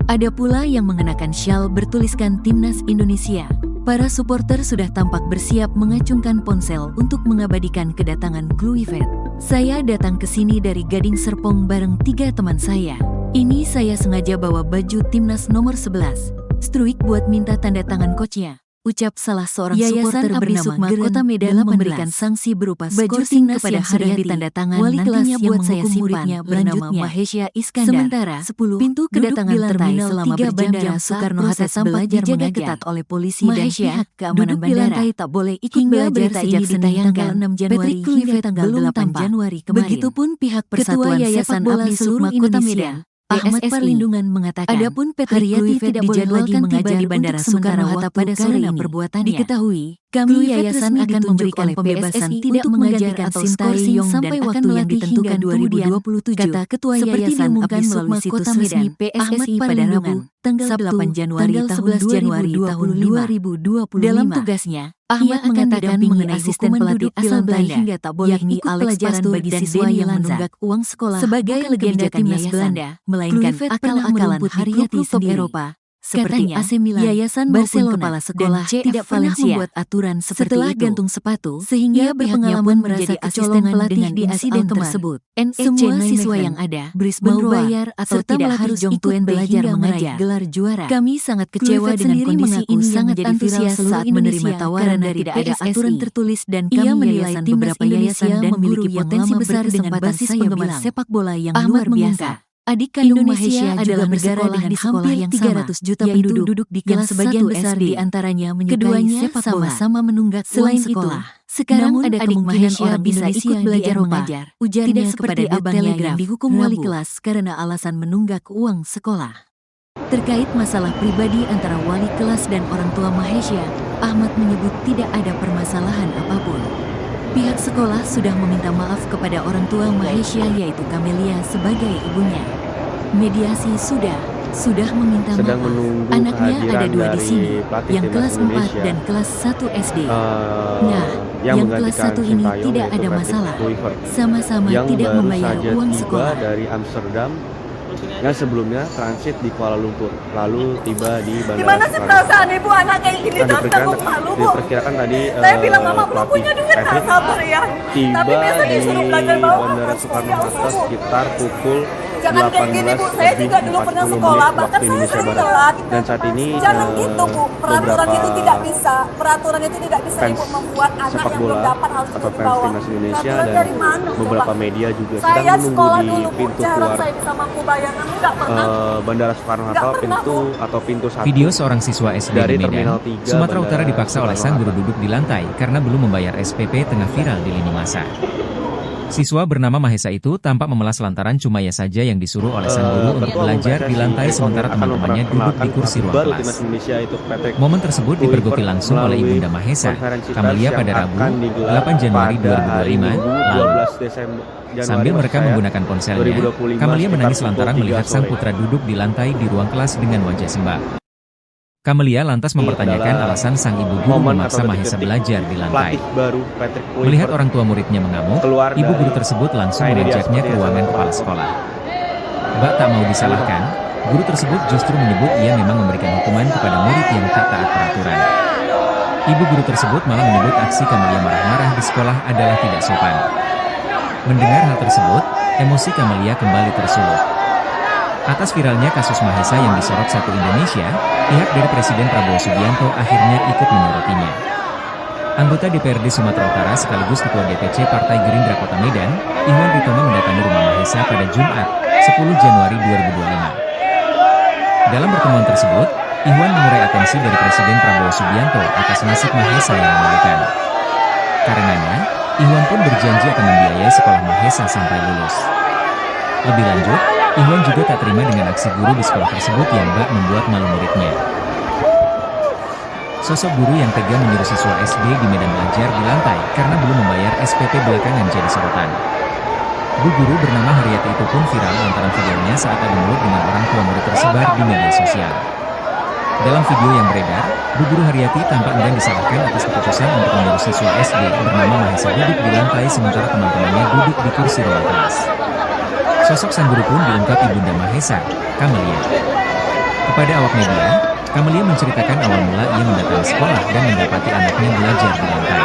Ada pula yang mengenakan syal bertuliskan Timnas Indonesia. Para supporter sudah tampak bersiap mengacungkan ponsel untuk mengabadikan kedatangan Kluivert. Saya datang ke sini dari Gading Serpong bareng 3 teman saya. Ini saya sengaja bawa baju Timnas nomor 11, struik buat minta tanda tangan coachnya. Ucap salah seorang supporter bernama Kota Medan memberikan sanksi berupa skorsing kepada sudah ditandatangan wali kelasnya buat saya muridnya bernama Mahesa Iskandar. Sementara 10 pintu kedatangan terminal selama berjam-jam Soekarno-Hatta tampak dijaga ketat oleh polisi dan pihak keamanan bandara. Tak boleh ikut belajar sejak Senin tanggal 6 Januari hingga tanggal 8 Januari kemarin. Begitupun pihak Persatuan Sepak Bola seluruh Indonesia. Ahmad Perlindungan mengatakan, adapun Haryati tidak dijadwalkan mengajar di Bandara Soekarno-Hatta pada sore ini. Perbuatannya diketahui, kami yayasan akan memberikan pembebasan tidak mengajar atau skorsing sampai waktu yang ditentukan 2027. Kata Ketua Yayasan Abdi Sukma Kota Medan, PSSI pada Rabu, tanggal 8 Januari tahun 2025. Dalam tugasnya, Ahmad mengatakan mengenai asisten pelatih asal Belanda hingga tak boleh ikut pelajaran bagi siswa yang menunggak uang sekolah sebagai legenda timnas Belanda, melainkan akal-akalan Haryati sendiri. Eropa, seperti AC Milan, Yayasan Barcelona, kepala sekolah dan tidak pernah membuat aturan seperti setelah itu. Gantung sepatu, sehingga berpengalaman menjadi asisten pelatih di insiden tersebut. Semua siswa yang ada, mau bayar atau tidak harus ikut belajar mengajar gelar juara. Kami sangat kecewa dengan kondisi ini yang menjadi antusias saat menerima tawaran dari tidak ada aturan tertulis dan kami menilai beberapa yayasan dan memiliki potensi besar dengan basis penggemar sepak bola yang luar biasa. Adik kandung Mahesa adalah negara dengan hampir 300 juta penduduk duduk di kelas sebagian besar di antaranya menyukai sepak bola sama menunggak selain sekolah. Sekarang ada kemungkinan orang bisa ikut belajar mengajar. Ujarnya kepada abangnya yang dihukum wali kelas karena alasan menunggak uang sekolah. Terkait masalah pribadi antara wali kelas dan orang tua Mahesa, Ahmad menyebut tidak ada permasalahan apapun. Pihak sekolah sudah meminta maaf kepada orang tua Mahesa yaitu Kamelia sebagai ibunya. Mediasi sudah meminta maaf. Anaknya ada 2 di sini, yang kelas 4 dan kelas 1 SD. Nah, yang kelas 1 ini tidak ada masalah. Sama-sama tidak membayar uang sekolah. Dari Amsterdam yang sebelumnya transit di Kuala Lumpur, lalu tiba di Bandara Gimana sih perasaan ibu anak kayak gini tuh tanggung malu bu. Diperkirakan tadi Saya bilang mama belum punya duit nggak sabar ya. tiba Tapi besok di disuruh belajar bawa Bandara Soekarno-Hatta sekitar pukul Jangan kayak gini Bu, saya juga dulu pernah sekolah, bahkan waktu saya Indonesia sering Barat. telat. Dan saat ini Jangan gitu Bu, peraturan beberapa itu tidak bisa. Peraturan itu tidak bisa fans Ibu membuat anak sepak yang bola belum dapat harus atau duduk di fans bawah. timnas Indonesia Peraturan dan dari mana? beberapa Coba. media juga Saya sedang menunggu sekolah di dulu Bu, pintu jarang keluar saya bisa mampu bayar, namun nggak pernah. Bandara Soekarno-Hatta, Nggak pernah, pintu atau pintu 1. Video seorang siswa SD Dari di Terminal Medan, 3 Sumatera Utara Bandara dipaksa oleh sang guru Soekarno-Hatta. duduk di lantai karena belum membayar SPP tengah viral di lini masa. Siswa bernama Mahesa itu tampak memelas lantaran cuma ia saja yang disuruh oleh sang guru untuk Ketua Umum belajar di PSSI, lantai Erick sementara Thohir, teman-temannya akan duduk di memperkenalkan kursi ruang baru kelas. timnas Indonesia itu Patrick Momen tersebut Kluivert dipergoki langsung oleh melalui Ibunda Mahesa, konferensi pers Kamelia yang pada Rabu, akan digelar 8 Januari pada hari 2025 Minggu, lalu. 12 Desember Januari Sambil mereka maksud saya, menggunakan ponselnya, 2025 Kamelia menangis sekitar lantaran pukul 3 melihat sang sore. putra duduk di lantai di ruang kelas dengan wajah sembab. Kamelia lantas mempertanyakan adalah alasan sang ibu guru momen memaksa atau Mahesa detik-detik belajar di lantai. pelatih baru Patrick Kluivert Melihat orang tua muridnya mengamuk, keluar ibu dari- guru tersebut langsung Nah, ini dia mengajaknya seperti ke yang ruangan saya kepala tahu. sekolah. Bak tak mau disalahkan, guru tersebut justru menyebut ia memang memberikan hukuman kepada murid yang tak taat peraturan. Ibu guru tersebut malah menyebut aksi Kamelia marah-marah di sekolah adalah tidak sopan. Mendengar hal tersebut, emosi Kamelia kembali tersulut. Atas viralnya kasus Mahesa yang disorot Satu Indonesia, pihak dari Presiden Prabowo Subianto akhirnya ikut menyorotinya. Anggota DPRD Sumatera Utara sekaligus Ketua DPC Partai Gerindra Kota Medan, Ihwan Ritomo mendatangi rumah Mahesa pada Jumat, 10 Januari 2025. Dalam pertemuan tersebut, Ihwan mengurai atensi dari Presiden Prabowo Subianto atas nasib Mahesa yang memalukan. Karenanya, Ihwan pun berjanji akan membiayai sekolah Mahesa sampai lulus. Lebih lanjut, Ihwan juga tak terima dengan aksi guru di sekolah tersebut yang bak membuat malu muridnya. Sosok guru yang tega menyuruh siswa SD di medan belajar di lantai karena belum membayar SPP belakangan jadi sorotan. Bu guru bernama Haryati itu pun viral lantaran videonya saat adu mulut dengan orang tua murid tersebar di media sosial. Dalam video yang beredar, Bu guru Haryati tampak enggan disalahkan atas keputusan untuk menyuruh siswa SD bernama Mahesa duduk di lantai sementara teman-temannya duduk di kursi ruang kelas. Sosok sang guru pun diungkap Ibunda Mahesa, Kamelia. Kepada awak media, Kamelia menceritakan awal mula ia mendatangi sekolah dan mendapati anaknya belajar di lantai.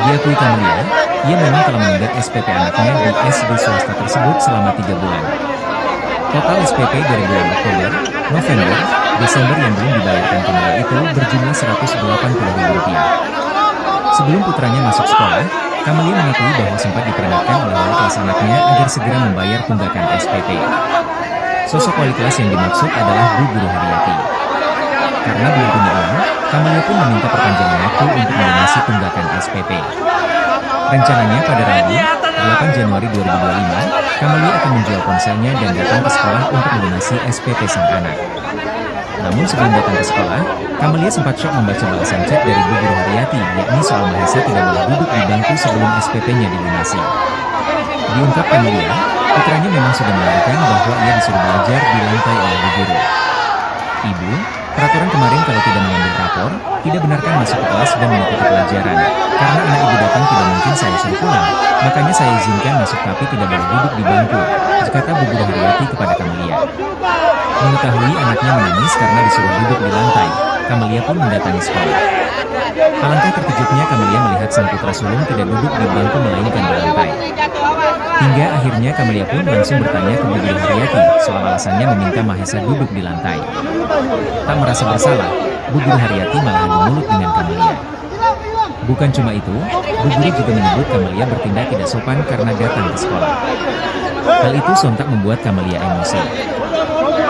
Diakui Kamelia, ia memang telah menunggak SPP anaknya di SD swasta tersebut selama 3 bulan. Total SPP dari bulan Oktober, November, Desember yang belum dibayarkan Kamelia itu berjumlah Rp180.000. Sebelum putranya masuk sekolah, Kamelia mengakui bahwa sempat diperingatkan oleh wali kelas anaknya agar segera membayar tunggakan SPP. Sosok wali kelas yang dimaksud adalah Bu Guru Haryati. Karena belum punya uang, Kamelia pun meminta perpanjangan waktu untuk melunasi tunggakan SPP. Rencananya pada Rabu, 8 Januari 2025, Kamelia akan menjual ponselnya dan datang ke sekolah untuk melunasi SPP sang anak. Namun sebelum datang ke sekolah, Kamelia sempat syok membaca balasan chat dari Bu Guru Haryati, yakni soal Mahesa tidak boleh duduk di bangku sebelum SPP-nya dilunasi. Diungkap Kamelia, putranya memang sudah melakukan bahwa ia disuruh belajar di lantai oleh Bu Guru. Ibu, peraturan kemarin kalau tidak mengambil rapor, tidak benarkan masuk ke kelas dan mengikuti pelajaran. Karena anak ibu datang tidak mungkin saya suruh pulang, makanya saya izinkan masuk tapi tidak boleh duduk di bangku, kata Bu Guru Haryati kepada Kamelia. Mengetahui anaknya menangis karena disuruh duduk di lantai, Kamelia pun mendatangi sekolah. Alangkah terkejutnya Kamelia melihat sang putra sulung tidak duduk di bangku melainkan di lantai. Hingga akhirnya Kamelia pun langsung bertanya ke Bu Guru Haryati soal alasannya meminta Mahesa duduk di lantai. Tak merasa bersalah, Bu Guru Haryati malah adu mulut dengan Kamelia. Bukan cuma itu, Bu Guru juga menyebut Kamelia bertindak tidak sopan karena datang ke sekolah. Hal itu sontak membuat Kamelia emosi.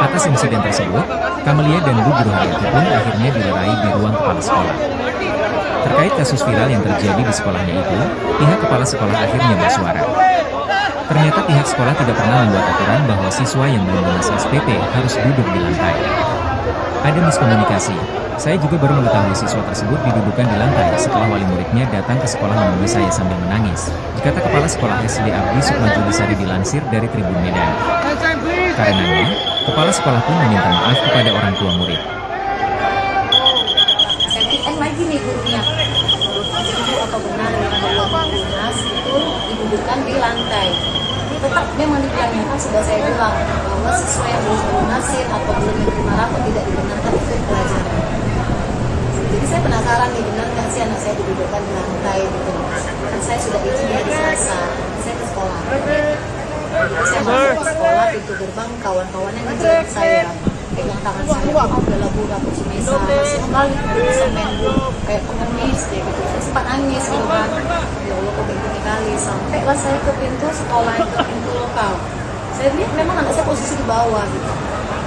Atas insiden tersebut, Kamelia dan Bu Guru Haryati pun akhirnya dilerai di ruang kepala sekolah. Terkait kasus viral yang terjadi di sekolahnya itu, pihak kepala sekolah akhirnya bersuara. Ternyata pihak sekolah tidak pernah membuat aturan bahwa siswa yang belum lunas SPP harus duduk di lantai. Ada miskomunikasi. Saya juga baru mengetahui siswa tersebut didudukan di lantai setelah wali muridnya datang ke sekolah menemui saya sambil menangis, kata Kepala Sekolah SD Abdi Sukmajulisari dilansir dari Tribun Medan. Karenanya, Kepala Sekolah pun meminta maaf kepada orang tua murid. Saya lagi nih gurunya. Ibu apa benar bahwa lunas itu didudukan di lantai? Tetap memang ditanyakan sudah saya bilang bahwa siswa yang belum lunasin atau belum menerima rapor tidak dibenarkan untuk pelajaran. Jadi saya penasaran nih benar nggak sih anak saya didudukkan di lantai gitu. Dan saya sudah izin di hari Selasa, saya ke sekolah. Saya masuk ke sekolah, pintu gerbang, kawan-kawannya ngejar saya, pegang tangan saya, udah labu aku semesa, sekali semen kayak pengemis kayak gitu. Saya sempat nangis gitu kan, ya Allah kok begini kali. Sampailah saya ke pintu sekolah, ke pintu lokal. Saya lihat memang anak saya posisi di bawah gitu.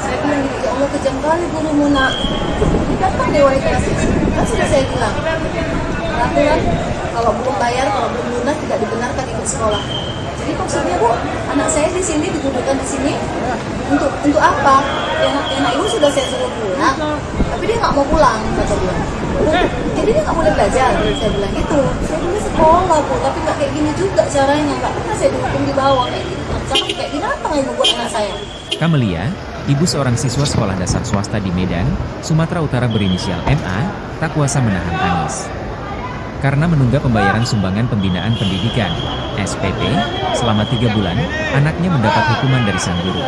Saya bilang gitu, ya Allah kejam kali gurumu nak. Ini datang dewan kelas kan sudah saya bilang. Peraturan kalau belum bayar, kalau belum lunas tidak dibenarkan ikut sekolah. Jadi maksudnya Bu, anak saya di sini didudukkan di sini untuk apa? Anak ibu sudah saya suruh pulang, tapi dia nggak mau pulang kata dia. Jadi dia nggak boleh belajar. Saya bilang gitu. Saya dulu sekolah Bu, tapi nggak kayak gini juga caranya. Nggak pernah saya dihukum di bawah kayak gitu. Sama kayak binatang ibu buat anak saya. Kamelia, ibu seorang siswa sekolah dasar swasta di Medan, Sumatera Utara berinisial MA, tak kuasa menahan tangis. Karena menunggak pembayaran sumbangan pembinaan pendidikan, SPP, selama 3 bulan, anaknya mendapat hukuman dari sang guru.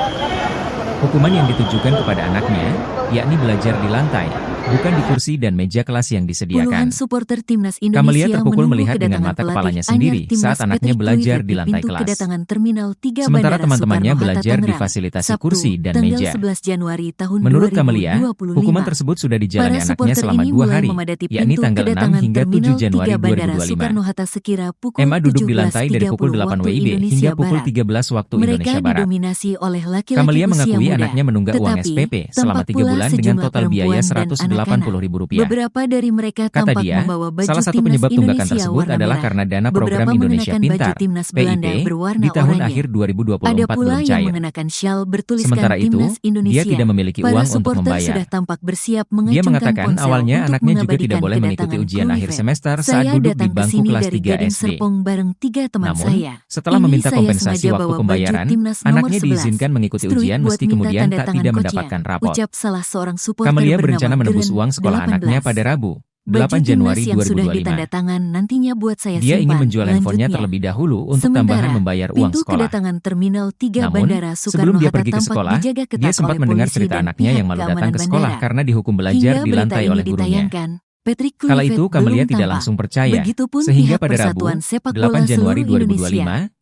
Hukuman yang ditujukan kepada anaknya, yakni belajar di lantai, bukan di kursi dan meja kelas yang Puluhan disediakan. supporter timnas Indonesia Kamelia terpukul menunggu melihat dengan kedatangan mata pelatih kepalanya anyar sendiri timnas saat anaknya Patrick belajar Kluivert di lantai pintu kelas. kedatangan Terminal 3 Sementara Bandara teman-temannya Soekarno-Hatta belajar Tangerang, difasilitasi Sabtu, kursi dan tanggal meja. 11 Januari tahun Menurut 2025. Kamelia, hukuman tersebut sudah dijalani Para anaknya supporter selama ini 2 mulai hari, memadati yakni pintu tanggal 6 kedatangan hingga 7 Terminal Januari 3 Bandara 2025. Soekarno-Hatta sekira pukul Emma duduk di lantai dari pukul 17.30 8 waktu WIB hingga Indonesia pukul Barat. 13 waktu Mereka Indonesia Barat. didominasi oleh laki-laki Kamelia usia mengakui muda. anaknya menunggak uang Tetapi, SPP selama tampak 3 pula bulan dengan sejumlah total biaya perempuan dan anak-anak. Rp180.000. Beberapa dari mereka Kata tampak dia, membawa baju salah satu timnas penyebab tunggakan Indonesia tersebut warna adalah merah. karena dana program Beberapa Indonesia mengenakan baju Pintar, timnas Belanda PIP, berwarna di tahun oranye. akhir 2024 Ada pula belum yang cair. mengenakan syal bertuliskan Sementara itu, timnas Indonesia. dia tidak memiliki Para uang untuk supporter membayar. sudah tampak bersiap Dia mengacungkan mengatakan ponsel awalnya untuk anaknya juga tidak mengabadikan boleh mengikuti kedatangan ujian akhir Kluivert. semester saat Saya duduk di datang ke bangku sini kelas dari 3 Gading SD. Serpong bareng 3 teman Namun, saya. setelah Ini meminta saya kompensasi sengaja waktu bawa baju pembayaran, timnas nomor anaknya 11. diizinkan mengikuti Strui ujian buat meski minta kemudian tanda tak tangan tidak coachnya. mendapatkan rapot. Ucap salah seorang supporter Kamelia bernama berencana menebus Geren, uang sekolah 18. anaknya pada Rabu, Baju 8 timnas Januari yang sudah ditanda 2025. tangan nantinya buat saya Dia ingin simpan. menjual handphonenya Lanjutnya, terlebih dahulu untuk sementara, tambahan membayar uang pintu sekolah. kedatangan Terminal 3 Namun, Bandara sebelum dia Soekarno-Hatta pergi ke tampak sekolah, dijaga ketat dia sempat oleh mendengar polisi cerita dan anaknya pihak yang malu datang keamanan ke sekolah bandara. karena dihukum belajar Hingga di berita lantai ini oleh gurunya. ditayangkan, Patrick Kala Kluivert itu Kamelia belum tidak tampak. langsung percaya, Begitupun sehingga pihak pada Rabu, Persatuan Sepak 8 Bola Januari Seluruh Indonesia,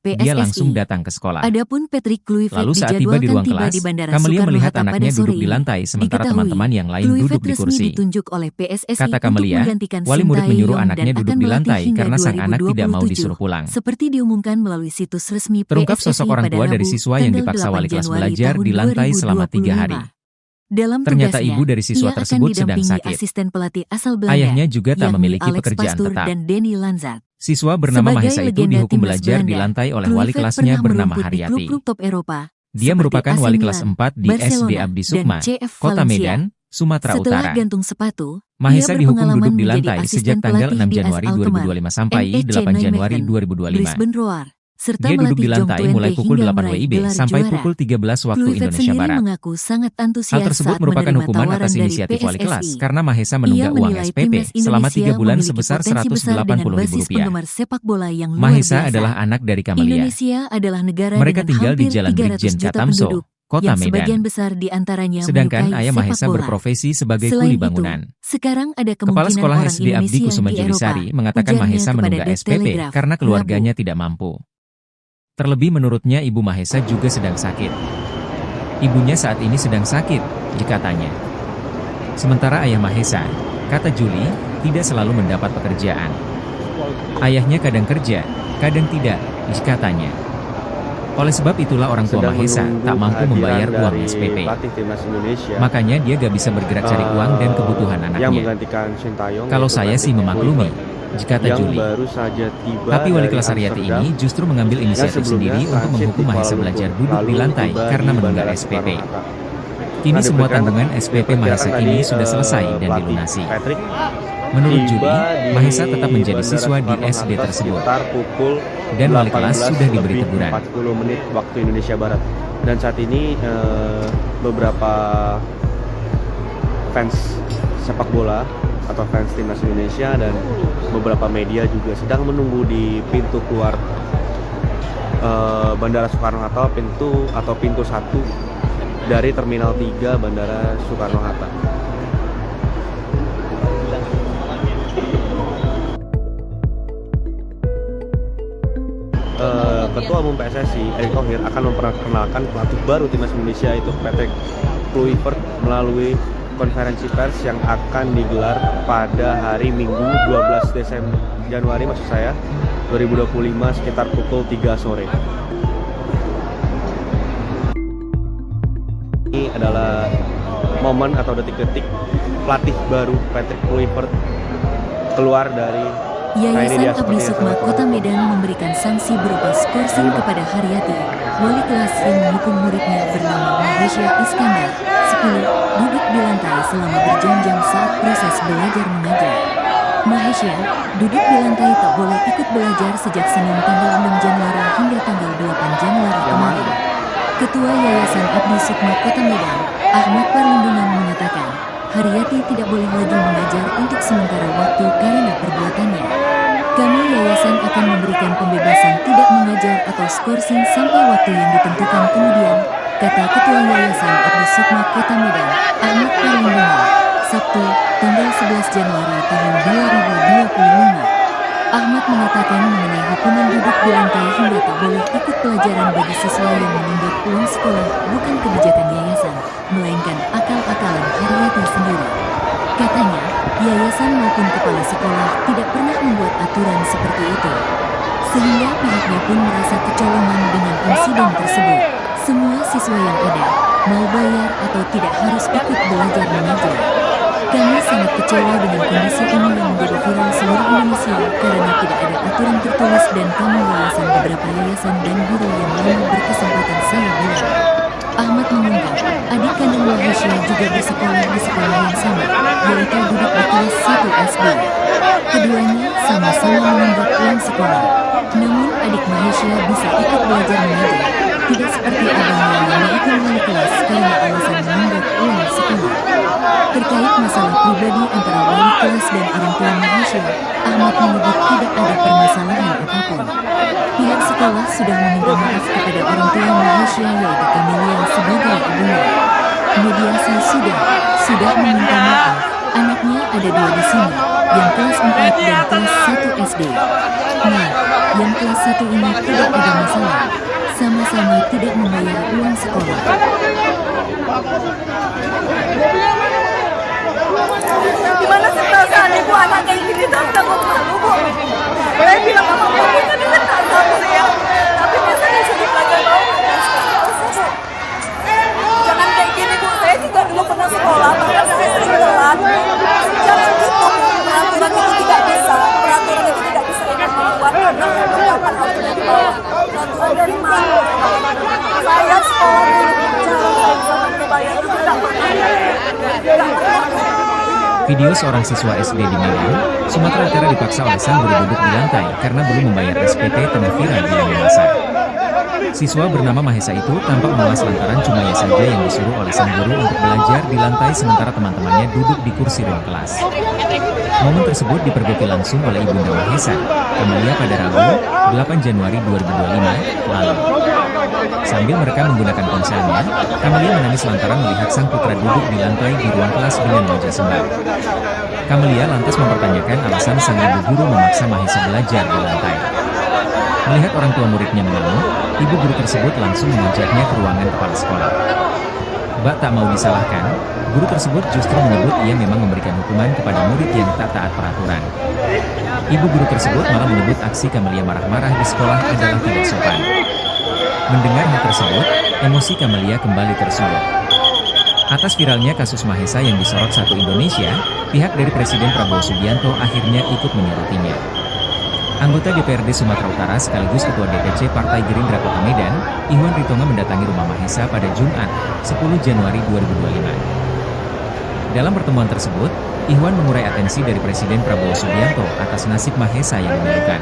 2025, dia langsung PSSI. datang ke sekolah. Adapun Patrick Kluivert Lalu saat tiba di dijadwalkan ruang tiba kelas, di Bandara Kamelia melihat Soekarno-Hatta pada anaknya sore duduk di ini. lantai sementara Diketahui, teman-teman yang lain Kluivert duduk di resmi kursi. ditunjuk oleh PSSI Kata untuk Kamelia, menggantikan wali murid menyuruh Sintayong anaknya dan duduk akan di melatih lantai hingga karena sang anak tidak mau 2027, disuruh pulang. seperti diumumkan melalui situs resmi Terungkap PSSI sosok orang pada tua dari Rabu, siswa yang tanggal dipaksa 8 wali kelas Januari belajar tahun di lantai selama 3 hari. 2025. Dalam Ternyata tugasnya, ibu dari siswa ia akan tersebut sedang didampingi sakit. asisten pelatih asal Belanda, Ayahnya juga tak yakni memiliki Alex pekerjaan Pastur tetap. dan Denny Lanzat. Siswa bernama Sebagai Mahesa itu legenda dihukum timnas belajar di Belanda, lantai oleh wali Kluivert kelasnya pernah bernama merumput di Haryati. klub-klub top Eropa, Dia seperti merupakan AC wali Milan, kelas 4 di SD Barcelona, Abdi dan Sukma, CF Kota Valencia. Medan, Sumatera Setelah Utara. gantung sepatu, Mahesa ia dihukum berpengalaman duduk di menjadi lantai asisten sejak tanggal pelatih 6 di AS Januari Alkmaar, 2025 sampai NEC 8 Januari Nijmegen, 2025. Brisbane Roar, serta Dia duduk melatih di lantai Jong mulai Twente pukul hingga 8 meraih WIB gelar sampai juara. pukul 13 waktu Kluivert Indonesia sendiri Barat. mengaku sangat antusias Hal tersebut saat merupakan menerima hukuman tawaran atas dari inisiatif wali kelas PSSI. karena Mahesa Ia menunggak uang menilai SPP timnas selama Indonesia 3 bulan memiliki sebesar potensi besar dengan basis Rp180.000. penggemar sepak bola yang luar Mahesa biasa. adalah anak dari Kamelia. Indonesia adalah negara Mereka dengan tinggal di hampir Jalan 300 Brigjen juta Katamso, penduduk, Kota yang sebagian Medan. besar di antaranya Sedangkan menyukai ayah sepak Mahesa bola. berprofesi sebagai Selain kuli itu, bangunan. sekarang ada Kepala kemungkinan Sekolah orang SD Abdi Indonesia Kusuma di Eropa, Julisari mengatakan ujarnya Mahesa kepada menunggak The SPP Telegraph, karena Rabu. keluarganya tidak mampu. Terlebih menurutnya ibu Mahesa juga sedang sakit. Ibunya saat ini sedang sakit, katanya. Sementara ayah Mahesa, kata Juli, tidak selalu mendapat pekerjaan. Ayahnya kadang kerja, kadang tidak, katanya. Oleh sebab itulah orang tua Sedang Mahesa menunggu tak mampu kehadiran membayar uang dari SPP. pelatih timnas Indonesia Makanya dia gak bisa bergerak cari uang dan kebutuhan yang anaknya. menggantikan Sintayong. Kalau yaitu saya Patrick sih memaklumi, Kluivert, kata yang Juli. baru saja tiba Tapi wali dari kelas Haryati Amsterdam, ini justru mengambil yang inisiatif sebelumnya sendiri untuk transit menghukum di Kuala Mahesa Lumpur, belajar duduk lalu di lantai tiba karena di menunggak Bandara SPP. Soekarno-Hatta. Kini Nah, semua diperkirakan- tanggungan SPP Mahesa diperkirakan ini tadi, sudah selesai dan pelatih dilunasi. Patrick Menurut tiba Juli, di Mahesa tetap menjadi Bandara siswa di Soekarno-Hatta SD tersebut. sekitar pukul Dan wali kelas 18 sudah diberi lebih teguran. 40 menit waktu Indonesia Barat. Dan saat ini beberapa fans sepak bola atau fans timnas Indonesia dan beberapa media juga sedang menunggu di pintu keluar Bandara Soekarno-Hatta, pintu 1 dari Terminal 3 Bandara Soekarno-Hatta. Ketua Umum PSSI Erick Thohir akan memperkenalkan pelatih baru timnas Indonesia, itu Patrick Kluivert, melalui konferensi pers yang akan digelar pada hari Minggu 12 Desember Januari 2025 sekitar pukul 3 sore. Ini adalah momen atau detik-detik pelatih baru Patrick Kluivert keluar dari Yayasan Abdi Sukma Kota Medan memberikan sanksi berupa skorsing kepada Haryati, wali kelas yang menghukum muridnya bernama Mahesha Iskandar, 10, duduk di lantai selama berjam-jam saat proses belajar mengajar. Mahesha duduk di lantai tak boleh ikut belajar sejak Senin tanggal 6 Januari hingga tanggal 8 Januari kemarin. Ketua Yayasan Abdi Sukma Kota Medan, Ahmad Parlindungan, mengatakan, Haryati tidak boleh lagi mengajar untuk sementara waktu karena perbuatannya. Kami yayasan akan memberikan pembebasan tidak mengajar atau skorsing sampai waktu yang ditentukan kemudian, kata Ketua Yayasan Abdi Sukma Kota Medan, Ahmad Parlindungan, Sabtu, tanggal 11 Januari tahun 2025. Ahmad mengatakan mengenai hukuman duduk di lantai hingga tak boleh ikut pelajaran bagi siswa yang menunggak uang sekolah bukan kebijakan yayasan, melainkan akal-akalan Haryati sendiri. Katanya, yayasan maupun kepala sekolah tidak pernah membuat aturan seperti itu. Sehingga pihaknya pun merasa kecolongan dengan insiden tersebut. Semua siswa yang ada, mau bayar atau tidak harus ikut belajar mengajar. Kami sangat kecewa dengan kondisi ini yang menjadi viral seluruh Indonesia karena tidak ada aturan tertulis dan kami yayasan beberapa yayasan dan guru yang lain berkesempatan saya bilang. Ahmad mengungkap, adik kandung Mahesha juga bersekolah di sekolah yang sama, yaitu duduk di kelas 1 SD. Keduanya sama-sama menunggak uang sekolah. Namun adik Mahesha bisa ikut belajar mengajar, tidak seperti abangnya yang dihukum wali kelas karena alasan menunggak uang sekolah. Terkait masalah pribadi antara wali kelas dan orang tua Mahesha, Ahmad menyebut tidak ada permasalahan apapun. Pihak sekolah sudah meminta maaf kepada orang tua Mahesha yaitu Camelia sebagai ibunya. Mediasi sudah meminta maaf. Anaknya ada 2 di sini, yang kelas 4 dan kelas 1 SD. Nah, yang kelas 1 ini tidak ada masalah. Sama-sama tidak membayar uang sekolah. Gimana sih perasaan ibu anak kayak gini tuh takut malu bu. Saya bilang sama babunya dia tak tahu ya. Tapi biasanya sedih belajar mau. Jangan kayak gini bu. Saya juga dulu pernah sekolah, bahkan saya sering telat. Jangan gitu. Peraturan itu tidak bisa. Peraturan itu tidak bisa ingin membuat anak yang berdapat harus di bawah. Peraturan dari mana? Saya sekolah dulu bicara saya bisa berbayar itu tidak pernah. Video seorang siswa SD di Medan, Sumatera Utara dipaksa oleh sang guru duduk di lantai karena belum membayar SPP tengah viral di lini masa. Siswa bernama Mahesha itu tampak memelas lantaran cuma ia saja yang disuruh oleh sang guru untuk belajar di lantai sementara teman-temannya duduk di kursi ruang kelas. Momen tersebut dipergoki langsung oleh ibunda Mahesha, Camelia, pada Rabu, 8 Januari 2025 lalu. Sambil merekam menggunakan ponselnya, Camelia menangis lantaran melihat sang putra duduk di lantai di ruang kelas dengan wajah sembab. Camelia lantas mempertanyakan alasan sang ibu guru memaksa Mahesha belajar di lantai. Melihat orang tua muridnya mengamuk, ibu guru tersebut langsung mengajaknya ke ruangan kepala sekolah. Bak tak mau disalahkan, guru tersebut justru menyebut ia memang memberikan hukuman kepada murid yang tak taat peraturan. Ibu guru tersebut malah menyebut aksi Camelia marah-marah di sekolah adalah tidak sopan. Mendengar hal tersebut, emosi Camelia kembali tersulut. Atas viralnya kasus Mahesha yang disorot satu Indonesia, pihak dari Presiden Prabowo Subianto akhirnya ikut menyoroti-nya. Anggota DPRD Sumatera Utara sekaligus Ketua DPC Partai Gerindra Kota Medan, Ihwan Ritonga mendatangi rumah Mahesha pada Jumat, 10 Januari 2025. Dalam pertemuan tersebut, Ihwan mengurai atensi dari Presiden Prabowo Subianto atas nasib Mahesha yang memilukan.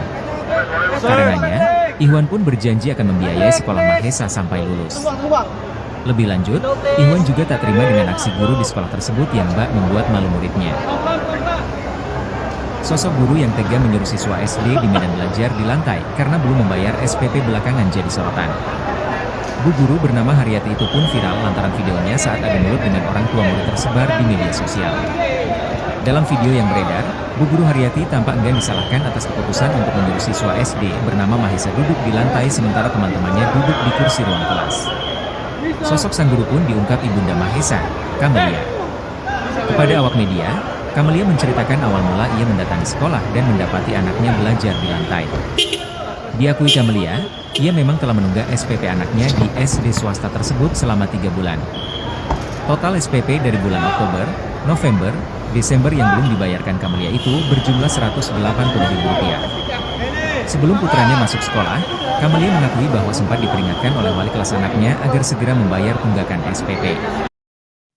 Karenanya, Ihwan pun berjanji akan membiayai sekolah Mahesha sampai lulus. Lebih lanjut, Ihwan juga tak terima dengan aksi guru di sekolah tersebut yang bak membuat malu muridnya. Sosok guru yang tega menyuruh siswa SD di Medan belajar di lantai karena belum membayar SPP belakangan jadi sorotan. Bu guru bernama Haryati itu pun viral lantaran videonya saat adu mulut dengan orang tua murid tersebar di media sosial. Dalam video yang beredar, Bu Guru Haryati tampak enggan disalahkan atas keputusan untuk menyuruh siswa SD bernama Mahesa duduk di lantai sementara teman-temannya duduk di kursi ruang kelas. Sosok sang guru pun diungkap Ibunda Mahesa, Kamelia. Kepada awak media, Kamelia menceritakan awal mula ia mendatangi sekolah dan mendapati anaknya belajar di lantai. Diakui Kamelia, ia memang telah menunggak SPP anaknya di SD swasta tersebut selama 3 bulan. Total SPP dari bulan Oktober, November, Desember yang belum dibayarkan Kamelia itu berjumlah Rp180.000. Sebelum putranya masuk sekolah, Kamelia mengakui bahwa sempat diperingatkan oleh wali kelas anaknya agar segera membayar tunggakan SPP.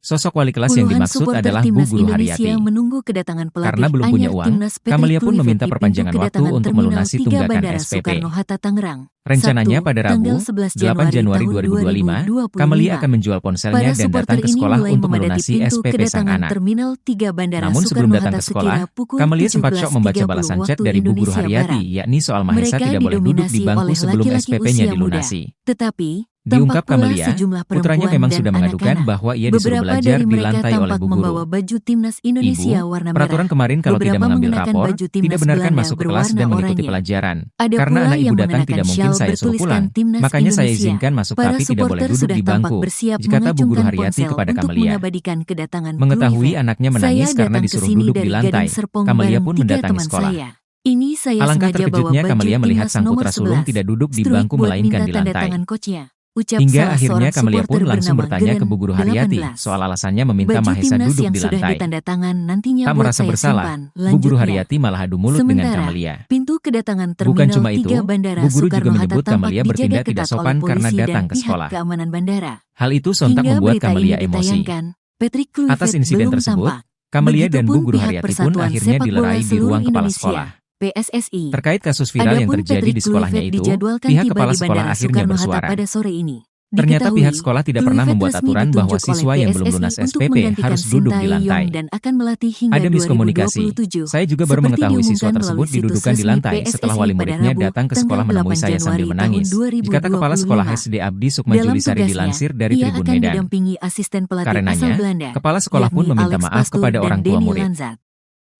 Sosok wali kelas yang Puluhan dimaksud supporter adalah Bu Timnas Guru Indonesia Haryati. menunggu kedatangan pelatih Karena belum punya anyar uang, Timnas Patrick Kamelia pun Kluivert meminta di pintu perpanjangan waktu kedatangan untuk Terminal melunasi 3 tunggakan Bandara SPP. Soekarno-Hatta Tangerang. Rencananya Sabtu, pada Rabu, tanggal 11 8 Januari 2025, 2025, Kamelia akan menjual ponselnya para dan supporter datang ke ini sekolah mulai untuk memadati melunasi pintu SPP sang kedatangan anak. Terminal 3 Bandara Namun sebelum datang Soekarno-Hatta ke sekolah, sekira pukul Kamelia sempat syok membaca 17.30 balasan chat waktu dari Bu Guru Indonesia Haryati, Barat. yakni soal Mahesa Mereka tidak boleh duduk di didominasi bangku oleh sebelum laki-laki SPP-nya usia muda. dilunasi. Tetapi, Diungkap tampak pula Kamelia, sejumlah putranya perempuan memang dan sudah mengadukan anak-anak. bahwa ia disuruh Beberapa belajar dari di mereka lantai oleh tampak Bu membawa Guru. baju Timnas Indonesia Ibu, warna merah. peraturan kemarin kalau tidak Beberapa mengambil mengenakan rapor, baju tidak Timnas benarkan Belanda masuk kelas berwarna dan mengikuti oranye. pelajaran. Ada Karena pula anak yang ibu datang mengenakan tidak mungkin syal saya suruh bertuliskan pulang. Timnas Makanya saya Indonesia. izinkan masuk Para tapi tidak boleh supporter duduk sudah di tampak bangku, bersiap kata Bu Guru mengacungkan Haryati ponsel kepada untuk Kamelia. mengabadikan kedatangan Mengetahui Kluivert. anaknya menangis Saya karena datang ke disuruh sini duduk dari di lantai, Gading Serpong Kamelia bareng pun 3 mendatangi teman sekolah. saya. Ini saya Alangkah sengaja bawa terkejutnya baju Kamelia melihat Timnas sang nomor putra sulung 11. tidak duduk di Struik bangku buat melainkan minta di tanda lantai. tangan coachnya. Ucap Hingga salah akhirnya seorang Kamelia pun supporter langsung bernama bertanya ke Geren, Bu Guru Haryati 18. soal alasannya meminta Baju Mahesa Timnas duduk yang di sudah lantai. ditanda tangan nantinya Tak buat merasa saya bersalah, simpan. Bu Guru Lanjutnya. Haryati malah adu mulut dengan Sementara, Kamelia. pintu kedatangan Bukan Terminal cuma itu, 3 Bandara Bu Guru juga Soekarno-Hatta menyebut tampak Kamelia dijaga bertindak tidak ketat oleh sopan karena polisi datang dan ke pihak sekolah. keamanan bandara. Hal itu sontak Hingga membuat berita Kamelia ini emosi. ditayangkan, Patrick Kluivert Atas insiden belum tersebut, tampak. Kamelia dan Bu Begitupun Guru pihak Haryati pun Persatuan akhirnya Sepak Bola dilerai di Seluruh ruang kepala Indonesia, sekolah. PSSI. Terkait kasus viral yang Adapun terjadi Patrick di sekolahnya Kluivert itu, dijadwalkan pihak tiba kepala di sekolah Bandara akhirnya Soekarno-Hatta bersuara. pada sore ini. Ternyata Diketahui, pihak sekolah tidak pernah Kluivert membuat resmi aturan bahwa ditunjuk oleh siswa yang belum PSSI lunas untuk SPP menggantikan harus duduk di Sintayong lantai. dan akan melatih hingga Ada miskomunikasi. 2027. Saya juga baru Seperti mengetahui siswa diumumkan tersebut melalui situs didudukan di resmi lantai setelah PSSI wali pada muridnya Rabu, datang ke tanggal sekolah menemui 8 saya sambil Januari menangis. tahun Dikata Kepala Sekolah 2025. SD Abdi Sukma Dalam Julisari tugasnya, dilansir dari ia Tribun akan Medan. didampingi asisten pelatih asal Karenanya, Belanda, kepala sekolah pun yakni meminta Alex maaf Pastur kepada dan orang tua Denny murid. Lanzat.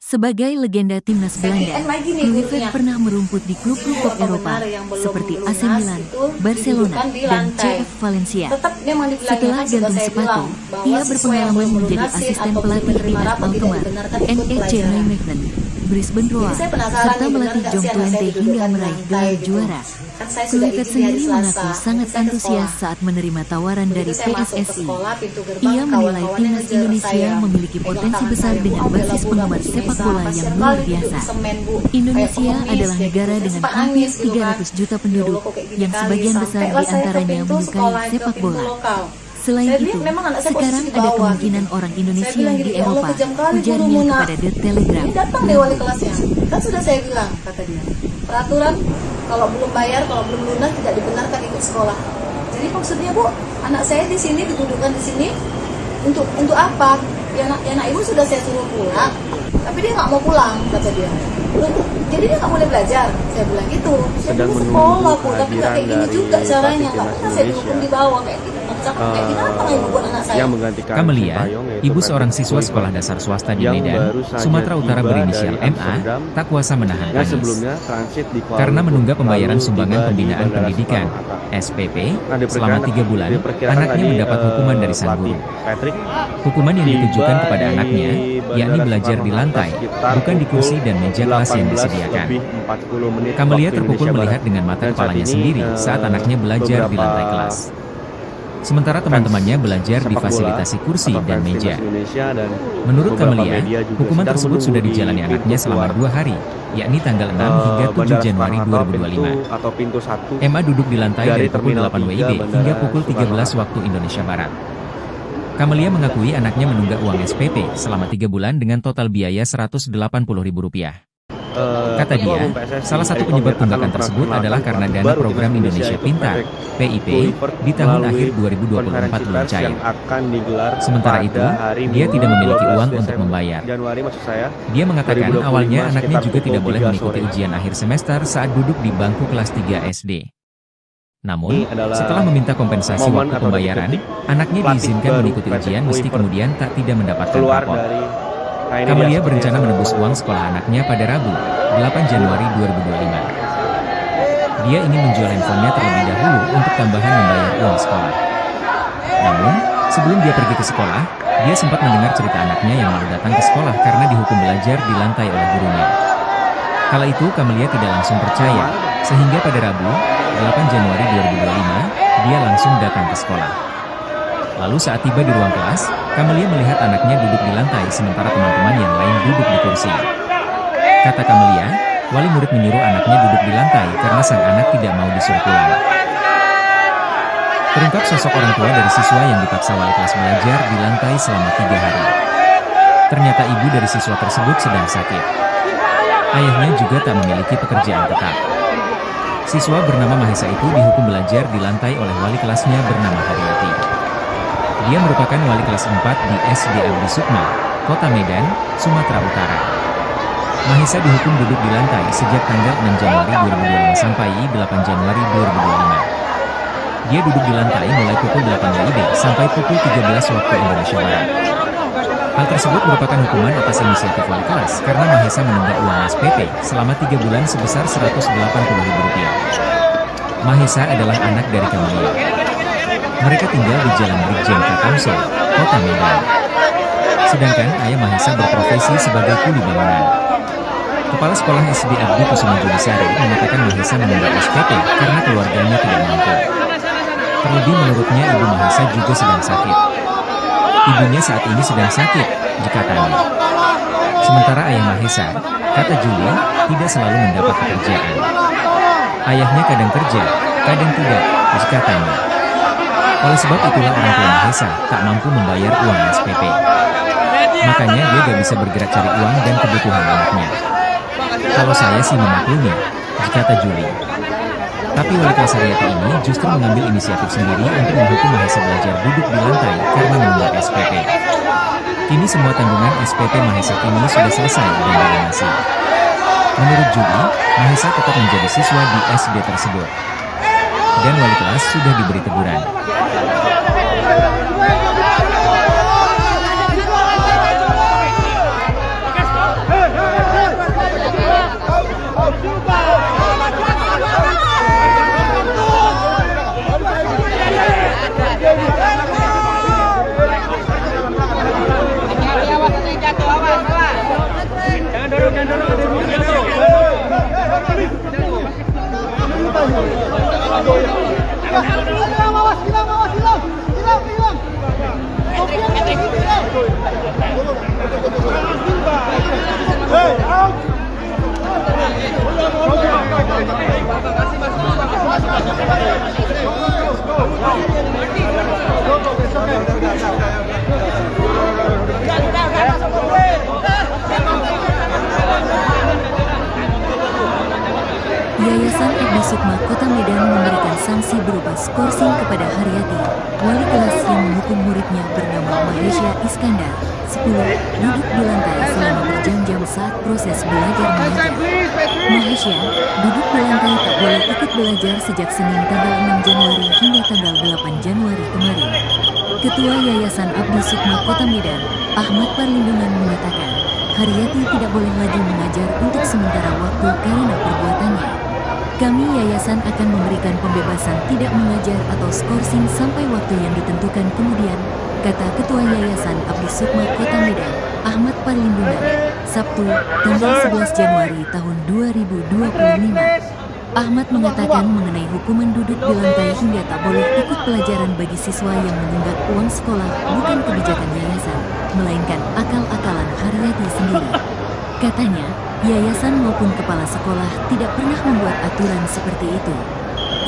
Sebagai legenda timnas Belanda, Kluivert pernah merumput di klub-klub top Eropa seperti AC Milan, Barcelona, dan CF Valencia. Setelah gantung sepatu, ia berpengalaman menjadi asisten pelatih di Alkmaar, NEC Nijmegen, Brisbane Roar, serta melatih Jong Twente hingga meraih gelar juara. Kluivert sendiri mengaku sangat antusias saat menerima tawaran dari PSSI. Ia menilai timnas Indonesia memiliki potensi besar dengan basis penggemar sepak bola yang luar biasa. Indonesia adalah negara dengan hampir 300 juta penduduk, yang sebagian besar diantaranya menyukai sepak bola. Selain itu, sekarang ada kemungkinan orang Indonesia di Eropa, ujarnya kepada The Telegraph. Ini datang deh wali kelasnya. Kan sudah saya bilang, kata dia. Peraturan kalau belum bayar, kalau belum lunas tidak dibenarkan ikut sekolah. Jadi maksudnya Bu, anak saya di sini didudukan di sini untuk apa? Ya anak ibu sudah saya suruh pulang, tapi dia nggak mau pulang, kata dia. Jadi dia nggak boleh belajar. Saya bilang gitu. Saya Sedang dulu menunggu sekolah Bu, tapi nggak kayak gini kehadiran juga dari caranya. pelatih Nggak timnas pernah saya dihukum Indonesia. di bawah kayak gitu. Kayak binatang ibu buat anak saya. Yang menggantikan Kamelia, Sintayong, yaitu ibu seorang Patrick siswa Kluivert, sekolah dasar swasta di yang Medan, baru saja Sumatera Utara tiba berinisial dari MA, Amsterdam, tak kuasa menahan yang tangis. sebelumnya transit di Kuala Karena Lumpur, menunggak pembayaran lalu sumbangan tiba di pembinaan Bandara pendidikan Soekarno-Hatta. SPP Nah, selama 3 bulan, anaknya mendapat hukuman dari sang guru. Patrick Hukuman yang tiba ditujukan kepada di anaknya, yakni Bandara belajar di lantai, sekitar bukan di kursi dan meja kelas yang 18 disediakan. lebih 40 menit Kamelia waktu terpukul Indonesia melihat Barat. dengan mata Dan saat kepalanya ini, sendiri saat anaknya belajar di beberapa lantai kelas. Sementara teman-temannya belajar di sepak bola fasilitasi kursi atau dan fans meja. timnas Indonesia dan Menurut beberapa Kamelia, media juga hukuman sedang tersebut sudah menunggu dijalani di anaknya pintu selama keluar 2 hari, yakni tanggal 6 hingga 7 Bandara Januari Soekarno-Hatta 2025. atau pintu 1 Emma duduk di lantai dari dari pukul Terminal 8 WIB 3 hingga Bandara pukul 13 Soekarno-Hatta. waktu Indonesia Barat. Kamelia mengakui anaknya menunggak uang SPP selama 3 bulan dengan total biaya Rp180.000. Kata dia, salah satu penyebab tunggakan tersebut adalah karena dana program Indonesia Pintar (PIP) di tahun akhir 2024 belum cair. Sementara itu, dia tidak memiliki uang untuk membayar. Januari maksud saya. Dia mengatakan 2025 awalnya anaknya sekitar juga tidak pukul boleh 3 mengikuti sore. ujian akhir semester saat duduk di bangku kelas 3 SD. Namun, Ini adalah setelah meminta kompensasi momen waktu atau pembayaran, detik-detik anaknya pelatih diizinkan baru mengikuti Patrick ujian meski Kluivert kemudian tidak mendapatkan keluar rapor. dari Nah, ini Kamelia dia, seperti berencana yang menebus teman-teman. uang sekolah anaknya pada Rabu, 8 Januari 2025. Dia ingin menjual handphonenya terlebih dahulu untuk tambahan membayar uang sekolah. Namun, sebelum dia pergi ke sekolah, dia sempat mendengar cerita anaknya yang malu datang ke sekolah karena dihukum belajar di lantai oleh gurunya. Kala itu Kamelia tidak langsung percaya, sehingga pada Rabu, 8 Januari 2025, dia langsung datang ke sekolah. Lalu saat tiba di ruang kelas, Kamelia melihat anaknya duduk di lantai sementara teman-teman yang lain duduk di kursi. Kata Kamelia, wali murid menyuruh anaknya duduk di lantai karena sang anak tidak mau disuruh pulang. Terungkap sosok orang tua dari siswa yang dipaksa wali kelas belajar di lantai selama 3 hari. Ternyata ibu dari siswa tersebut sedang sakit. Ayahnya juga tak memiliki pekerjaan tetap. Siswa bernama Mahesa itu dihukum belajar di lantai oleh wali kelasnya bernama Haryati. Dia merupakan wali kelas 4 di SD Abdi Sukma, Kota Medan, Sumatera Utara. Mahesa dihukum duduk di lantai sejak tanggal 6 Januari 2025 sampai 8 Januari 2025. Dia duduk di lantai mulai pukul 8 WIB sampai pukul 13 waktu Indonesia Barat. Hal tersebut merupakan hukuman atas inisiatif wali kelas karena Mahesa menunggak uang SPP selama 3 bulan sebesar Rp180.000. Mahesa adalah anak dari Kamelia. Mereka tinggal di Jalan Brigjen Katamso, Kota Medan. Sedangkan ayah Mahesa berprofesi sebagai kuli bangunan. Kepala Sekolah SD Abdi Kusuma Judisari mengatakan Mahesa menunggak SPP karena keluarganya tidak mampu. Terlebih menurutnya ibu Mahesa juga sedang sakit. Ibunya saat ini sedang sakit, dikatanya. Sementara ayah Mahesa, kata Julia, tidak selalu mendapat pekerjaan. Ayahnya kadang kerja, kadang tidak, dikatanya. Oleh sebab itulah orang tua Mahesa tak mampu membayar uang SPP. Makanya dia gak bisa bergerak cari uang dan kebutuhan anaknya. Kalau saya sih memaklumi, dikata Julia. Tapi wali kelas Haryati ini justru mengambil inisiatif sendiri untuk menghukum Mahesa belajar duduk di lantai karena menunggak SPP. Kini semua tanggungan SPP Mahesa kini sudah selesai dan dilunasi. Menurut Julie, Mahesa tetap menjadi siswa di SD tersebut. Dan wali kelas sudah diberi teguran. Yayasan Abdi Sukma Kota Medan memberikan sanksi berupa skorsing kepada Haryati, wali kelas yang menghukum muridnya bernama Mahesha Iskandar, 10, duduk di lantai selama berjam-jam saat proses belajar mengajar. Mahesha duduk di lantai tak boleh ikut belajar sejak Senin tanggal 6 Januari hingga tanggal 8 Januari kemarin. Ketua Yayasan Abdi Sukma Kota Medan, Ahmad Parlindungan mengatakan, Haryati tidak boleh lagi mengajar untuk sementara waktu karena perbuatannya. Kami yayasan akan memberikan pembebasan tidak mengajar atau skorsing sampai waktu yang ditentukan kemudian, kata Ketua Yayasan Abdi Sukma Kota Medan, Ahmad Parlindungan, Sabtu, tanggal 11 Januari tahun 2025. Ahmad mengatakan mengenai hukuman duduk di lantai hingga tak boleh ikut pelajaran bagi siswa yang menunggak uang sekolah bukan kebijakan yayasan, melainkan akal-akalan Haryati sendiri. Katanya, yayasan maupun kepala sekolah tidak pernah membuat aturan seperti itu.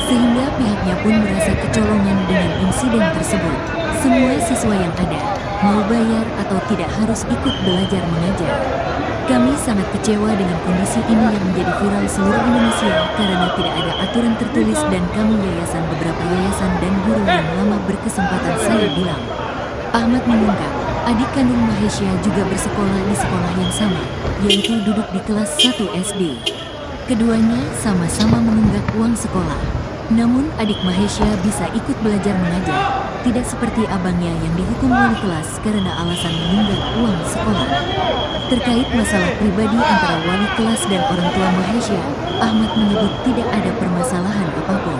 Sehingga pihaknya pun merasa kecolongan dengan insiden tersebut. Semua siswa yang ada, mau bayar atau tidak harus ikut belajar mengajar. Kami sangat kecewa dengan kondisi ini yang menjadi viral seluruh Indonesia karena tidak ada aturan tertulis dan kami yayasan beberapa yayasan dan guru yang lama berkesempatan saya bilang. Ahmad mengungkap, adik kandung Mahesha juga bersekolah di sekolah yang sama, yaitu duduk di kelas 1 SD. Keduanya sama-sama menunggak uang sekolah. Namun adik Mahesha bisa ikut belajar mengajar, tidak seperti abangnya yang dihukum wali kelas karena alasan menunggak uang sekolah. Terkait masalah pribadi antara wali kelas dan orang tua Mahesha, Ahmad menyebut tidak ada permasalahan apapun.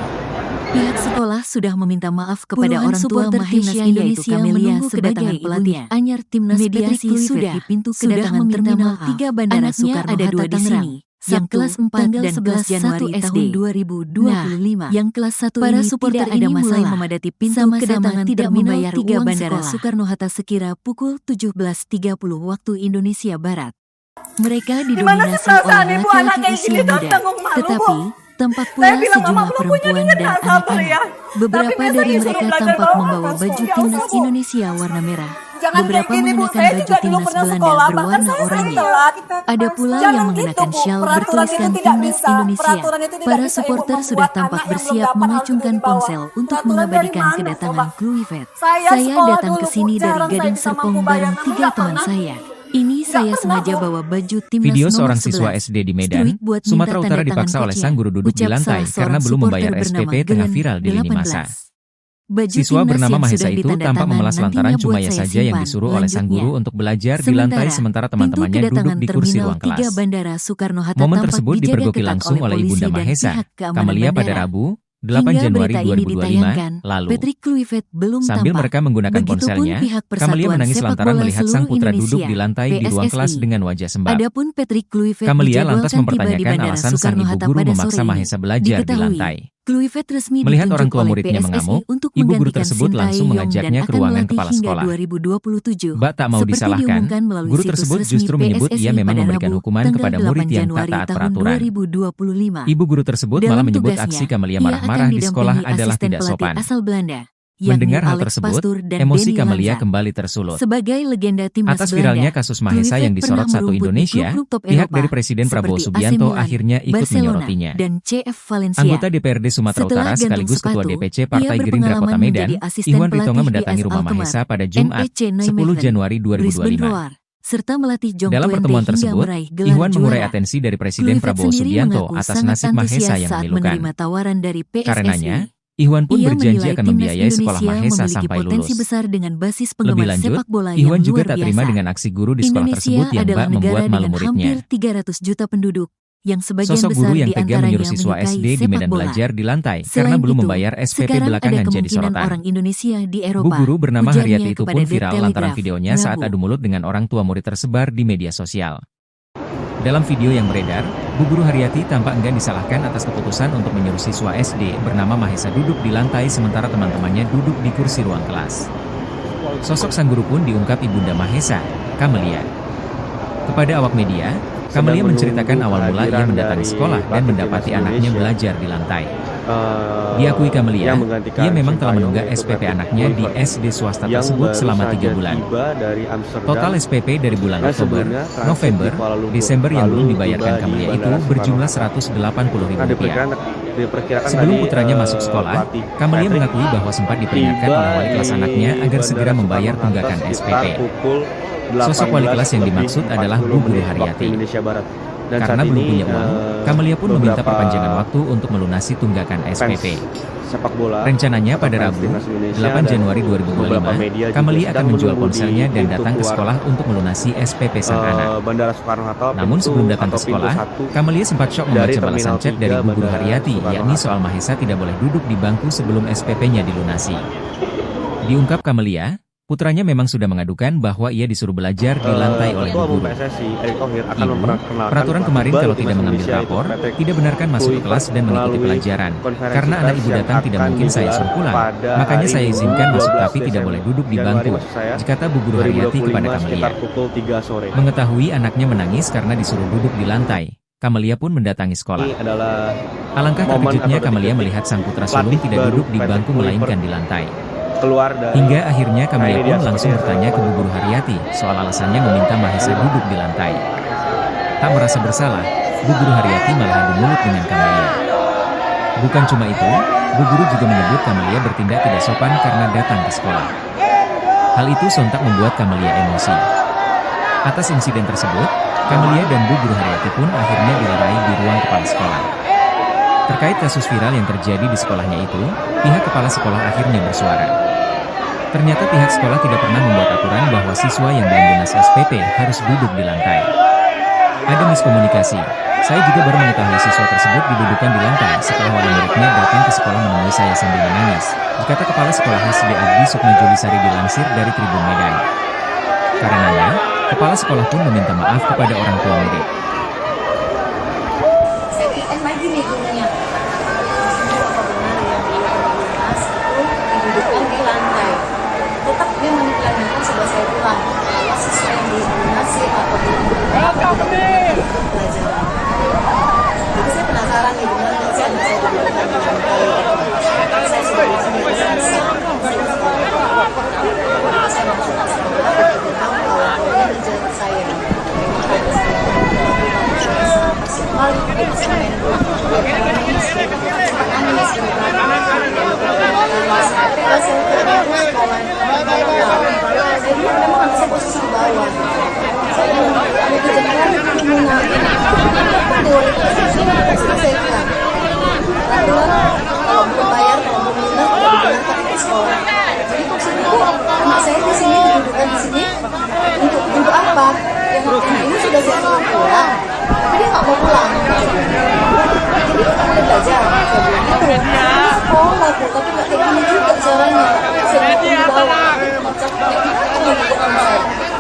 Pihak sekolah sudah meminta maaf kepada Puluhan orang tua supporter Mahesha timnas yaitu Indonesia Camelia menunggu sebagai kedatangan pelatih ibunya. anyar timnas Mediasi Petri sudah di pintu kedatangan meminta terminal maaf. 3 Bandara Anaknya Soekarno ada Hatta 2 di Tangerang. sini. Yang Sabtu, kelas 4 tanggal dan 11 kelas 1 Januari SD. tahun 2025. Yang kelas 1 para ini supporter tidak ada ini masalah mulai memadati pintu sama-sama kedatangan tidak terminal membayar 3 uang Bandara sekolah. Soekarno-Hatta sekira pukul 17.30 waktu Indonesia Barat. Mereka Gimana sih didominasi perasaan oleh ibu anak laki-laki kayak usia gini tuh muda, tanggung malu, tetapi Bu. tampak Saya pula bilang, sejumlah Mama, belum punya perempuan duit, dan nggak sabar anak-anak. ya. Beberapa Tapi dari besok mereka disuruh belajar tampak bawa membawa makan baju sekolah. timnas Nggak usah, Bu. Indonesia warna merah. Jangan Beberapa kayak gini, Bu. mengenakan Saya baju juga dulu timnas pernah Belanda sekolah, bahkan berwarna saya sering oranye. telat. Ada pula Jangan yang gitu, mengenakan Bu. syal Peraturan bertuliskan itu tidak timnas bisa. Indonesia. Peraturan itu tidak Para bisa, Ibu, supporter membuat sudah tampak anak yang bersiap belum dapat mengacungkan harus dibawa. ponsel untuk Peraturan mengabadikan dari mana, kedatangan coba? Kluivert. Saya Saya sekolah datang dulu, ke Bu. sini dari Jarang saya Gading bisa Serpong mampu bareng bayar. 3 Nggak teman pernah. saya. Ini saya pernah, sengaja Bu. bawa baju timnas Video nomor seorang siswa 11. SD di Medan, Street buat minta Sumatera Utara tanda tangan dipaksa oleh coachnya. sang guru duduk di Ucap lantai salah karena seorang belum membayar supporter SPP bernama tengah Glenn, viral di lini 18. masa. Baju Siswa timnas bernama yang Mahesa sudah itu ditanda tampak tangan memelas lantaran nantinya cuma buat ia saya saja yang simpan. disuruh oleh sang Lanjutnya. guru untuk belajar di lantai sementara teman-temannya pintu duduk kedatangan di kursi terminal ruang 3 kelas. Bandara Soekarno-Hatta Momen tampak tersebut dijaga dipergoki ketat langsung oleh polisi Ibunda dan Mahesa, pihak keamanan Camelia pada bandara. Rabu, 8 Hingga Januari berita ini 2025, ditayangkan, lalu. Petri Kluivert belum Sambil tampak. mereka menggunakan Begitupun ponselnya, pihak Camelia Persatuan menangis Sepak lantaran Bola melihat sang Seluruh putra duduk Indonesia, di lantai di ruang kelas PSSI. dengan wajah sembab. Adapun Petri Kluivert Camelia lantas dijadwalkan tiba di mempertanyakan Bandara alasan sang ibu Soekarno-Hatta guru pada memaksa sore ini. Mahesa belajar di Diketahui, lantai. Kluivert resmi Melihat orang ditunjuk tua oleh muridnya PSSI mengamuk, untuk ibu guru menggantikan tersebut langsung Sintayong mengajaknya dan ke akan ruangan melatih kepala hingga sekolah. 2027. Bak tak mau Seperti disalahkan, diumumkan melalui guru situs tersebut resmi justru menyebut PSSI ia memang pada memberikan Rabu, hukuman tanggal kepada 8 murid yang Januari tak taat tahun peraturan. 2025. Ibu guru tersebut malah Dalam menyebut tugasnya, aksi Camelia ia marah-marah akan di sekolah didampingi adalah asisten tidak pelatih sopan. asal Belanda, yakni Mendengar hal Alex tersebut, Pastur dan emosi Denny Camelia Lanza. kembali tersulut. Sebagai legenda timnas Atas Belanda, viralnya kasus Mahesa Kluivert yang disorot pernah satu merumput di Indonesia, klub-klub top pihak Eropa, dari Presiden Prabowo seperti AC Subianto Milan, akhirnya ikut Barcelona, menyorotnya. dan CF Valencia. Anggota DPRD Sumatera Setelah Utara gantung sekaligus Ketua sepatu, DPC ia Partai Gerindra berpengalaman Kota Medan, menjadi asisten Iwan Ritonga pelatih di mendatangi AS rumah Alkmaar, Mahesa pada Jumat, NEC 10 Nijmegen, Januari 2025. serta melatih Jong Dalam 20 pertemuan hingga tersebut, meraih gelar Iwan mengurai juara. atensi dari Presiden Kluivert Prabowo sendiri Subianto mengaku atas sangat nasib Mahesa antusias yang saat memilukan. menerima tawaran dari PSSI. Karenanya, Iwan pun Ia berjanji menilai akan timnas membiayai sekolah Indonesia Mahesa memiliki sampai potensi lulus. besar dengan basis Lebih penggemar lanjut, sepak bola Iwan yang juga luar tak terima biasa. dengan aksi guru di sekolah Indonesia tersebut yang adalah bak membuat negara malu dengan muridnya. hampir 300 juta penduduk, yang sebagian Sosok besar guru yang di tega antaranya menyuruh siswa menyukai SD di sepak Medan bola. belajar di lantai Selain karena belum itu, membayar SPP sekarang ada belakangan jadi kemungkinan sorotan. orang Indonesia di Bu Eropa. guru bernama Ujarnya Haryati itu kepada pun The viral lantaran Telegraph, videonya saat Rabu. adu mulut dengan orang tua murid tersebar di media sosial. Dalam video yang beredar, Bu Guru Haryati tampak enggan disalahkan atas keputusan untuk menyuruh siswa SD bernama Mahesa duduk di lantai sementara teman-temannya duduk di kursi ruang kelas. Sosok sang guru pun diungkap Ibunda Mahesa, Camelia. Kepada awak media, Camelia menceritakan awal mula ia mendatangi sekolah dan mendapati anaknya belajar di lantai. Diakui Camelia, ia memang telah menunggak SPP anaknya di SD swasta tersebut selama 3 bulan. Total SPP dari bulan Oktober, November, Desember yang belum dibayarkan Camelia itu berjumlah Rp180.000. Sebelum putranya masuk sekolah, Camelia mengakui bahwa sempat diperingatkan oleh wali kelas anaknya agar segera membayar tunggakan SPP. Sosok wali kelas yang dimaksud adalah Bu Guru Haryati. Karena belum punya uang, Camelia pun meminta perpanjangan waktu untuk melunasi tunggakan SPP. Rencananya pada Rabu, 8 Januari 2025, Camelia akan menjual ponselnya dan datang ke sekolah untuk melunasi SPP sang anak. Namun sebelum datang ke sekolah, Camelia sempat syok membaca balasan chat dari Bu Guru Haryati, yakni soal Mahesa tidak boleh duduk di bangku sebelum SPP-nya dilunasi. Diungkap Camelia, putranya memang sudah mengadukan bahwa ia disuruh belajar di lantai oleh Bu Guru. Ibu, peraturan kemarin kalau tidak mengambil rapor, tidak benarkan masuk ke kelas dan mengikuti pelajaran. Karena anak ibu datang tidak mungkin saya suruh pulang. Makanya saya izinkan masuk tapi tidak boleh duduk di bangku, kata Bu Guru Haryati kepada Camelia. Mengetahui anaknya menangis karena disuruh duduk di lantai, Camelia pun mendatangi sekolah. Alangkah terkejutnya Camelia melihat sang putra sulung tidak duduk di bangku melainkan di lantai. Hingga akhirnya Camelia pun langsung bertanya ke Bu Guru Haryati soal alasannya meminta Mahesa duduk di lantai. Tak merasa bersalah, Bu Guru Haryati malah adu mulut dengan Camelia. Bukan cuma itu, Bu Guru juga menyebut Camelia bertindak tidak sopan karena datang ke sekolah. Hal itu sontak membuat Camelia emosi. Atas insiden tersebut, Camelia dan Bu Guru Haryati pun akhirnya dilerai di ruang kepala sekolah. Terkait kasus viral yang terjadi di sekolahnya itu, pihak kepala sekolah akhirnya bersuara. Ternyata pihak sekolah tidak pernah membuat aturan bahwa siswa yang belum lunas SPP harus duduk di lantai. Ada miskomunikasi. Saya juga baru mengetahui siswa tersebut didudukan di lantai setelah wali muridnya datang ke sekolah menemui saya sambil menangis, berkata Kepala Sekolah SD Abdi Sukma Julisari dilansir dari Tribun Medan. Karenanya, kepala sekolah pun meminta maaf kepada orang tua murid. Saya PM lagi nih gurunya. Apa benar yang lunas itu didudukkan di lantai? Tetap dia mengiklaninkan sebuah saya pulang. Kalau siswa yang dilunasi atau belum pelajaran. Jadi saya penasaran nih benar nggak sih anak saya didudukkan di lantai? Saya sudah bisa menjelaskan. Saya masuk ke sekolah dibilang kalau dia menjelaskan saya. Maksimal itu semen posisi di bawah. Saya ada kejadian saya bilang kalau belum bayar, kalau belum lunas, tidak dibenarkan ke sekolah. Jadi maksud ibu, anak saya di sini didudukan di sini untuk apa? Yang ini sudah saya suruh pulang, tapi dia nggak mau pulang. Jadi dia nggak boleh belajar. Saya bilang gitu. Ini sekolah bu, tapi nggak kayak gini juga caranya. Saya di bawah.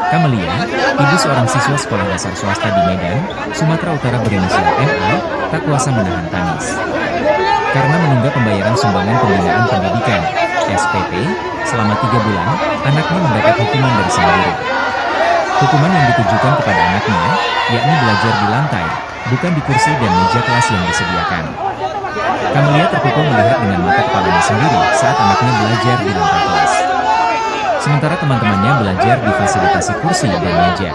Kamelia, ibu seorang siswa sekolah dasar swasta di Medan, Sumatera Utara berinisial MA, tak kuasa menahan tangis. Karena menunggak pembayaran sumbangan pembinaan pendidikan, SPP, selama 3 bulan, anaknya mendapat hukuman dari sang guru. Hukuman yang ditujukan kepada anaknya, yakni belajar di lantai, bukan di kursi dan meja kelas yang disediakan. Kamelia terpukul melihat dengan mata kepalanya sendiri saat anaknya belajar di lantai kelas. Sementara teman-temannya belajar di fasilitasi kursi dan meja.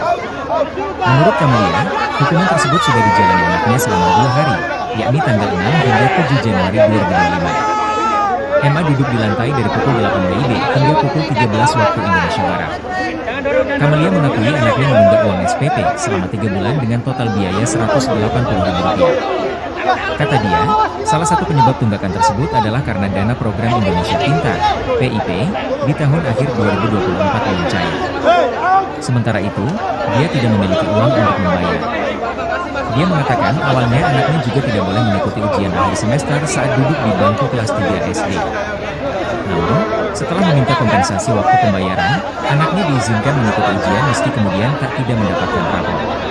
Menurut Kamelia, hukuman tersebut sudah dijalani anaknya selama 2 hari, yakni tanggal 6 hingga 7 Januari 2025. Emma duduk di lantai dari pukul 8 WIB hingga pukul 13 waktu Indonesia Barat. Kamelia mengakui anaknya menunggak uang SPP selama 3 bulan dengan total biaya Rp180.000. Kata dia, salah satu penyebab tunggakan tersebut adalah karena dana program Indonesia Pintar, PIP, di tahun akhir 2024 belum cair. Sementara itu, dia tidak memiliki uang untuk membayar. Dia mengatakan awalnya anaknya juga tidak boleh mengikuti ujian akhir semester saat duduk di bangku kelas 3 SD. Namun, setelah meminta kompensasi waktu pembayaran, anaknya diizinkan mengikuti ujian meski kemudian tidak mendapatkan rapor.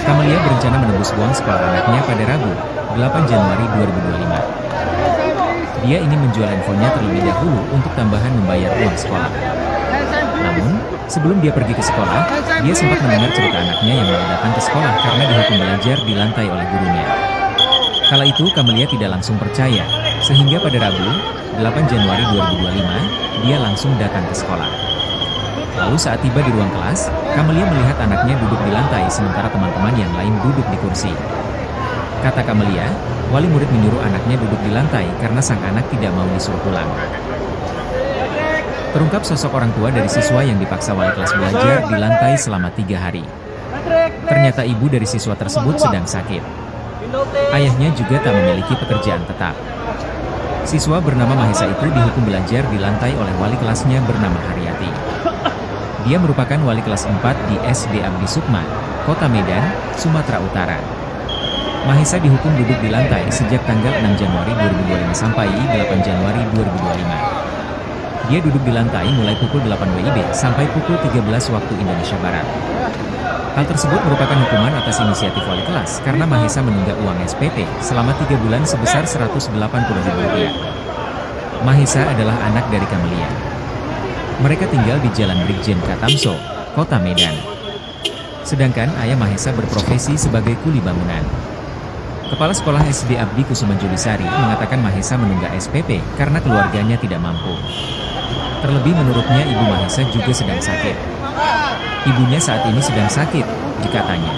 Kamelia berencana menebus uang sekolah anaknya pada Rabu, 8 Januari 2025. Dia ingin menjual handphonenya terlebih dahulu untuk tambahan membayar uang sekolah. Namun, sebelum dia pergi ke sekolah, dia sempat mendengar cerita anaknya yang baru datang ke sekolah karena dihukum belajar di lantai oleh gurunya. Kala itu Kamelia tidak langsung percaya, sehingga pada Rabu, 8 Januari 2025, dia langsung datang ke sekolah. Lalu saat tiba di ruang kelas, Kamelia melihat anaknya duduk di lantai sementara teman-teman yang lain duduk di kursi. Kata Kamelia, wali murid menyuruh anaknya duduk di lantai karena sang anak tidak mau disuruh pulang. Terungkap sosok orang tua dari siswa yang dipaksa wali kelas belajar di lantai selama 3 hari. Ternyata ibu dari siswa tersebut sedang sakit. Ayahnya juga tak memiliki pekerjaan tetap. Siswa bernama Mahesa itu dihukum belajar di lantai oleh wali kelasnya bernama Haryati. Dia merupakan wali kelas 4 di SD Abdi Sukma, Kota Medan, Sumatera Utara. Mahesa dihukum duduk di lantai sejak tanggal 6 Januari 2025 sampai 8 Januari 2025. Dia duduk di lantai mulai pukul 8 WIB sampai pukul 13 waktu Indonesia Barat. Hal tersebut merupakan hukuman atas inisiatif wali kelas karena Mahesa menunggak uang SPP selama 3 bulan sebesar Rp180.000. Mahesa adalah anak dari Kamelia. Mereka tinggal di Jalan Brigjen Katamso, Kota Medan. Sedangkan ayah Mahesa berprofesi sebagai kuli bangunan. Kepala Sekolah SD Abdi Kusuma Julisari mengatakan Mahesa menunggak SPP karena keluarganya tidak mampu. Terlebih menurutnya ibu Mahesa juga sedang sakit. Ibunya saat ini sedang sakit, dikatanya.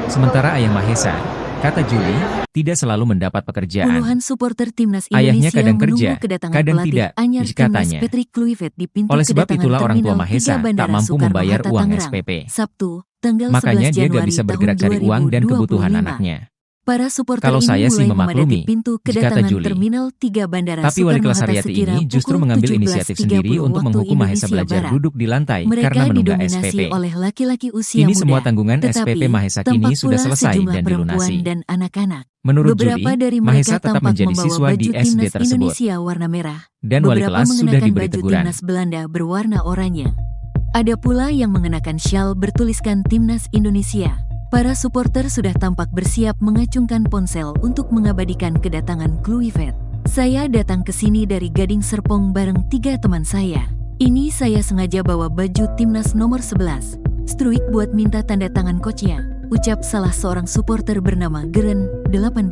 Sementara ayah Mahesa, kata Juli, tidak selalu mendapat pekerjaan. Puluhan supporter timnas Ayahnya Indonesia kadang menunggu kerja, kedatangan kadang pelatih tidak, anyar timnas katanya. Patrick Kluivert di pintu Oleh sebab kedatangan itulah orang tua Terminal Mahesa 3 tak Bandara mampu Soekarno membayar Hatta uang Tangerang, SPP. Sabtu, tanggal Makanya 11 dia gak Januari bisa tahun bergerak cari uang dan kebutuhan 2025. anaknya. Para supporter Kalau ini saya sih mulai memadati memaklumi, pintu jika kedatangan Juli. Terminal 3 Bandara Tapi wali kelas Soekarno-Hatta Haryati sekira ini justru pukul mengambil inisiatif 17.30 sendiri untuk waktu menghukum Mahesa Indonesia belajar Barat. duduk di lantai Mereka karena menunggak didominasi SPP. oleh laki-laki usia Kini muda. semua tanggungan Tetapi, SPP Mahesa tampak kini sudah pula selesai sejumlah dan perempuan dilunasi. dan anak-anak. Menurut Beberapa Juli, dari Mahesa mereka tetap tampak menjadi membawa siswa baju di SD timnas tersebut. Indonesia warna merah. Dan wali Beberapa kelas sudah mengenakan diberi baju teguran. timnas Belanda berwarna oranye. Ada pula yang mengenakan syal bertuliskan Timnas Indonesia. Para supporter sudah tampak bersiap mengacungkan ponsel untuk mengabadikan kedatangan Kluivert. Saya datang ke sini dari Gading Serpong bareng 3 teman saya. Ini saya sengaja bawa baju timnas nomor 11. Struik buat minta tanda tangan coachnya, ucap salah seorang supporter bernama Geren, 18.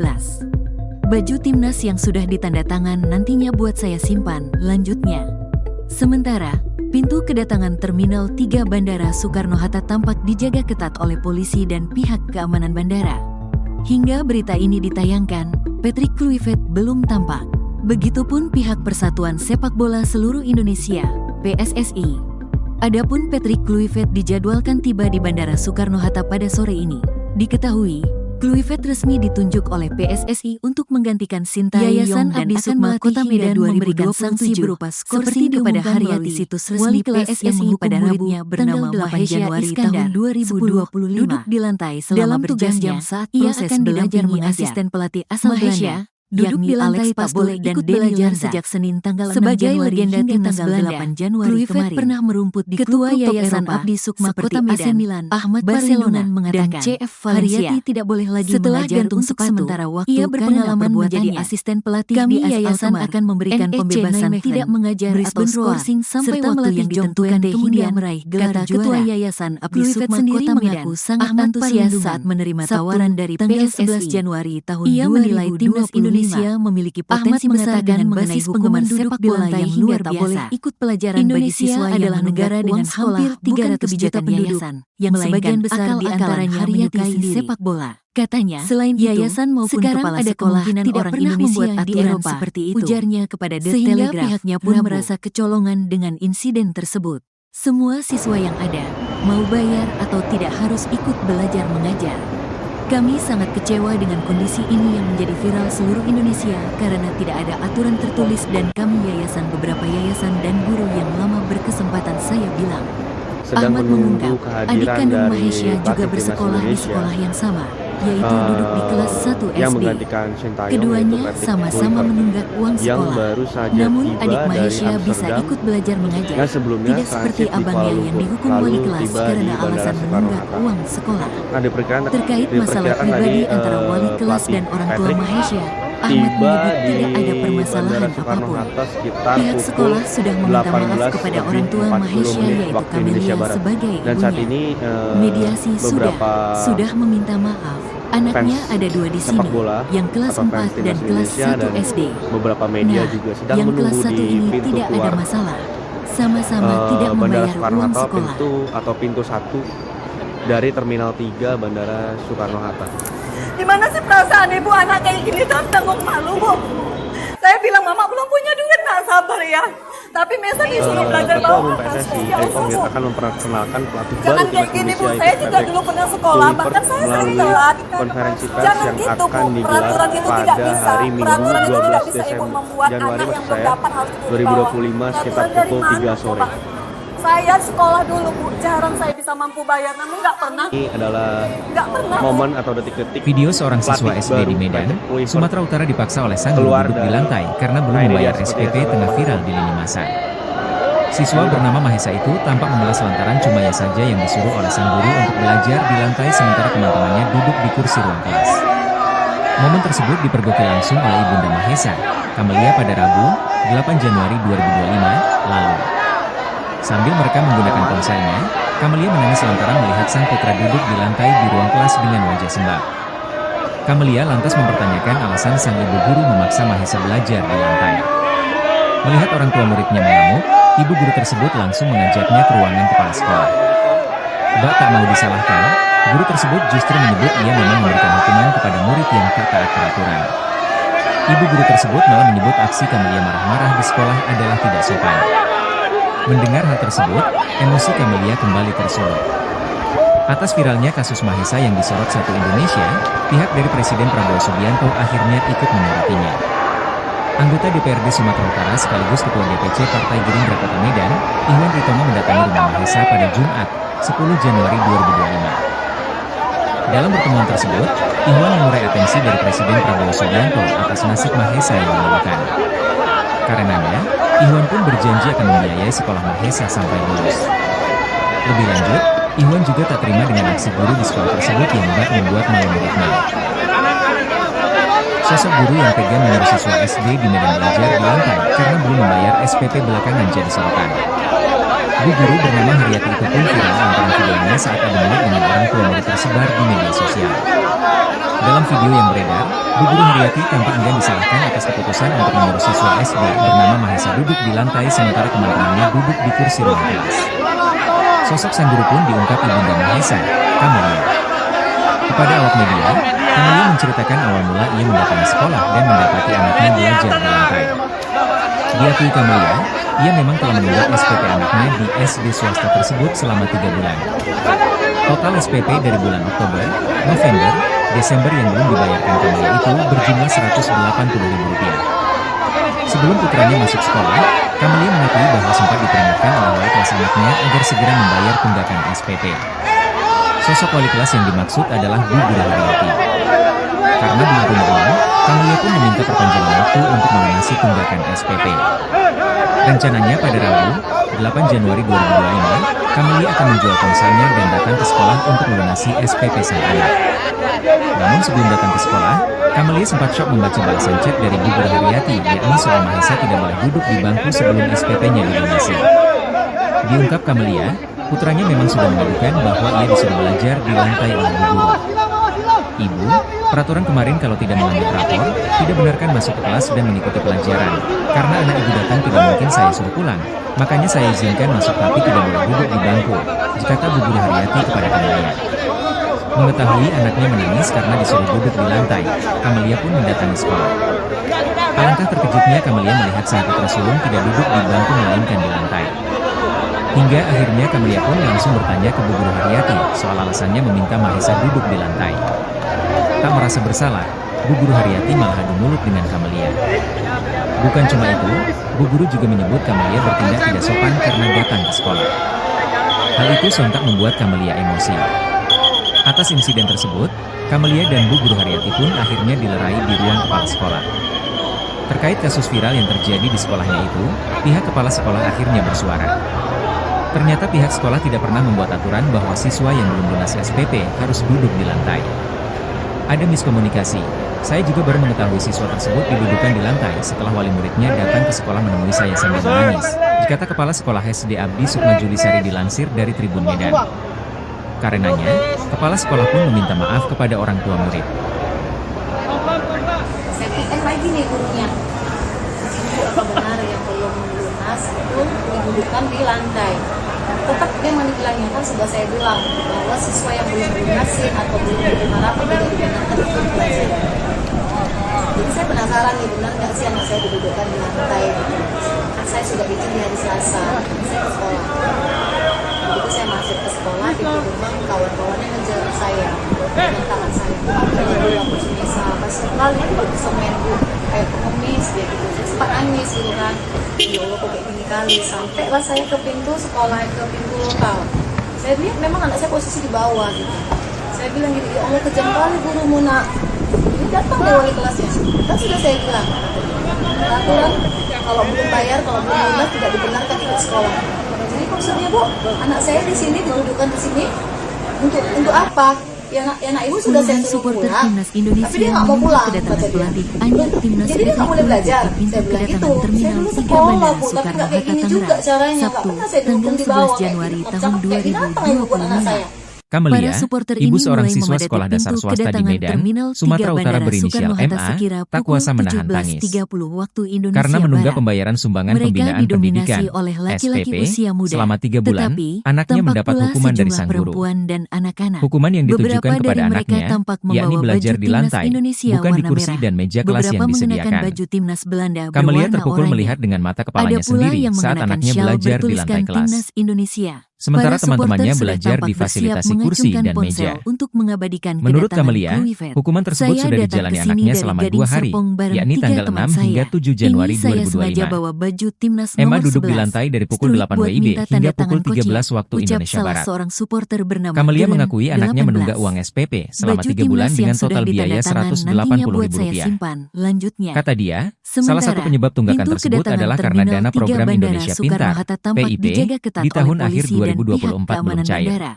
Baju timnas yang sudah ditanda tangan nantinya buat saya simpan, lanjutnya. Sementara, pintu kedatangan Terminal 3 Bandara Soekarno-Hatta tampak dijaga ketat oleh polisi dan pihak keamanan bandara. Hingga berita ini ditayangkan, Patrick Kluivert belum tampak. Begitupun pihak Persatuan Sepak Bola Seluruh Indonesia, PSSI. Adapun Patrick Kluivert dijadwalkan tiba di Bandara Soekarno-Hatta pada sore ini. Diketahui, Kluivert resmi ditunjuk oleh PSSI untuk menggantikan Sintayong Yayasan dan Abdi akan Sukma melatih Kota hingga Medan memberikan 2027 sanksi berupa skor seperti kepada diumumkan Haryati, melalui situs wali resmi kelas PSSI yang menghukum pada muridnya Rabu, bernama tanggal 8 Mahesya Januari Iskandar, tahun 2025. Duduk di lantai selama Dalam berjam-jam tugasnya, saat ia proses akan belajar didampingi mengajar. asisten pelatih asal Mahesya, Belanda. Duduk yakni di lantai Alex tak Pastur boleh dan ikut Denny belajar Lanza. sejak Senin tanggal 6 Sebagai Januari legenda hingga timnas tanggal Belanda, 8 Januari Kluivert kemarin. pernah merumput di Ketua klub-klub top Yayasan Eropa Abdi Sukma seperti Kota AC Medan, Milan, Ahmad Barcelona, Barcelona dan mengatakan, CF Valencia. Haryati tidak boleh lagi Setelah mengajar gantung untuk sepatu, sementara waktu ia karena berpengalaman menjadi perbuatannya. asisten pelatih Kami di AS yayasan Alkmaar, akan memberikan NEC pembebasan Nijmegen, tidak mengajar atau Brisbane Roar, skorsing sampai serta waktu melatih yang John ditentukan Twente kemudian hingga meraih gelar kata juara. Ketua Yayasan Abdi Kluivert Sukma sendiri Kota Medan, mengaku sangat Ahmad antusias Parlundungan, saat menerima Sabtu, tawaran dari tanggal PSSI. 11 Januari tahun Ia menilai 2025. timnas Indonesia memiliki Ahmad potensi besar mengesahkan dengan mengenai basis hukuman penggemar duduk sepak di bola lantai yang hingga luar tak biasa. boleh ikut pelajaran Indonesia bagi siswa yang adalah menunggak negara dengan uang sekolah hampir bukan 300 juta kebijakan penduduk, yayasan, yang melainkan sebagian besar di akal-akalan antaranya Haryati menyukai sendiri. sepak bola. Katanya, Selain itu, yayasan maupun sekarang kepala ada sekolah kemungkinan tidak orang pernah Indonesia membuat di aturan Eropa, seperti itu. ujarnya kepada The Sehingga Telegraph, pihaknya pun Rabu. merasa kecolongan dengan insiden tersebut. Semua siswa yang ada, mau bayar atau tidak harus ikut belajar mengajar. Kami sangat kecewa dengan kondisi ini yang menjadi viral seluruh Indonesia karena tidak ada aturan tertulis dan kami beberapa yayasan dan guru yang lama berkesempatan saya bilang. Sedang Ahmad menunggu mengungkap, adik kehadiran kandung dari Mahesya juga pelatih timnas bersekolah di Indonesia sekolah yang sama, yaitu duduk di kelas 1 yang SD. menggantikan Sintayong, Keduanya yaitu Patrick sama-sama Kluivert, menunggak uang yang sekolah. baru saja Namun tiba adik dari Mahesya bisa Amsterdam ikut belajar mengajar, yang sebelumnya tidak seperti transit di Kuala abangnya yang Lumpur, dihukum lalu wali kelas tiba di karena Bandara alasan menunggak Soekarno-Hatta. uang sekolah. Nah, Terkait masalah pribadi antara wali kelas dan orang tua Mahesya, Ahmad tiba menyebut di tidak ada permasalahan Bandara apapun. Soekarno-Hatta sekitar Pihak pukul sekolah sudah meminta maaf kepada orang tua 18.40 Mahesya yaitu waktu Indonesia Kamelia Barat. sebagai Dan saat ibunya. ini Mediasi beberapa sudah meminta maaf. Anaknya fans ada 2 di sepak sini, bola yang kelas atau 4 fans dan timnas kelas Indonesia 1 dan SD. beberapa media Nah, juga sedang yang kelas menunggu 1 di ini pintu tidak keluar ada masalah. Sama-sama tidak Bandara membayar uang Soekarno-Hatta, sekolah. pintu 1 dari Terminal 3 Bandara Soekarno-Hatta. Gimana sih perasaan ibu anak kayak gini tanggung malu bu? Saya bilang mama belum punya duit, nggak sabar ya. Tapi Mesa disuruh belajar Ketua Umum bawa PSSI Ya Erick Allah, Thohir Bu. akan memperkenalkan pelatih baru Jangan timnas kayak gini bu, Indonesia saya yaitu juga Patrick dulu pernah sekolah, Kluivert bahkan saya sering melalui telat. konferensi pers Jangan yang gitu akan bu, digelar peraturan itu tidak pada bisa. hari Minggu Peraturan itu tidak 12 bisa ibu Desember membuat Januari anak yang maksud belum saya dapat harus ikut di bawah. 2025 sekitar Peraturan dari pukul 3 mana, sore. coba? Saya sekolah dulu bu, jarang saya bisa mampu bayar, namun nggak pernah, Ini adalah nggak pernah. Bu. momen atau detik-detik Video seorang siswa pelatih SD baru di Medan, Patrick Kluivert Sumatera Utara dipaksa oleh sang guru keluar duduk di dari- lantai karena belum Nah, ini membayar dia seperti SPP yang tengah saya viral di lini masa. Siswa bernama Mahesa itu tampak memelas lantaran cuma ia saja yang disuruh oleh sang guru untuk belajar di lantai sementara teman-temannya duduk di kursi ruang kelas. Momen tersebut dipergoki langsung oleh ibunda Mahesa, Kamelia pada Rabu, 8 Januari 2025, lalu. Sambil merekam menggunakan ponselnya, Kamelia menangis lantaran melihat sang putra duduk di lantai di ruang kelas dengan wajah sembab. Kamelia lantas mempertanyakan alasan sang ibu guru memaksa Mahesa belajar di lantai. Melihat orang tua muridnya mengamuk, ibu guru tersebut langsung mengajaknya ke ruangan kepala sekolah. Bak tak mau disalahkan, guru tersebut justru menyebut ia memang memberikan hukuman kepada murid yang tak taat peraturan. Ibu guru tersebut malah menyebut aksi Kamelia marah-marah di sekolah adalah tidak sopan. Mendengar hal tersebut, emosi Kamelia kembali tersulut. Atas viralnya kasus Mahesa yang disorot Satu Indonesia, pihak dari Presiden Prabowo Subianto akhirnya ikut menyoroti-nya. Anggota DPRD Sumatera Utara sekaligus Ketua DPC Partai Gerindra Kota Medan, Ihwan Ritomo mendatangi rumah Mahesa pada Jumat, 10 Januari 2025. Dalam pertemuan tersebut, Ihwan mengurai atensi dari Presiden Prabowo Subianto atas nasib Mahesa yang memalukan. Karenanya, Ihwan pun berjanji akan membiayai sekolah Mahesa sampai lulus. Lebih lanjut, Ihwan juga tak terima dengan aksi guru di sekolah tersebut yang bak membuat malu muridnya. Sosok guru yang tega menyuruh siswa SD di medan belajar di lantai karena belum membayar SPP belakangan jadi sorotan. Bu guru bernama Haryati itu pun viral lantaran videonya saat adu mulut dengan orang tua murid tersebar di media sosial. Dalam video yang beredar, Bu guru Haryati tampak enggan disalahkan atas keputusan untuk menyuruh siswa SD bernama Mahesa duduk di lantai sementara teman-temannya duduk di kursi ruang kelas. Sosok sang guru pun diungkap ibunda Mahesa, Kamelia. Kepada awak media, Kamelia menceritakan awal mula ia mendatangi sekolah dan mendapati anaknya belajar di lantai. Diakui Kamelia, ia memang telah menunggak SPP anaknya di SD swasta tersebut selama 3 bulan. Total SPP dari bulan Oktober, November, Desember yang belum dibayarkan Kamelia itu berjumlah Rp180.000. Sebelum putranya masuk sekolah, Kamelia mengakui bahwa sempat diperingatkan oleh wali kelas anaknya agar segera membayar tunggakan SPP. Sosok wali kelas yang dimaksud adalah Bu Guru Haryati. Karena belum punya uang, Kamelia pun meminta perpanjangan waktu untuk melunasi tunggakan SPP. Rencananya pada Rabu, 8 Januari 2025, Kamelia akan menjual ponselnya dan datang ke sekolah untuk melunasi SPP sang anak. Namun sebelum datang ke sekolah, Kamelia sempat syok membaca balasan chat dari Bu Guru Haryati, yakni soal Mahesa tidak boleh duduk di bangku sebelum SPP-nya dilunasi. Diungkap Kamelia, putranya memang sudah mengadukan bahwa ia disuruh belajar di lantai oleh Bu Guru. Ibu, peraturan kemarin kalau tidak mengambil rapor, tidak benarkan masuk ke kelas dan mengikuti pelajaran. Karena anak ibu datang tidak mungkin saya suruh pulang, makanya saya izinkan masuk tapi tidak boleh duduk di bangku, kata Bu Guru Haryati kepada Kamelia. Mengetahui anaknya menangis karena disuruh duduk di lantai, Kamelia pun mendatangi sekolah. Alangkah terkejutnya Kamelia melihat sang putra sulung tidak duduk di bangku melainkan di lantai. Hingga akhirnya Kamelia pun langsung bertanya ke Bu Guru Haryati soal alasannya meminta Mahesa duduk di lantai. Tak merasa bersalah, Bu Guru Haryati malah adu mulut dengan Kamelia. Bukan cuma itu, Bu Guru juga menyebut Kamelia bertindak tidak sopan karena datang ke sekolah. Hal itu sontak membuat Kamelia emosi. Atas insiden tersebut, Kamelia dan Bu Guru Haryati pun akhirnya dilerai di ruang kepala sekolah. Terkait kasus viral yang terjadi di sekolahnya itu, pihak kepala sekolah akhirnya bersuara. Ternyata pihak sekolah tidak pernah membuat aturan bahwa siswa yang belum lunas SPP harus duduk di lantai. Ada miskomunikasi. Saya juga baru mengetahui siswa tersebut didudukan di lantai setelah wali muridnya datang ke sekolah menemui saya sambil menangis, dikata Kepala Sekolah SD Abdi Sukma Julisari dilansir dari Tribun Medan. Karenanya, kepala sekolah pun meminta maaf kepada orang tua murid. Saya pikir lagi nih gurunya. Ibu apa benar yang belum lunas itu didudukkan di lantai. Tetap memang dibilangnya kan sudah saya bilang bahwa siswa yang belum lunasin atau belum menerima rapor tidak dibenarkan untuk belajar. Jadi saya penasaran nih benar nggak sih anak saya didudukkan di lantai. Saya sudah izin di hari Selasa, saya ke sekolah. Begitu saya masuk ke sekolah, di gerbang kawan-kawannya ngejar saya dengan tangan saya. Aku Sunisa, pas sekali itu semen bu, kayak pengemis dia gitu. Saya sempat nangis gitu kan. Ya Allah kok kayak gini kali. Sampailah saya ke pintu sekolah, ke pintu lokal. Saya lihat memang anak saya posisi di bawah gitu. Saya bilang gitu, ya Allah kejam kali gurumu nak. Ini datang deh wali kelasnya. Kan sudah saya bilang, peraturan kalau belum bayar, kalau belum lunas tidak dibenarkan ikut sekolah. Jadi maksudnya bu, anak saya di sini didudukkan di sini untuk apa? Ya anak ibu sudah saya suruh supporter pulang, Timnas Indonesia tapi dia nggak mau pulang. kedatangan Kata dia. pelatih Anyar Timnas Jadi dia nggak boleh belajar. di pintu Saya bilang kedatangan gitu. Saya Terminal dulu 3 sekolah Bandara bu, tapi Soekarno nggak kayak Hatta gini juga Tangerang, caranya. Nggak Sabtu, pernah saya tanggal duduk di 11 bawah kayak Januari gitu. tahun Kayak binatang ibu buat anak 2025. saya. Kamelia, Para supporter ibu ini seorang mulai siswa memadati sekolah dasar pintu swasta di kedatangan Medan, Terminal 3 Sumatera Utara Bandara berinisial Soekarno Hatta MA, sekira tak pukul kuasa menahan tangis. 17.30 waktu Indonesia Karena menunggak Barat. pembayaran sumbangan Mereka pembinaan didominasi pendidikan oleh laki-laki SPP usia muda, selama 3 bulan, tetapi anaknya tampak mendapat pula hukuman dari sejumlah sang guru. perempuan dan anak-anak. Hukuman yang ditujukan Beberapa kepada dari mereka anaknya, tampak yakni membawa belajar baju di timnas lantai, Indonesia bukan di warna kursi merah. dan meja kelas Beberapa yang mengenakan disediakan. baju timnas Belanda Kamelia berwarna terpukul oranye. melihat dengan mata Ada kepalanya pula sendiri yang saat mengenakan anaknya syal belajar di bertuliskan lantai kelas. Timnas Indonesia. Sementara Para supporter teman-temannya sudah belajar tampak difasilitasi bersiap kursi mengacungkan dan ponsel meja. untuk mengabadikan Menurut kedatangan Camelia, Kluivert. hukuman tersebut Saya sudah datang dijalani ke sini anaknya dari selama Gading 2 hari, Serpong bareng yakni 3 tanggal teman 6 hingga saya. 7 Januari Ini saya sengaja 2025. bawa baju timnas Emma nomor duduk di 11. lantai dari pukul Struk 8 buat WIB minta hingga tanda pukul tangan coachnya. 13 waktu Ucap Indonesia salah Barat. seorang supporter bernama Camelia Geren, mengakui anaknya 18. menunggak uang SPP selama Baju 3 bulan timnas dengan yang sudah total biaya ditandatangan nantinya buat saya Rp180.000. simpan. Lanjutnya. Kata dia, Sementara, salah satu penyebab tunggakan pintu tersebut kedatangan adalah karena Terminal dana 3 program Bandara Indonesia Pintar Soekarno-Hatta tampak (PIP) dijaga ketat di tahun oleh akhir polisi dan pihak 2024 belum keamanan cair. bandara.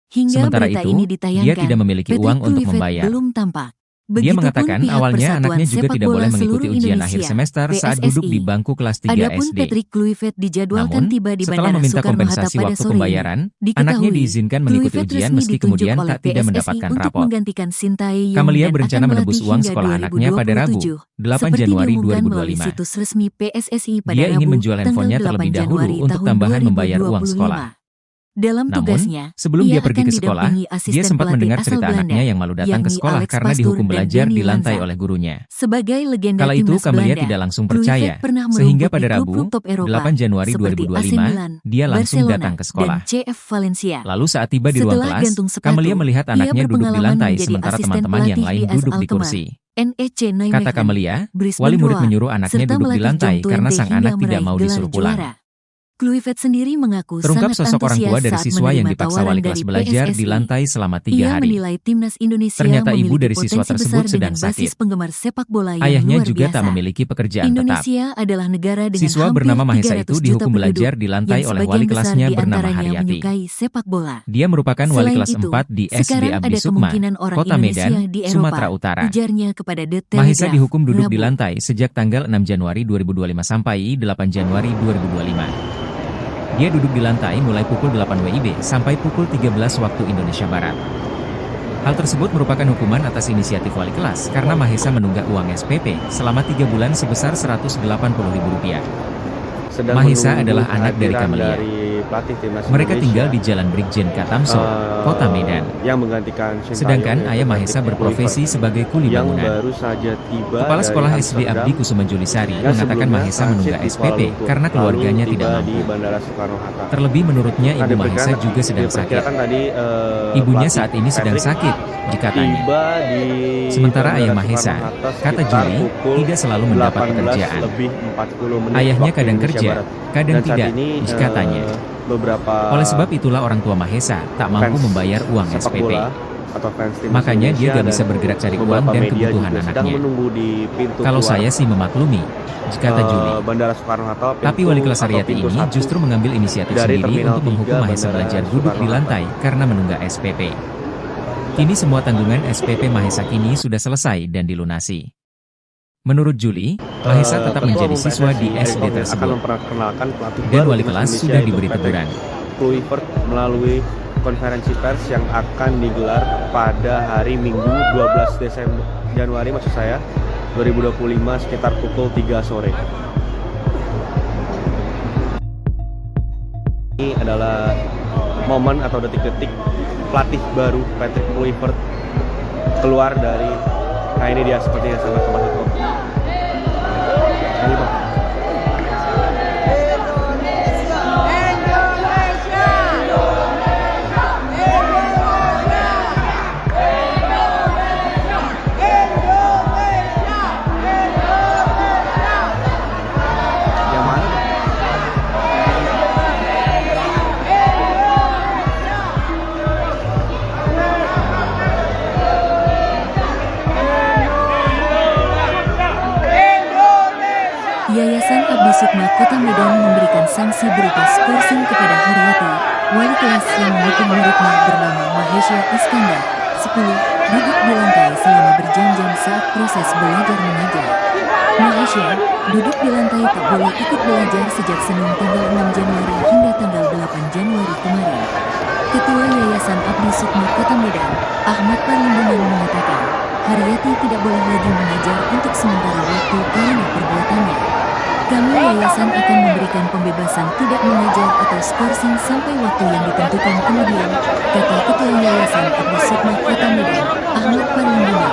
Hingga Sementara berita itu, ini dia ditayangkan, tidak memiliki Patrick uang untuk Kluivert membayar. belum tampak. Dia Begitupun mengatakan pihak awalnya Persatuan anaknya juga Sepak tidak Bola boleh mengikuti Seluruh ujian akhir Indonesia, semester saat duduk di PSSI. bangku kelas 3 Adapun SD. Patrick Kluivert dijadwalkan Namun, tiba di setelah Bandara meminta Soekarno-Hatta kompensasi pada waktu sore ini. pembayaran, Diketahui, anaknya diizinkan mengikuti Kluivert ujian resmi meski ditunjuk kemudian oleh tak tidak PSSI mendapatkan untuk rapot. menggantikan Sintayong Camelia dan berencana akan menebus melatih uang hingga sekolah anaknya pada Rabu, 2027, 8 seperti Januari diumumkan melalui 2025. situs resmi PSSI pada Dia ingin Rabu, menjual tanggal handphonenya 8 terlebih dahulu Januari untuk tahun tambahan membayar uang 2025. sekolah. Dalam Namun, tugasnya, sebelum ia dia pergi akan ke sekolah, didampingi dia asisten sempat pelatih mendengar asal cerita Belanda, anaknya yang malu datang ke yakni sekolah Alex karena Pastoor dihukum dan belajar Danny di lantai Lanza. oleh gurunya. Sebagai legenda Kala itu timnas Camelia Belanda, tidak langsung Kluivert percaya, pernah sehingga merumput pada di Rabu, klub-klub top Eropa 8 Januari seperti AC 2025, Milan, dia langsung Barcelona, datang ke dan sekolah. CF Valencia. Lalu saat tiba di ruang Setelah kelas, gantung sepatu, Camelia melihat ia anaknya duduk di berpengalaman lantai menjadi sementara asisten teman-teman yang pelatih lain di AS duduk di Alkmaar, kursi. NEC Kata Nijmegen, Camelia, Brisbane wali murid Roar, menyuruh anaknya serta duduk di melatih lantai Jong karena 20 sang hingga anak tidak meraih mau gelar disuruh pulang. juara. Kluivert sendiri mengaku Terungkap sangat sosok orang tua antusias dari saat siswa yang menerima dipaksa tawaran wali kelas dari belajar di PSSI. lantai selama 3 Ia hari. menilai timnas Indonesia Ternyata ibu memiliki dari siswa potensi tersebut besar sedang dengan basis sakit. penggemar sepak bola yang Ayahnya luar juga biasa. tak memiliki pekerjaan tetap. Indonesia adalah negara dengan Siswa hampir bernama Mahesa 300 itu juta dihukum penduduk, belajar di lantai yang oleh wali sebagian besar kelasnya di bernama antaranya Haryati. menyukai sepak bola. Dia merupakan wali Selain kelas itu, 4 di SD sekarang Abdi ada Sukma, kemungkinan orang Kota Indonesia Medan, di Eropa, Sumatera Utara. ujarnya kepada The Mahesa Telegraph, dihukum duduk di Rabu. lantai sejak tanggal 6 Januari 2025 sampai 8 Januari 2025. Dia duduk di lantai mulai pukul 8 WIB sampai pukul 13 waktu Indonesia Barat. Hal tersebut merupakan hukuman atas inisiatif wali kelas karena Mahesa menunggak uang SPP selama 3 bulan sebesar Rp180.000. Sedang Mahesa menunggu adalah anak dari kehadiran Camelia. dari pelatih timnas Mereka Indonesia, tinggal di Jalan Brigjen Katamso, Kota Medan. yang menggantikan Sintayong, Sedangkan yaitu ayah Mahesa Patrick berprofesi Kluivert, sebagai kuli yang bangunan. baru saja tiba Kepala dari Sekolah SD Amsterdam, Abdi Kusuma Julisari yang mengatakan sebelumnya Mahesa transit menunggak di Kuala SPP Lumpur, karena lalu keluarganya tiba tidak di mampu. Bandara Soekarno-Hatta. Terlebih menurutnya ibu Mahesa juga sedang sakit. Diperkirakan tadi, Ibunya pelatih saat ini sedang Patrick sakit, dikatanya. tiba di Sementara Bandara ayah Mahesa, Soekarno-Hatta kata sekitar Juli, pukul tidak selalu mendapat 18 pekerjaan. lebih 40 menit Ayahnya waktu kadang Indonesia kerja, Barat. kadang Dan saat tidak, ini, dikatanya. beberapa Oleh sebab itulah orang tua Mahesa tak mampu fans membayar uang sepak SPP. bola atau fans timnas Makanya dia Indonesia gak bisa dan bergerak cari uang beberapa dan media kebutuhan juga sedang anaknya. menunggu di pintu Kalau keluar, saya sih memaklumi, kata Juli. Bandara Soekarno-Hatta, Tapi wali kelas Haryati ini justru mengambil inisiatif dari sendiri Terminal untuk menghukum 3 Mahesa Bandara belajar duduk di Soekarno-Hatta. lantai karena menunggak SPP. Kini semua tanggungan SPP Mahesa kini sudah selesai dan dilunasi. Menurut Juli, Mahesa tetap Ketua menjadi Umum siswa PSSI di Erick SD Thohir akan tersebut. memperkenalkan pelatih Dan baru wali timnas kelas Indonesia, sudah yaitu diberi Patrick teguran. Kluivert melalui konferensi pers yang akan digelar pada hari Minggu 12 Desember Januari maksud saya 2025 sekitar pukul 3 sore. Ini adalah momen atau detik-detik pelatih baru Patrick Kluivert keluar dari, nah ini dia sepertinya sangat tempat itu. Ini Bang. Yang mana, Bang? Yayasan Abdi Sukma Kota Medan memberikan sanksi berupa skorsing kepada Haryati, wali kelas yang menghukum muridnya bernama Mahesa Iskandar, 10, duduk di lantai selama berjam-jam saat proses belajar mengajar. Mahesa, duduk di lantai tak boleh ikut belajar sejak Senin tanggal 6 Januari hingga tanggal 8 Januari kemarin. Ketua Yayasan Abdi Sukma Kota Medan, Ahmad Parlimbangan mengatakan, Haryati tidak boleh lagi mengajar untuk sementara waktu karena perbuatannya. Kami yayasan akan memberikan pembebasan tidak mengajar atau skorsing sampai waktu yang ditentukan kemudian, kata Ketua Yayasan Abdi Sukma Kota Medan, Ahmad Parlimbangan,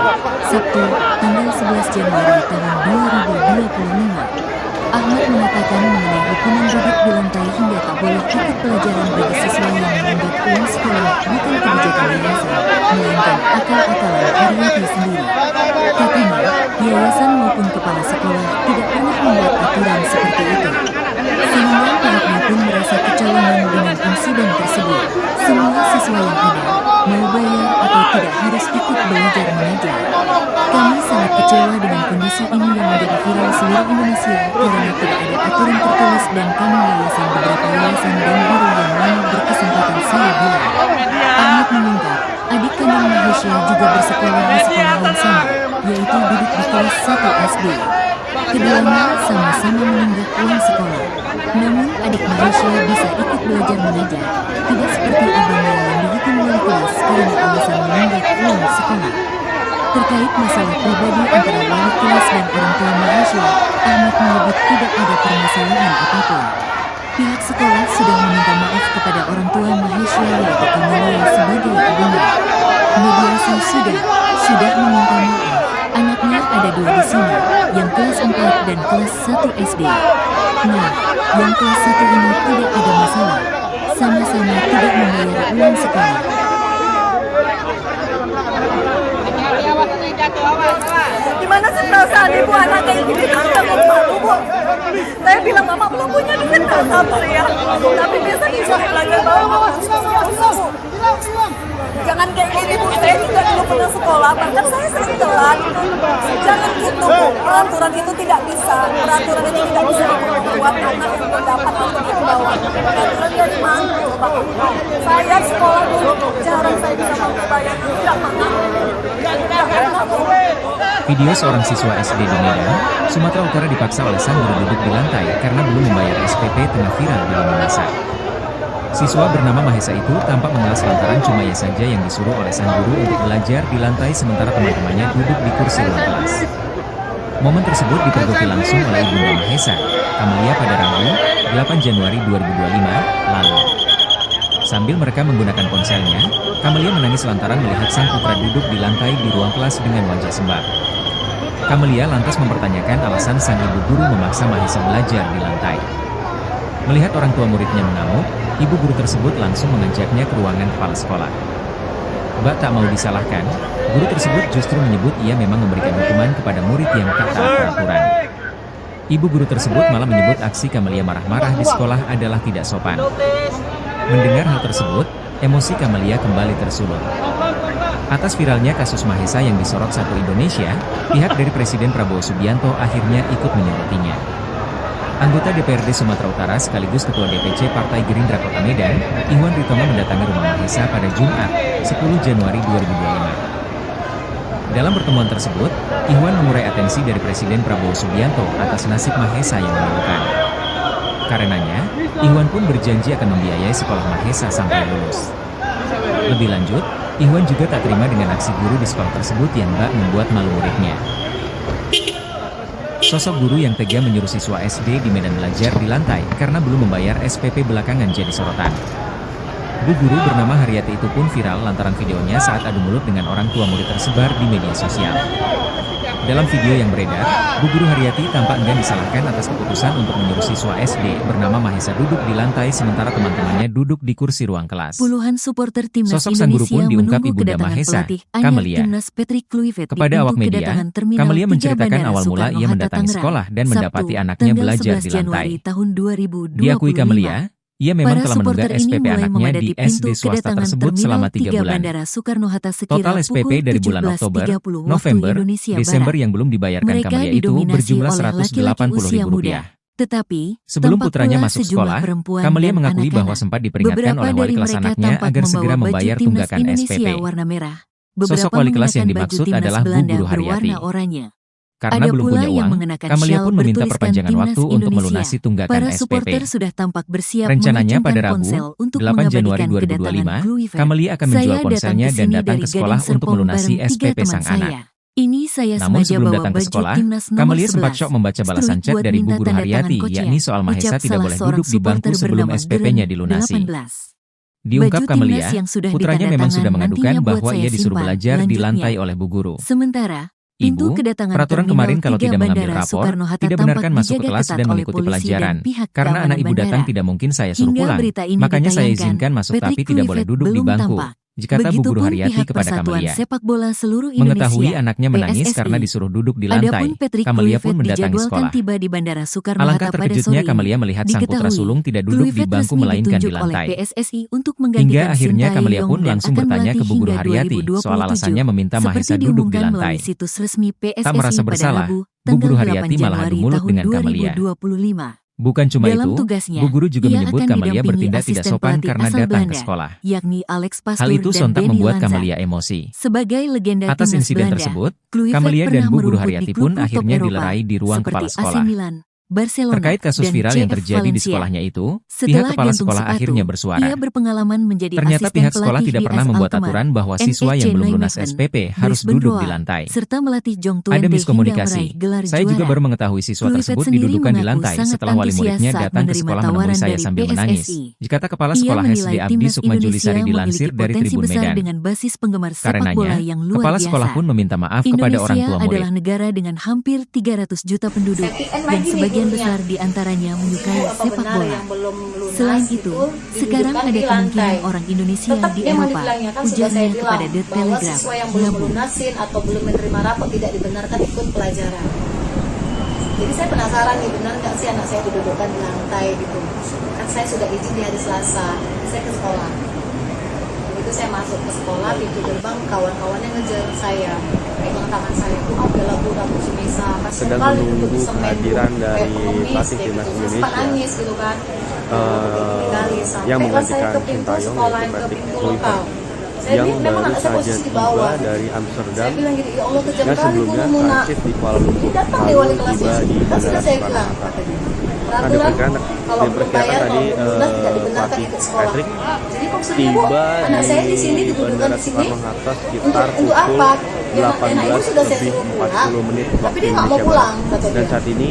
Sabtu, tanggal 11 Januari tahun 2025. Ahmad mengatakan menyatakan mengenai hukuman duduk di lantai hingga tak boleh ikut pelajaran bagi siswa yang menunggak uang sekolah bukan kebijakan yayasan, melainkan akal-akalan Haryati sendiri. Katanya, yayasan maupun kepala sekolah tidak pernah membuat aturan seperti itu. Sehingga pihaknya pun merasa kecolongan dengan insiden tersebut. Semua siswa yang ada, mau bayar atau tidak harus ikut belajar mengajar. Kami sangat kecewa dengan kondisi ini yang menjadi viral seluruh Indonesia karena tidak ada aturan tertulis dan kami yayasan beberapa yayasan dan guru yang mana berkesempatan saya bilang. Ahmad mengungkap, adik kandung Mahesha juga bersekolah di sekolah yang sama, yaitu duduk di kelas 1 SD. Keduanya sama-sama menunggak uang sekolah. Namun adik Mahesha bisa ikut belajar mengajar, tidak seperti abangnya yang dihukum wali kelas karena alasan menunggak uang sekolah. Terkait masalah pribadi antara wali kelas dan orang tua Mahesha, Ahmad menyebut tidak ada permasalahan apapun. Pihak sekolah sudah meminta maaf kepada orang tua Mahesha yaitu Kamalia sebagai ibunya. Mediasi sudah meminta maaf. Anaknya ada 2 di sini, yang kelas 4 dan kelas 1 SD. Nah, yang kelas 1 ini tidak ada masalah. Sama-sama tidak membayar uang sekolah. Gimana sih perasaan ibu anak kayak gini kan takut malu bu. Saya bilang mama belum punya duit nggak sabar ya. Tapi biasa disuruh belajar bawa. Jangan kayak gini bu. Saya juga dulu pernah sekolah, bahkan saya sering telat. Jangan gitu bu. Peraturan itu tidak bisa. Peraturan itu tidak bisa membuat anak yang berdapat untuk ke bawah. Peraturan dari mana? Saya sekolah dulu jarang saya bisa membayar. Tidak pernah. Video seorang siswa SD di Medan, Sumatera Utara dipaksa oleh sang guru duduk di lantai karena belum membayar SPP tengah viral di lini masa. Siswa bernama Mahesa itu tampak mengalas lantaran cuma ia saja yang disuruh oleh sang guru untuk belajar di lantai sementara teman-temannya duduk di kursi ruang kelas. Momen tersebut dipergoki langsung oleh ibunda Mahesa, Kamalia pada Rabu, 8 Januari 2025, lalu. Sambil mereka menggunakan ponselnya, Kamalia menangis lantaran melihat sang putra duduk di lantai di ruang kelas dengan wajah sembab. Kamalia lantas mempertanyakan alasan sang ibu guru memaksa Mahesa belajar di lantai. Melihat orang tua muridnya mengamuk, ibu guru tersebut langsung mengajaknya ke ruangan kepala sekolah. Bak tak mau disalahkan, guru tersebut justru menyebut ia memang memberikan hukuman kepada murid yang tak taat peraturan. Ibu guru tersebut malah menyebut aksi Kamalia marah-marah di sekolah adalah tidak sopan. Mendengar hal tersebut, emosi Kamalia kembali tersulut. Atas viralnya kasus Mahesa yang disorot satu Indonesia, pihak dari Presiden Prabowo Subianto akhirnya ikut menyorotinya. Anggota DPRD Sumatera Utara sekaligus Ketua DPC Partai Gerindra Kota Medan, Ihwan Ritomo mendatangi rumah Mahesa pada Jumat, 10 Januari 2025. Dalam pertemuan tersebut, Ihwan mengurai atensi dari Presiden Prabowo Subianto atas nasib Mahesa yang memilukan. Karenanya, Ihwan pun berjanji akan membiayai sekolah Mahesa sampai lulus. Lebih lanjut, Ihwan juga tak terima dengan aksi guru di sekolah tersebut yang bak membuat malu muridnya. Sosok guru yang tega menyuruh siswa SD di Medan belajar di lantai karena belum membayar SPP belakangan jadi sorotan. Bu guru bernama Haryati itu pun viral lantaran videonya saat adu mulut dengan orang tua murid tersebar di media sosial. Dalam video yang beredar, Bu Guru Haryati tampak enggan disalahkan atas keputusan untuk menyuruh siswa SD bernama Mahesa duduk di lantai sementara teman-temannya duduk di kursi ruang kelas. Puluhan supporter timnas Sosok sang guru Indonesia pun diungkap menunggu ibunda kedatangan Mahesa, pelatih Kamalia. timnas Patrick Kluivert Kepada awak media, Kamalia menceritakan awal mula ia mendatangi sekolah dan mendapati anaknya belajar di lantai. Diakui Kamalia, ia memang telah menunggak SPP anaknya di SD swasta tersebut selama 3 bulan. Total SPP dari bulan Oktober, November, Desember yang belum dibayarkan Kamalia itu berjumlah Rp180.000. Tetapi, sebelum putranya masuk sekolah, Kamalia mengakui bahwa sempat diperingatkan oleh wali kelas anaknya agar segera membayar tunggakan SPP. Sosok wali kelas yang dimaksud adalah Bu Guru Haryati. Karena belum punya uang, Kamalia pun meminta perpanjangan waktu untuk melunasi tunggakan SPP. Rencananya pada Rabu, 8 Januari 2025, Kamalia akan menjual ponselnya dan datang ke sekolah untuk melunasi SPP sang anak. Namun sebelum datang ke sekolah, Kamalia sempat syok membaca balasan chat dari Bu Guru Haryati, yakni soal Mahesa tidak boleh duduk di bangku sebelum SPP-nya dilunasi. Diungkap Kamalia, putranya memang sudah mengadukan bahwa ia disuruh belajar di lantai oleh Bu Guru. Pintu Ibu, kedatangan peraturan Terminal kemarin kalau 3 tidak mengambil Bandara rapor, Soekarno-Hatta tidak tampak benarkan masuk ke dijaga kelas ketat dan oleh mengikuti polisi pelajaran. dan pihak Karena keamanan anak ibu datang bandara. tidak mungkin saya suruh Hingga pulang. berita ini Makanya saya ditayangkan, izinkan masuk Patrick tapi tidak boleh Kluivert duduk di belum bangku. tampak. Kata Bu Guru Begitupun Haryati pihak kepada Persatuan Kamelia. Sepak Bola Seluruh Mengetahui Indonesia anaknya menangis PSSI. karena disuruh duduk di Adapun lantai, Patrick Kamelia pun Kluivert mendatangi dijadwalkan sekolah. tiba di Bandara Alangkah Soekarno-Hatta pada terkejutnya sore Kamelia ini. melihat sang putra Diketahui, sulung tidak duduk di Kluivert bangku resmi melainkan di ditunjuk oleh lantai. PSSI untuk Hingga menggantikan akhirnya Sintayong Kamelia pun dan langsung akan bertanya melatih ke Bu Guru hingga Haryati soal 2027. alasannya meminta Seperti Mahesa duduk di diumumkan melalui lantai. situs resmi Tak PSSI merasa pada bersalah, Rabu, Bu tanggal Guru 8 Haryati malah Januari gemuruh tahun dengan Kamelia. 2025. Bukan cuma Dalam itu, tugasnya, Bu Guru juga ia menyebut akan Kamelia didampingi bertindak tidak asisten sopan pelatih karena asal datang ke Belanda, sekolah. yakni Alex Hal Pastoor itu dan sontak Denny membuat Lanza. Kamelia emosi. Sebagai legenda Atas timnas insiden Belanda, tersebut, Kluivert Kamelia dan pernah Bu Guru merumput di Haryati klub pun top akhirnya Eropa, dilerai di ruang seperti kepala AC sekolah. Milan, Barcelona, Terkait kasus dan viral yang CF terjadi di Valencia. sekolahnya itu, pihak Setelah kepala gantung sekolah sepatu, akhirnya bersuara. ia berpengalaman menjadi Ternyata asisten pihak sekolah pelatih tidak di pernah AS membuat Alkmaar, aturan bahwa siswa NEC yang belum lunas Nijmegen, SPP harus Dries duduk di Benroa, lantai. serta melatih Jong Ada Twente hingga miskomunikasi. meraih gelar Saya juga juara. baru mengetahui siswa Kluivert tersebut sendiri didudukan di mengaku lantai sangat setelah wali antusias muridnya saat datang ke menerima sekolah menemui tawaran saya dari sambil menangis. PSSI. Kata Kepala Ia Sekolah menilai SD Abdi timnas Sukma Indonesia Julisari dilansir memiliki dari potensi Tribun besar Medan. dengan basis penggemar sepak bola Karenanya, yang luar kepala biasa. sekolah pun meminta maaf kepada orang Indonesia tua adalah murid. negara dengan hampir 300 juta penduduk yang sebagian besar diantaranya menyukai sepak bola. Selain itu, sekarang ada kemungkinan orang Indonesia di Eropa, ujarnya kepada The bahwa Telegraph. siswa yang belum Rabu. lunasin atau belum menerima rapot tidak dibenarkan ikut pelajaran. Jadi saya penasaran nih, benar nggak sih anak saya didudukkan di lantai gitu. Kan saya sudah izin di hari Selasa, saya ke sekolah. Begitu saya masuk ke sekolah, pintu gerbang kawan-kawannya ngejar saya, pegang tangan saya, itu adalah budak Sumisa, kasian Sedang kali duduk di menunggu semen, kehadiran duduk dari kayak pengemis, pelatih kayak timnas gitu. Saya sempat Indonesia. nangis gitu kan. Yang Sampailah saya menggantikan ke pintu Sintayong, sekolah, yaitu ke Patrick pintu Kluivert, lokal. Saya yang lihat memang baru anak saya saja posisi di tiba bawah. dari Saya Amsterdam bilang gitu, ya Allah kejam yang kali sebelumnya guru nak. transit di Kuala Lumpur, Datang deh lalu wali kelasnya. tiba di Kan Bandara sudah saya bilang. Soekarno-Hatta. Peraturan kalau belum diperkirakan bayar, tadi kalau belum lunas tidak dibenarkan pelatih ikut sekolah. Patrick Jadi maksudnya bu, tiba anak saya di sini di didudukkan Bandara di sini Soekarno-Hatta sekitar untuk pukul apa? Ya, anak ibu sudah saya 18 lebih suruh pulang, 40 menit tapi waktu dia nggak mau Indonesia pulang Barat. katanya. Dan saat ini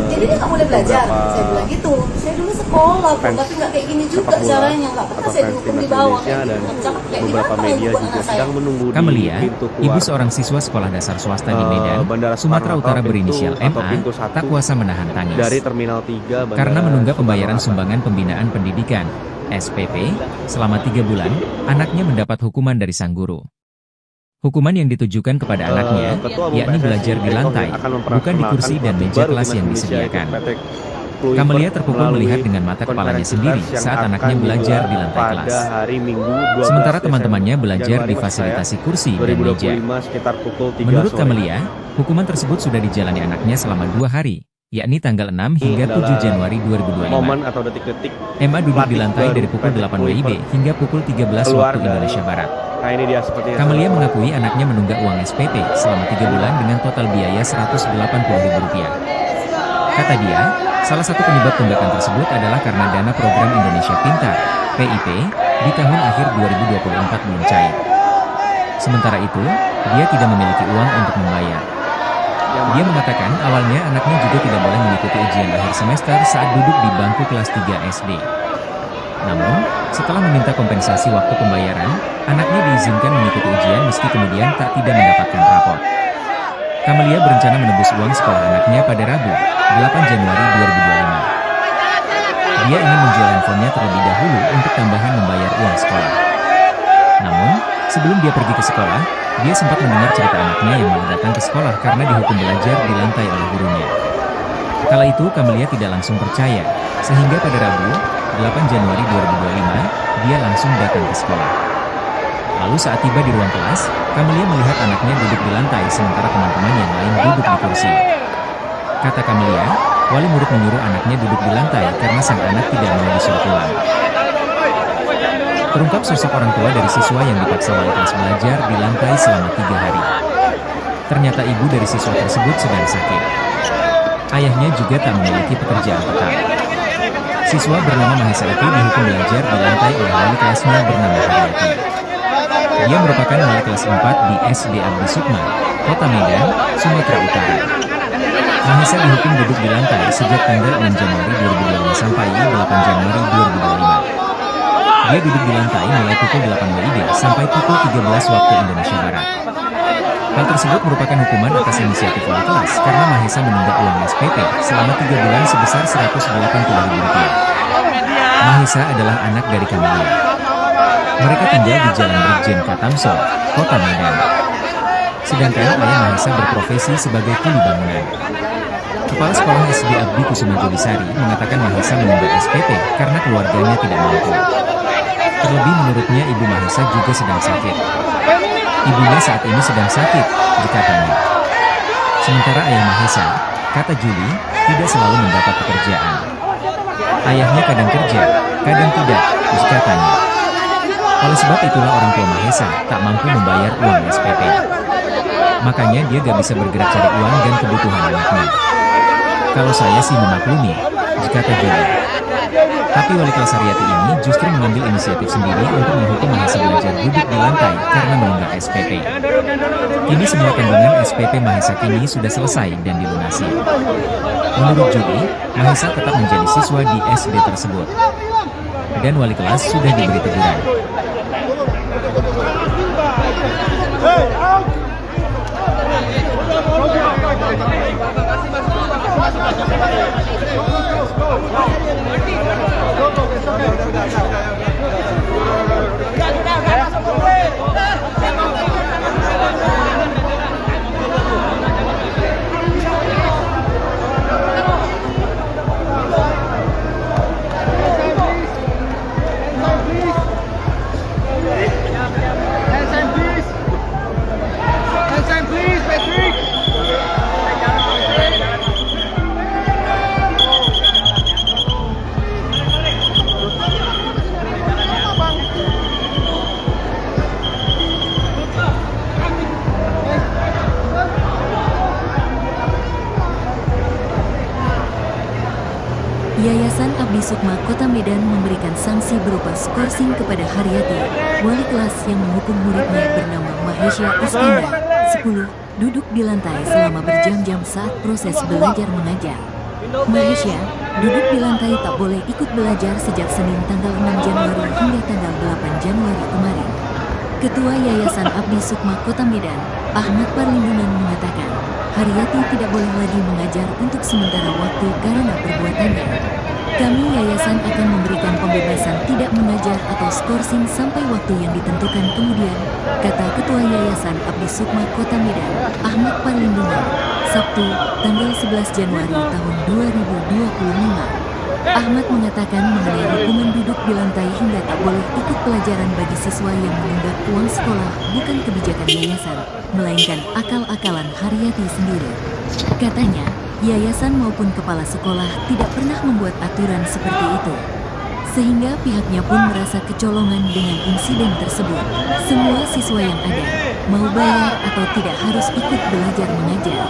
Jadi dia nggak boleh belajar. beberapa Saya bilang gitu. Saya dulu sekolah, Bu, fans tapi nggak kayak gini juga sepak bola caranya. Nggak pernah atau saya fans dihukum timnas di bawah. Indonesia dan Kayak beberapa gimana media buat juga anak saya? sedang menunggu di Kamelia, pintu ibu keluar seorang siswa sekolah dasar swasta di Medan, Bandara Sumatera Soekarno-Hatta, Utara pintu berinisial atau MA, pintu 1 tak kuasa menahan tangis. dari Terminal 3 Bandara Karena menunggak pembayaran Soekarno-Hatta. sumbangan pembinaan pendidikan, SPP, selama 3 bulan, anaknya mendapat hukuman dari sang guru. Hukuman yang ditujukan kepada anaknya, Ketua Umum yakni PSSI belajar di Erick lantai, Thohir akan bukan di kursi dan memperkenalkan meja baru kelas timnas yang Indonesia, disediakan. yaitu Patrick Kluivert, Kamelia terpukul melalui melihat dengan mata kepalanya konferensi sendiri pers yang saat akan anaknya belajar di lantai pada kelas. hari Minggu 12 Sementara Desember teman-temannya belajar Januari di maksud saya, fasilitasi kursi dan meja. 2025 sekitar pukul 3 Menurut sore. Kamelia, hukuman tersebut sudah dijalani anaknya selama 2 hari, yakni tanggal 6 hingga 7 Januari 2025. Momen atau detik-detik Emma duduk di pelatih lantai baru dari pukul Patrick 8 WIB Kluivert hingga pukul 13 keluar waktu dari- Indonesia Barat. Nah ini dia seperti yang Kamelia saya mengakui anaknya menunggak uang SPP selama 3 bulan dengan total biaya Rp180.000. Kata dia, salah satu penyebab tunggakan tersebut adalah karena dana program Indonesia Pintar, PIP, di tahun akhir 2024 belum cair. Sementara itu, dia tidak memiliki uang untuk membayar. Dia mengatakan awalnya anaknya juga tidak boleh mengikuti ujian akhir semester saat duduk di bangku kelas 3 SD. Namun, setelah meminta kompensasi waktu pembayaran, anaknya diizinkan mengikuti ujian meski kemudian tidak mendapatkan rapor. Kamelia berencana menebus uang sekolah anaknya pada Rabu, 8 Januari 2025. Dia ingin menjual handphonenya terlebih dahulu untuk tambahan membayar uang sekolah. Namun, sebelum dia pergi ke sekolah, dia sempat mendengar cerita anaknya yang mau datang ke sekolah karena dihukum belajar di lantai oleh gurunya. Kala itu Kamelia tidak langsung percaya, sehingga pada Rabu, 8 Januari 2025, dia langsung datang ke sekolah. Lalu saat tiba di ruang kelas, Kamelia melihat anaknya duduk di lantai sementara teman-teman yang lain duduk di kursi. Kata Kamelia, wali murid menyuruh anaknya duduk di lantai karena sang anak tidak mau disuruh pulang. Terungkap sosok orang tua dari siswa yang dipaksa wali kelas belajar di lantai selama 3 hari. Ternyata ibu dari siswa tersebut sedang sakit. Ayahnya juga tak memiliki pekerjaan tetap. Siswa bernama Mahesa itu dihukum belajar di lantai oleh wali kelasnya bernama Haryati. Dia merupakan wali kelas 4 di SD Abdi Sukma, Kota Medan, Sumatera Utara. Mahesa dihukum duduk di lantai sejak tanggal 6 Januari 2025 sampai 8 Januari 2025. Dia duduk di lantai mulai pukul 8 WIB sampai pukul 13 waktu Indonesia Barat. Hal tersebut merupakan hukuman atas inisiatif wali kelas karena Mahesa menunda uang SPP selama 3 bulan sebesar Rp180.000. Mahesa adalah anak dari Kamelia. Mereka tinggal di Jalan Brigjen Katamso, Kota Medan. Sedangkan ayah Mahesa berprofesi sebagai kuli bangunan. Kepala Sekolah SD Abdi Kusuma Jolisari mengatakan Mahesa menunda SPP karena keluarganya tidak mampu. Terlebih menurutnya ibu Mahesa juga sedang sakit. Ibunya saat ini sedang sakit, dikatanya. Sementara ayah Mahesa, kata Juli, tidak selalu mendapat pekerjaan. Ayahnya kadang kerja, kadang tidak, dikatanya. Oleh sebab itulah orang tua Mahesa tak mampu membayar uang SPP. Makanya dia gak bisa bergerak cari uang dan kebutuhan anaknya. Kalau saya sih memaklumi, dikata Juli. Tapi wali kelas Haryati ini justru mengambil inisiatif sendiri untuk menghukum Mahesa belajar duduk di lantai karena menunggak SPP. Kini semua kandungan SPP Mahesa kini sudah selesai dan dilunasi. Menurut Juli, Mahesa tetap menjadi siswa di SD tersebut. Dan wali kelas sudah diberi teguran. Yayasan Abdi Sukma Kota Medan memberikan sanksi berupa skorsing kepada Haryati, wali kelas yang menghukum muridnya bernama Mahesha Iskandar, 10, duduk di lantai selama berjam-jam saat proses belajar mengajar. Mahesha duduk di lantai tak boleh ikut belajar sejak Senin tanggal 6 Januari hingga tanggal 8 Januari kemarin. Ketua Yayasan Abdi Sukma Kota Medan, Ahmad Parlindungan mengatakan, Haryati tidak boleh lagi mengajar untuk sementara waktu karena perbuatannya. Kami yayasan akan memberikan pembebasan tidak mengajar atau skorsing sampai waktu yang ditentukan kemudian, kata Ketua Yayasan Abdi Sukma Kota Medan, Ahmad Parlindungan, Sabtu, tanggal 11 Januari tahun 2025. Ahmad mengatakan mengenai hukuman duduk di lantai hingga tak boleh ikut pelajaran bagi siswa yang menunggak uang sekolah bukan kebijakan yayasan, melainkan akal-akalan Haryati sendiri. Katanya, yayasan maupun kepala sekolah tidak pernah membuat aturan seperti itu. Sehingga pihaknya pun merasa kecolongan dengan insiden tersebut. Semua siswa yang ada, mau bayar atau tidak harus ikut belajar mengajar.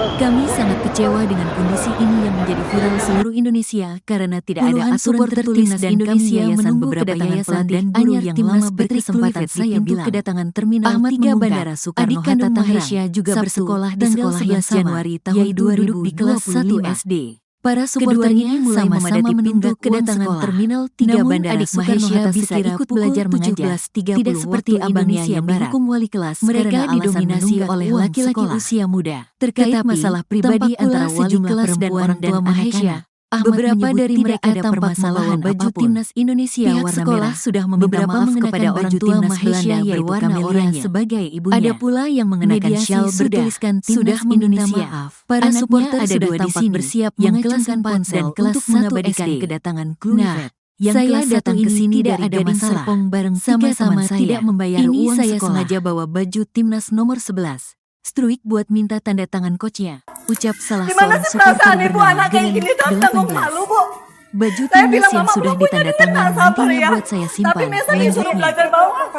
Kami sangat kecewa dengan kondisi ini yang menjadi viral seluruh Indonesia karena tidak ada aturan tertulis dan Indonesia menunggu kedatangan yayasan dan guru yang lama berkesempatan saya bilang kedatangan terminal 3 Bandara Soekarno-Hatta Tangerang juga bersekolah di sekolah yang sama, yaitu duduk di kelas 1 SD. Para supporternya mulai memadati pintu kedatangan terminal 3 Bandara Soekarno-Hatta bisa ikut belajar mengajar. Tidak seperti abangnya yang dihukum wali kelas. Mereka didominasi oleh laki-laki usia muda. Terkait masalah pribadi antara wali kelas dan orang tua Mahesha, beberapa dari mereka ada permasalahan baju timnas Indonesia warna sekolah merah. Sudah meminta maaf kepada orang tua Mahesha berwarna oranye sebagai ibunya. Ada pula yang mengenakan syal bertuliskan timnas Indonesia. Para supporter ada dua di sini bersiap yang kelas 4 dan kelas 1 mengabadikan kedatangan Kluivert. Yang saya datang ke sini dari Gading Serpong bareng sama-sama tidak membayar uang sekolah. Ini saya sengaja bawa baju timnas nomor 11. Struik buat minta tanda tangan coachnya. Ucap salah seorang supporter bernama Geneng 18. Baju timnas yang sudah ditandatangan nantinya buat saya simpan, lanjutnya.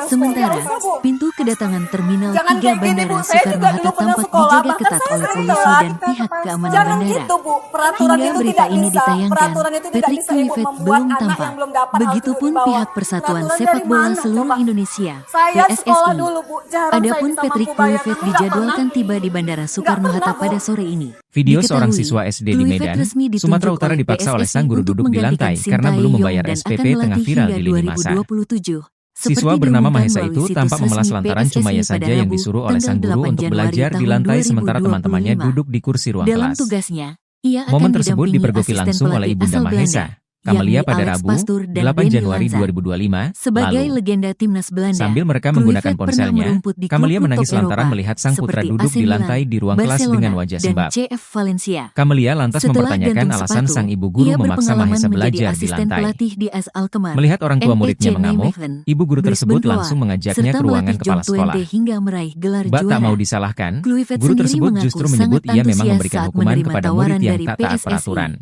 Sementara, pintu kedatangan terminal 3 Bandara Soekarno-Hatta tampak dijaga ketat oleh polisi dan pihak keamanan bandara. Hingga berita ini ditayangkan, Patrick Kluivert belum tampak. Begitupun pihak Persatuan Sepak Bola Seluruh Indonesia, PSSI. Adapun Patrick Kluivert dijadwalkan tiba di Bandara Soekarno-Hatta pada sore ini. Video seorang siswa SD di Medan, Sumatera Utara dipaksa oleh sang guru duduk di lantai karena belum membayar SPP tengah viral di lini massa. Siswa bernama Mahesa itu tampak memelas lantaran cuma ia saja yang disuruh oleh sang guru untuk belajar di lantai sementara teman-temannya duduk di kursi ruang Dalam kelas. tugasnya, ia akan Momen tersebut didampingi dipergoki asisten langsung oleh pelatih Ibunda asal Mahesa, Belanda, Camelia yakni pada Alex Rabu, Pastoor dan 8 Benny Januari Lanza. 2025, Sebagai lalu. legenda timnas Belanda, Sambil mereka Kluivert menggunakan pernah ponselnya, merumput di Camelia klub-klub menangis top lantaran Eropa, melihat sang putra seperti duduk AC di Milan, lantai di ruang kelas Barcelona, dengan wajah dan sembab. CF Valencia. Camelia lantas Setelah mempertanyakan gantung alasan sepatu, sang ibu guru ia memaksa berpengalaman Mahesa menjadi belajar di asisten lantai. pelatih di AS Alkmaar, Melihat orang tua muridnya NEC mengamuk, Nijmegen, ibu guru tersebut Brisbane langsung Roar, mengajaknya serta ke ruangan melatih kepala Jong sekolah. Twente hingga meraih gelar Bak tak juara. mau disalahkan, Kluivert guru sendiri tersebut mengaku justru menyebut sangat ia memang antusias memberikan saat hukuman menerima kepada tawaran murid yang dari tak taat PSSI. peraturan.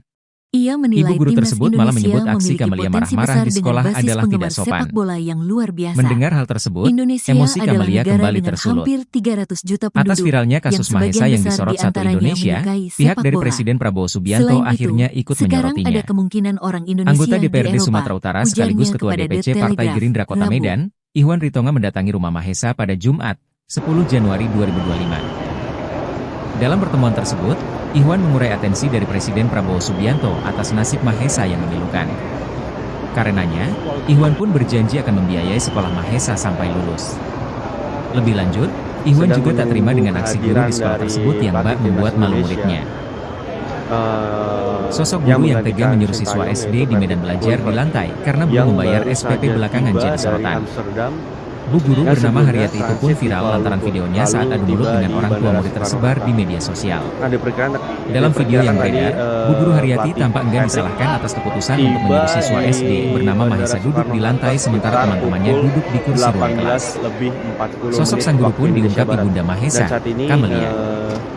Ia Ibu menilai guru timnas tersebut malah Indonesia menyebut aksi memiliki Camelia potensi marah-marah besar di dengan sekolah basis adalah penggemar tidak sopan. sepak bola yang luar biasa. Mendengar hal tersebut, Indonesia emosi adalah Camelia negara kembali dengan tersulut. hampir 300 juta Atas penduduk, viralnya yang kasus sebagian Mahesa yang besar disorot di Satu antaranya Indonesia, menyukai pihak sepak dari bola. Presiden Prabowo Subianto Selain itu, akhirnya ikut sekarang menyorotnya. ada kemungkinan orang Indonesia Anggota di DPRD Eropa, Sumatera Utara ujarnya sekaligus Ketua kepada The DPC Partai Telegraph, Gerindra Kota Rabu. Medan, Ihwan Ritonga mendatangi rumah Mahesa pada Jumat, 10 Januari 2025. Dalam pertemuan tersebut, Ihwan mengurai atensi dari Presiden Prabowo Subianto atas nasib Mahesa yang memilukan. Karenanya, Ihwan pun berjanji akan membiayai sekolah Mahesa sampai lulus. Lebih lanjut, Ihwan Sedang juga tak terima dengan aksi guru di sekolah dari tersebut yang pelatih bak timnas membuat malu Indonesia. muridnya. Sosok Yang guru yang tega menggantikan menyuruh siswa Sintayong SD yaitu di medan Patrick belajar di Kluivert, lantai karena yang belum membayar baru SPP saja belakangan tiba jadi dari sorotan. Amsterdam. Bu guru Yang bernama sebelumnya Haryati itu pun transit di viral Kuala lantaran Lumpur, videonya lalu saat adu mulut tiba dengan di orang tua Bandara murid Soekarno tersebar Hatta. di media sosial. Nah, Dalam video yang beredar, Bu Guru Haryati pelatih tampak enggan Patrick disalahkan atas keputusan tiba untuk menyuruh siswa di SD bernama Bandara Mahesa duduk Soekarno di lantai Hatta sementara sekitar teman-temannya pukul duduk di kursi ruang kelas. 18:40 Sosok sang guru pun waktu Indonesia diungkap Barat. Ibunda Mahesa, Dan saat ini, Camelia.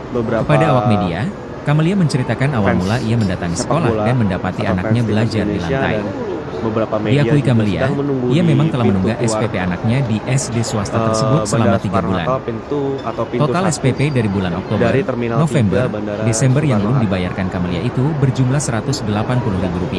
beberapa Kepada awak media, Camelia menceritakan awal fans mula ia mendatangi sepak sekolah bola dan mendapati atau anaknya fans belajar di Indonesia lantai. dan beberapa media Diakui juga Camelia, sedang menunggu ia di memang telah pintu menunggak keluar, SPP anaknya di SD swasta tersebut selama Bandara 3 Soekarno bulan. Hatta, pintu Total 1 SPP dari bulan Oktober, dari Terminal November, 3 Bandara Desember yang Soekarno belum Hatta. dibayarkan Camelia itu berjumlah Rp180.000.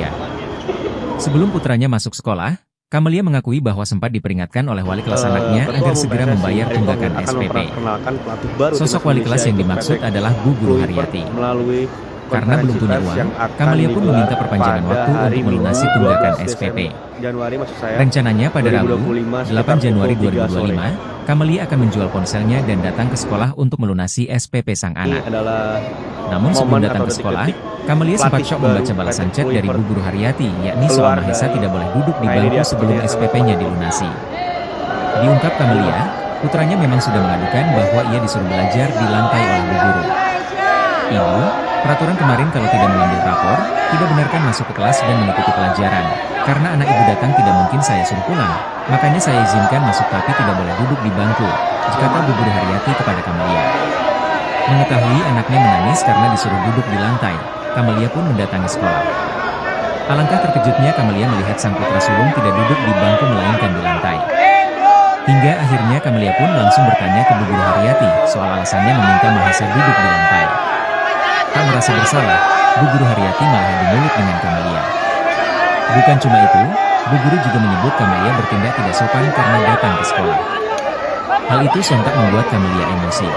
Sebelum putranya masuk sekolah, Camelia mengakui bahwa sempat diperingatkan oleh wali kelas anaknya Ketua agar Umum segera PSSI membayar Erick tunggakan Thohir akan SPP. memperkenalkan pelatih baru Sosok timnas wali kelas Indonesia yang yaitu dimaksud Patrick adalah Bu Guru Kluivert Haryati. melalui Karena belum punya konferensi uang, pers yang akan Camelia pun digelar meminta perpanjangan pada waktu hari untuk melunasi Minggu, tunggakan 12 SPP. Januari maksud saya. Rencananya pada Rabu, 2025 8 sekitar Januari pukul 3 sore. 2025, Camelia akan menjual ponselnya dan datang ke sekolah untuk melunasi SPP sang Ini anak. adalah Namun sebelum momen datang atau ke sekolah, detik-detik Camelia sempat pelatih shock baru membaca balasan Patrick chat dari Bu Kluivert Guru Haryati, yakni keluar soal Mahesa dari- tidak boleh duduk di Nah, ini bangku dia sebelum sepertinya. SPP-nya dilunasi. Diungkap Camelia, putranya memang sudah mengadukan bahwa ia disuruh belajar di lantai oleh Bu Guru. Ibu, peraturan kemarin kalau tidak mengambil rapor, tidak benarkan masuk ke kelas dan mengikuti pelajaran. Karena anak ibu datang tidak mungkin saya suruh pulang, makanya saya izinkan masuk tapi tidak boleh duduk di bangku, kata Bu Guru Haryati kepada Camelia. Mengetahui anaknya menangis karena disuruh duduk di lantai, Camelia pun mendatangi sekolah. Alangkah terkejutnya Camelia melihat sang putra sulung tidak duduk di bangku melainkan di lantai. Hingga akhirnya Camelia pun langsung bertanya ke Bu Guru Haryati soal alasannya meminta Mahesa duduk di lantai. Tak merasa bersalah, Bu Guru Haryati malah adu mulut dengan Camelia. Bukan cuma itu, Bu Guru juga menyebut Camelia bertindak tidak sopan karena datang ke sekolah. Hal itu sontak membuat Camelia emosi.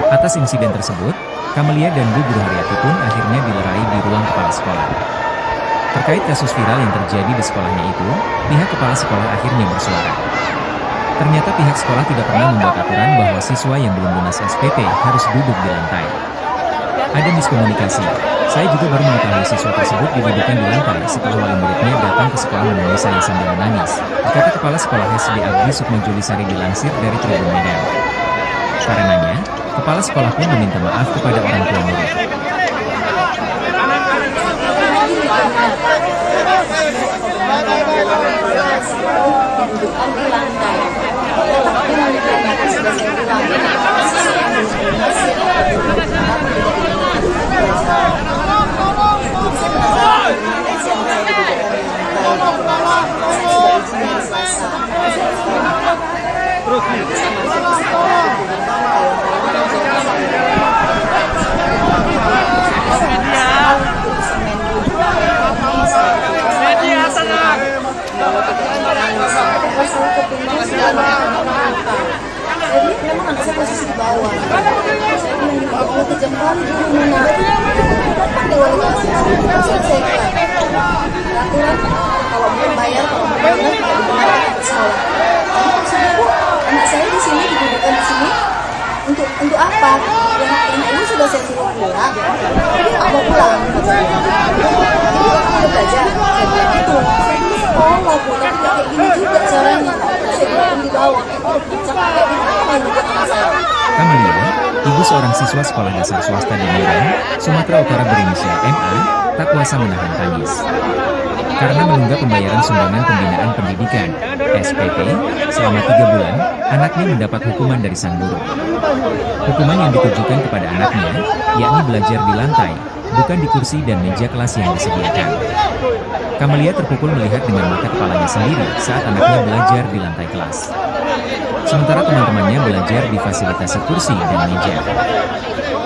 Atas insiden tersebut, Camelia dan Bu Guru Haryati pun akhirnya dilerai di ruang kepala sekolah. Terkait kasus viral yang terjadi di sekolahnya itu, pihak kepala sekolah akhirnya bersuara. Ternyata pihak sekolah tidak pernah membuat aturan bahwa siswa yang belum lunas SPP harus duduk di lantai. Ada miskomunikasi. Saya juga baru mengetahui siswa tersebut didudukkan di lantai setelah wali muridnya datang ke sekolah menemui saya sambil menangis, kata Kepala Sekolah SD Abdi Sukma Julisari dilansir dari Tribun Medan. Karenanya, kepala sekolah pun meminta maaf kepada orang tua murid. Dudukkan di lantai. Tetapi wali mereka sudah saya bilang, posisi yang mendominasi adalah guru, karena pendidikan itu biasa. Saya penasaran gimana sih yang saya dudukkan di lantai. Saya sudah izin dari Selasa. Saya izin. Nanti saya masuk ke sekolah dengan kalau saya mau jadi Ibu seorang siswa sekolah dasar swasta di Medan, Sumatera Utara berinisial MA, tak kuasa menahan tangis. Karena menunggak pembayaran sumbangan pembinaan pendidikan, SPP, selama 3 bulan, anaknya mendapat hukuman dari sang guru. Hukuman yang ditujukan kepada anaknya, yakni belajar di lantai, bukan di kursi dan meja kelas yang disediakan. Kamelia terpukul melihat dengan mata kepalanya sendiri saat anaknya belajar di lantai kelas. Sementara teman-temannya belajar di fasilitasi kursi dan meja.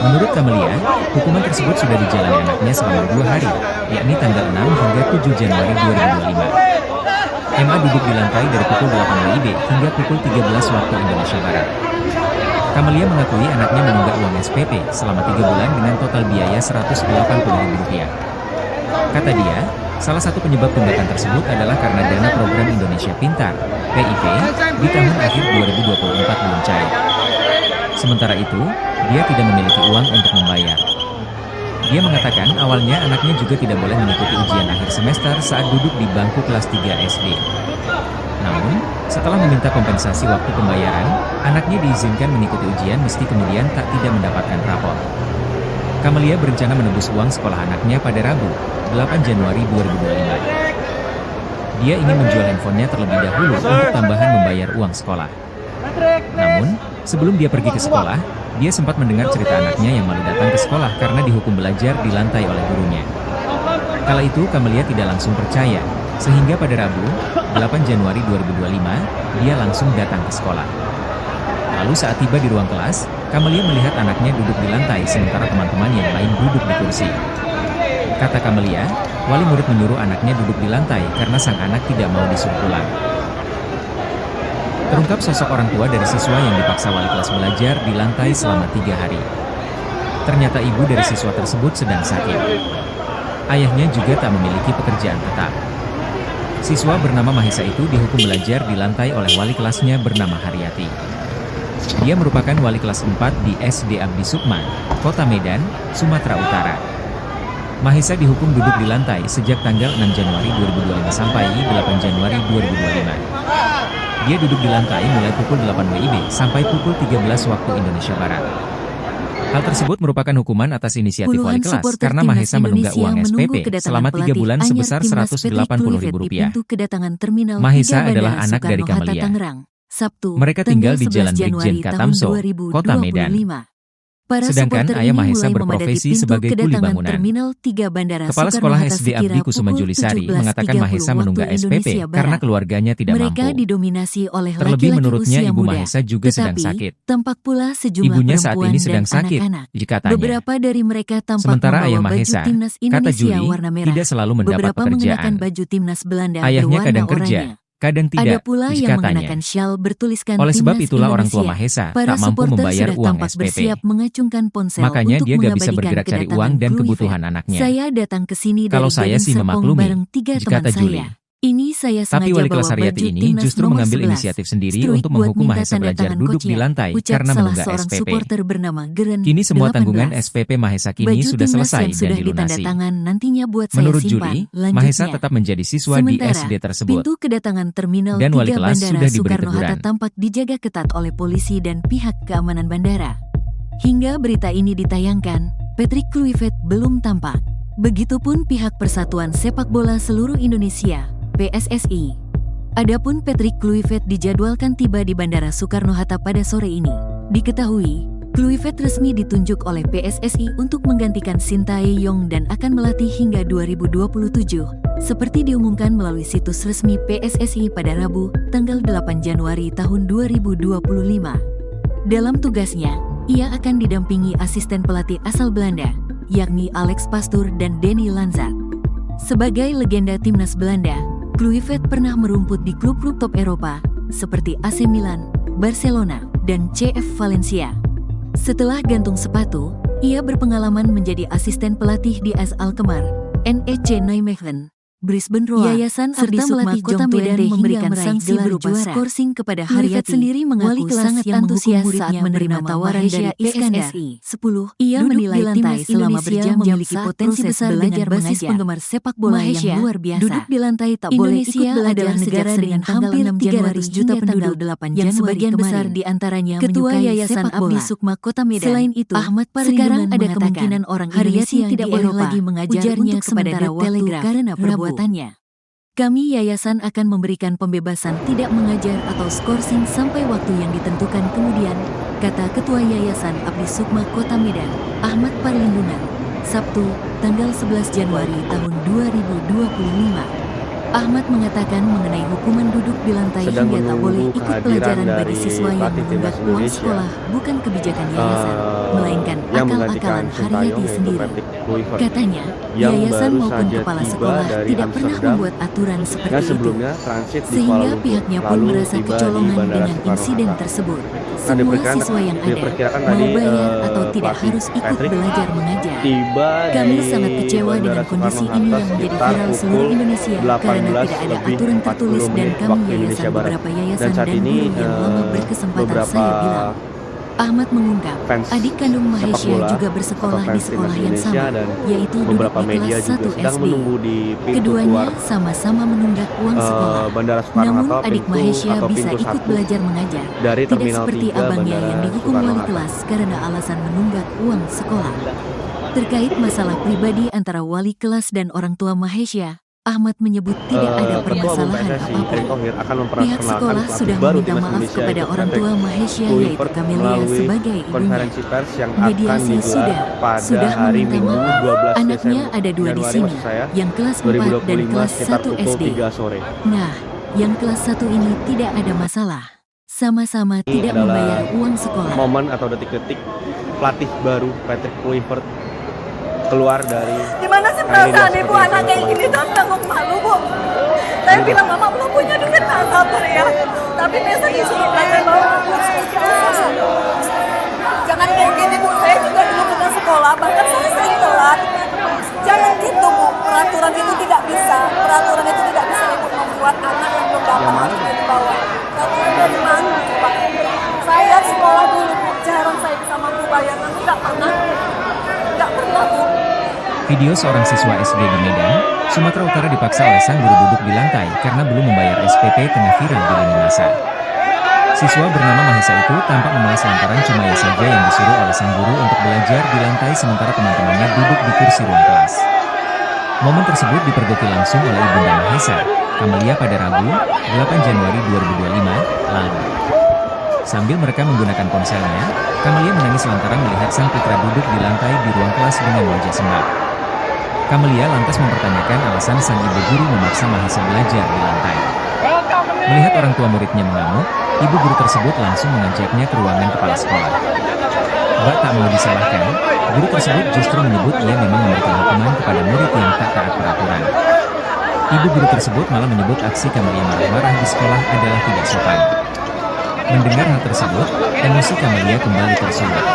Menurut Kamelia, hukuman tersebut sudah dijalani anaknya selama 2 hari, yakni tanggal 6 hingga 7 Januari 2025. MA duduk di lantai dari pukul 8 WIB hingga pukul 13 waktu Indonesia Barat. Kamelia mengakui anaknya menunggak uang SPP selama 3 bulan dengan total biaya Rp180.000. Kata dia, salah satu penyebab tunggakan tersebut adalah karena dana program Indonesia Pintar, PIP, di tahun akhir 2024 belum cair. Sementara itu, dia tidak memiliki uang untuk membayar. Dia mengatakan awalnya anaknya juga tidak boleh mengikuti ujian akhir semester saat duduk di bangku kelas 3 SD. Namun, setelah meminta kompensasi waktu pembayaran, anaknya diizinkan mengikuti ujian meski kemudian tidak mendapatkan rapor. Kamelia berencana menebus uang sekolah anaknya pada Rabu, 8 Januari 2025. Dia ingin menjual handphonenya terlebih dahulu untuk tambahan membayar uang sekolah. Namun, sebelum dia pergi ke sekolah, dia sempat mendengar cerita anaknya yang malu datang ke sekolah karena dihukum belajar di lantai oleh gurunya. Kala itu Kamelia tidak langsung percaya, sehingga pada Rabu, 8 Januari 2025, dia langsung datang ke sekolah. Lalu saat tiba di ruang kelas, Kamelia melihat anaknya duduk di lantai sementara teman-teman yang lain duduk di kursi. Kata Kamelia, wali murid menyuruh anaknya duduk di lantai karena sang anak tidak mau disuruh pulang. Terungkap sosok orang tua dari siswa yang dipaksa wali kelas belajar di lantai selama 3 hari. Ternyata ibu dari siswa tersebut sedang sakit. Ayahnya juga tak memiliki pekerjaan tetap. Siswa bernama Mahesa itu dihukum belajar di lantai oleh wali kelasnya bernama Haryati. Dia merupakan wali kelas 4 di SD Abdi Sukma, Kota Medan, Sumatera Utara. Mahesa dihukum duduk di lantai sejak tanggal 6 Januari 2025 sampai 8 Januari 2025. Dia duduk di lantai mulai pukul 8 WIB sampai pukul 13 waktu Indonesia Barat. Hal tersebut merupakan hukuman atas inisiatif wali kelas karena Mahesa menunggak uang SPP selama 3 bulan sebesar Rp180.000. Mahesa adalah anak dari Kamelia. Sabtu, Mereka tinggal di tanggal Jalan 11 Brigjen Januari Katamso, tahun 2025. Kota Medan. Para Sedangkan supporter ayah ini Mahesa mulai berprofesi memadati sebagai pintu kuli kedatangan bangunan. Terminal 3 Bandara Kepala Soekarno Sekolah Hatta SD sekira Abdi Kusuma pukul Julisari 17.30 mengatakan Mahesa waktu menunggak SPP Indonesia karena Barat. keluarganya tidak Mereka mampu. didominasi oleh Terlebih laki-laki menurutnya usia ibu muda, Mahesa juga sedang tetapi sakit. tampak pula sejumlah Ibunya saat perempuan ini sedang dan sakit, anak-anak. katanya. Beberapa dari mereka tampak Sementara ayah membawa baju Mahesa, timnas kata Indonesia Juli, warna merah. tidak selalu mendapat Beberapa mengenakan pekerjaan. baju timnas Belanda Ayahnya berwarna kadang oranye. kerja, kadang Ada tidak, pula yang katanya. mengenakan syal bertuliskan Oleh sebab timnas itulah orang tua Indonesia. Mahesa Para tak mampu supporter membayar sudah uang tampak SPP. bersiap mengacungkan ponsel Makanya untuk dia gak bisa mengabadikan bergerak cari kedatangan uang dan Kluivert. kebutuhan anaknya. Saya datang ke sini dari Kalau saya Gading sih Serpong memaklumi, bareng 3 teman kata Juli. saya. Ini saya Tapi sengaja wali bawa kelas Haryati baju ini timnas justru nomor mengambil 11. inisiatif sendiri Struik untuk buat menghukum minta Mahesa tanda belajar tangan duduk di coachnya, lantai ucap karena salah menunggak seorang SPP. supporter bernama Geren, Kini semua 18. tanggungan SPP Mahesa kini Baju sudah timnas selesai yang dan sudah ditanda dilunasi. tangan nantinya buat Menurut saya simpan. Juli, Lanjutnya, Mahesa tetap menjadi siswa di sementara, SD tersebut. pintu kedatangan Terminal Dan 3 wali kelas Bandara sudah diberi Soekarno-Hatta teguran. tampak dijaga ketat oleh polisi dan pihak keamanan bandara. Hingga berita ini ditayangkan, Patrick Kluivert belum tampak. Begitupun pihak Persatuan Sepak Bola Seluruh Indonesia, PSSI. Adapun Patrick Kluivert dijadwalkan tiba di Bandara Soekarno-Hatta pada sore ini. Diketahui, Kluivert resmi ditunjuk oleh PSSI untuk menggantikan Sintayong dan akan melatih hingga 2027, seperti diumumkan melalui situs resmi PSSI pada Rabu, tanggal 8 Januari tahun 2025. Dalam tugasnya, ia akan didampingi asisten pelatih asal Belanda, yakni Alex Pastoor dan Danny Lanzat. Sebagai legenda timnas Belanda, Kluivert pernah merumput di klub-klub top Eropa, seperti AC Milan, Barcelona, dan CF Valencia. Setelah gantung sepatu, ia berpengalaman menjadi asisten pelatih di AS Alkmaar, NEC Nijmegen, Brisbane Roar, Yayasan Abdi Sukma Kota Medan memberikan sanksi berupa skorsing kepada Haryati sendiri mengaku sangat antusias saat menerima tawaran dari PSSI. 10. Ia menilai timnas selama berjam-jam memiliki potensi besar dengan basis penggemar sepak bola yang luar biasa. Duduk di lantai tak boleh ikut belajar negara dengan hampir 300 juta penduduk yang sebagian besar di antaranya Ketua Yayasan Abdi Sukma Kota Medan. Selain itu, Ahmad sekarang ada kemungkinan orang Indonesia tidak boleh lagi mengajarnya kepada Telegram karena perbuatannya. Kami yayasan akan memberikan pembebasan tidak mengajar atau skorsing sampai waktu yang ditentukan kemudian, kata Ketua Yayasan Abdi Sukma Kota Medan, Ahmad Parlindunan, Sabtu, tanggal 11 Januari tahun 2025. Ahmad mengatakan mengenai hukuman duduk di lantai hingga tak boleh ikut pelajaran bagi siswa yang menunggak uang sekolah bukan kebijakan yayasan, melainkan akal-akalan Haryati sendiri. Katanya, yayasan maupun kepala sekolah tidak pernah membuat aturan seperti itu, sehingga pihaknya pun merasa kecolongan dengan insiden tersebut. Semua siswa yang ada, mau bayar atau tidak harus ikut belajar mengajar. Kami sangat kecewa dengan kondisi ini yang menjadi viral seluruh Indonesia karena tidak ada aturan tertulis dan kami yayasan beberapa yayasan dan guru yang lama berkesempatan saya bilang. Ahmad mengungkap, adik kandung Mahesya juga bersekolah di sekolah yang sama, yaitu duduk di kelas 1 SD. Keduanya sama-sama menunggak uang sekolah. Namun adik Mahesya bisa ikut belajar mengajar, tidak seperti abangnya yang dihukum wali kelas karena alasan menunggak uang sekolah. Terkait masalah pribadi antara wali kelas dan orang tua Mahesya, Ahmad menyebut tidak ada permasalahan apapun. Pihak sekolah sudah meminta maaf kepada orang tua Mahesya yaitu Camelia sebagai ibunya. Mediasi sudah meminta maaf. Anaknya ada 2 di sini, yang kelas 4 dan kelas 1 SD. Nah, yang kelas 1 ini tidak ada masalah. Sama-sama tidak membayar uang sekolah. Momen atau detik-detik pelatih baru Patrick Kluivert keluar dari Gimana sih perasaan ibu anak kayak gini tuh tanggung malu bu. Saya bilang mama belum punya duit tak sabar ya. Tapi besok disuruh belajar bawa jangan kayak gini bu. Saya juga dulu pernah sekolah bahkan saya sering telat. Jangan gitu bu. Peraturan itu tidak bisa. Peraturan itu tidak bisa untuk membuat anak yang belum dapat harus di bawah. Peraturan dari mana pak? Saya sekolah dulu bu. Jarang saya bisa mampu bayar. Nanti nggak pernah bu. Video seorang siswa SD di Medan, Sumatera Utara dipaksa oleh sang guru duduk di lantai karena belum membayar SPP tengah viral di lini masa. Siswa bernama Mahesa itu tampak memelas lantaran cuma ia saja yang disuruh oleh sang guru untuk belajar di lantai sementara teman-temannya duduk di kursi ruang kelas. Momen tersebut dipergoki langsung oleh ibunda Mahesa, Camelia pada Rabu, 8 Januari 2025, lalu. Sambil merekam menggunakan ponselnya, Camelia menangis lantaran melihat sang putra duduk di lantai di ruang kelas dengan wajah sembab. Camelia lantas mempertanyakan alasan sang ibu guru memaksa Mahesa belajar di lantai. Melihat orang tua muridnya mengamuk, ibu guru tersebut langsung mengajaknya ke ruangan kepala sekolah. Bak tak mau disalahkan, guru tersebut justru menyebut ia memang memberikan hukuman kepada murid yang tak taat peraturan. Ibu guru tersebut malah menyebut aksi Camelia marah-marah di sekolah adalah tidak sopan. Mendengar hal tersebut, emosi Camelia kembali tersulut.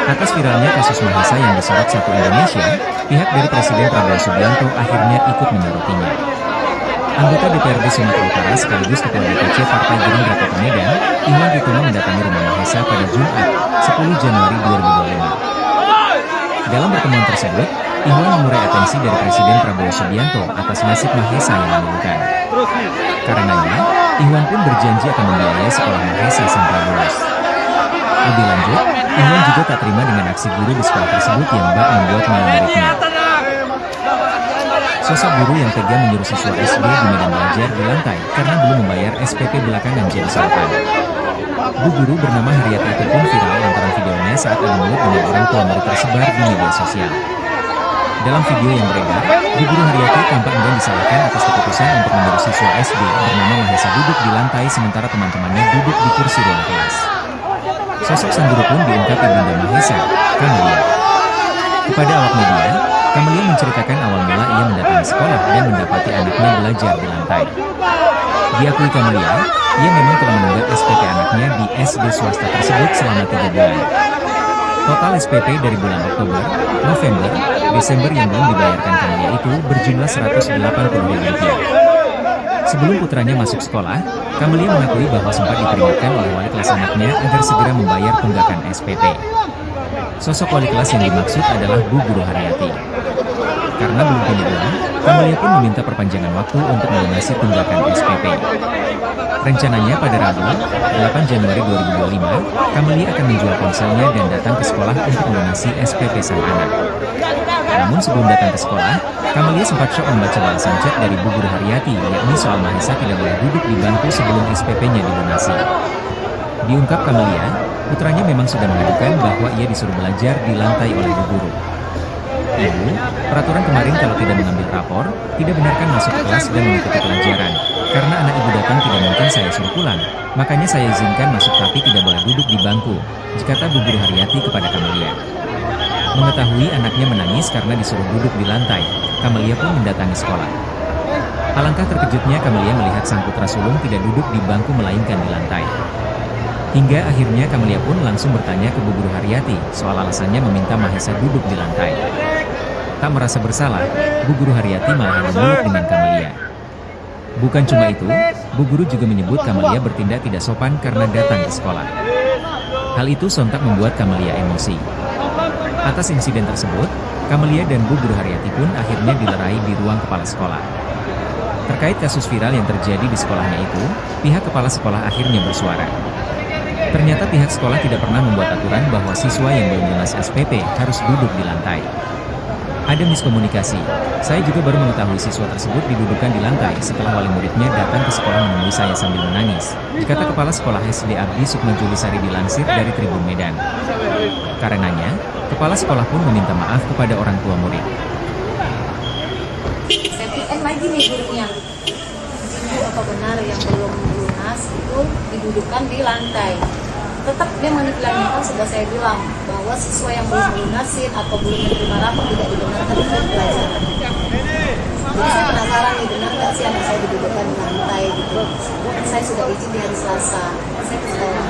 Atas viralnya kasus Mahesa yang disorot satu Indonesia, pihak dari Presiden Prabowo Subianto akhirnya ikut menyorotinya. Anggota DPRD Sumatera Utara sekaligus Ketua DPC Partai Gerindra Kota Medan, Ihwan Ritono mendatangi rumah Mahesa pada Jumat, 10 Januari 2025. Dalam pertemuan tersebut, Ihwan mengurai atensi dari Presiden Prabowo Subianto atas nasib Mahesa yang memilukan. Karenanya, Ihwan pun berjanji akan membiayai sekolah Mahesa sampai lulus. Lebih lanjut, Ihwan juga tak terima dengan aksi guru di sekolah tersebut yang bak membuat malu muridnya. Sosok guru yang tega menyuruh siswa SD di Medan belajar di lantai karena belum membayar SPP belakangan jadi sorotan. Bu guru bernama Haryati itu pun viral lantaran videonya saat adu mulut dengan orang tua murid tersebar di media sosial. Dalam video yang beredar, Bu guru Haryati tampak enggan disalahkan atas keputusan untuk menyuruh siswa SD bernama Mahesa duduk di lantai sementara teman-temannya duduk di kursi ruang kelas. Sosok sang guru pun diungkap ibunda Mahesa, Camelia. Kepada awak media, Camelia menceritakan awal mula ia mendatangi sekolah dan mendapati anaknya belajar di lantai. Diakui Camelia, ia memang telah menunggak SPP anaknya di SD swasta tersebut selama 3 bulan. Total SPP dari bulan Oktober, November, Desember yang belum dibayarkan Camelia itu berjumlah Rp180.000. Sebelum putranya masuk sekolah, Camelia mengakui bahwa sempat diperingatkan oleh wali kelas anaknya agar segera membayar tunggakan SPP. Sosok wali kelas yang dimaksud adalah Bu Guru Haryati. Karena belum punya uang, Camelia pun meminta perpanjangan waktu untuk melunasi tunggakan SPP. Rencananya pada Rabu, 8 Januari 2025, Camelia akan menjual ponselnya dan datang ke sekolah untuk melunasi SPP sang anak. Namun sebelum datang ke sekolah, Camelia sempat syok membaca balasan chat dari Bu Guru Haryati, yakni soal Mahesa tidak boleh duduk di bangku sebelum SPP-nya dilunasi. Diungkap Camelia, putranya memang sudah mengadukan bahwa ia disuruh belajar di lantai oleh Bu Guru. Ibu, peraturan kemarin kalau tidak mengambil rapor, tidak benarkan masuk kelas dan mengikuti pelajaran. Karena anak ibu datang tidak mungkin saya suruh pulang, makanya saya izinkan masuk tapi tidak boleh duduk di bangku, kata Bu Guru Haryati kepada Camelia. Mengetahui anaknya menangis karena disuruh duduk di lantai, Camelia pun mendatangi sekolah. Alangkah terkejutnya Camelia melihat sang putra sulung tidak duduk di bangku melainkan di lantai. Hingga akhirnya Camelia pun langsung bertanya ke Bu Guru Haryati soal alasannya meminta Mahesa duduk di lantai. Tak merasa bersalah, Bu Guru Haryati malah mulut dengan Camelia. Bukan cuma itu, Bu Guru juga menyebut Camelia bertindak tidak sopan karena datang ke sekolah. Hal itu sontak membuat Camelia emosi. Atas insiden tersebut, Camelia dan Bu Guru Haryati pun akhirnya dilerai di ruang kepala sekolah. Terkait kasus viral yang terjadi di sekolahnya itu, pihak kepala sekolah akhirnya bersuara. Ternyata pihak sekolah tidak pernah membuat aturan bahwa siswa yang belum lunas SPP harus duduk di lantai. Ada miskomunikasi. Saya juga baru mengetahui siswa tersebut didudukan di lantai setelah wali muridnya datang ke sekolah menemui saya sambil menangis, kata Kepala Sekolah SD Abdi Sukma Julisari dilansir dari Tribun Medan. Karenanya, Kepala Sekolah pun meminta maaf kepada orang tua murid. PTN lagi nih gurunya. Ibu apa benar yang belum lunas itu didudukan di lantai? Tetap dia manipulasinya, kan sudah saya bilang bahwa siswa yang belum lunasin atau belum menerima rapor tidak dibenarkan untuk pelajaran. Jadi saya penasaran nih, benar nggak sih anak saya didudukan di lantai gitu? Saya sudah izin di hari Selasa, saya ke sekolah.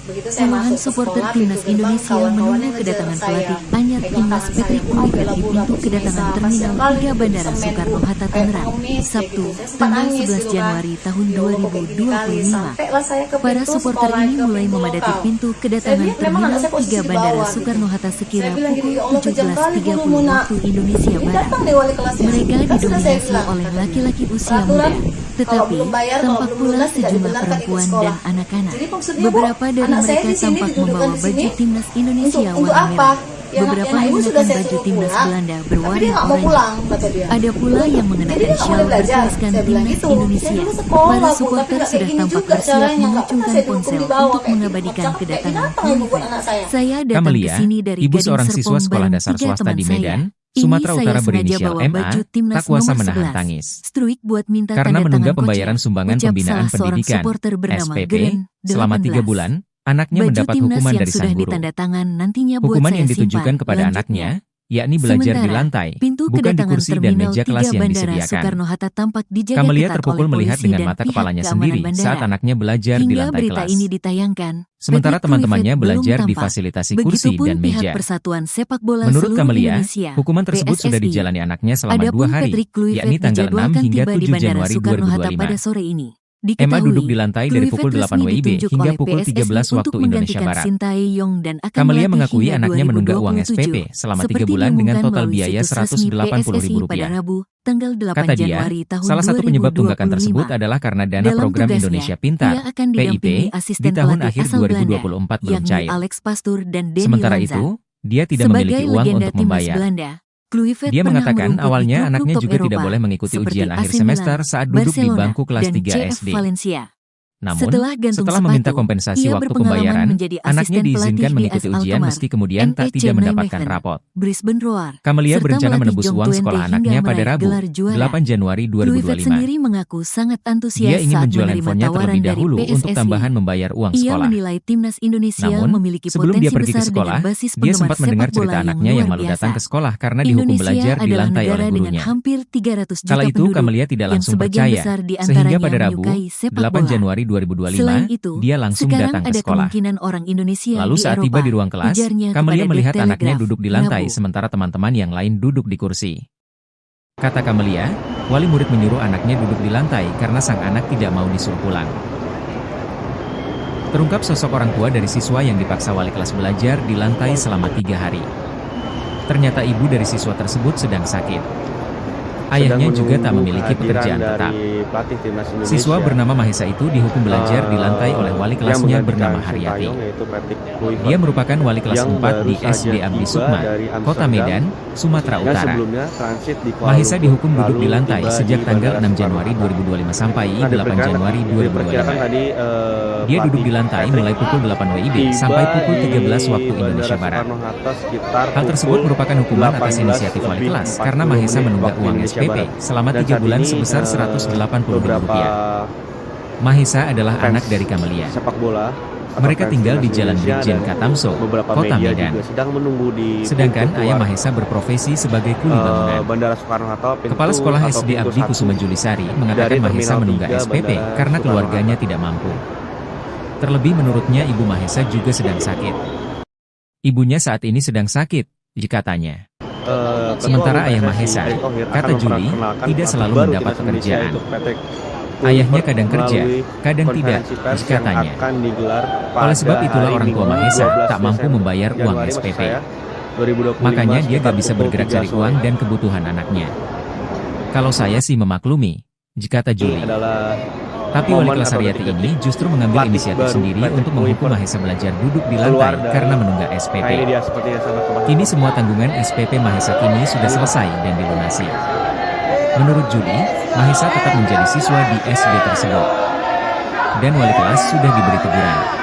Begitu saya Puluhan masuk ke supporter sekolah, timnas pintu gerbang, Indonesia kawan-kawannya menunggu ngejar kedatangan saya. pelatih anyar Pegang timnas tangan Patrick saya, Kluivert bela di bola, pintu Coach kedatangan Nisa, Terminal kasihan 3 kali Bandara semen Soekarno-Hatta kayak Tangerang, pengemis, kayak Sabtu, gitu. Saya sempat tanggal nangis 11 gitu kan. Januari tahun Ya Allah, kok kayak gini kali. 2025. Sampailah saya ke Para pintu supporter sekolah, ini ke mulai pintu memadati lokal. pintu Saya kedatangan lihat memang Terminal anak saya posisi 3 di Bandara bawah, gitu. Soekarno-Hatta sekira Saya bilang gini, ya pukul Allah kejam kali 17.30 gurumu nak. waktu Indonesia Ini Barat. datang nih wali kelasnya. Mereka Kan sudah saya didominasi bilang, oleh katanya. laki-laki usia Peraturan, muda, kalau tetapi belum bayar, kalau tampak belum pula lunas, tidak sejumlah dibenarkan ikut perempuan sekolah. dan anak-anak. Jadi maksudnya, Bu, Beberapa dari anak saya mereka di sini tampak didudukan membawa di sini baju timnas Indonesia untuk warna apa? merah. Ya, Beberapa anak ibu sudah menggunakan saya baju suruh timnas pulang, Belanda tapi berwarna dia nggak mau oranye. pulang, kata dia. Ada pula yang Jadi mengenakan dia nggak shawl boleh belajar. bertuliskan Saya bilang timnas gitu. Indonesia. Saya dulu sekolah, Para Bu, tapi supporter nggak kayak sudah gini tampak juga bersiap caranya. Nggak pernah mengacungkan saya dihukum ponsel di bawah untuk kayak gini. mengabadikan Cakep kayak kedatangan gini, datang ibu buat Kluivert. anak saya. Saya datang ke Camelia, sini dari ibu Gading seorang Serpong siswa sekolah bareng dasar 3 swasta teman di saya. Medan, Ini Sumatera saya Utara sengaja berinisial bawa MA, baju timnas tak kuasa nomor menahan 11. tangis. Struik buat minta Karena tanda menunggak tangan pembayaran coachnya. sumbangan Ucap pembinaan salah seorang pendidikan, supporter bernama SPP, Glenn, selama 3 18. bulan, anaknya Baju mendapat timnas hukuman yang dari sudah sang guru. ditanda tangan nantinya buat Hukuman saya yang ditujukan simpan. kepada Lanjutnya, anaknya, yakni belajar di sementara, lantai, pintu bukan di kedatangan kursi dan Terminal meja 3 kelas yang Bandara disediakan. Soekarno-Hatta tampak dijaga Camelia ketat terpukul oleh melihat polisi dengan dan mata pihak kepalanya keamanan sendiri bandara. saat anaknya belajar di Hingga lantai berita kelas. ini ditayangkan, Sementara Patrick teman-temannya Kluivert belum belajar di tampak. fasilitasi kursi Begitupun dan pihak meja. Persatuan Sepak Bola Menurut Seluruh Camelia, Indonesia, hukuman tersebut sudah PSSI. dijalani anaknya selama 2 Adapun hari, Patrick Kluivert yakni tanggal 6 dijadwalkan hingga tiba di 7 Bandara Januari Soekarno-Hatta pada 2025. sore ini. Emma Diketahui, duduk di lantai dari pukul Kluivert 8 resmi WIB ditunjuk hingga oleh pukul PSSI 13 waktu untuk Indonesia menggantikan Barat. Sintayong dan akan Camelia melatih mengakui hingga anaknya menunggak uang 2027, SPP selama 3 seperti bulan dengan diumumkan total melalui biaya situs resmi PSSI pada Rp180.000. Rabu, tanggal 8 Kata dia, Januari tahun salah satu penyebab tunggakan 2025. tersebut adalah karena dana Dalam program tugasnya, Indonesia Pintar, ia akan PIP, didampingi di asisten tahun pelatih akhir asal Belanda, 2024 belum yakni cair. Alex Pastur dan Denny Sementara Lanza. itu, dia tidak Sebagai memiliki uang legenda untuk timnas membayar. Belanda, Kluivert Dia pernah mengatakan merumput di awalnya klub-klub anaknya top juga tidak Eropa, boleh mengikuti seperti ujian akhir AC Milan, semester saat duduk di Barcelona, bangku kelas dan 3 CF SD. Valencia. Namun, Setelah gantung setelah meminta sepatu, kompensasi ia waktu berpengalaman pembayaran, menjadi anaknya asisten diizinkan pelatih mengikuti di AS ujian Alkmaar, meski kemudian tak NEC tidak mendapatkan Nijmegen, rapot. Brisbane Roar, Camelia serta berencana melatih menebus Jong uang Twente sekolah hingga anaknya pada meraih Rabu, gelar juara. 8 Januari Kluivert 2025. sendiri mengaku sangat antusias Dia ingin saat menjual menerima handphonenya tawaran terlebih dari dahulu untuk PSSI. tambahan membayar uang Ia sekolah. menilai timnas Indonesia Namun, memiliki sebelum potensi dia pergi ke besar sekolah, dengan basis dia penggemar sempat mendengar sepak cerita bola yang anaknya yang luar malu biasa. datang ke sekolah karena dihukum Indonesia belajar di adalah lantai negara oleh dengan gurunya. hampir 300 juta Kala itu penduduk, Camelia tidak yang langsung sebagian percaya, besar di sehingga antaranya pada Rabu, menyukai sepak 8 bola. Januari Selain 2025, itu, dia langsung sekarang datang ke ada sekolah. kemungkinan orang Indonesia Lalu di saat Eropa, tiba di ruang kelas, ujarnya Camelia kepada melihat The anaknya Telegraph, duduk di lantai Rabu. sementara teman-teman yang lain duduk di kursi. Kata Camelia, wali murid menyuruh anaknya duduk di lantai karena sang anak tidak mau disuruh pulang. Terungkap sosok orang tua dari siswa yang dipaksa wali kelas belajar di lantai selama 3 hari. Ternyata ibu dari siswa tersebut sedang sakit. Ayahnya juga tak memiliki pekerjaan tetap. Siswa bernama Mahesa itu dihukum belajar di lantai oleh wali kelasnya bernama Haryati. Dia merupakan wali kelas 4 di SD Abdi Sukma, Kota Medan, Sumatera Utara. Mahesa dihukum duduk di lantai sejak tanggal 6 Januari 2025 sampai 8 Januari 2025. Dia duduk di lantai mulai pukul 8 WIB sampai pukul 13 waktu Indonesia Barat. Hal tersebut merupakan hukuman atas inisiatif wali kelas karena Mahesa menunggak uang SPP selama 3 bulan sebesar Rp180.000. Mahesa adalah anak dari Camelia. Sepak bola. Mereka tinggal di Jalan Brigjen Katamso, Kota Medan. Sedangkan ayah Mahesa berprofesi sebagai kuli bangunan. Kepala Sekolah SD Abdi Kusuma Julisari mengatakan Mahesa menunggak SPP karena keluarganya tidak mampu. Terlebih menurutnya ibu Mahesa juga sedang sakit. Ibunya saat ini sedang sakit, katanya. Sementara ayah Mahesa, kata Juli, tidak selalu mendapat pekerjaan. Ayahnya kadang kerja, kadang tidak, katanya. Oleh sebab itulah orang tua Mahesa tak mampu membayar uang SPP. Makanya dia gak bisa bergerak cari uang dan kebutuhan anaknya. Kalau saya sih memaklumi, kata Juli. Tapi wali kelas Haryati ini justru mengambil inisiatif sendiri untuk menghukum Mahesa belajar duduk di lantai karena menunggak SPP. Kini semua tanggungan SPP Mahesa kini sudah selesai dan dilunasi. Menurut Juli, Mahesa tetap menjadi siswa di SD tersebut. Dan wali kelas sudah diberi teguran.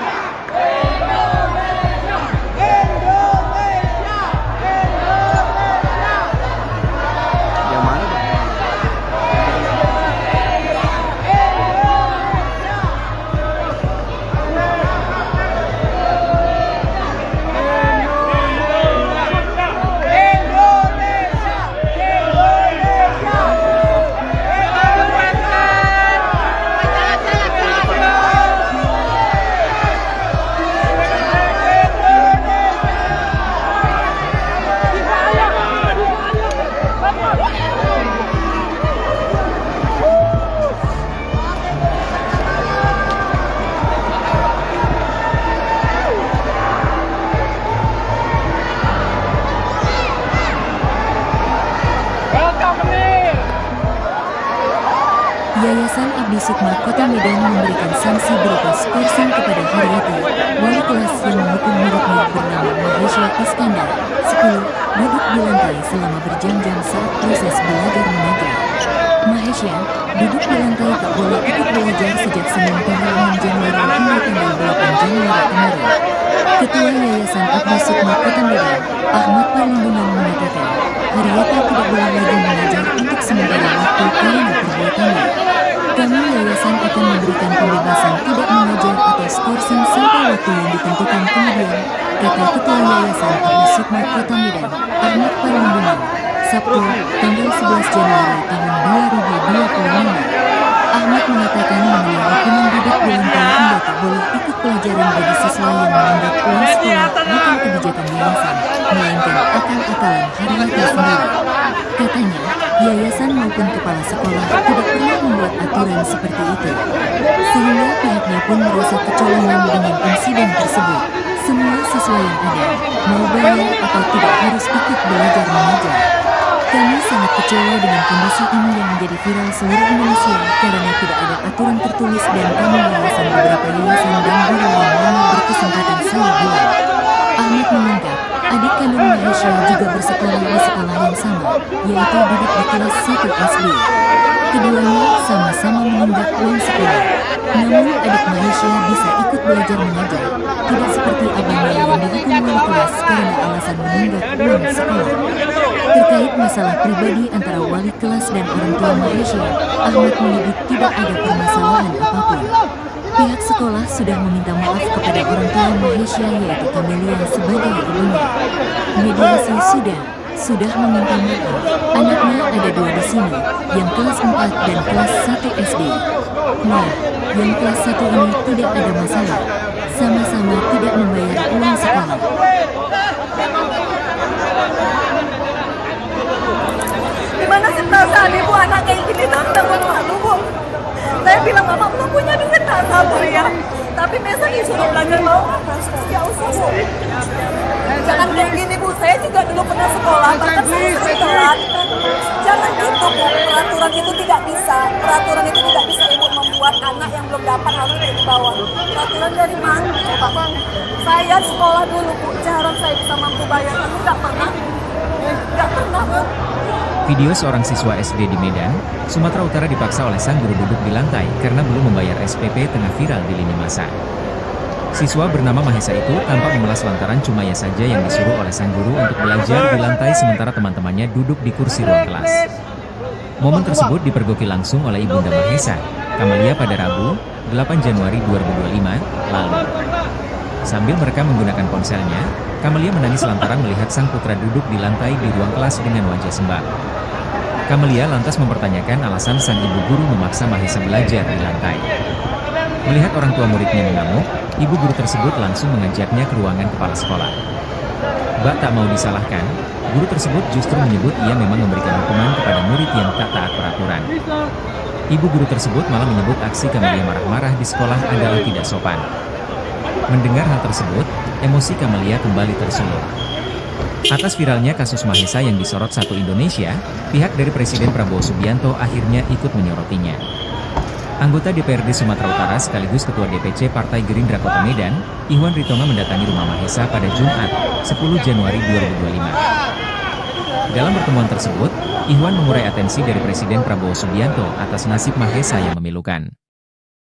Yayasan Abdi Sukma Kota Medan memberikan sanksi berupa skorsing kepada Haryati, wali kelas yang menghukum muridnya bernama Mahesha Iskandar, 10, duduk di lantai selama berjam-jam saat proses belajar mengajar. Mahesha duduk di lantai tak boleh ikut belajar sejak Senin tanggal 6 Januari hingga tanggal 8 Januari kemarin. Ketua Yayasan Abdi Sukma Kota Medan, Ahmad Parlindungan mengatakan, Haryati tidak boleh lagi mengajar untuk sementara waktu karena perbuatannya. Kami yayasan akan memberikan pembebasan tidak mengajar atau skorsing sampai waktu yang ditentukan kemudian, kata Ketua Yayasan Abdi Sukma Kota Medan, Ahmad Parlindungan, Sabtu, tanggal 11 Januari tahun 2025. Ahmad mengatakan mengenai hukuman duduk di lantai hingga tak boleh ikut pelajaran bagi siswa yang menunggak uang sekolah bukan kebijakan yayasan, melainkan akal-akalan Haryati sendiri. Katanya, yayasan maupun kepala sekolah tidak pernah membuat aturan seperti itu. Sehingga pihaknya pun merasa kecolongan dengan insiden tersebut. Semua siswa yang ada, mau bayar atau tidak harus ikut belajar mengajar. Kami sangat kecewa dengan kondisi ini yang menjadi viral seluruh Indonesia karena tidak ada aturan tertulis dan kami yayasan beberapa yayasan dan guru yang lama berkesempatan saya bilang. Ahmad mengungkap, adik kandung Mahesha juga bersekolah di sekolah yang sama, yaitu duduk di kelas 1 SD. Keduanya sama-sama menunggak uang sekolah. Namun adik Mahesha bisa ikut belajar mengajar, tidak seperti abangnya yang dihukum wali kelas karena alasan menunggak uang sekolah. Terkait masalah pribadi antara wali kelas dan orang tua Mahesha, Ahmad menyebut tidak ada permasalahan apapun. Pihak sekolah sudah meminta maaf kepada orang tua Mahesha yaitu Camelia sebagai ibunya. Mediasi sudah, sudah meminta maaf. Anaknya ada 2 di sini, yang kelas 4 dan kelas 1 SD. Nah, yang kelas 1 ini tidak ada masalah. Sama-sama tidak membayar uang sekolah. Gimana sih perasaan ibu anak kayak gini nanggung malu bu? Saya bilang mama belum punya duit tak sabar ya. Tapi besok disuruh belajar mau ya usah bu. Jangan kayak gini bu, saya juga dulu pernah sekolah, bahkan saya sering telat. Jangan gitu bu, peraturan itu tidak bisa. Peraturan itu tidak bisa ibu membuat anak yang belum dapat harus dari bawah. Peraturan dari mana? Coba saya sekolah dulu bu, jarang saya bisa mampu bayar, tapi nggak pernah bu. Video seorang siswa SD di Medan, Sumatera Utara dipaksa oleh sang guru duduk di lantai karena belum membayar SPP tengah viral di lini masa. Siswa bernama Mahesa itu tampak memelas lantaran cuma ia saja yang disuruh oleh sang guru untuk belajar di lantai sementara teman-temannya duduk di kursi ruang kelas. Momen tersebut dipergoki langsung oleh Ibunda Mahesa, Kamalia pada Rabu, 8 Januari 2025, lalu. Sambil merekam menggunakan ponselnya, Kamalia menangis lantaran melihat sang putra duduk di lantai di ruang kelas dengan wajah sembab. Kamalia lantas mempertanyakan alasan sang ibu guru memaksa Mahesa belajar di lantai. Melihat orang tua muridnya mengamuk, ibu guru tersebut langsung mengajaknya ke ruangan kepala sekolah. Bak tak mau disalahkan, guru tersebut justru menyebut ia memang memberikan hukuman kepada murid yang tak taat peraturan. Ibu guru tersebut malah menyebut aksi Kamalia marah-marah di sekolah adalah tidak sopan. Mendengar hal tersebut, emosi Kamalia kembali tersulut. Atas viralnya kasus Mahesa yang disorot satu Indonesia, pihak dari Presiden Prabowo Subianto akhirnya ikut menyorotinya. Anggota DPRD Sumatera Utara sekaligus Ketua DPC Partai Gerindra Kota Medan, Ihwan Ritonga mendatangi rumah Mahesa pada Jumat, 10 Januari 2025. Dalam pertemuan tersebut, Ihwan mengurai atensi dari Presiden Prabowo Subianto atas nasib Mahesa yang memilukan.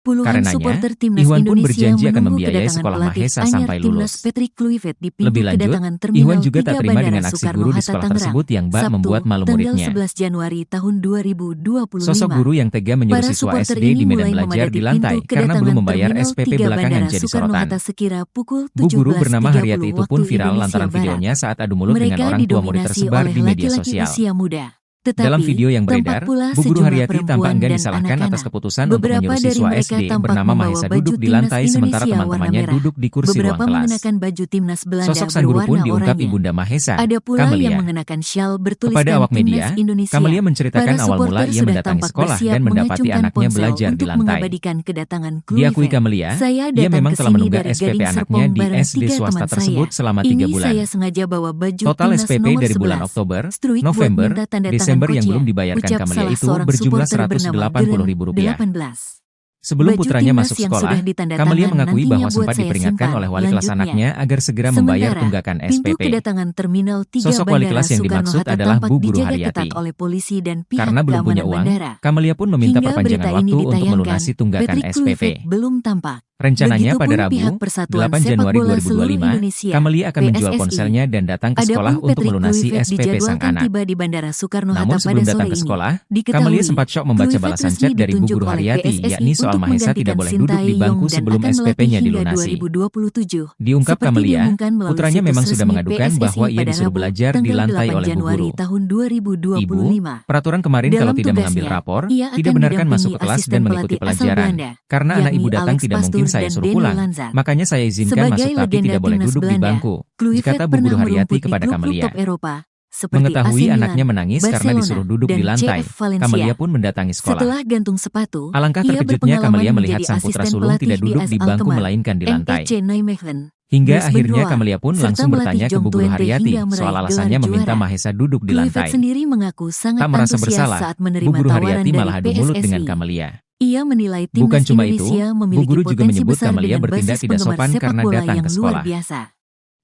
Puluhan Karenanya, supporter timnas Ihwan pun Indonesia berjanji akan menunggu membiayai kedatangan sekolah pelatih Mahesa anyar sampai timnas lulus. Patrick Kluivert di pintu Lebih lanjut, kedatangan Terminal Ihwan juga 3 tak terima Bandara dengan aksi Soekarno guru di Hatta sekolah Tangerang, tersebut yang bak Sabtu, membuat malu tanggal muridnya. 11 Januari tahun 2025. Sosok guru yang tega menyuruh Para siswa supporter SD ini di Medan mulai belajar memadati di lantai pintu karena belum kedatangan membayar Terminal SPP 3 belakangan Bandara jadi Soekarno sorotan. Hatta sekira pukul Bu guru 17.30 bernama Haryati itu pun waktu viral Indonesia lantaran Barat. videonya saat adu mulut dengan Mereka orang tua murid didominasi tersebar oleh di media laki-laki sosial. usia muda. Tetapi, Dalam video yang beredar, tampak pula Bu Guru sejumlah Haryati tampak perempuan enggan dan disalahkan atas anak-anak. keputusan untuk Beberapa menyuruh dari siswa mereka SD tampak bernama membawa Mahesa baju duduk di timnas lantai sementara Indonesia warna teman-temannya merah. duduk di kursi Beberapa ruang kelas. mengenakan baju timnas Belanda Sosok sang guru pun berwarna diungkap oranye. Ibunda Mahesa, Ada pula Kamalia. yang mengenakan syal bertuliskan Kepada awak media, timnas Indonesia. Kamalia menceritakan Para awal mula supporter ia sudah mendatangi tampak sekolah bersiap dan mendapati mengacungkan anaknya ponsel belajar di untuk lantai. mengabadikan kedatangan Diakui Kluivert. Kamalia, Saya ia datang memang ke telah sini menunggak dari SPP Gading anaknya Serpong di bareng SD 3 swasta teman tersebut saya. selama 3 Ini bulan. saya sengaja bawa baju Total timnas SPP nomor dari bulan 11. Oktober, Struik buat November, minta tanda tangan Desember yang coachnya, belum dibayarkan ucap Kamalia salah itu seorang berjumlah supporter bernama Rp180.000. Geren 18. Sebelum Baju putranya timnas masuk yang sekolah, sudah ditanda Kamalia tangan mengakui nantinya bahwa buat sempat saya diperingatkan simpan. oleh wali kelas Lanjutnya, anaknya agar segera membayar sementara, tunggakan pintu SPP. kedatangan Terminal 3 Sosok wali Bandara kelas yang Soekarno dimaksud Hatta adalah tampak Bu Guru dijaga Haryati. ketat oleh polisi dan pihak Karena belum punya keamanan uang, bandara. Kamalia pun meminta Hingga perpanjangan berita waktu ini untuk ditayangkan, melunasi tunggakan Patrick SPP. Kluivert belum tampak. Rencananya pada Begitupun Rabu, pihak Persatuan 8 Sepak Januari Bola Seluruh 2025, Indonesia, Kamalia akan menjual PSSI. ponselnya dan datang ke sekolah Adapun untuk Patrick melunasi Kluivert SPP sang dijadwalkan anak. tiba di Bandara Soekarno Namun Hatta sebelum pada datang sore ke ini. sekolah, Diketahui, Kamalia sempat syok membaca Kluivert balasan resmi chat dari Bu ditunjuk Guru oleh Haryati, PSSI yakni soal untuk Mahesa tidak menggantikan boleh duduk di Sintayong bangku dan sebelum akan melatih SPP-nya hingga dilunasi. 2027. Diungkap Seperti Kamalia, diumumkan melalui putranya situs memang sudah resmi mengadukan PSSI bahwa ia pada disuruh Rabu, belajar di tanggal lantai 8 oleh Bu Januari Guru. tahun Ibu, 2025. peraturan kemarin kalau Dalam tidak mengambil tugasnya, rapor, ia tidak akan benarkan masuk didampingi ke kelas asisten dan mengikuti pelatih asal pelajaran. Belanda, Karena anak ibu yakni datang Alex tidak mungkin Pastoor saya dan suruh Denny pulang. Lanzat. Makanya saya izinkan Sebagai masuk tapi legenda tidak boleh timnas duduk di Belanda, bangku, Kluivert dikata Bu pernah Guru Haryati merumput di kepada klub-klub Kamalia. top Eropa seperti Mengetahui AC Milan, anaknya menangis karena Barcelona, disuruh duduk dan di lantai, CF Valencia. Kamalia pun mendatangi sekolah. Setelah gantung sepatu, Alangkah ia terkejutnya berpengalaman Kamalia melihat menjadi sang putra asisten sulung pelatih tidak duduk di AS bangku Alkmaar, melainkan di lantai. NEC Nijmegen, Hingga West akhirnya Bentroa, Kamalia pun serta langsung melatih bertanya ke Jong Bu Guru Twente Haryati hingga meraih soal gelar alasannya meminta juara. Mahesa duduk di Kluivert lantai. sendiri mengaku sangat Tak merasa antusias bersalah, saat Bu menerima Guru tawaran Haryati dari malah adu mulut dengan PSSI. Kamalia. Ia menilai Bukan timnas cuma itu, Indonesia Bu memiliki Guru juga potensi menyebut besar Kamalia dengan bertindak basis tidak penggemar sopan sepak karena bola datang yang ke luar sekolah. biasa.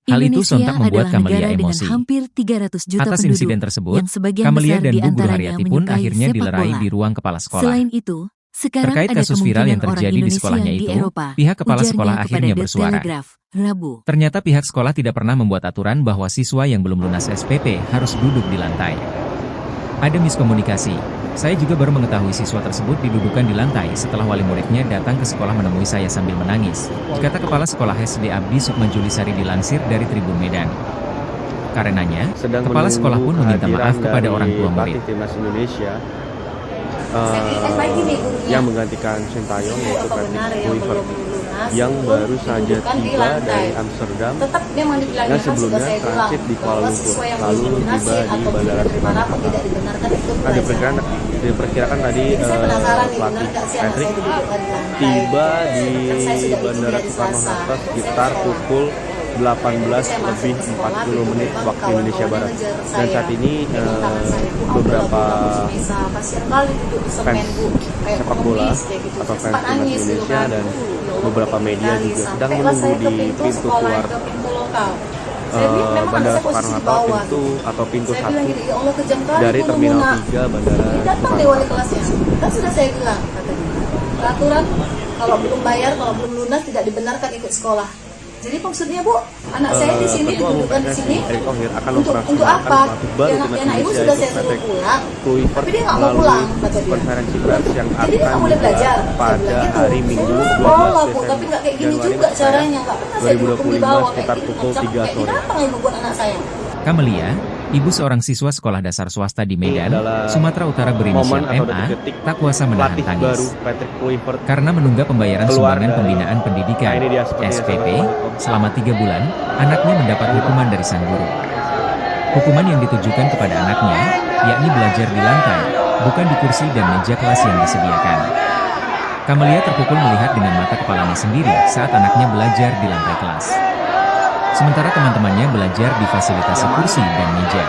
Hal itu Indonesia sontak membuat adalah Kamalia negara dengan emosi. hampir 300 juta Atas penduduk, insiden tersebut, yang sebagian Kamalia besar dan di Bu Guru antaranya Haryati pun menyukai akhirnya sepak dilerai bola. di ruang kepala sekolah. Selain itu, sekarang Terkait ada kasus viral yang kemungkinan orang terjadi di Indonesia sekolahnya yang di itu, Eropa, pihak kepala ujarnya sekolah kepada akhirnya The bersuara. Telegraph, Rabu. Ternyata pihak sekolah tidak pernah membuat aturan bahwa siswa yang belum lunas SPP harus duduk di lantai. Ada miskomunikasi. Saya juga baru mengetahui siswa tersebut didudukan di lantai setelah wali muridnya datang ke sekolah menemui saya sambil menangis, kata Kepala Sekolah SD Abdi Sukma Julisari dilansir dari Tribun Medan. Karenanya, sedang kepala sekolah pun menunggu meminta maaf kehadiran kepada dari orang tua murid. pelatih timnas Indonesia Baik ini gurunya. yang menggantikan Sintayong, yaitu Apa Patrick benar yang Kluivert belum lunas yang itu baru saja didudukan di tiba lantai? dari Amsterdam Tetap memang dibilangnya yang kan sudah sebelumnya saya bilang transit di Kuala bahwa Lumpur, siswa yang lalu belum tiba lunasin di atau Bandara diterima rapat Soekarno-Hatta. tidak dibenarkan itu Nah, pelajaran. diperkirakan tadi Jadi saya penasaran nih, benar pelatih nggak sih anak Patrick saya didudukkan di lantai? tiba di Sedangkan saya sudah izin Bandara dari Selasa. Soekarno-Hatta Saya sekitar sekolah. pukul 18 Saya masuk lebih ke sekolah, 40 menit tiba-tiba waktu Indonesia kawan-kawannya Barat. ngejar Dan saya. saat ini Pegang tangan saya, Bu, aku beberapa udah bisa. Kasihan kali duduk di semen, fans Bu. Kayak sepak bola pengemis, kayak gitu. atau Saya fans sempat timnas nangis gitu Indonesia kan. dan Ya Allah, beberapa pengen media kali. juga sedang Sampailah menunggu saya ke di pintu pintu sekolah, keluar ke pintu lokal. Saya bilang memang anak Bandara saya posisi di Soekarno-Hatta, bawah. pintu atau pintu Saya 1 bilang gini, ya Allah kejam kali dari kamu, Terminal Muna. 3 Bandara Ini datang deh wali kelasnya. Kan sudah saya bilang, katanya. Peraturan kalau belum bayar, kalau belum lunas tidak dibenarkan ikut sekolah. Jadi maksudnya Bu, anak saya di sini Ketua Umum didudukan di PSSI, sini Erick Thohir akan untuk memperkenalkan apa? pelatih baru Ya, timnas anak ibu Indonesia, sudah yaitu saya suruh Patrick pulang, Kluivert, tapi dia nggak mau melalui pulang, kata dia. konferensi pers yang Jadi dia nggak akan boleh belajar. digelar Saya pada bilang gitu. hari Minggu Saya 12 sekolah, Bu, Desember tapi nggak kayak gini Januari juga caranya. Nggak pernah saya dihukum di 2025 bawah sekitar kayak gitu. pukul 3 Kayak sore. binatang ibu buat anak saya. Kamelia, ibu seorang siswa sekolah dasar swasta di Medan, adalah Sumatera Utara berinisial momen atau MA, detik-detik tak kuasa menahan pelatih tangis. baru Patrick Kluivert Karena menunggak pembayaran keluar sumbangan dari- pembinaan pendidikan Nah, ini dia seperti SPP yang selama 3 bulan, anaknya mendapat hukuman dari sang guru. Hukuman yang ditujukan kepada anaknya, yakni belajar di lantai, bukan di kursi dan meja kelas yang disediakan. Kamelia terpukul melihat dengan mata kepalanya sendiri saat anaknya belajar di lantai kelas. Sementara teman-temannya belajar di fasilitasi kursi dan meja.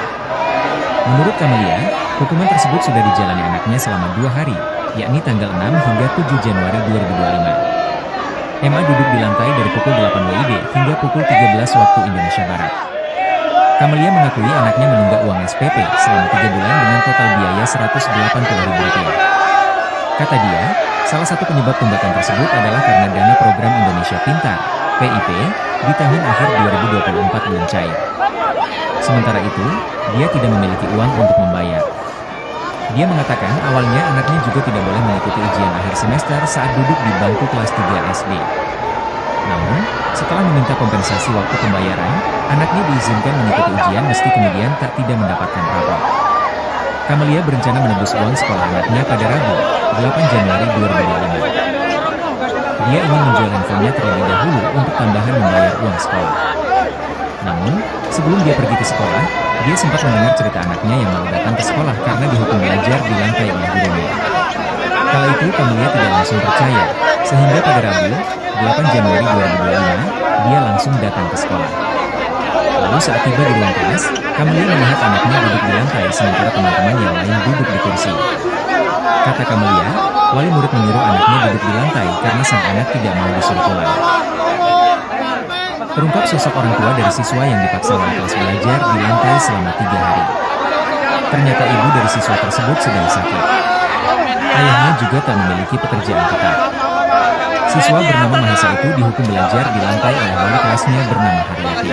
Menurut Kamelia, hukuman tersebut sudah dijalani anaknya selama 2 hari, yakni tanggal 6 hingga 7 Januari 2025. Emma duduk di lantai dari pukul 8 WIB hingga pukul 13 waktu Indonesia Barat. Kamelia mengakui anaknya menunggak uang SPP selama 3 bulan dengan total biaya Rp180.000. Kata dia, salah satu penyebab tunggakan tersebut adalah karena dana program Indonesia Pintar, PIP, di tahun akhir 2024 belum cair. Sementara itu, dia tidak memiliki uang untuk membayar. Dia mengatakan awalnya anaknya juga tidak boleh mengikuti ujian akhir semester saat duduk di bangku kelas 3 SD. Namun, setelah meminta kompensasi waktu pembayaran, anaknya diizinkan mengikuti ujian meski kemudian tidak mendapatkan rapor. Kamelia berencana menebus uang sekolah anaknya pada Rabu, 8 Januari 2025. Dia ingin menjual handphonenya terlebih dahulu untuk tambahan membayar uang sekolah. Namun, sebelum dia pergi ke sekolah, dia sempat mendengar cerita anaknya yang mau datang ke sekolah karena dihukum belajar di lantai oleh gurunya. Kala itu Kamelia tidak langsung percaya, sehingga pada Rabu, 8 Januari 2025, dia langsung datang ke sekolah. Lalu saat tiba di ruang kelas, Kamelia melihat anaknya duduk di lantai sementara teman-teman yang lain duduk di kursi. Kata Kamelia, wali murid menyuruh anaknya duduk di lantai karena sang anak tidak mau disuruh pulang. Terungkap sosok orang tua dari siswa yang dipaksa wali kelas belajar di lantai selama 3 hari. Ternyata ibu dari siswa tersebut sedang sakit. Ayahnya juga tak memiliki pekerjaan tetap. Siswa bernama Mahesa itu dihukum belajar di lantai oleh wali kelasnya bernama Haryati.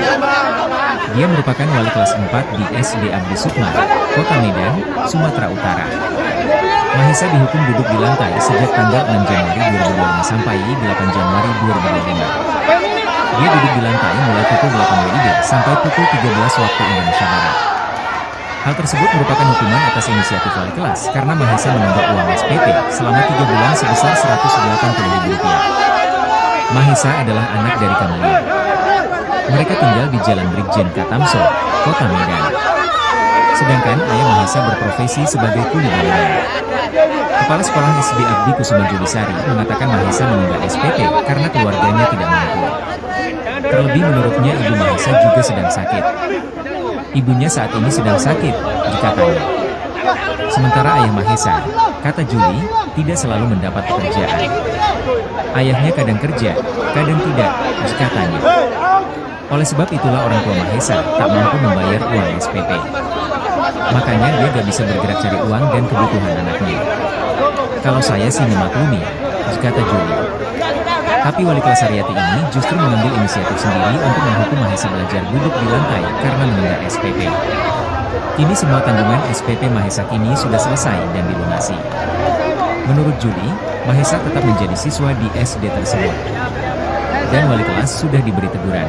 Dia merupakan wali kelas 4 di SD Abdi Sukma, Kota Medan, Sumatera Utara. Mahesa dihukum duduk di lantai sejak tanggal 6 Januari 2025 sampai 8 Januari 2025. Dia duduk di lantai mulai pukul 8 WIB sampai pukul 13 waktu Indonesia Barat. Hal tersebut merupakan hukuman atas inisiatif wali kelas karena Mahesa menunggak uang SPP selama 3 bulan sebesar Rp180.000. Mahesa adalah anak dari Kamelia. Mereka tinggal di Jalan Brigjen Katamso, Kota Medan. Sedangkan ayah Mahesa berprofesi sebagai kuli bangunan. Kepala Sekolah SD Abdi Kusuma Judisari mengatakan Mahesa menunggak SPP karena keluarganya tidak mampu. Terlebih menurutnya ibu Mahesa juga sedang sakit. Ibunya saat ini sedang sakit, dikatanya. Sementara ayah Mahesa, kata Juli, tidak selalu mendapat pekerjaan. Ayahnya kadang kerja, kadang tidak, dikatanya. Oleh sebab itulah orang tua Mahesa tak mampu membayar uang SPP. Makanya dia gak bisa bergerak cari uang dan kebutuhan anaknya. Kalau saya sih memaklumi, kata Juli. Tapi wali kelas Haryati ini justru mengambil inisiatif sendiri untuk menghukum Mahesa belajar duduk di lantai karena menunggak SPP. Kini semua tanggungan SPP Mahesa kini sudah selesai dan dilunasi. Menurut Juli, Mahesa tetap menjadi siswa di SD tersebut. Dan wali kelas sudah diberi teguran.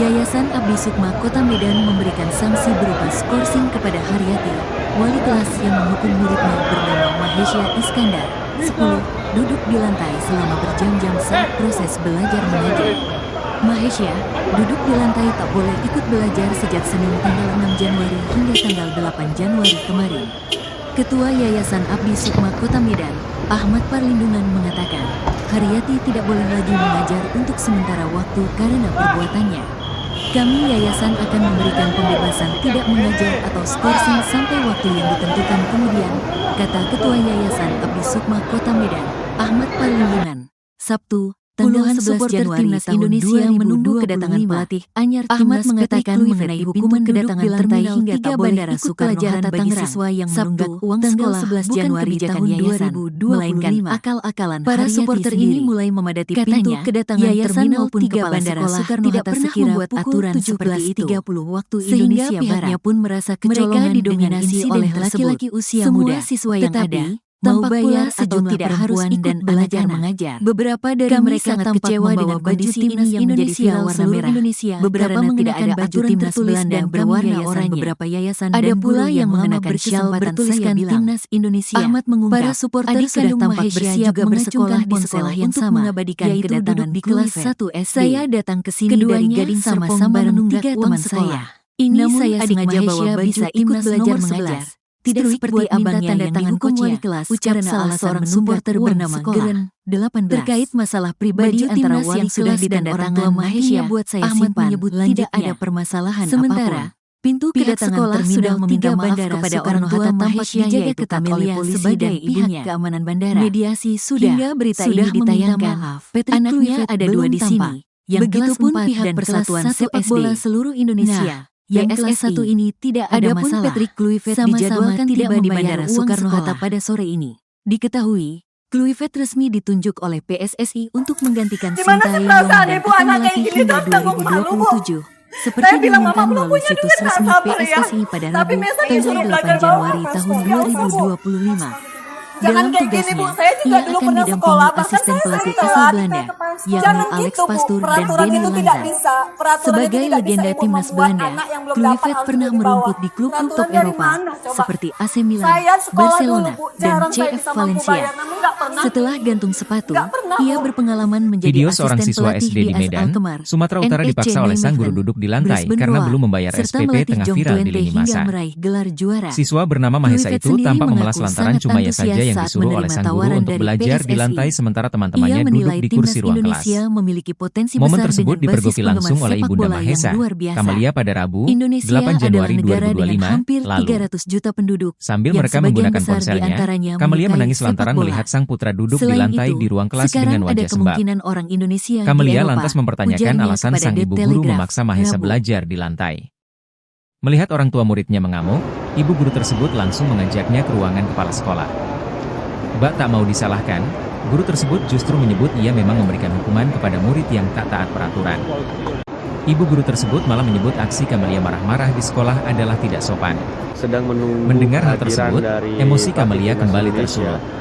Yayasan Abdi Sukma Kota Medan memberikan sanksi berupa skorsing kepada Haryati, wali kelas yang menghukum muridnya bernama Mahesya Iskandar, 10, duduk di lantai selama berjam-jam saat proses belajar mengajar. Mahesya, duduk di lantai tak boleh ikut belajar sejak Senin tanggal 6 Januari hingga tanggal 8 Januari kemarin. Ketua Yayasan Abdi Sukma Kota Medan, Ahmad Parlindungan mengatakan, Haryati tidak boleh lagi mengajar untuk sementara waktu karena perbuatannya. Kami yayasan akan memberikan pembebasan tidak mengajar atau skorsing sampai waktu yang ditentukan kemudian, kata Ketua Yayasan Abdi Sukma Kota Medan, Ahmad Parlindungan. Sabtu, puluhan supporter timnas Indonesia menunggu kedatangan pelatih anyar timnas mengatakan mengenai hukuman kedatangan lantai hingga tak boleh ikut pelajaran bagi siswa yang menunggak uang sekolah 11 Januari tahun 2020, melainkan akal-akalan para supporter ini mulai memadati pintu kedatangan terminal maupun kepala bandara Soekarno-Hatta sekira membuat aturan seperti itu, waktu Indonesia pihaknya pun merasa kecolongan didominasi oleh laki-laki usia muda, siswa yang ada mau bayar atau tidak harus ikut belajar mengajar. Beberapa dari mereka sangat kecewa dengan kondisi ini yang menjadi viral warna merah. Indonesia. Beberapa mengenakan baju timnas Belanda berwarna oranye. Beberapa yayasan ada pula yang mengenakan syal bertuliskan timnas Indonesia. Ahmad mengungkap, para supporter sudah tampak bersiap juga bersekolah di sekolah yang sama, mengabadikan kedatangan di kelas 1 SD. Saya datang ke sini dari Gading sama-sama menunggak teman saya. Ini saya sengaja bawa baju timnas belajar mengajar. Tidak seperti abangnya yang dihukum wali kelas karena salah seorang supporter bernama Geren 18 terkait masalah pribadi antara wali kelas dan orang tua Mahesya buat saya Ahmad menyebut tidak ada permasalahan sementara pintu kedatangan sekolah sudah meminta maaf kepada orang tua Mahesya dijaga ketat oleh polisi dan pihak keamanan bandara. Mediasi sudah hingga berita ini ditayangkan. Anaknya ada 2 di sini. Yang kelas 4 pihak Persatuan Sepak Bola Seluruh Indonesia. Yang kelas 1 ini tidak ada masalah. Patrick Kluivert dijadwalkan tiba di Bandara Soekarno-Hatta pada sore ini. Diketahui, Kluivert resmi ditunjuk oleh PSSI untuk menggantikan Sintayong dan akan melatih hingga 2027. Seperti diumumkan melalui situs resmi PSSI pada Rabu, tanggal 8 Januari tahun 2025. Dalam tugasnya, ia akan didampingi asisten pelatih asal Belanda, yakni Alex Pastoor dan Denny Lanza. Sebagai legenda timnas Belanda, Kluivert pernah merumput di klub-klub top Eropa seperti AC Milan, Barcelona, dan CF Valencia. Setelah gantung sepatu, ia berpengalaman menjadi Video asisten seorang siswa pelatih SD di di AS Medan, Alkmaar, Sumatera Utara NEC dipaksa oleh sang guru Nijmegen, duduk di lantai Brisbane karena Roar, belum membayar serta SPP melatih tengah Jong viral di Twente lini hingga masa. meraih gelar juara. Siswa bernama Mahesa Kluivert itu sendiri tampak memelas mengaku lantaran sangat cuma ia saja antusias yang saat disuruh oleh menerima sang guru tawaran untuk dari belajar di PSSI. lantai sementara Ia teman-temannya duduk menilai di timnas kursi ruang kelas. Indonesia memiliki potensi Momen besar tersebut dengan basis dipergoki penggemar langsung oleh sepak Ibunda bola yang Mahesa, luar biasa. Kamalia pada Rabu, Indonesia 8 Januari adalah negara dengan 2025 hampir lalu. 300 juta penduduk. Sambil yang mereka sebagian menggunakan besar ponselnya, diantaranya Kamalia menyukai menangis sepak lantaran bola. melihat sang putra duduk di Selain lantai itu, di ruang kelas sekarang dengan ada wajah sembab. kemungkinan orang Indonesia di Kamalia Eropa, lantas mempertanyakan ujarnya alasan kepada sang The ibu guru Telegraph, memaksa Mahesa Rabu. belajar di lantai. Melihat orang tua muridnya mengamuk, ibu guru tersebut langsung mengajaknya ke ruangan kepala sekolah. Bak tak mau disalahkan, guru tersebut justru menyebut ia memang memberikan hukuman kepada murid yang tak taat peraturan. Ibu guru tersebut malah menyebut aksi Kamalia marah-marah di sekolah adalah tidak sopan. Sedang menunggu Mendengar hal kehadiran tersebut, dari emosi pelatih Kamalia timnas kembali Indonesia. tersulut.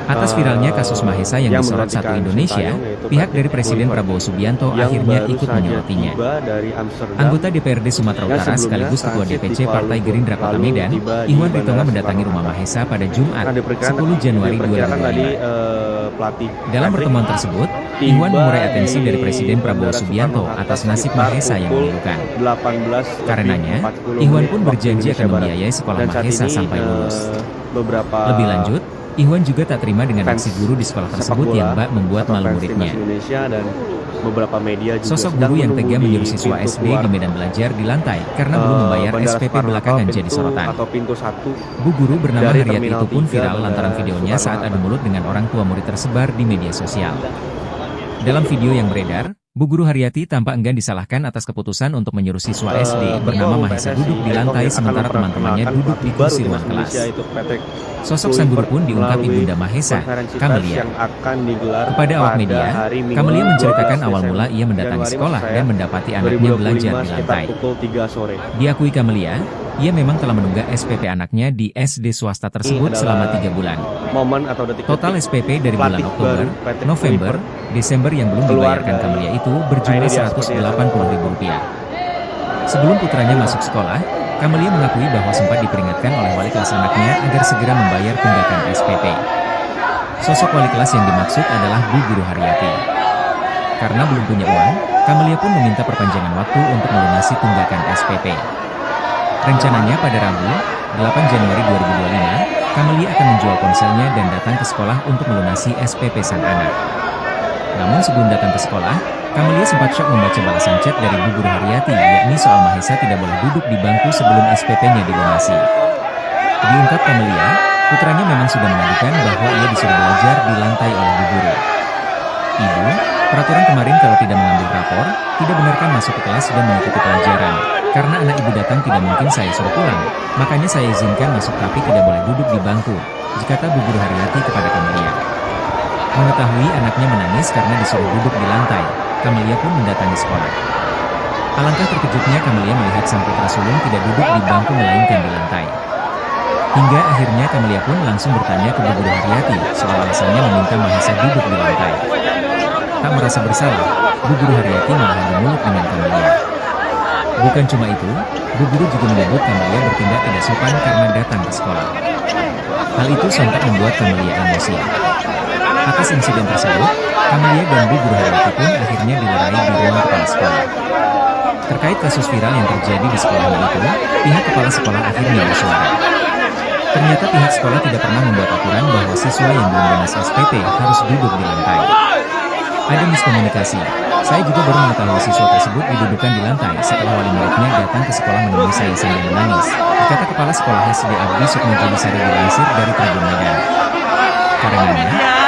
Atas viralnya kasus Mahesa yang disorot menggantikan satu Indonesia, Sintayong, yaitu pihak Patrick dari Presiden Kluivert, Prabowo Subianto yang akhirnya baru ikut saja menyorotnya. tiba dari Amsterdam. Anggota DPRD Sumatera yang Utara sebelumnya sekaligus Ketua transit DPC di Kuala Partai Lumpur, Gerindra Kota lalu Medan, tiba di Iwan Bandara Ritonga mendatangi rumah Soekarno-Hatta. Mahesa pada Jumat, Nah, diperkirakan 10 Januari tadi 2025. pelatih Dalam Patrick pertemuan tersebut, tiba Iwan mengurai atensi di dari Presiden Prabowo Bandara Subianto Soekarno-Hatta atas nasib sekitar Mahesa yang pukul memilukan. 18:40 Karenanya, menit Iwan pun waktu berjanji Indonesia akan Barat. membiayai sekolah Dan saat Mahesa ini, sampai lulus. beberapa Lebih lanjut, Iwan juga tak terima dengan fans aksi guru di sekolah sepak tersebut bola yang bak membuat atau malu fans muridnya. timnas Indonesia dan beberapa media juga Sosok sedang guru yang menunggu tega di menyuruh siswa pintu SD keluar, di Medan belajar di lantai karena belum membayar Bandara SPP Soekarno-Hatta, belakangan jadi pintu sorotan. atau pintu 1 Bu guru bernama dari Haryati Terminal itu pun 3 viral Bandara lantaran videonya saat adu Soekarno-Hatta. mulut dengan orang tua murid tersebar di media sosial. Dalam video yang beredar, Bu Guru Haryati tampak enggan disalahkan atas keputusan untuk menyuruh siswa SD bernama Mahesa duduk di lantai sementara teman-temannya duduk di kursi ruang kelas. Sosok sang guru pun diungkap Ibunda Mahesa, Kamalia. Kepada awak media, Kamalia menceritakan awal mula ia mendatangi sekolah dan mendapati anaknya belajar di lantai. Diakui Kamalia, ia memang telah menunggak SPP anaknya di SD swasta tersebut selama 3 bulan. Momen atau detik-detik Total SPP dari bulan pelatih Oktober, baru Patrick November, Kluivert Desember yang belum keluar dibayarkan dari- Camelia itu berjumlah Nah, ini dia seperti itu. Rp180.000. Sebelum putranya masuk sekolah, Camelia mengakui bahwa sempat diperingatkan oleh wali kelas anaknya agar segera membayar tunggakan SPP. Sosok wali kelas yang dimaksud adalah Bu Guru Haryati. Karena belum punya uang, Camelia pun meminta perpanjangan waktu untuk melunasi tunggakan SPP. Rencananya pada Rabu, 8 Januari 2025, Camelia akan menjual ponselnya dan datang ke sekolah untuk melunasi SPP sang anak. Namun sebelum datang ke sekolah, Camelia sempat syok membaca balasan chat dari Bu Guru Haryati, yakni soal Mahesa tidak boleh duduk di bangku sebelum SPP-nya dilunasi. Diungkap Camelia, putranya memang sudah mengadukan bahwa ia disuruh belajar di lantai oleh Bu Guru. Ibu, peraturan kemarin kalau tidak mengambil rapor, tidak benarkan masuk ke kelas dan mengikuti pelajaran. Karena anak ibu datang tidak mungkin saya suruh pulang, makanya saya izinkan masuk tapi tidak boleh duduk di bangku, kata Bu Guru Haryati kepada Camelia. Mengetahui anaknya menangis karena disuruh duduk di lantai, Camelia pun mendatangi sekolah. Alangkah terkejutnya Camelia melihat sang putra sulung tidak duduk di bangku melainkan di lantai. Hingga akhirnya Camelia pun langsung bertanya ke Bu Guru Haryati soal alasannya meminta Mahesa duduk di lantai. Tak merasa bersalah, Bu Guru Haryati malah adu mulut dengan Camelia. Bukan cuma itu, Bu Guru juga menyebut Camelia bertindak tidak sopan karena datang ke sekolah. Hal itu sontak membuat Camelia emosi. Atas insiden tersebut, Camelia dan Bu Guru Haryati pun akhirnya dilerai di ruang kepala sekolah. Terkait kasus viral yang terjadi di sekolahnya itu, pihak kepala sekolah akhirnya bersuara. Ternyata pihak sekolah tidak pernah membuat aturan bahwa siswa yang belum lunas SPP harus duduk di lantai. Ada miskomunikasi. Saya juga baru mengetahui siswa tersebut didudukan di lantai setelah wali muridnya datang ke sekolah menemui saya sambil menangis, kata Kepala Sekolah SD Abdi Sukmajidisari dilansir dari Tribun Medan. Karenanya,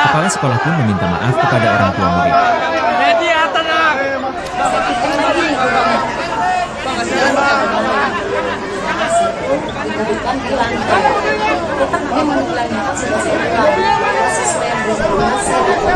kepala sekolah pun meminta maaf kepada orang tua murid. Didudukan di lantai. Memang di lantai kan sudah saya bilang, siswa yang belum lunas atau dia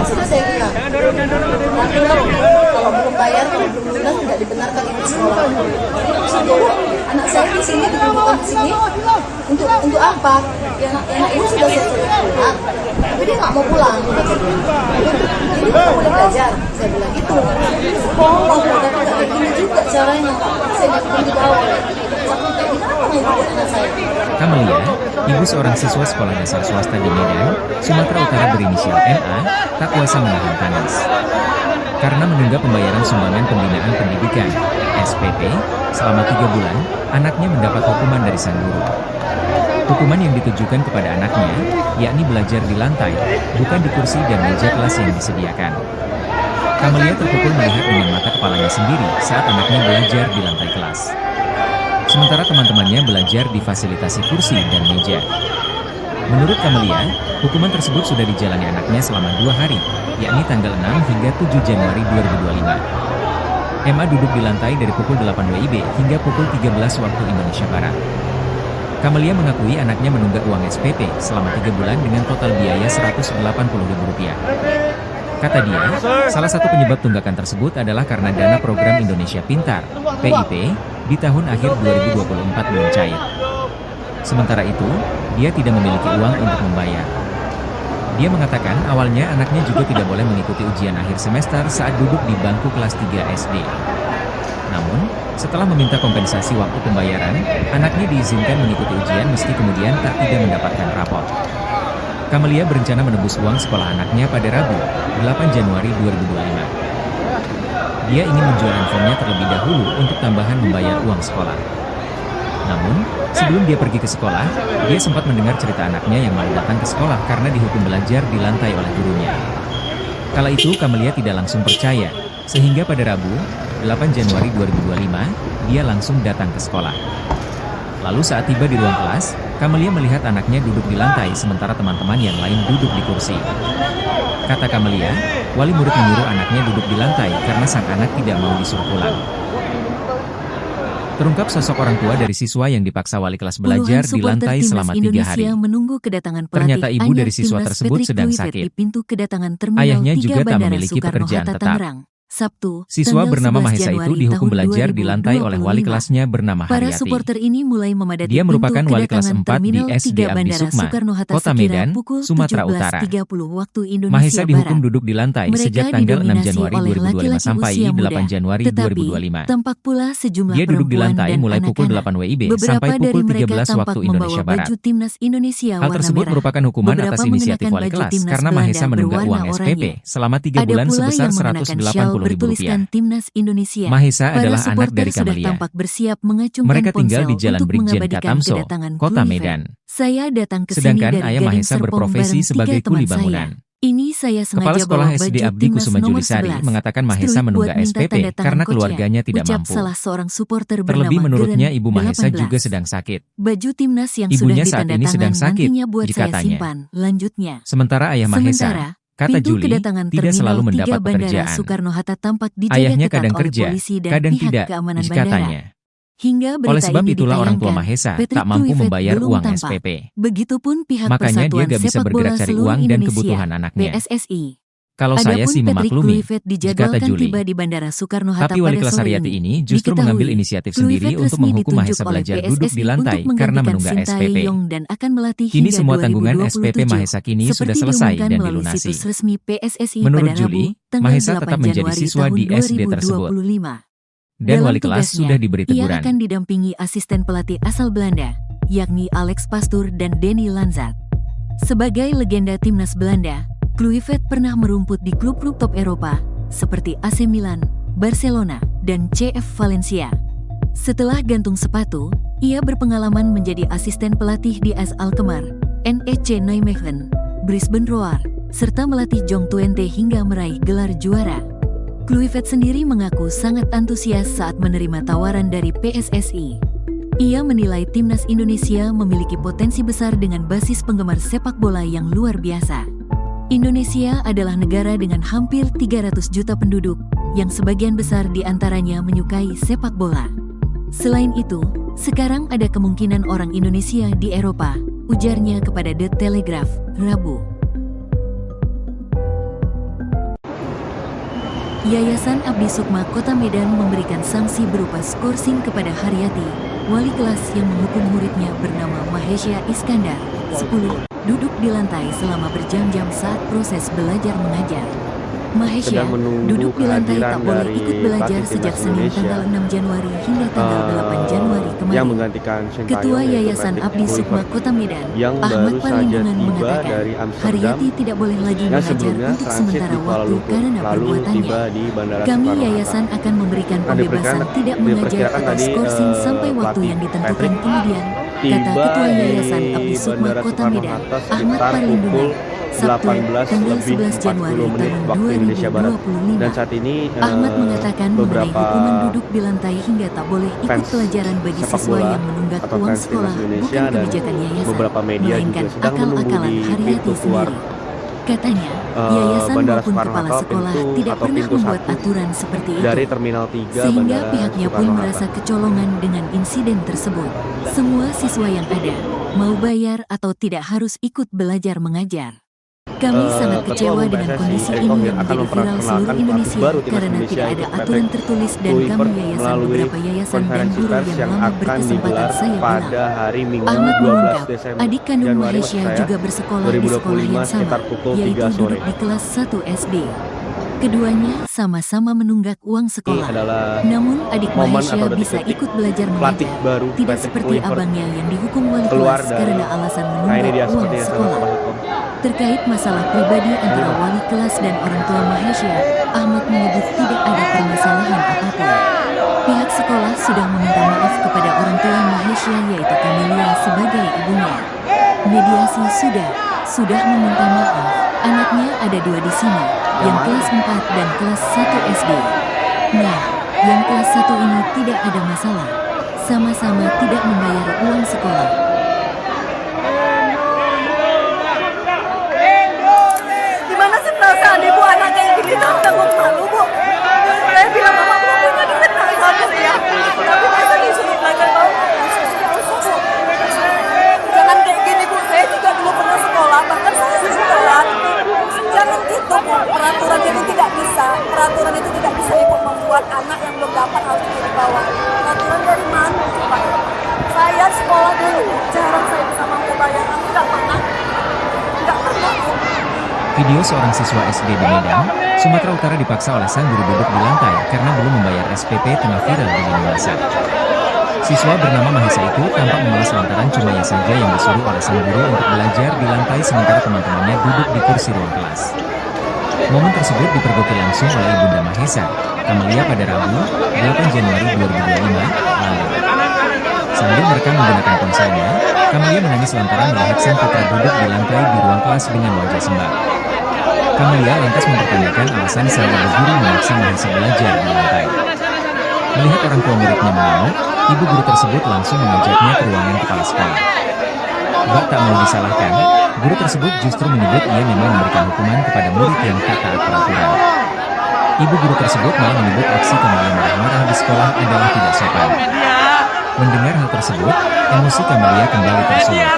sudah saya bilang, kalau belum bayar, kalau belum lunas tidak dibenarkan ikut sekolah. Anak saya di sini didudukan di sini untuk apa? Ya, anak ini sudah saya suruh pulang, tapi dia nggak mau pulang. Jadi dia nggak boleh belajar. Saya bilang gitu. Oh, tapi kayak gini juga caranya. Saya nggak di bawah. Camelia, ibu seorang siswa sekolah dasar swasta di Medan, Sumatera Utara berinisial MA, tak kuasa menahan tangis. Karena menunggak pembayaran sumbangan pembinaan pendidikan, SPP, selama 3 bulan, anaknya mendapat hukuman dari sang guru. Hukuman yang ditujukan kepada anaknya, yakni belajar di lantai, bukan di kursi dan meja kelas yang disediakan. Camelia terpukul melihat dengan mata kepalanya sendiri saat anaknya belajar di lantai kelas. Sementara teman-temannya belajar di fasilitasi kursi dan meja. Menurut Camelia, hukuman tersebut sudah dijalani anaknya selama 2 hari, yakni tanggal 6 hingga 7 Januari 2025. Emma duduk di lantai dari pukul 8 WIB hingga pukul 13 waktu Indonesia Barat. Camelia mengakui anaknya menunggak uang SPP selama 3 bulan dengan total biaya Rp180.000. Kata dia, salah satu penyebab tunggakan tersebut adalah karena dana program Indonesia Pintar, PIP, di tahun akhir 2024 belum cair. Sementara itu, dia tidak memiliki uang untuk membayar. Dia mengatakan awalnya anaknya juga tidak boleh mengikuti ujian akhir semester saat duduk di bangku kelas 3 SD. Namun, setelah meminta kompensasi waktu pembayaran, anaknya diizinkan mengikuti ujian meski kemudian tidak mendapatkan rapor. Camelia berencana menebus uang sekolah anaknya pada Rabu, 8 Januari 2025. Dia ingin menjual handphonenya terlebih dahulu untuk tambahan membayar uang sekolah. Namun, sebelum dia pergi ke sekolah, dia sempat mendengar cerita anaknya yang malu datang ke sekolah karena dihukum belajar di lantai oleh gurunya. Kala itu Camelia tidak langsung percaya, sehingga pada Rabu, 8 Januari 2025, dia langsung datang ke sekolah. Lalu saat tiba di ruang kelas, Camelia melihat anaknya duduk di lantai sementara teman-teman yang lain duduk di kursi. Kata Camelia, wali murid menyuruh anaknya duduk di lantai karena sang anak tidak mau disuruh pulang. Terungkap sosok orang tua dari siswa yang dipaksa wali kelas belajar di lantai selama 3 hari. Menunggu kedatangan Ternyata ibu Anyar dari siswa Timnas tersebut Patrick sedang Kluivert sakit. di pintu kedatangan Terminal Ayahnya 3 juga tak Bandara memiliki Soekarno pekerjaan Hatta tetap. Tangerang. Sabtu, Siswa tanggal bernama 11 Mahesa itu Januari dihukum tahun belajar di lantai oleh wali 2025. kelasnya bernama Para Haryati. supporter ini mulai memadati Dia merupakan pintu wali kelas kedatangan 4 di Terminal SD 3 Abdi Bandara Sukma, Soekarno Hatta Kota sekira Medan, pukul Sumatera Utara. 17.30 waktu Indonesia Mahesa dihukum Barat. duduk di lantai Mereka sejak tanggal 6 didominasi Januari oleh 2025 laki-laki sampai usia muda. 8 Januari Tetapi, 2025. tampak pula sejumlah Dia duduk di perempuan lantai dan mulai pukul anak-anak. 8 WIB Beberapa sampai dari pukul mereka 13 tampak waktu Indonesia membawa Barat. baju timnas Indonesia Hal warna tersebut merah. merupakan hukuman Beberapa atas inisiatif mengenakan wali baju kelas timnas karena Belanda Mahesa menunggak berwarna uang SPP oranye. selama 3 Ada bulan pula sebesar yang mengenakan syal Rp180.000. bertuliskan timnas Indonesia. Mahesa Para adalah anak supporter dari sudah Camelia. tampak bersiap mengacungkan Mereka tinggal ponsel di Jalan untuk Brigjen mengabadikan Katamso, kedatangan Kota Kluivert. Medan. Saya datang ke sini Sedangkan dari ayah Gading Mahesa Serpong berprofesi bareng sebagai 3 teman kuli saya. bangunan. Ini saya Kepala sengaja Sekolah bawa SD baju Abdi timnas Kusuma nomor Julisari 11. mengatakan Mahesa Struik buat menunggak minta SPP tanda tangan karena coachnya, keluarganya tidak ucap mampu. salah seorang supporter Terlebih bernama menurutnya Geren, ibu Mahesa 18. juga sedang sakit. Baju timnas yang Ibunya sudah saat ditanda ini sedang tangan sakit, nantinya buat saya katanya. simpan. Lanjutnya. Sementara ayah Mahesa, Sementara, kata pintu Juli, kedatangan tidak Terminal selalu 3 mendapat Bandara pekerjaan. Soekarno-Hatta tampak dijaga Ayahnya ketat kadang oleh kerja, polisi dan kadang pihak tidak, keamanan katanya. bandara. Hingga Oleh berita sebab ini itulah orang tua ditayangkan, Mahesa Patrick tak mampu Kluivert membayar belum uang tampak. SPP. Begitupun pihak Makanya dia Persatuan gak bisa Sepak bergerak Bola cari Seluruh uang dan Indonesia, kebutuhan anaknya. PSSI. Kalau saya Adapun sih Patrick memaklumi, Kluivert kata dijadwalkan Juli. tiba di Bandara Soekarno-Hatta Tapi wali pada kelas sore Haryati ini. ini justru Diketahui, mengambil inisiatif sendiri Kluivert untuk resmi menghukum ditunjuk Mahesa oleh belajar PSSI duduk di lantai untuk karena menggantikan menunggak SPP. Sintayong dan akan melatih Kini hingga semua tanggungan 2027. SPP Mahesa kini sudah Seperti selesai diumumkan dan melalui dilunasi. situs resmi PSSI Menurut pada Rabu, Juli, tanggal Mahesa 8 tetap menjadi Januari siswa tahun di SD tersebut. 2025. Dan Dalam wali kelas tugasnya, sudah diberi ia teguran. akan didampingi asisten pelatih asal Belanda, yakni Alex Pastoor dan Denny Lanzat. Sebagai legenda timnas Belanda, Kluivert pernah merumput di klub-klub top Eropa, seperti AC Milan, Barcelona, dan CF Valencia. Setelah gantung sepatu, ia berpengalaman menjadi asisten pelatih di AS Alkmaar, NEC Nijmegen, Brisbane Roar, serta melatih Jong Twente hingga meraih gelar juara. Kluivert sendiri mengaku sangat antusias saat menerima tawaran dari PSSI. Ia menilai timnas Indonesia memiliki potensi besar dengan basis penggemar sepak bola yang luar biasa. Indonesia adalah negara dengan hampir 300 juta penduduk, yang sebagian besar di antaranya menyukai sepak bola. Selain itu, sekarang ada kemungkinan orang Indonesia di Eropa, ujarnya kepada The Telegraph, Rabu. Yayasan Abdi Sukma Kota Medan memberikan sanksi berupa skorsing kepada Haryati, wali kelas yang menghukum muridnya bernama Mahesa Iskandar, 10, duduk di lantai selama berjam-jam saat proses belajar mengajar. Mahesa Sedang menunggu duduk di lantai tak kehadiran boleh dari ikut belajar pelatih sejak timnas Senin Indonesia, tanggal 6 Januari hingga tanggal 8 Januari yang kemarin. menggantikan Sintayong, Ketua yaitu Yayasan Patrick Abdi Sukma Kluivert, Kota Medan, yang Ahmad baru saja Parlindungan tiba mengatakan, dari Amsterdam, Haryati tidak boleh lagi yang mengajar sebelumnya untuk transit sementara di Kuala waktu Lumpur, karena lalu perbuatannya. tiba di Bandara Kami Soekarno-Hatta. yayasan akan memberikan Nah, pembebasan tidak mengajar diperkirakan atau tadi, skorsing sampai waktu pelatih yang ditentukan Patrick kemudian, kata tiba Ketua di Yayasan Abdi Sukma Bandara Kota Medan, Soekarno-Hatta Ahmad sekitar Parlindungan, pukul Sabtu, 18 tanggal lebih 11 Januari 40 menit tahun waktu Indonesia Barat. 2025. Dan saat ini Ahmad mengatakan mengenai beberapa hukuman duduk di lantai hingga tak boleh ikut fans pelajaran bagi sepak siswa bola yang menunggak atau uang fans sekolah timnas Indonesia bukan dan kebijakan yayasan, beberapa media melainkan juga sedang menunggu akal-akalan di Haryati pintu keluar sendiri. Katanya, yayasan Bandara maupun kepala Soekarno-Hatta, sekolah pintu tidak atau pernah pintu membuat 1 aturan seperti itu. dari Terminal 3 Sehingga Bandara pihaknya pun Soekarno-Hatta. merasa kecolongan dengan insiden tersebut. Semua siswa yang ada, mau bayar atau tidak harus ikut belajar mengajar. Kami sangat Ketua kecewa Umum dengan PSSI, kondisi Erick ini Thohir, yang akan menjadi viral seluruh memperkenalkan Indonesia baru timnas karena Indonesia, tidak ada yaitu aturan Patrick tertulis dan Kluivert, kami yayasan melalui beberapa yayasan dan konferensi guru pers yang yang lama akan berkesempatan digelar saya bilang. pada hari Minggu Ahmad 12 mengungkap, Desember adik kandung Januari Mahesa maksud saya, juga bersekolah di sekolah 2025 yang sama, sekitar pukul 3 yaitu sore. duduk di kelas 1 SD. Keduanya sama-sama menunggak uang Ini sekolah. adalah Namun adik momen Mahesa atau bisa detik-detik ikut belajar pelatih mengajar, baru tidak Patrick seperti Kluivert abangnya yang dihukum wali keluar kelas dari, karena alasan nah ini menunggak dia uang sepertinya sama sekolah. Pak Hikom. Terkait masalah pribadi antara wali kelas dan orang tua Mahesa, Ahmad menyebut tidak ada permasalahan apapun. Pihak sekolah sudah meminta maaf kepada orang tua Mahesa yaitu Camelia sebagai ibunya. Mediasi sudah meminta maaf. Anaknya ada 2 di sini, yang kelas 4 dan kelas 1 SD. Nah, Yang kelas 1 ini tidak ada masalah. Sama-sama tidak membayar uang sekolah. Gimana sih perasaan ibu anak kayak gini tuh tanggung malu bu? Saya bilang mama belum punya duit bagus ya, tapi masa disuruh belajar bagus? Jangan kayak gini bu, saya juga dulu pernah sekolah, bahkan saya sekolah. Jangan gitu bu, peraturan itu tidak bisa ikut membuat anak yang belum dapat harus di bawah. Peraturan dari mana Pak? Saya sekolah dulu, jarang saya bisa mampu bayar, nggak pernah bu. Video seorang siswa SD di Medan, Sumatera Utara dipaksa oleh sang guru duduk di lantai karena belum membayar SPP tengah viral di lini masa. Siswa bernama Mahesa itu tampak memelas lantaran cuma ia saja yang disuruh oleh sang guru untuk belajar di lantai sementara teman-temannya duduk di kursi ruang kelas. Momen tersebut dipergoki langsung oleh Ibunda Mahesa, Kamelia pada Rabu, 8 Januari 2025 lalu. Sambil merekam menggunakan ponselnya, Kamelia menangis lantaran melihat sang putra duduk di lantai di ruang kelas dengan wajah sembab. Kamelia lantas mempertanyakan alasan sang ibu guru memaksa Mahesa belajar di lantai. Melihat orang tua muridnya mengamuk, ibu guru tersebut langsung mengajaknya ke ruangan kepala sekolah. Bak tak mau disalahkan, guru tersebut justru menyebut ia memang memberikan hukuman kepada murid yang tak taat peraturan. Ibu guru tersebut malah menyebut aksi Kamelia marah-marah di sekolah adalah tidak sopan. Mendengar hal tersebut, emosi Kamelia kembali tersulut.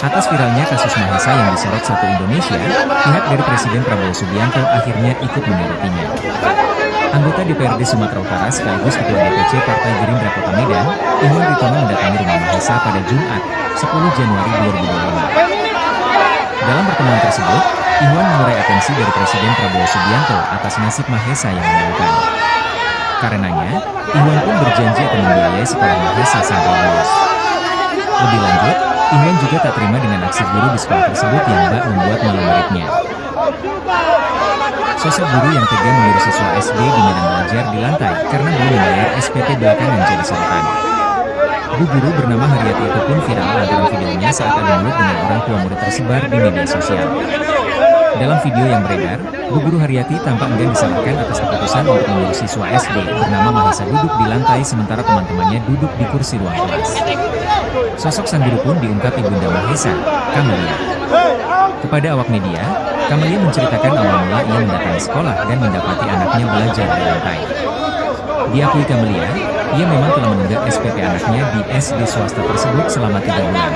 Atas viralnya kasus Mahesa yang disorot satu Indonesia, pihak dari Presiden Prabowo Subianto akhirnya ikut menyorotnya. Anggota DPRD Sumatera Utara sekaligus Ketua DPC Partai Gerindra Kota Medan, Ihwan Ritono mendatangi rumah Mahesa pada Jumat, 10 Januari 2025. Dalam pertemuan tersebut, Ihwan mengurai atensi dari Presiden Prabowo Subianto atas nasib Mahesa yang memalukan. Karenanya, Ihwan pun berjanji akan membiayai sekolah Mahesa sampai lulus. Lebih lanjut, Ihwan juga tak terima dengan aksi guru di sekolah tersebut yang bak membuat malu muridnya. Sosok guru yang tega menyuruh siswa SD di medan belajar di lantai karena belum membayar SPP belakangan menjadi sorotan. Bu guru bernama Haryati itu pun viral lantaran videonya saat adu mulut dengan orang tua murid tersebar di media sosial. Dalam video yang beredar, Bu guru Haryati tampak enggan disalahkan atas keputusan untuk menyuruh siswa SD bernama Mahesa duduk di lantai sementara teman-temannya duduk di kursi ruang kelas. Sosok sang guru pun diungkap Ibunda Mahesa, Kamelia. Kepada awak media, Kamelia menceritakan awal mula ia mendatangi sekolah dan mendapati anaknya belajar di lantai. Diakui Kamelia, ia memang telah menunggak SPP anaknya di SD swasta tersebut selama 3 bulan.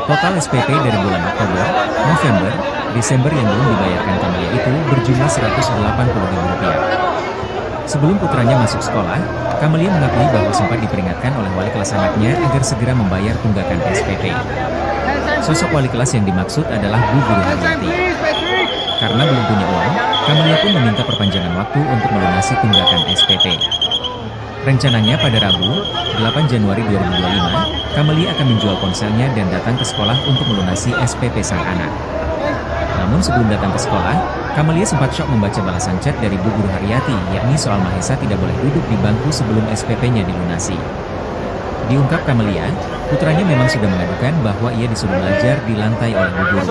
Total SPP dari bulan Oktober, November, Desember yang belum dibayarkan Kamelia itu berjumlah Rp180.000. Sebelum putranya masuk sekolah, Kamelia mengakui bahwa sempat diperingatkan oleh wali kelas anaknya agar segera membayar tunggakan SPP. Sosok wali kelas yang dimaksud adalah Bu Guru Haryati. Karena belum punya uang, Kamelia pun meminta perpanjangan waktu untuk melunasi tunggakan SPP. Rencananya pada Rabu, 8 Januari 2025, Kamelia akan menjual ponselnya dan datang ke sekolah untuk melunasi SPP sang anak. Namun sebelum datang ke sekolah, Kamelia sempat syok membaca balasan chat dari Bu Guru Haryati, yakni soal Mahesa tidak boleh duduk di bangku sebelum SPP-nya dilunasi. Diungkap Kamelia, putranya memang sudah mengadukan bahwa ia disuruh belajar di lantai oleh Bu Guru.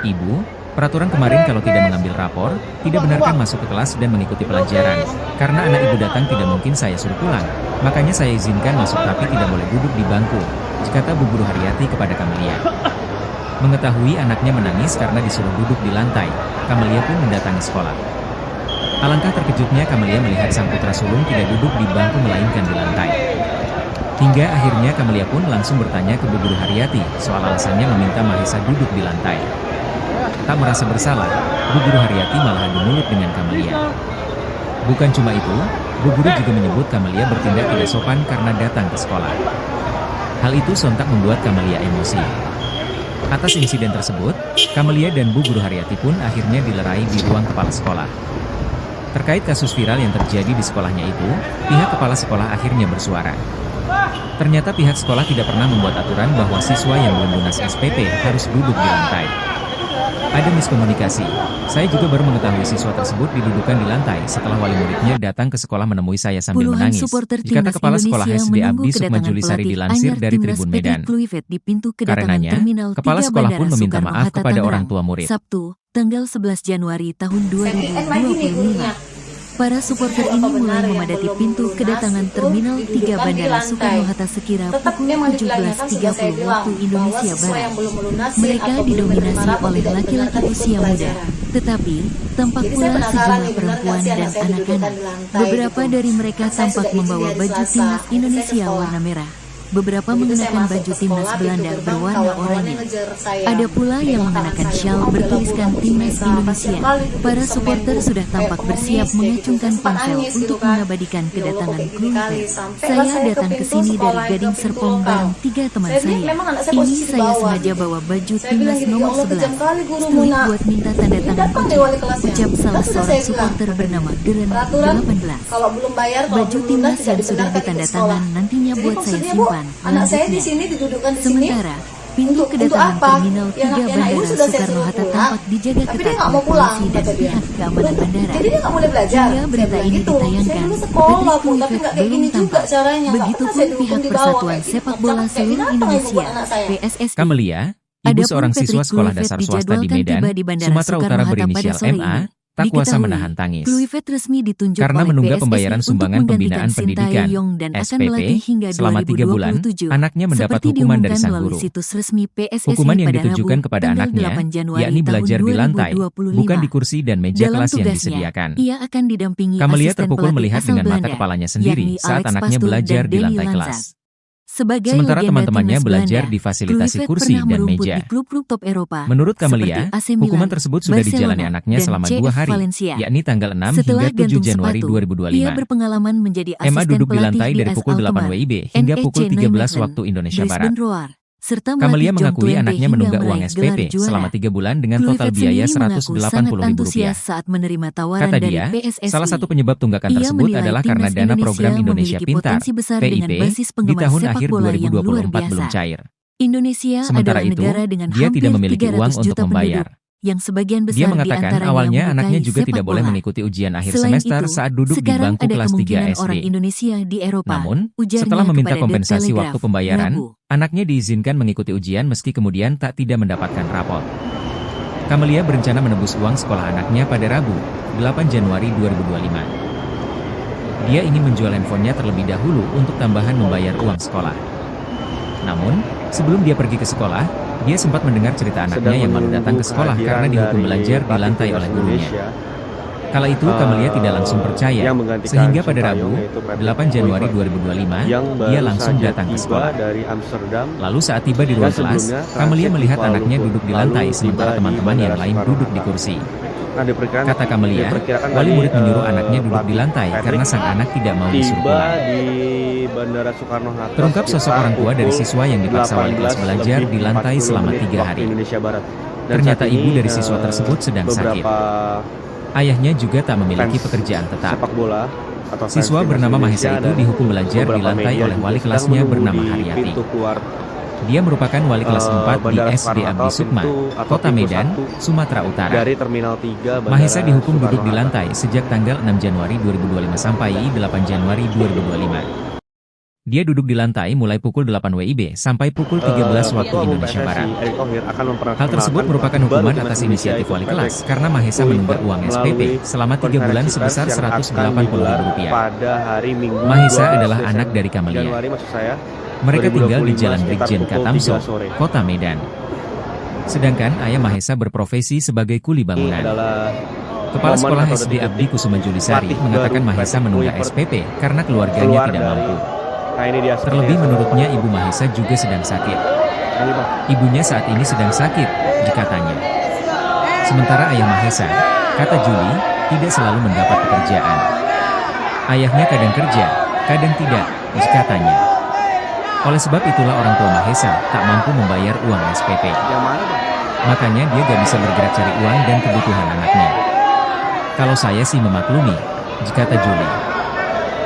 Ibu, peraturan kemarin kalau tidak mengambil rapor, tidak benarkan masuk ke kelas dan mengikuti pelajaran. Karena anak ibu datang tidak mungkin saya suruh pulang, makanya saya izinkan masuk tapi tidak boleh duduk di bangku, kata Bu Guru Haryati kepada Kamelia. Mengetahui anaknya menangis karena disuruh duduk di lantai, Kamelia pun mendatangi sekolah. Alangkah terkejutnya Kamelia melihat sang putra sulung tidak duduk di bangku melainkan di lantai. Hingga akhirnya Kamelia pun langsung bertanya ke Bu Guru Haryati soal alasannya meminta Mahesa duduk di lantai. Tak merasa bersalah, Bu Guru Haryati malah adu mulut dengan Kamelia. Bukan cuma itu, Bu Guru juga menyebut Kamelia bertindak tidak sopan karena datang ke sekolah. Hal itu sontak membuat Kamelia emosi. Atas insiden tersebut, Kamelia dan Bu Guru Haryati pun akhirnya dilerai di ruang kepala sekolah. Terkait kasus viral yang terjadi di sekolahnya itu, pihak kepala sekolah akhirnya bersuara. Ternyata pihak sekolah tidak pernah membuat aturan bahwa siswa yang belum lunas SPP harus duduk di lantai. Ada miskomunikasi. Saya juga baru mengetahui siswa tersebut didudukan di lantai setelah wali muridnya datang ke sekolah menemui saya sambil Puluhan menangis. supporter Kata Timnas Kepala Sekolah Indonesia SD menunggu Abdi kedatangan Sukmajulisari pelatih dilansir anyar dari Timnas Tribun Patrick Medan. Kluivert di pintu kedatangan Karenanya, Terminal Kepala 3 sekolah pun Bandara meminta Soekarno maaf Hatta kepada orang Tangerang, tua murid. Sabtu, tanggal 11 Januari tahun Lagi nih 2025. gurunya. Para supporter ini mulai memadati pintu kedatangan Terminal 3 Bandara Soekarno-Hatta sekira pukul 17.30 waktu Indonesia Barat. Mereka didominasi oleh laki-laki usia muda, tetapi tampak pula sejumlah perempuan dan anak-anak. Beberapa dari mereka tampak membawa baju timnas Indonesia warna merah. Beberapa mengenakan baju timnas Belanda berwarna oranye. Ada pula yang mengenakan syal bertuliskan timnas Indonesia. Para supporter sudah tampak bersiap mengacungkan ponsel untuk mengabadikan kedatangan Kluivert. Saya datang ke sini dari Gading Serpong bareng 3 teman saya. Ini saya sengaja bawa baju timnas nomor 11. Setelah buat minta tanda tangan kunci, ucap salah seorang supporter bernama Geren 18. Baju timnas yang sudah ditanda tangan nantinya buat saya simpan. Anak saya di sini didudukkan di sini. Sementara, pintu kedatangan Terminal 3 Bandara Soekarno-Hatta tampak dijaga ketat oleh polisi dan pihak keamanan bandara. Jadi dia nggak boleh belajar. Hingga berita ini ditayangkan, sekolah pun, tapi nggak kayak gini juga tampak. caranya. Begitupun pihak Persatuan Sepak Bola Seluruh Indonesia (PSSI). Kamelia, ibu Adapun seorang siswa Patrick sekolah Kluivert dasar swasta di dijadwalkan Medan, tiba di Bandara Sumatera Utara Soekarno-Hatta berinisial pada sore MA, ini. tak kuasa Diketahui, menahan tangis. Kluivert resmi ditunjuk Karena oleh menunggak PSSI pembayaran untuk sumbangan menggantikan pembinaan pendidikan Sintayong dan akan SPP melatih hingga selama 3 bulan, 2027. anaknya mendapat Seperti hukuman dari diumumkan sang melalui guru. situs resmi PSSI Hukuman yang pada ditujukan Rabu, kepada tanggal anaknya, 8 Januari yakni belajar tahun di lantai, 2025. bukan di kursi dan meja Dalam kelas yang tugasnya, disediakan. ia akan didampingi Kamelia asisten terpukul pelatih melihat asal dengan mata Belanda, kepalanya sendiri yakni saat Alex anaknya Pastoor belajar dan di Deli lantai Lanza. kelas. Sebagai Sementara legenda teman-temannya timnas belajar Belanda, di fasilitasi Kluivert kursi pernah dan merumput meja. di klub-klub top Eropa. Menurut seperti Kamelia, AC Milan, hukuman tersebut sudah dijalani Barcelona, anaknya dan selama 2 CF hari, Valencia. yakni tanggal 6 Setelah hingga 7 gantung Januari sepatu, 2025. ia berpengalaman menjadi Emma asisten duduk di pelatih lantai di dari AS pukul 8 Alkmaar, WIB hingga NEC pukul 13 Nijmegen, waktu Indonesia Barat. Brisbane Roar, serta Kamelia melatih John mengakui Twente anaknya hingga menunggak uang meraih SPP gelar juara. selama 3 bulan dengan total Kluivert biaya sendiri mengaku sangat Rp180.000. antusias saat menerima tawaran Kata dari dia, PSSI. salah satu penyebab tunggakan Ia tersebut menilai adalah karena timnas dana program Indonesia memiliki Pintar potensi besar dengan (PIP) basis di penggemar tahun sepak akhir bola yang luar 2024 belum biasa. cair. Indonesia Sementara adalah itu, negara dengan dia hampir tidak memiliki 300 uang untuk juta membayar. penduduk, yang sebagian besar Dia mengatakan diantaranya awalnya menyukai anaknya juga sepak tidak boleh bola. mengikuti ujian akhir Selain semester itu, saat duduk di sekarang bangku ada kelas 3 kemungkinan SD. orang Indonesia di Eropa, Namun, ujarnya setelah meminta kepada The kompensasi Telegraph, waktu pembayaran, Rabu. anaknya diizinkan mengikuti ujian meski kemudian tidak mendapatkan rapot. Kamelia berencana menebus uang sekolah anaknya pada Rabu, 8 Januari 2025. Dia ingin menjual handphonenya terlebih dahulu untuk tambahan membayar uang sekolah. Namun, sebelum dia pergi ke sekolah, dia sempat mendengar cerita anaknya yang malu datang ke sekolah karena dihukum belajar di lantai oleh gurunya. Kala itu Kamelia tidak langsung percaya, sehingga pada Rabu, 8 Januari 2025, dia langsung datang ke sekolah. Dari Amsterdam. Lalu saat tiba di ruang kelas, Kamelia melihat anaknya duduk di lantai sementara teman-teman yang lain duduk di kursi. Kata Kamelia, wali murid menyuruh anaknya duduk di lantai karena sang anak tidak mau disuruh pulang. Di Bandara Soekarno-Hatta. Terungkap sosok orang tua dari siswa yang dipaksa wali kelas belajar di lantai selama 3 hari. Ternyata ibu dari siswa tersebut sedang sakit. Ayahnya juga tak memiliki pekerjaan tetap. Siswa bernama Mahesa itu dihukum belajar di lantai oleh wali kelasnya bernama Haryati. Dia merupakan wali kelas 4 di SD Abdi Sukma, Kota Medan, Sumatera Utara. Dari Terminal 3 Bandara Mahesa dihukum duduk di Soekarno-Hatta. lantai sejak tanggal 6 Januari 2025 sampai 8 Januari 2025. Dia duduk di lantai mulai pukul 8 WIB sampai pukul 13 waktu Indonesia Barat. Hal tersebut merupakan hukuman atas inisiatif wali kelas karena Mahesa menunggak uang SPP selama 3 bulan sebesar Rp180.000. Mahesa adalah anak dari Kamelia. Mereka tinggal di Jalan Brigjen Katamso, Kota Medan. Sedangkan ayah Mahesa berprofesi sebagai kuli bangunan. Kepala Sekolah SD Abdi Kusuma Julisari mengatakan Mahesa menunggak SPP karena keluarganya tidak mampu. Terlebih menurutnya ibu Mahesa juga sedang sakit. Ibunya saat ini sedang sakit, dikatanya. Sementara ayah Mahesa, kata Juli, tidak selalu mendapat pekerjaan. Ayahnya kadang kerja, kadang tidak, dikatanya. Oleh sebab itulah orang tua Mahesa tak mampu membayar uang SPP. Makanya dia gak bisa bergerak cari uang dan kebutuhan anaknya. Kalau saya sih memaklumi, kata Juli.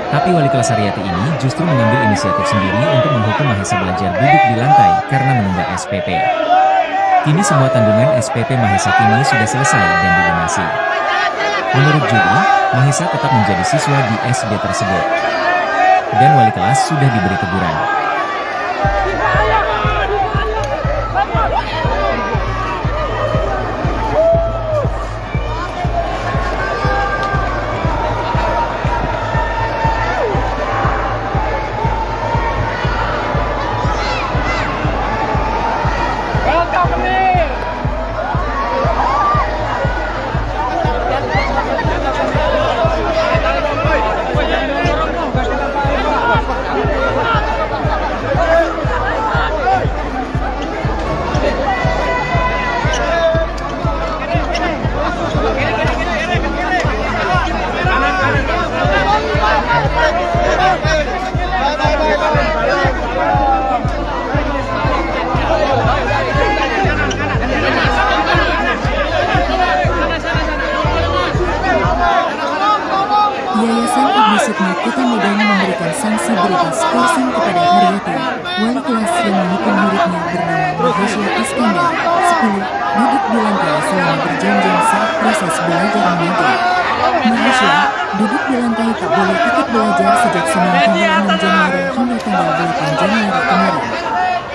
Tapi wali kelas Haryati ini justru mengambil inisiatif sendiri untuk menghukum Mahesa belajar duduk di lantai karena menunggak SPP. Kini semua tanggungan SPP Mahesa kini sudah selesai dan dilunasi. Menurut Juli, Mahesa tetap menjadi siswa di SD tersebut. Dan wali kelas sudah diberi teguran. skorsing kepada Haryati, wali kelas yang menikung muridnya bernama Mahesha Iskandar, 10, duduk di lantai selama berjam-jam saat proses belajar mengajar. Mahesha, duduk di lantai tak boleh ikut belajar sejak Senin tanggal 6 Januari hingga tanggal 8 Januari kemarin.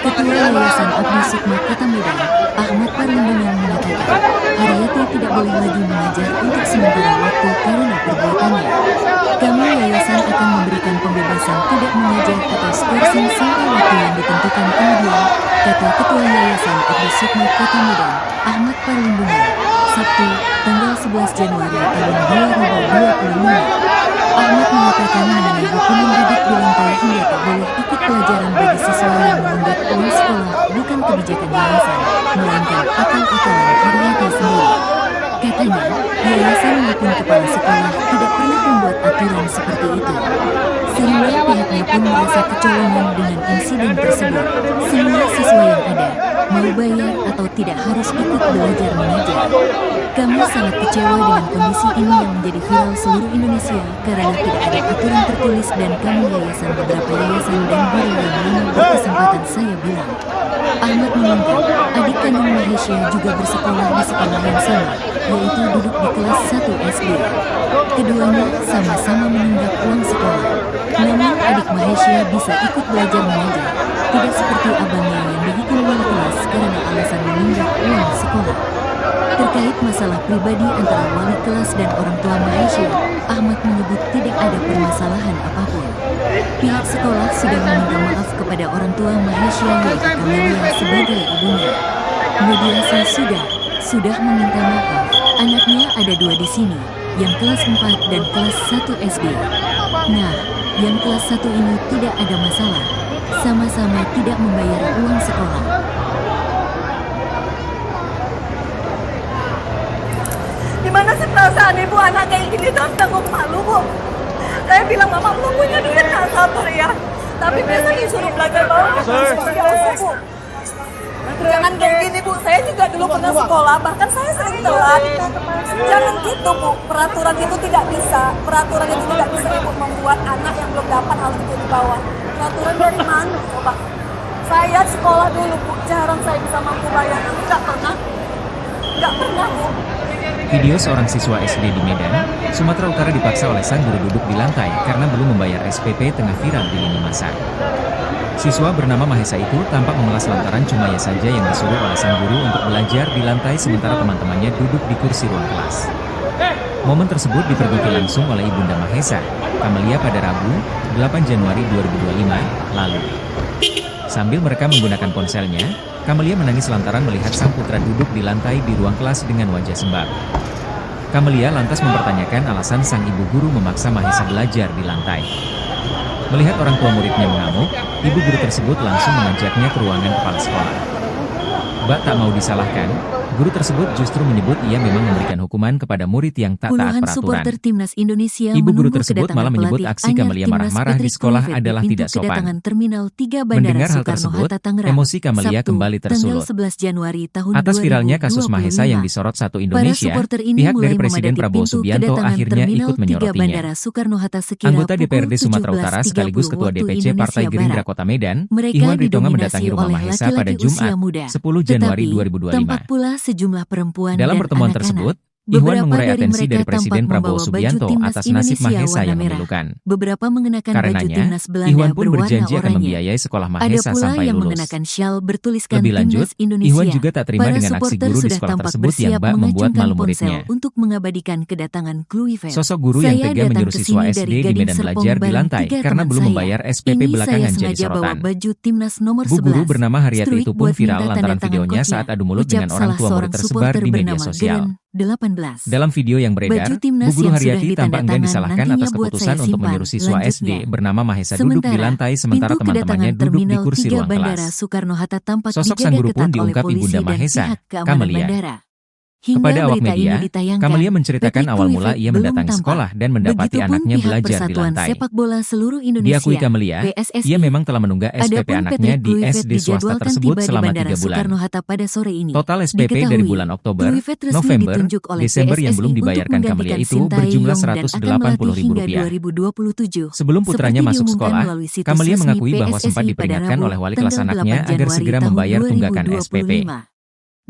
Ketua Yayasan Abdi Sukma Kota Medan, Ahmad Parlindungan mengatakan, Haryati tidak boleh lagi mengajar untuk sementara waktu karena perbuatannya. Kami yayasan akan memberikan pembebasan tidak mengajar atau skorsing sampai waktu yang ditentukan kemudian, kata Ketua Yayasan Abdi Sukma Kota Medan, Ahmad Parlindungan, Sabtu, tanggal 11 Januari tahun 2025. Ahmad mengatakan mengenai hukuman duduk di lantai hingga tak boleh ikut pelajaran bagi siswa yang menunggak uang sekolah bukan kebijakan yayasan, melainkan akal-akalan Haryati sendiri. Katanya, yayasan maupun kepala sekolah tidak pernah membuat aturan seperti itu. Sehingga pihaknya pun merasa kecolongan dengan insiden tersebut. Semua siswa yang ada, mau bayar atau tidak harus ikut belajar mengajar. Kami sangat kecewa dengan kondisi ini yang menjadi viral seluruh Indonesia karena tidak ada aturan tertulis dan kami yayasan beberapa yayasan dan guru yang mana berkesempatan saya bilang. Ahmad menyangka adik kandung Mahesha juga bersekolah di sekolah yang sama, yaitu duduk di kelas 1 SD. Keduanya sama-sama menunggak uang sekolah. Namun adik Mahesha bisa ikut belajar mengajar, tidak seperti abangnya yang dihukum wali kelas karena alasan menunggak uang sekolah. Terkait masalah pribadi antara wali kelas dan orang tua Mahesha, Ahmad menyebut tidak ada permasalahan apapun. Pihak sekolah sudah meminta maaf kepada orang tua Mahesha yaitu Kamelia sebagai ibunya. Mediasi sudah meminta maaf. Anaknya ada 2 di sini, yang kelas 4 dan kelas 1 SD. Nah, yang kelas 1 ini tidak ada masalah. Sama-sama tidak membayar uang sekolah. Gimana sih perasaan ibu anak kayak gini tuh tanggung malu, Bu? Saya bilang mama belum punya duit, nggak sabar ya. Tapi biasa disuruh belajar bawah seperti apa, Bu? Jangan kayak gini, Bu. Saya juga dulu pernah sekolah, bahkan saya sering telat. Jangan gitu, Bu. Peraturan itu tidak bisa. Peraturan itu tidak bisa Ibu membuat anak yang belum dapat hal itu di bawah. Peraturan dari mana? Coba. Saya sekolah dulu, Bu. Jarang saya bisa mampu bayar. Nggak pernah, Bu. Video seorang siswa SD di Medan, Sumatera Utara dipaksa oleh sang guru duduk di lantai karena belum membayar SPP tengah viral di lini masa. Siswa bernama Mahesha itu tampak memelas lantaran cuma ia saja yang disuruh oleh sang guru untuk belajar di lantai sementara teman-temannya duduk di kursi ruang kelas. Momen tersebut dipergoki langsung oleh ibunda Mahesha, Kamelia pada Rabu, 8 Januari 2025, lalu. Sambil merekam menggunakan ponselnya, Kamelia menangis lantaran melihat sang putra duduk di lantai di ruang kelas dengan wajah sembab. Kamelia lantas mempertanyakan alasan sang ibu guru memaksa Mahesha belajar di lantai. Melihat orang tua muridnya mengamuk, ibu guru tersebut langsung mengajaknya ke ruangan kepala sekolah. Bak tak mau disalahkan, guru tersebut justru menyebut ia memang memberikan hukuman kepada murid yang tak taat Puluhan peraturan. supporter timnas Indonesia Ibu guru menunggu tersebut kedatangan malah menyebut pelatih aksi anyar Kamelia timnas marah-marah di Patrick sekolah Kluivert di adalah pintu tidak sopan. kedatangan Terminal 3 Bandara Mendengar hal Soekarno tersebut, Hatta Tangerang, emosi Kamelia Sabtu, kembali tersulut. tanggal 11 Januari tahun Atas viralnya kasus 2025. Mahesha yang disorot satu Para Indonesia, supporter ini pihak mulai dari Presiden memadati Prabowo pintu Subianto kedatangan akhirnya Terminal ikut 3 menyorotnya. Bandara Soekarno Hatta sekira Anggota pukul DPRD Sumatera Utara 17.30 sekaligus Ketua waktu DPC Indonesia Partai Gerindra Barat. Kota Medan, Mereka Iwan Ritonga didominasi mendatangi rumah oleh Mahesha pada laki-laki usia Jumat, muda. 10 Januari Tetapi, 2025. tampak pula sejumlah perempuan Dalam dan pertemuan anak-anak. tersebut, Iwan Beberapa mengurai dari atensi mereka dari Presiden tampak Prabowo membawa baju Subianto timnas atas nasib Indonesia Mahesha warna yang merah. memilukan. Beberapa mengenakan baju Karenanya, timnas Belanda Iwan pun berwarna berjanji akan oranye. membiayai sekolah Ada Mahesha pula sampai yang lulus. mengenakan syal bertuliskan Lebih lanjut, timnas Indonesia. Iwan juga tak terima Para dengan aksi supporter guru di sudah sekolah tampak tersebut yang bersiap bak membuat mengacungkan malu ponsel muridnya. untuk mengabadikan kedatangan Kluivert. Sosok guru yang Saya tega datang menyuruh ke siswa sini SD dari di Gading Medan Serpong belajar di bareng lantai 3 karena teman belum saya. membayar SPP Ini belakangan saya jadi sengaja bawa sorotan. baju timnas nomor Bu 11. guru bernama Haryati Struik itu pun buat viral minta lantaran tanda tangan videonya coachnya. saat adu mulut Ucap dengan orang salah tua murid seorang tersebar supporter di media bernama sosial. Geren 18. Dalam video yang beredar, Baju timnas Bu Guru yang sudah Haryati tampak enggan ditandatangan disalahkan nantinya atas buat keputusan saya untuk simpan. menyuruh siswa SD Lanjutnya. bernama Mahesha duduk di Sementara, lantai sementara pintu teman-temannya kedatangan duduk di Terminal kursi 3 ruang Bandara kelas. Soekarno Hatta tampak Sosok sang dijaga guru pun ketat oleh diungkap polisi ibunda dan Mahesha, pihak keamanan Kamelia. bandara. Hingga Kepada awak berita media, ini ditayangkan, Kamelia menceritakan Patrick awal mula Kluivert ia belum mendatangi tampak. sekolah dan mendapati Begitupun anaknya pihak belajar di Persatuan lantai. Sepak Bola Seluruh Indonesia Diakui Kamelia, (PSSI). ia memang telah menunggah SPP Adapun anaknya Patrick di Kluivert SD swasta dijadwalkan tersebut tiba di selama Bandara 3 bulan. Soekarno-Hatta pada sore ini. Total SPP dari Diketahui, bulan Oktober, Kluivert resmi November, ditunjuk oleh Desember yang PSSI belum untuk dibayarkan Kamelia menggantikan itu Sintayong berjumlah dan akan melatih hingga Rp180.000. 2027. Sebelum putranya Seperti masuk diumumkan sekolah, melalui situs Kamelia resmi mengakui bahwa PSSI sempat pada diperingatkan Rabu, oleh wali kelas tanggal anaknya 8 agar Januari segera tahun membayar tunggakan 2025. SPP.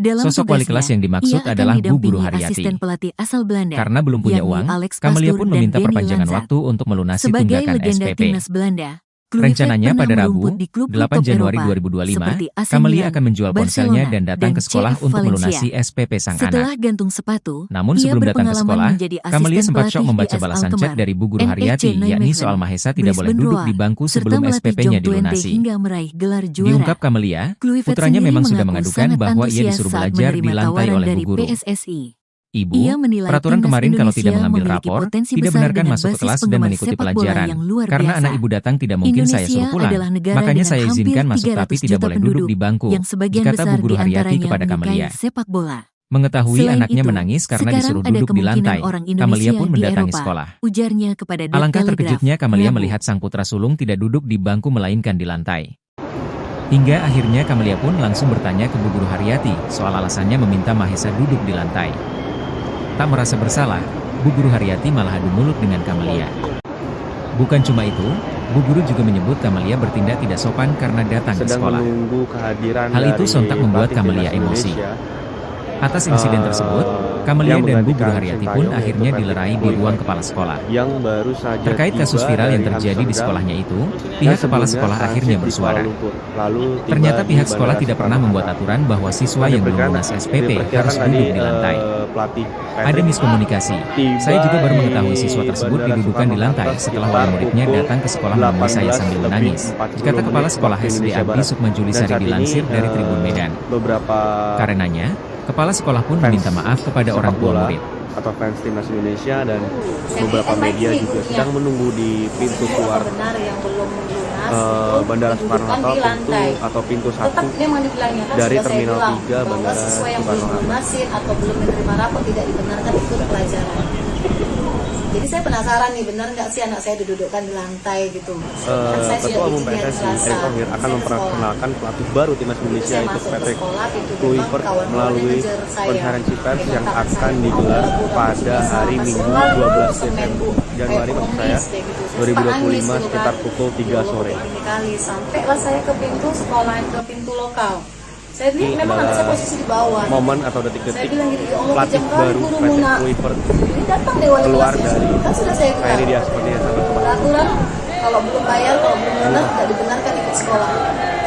Dalam Sosok wali kelas tugasnya, yang dimaksud ia akan adalah Bu Guru didampingi Haryati. asisten pelatih asal Belanda, Karena belum punya yakni uang, Alex Kamelia Pastoor pun dan meminta Danny perpanjangan Lanza. waktu untuk melunasi Sebagai tunggakan legenda SPP. timnas Belanda, Kluivert Rencananya pernah pada merumput Rabu, di klub 8 top Januari Eropa, 2025, seperti AC Kamelia Milan, akan menjual ponselnya Barcelona, dan datang dan ke sekolah CF untuk Valencia. melunasi SPP sang Setelah anak. gantung sepatu, Namun ia sebelum datang ke berpengalaman sekolah, menjadi Kamelia asisten sempat pelatih syok membaca di AS balasan Alkmaar, chat dari Bu Guru NEC Haryati, yakni Nijmegen, soal Mahesa tidak boleh Brisbane duduk Roar, di bangku serta sebelum melatih SPP-nya Jong Twente dilunasi. hingga meraih gelar juara. Diungkap Kamelia, Kluivert putranya sendiri memang sudah mengaku mengadukan sangat bahwa ia antusias disuruh saat belajar di menerima lantai tawaran oleh Bu dari Guru. PSSI. Ibu, Ia menilai peraturan timnas kemarin kalau tidak Indonesia mengambil memiliki rapor, potensi tidak besar benarkan dengan masuk ke basis kelas dan penggemar mengikuti sepak bola pelajaran. yang luar Karena biasa. anak ibu datang tidak mungkin saya Indonesia suruh pulang. adalah negara Makanya dengan saya hampir izinkan masuk 300 tapi tidak juta boleh duduk penduduk, di bangku, yang sebagian dikata besar Bu Guru Haryati diantaranya kepada menyukai Kamelia. sepak bola. Mengetahui Selain anaknya itu, menangis karena sekarang disuruh ada duduk di kemungkinan lantai, orang Kamelia Indonesia pun di mendatangi Eropa, sekolah. ujarnya kepada The Alangkah Telegraph, terkejutnya Kamelia Rabu. melihat sang putra sulung tidak duduk di bangku melainkan di lantai. Hingga akhirnya Kamelia pun langsung bertanya ke Bu Guru Haryati soal alasannya meminta Mahesa duduk di lantai. Tak merasa bersalah, Bu Guru Haryati malah adu mulut dengan Kamelia. Bukan cuma itu, Bu Guru juga menyebut Kamelia bertindak tidak sopan karena datang ke Sedang sekolah. menunggu kehadiran Hal itu dari sontak membuat pelatih Kamelia timnas emosi. Indonesia. Atas insiden tersebut, Kamelia yang dan Bu Guru menggantikan Haryati Sintayong, pun yaitu akhirnya Patrick dilerai di Kluivert, ruang kepala sekolah. yang baru saja Terkait kasus tiba viral yang dari terjadi di Amsterdam sekolahnya itu, yang pihak kepala sebelumnya sekolah transit akhirnya di bersuara. Kuala Lumpur, lalu tiba Ternyata di pihak sekolah Bandara tidak pernah membuat Soekarno-Hatta. aturan bahwa siswa yang belum lunas SPP harus duduk di lantai. Pelatih Ada Patrick miskomunikasi. tiba Saya juga baru di mengetahui siswa tersebut Bandara didudukan di lantai Soekarno-Hatta setelah sekitar wali muridnya pukul datang ke sekolah menemui saya sambil menangis. 18:40 Kata Kepala Sekolah waktu SD Indonesia Abdi Barat. Sukma Dan Julisari saat ini, dilansir dari Tribun Medan. beberapa Karenanya, Kepala sekolah pun fans meminta maaf kepada orang sepak tua bola murid. atau fans timnas Indonesia dan beberapa media juga sedang menunggu di pintu keluar benar yang belum lunas Bandara itu Soekarno-Hatta didudukan di lantai. atau pintu Tetap 1 memang dibilangnya kan dari sudah saya Terminal bilang 3 bahwa Bandara siswa yang belum Soekarno-Hatta. lunasin atau belum menerima rapor tidak dibenarkan ikut pelajaran. Jadi saya penasaran nih, benar nggak sih anak saya didudukkan di lantai gitu? Kan saya Ketua Umum izin hari PSSI Selasa. Erick Thohir akan Saya ke memperkenalkan pelatih baru timnas sekolah. Indonesia Saya yaitu masuk ke Patrick sekolah, itu Kluivert memang kawan-kawan melalui yang ngejar saya. konferensi pers Pegang yang tangan akan saya, Bu, digelar aku pada bisa hari masuk Minggu lalu, 12 semen, Bu. Januari Kayak maksud saya pengemis deh gitu. Saya 2025 nangis gitu sekitar kan. pukul 3 sore. Ini kali sampailah saya ke pintu sekolah, ke pintu lokal. Saya bilang Ini memang anak saya adalah posisi di bawah. Momen atau Saya detik-detik bilang gini, ya Allah pelatih kejam kali baru guru Patrick Muna. Kluivert Ini datang deh wali keluar kelasnya. dari Kan sudah saya bilang. ini dia sepertinya sangat kebal. Peraturan kalau belum bayar, kalau belum lunas tidak dibenarkan ikut sekolah.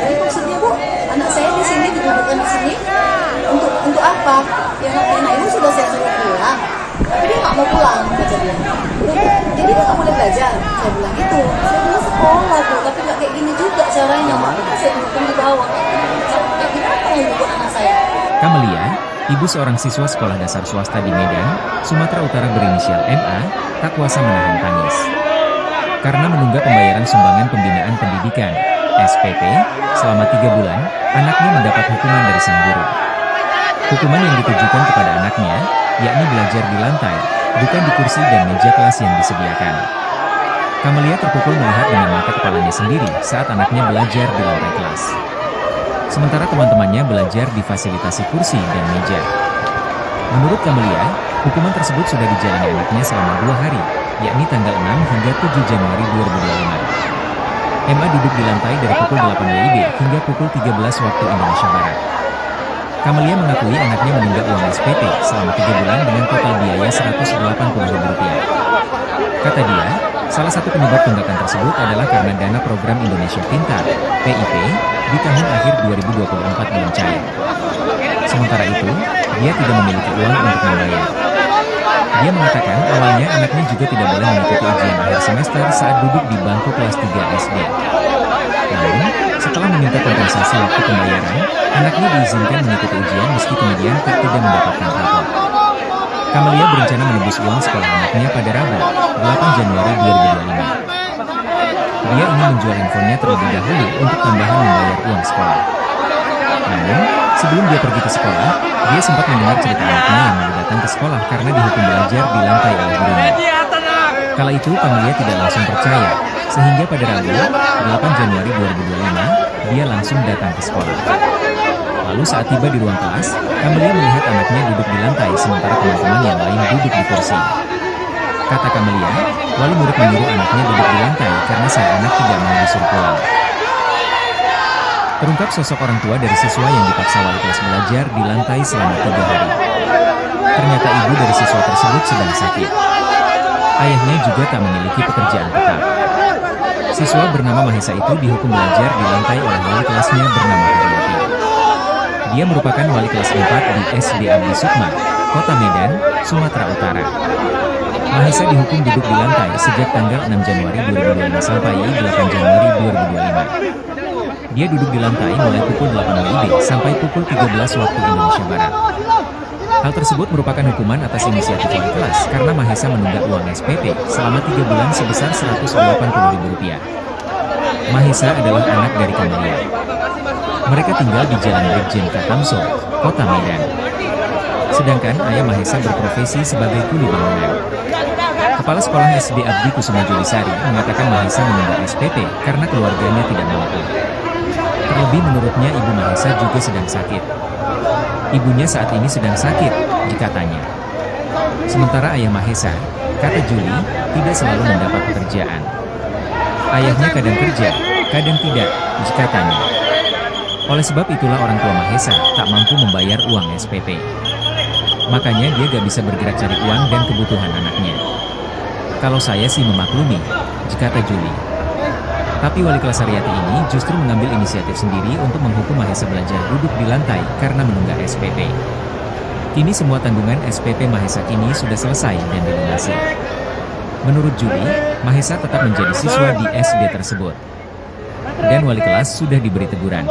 Jadi maksudnya Bu, anak saya di sini didudukkan di sini untuk apa? Yang anak ibu sudah saya suruh pulang, tapi dia nggak mau pulang, kata dia. Jadi dia nggak boleh belajar. Saya bilang gitu. Saya bilang sekolah tuh, tapi nggak kayak gini juga caranya. Makanya saya dudukkan di bawah. Kayak gimana ngeduduk anak saya? Kamelia, ibu seorang siswa sekolah dasar swasta di Medan, Sumatera Utara berinisial MA, tak kuasa menahan tangis. Karena menunggak pembayaran sumbangan pembinaan pendidikan, SPP, selama 3 bulan, anaknya mendapat hukuman dari sang guru. Hukuman yang ditujukan kepada anaknya, yakni belajar di lantai, bukan di kursi dan meja kelas yang disediakan. Kamelia terpukul melihat dengan mata kepalanya sendiri saat anaknya belajar di lantai kelas. Sementara teman-temannya belajar di fasilitasi kursi dan meja. Menurut Kamelia, hukuman tersebut sudah dijalani anaknya selama 2 hari, yakni tanggal 6 hingga 7 Januari 2025. MA duduk di lantai dari pukul 8 WIB hingga pukul 13 waktu Indonesia Barat. Kamelia mengakui anaknya menunggak uang SPP selama 3 bulan dengan total biaya Rp180.000. Kata dia, salah satu penyebab tunggakan tersebut adalah karena dana program Indonesia Pintar, PIP, di tahun akhir 2024 belum cair. Sementara itu, dia tidak memiliki uang untuk membayar. Dia mengatakan awalnya anaknya juga tidak boleh mengikuti ujian akhir semester saat duduk di bangku kelas 3 SD. Namun, setelah meminta kompensasi waktu pembayaran, anaknya diizinkan mengikuti ujian meski kemudian tidak mendapatkan rapor. Kamelia berencana menebus uang sekolah anaknya pada Rabu, 8 Januari 2025. Dia ingin menjual handphonenya terlebih dahulu untuk tambahan membayar uang sekolah. Namun, sebelum dia pergi ke sekolah, dia sempat mendengar cerita anaknya yang mau datang ke sekolah karena dihukum belajar di lantai oleh gurunya. Kala itu Camelia tidak langsung percaya, sehingga pada Rabu, 8 Januari 2025, dia langsung datang ke sekolah. Lalu saat tiba di ruang kelas, Camelia melihat anaknya duduk di lantai sementara teman-teman yang lain duduk di kursi. Kata Camelia, wali murid menyuruh anaknya duduk di lantai karena sang anak tidak mau disuruh pulang. Terungkap sosok orang tua dari siswa yang dipaksa wali kelas belajar di lantai selama 3 hari. Ternyata ibu dari siswa tersebut sedang sakit. Ayahnya juga tak memiliki pekerjaan tetap. Siswa bernama Mahesa itu dihukum belajar di lantai oleh wali kelasnya bernama Haryati. Dia merupakan wali kelas 4 di SD Abdi Sukma, Kota Medan, Sumatera Utara. Mahesa dihukum duduk di lantai sejak tanggal 6 Januari 2025 sampai 8 Januari 2025. Dia duduk di lantai mulai pukul 8 WIB sampai pukul 13 waktu Indonesia Barat. Hal tersebut merupakan hukuman atas inisiatif wali kelas karena Mahesa menunggak uang SPP selama 3 bulan sebesar Rp180.000. Mahesa adalah anak dari Camelia. Mereka tinggal di Jalan Brigjen Katamso, Kota Medan. Sedangkan ayah Mahesa berprofesi sebagai kuli bangunan. Kepala Sekolah SD Abdi Kusuma Julisari mengatakan Mahesa menunggak SPP karena keluarganya tidak mampu. Terlebih menurutnya ibu Mahesa juga sedang sakit. Ibunya saat ini sedang sakit, dikatanya. Sementara ayah Mahesa, kata Juli, tidak selalu mendapat pekerjaan. Ayahnya kadang kerja, kadang tidak, dikatanya. Oleh sebab itulah orang tua Mahesa tak mampu membayar uang SPP. Makanya dia gak bisa bergerak cari uang dan kebutuhan anaknya. Kalau saya sih memaklumi, kata Juli. Tapi wali kelas Haryati ini justru mengambil inisiatif sendiri untuk menghukum Mahesa belajar duduk di lantai karena menunggak SPP. Kini semua tanggungan SPP Mahesa kini sudah selesai dan dilunasi. Menurut Juli, Mahesa tetap menjadi siswa di SD tersebut. Dan wali kelas sudah diberi teguran.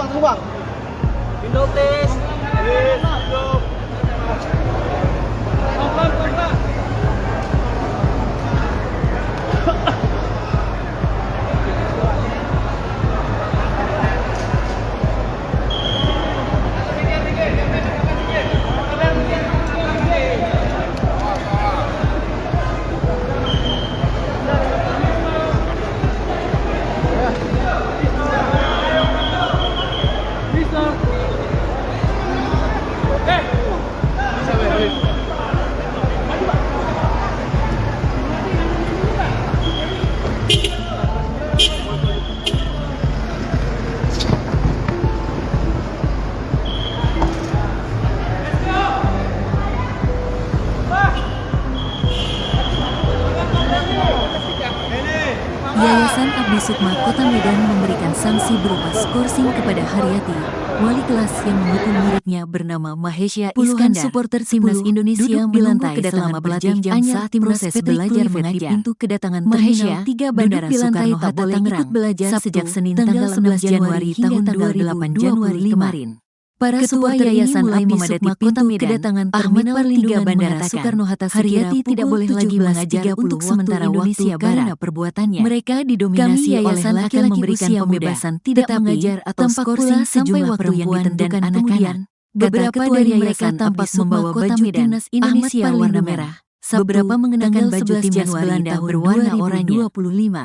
Yayasan Abdi Sukma Kota Medan memberikan sanksi berupa skorsing kepada Haryati, wali kelas yang menghukum muridnya bernama Mahesha Iskandar. Puluhan supporter timnas Indonesia di lantai selama berjam-jam saat proses belajar mengajar di pintu kedatangan Terminal 3 Bandara Soekarno-Hatta Tangerang sejak Sabtu Senin tanggal 11 Januari tahun 2008 Januari kemarin. Para supporter Yayasan mulai memadati Kota Medan. Kedatangan Terminal 3 Bandara Soekarno-Hatta Haryati tidak boleh lagi mengajar untuk sementara Indonesia karena perbuatannya. Mereka didominasi oleh laki-laki memberikan pembebasan tidak mengajar atau skorsing sampai waktu yang ditentukan anak-anak. Beberapa dari mereka tampak membawa baju timnas Indonesia warna merah. Beberapa mengenakan baju timnas Belanda berwarna oranye.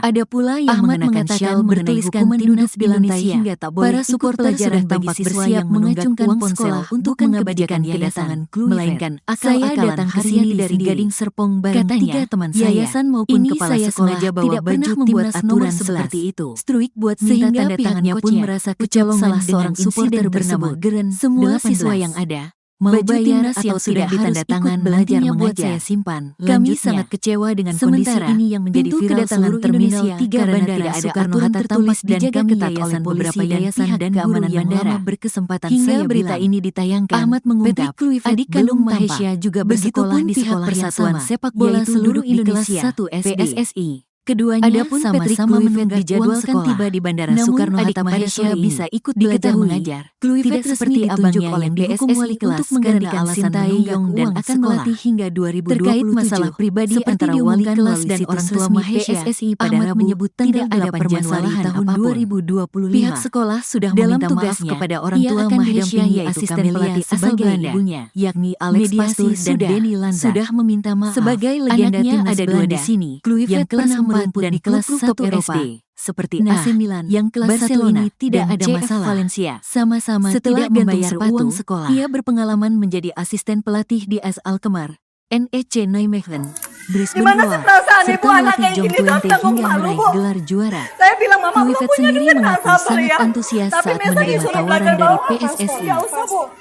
Ada pula yang mengenakan syal bertuliskan timnas Indonesia. Hingga tak boleh para supporter sudah tampak bersiap mengacungkan ponsel untuk mengabadikan kedatangan melainkan saya datang ke sini dari Gading Serpong bareng 3 teman saya. Yayasan maupun kepala sekolah tidak pernah membuat aturan seperti itu. Struik buat sehingga tanda tangannya pun merasa kecolongan salah seorang supporter bernama Geren. Semua siswa yang ada mau bayar atau sudah ditanda tangan belajar buat saya simpan. Kami sangat kecewa dengan kondisi ini yang menjadi viral seluruh Terminal 3 Bandara Soekarno-Hatta tertulis dijaga ketat oleh beberapa yayasan dan keamanan bandara. Berkesempatan hingga berita ini ditayangkan, Ahmad mengungkap adik kandung Mahesha juga bersekolah di sekolah Persatuan Sepak Bola Seluruh Indonesia PSSI. Keduanya sama-sama menunggak dijadwalkan tiba di Bandara Soekarno-Hatta pada sore ini. Bisa ikut belajar mengajar. Kluivert seperti abangnya oleh PSSI wali kelas untuk menggantikan Sintayong dan akan melatih hingga 2027. Terkait masalah pribadi antara wali kelas dan orang tua PSSI pada Rabu menyebut tidak ada permasalahan tahun 2025. Pihak sekolah sudah meminta maaf kepada orang tua Mahesya yaitu asisten pelatih asal Belanda, yakni Alex Pastur dan Denny Lanza. Sudah meminta maaf. Sebagai legenda timnas ada dua di sini. Kluivert pernah merumput di kelas 1 SD. Seperti AC Milan yang kelas Barcelona 1 ini tidak ada masalah. Valencia sama-sama setelah tidak membayar uang sekolah. Ia berpengalaman menjadi asisten pelatih di AS Alkmaar, NEC Nijmegen, Brisbane Roar, serta melatih Jong Twente hingga meraih gelar juara. Saya bilang mama Kluivert sendiri mengaku sangat antusias saat menerima tawaran dari PSSI.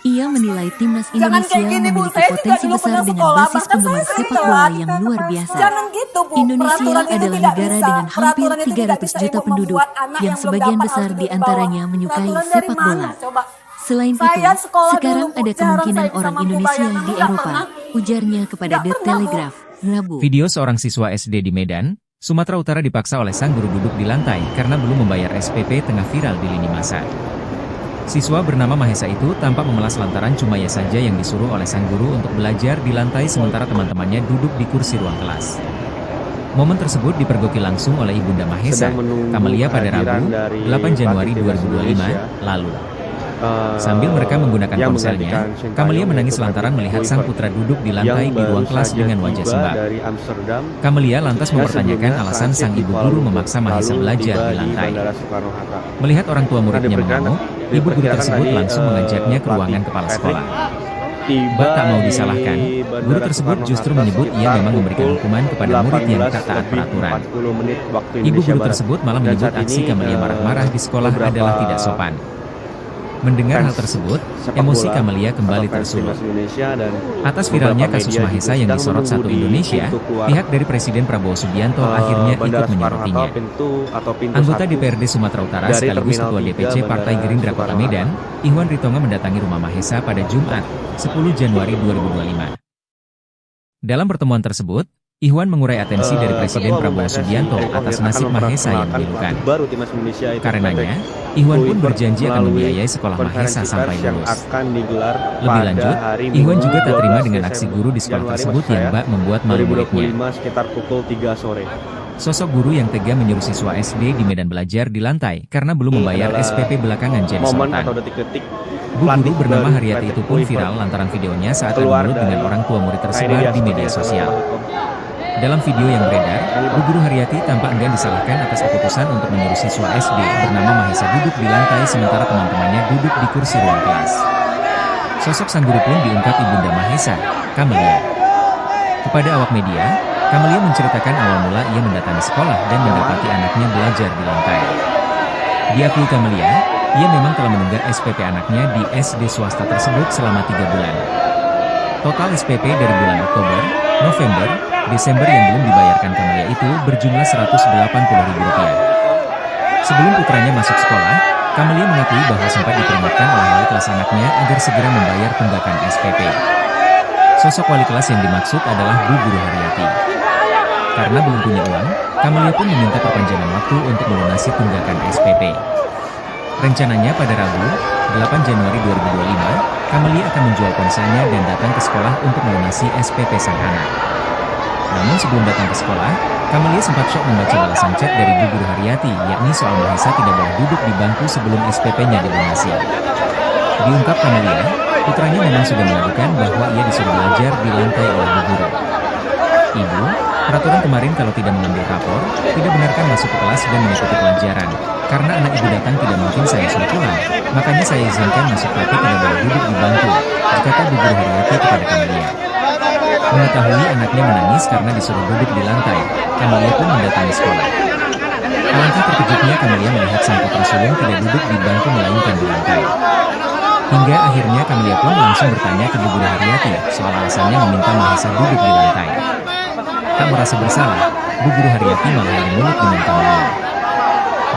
Ia menilai timnas Indonesia memiliki potensi besar dengan basis penggemar sepak bola yang luar biasa. Indonesia adalah negara dengan hampir 300 juta penduduk yang sebagian besar diantaranya menyukai sepak bola. Selain itu, sekarang ada kemungkinan orang Indonesia di Eropa, ujarnya kepada The Telegraph, Rabu. Video seorang siswa SD di Medan, Sumatera Utara dipaksa oleh sang guru duduk di lantai karena belum membayar SPP tengah viral di lini masa. Siswa bernama Mahesa itu tampak memelas lantaran cuma ia saja yang disuruh oleh sang guru untuk belajar di lantai sementara teman-temannya duduk di kursi ruang kelas. Momen tersebut dipergoki langsung oleh Ibunda Mahesa, Kamelia pada Rabu, 8 Januari 2025, lalu. Sambil mereka menggunakan ponselnya, Kamelia menangis lantaran melihat sang putra duduk di lantai di ruang kelas dengan wajah sembab. Kamelia lantas mempertanyakan alasan sang ibu guru memaksa Mahesa belajar di lantai. Melihat orang tua muridnya mengamuk, ibu guru tersebut langsung mengajaknya ke ruangan kepala sekolah. Bak tak mau disalahkan, guru tersebut justru menyebut ia memang memberikan hukuman kepada murid yang tak taat peraturan. Ibu guru tersebut malah menyebut aksi Kamelia marah-marah di sekolah adalah tidak sopan. Mendengar hal tersebut, emosi Kamelia kembali tersulut. Atas viralnya kasus Mahesa yang disorot Satu Indonesia, pihak dari Presiden Prabowo Subianto akhirnya ikut menyorotinya. Anggota DPRD Sumatera Utara sekaligus Ketua DPC Partai Gerindra Kota Medan, Ihwan Ritonga mendatangi rumah Mahesa pada Jumat, 10 Januari 2025. Dalam pertemuan tersebut, Ihwan mengurai atensi dari Presiden Prabowo Subianto atas nasib Mahesa yang memilukan. Karenanya, Ihwan pun berjanji akan membiayai sekolah Mahesa sampai lulus. Lebih lanjut, Ihwan juga tak terima dengan aksi guru di sekolah tersebut yang bak membuat malu muridnya. Sosok guru yang tega menyuruh siswa SD di Medan belajar di lantai karena belum membayar SPP belakangan jadi sorotan. Bu guru bernama Haryati itu pun viral lantaran videonya saat adu mulut dengan orang tua murid tersebar di media sosial. Dalam video yang beredar, Bu Guru Haryati tampak enggan disalahkan atas keputusan untuk menyuruh siswa SD bernama Mahesa duduk di lantai sementara teman-temannya duduk di kursi ruang kelas. Sosok sang guru pun diungkap Ibunda Mahesa, Kamelia. Kepada awak media, Kamelia menceritakan awal mula ia mendatangi sekolah dan mendapati anaknya belajar di lantai. Diakui Kamelia, ia memang telah menunggak SPP anaknya di SD swasta tersebut selama 3 bulan. Total SPP dari bulan Oktober, November, Desember yang belum dibayarkan Kamelia itu berjumlah Rp180.000. Sebelum putranya masuk sekolah, Kamelia mengakui bahwa sempat diperingatkan oleh wali kelas anaknya agar segera membayar tunggakan SPP. Sosok wali kelas yang dimaksud adalah Bu Guru Haryati. Karena belum punya uang, Kamelia pun meminta perpanjangan waktu untuk melunasi tunggakan SPP. Rencananya pada Rabu, 8 Januari 2025, Kamelia akan menjual ponselnya dan datang ke sekolah untuk melunasi SPP sang anak. Namun sebelum datang ke sekolah, Kamelia sempat syok membaca balasan chat dari Bu Guru Haryati yakni soal Mahesa tidak boleh duduk di bangku sebelum SPP-nya dilunasi. Diungkap Kamelia, putranya memang sudah mengadukan bahwa ia disuruh belajar di lantai oleh Bu Guru. Ibu, peraturan kemarin kalau tidak mengambil rapor, tidak benarkan masuk ke kelas dan mengikuti pelajaran. Karena anak ibu datang tidak mungkin saya suruh pulang, makanya saya izinkan masuk tapi tidak boleh duduk di bangku, berkata Bu Guru Haryati kepada Kamelia. Mengetahui anaknya menangis karena disuruh duduk di lantai, Kamelia pun mendatangi sekolah. Alangkah terkejutnya Kamelia melihat sang putra sulung tidak duduk di bangku melainkan di lantai. Hingga akhirnya Kamelia pun langsung bertanya ke Bu Guru Haryati soal alasannya meminta Mahesa duduk di lantai. Tak merasa bersalah, Bu Guru Haryati malah yang mulut dengan Kamelia.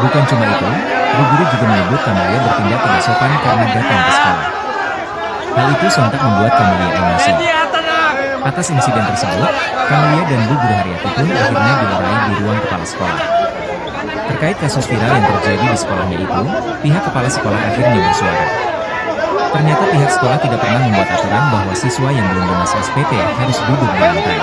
Bukan cuma itu, Bu Guru juga menyebut Kamelia bertindak tidak sopan karena datang ke sekolah. Hal itu sontak membuat Kamelia emosi. Atas insiden tersebut, Kamelia dan Bu Guru Haryati pun akhirnya dilerai di ruang kepala sekolah. Terkait kasus viral yang terjadi di sekolahnya itu, pihak kepala sekolah akhirnya bersuara. Ternyata pihak sekolah tidak pernah membuat aturan bahwa siswa yang belum lunas SPP harus duduk di lantai.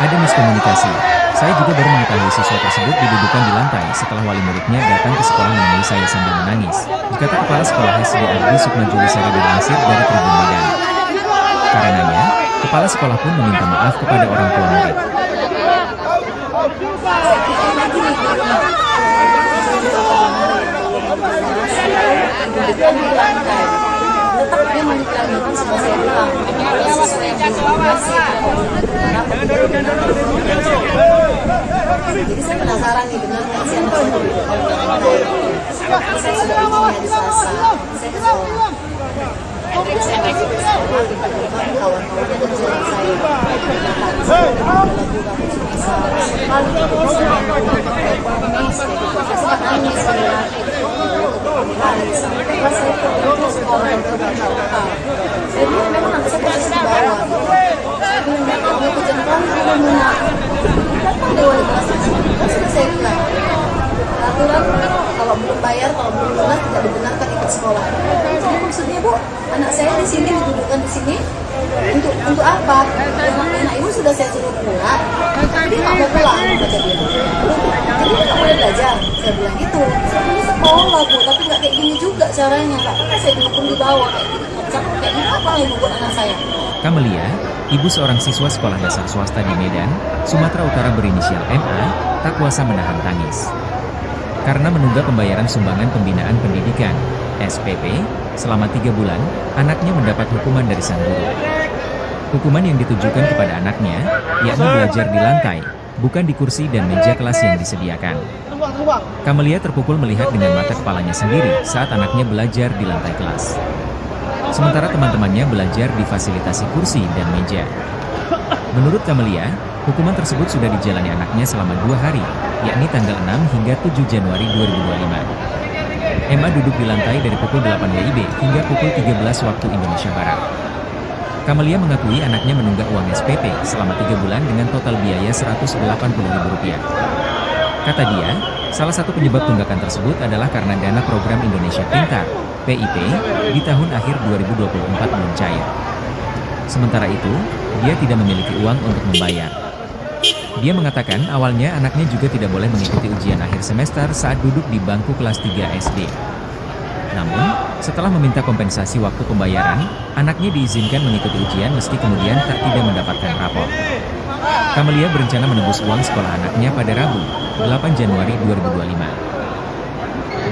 Ada miskomunikasi. Saya juga baru mengetahui siswa tersebut didudukan di lantai setelah wali muridnya datang ke sekolah menemui saya sambil menangis, berkata Kepala Sekolah SD Abdi Sukma Julisari dilansir dari Tribun Medan. Karenanya, Kepala Sekolah pun meminta maaf kepada orang tua murid. Dia menikah sama saya bilang, jadi saya penasaran nih dengan reaksi anak saya dulu. Saya sudah ujian hari Selasa, saya ke sekolah. Saya masuk ke sekolah, kebetulan kawan-kawannya ngerjain saya. Saya nangis sekali lagi. Pas saya ke sekolah, saya bilang memang anak saya harus dibawa. Saya bilang memang dia kejengkelan belum lunak. Datang deh wali kelas ini. Kan sudah saya bilang, peraturan kalau belum bayar, kalau belum lunas tidak dibenarkan ikut sekolah. Jadi maksudnya Bu, anak saya di sini didudukkan di sini untuk apa? Anak ibu sudah saya suruh pulang, tapi dia nggak mau pulang kata dia. Jadi dia nggak boleh belajar. Saya bilang gitu. Saya bilang sekolah Bu, tapi nggak kayak gini juga caranya. Nggak pernah saya dukung di bawah kayak gini. Kayak gini apa lagi buat anak saya? Kamelia, ibu seorang siswa sekolah dasar swasta di Medan, Sumatera Utara berinisial MA, tak kuasa menahan tangis. Karena menunggak pembayaran sumbangan pembinaan pendidikan, SPP, selama 3 bulan, anaknya mendapat hukuman dari sang guru. Hukuman yang ditujukan kepada anaknya, yakni belajar di lantai, bukan di kursi dan meja kelas yang disediakan. Kamelia terpukul melihat dengan mata kepalanya sendiri saat anaknya belajar di lantai kelas. Sementara teman-temannya belajar difasilitasi kursi dan meja. Menurut Kamelia, hukuman tersebut sudah dijalani anaknya selama 2 hari, yakni tanggal 6 hingga 7 Januari 2025. Emma duduk di lantai dari pukul 8 WIB hingga pukul 13 waktu Indonesia Barat. Kamelia mengakui anaknya menunggak uang SPP selama 3 bulan dengan total biaya Rp180.000. Kata dia, salah satu penyebab tunggakan tersebut adalah karena dana program Indonesia Pintar, PIP, di tahun akhir 2024 belum cair. Sementara itu, dia tidak memiliki uang untuk membayar. Dia mengatakan awalnya anaknya juga tidak boleh mengikuti ujian akhir semester saat duduk di bangku kelas 3 SD. Namun, setelah meminta kompensasi waktu pembayaran, anaknya diizinkan mengikuti ujian meski kemudian tidak mendapatkan rapor. Kamelia berencana menebus uang sekolah anaknya pada Rabu, 8 Januari 2025.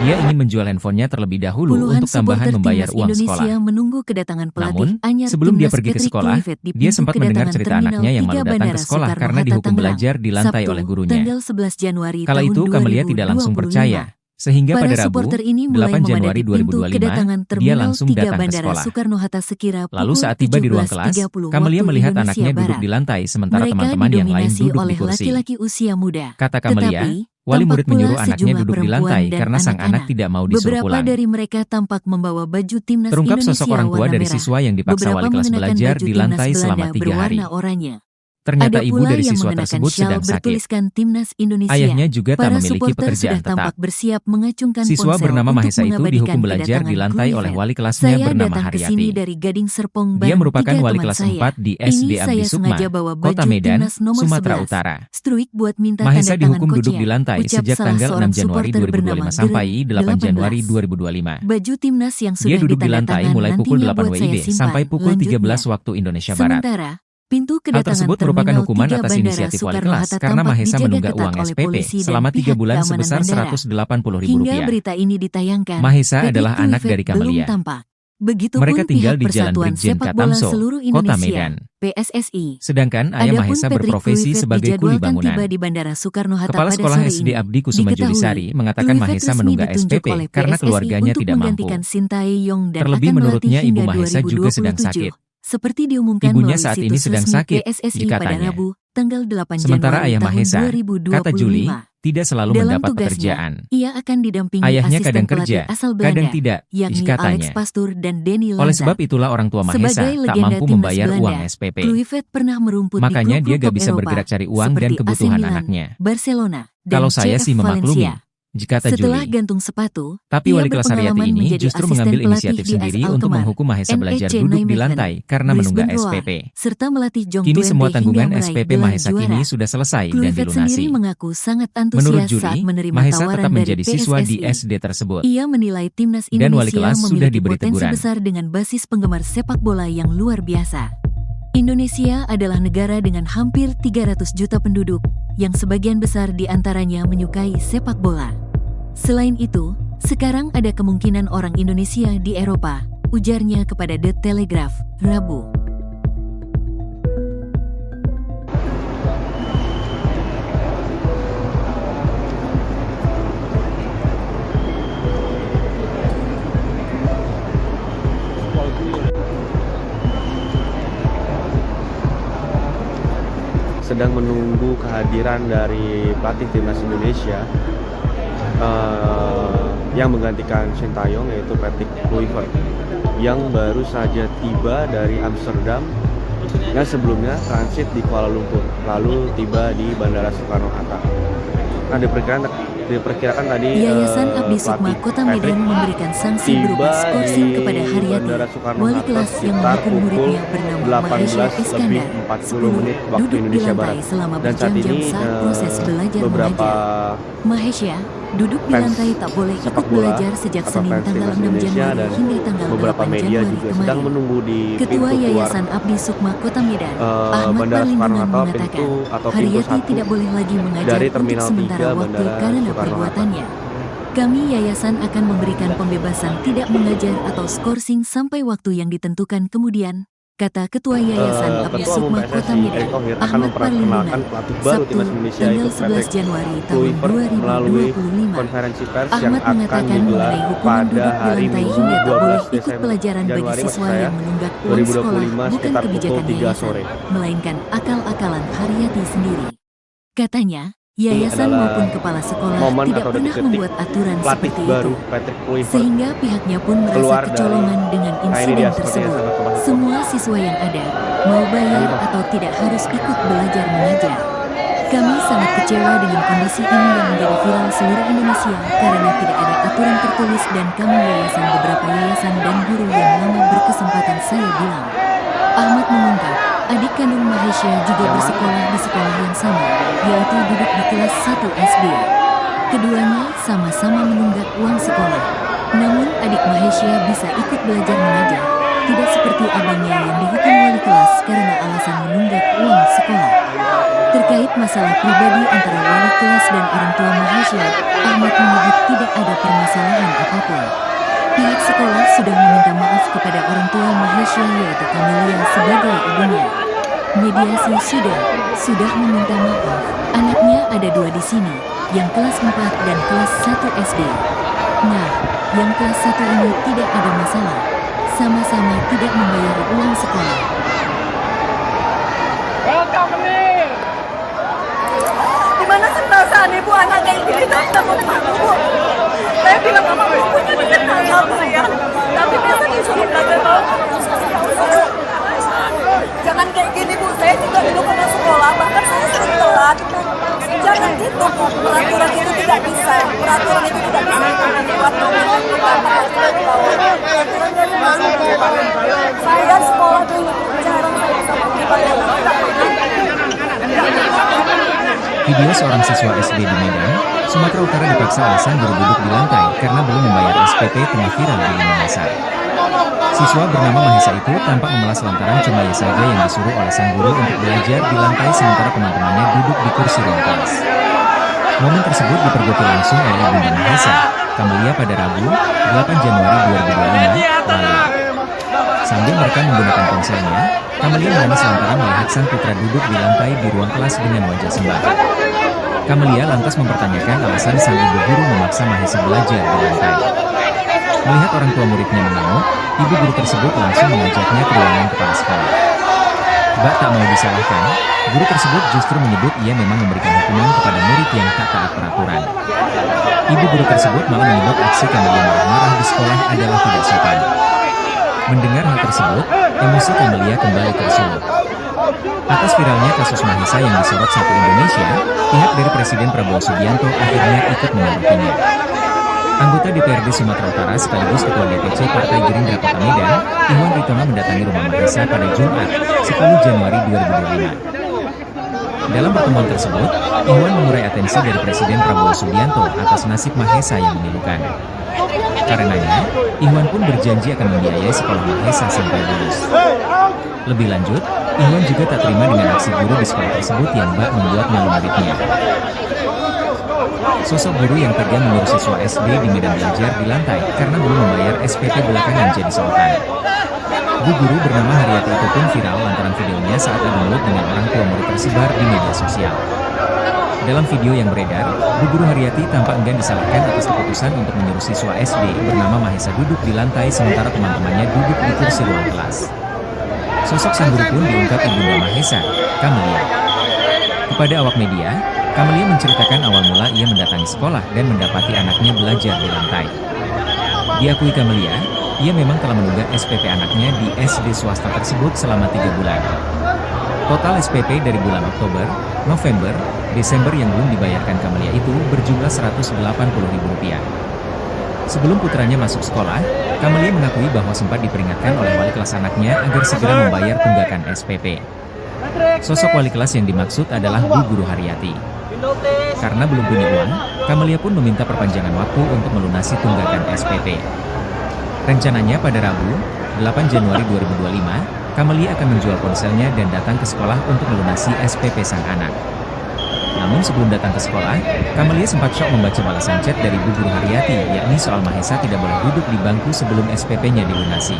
Dia ingin menjual handphonenya terlebih dahulu Puluhan untuk tambahan supporter membayar timnas uang Indonesia sekolah. menunggu kedatangan pelatih Namun, anyar sebelum dia timnas pergi ke Patrick sekolah, Kluivert di dia pintu sempat mendengar kedatangan cerita Terminal anaknya yang 3 malu datang ke Bandara sekolah karena Soekarno-Hatta dihukum Tangerang, belajar di lantai Sabtu, oleh gurunya. tanggal 11 Januari Kala tahun itu Kamelia tidak langsung 2025. percaya, sehingga Para pada Rabu, supporter ini mulai 8 Januari memadati pintu 2025, kedatangan dia Terminal langsung 3 datang ke Bandara sekolah. Soekarno-Hatta sekira Lalu pukul saat tiba di ruang kelas, 17.30 Kamelia waktu melihat Indonesia anaknya duduk Barat. di lantai sementara Mereka teman-teman yang lain didominasi duduk di oleh kursi. laki-laki usia muda. Kata Kamelia, Tetapi, wali tampak murid menyuruh pula anaknya sejumlah duduk di perempuan lantai dan karena sang anak anak-anak. tidak mau disuruh Beberapa pulang. dari mereka tampak membawa baju timnas Terungkap Indonesia sosok orang tua warna dari merah. siswa yang dipaksa Beberapa wali kelas mengenakan belajar baju di timnas lantai selama Belanda 3 hari. berwarna oranye. Ternyata Ada ibu pula dari yang siswa mengenakan tersebut syal sedang sakit. bertuliskan timnas Indonesia. Ayahnya juga tak Para memiliki supporter pekerjaan sudah tampak tetap. bersiap mengacungkan Siswa ponsel bernama untuk Mahesa itu mengabadikan dihukum belajar di kedatangan lantai oleh Kluivert. wali kelasnya Saya bernama datang ke sini Haryati. dari Gading Serpong Dia bareng merupakan 3 wali teman kelas saya. 4 di Ini SD saya Abdi Sukma, sengaja bawa baju Kota Medan, timnas nomor Sumatera 11. Utara. Struik buat minta Mahesa tanda tangan dihukum duduk coachnya. di lantai Ucap sejak salah tanggal seorang 6 Januari supporter bernama 2025 sampai 8 Januari 2025. Baju timnas yang Dia sudah duduk di ditanda lantai tangan mulai pukul nantinya 8 buat saya WIB simpan. sampai pukul 13 Lanjutnya, waktu Indonesia Barat. sementara pintu Hal kedatangan tersebut merupakan Terminal hukuman 3 atas Bandara inisiatif wali kelas Soekarno-Hatta karena tampak Mahesa dijaga menunggak ketat uang oleh SPP polisi dan selama 3 pihak bulan keamanan sebesar bandara. Rp180.000. Hingga berita ini ditayangkan, Mahesa Patrick adalah anak Kluivert dari belum Kamelia. tampak. Begitupun Mereka tinggal pihak di Jalan Persatuan Brigjen Sepak Bola Katamso, Seluruh Kota Indonesia, Medan. PSSI. Sedangkan ayah Adapun Mahesa Patrick berprofesi Kluivert sebagai kuli dijadwalkan bangunan. tiba di Bandara Soekarno-Hatta Kepala pada Sekolah sore SD ini. Abdi Kusuma Diketahui, Julisari mengatakan Kluivert Mahesa resmi menunggak ditunjuk SPP oleh karena PSSI keluarganya untuk tidak mampu. menggantikan Sintayong dan Terlebih akan melatih menurutnya hingga ibu Mahesa juga sedang 2027. sakit. Seperti diumumkan Ibunya melalui saat ini situs sedang resmi sakit, PSSI pada dikatanya. Rabu, tanggal 8 Sementara Januari ayah tahun Mahesa, 2025. kata Juli, tidak selalu Dalam mendapat tugasnya, pekerjaan. ia akan didampingi Ayahnya asisten kadang pelatih kerja, asal kadang Belanda, tidak, yakni katanya. Alex Pastur dan Denny Lanza. Oleh sebab itulah orang tua Mahesa Sebagai tak legenda mampu timnas membayar Belanda, uang SPP. Kluivert pernah merumput Makanya di dia klub-klub gak bisa Eropa, bergerak cari uang dan seperti AC kebutuhan Milan, anaknya. Barcelona, dan Kalau saya CF sih memaklumi, Valencia. kata Setelah Juli. gantung sepatu, Tapi ia wali kelas Haryati berpengalaman ini menjadi justru asisten mengambil pelatih inisiatif di sendiri AS untuk Alkmaar, menghukum Mahesa belajar NEC duduk di Nijmegen, lantai karena menunggak Brisbane Roar, SPP. serta melatih Jong Kini Twente semua hingga tanggungan meraih SPP gelar Mahesa juara. kini sudah selesai dan Kluivert sendiri dilunasi. mengaku sangat Menurut antusias saat Juli, menerima Mahesa tawaran tetap dari menjadi siswa di PSSI. SD tersebut. Ia menilai timnas Dan wali Indonesia kelas sudah memiliki diberi potensi teguran. besar dengan basis penggemar sepak bola yang luar biasa. Indonesia adalah negara dengan hampir 300 juta penduduk, yang sebagian besar di antaranya menyukai sepak bola. Selain itu, sekarang ada kemungkinan orang Indonesia di Eropa, ujarnya kepada The Telegraph, Rabu. Sedang menunggu kehadiran dari pelatih timnas Indonesia yang menggantikan Sintayong, yaitu Patrick Kluivert yang baru saja tiba dari Amsterdam yang sebelumnya transit di Kuala Lumpur lalu tiba di Bandara Soekarno-Hatta. Nah, diperkirakan tadi Yayasan Abdi Sukma Kota Medan memberikan sanksi berupa skorsing kepada Haryati, wali kelas yang menghukum muridnya bernama Mahesha Iskandar, 10 waktu duduk di Indonesia lantai Barat. selama Dan saat berjam-jam ini saat proses belajar beberapa mengajar. Mahesha duduk di fans lantai tak boleh ikut sepak bola belajar sejak atau Senin fans tanggal timnas 6 Indonesia Januari dan hingga tanggal beberapa 8 media Januari juga sedang kemarin. menunggu di Ketua pintu keluar Yayasan Abdi Sukma Kota Medan, Ahmad Bandara Perlindungan Soekarno-Hatta, mengatakan, pintu atau pintu Haryati 1 tidak boleh lagi mengajar dari untuk Terminal sementara 3 waktu Bandara karena Soekarno-Hatta. perbuatannya. Kami yayasan akan memberikan pembebasan tidak mengajar atau skorsing sampai waktu yang ditentukan kemudian, kata Ketua Yayasan Abdi Ketua Umum Sukma Kota PSSI Medan, Erick Thohir akan Ahmad Perlindungan, memperkenalkan pelatih baru Sabtu, timnas Indonesia tanggal yaitu 11 Patrick Januari tahun Kluivert melalui 2025. konferensi pers yang Ahmad akan mengatakan digelar mengenai hukuman pada duduk di hari lantai Minggu hingga tak 12 boleh ikut Desember pelajaran bagi Januari siswa maksud saya, yang menunggak uang sekolah 2025 bukan sekitar kebijakan pukul 3 yayasan, sore. melainkan akal-akalan Haryati sendiri. Katanya, yayasan adalah maupun kepala sekolah momen tidak atau pernah detik-detik membuat aturan pelatih seperti baru itu. Patrick Kluivert Sehingga pihaknya pun merasa keluar dari- kecolongan dengan Nah, ini insiden dia sepertinya tersebut. sahabat Sobat Hukum. Semua siswa yang ada, mau bayar atau tidak harus ikut belajar mengajar. Kami sangat kecewa dengan kondisi ini yang menjadi viral seluruh Indonesia karena tidak ada aturan tertulis dan kami yayasan beberapa yayasan dan guru yang lama berkesempatan saya bilang. Ahmad mengungkap, adik kandung Mahesha juga bersekolah di sekolah yang sama, yaitu duduk di kelas 1 SD. Keduanya sama-sama menunggak uang sekolah. Namun adik Mahesha bisa ikut belajar mengajar, tidak seperti abangnya yang dihukum wali kelas karena alasan menunggak uang sekolah. Terkait masalah pribadi antara wali kelas dan orang tua Mahesha, Ahmad menyebut tidak ada permasalahan apapun. Pihak sekolah sudah meminta maaf kepada orang tua Mahesha yaitu Camelia sebagai ibunya. Mediasi sudah meminta maaf. Anaknya ada 2 di sini, yang kelas 4 dan kelas 1 SD. Nah, yang kelas 1 ini tidak ada masalah. Sama-sama tidak membayar uang sekolah. Gimana sih perasaan ibu anak kayak gini ketemu sama bu? Saya bilang sama ibunya dikenal sama ya, tapi biasa disuruh belajar mau. Jangan kayak gini bu, saya juga dulu pernah sekolah, bahkan saya sering telat. Jangan gitu bu, peraturan itu tidak bisa, peraturan itu tidak bisa dibuat saya sekolah dulu, jarang saya sama ibadah. Video seorang siswa SD di Medan, Sumatera Utara dipaksa alasan guru duduk di lantai karena belum membayar SPP tengah viral di lini masa. Siswa bernama Mahesa itu tampak memelas lantaran cuma ia saja yang disuruh oleh sang guru untuk belajar di lantai sementara teman-temannya duduk di kursi ruang kelas. Momen tersebut dipergoki langsung oleh Ibunda Mahesa, Camelia pada Rabu, 8 Januari 2025 lalu. Sambil merekam menggunakan ponselnya, Camelia menangis lantaran melihat sang putra duduk di lantai di ruang kelas dengan wajah sembah. Camelia lantas mempertanyakan alasan sang ibu guru memaksa Mahesa belajar di lantai. Melihat orang tua muridnya mengamuk, ibu guru tersebut langsung mengajaknya ke ruangan kepala sekolah. Bak tak mau disalahkan, guru tersebut justru menyebut ia memang memberikan hukuman kepada murid yang tak taat peraturan. Ibu guru tersebut malah menyebut aksi Kamelia marah-marah di sekolah adalah tidak sopan. Mendengar hal tersebut, emosi Kamelia kembali tersulut. Atas viralnya kasus Mahesa yang disorot Satu Indonesia, pihak dari Presiden Prabowo Subianto akhirnya ikut menyorotnya. Anggota DPRD Sumatera Utara sekaligus Ketua DPC Partai Gerindra Kota Medan, Ihwan Ritonga mendatangi rumah Mahesa pada Jumat, 10 Januari 2025. Dalam pertemuan tersebut, Ihwan mengurai atensi dari Presiden Prabowo Subianto atas nasib Mahesa yang memilukan. Karenanya, Ihwan pun berjanji akan membiayai sekolah Mahesa sampai lulus. Lebih lanjut, Ihwan juga tak terima dengan aksi guru di sekolah tersebut yang bak membuat malu muridnya. Sosok guru yang tega menyuruh siswa SD di medan belajar di lantai karena belum membayar SPP belakangan jadi sorotan. Bu guru bernama Haryati itu pun viral lantaran videonya saat adu mulut dengan orang tua murid tersebar di media sosial. Dalam video yang beredar, Bu guru Haryati tampak enggan disalahkan atas keputusan untuk menyuruh siswa SD bernama Mahesa duduk di lantai sementara teman-temannya duduk di kursi ruang kelas. Sosok sang guru pun diungkap ibunda Mahesa, Kamelia. Kepada awak media, Kamelia menceritakan awal mula ia mendatangi sekolah dan mendapati anaknya belajar di lantai. Diakui Kamelia, ia memang telah menunggak SPP anaknya di SD swasta tersebut selama 3 bulan. Total SPP dari bulan Oktober, November, Desember yang belum dibayarkan Kamelia itu berjumlah Rp180.000. Sebelum putranya masuk sekolah, Kamelia mengakui bahwa sempat diperingatkan oleh wali kelas anaknya agar segera membayar tunggakan SPP. Sosok wali kelas yang dimaksud adalah Bu guru Haryati. Karena belum punya uang, Kamelia pun meminta perpanjangan waktu untuk melunasi tunggakan SPP. Rencananya pada Rabu, 8 Januari 2025, Kamelia akan menjual ponselnya dan datang ke sekolah untuk melunasi SPP sang anak. Namun sebelum datang ke sekolah, Kamelia sempat syok membaca balasan chat dari Bu guru Haryati, yakni soal Mahesa tidak boleh duduk di bangku sebelum SPP-nya dilunasi.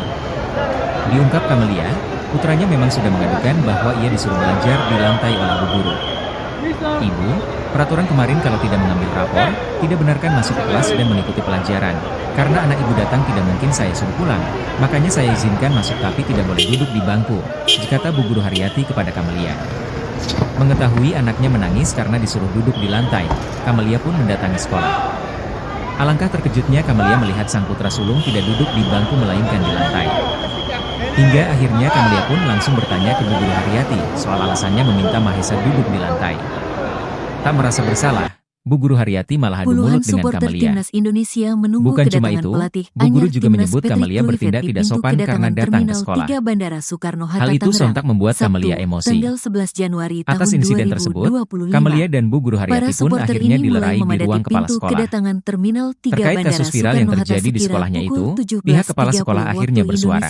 Diungkap Kamelia, putranya memang sudah mengadukan bahwa ia disuruh belajar di lantai oleh Bu guru. Ibu, peraturan kemarin kalau tidak mengambil rapor, tidak benarkan masuk ke kelas dan mengikuti pelajaran. Karena anak ibu datang tidak mungkin saya suruh pulang, makanya saya izinkan masuk tapi tidak boleh duduk di bangku, kata Bu guru Haryati kepada Kamelia. Mengetahui anaknya menangis karena disuruh duduk di lantai, Kamelia pun mendatangi sekolah. Alangkah terkejutnya Kamelia melihat sang putra sulung tidak duduk di bangku melainkan di lantai. Hingga akhirnya Kamelia pun langsung bertanya ke Bu guru Haryati soal alasannya meminta Mahesa duduk di lantai. Tak merasa bersalah, Bu guru Haryati malah adu mulut dengan Kamelia. Bukan cuma itu, Bu guru juga menyebut Kamelia bertindak tidak sopan karena datang ke sekolah. Hal itu sontak membuat Kamelia emosi. Atas insiden tersebut, Kamelia dan Bu guru Haryati pun akhirnya dilerai di ruang kepala sekolah. Terkait kasus viral yang terjadi di sekolahnya itu, pihak kepala sekolah akhirnya bersuara.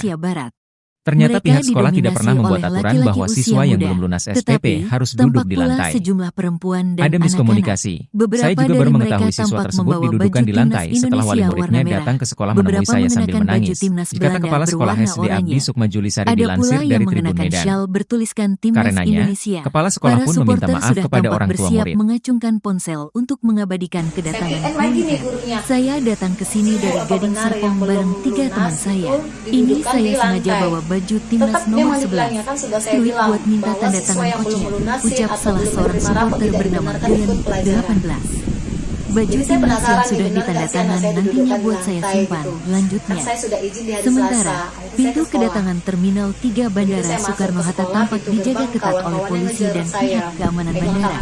Ternyata pihak sekolah tidak pernah membuat aturan bahwa siswa yang belum lunas SPP harus duduk di lantai. Ada miskomunikasi. Saya juga baru mengetahui siswa tersebut didudukan di lantai setelah wali muridnya datang ke sekolah menemui saya sambil menangis, kata Kepala Sekolah SD Abdi Sukma Julisari dilansir dari Tribun Medan. Karenanya, Kepala Sekolah pun meminta maaf kepada orang tua murid. Mengacungkan ponsel untuk mengabadikan kedatangan saya datang ke sini dari Gading Serpong bareng 3 teman saya. Ini saya sengaja bawa baju timnas nomor 11. Tweet buat minta tanda tangan coachnya, ucap salah seorang supporter bernama Dean 18. Baju timnas yang sudah ditandatangan nantinya buat saya simpan. Lanjutnya, sementara pintu kedatangan Terminal 3 Bandara Soekarno-Hatta tampak dijaga ketat oleh polisi dan pihak keamanan bandara.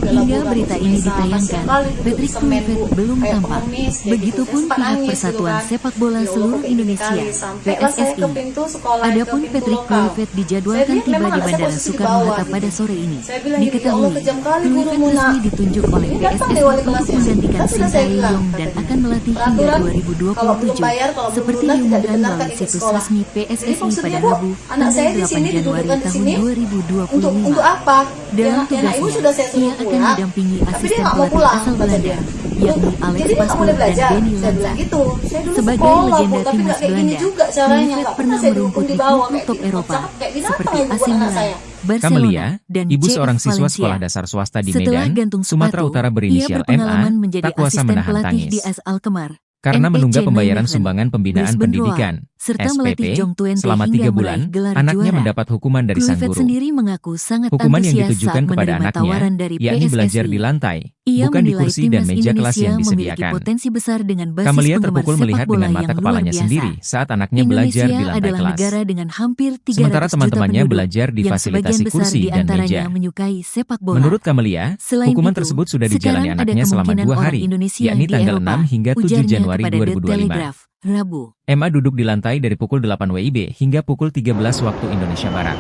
Hingga berita ini ditayangkan, Patrick Kluivert belum tampak. Begitupun pihak Persatuan Sepak Bola Seluruh Indonesia (PSSI). Adapun Patrick Kluivert dijadwalkan tiba di Bandara Soekarno-Hatta pada sore ini. Diketahui, Kluivert resmi ditunjuk oleh PSSI untuk menggantikan Sintayong dan akan melatih hingga 2027, seperti diumumkan melalui situs resmi PSSI pada Rabu, tanggal 8 Januari tahun 2025. Dalam tugasnya, ia akan didampingi asisten pelatih asal Belanda, yakni Alex Pastoor dan Denny Lanza. Sebagai legenda timnas Belanda, Kluivert pernah merumput di klub top Eropa seperti AC Milan, Kamelia, dan ibu JF seorang siswa Valencia. sekolah dasar swasta di Setelah Medan, gantung Sumatera sepatu, Utara ia berinisial berpengalaman MA, menjadi tak kuasa asisten menahan pelatih tangis. di AS Alkmaar. Karena NEC menunggak pembayaran Nijmegen, sumbangan pembinaan Lisbon Roa, pendidikan, serta melatih SPP, Jong Twente selama 3 hingga bulan, meraih gelar anaknya juara. mendapat hukuman dari sang Kluivert guru. sendiri mengaku sangat Hukuman yang antusias ditujukan saat kepada menerima anaknya, tawaran dari yakni belajar PSSI. di lantai, Ia bukan di menilai kursi dan timnas meja kelas Indonesia yang memiliki disediakan. potensi besar dengan basis Camelia penggemar terpukul sepak melihat bola dengan mata yang luar kepalanya biasa. sendiri saat anaknya belajar di Indonesia lantai adalah kelas. negara dengan hampir 300 Sementara juta teman-temannya penduduk, belajar yang difasilitasi sebagian besar kursi di dan antaranya meja. menyukai sepak bola. Menurut Camelia, Selain hukuman itu, tersebut sudah dijalani sekarang ada anaknya selama kemungkinan 2 orang hari, Indonesia yakni di tanggal Eropa, 6 hingga 7 ujarnya Januari kepada The 2025. Telegraph, Rabu. MA duduk di lantai dari pukul 8 WIB hingga pukul 13 waktu Indonesia Barat.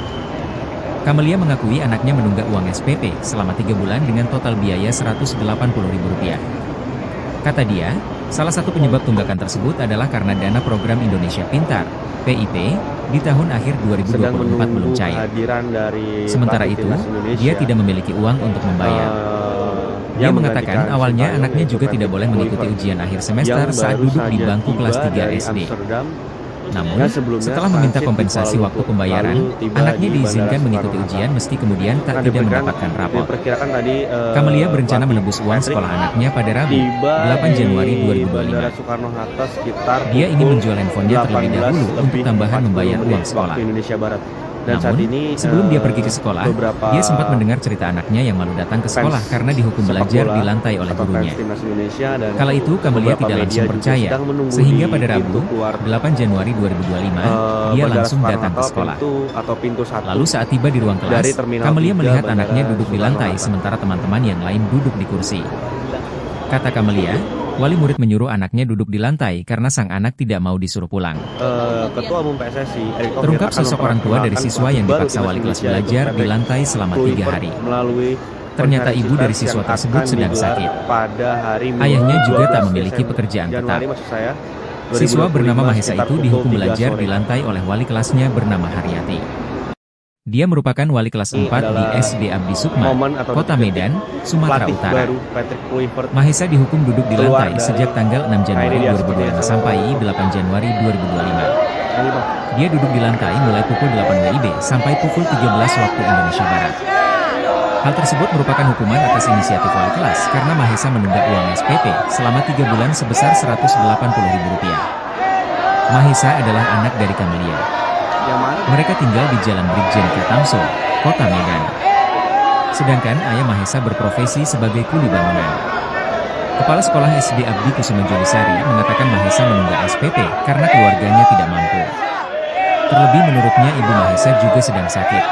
Camelia mengakui anaknya menunggak uang SPP selama 3 bulan dengan total biaya Rp180.000. Kata dia, salah satu penyebab tunggakan tersebut adalah karena dana program Indonesia Pintar, PIP, di tahun akhir Sedang 2024 belum menunggu cair. kehadiran dari Sementara pelatih itu, timnas Indonesia. dia tidak memiliki uang untuk membayar. Dia Yang mengatakan menggantikan awalnya Sintayong, anaknya yaitu juga tidak Patrick boleh mengikuti Kluivert, ujian akhir semester yang saat baru duduk di saja bangku tiba kelas 3 dari SD. Amsterdam. Namun, Yang sebelumnya setelah meminta transit di kompensasi Kuala waktu Lumpur, pembayaran, lalu tiba anaknya di diizinkan Bandara mengikuti Soekarno-Hatta. ujian meski kemudian tidak mendapatkan rapor. Diperkirakan tadi Camelia berencana pelatih menebus uang Patrick sekolah anaknya pada Rabu, tiba 8 Januari di Bandara 2025. Soekarno-Hatta sekitar Dia ingin pukul menjual handphonenya terlebih dahulu untuk tambahan 18:40 membayar uang waktu sekolah. Indonesia Barat. Dan saat Namun, ini sebelum dia pergi ke sekolah, dia sempat mendengar cerita anaknya yang malu datang ke sekolah karena dihukum belajar di lantai oleh gurunya. Kala itu Camelia tidak langsung percaya, sehingga pada Rabu, 8 Januari 2025, dia langsung datang ke sekolah. Lalu saat tiba di ruang kelas, Camelia melihat anaknya duduk di lantai sementara teman-teman yang lain duduk di kursi. Kata Camelia, wali murid menyuruh anaknya duduk di lantai karena sang anak tidak mau disuruh pulang. Ketua Umum PSSI Erick Thohir Terungkap akan sosok orang tua dari siswa yang baru dipaksa timnas wali kelas Indonesia, belajar yaitu di Patrick lantai selama 3 Kluivert hari. melalui Ternyata konferensi ibu dari pers siswa yang tersebut akan sedang digelar sakit. pada hari Minggu, Ayahnya juga tak 12 memiliki Desember, pekerjaan tetap. Januari maksud saya, Siswa 2025 bernama Mahesa sekitar itu pukul dihukum 3 belajar sore. di lantai oleh wali kelasnya bernama Haryati. Dia merupakan wali kelas 4 di SD Abdi Sukma, Momen atau Kota detik Medan, Sumatera pelatih Utara. baru Patrick Kluivert Mahesa dihukum duduk di keluar lantai dari sejak tanggal 6 Januari Khairi Dias 2025 sampai 8 Januari 2025. Dia duduk di lantai mulai pukul 8 WIB sampai pukul 13 waktu Indonesia Barat. Hal tersebut merupakan hukuman atas inisiatif wali kelas karena Mahesa menunggak uang SPP selama 3 bulan sebesar Rp180.000. Mahesa adalah anak dari Camelia. Mereka tinggal di Jalan Brigjen K. Tamso, Kota Medan. Sedangkan ayah Mahesa berprofesi sebagai kuli bangunan. Kepala Sekolah SD Abdi Kusuma Jolisari mengatakan Mahesa menunggak SPP karena keluarganya tidak mampu. Terlebih menurutnya ibu Mahesa juga sedang sakit.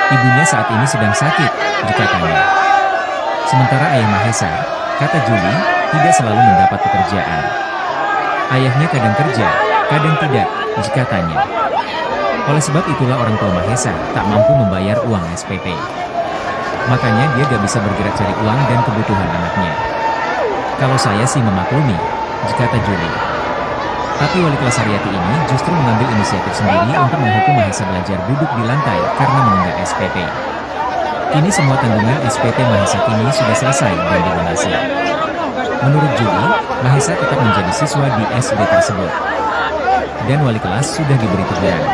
Ibunya saat ini sedang sakit, dikatanya. Sementara ayah Mahesa, kata Juli, tidak selalu mendapat pekerjaan. Ayahnya kadang kerja, kadang tidak, dikatanya. Oleh sebab itulah orang tua Mahesa tak mampu membayar uang SPP. Makanya dia gak bisa bergerak cari uang dan kebutuhan anaknya. Kalau saya sih memaklumi, kata Juli. Tapi wali kelas Haryati ini justru mengambil inisiatif sendiri untuk menghukum Mahesa belajar duduk di lantai karena menunggak SPP. Kini semua tanggungan SPP Mahesa kini sudah selesai dan dilunasi. Menurut Juli, Mahesa tetap menjadi siswa di SD tersebut. Dan wali kelas sudah diberi teguran.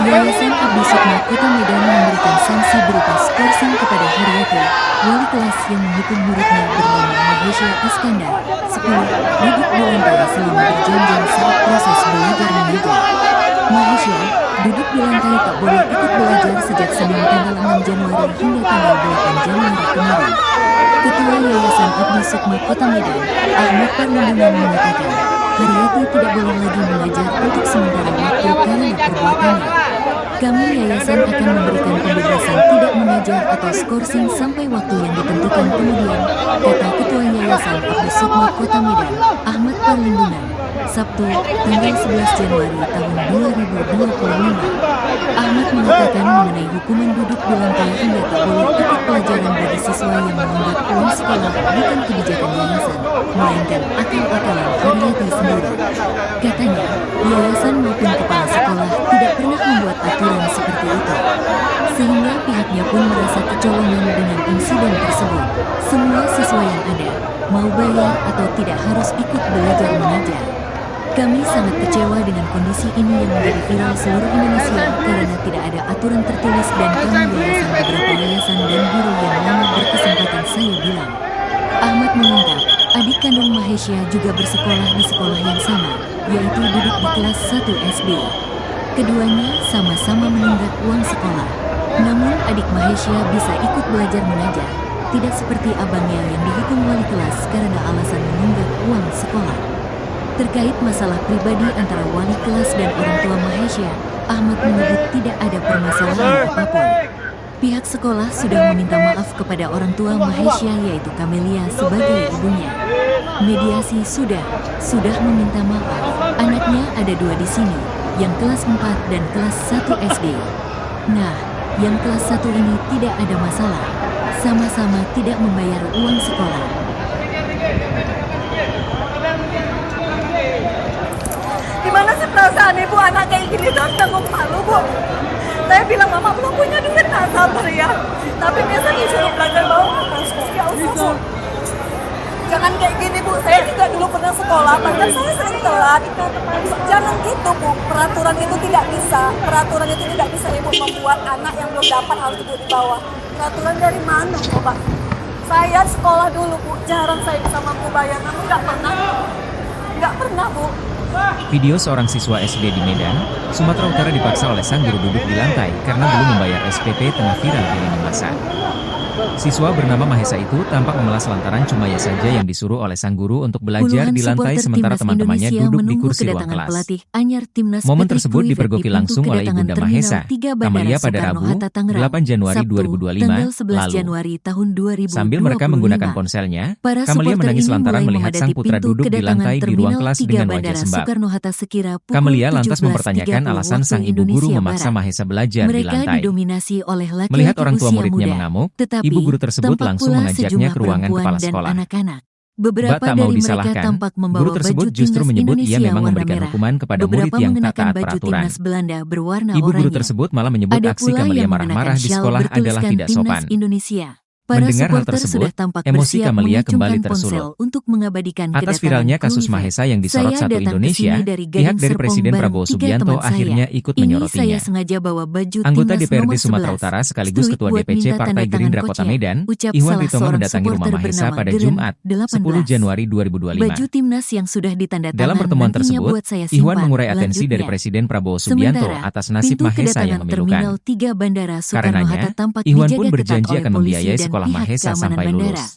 Yayasan Abdi Sukma Kota Medan memberikan sanksi berupa skorsing kepada Haryati, wali kelas yang menghukum muridnya bernama Mahesha Iskandar, 10, duduk di lantai selama berjam-jam saat proses belajar mengajar. Mahesha duduk di lantai tak boleh ikut belajar sejak Senin tanggal 6 Januari hingga tanggal 8 Januari kemarin. Ketua Yayasan Abdi Sukma Kota Medan, Ahmad Parlindungan mengatakan, Haryati tidak boleh lagi mengajar untuk sementara waktu karena perbuatannya. Kami yayasan akan memberikan pembebasan tidak mengajar atau skorsing sampai waktu yang ditentukan kemudian, kata Ketua Yayasan Abdus Sukma Kota Medan, Ahmad Parlindungan, Sabtu, tanggal 11 Januari tahun 2025. Ahmad mengatakan mengenai hukuman duduk di lantai hingga tak boleh ikut pelajaran bagi siswa yang menunggak uang sekolah bukan kebijakan yayasan, melainkan akal-akalan Haryati sendiri. Katanya, yayasan maupun kepala sekolah tidak pernah membuat aturan seperti itu. Sehingga pihaknya pun merasa kecolongan dengan insiden tersebut. Semua siswa yang ada, mau bayar atau tidak harus ikut belajar mengajar. Kami sangat kecewa dengan kondisi ini yang menjadi viral seluruh Indonesia karena tidak ada aturan tertulis dan kami yayasan beberapa yayasan dan guru yang lama berkesempatan saya bilang. Ahmad mengungkap, adik kandung Mahesya juga bersekolah di sekolah yang sama, yaitu duduk di kelas 1 SD. Keduanya sama-sama menunggak uang sekolah. Namun adik Mahesya bisa ikut belajar mengajar, tidak seperti abangnya yang dihukum wali kelas karena alasan menunggak uang sekolah. Terkait masalah pribadi antara wali kelas dan orang tua Mahesya, Ahmad menyebut tidak ada permasalahan apapun. Pihak sekolah sudah meminta maaf kepada orang tua Mahesya yaitu Kamelia sebagai ibunya. Mediasi sudah meminta maaf. Anaknya ada 2 di sini, yang kelas 4 dan kelas 1 SD. Nah, yang kelas 1 ini tidak ada masalah. Sama-sama tidak membayar uang sekolah. Gimana sih perasaan ibu anak kayak gini tuh tanggung malu bu. Saya bilang mama belum punya duit nggak sabar ya. Tapi biasa disuruh belajar bawa atas ya Allah bu. Jangan kayak gini bu. Saya juga dulu pernah sekolah, bahkan saya sering telat. Jangan gitu bu. Peraturan itu tidak bisa. Peraturan itu tidak bisa ibu membuat anak yang belum dapat harus duduk di bawah. Peraturan dari mana coba? Saya sekolah dulu bu. Jarang saya bisa mampu bayar. Namun nggak pernah bu. Video seorang siswa SD di Medan, Sumatera Utara dipaksa oleh sang guru duduk di lantai karena belum membayar SPP tengah viral di lini masa. Siswa bernama Mahesa itu tampak memelas lantaran cuma ia saja yang disuruh oleh sang guru untuk belajar Puluhan di lantai supporter sementara Timnas teman-temannya Indonesia duduk di menunggu kursi ruang kedatangan kelas. pelatih anyar Timnas Momen Patrick tersebut Kluivert dipergoki di pintu langsung oleh kedatangan Ibunda Terminal Mahesa, 3 Bandara Kamelia pada Rabu, Soekarno-Hatta, Tangerang, 8 Januari Sabtu, 2025 tanggal 11 lalu. Januari tahun 2025. Sambil mereka menggunakan ponselnya, Para Kamelia supporter menangis ini lantaran mulai melihat sang memadati putra pintu duduk di kedatangan lantai di ruang Terminal kelas 3 dengan wajah Bandara sembab. Soekarno-Hatta sekira pukul Kamelia lantas 17.30 mempertanyakan alasan sang waktu ibu guru Indonesia memaksa Barat. Mahesa belajar di Mereka lantai. didominasi oleh laki-laki Melihat orang tua usia muridnya muda, mengamuk, tetapi ibu guru tersebut tampak langsung pula mengajaknya sejumlah ke ruangan perempuan kepala dan sekolah. anak-anak. Bak Beberapa tak mau dari mereka disalahkan, tampak guru membawa tersebut baju justru timnas menyebut ia Indonesia memang warna memberikan merah. hukuman kepada murid Beberapa yang tak mengenakan taat baju peraturan. timnas Belanda berwarna Ibu guru oranye. tersebut malah menyebut Ada aksi pula Kamelia yang marah-marah mengenakan di syal sekolah adalah bertuliskan tidak Timnas sopan. Indonesia. Para Mendengar hal supporter tersebut, sudah tampak emosi bersiap Kamelia kembali mengacungkan tersulut. ponsel untuk mengabadikan Atas kedatangan viralnya kasus Kluivert. Mahesa yang disorot Saya Satu datang ke Indonesia, sini dari pihak Gading dari Serpong Presiden bareng Prabowo 3 Subianto teman saya. akhirnya ikut Ini menyorotnya. saya sengaja bawa baju Anggota timnas DPRD nomor Sumatera 11. Utara sekaligus Stui Ketua buat DPC minta Partai tanda tangan Gerindra Kota coachnya. Medan, Ucap Iwan salah Ritomo seorang mendatangi rumah supporter Mahesa bernama pada Geren, Jumat, 18. 10 Januari 2025. Baju timnas yang sudah ditanda tangan Dalam pertemuan nantinya tersebut, buat saya Iwan simpan. mengurai atensi dari Lanjutnya. Presiden Prabowo Subianto Sementara, atas nasib pintu Mahesa yang kedatangan Terminal memilukan. 3 Bandara Soekarno-Hatta Karenanya, tampak Iwan dijaga pun ketat berjanji oleh akan polisi membiayai dan sekolah pihak Mahesa keamanan sampai bandara. lulus.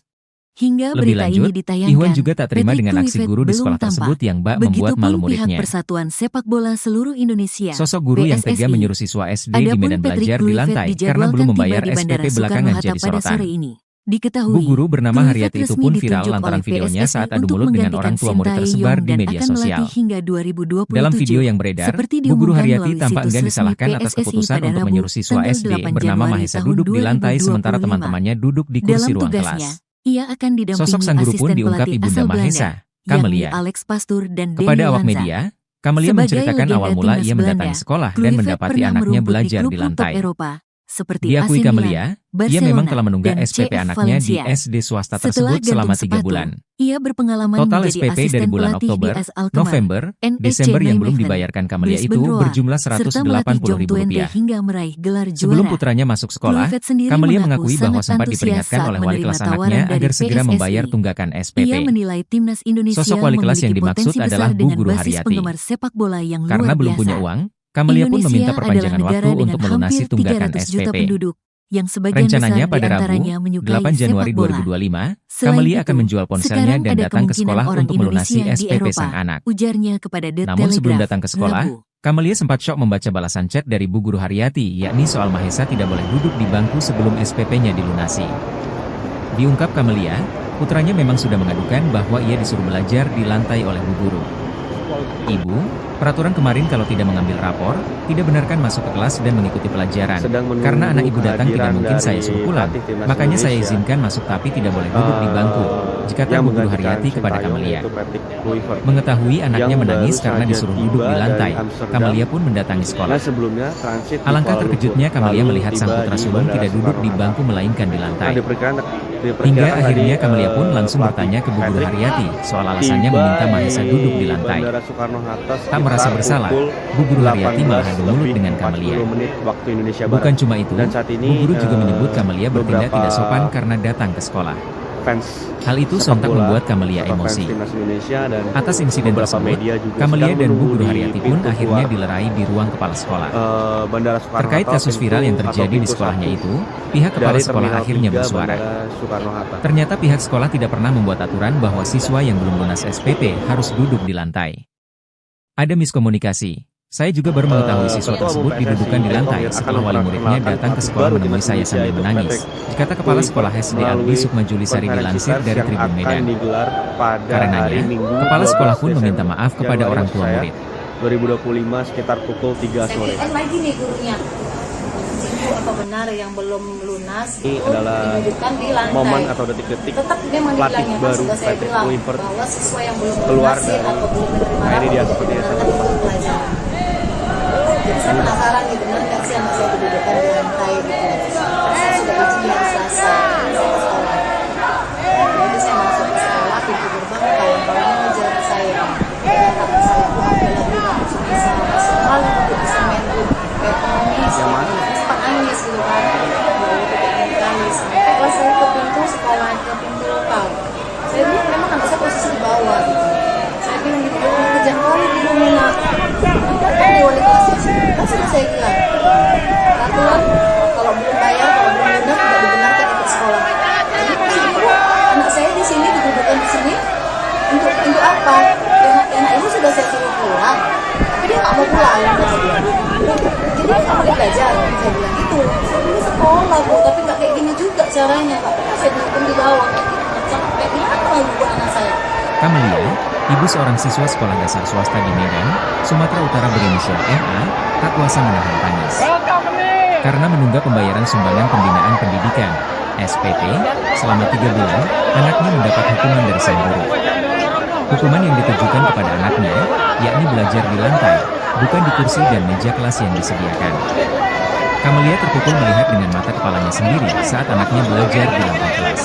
Hingga Lebih berita lanjut, ini ditayangkan, Iwan juga tak terima Patrick dengan aksi Kluivert guru di belum sekolah tampak. tersebut yang bak membuat Begitupun malu pihak muridnya. Persatuan Sepak Bola Seluruh Indonesia. Sosok guru yang tega PSSI. menyuruh siswa SD di Adapun Medan Patrick belajar di Kluivert lantai karena dijadwalkan belum tiba membayar di Bandara SPP belakangan Soekarno-Hatta jadi pada sorotan. sore ini. Bu Diketahui, guru bernama Kluivert Haryati itu resmi pun viral ditunjuk lantaran oleh videonya PSSI saat adu untuk mulut dengan menggantikan orang tua murid Shin tersebar Tae-yong di dan media akan melatih sosial. hingga 2027. Dalam video yang beredar, Seperti Bu guru diumumkan Haryati melalui tampak situs enggan resmi disalahkan atas PSSI keputusan pada untuk Rabu, menyuruh siswa tanggal SD 8 bernama Januari Mahesa tahun duduk di lantai sementara 2025. teman-temannya duduk di kursi Dalam ruang tugasnya, kelas. ia akan didampingi Sosok sang guru pun asisten diungkap pelatih Ibunda asal Mahesa, Belanda, Kamelia. yakni Alex Pastur dan Denny Kepada awak Lanza. media, Kamelia Sebagai menceritakan legenda awal mula timnas ia mendatangi Belanda, sekolah dan Kluivert mendapati pernah anaknya merumput di belajar di klub-klub top lantai. Eropa, seperti Diakui AC Kamelia, Milan, ia memang Barcelona, telah menunggak dan SPP CF anaknya di Valencia. SD swasta Setelah tersebut selama gantung 3 sepatu, bulan. ia berpengalaman Total menjadi SPP dari asisten bulan pelatih Oktober, di AS Alkmaar, November, NEC Desember yang belum Nijmegen, dibayarkan Kamelia itu Brisbane Roar, berjumlah serta melatih Jong Rp180.000. Twente hingga meraih gelar juara. Sebelum putranya masuk sekolah, Kluivert sendiri Kamelia mengaku mengakui bahwa sangat sempat antusias diperingatkan saat oleh wali menerima kelas tawaran anaknya dari agar segera PSSI. membayar tunggakan SPP. Ia menilai timnas Indonesia Sosok wali kelas yang memiliki dimaksud potensi adalah besar Bu dengan Guru basis Haryati. penggemar sepak bola yang Karena luar belum biasa. punya uang, Kamelia pun meminta Indonesia perpanjangan adalah waktu negara untuk dengan melunasi hampir tunggakan 300 juta SPP. penduduk, yang sebagian Rencananya besar pada Rabu, diantaranya menyukai 8 Januari sepak bola. 2025, Selain Kamelia akan itu, menjual ponselnya sekarang dan ada datang ke kemungkinan sekolah orang untuk melunasi Indonesia di SPP Eropa, sang anak. ujarnya kepada The Namun sebelum Telegraph, datang ke sekolah, Rabu. Kamelia sempat syok membaca balasan chat dari Bu Guru Haryati, yakni soal Mahesa tidak boleh duduk di bangku sebelum SPP-nya dilunasi. Diungkap Kamelia, putranya memang sudah mengadukan bahwa ia disuruh belajar di lantai oleh Bu Guru. Ibu, peraturan kemarin kalau tidak mengambil rapor, tidak benarkan masuk ke kelas dan mengikuti pelajaran. Karena anak ibu datang tidak mungkin saya suruh pulang, makanya saya izinkan masuk tapi tidak boleh duduk di bangku, jikata Bu Guru Haryati kepada Kamelia. Mengetahui anaknya menangis karena disuruh duduk di lantai, Kamelia pun mendatangi sekolah. Alangkah terkejutnya Kamelia melihat sang putra sulung tidak duduk di bangku melainkan di lantai. Hingga akhirnya Kamelia pun langsung bertanya ke Bu Guru Haryati soal alasannya meminta Mahesa duduk di lantai. Tak merasa bersalah, Bu Guru Haryati malah adu mulut dengan Kamelia. Bukan cuma itu, Bu Guru juga menyebut Kamelia bertindak tidak sopan karena datang ke sekolah. Hal itu sontak membuat Kamelia emosi. Atas insiden tersebut, Kamelia dan Bu Guru Haryati pun akhirnya dilerai di ruang kepala sekolah. Terkait kasus viral yang terjadi di sekolahnya itu, pihak kepala sekolah akhirnya bersuara. Ternyata pihak sekolah tidak pernah membuat aturan bahwa siswa yang belum lunas SPP harus duduk di lantai. Ada miskomunikasi. Saya juga baru mengetahui siswa tersebut didudukan di lantai setelah wali muridnya datang ke sekolah menemui saya sambil menangis, dikata Kepala Sekolah SD Albi Sukma Julisari dilansir dari Tribun Medan. Karenanya, Kepala Sekolah pun meminta maaf kepada orang tua murid. 2025 sekitar pukul 3 sore. Lagi nih gurunya. Itu apa benar yang belum lunas Ini itu adalah didudukkan di lantai. momen atau detik-detik Tetap memang pelatih dibilangnya, baru sudah saya Patrick bilang Kluivert bahwa siswa yang belum keluar lunasin dari- atau belum menerima Nah, ini dia rapor seperti itu yang saya dibenarkan untuk pelajaran. Jadi saya penasaran gitu, benar nggak sih anak saya didudukkan di lantai gitu. Saya sudah izin hari Selasa, saya ke sekolah. Jadi saya masuk ke sekolah, pintu gerbang kawan-kawannya ngejar saya. Dan tangan saya pun bela-bela langsung bisa masuk malu untuk bisa main dulu. Kayak pengemis gitu. Terus tak nangis gitu kan. Baru tutup kali sampailah saya ke pintu sekolah, ke pintu lokal. Saya bilang memang anak saya posisi di bawah gitu. Saya bilang gitu, kerjaan kali di rumah nak. Di wali kelasnya sih, kan sudah saya bilang peraturan kalau belum bayar, kalau belum lunas tidak dibenarkan ikut sekolah. Jadi maksud ibu, anak saya di sini didudukkan di sini untuk apa? Anak ibu sudah saya suruh pulang, tapi dia nggak mau pulang. Kata dia. Jadi nggak boleh belajar, saya bilang gitu. Saya bilang sekolah bu, tapi nggak kayak gini juga caranya. Nggak pernah saya dihukum di bawah kayak gimana lagi buat anak saya. Kamelia, ibu seorang siswa sekolah dasar swasta di Medan, Sumatera Utara berinisial MA, tak kuasa menahan tangis. Karena menunggak pembayaran sumbangan pembinaan pendidikan, SPP, selama 3 bulan, anaknya mendapat hukuman dari sang guru. Hukuman yang ditujukan kepada anaknya, yakni belajar di lantai, bukan di kursi dan meja kelas yang disediakan. Kamelia terpukul melihat dengan mata kepalanya sendiri saat anaknya belajar di lantai kelas.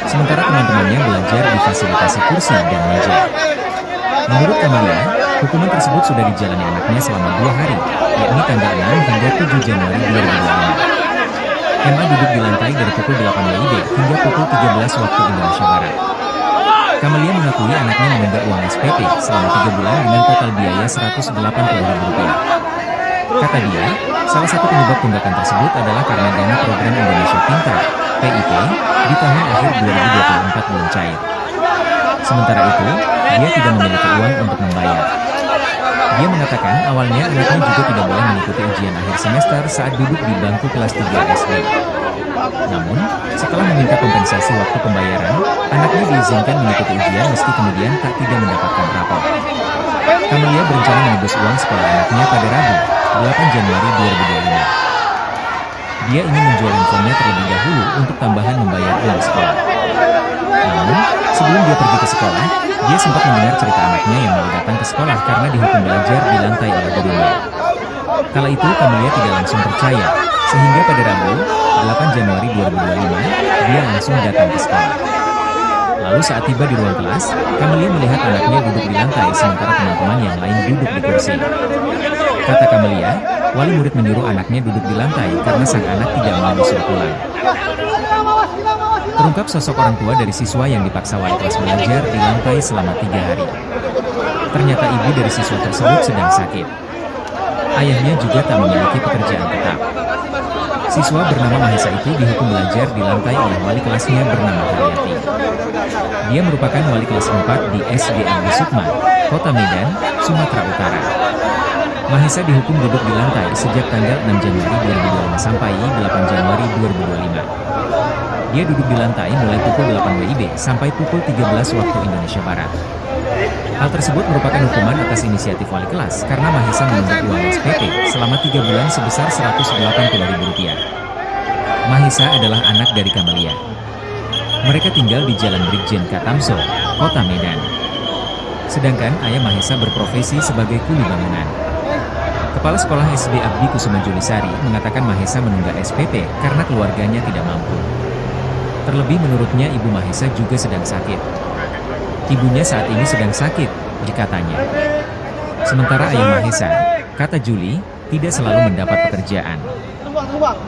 Sementara teman-temannya belajar di fasilitasi kursi dan meja. Menurut Kamelia, hukuman tersebut sudah dijalani anaknya selama 2 hari, yakni tanggal 6 hingga 7 Januari 2025. MA duduk di lantai dari pukul 8 WIB hingga pukul 13 waktu Indonesia Barat. Kamelia mengakui anaknya menunggak uang SPP selama 3 bulan dengan total biaya Rp180.000. Kata dia, salah satu penyebab tunggakan tersebut adalah karena dana program Indonesia Pintar, PIP, di tahun akhir 2024 belum cair. Sementara itu, dia tidak memiliki uang untuk membayar. Dia mengatakan awalnya anaknya juga tidak boleh mengikuti ujian akhir semester saat duduk di bangku kelas 3 SD. Namun, setelah meminta kompensasi waktu pembayaran, anaknya diizinkan mengikuti ujian meski kemudian tidak mendapatkan rapor. Kamelia berencana menebus uang sekolah anaknya pada Rabu, 8 Januari 2025. Dia ingin menjual handphonenya terlebih dahulu untuk tambahan membayar uang sekolah. Namun, sebelum dia pergi ke sekolah, dia sempat mendengar cerita anaknya yang mau datang ke sekolah karena dihukum belajar di lantai oleh gurunya. Kala itu Kamelia tidak langsung percaya, sehingga pada Rabu, 8 Januari 2025, dia langsung datang ke sekolah. Lalu saat tiba di ruang kelas, Kamelia melihat anaknya duduk di lantai sementara teman-teman yang lain duduk di kursi. Kata Kamelia, wali murid menyuruh anaknya duduk di lantai karena sang anak tidak mau disuruh pulang. Terungkap sosok orang tua dari siswa yang dipaksa wali kelas belajar di lantai selama 3 hari. Ternyata ibu dari siswa tersebut sedang sakit. Ayahnya juga tak memiliki pekerjaan tetap. Siswa bernama Mahesa itu dihukum belajar di lantai oleh wali kelasnya bernama Haryati. Dia merupakan wali kelas 4 di SD Albi Sukma, Kota Medan, Sumatera Utara. Mahesa dihukum duduk di lantai sejak tanggal 6 Januari 2025 sampai 8 Januari 2025. Dia duduk di lantai mulai pukul 8 WIB sampai pukul 13 waktu Indonesia Barat. Hal tersebut merupakan hukuman atas inisiatif wali kelas karena Mahesa menunggak uang SPP selama 3 bulan sebesar Rp180.000. Mahesa adalah anak dari Kamalia. Mereka tinggal di Jalan Brigjen Katamso, Kota Medan. Sedangkan ayah Mahesa berprofesi sebagai kuli bangunan. Kepala Sekolah SD Abdi Kusuma Julisari mengatakan Mahesa menunggak SPP karena keluarganya tidak mampu. Terlebih menurutnya ibu Mahesa juga sedang sakit. Ibunya saat ini sedang sakit, katanya. Sementara ayah Mahesa, kata Juli, tidak selalu mendapat pekerjaan.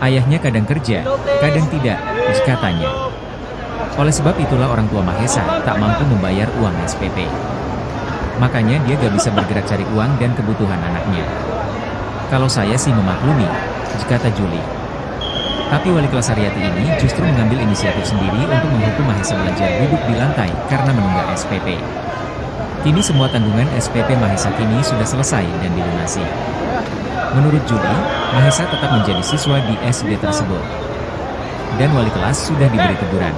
Ayahnya kadang kerja, kadang tidak, katanya. Oleh sebab itulah orang tua Mahesa tak mampu membayar uang SPP. Makanya dia gak bisa bergerak cari uang dan kebutuhan anaknya. Kalau saya sih memaklumi, kata Juli. Tapi wali kelas Haryati ini justru mengambil inisiatif sendiri untuk menghukum Mahesa belajar duduk di lantai karena menunggak SPP. Kini semua tanggungan SPP Mahesa kini sudah selesai dan dilunasi. Menurut Juli, Mahesa tetap menjadi siswa di SD tersebut. Dan wali kelas sudah diberi teguran.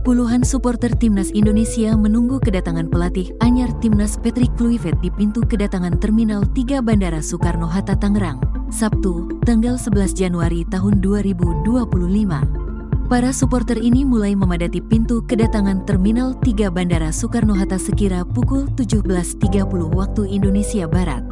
Puluhan supporter Timnas Indonesia menunggu kedatangan pelatih anyar Timnas Patrick Kluivert di pintu kedatangan Terminal 3 Bandara Soekarno-Hatta Tangerang, Sabtu, tanggal 11 Januari tahun 2025. Para supporter ini mulai memadati pintu kedatangan Terminal 3 Bandara Soekarno-Hatta sekira pukul 17.30 waktu Indonesia Barat.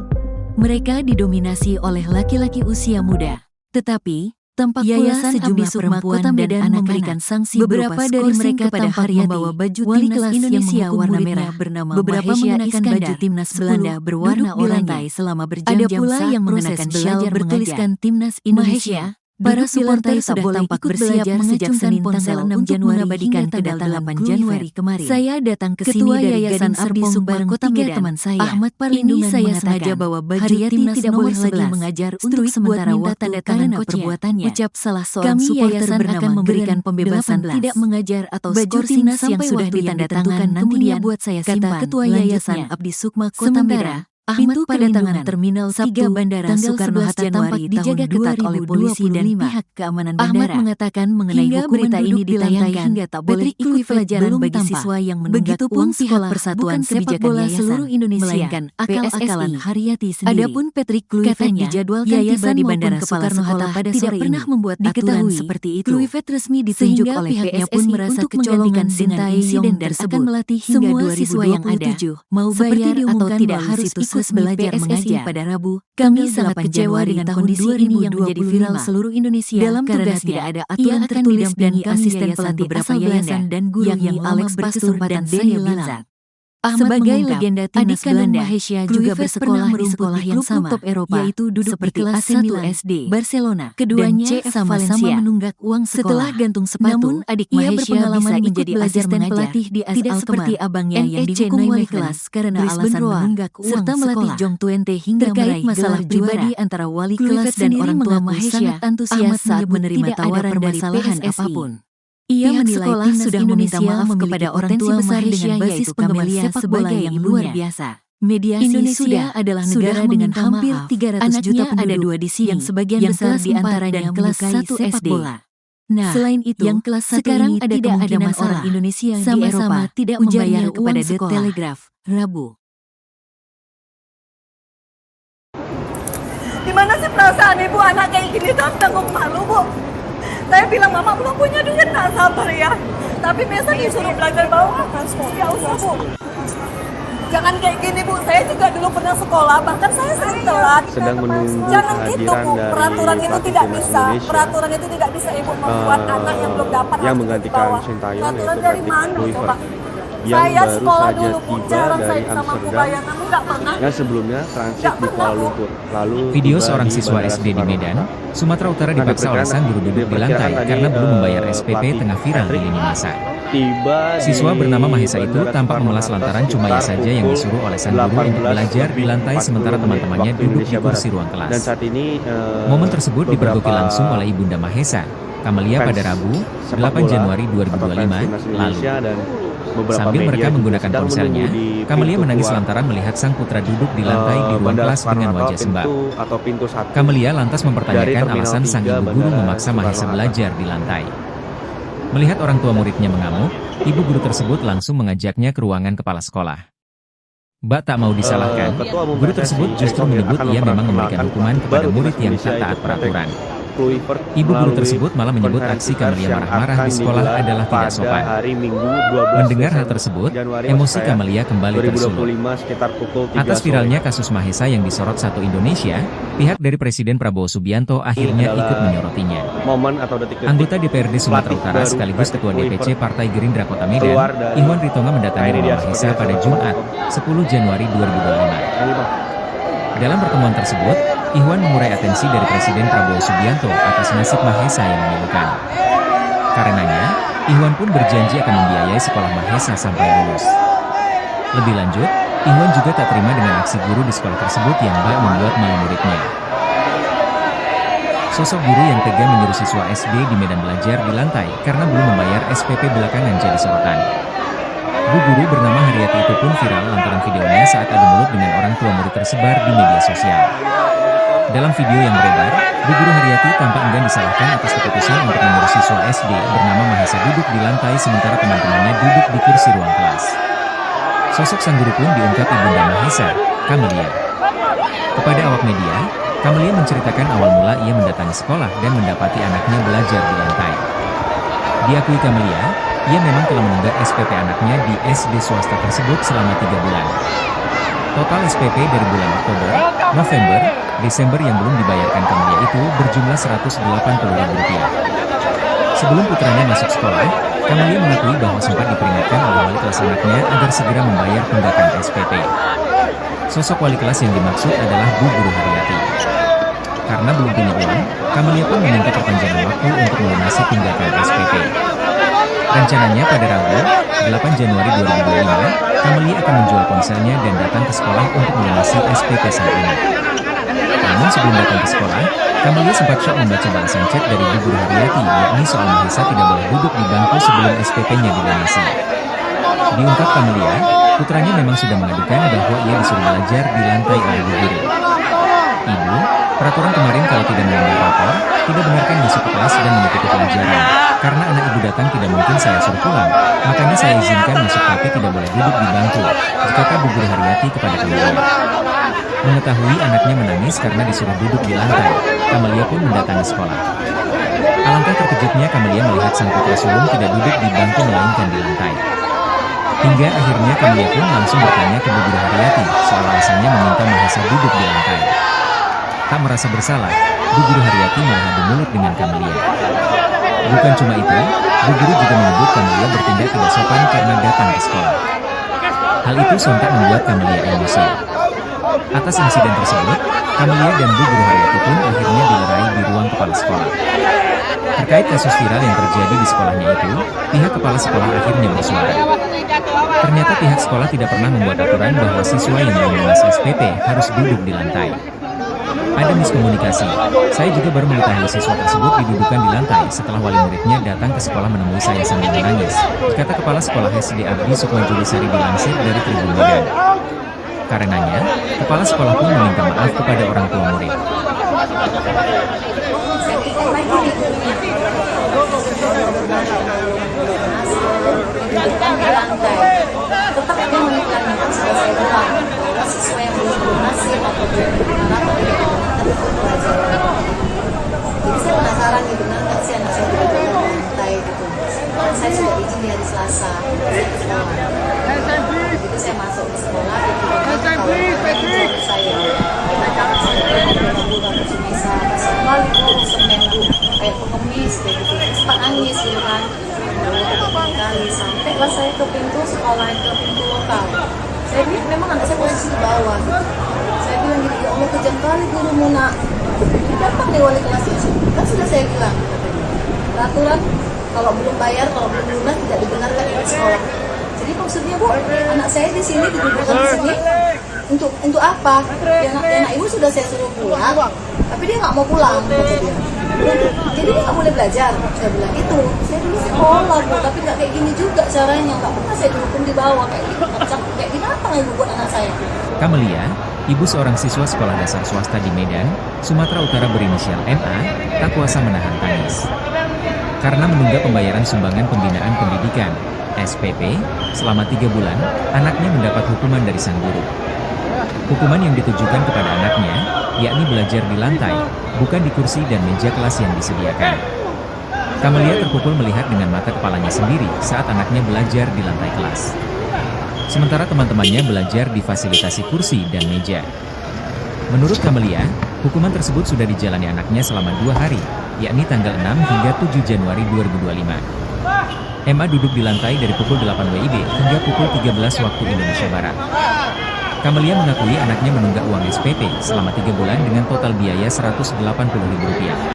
Mereka didominasi oleh laki-laki usia muda, tetapi tampak Yayasan Sejumlah Perempuan Kota Medan memberikan sanksi beberapa dari mereka pada Haryati membawa baju timnas Indonesia warna merah bernama beberapa mengenakan baju timnas Belanda berwarna oranye selama berjam-jam. Ada pula yang mengenakan shawl bertuliskan timnas Indonesia. Para supporter tak boleh ikut belajar sejak Senin tanggal 6 Januari mengabadikan kedatangan 8 Januari kemarin. Saya datang ke sini dari Yayasan Abdi Sukma Kota Medan. Teman saya, Ahmad Parlindungan, saya sengaja bawa baju timnas tidak boleh lagi mengajar untuk sementara waktu karena perbuatannya. Ucap salah seorang supporter bernama akan memberikan pembebasan tidak mengajar atau skor timnas yang sudah ditandatangan nantinya buat saya simpan. Ketua Yayasan Abdi Sukma Kota Medan. Pintu kedatangan Terminal 3 Bandara Soekarno-Hatta tampak dijaga ketat oleh polisi dan pihak keamanan bandara. Ahmad mengatakan mengenai buku berita ini ditayangkan hingga tak boleh ikut pelajaran bagi siswa yang menunggak uang sekolah Persatuan Sepak Bola Seluruh Indonesia, melainkan akal-akalan Haryati sendiri. Adapun Patrick Kluivert dijadwalkan tiba di Bandara Soekarno-Hatta pada tidak pernah membuat aturan seperti itu. Kluivert resmi ditunjuk oleh pihaknya pun merasa kecolongan dengan insiden dan akan melatih hingga 2027. Mau bayar atau tidak harus ikut belajar mengajar pada Rabu, kami sangat kecewa dengan kondisi ini yang menjadi viral seluruh Indonesia. Dalam tugas tidak ada aturan tertulis dan asisten pelatih asal Belanda dan guru yang Alex Pastur dan Denny Lanzat. Sebagai legenda timnas Belanda, Mahesa juga bersekolah di sekolah yang sama, top Eropa, yaitu duduk seperti kelas 1 SD, Barcelona. Keduanya sama-sama menunggak uang sekolah. Setelah gantung sepatu, namun adik Mahesa bisa menjadi asisten pelatih di AS Alkmaar, seperti abangnya yang dihukum wali kelas karena alasan menunggak uang serta melatih Jong Twente hingga meraih masalah pribadi antara wali kelas dan orang tua Mahesa. Sangat antusias saat menerima tawaran dari PSSI apapun. Ia menilai sekolah sudah meminta maaf kepada orang tua Mahesa dengan basis penggemar sepak bola yang luar biasa. Mediasi Indonesia adalah negara dengan hampir 300 juta penduduk. Ada dua di sini yang sebagian besar di antaranya kelas 1 SD. Nah, selain itu, yang kelas 1 sekarang ini tidak ada masalah. Orang Indonesia sama-sama tidak membayar kepada The Telegraph, Rabu. Gimana sih perasaan ibu anak kayak gini tuh tanggung malu, Bu? Saya bilang, mama belum punya duit, tak sabar ya. Tapi biasa disuruh belajar bawa transport. Ya usah, Bu. Jangan kayak gini, Bu. Saya juga dulu pernah sekolah, bahkan saya sering telat. Sedang menunggu Jangan gitu, kehadiran Bu. dari Peraturan itu pelatih tidak timnas bisa. Indonesia Peraturan itu tidak bisa Ibu membuat anak yang belum dapat yang harus menggantikan dibawa. Sintayong Peraturan yaitu dari Patrick mana Kluivert coba? yang Saya baru sekolah saja dulu Bu, tiba jarang saya dari bisa mampu Amsterdam bayar, tapi nggak pernah. yang sebelumnya transit di Kuala Lumpur. Lalu Video tiba seorang di siswa Bandara SD di Soekarno Medan, Hatta. Sumatera Utara dipaksa oleh sang guru duduk di lantai karena belum membayar SPP tengah viral di lini masa. Tiba Siswa di bernama Mahesa itu Bandara tampak Soekarno memelas Hatta lantaran cuma ia sekitar saja yang pukul disuruh oleh sang guru untuk belajar di lantai 18.40 sementara teman-temannya waktu duduk di Indonesia kursi Barat. ruang kelas. Dan saat ini Momen tersebut beberapa dipergoki langsung oleh Ibunda Mahesa, Kamelia pada Rabu, sepak 8 bola Januari atau fans 2025 timnas lalu. Indonesia dan beberapa Sambil media mereka juga menggunakan sedang ponselnya, menunggu di Kamelia pintu menangis keluar, lantaran melihat sang putra duduk di lantai di ruang Bandara kelas Soekarno dengan Hatta, wajah sembab. pintu 1 Kamelia lantas dari mempertanyakan Terminal alasan sang 3 ibu guru Bandara memaksa Mahesa Soekarno Hatta. belajar di lantai. Melihat orang tua muridnya mengamuk, ibu guru tersebut langsung mengajaknya ke ruangan kepala sekolah. Bak tak mau disalahkan, Ketua Umum guru PSSI, tersebut justru Erick Thohir, menyebut akan ia memang memberikan memperkenalkan hukuman pelatih kepada baru murid timnas yang Indonesia, tak taat yaitu peraturan. Kluivert, Ibu guru melalui tersebut malah menyebut konferensi aksi Kamelia pers yang marah-marah di akan sekolah digelar adalah tidak pada sopan. hari Minggu 12 Mendengar hal Desember tersebut, Januari emosi maksud saya, Kamelia kembali tersulut. 2025 sekitar pukul 3 Atas sore. viralnya kasus Mahesa yang disorot satu Indonesia, pihak dari Presiden Prabowo Subianto akhirnya adalah ikut menyorotinya. Momen atau detik-detik Anggota DPRD Sumatera pelatih Utara baru sekaligus Patrick Ketua DPC Kluivert Partai Gerindra Kota Medan, keluar dari- Ihwan Ritonga mendatangi Nah, ini dia rumah Mahesa seperti pada biasa. Jumat, 10 Januari 2025. Ini, Bang. Dalam pertemuan tersebut, Ihwan mengurai atensi dari Presiden Prabowo Subianto atas nasib Mahesa yang memilukan. Karenanya, Ihwan pun berjanji akan membiayai sekolah Mahesa sampai lulus. Lebih lanjut, Ihwan juga tak terima dengan aksi guru di sekolah tersebut yang bak membuat malu muridnya. Sosok guru yang tega menyuruh siswa SD di medan belajar di lantai karena belum membayar SPP belakangan jadi sorotan. Bu guru bernama Haryati itu pun viral lantaran videonya saat adu mulut dengan orang tua murid tersebar di media sosial. Dalam video yang beredar, Bu guru Haryati tampak enggan disalahkan atas keputusan untuk menyuruh siswa SD bernama Mahesa duduk di lantai sementara teman-temannya duduk di kursi ruang kelas. Sosok sang guru pun diungkap Ibunda Mahesa, Kamelia. Kepada awak media, Kamelia menceritakan awal mula ia mendatangi sekolah dan mendapati anaknya belajar di lantai. Diakui Kamelia, ia memang telah menunggak SPP anaknya di SD swasta tersebut selama 3 bulan. Total SPP dari bulan Oktober, November, Desember yang belum dibayarkan Kamelia itu berjumlah Rp180.000. Sebelum putranya masuk sekolah, Kamelia mengakui bahwa sempat diperingatkan oleh wali kelas anaknya agar segera membayar tunggakan SPP. Sosok wali kelas yang dimaksud adalah Bu Guru Haryati. Karena belum punya uang, Kamelia pun meminta perpanjangan waktu untuk melunasi tunggakan SPP. Rencananya pada Rabu, 8 Januari 2025, Kamelia akan menjual ponselnya dan datang ke sekolah untuk melunasi SPP sang anak. Namun sebelum datang ke sekolah, Kamelia sempat syok membaca balasan chat dari Bu Guru Haryati yakni soal Mahesa tidak boleh duduk di bangku sebelum SPP-nya dilunasi. Diungkap Kamelia, putranya memang sudah mengadukan bahwa ia disuruh belajar di lantai oleh Bu Guru. Ibu, peraturan kemarin kalau tidak mengambil rapor, tidak benarkan masuk ke kelas dan mengikuti pelajaran. Karena anak ibu datang tidak mungkin saya suruh pulang, makanya saya izinkan masuk tapi tidak boleh duduk di bangku, kata Bu Guru Haryati kepada Kamelia. Mengetahui anaknya menangis karena disuruh duduk di lantai, Kamelia pun mendatangi sekolah. Alangkah terkejutnya Kamelia melihat sang putra sulung tidak duduk di bangku melainkan di lantai. Hingga akhirnya Kamelia pun langsung bertanya ke Bu Guru Haryati soal alasannya meminta Mahesa duduk di lantai. Tak merasa bersalah, Bu Guru Haryati malah adu mulut dengan Kamelia. Bukan cuma itu, Bu Guru juga menyebut Kamelia bertindak tidak sopan karena datang ke sekolah. Hal itu sontak membuat Kamelia emosi. Atas insiden tersebut, Kamelia dan Bu Guru Haryati pun akhirnya dilerai di ruang kepala sekolah. Terkait kasus viral yang terjadi di sekolahnya itu, pihak kepala sekolah akhirnya bersuara. Ternyata pihak sekolah tidak pernah membuat aturan bahwa siswa yang belum lunas SPP harus duduk di lantai. Ada miskomunikasi. Saya juga baru mengetahui siswa tersebut didudukan di lantai setelah wali muridnya datang ke sekolah menemui saya sambil menangis, kata Kepala Sekolah SD Abdi Sukmajulisari dilansir dari Tribun Medan. Karenanya, Kepala Sekolah pun meminta maaf kepada orang tua murid. Dudukkan di lantai. Tetap dia meminta sudah saya bilang bahwa siswa yang belum lunasi atau belum berharap untuk pelajaran. Jadi saya penasaran nih benar nggak sih anak saya duduk di lantai gitu. Saya sudah izin di hari Selasa, saya ke sekolah. Begitu saya masuk ke sekolah, tiba-tiba kalau menurut saya, Bapak Sumisa, balik seminggu kayak pengemis kayak gitu, cepat nangis gitu kan. Kali sampai kelas saya ke pintu sekolah, ke pintu lokal. Saya lihat memang anak saya posisi di bawah. Saya bilang gini, ya Allah kejam kali guru Muna. Gampang deh wali kelasnya. Kan sudah saya bilang, peraturan kalau belum bayar, kalau belum lunas tidak dibenarkan ikut sekolah. Jadi maksudnya Bu, anak saya di sini didudukkan di sini untuk apa? Ya anak ibu sudah saya suruh pulang, tapi dia nggak mau pulang. Kata dia. Jadi dia nggak boleh belajar. Saya bilang itu. Saya dulu sekolah Bu, tapi nggak kayak gini juga caranya. Nggak pernah saya dihukum di bawah kayak gitu. Kayak binatang ibu buat anak saya. Kamelia, ibu seorang siswa sekolah dasar swasta di Medan, Sumatera Utara berinisial MA, tak kuasa menahan tangis. Karena menunda pembayaran sumbangan pembinaan pendidikan, SPP, selama 3 bulan, anaknya mendapat hukuman dari sang guru. Hukuman yang ditujukan kepada anaknya, yakni belajar di lantai, bukan di kursi dan meja kelas yang disediakan. Kamelia terpukul melihat dengan mata kepalanya sendiri saat anaknya belajar di lantai kelas. Sementara teman-temannya belajar di fasilitasi kursi dan meja. Menurut Kamelia, hukuman tersebut sudah dijalani anaknya selama 2 hari, yakni tanggal 6 hingga 7 Januari 2025. Emma duduk di lantai dari pukul 8 WIB hingga pukul 13 waktu Indonesia Barat. Kamelia mengakui anaknya menunggak uang SPP selama 3 bulan dengan total biaya Rp180.000.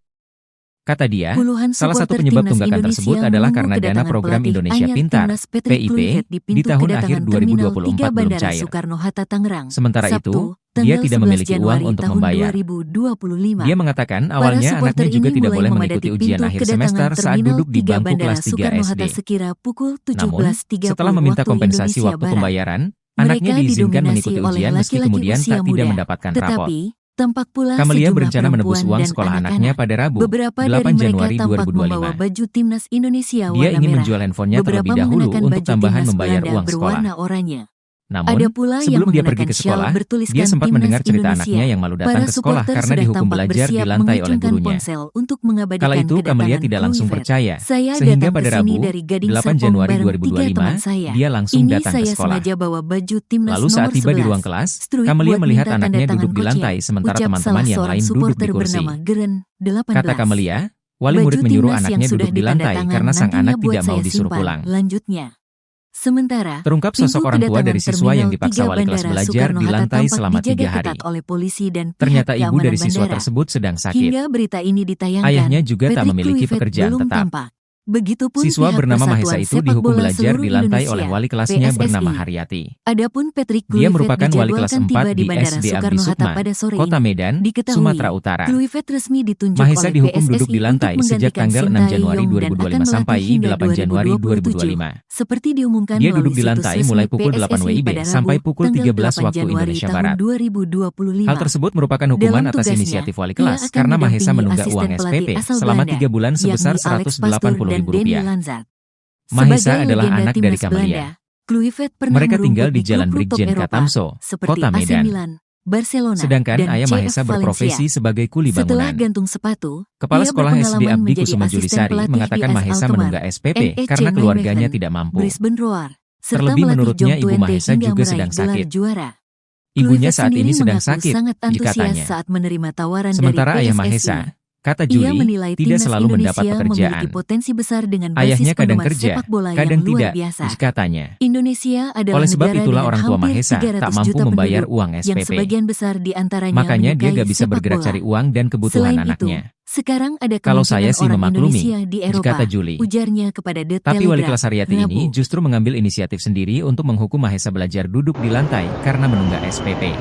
Kata dia, Puluhan salah satu supporter penyebab Timnas tunggakan Indonesia tersebut adalah menunggu karena dana kedatangan program pelatih Indonesia anyar Pintar, Timnas Patrick PIP, Kluivert di di pintu tahun kedatangan akhir Terminal 3 2024 belum Bandara cair. Soekarno-Hatta Tangerang. Sementara Sabtu, itu, dia tanggal tidak 11 memiliki uang Januari untuk tahun membayar. 2025. Dia mengatakan Para awalnya supporter anaknya juga ini tidak mulai boleh memadati mengikuti ujian pintu akhir kedatangan semester saat Terminal duduk di 3 bangku Bandara kelas 3 SD. Soekarno-Hatta sekira pukul Namun, 17.30 setelah meminta waktu kompensasi Indonesia waktu Barat. pembayaran, Mereka anaknya diizinkan didominasi mengikuti oleh ujian meski laki-laki kemudian usia tak tidak muda. mendapatkan rapor. Tetapi, tampak pula Kamelia sejumlah berencana menebus perempuan uang dan sekolah anaknya anak-anak. pada Rabu, Beberapa 8 dari mereka Januari tampak membawa 2025. baju timnas Indonesia Dia warna ingin merah. menjual handphonenya Beberapa terlebih dahulu mengenakan untuk baju tambahan timnas membayar Belanda uang sekolah. berwarna oranye. Namun, Ada pula yang sebelum dia pergi mengenakan ke syal sekolah, bertuliskan dia sempat Timnas mendengar cerita Indonesia. anaknya yang malu datang Para ke sekolah supporter karena sudah dihukum tampak belajar di bersiap lantai oleh mengacungkan gurunya. ponsel untuk mengabadikan Kala itu Kamelia kedatangan tidak langsung Kluivert. percaya, Saya sehingga datang pada ke sini Rabu, dari Gading 8 Serpong Januari bareng 3 teman 2025, saya. dia langsung Ini datang ke saya sekolah. sengaja bawa baju timnas Lalu saat nomor tiba di 11. ruang kelas, Struik Kamelia buat melihat minta anaknya tanda tangan duduk di coachnya. lantai sementara Ucap teman-teman salah yang seorang lain duduk supporter di kursi. bernama Geren 18. Kata Kamelia, wali Baju murid menyuruh timnas yang anaknya sudah duduk di lantai ditandatangan karena sang nantinya anak buat tidak mau saya disuruh simpan. pulang. Lanjutnya. Sementara, Terungkap pintu sosok orang tua kedatangan dari siswa yang Terminal dipaksa 3 wali kelas Bandara belajar di Soekarno-Hatta lantai tampak selama dijaga 3 hari. ketat oleh polisi dan pihak Ternyata ibu keamanan dari siswa bandara. tersebut sedang sakit. Hingga berita ini ditayangkan, Ayahnya juga tak Patrick memiliki Kluivert pekerjaan belum tetap. tampak. Begitupun Siswa pihak bernama Mahesa Persatuan itu Sepak dihukum Bola belajar Seluruh di lantai Indonesia, oleh wali kelasnya PSSI. bernama Haryati. Adapun Patrick Dia Kluivert merupakan wali kelas dijadwalkan 4 tiba di di Bandara SD Abdi Soekarno-Hatta Sukma, pada sore Kota ini. Medan, Diketahui, Sumatera Utara. Kluivert resmi ditunjuk Mahesa oleh dihukum PSSI duduk di lantai untuk sejak menggantikan tanggal 6 Sintayong Januari dan akan 2025 melatih sampai hingga 8 Januari 2027. 2025. Seperti diumumkan Dia melalui duduk di situs lantai resmi mulai pukul 8 PSSI WIB pada Rabu, sampai pukul tanggal 13 8 waktu Januari Indonesia tahun Barat. 2025. Hal tersebut merupakan hukuman Dalam atas tugasnya, inisiatif wali ia kelas akan karena Mahesa mendampingi menunggak uang asisten pelatih SPP asal selama Belanda, 3 bulan sebesar yakni Alex Pastoor dan Denny Rp180.000. Lanzat. Mahesa Sebagai adalah legenda anak dari timnas Kamelia. Belanda, Kluivert pernah Mereka tinggal merumput di Jalan klub-klub top Brigjen Eropa, Katamso, seperti Kota AC Medan. Milan, Barcelona, Sedangkan dan ayah CF Mahesa berprofesi Valencia. sebagai kuli Setelah bangunan. gantung sepatu, Kepala ia Sekolah SD berpengalaman Abdi menjadi Kusuma asisten Julisari pelatih mengatakan di AS Mahesa Alkmaar, menunggak SPP NEC karena keluarganya Nijmegen, tidak mampu. Brisbane Roar, serta Terlebih melatih menurutnya Jong ibu Twente Mahesa hingga juga meraih sedang gelar sakit. juara. Ibunya Kluivert saat ini sendiri sedang mengaku sakit, sangat antusias dikatanya. saat menerima tawaran Sementara dari ayah PSSI. Mahesa, kata Ia Juli, menilai tidak timnas selalu mendapat Indonesia pekerjaan. memiliki potensi besar dengan basis Ayahnya kadang penggemar kerja, sepak bola kadang yang luar tidak, biasa. katanya. Indonesia adalah Oleh sebab negara itulah dengan orang tua hampir Mahesa 300 tak mampu juta membayar penduduk, uang yang SPP. sebagian besar di antaranya Makanya dia menyukai gak bisa sepak bergerak bola. cari uang dan kebutuhan Selain anaknya. itu, sekarang ada Kalau kemungkinan saya sih orang memaklumi, Indonesia di Eropa, kata Juli. ujarnya kepada The Tapi wali Telegraph, kelas Haryati ini Rabu. justru mengambil inisiatif sendiri untuk menghukum Mahesa belajar duduk di lantai karena menunggak SPP.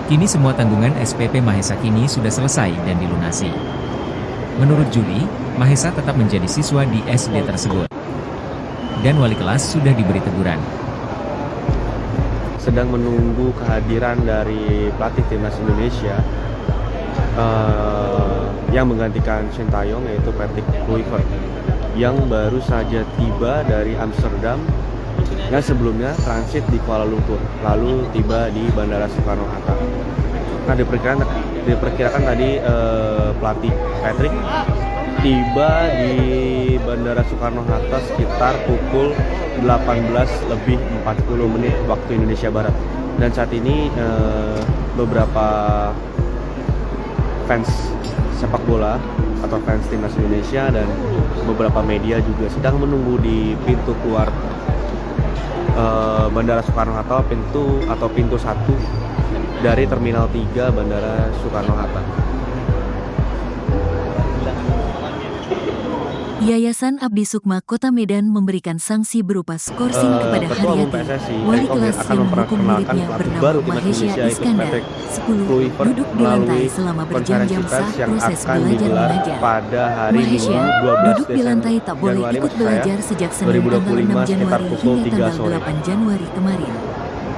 Kini semua tanggungan SPP Mahesa kini sudah selesai dan dilunasi. Menurut Juli, Mahesa tetap menjadi siswa di SD tersebut. Dan wali kelas sudah diberi teguran. Sedang menunggu kehadiran dari pelatih timnas Indonesia yang menggantikan Sintayong, yaitu Patrick Kluivert, yang baru saja tiba dari Amsterdam yang sebelumnya transit di Kuala Lumpur, lalu tiba di Bandara Soekarno-Hatta. Nah, diperkirakan tadi pelatih Patrick tiba di Bandara Soekarno-Hatta sekitar pukul 18:40 waktu Indonesia Barat. Dan saat ini beberapa fans sepak bola atau fans timnas Indonesia dan beberapa media juga sedang menunggu di pintu keluar Bandara Soekarno-Hatta, pintu 1 dari Terminal 3 Bandara Soekarno-Hatta. Yayasan Abdi Sukma Kota Medan memberikan sanksi berupa skorsing kepada Ketua Umum Haryati, PSSI, wali Erick Thohir, kelas akan yang menghukum memperkenalkan muridnya pelatih bernama baru timnas Mahesha Indonesia, yaitu Iskandar, Patrick 10, Kluivert, duduk di melalui lantai selama berjam-jam konferensi saat pers yang proses akan belajar digelar mengajar. pada hari Mahesha Minggu 12 duduk di lantai tak boleh Januari ikut belajar sejak Senin tanggal 6 2025 sekitar Januari pukul hingga 3 tanggal sore. 8 Januari kemarin.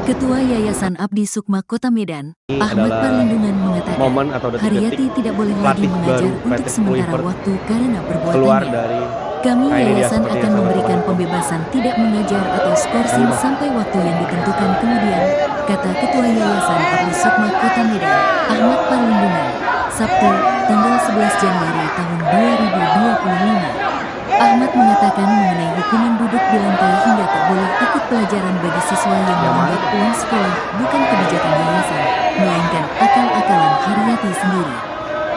Ketua Yayasan Abdi Sukma Kota Medan, Ini Ahmad adalah Parlindungan mengatakan, momen atau detik-detik Haryati tidak boleh lagi pelatih mengajar baru untuk Patrick sementara Kluivert waktu karena keluar perbuatannya. dari Kami Nah, ini dia yayasan seperti akan yang memberikan sama-sama. pembebasan tidak mengajar atau skorsing sampai waktu yang ditentukan kemudian, kata Ketua Yayasan Abdi Sukma Kota Medan, Ahmad Parlindungan, Sabtu, tanggal 11 Januari tahun 2025. Ahmad mengatakan mengenai hukuman duduk di lantai hingga tak boleh ikut pelajaran bagi siswa yang menganggap uang sekolah bukan kebijakan yayasan, melainkan akal-akalan Haryati sendiri.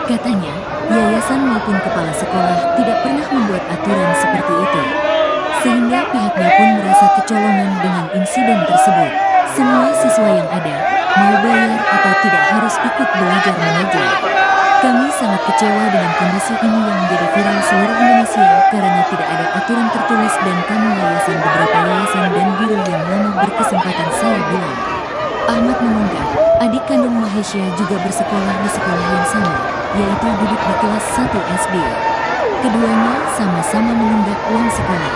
Katanya, yayasan maupun kepala sekolah tidak pernah membuat aturan seperti itu. Sehingga pihaknya pun merasa kecolongan dengan insiden tersebut. Semua siswa yang ada, mau bayar atau tidak harus ikut belajar mengajar. Kami sangat kecewa dengan kondisi ini yang menjadi viral seluruh Indonesia karena tidak ada aturan tertulis dan kami yayasan beberapa yayasan dan guru yang lama berkesempatan saya bilang. Ahmad mengungkap, adik kandung Mahesha juga bersekolah di sekolah yang sama, yaitu duduk di kelas 1 SD. Keduanya sama-sama menunggak uang sekolah.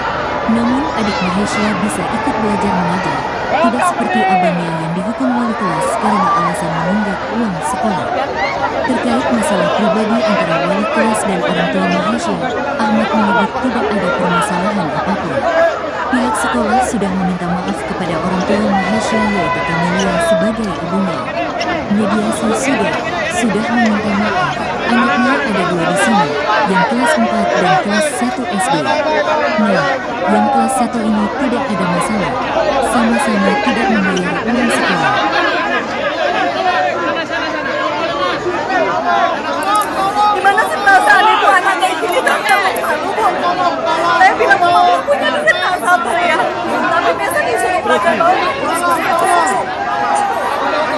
Namun adik Mahesha bisa ikut belajar mengajar, tidak seperti abangnya yang dihukum wali kelas karena alasan menunggak uang sekolah. Terkait masalah pribadi antara wali kelas dan orang tua Mahesha, Ahmad menyebut tidak ada permasalahan apapun. Pihak sekolah sudah meminta maaf kepada orang tua Mahesha yaitu Camelia sebagai ibunya. Mediasi sudah meminta maaf. Anaknya ada 2 di sini, yang kelas 4 dan kelas 1 SD. Nah, yang kelas 1 ini tidak ada masalah. Sama-sama tidak membayar uang sekolah. Gimana sih perasaan itu anaknya itu tidak malu, Bu? Saya bilang mama punya duit nggak sabar ya. Tapi biasa disuruh belajar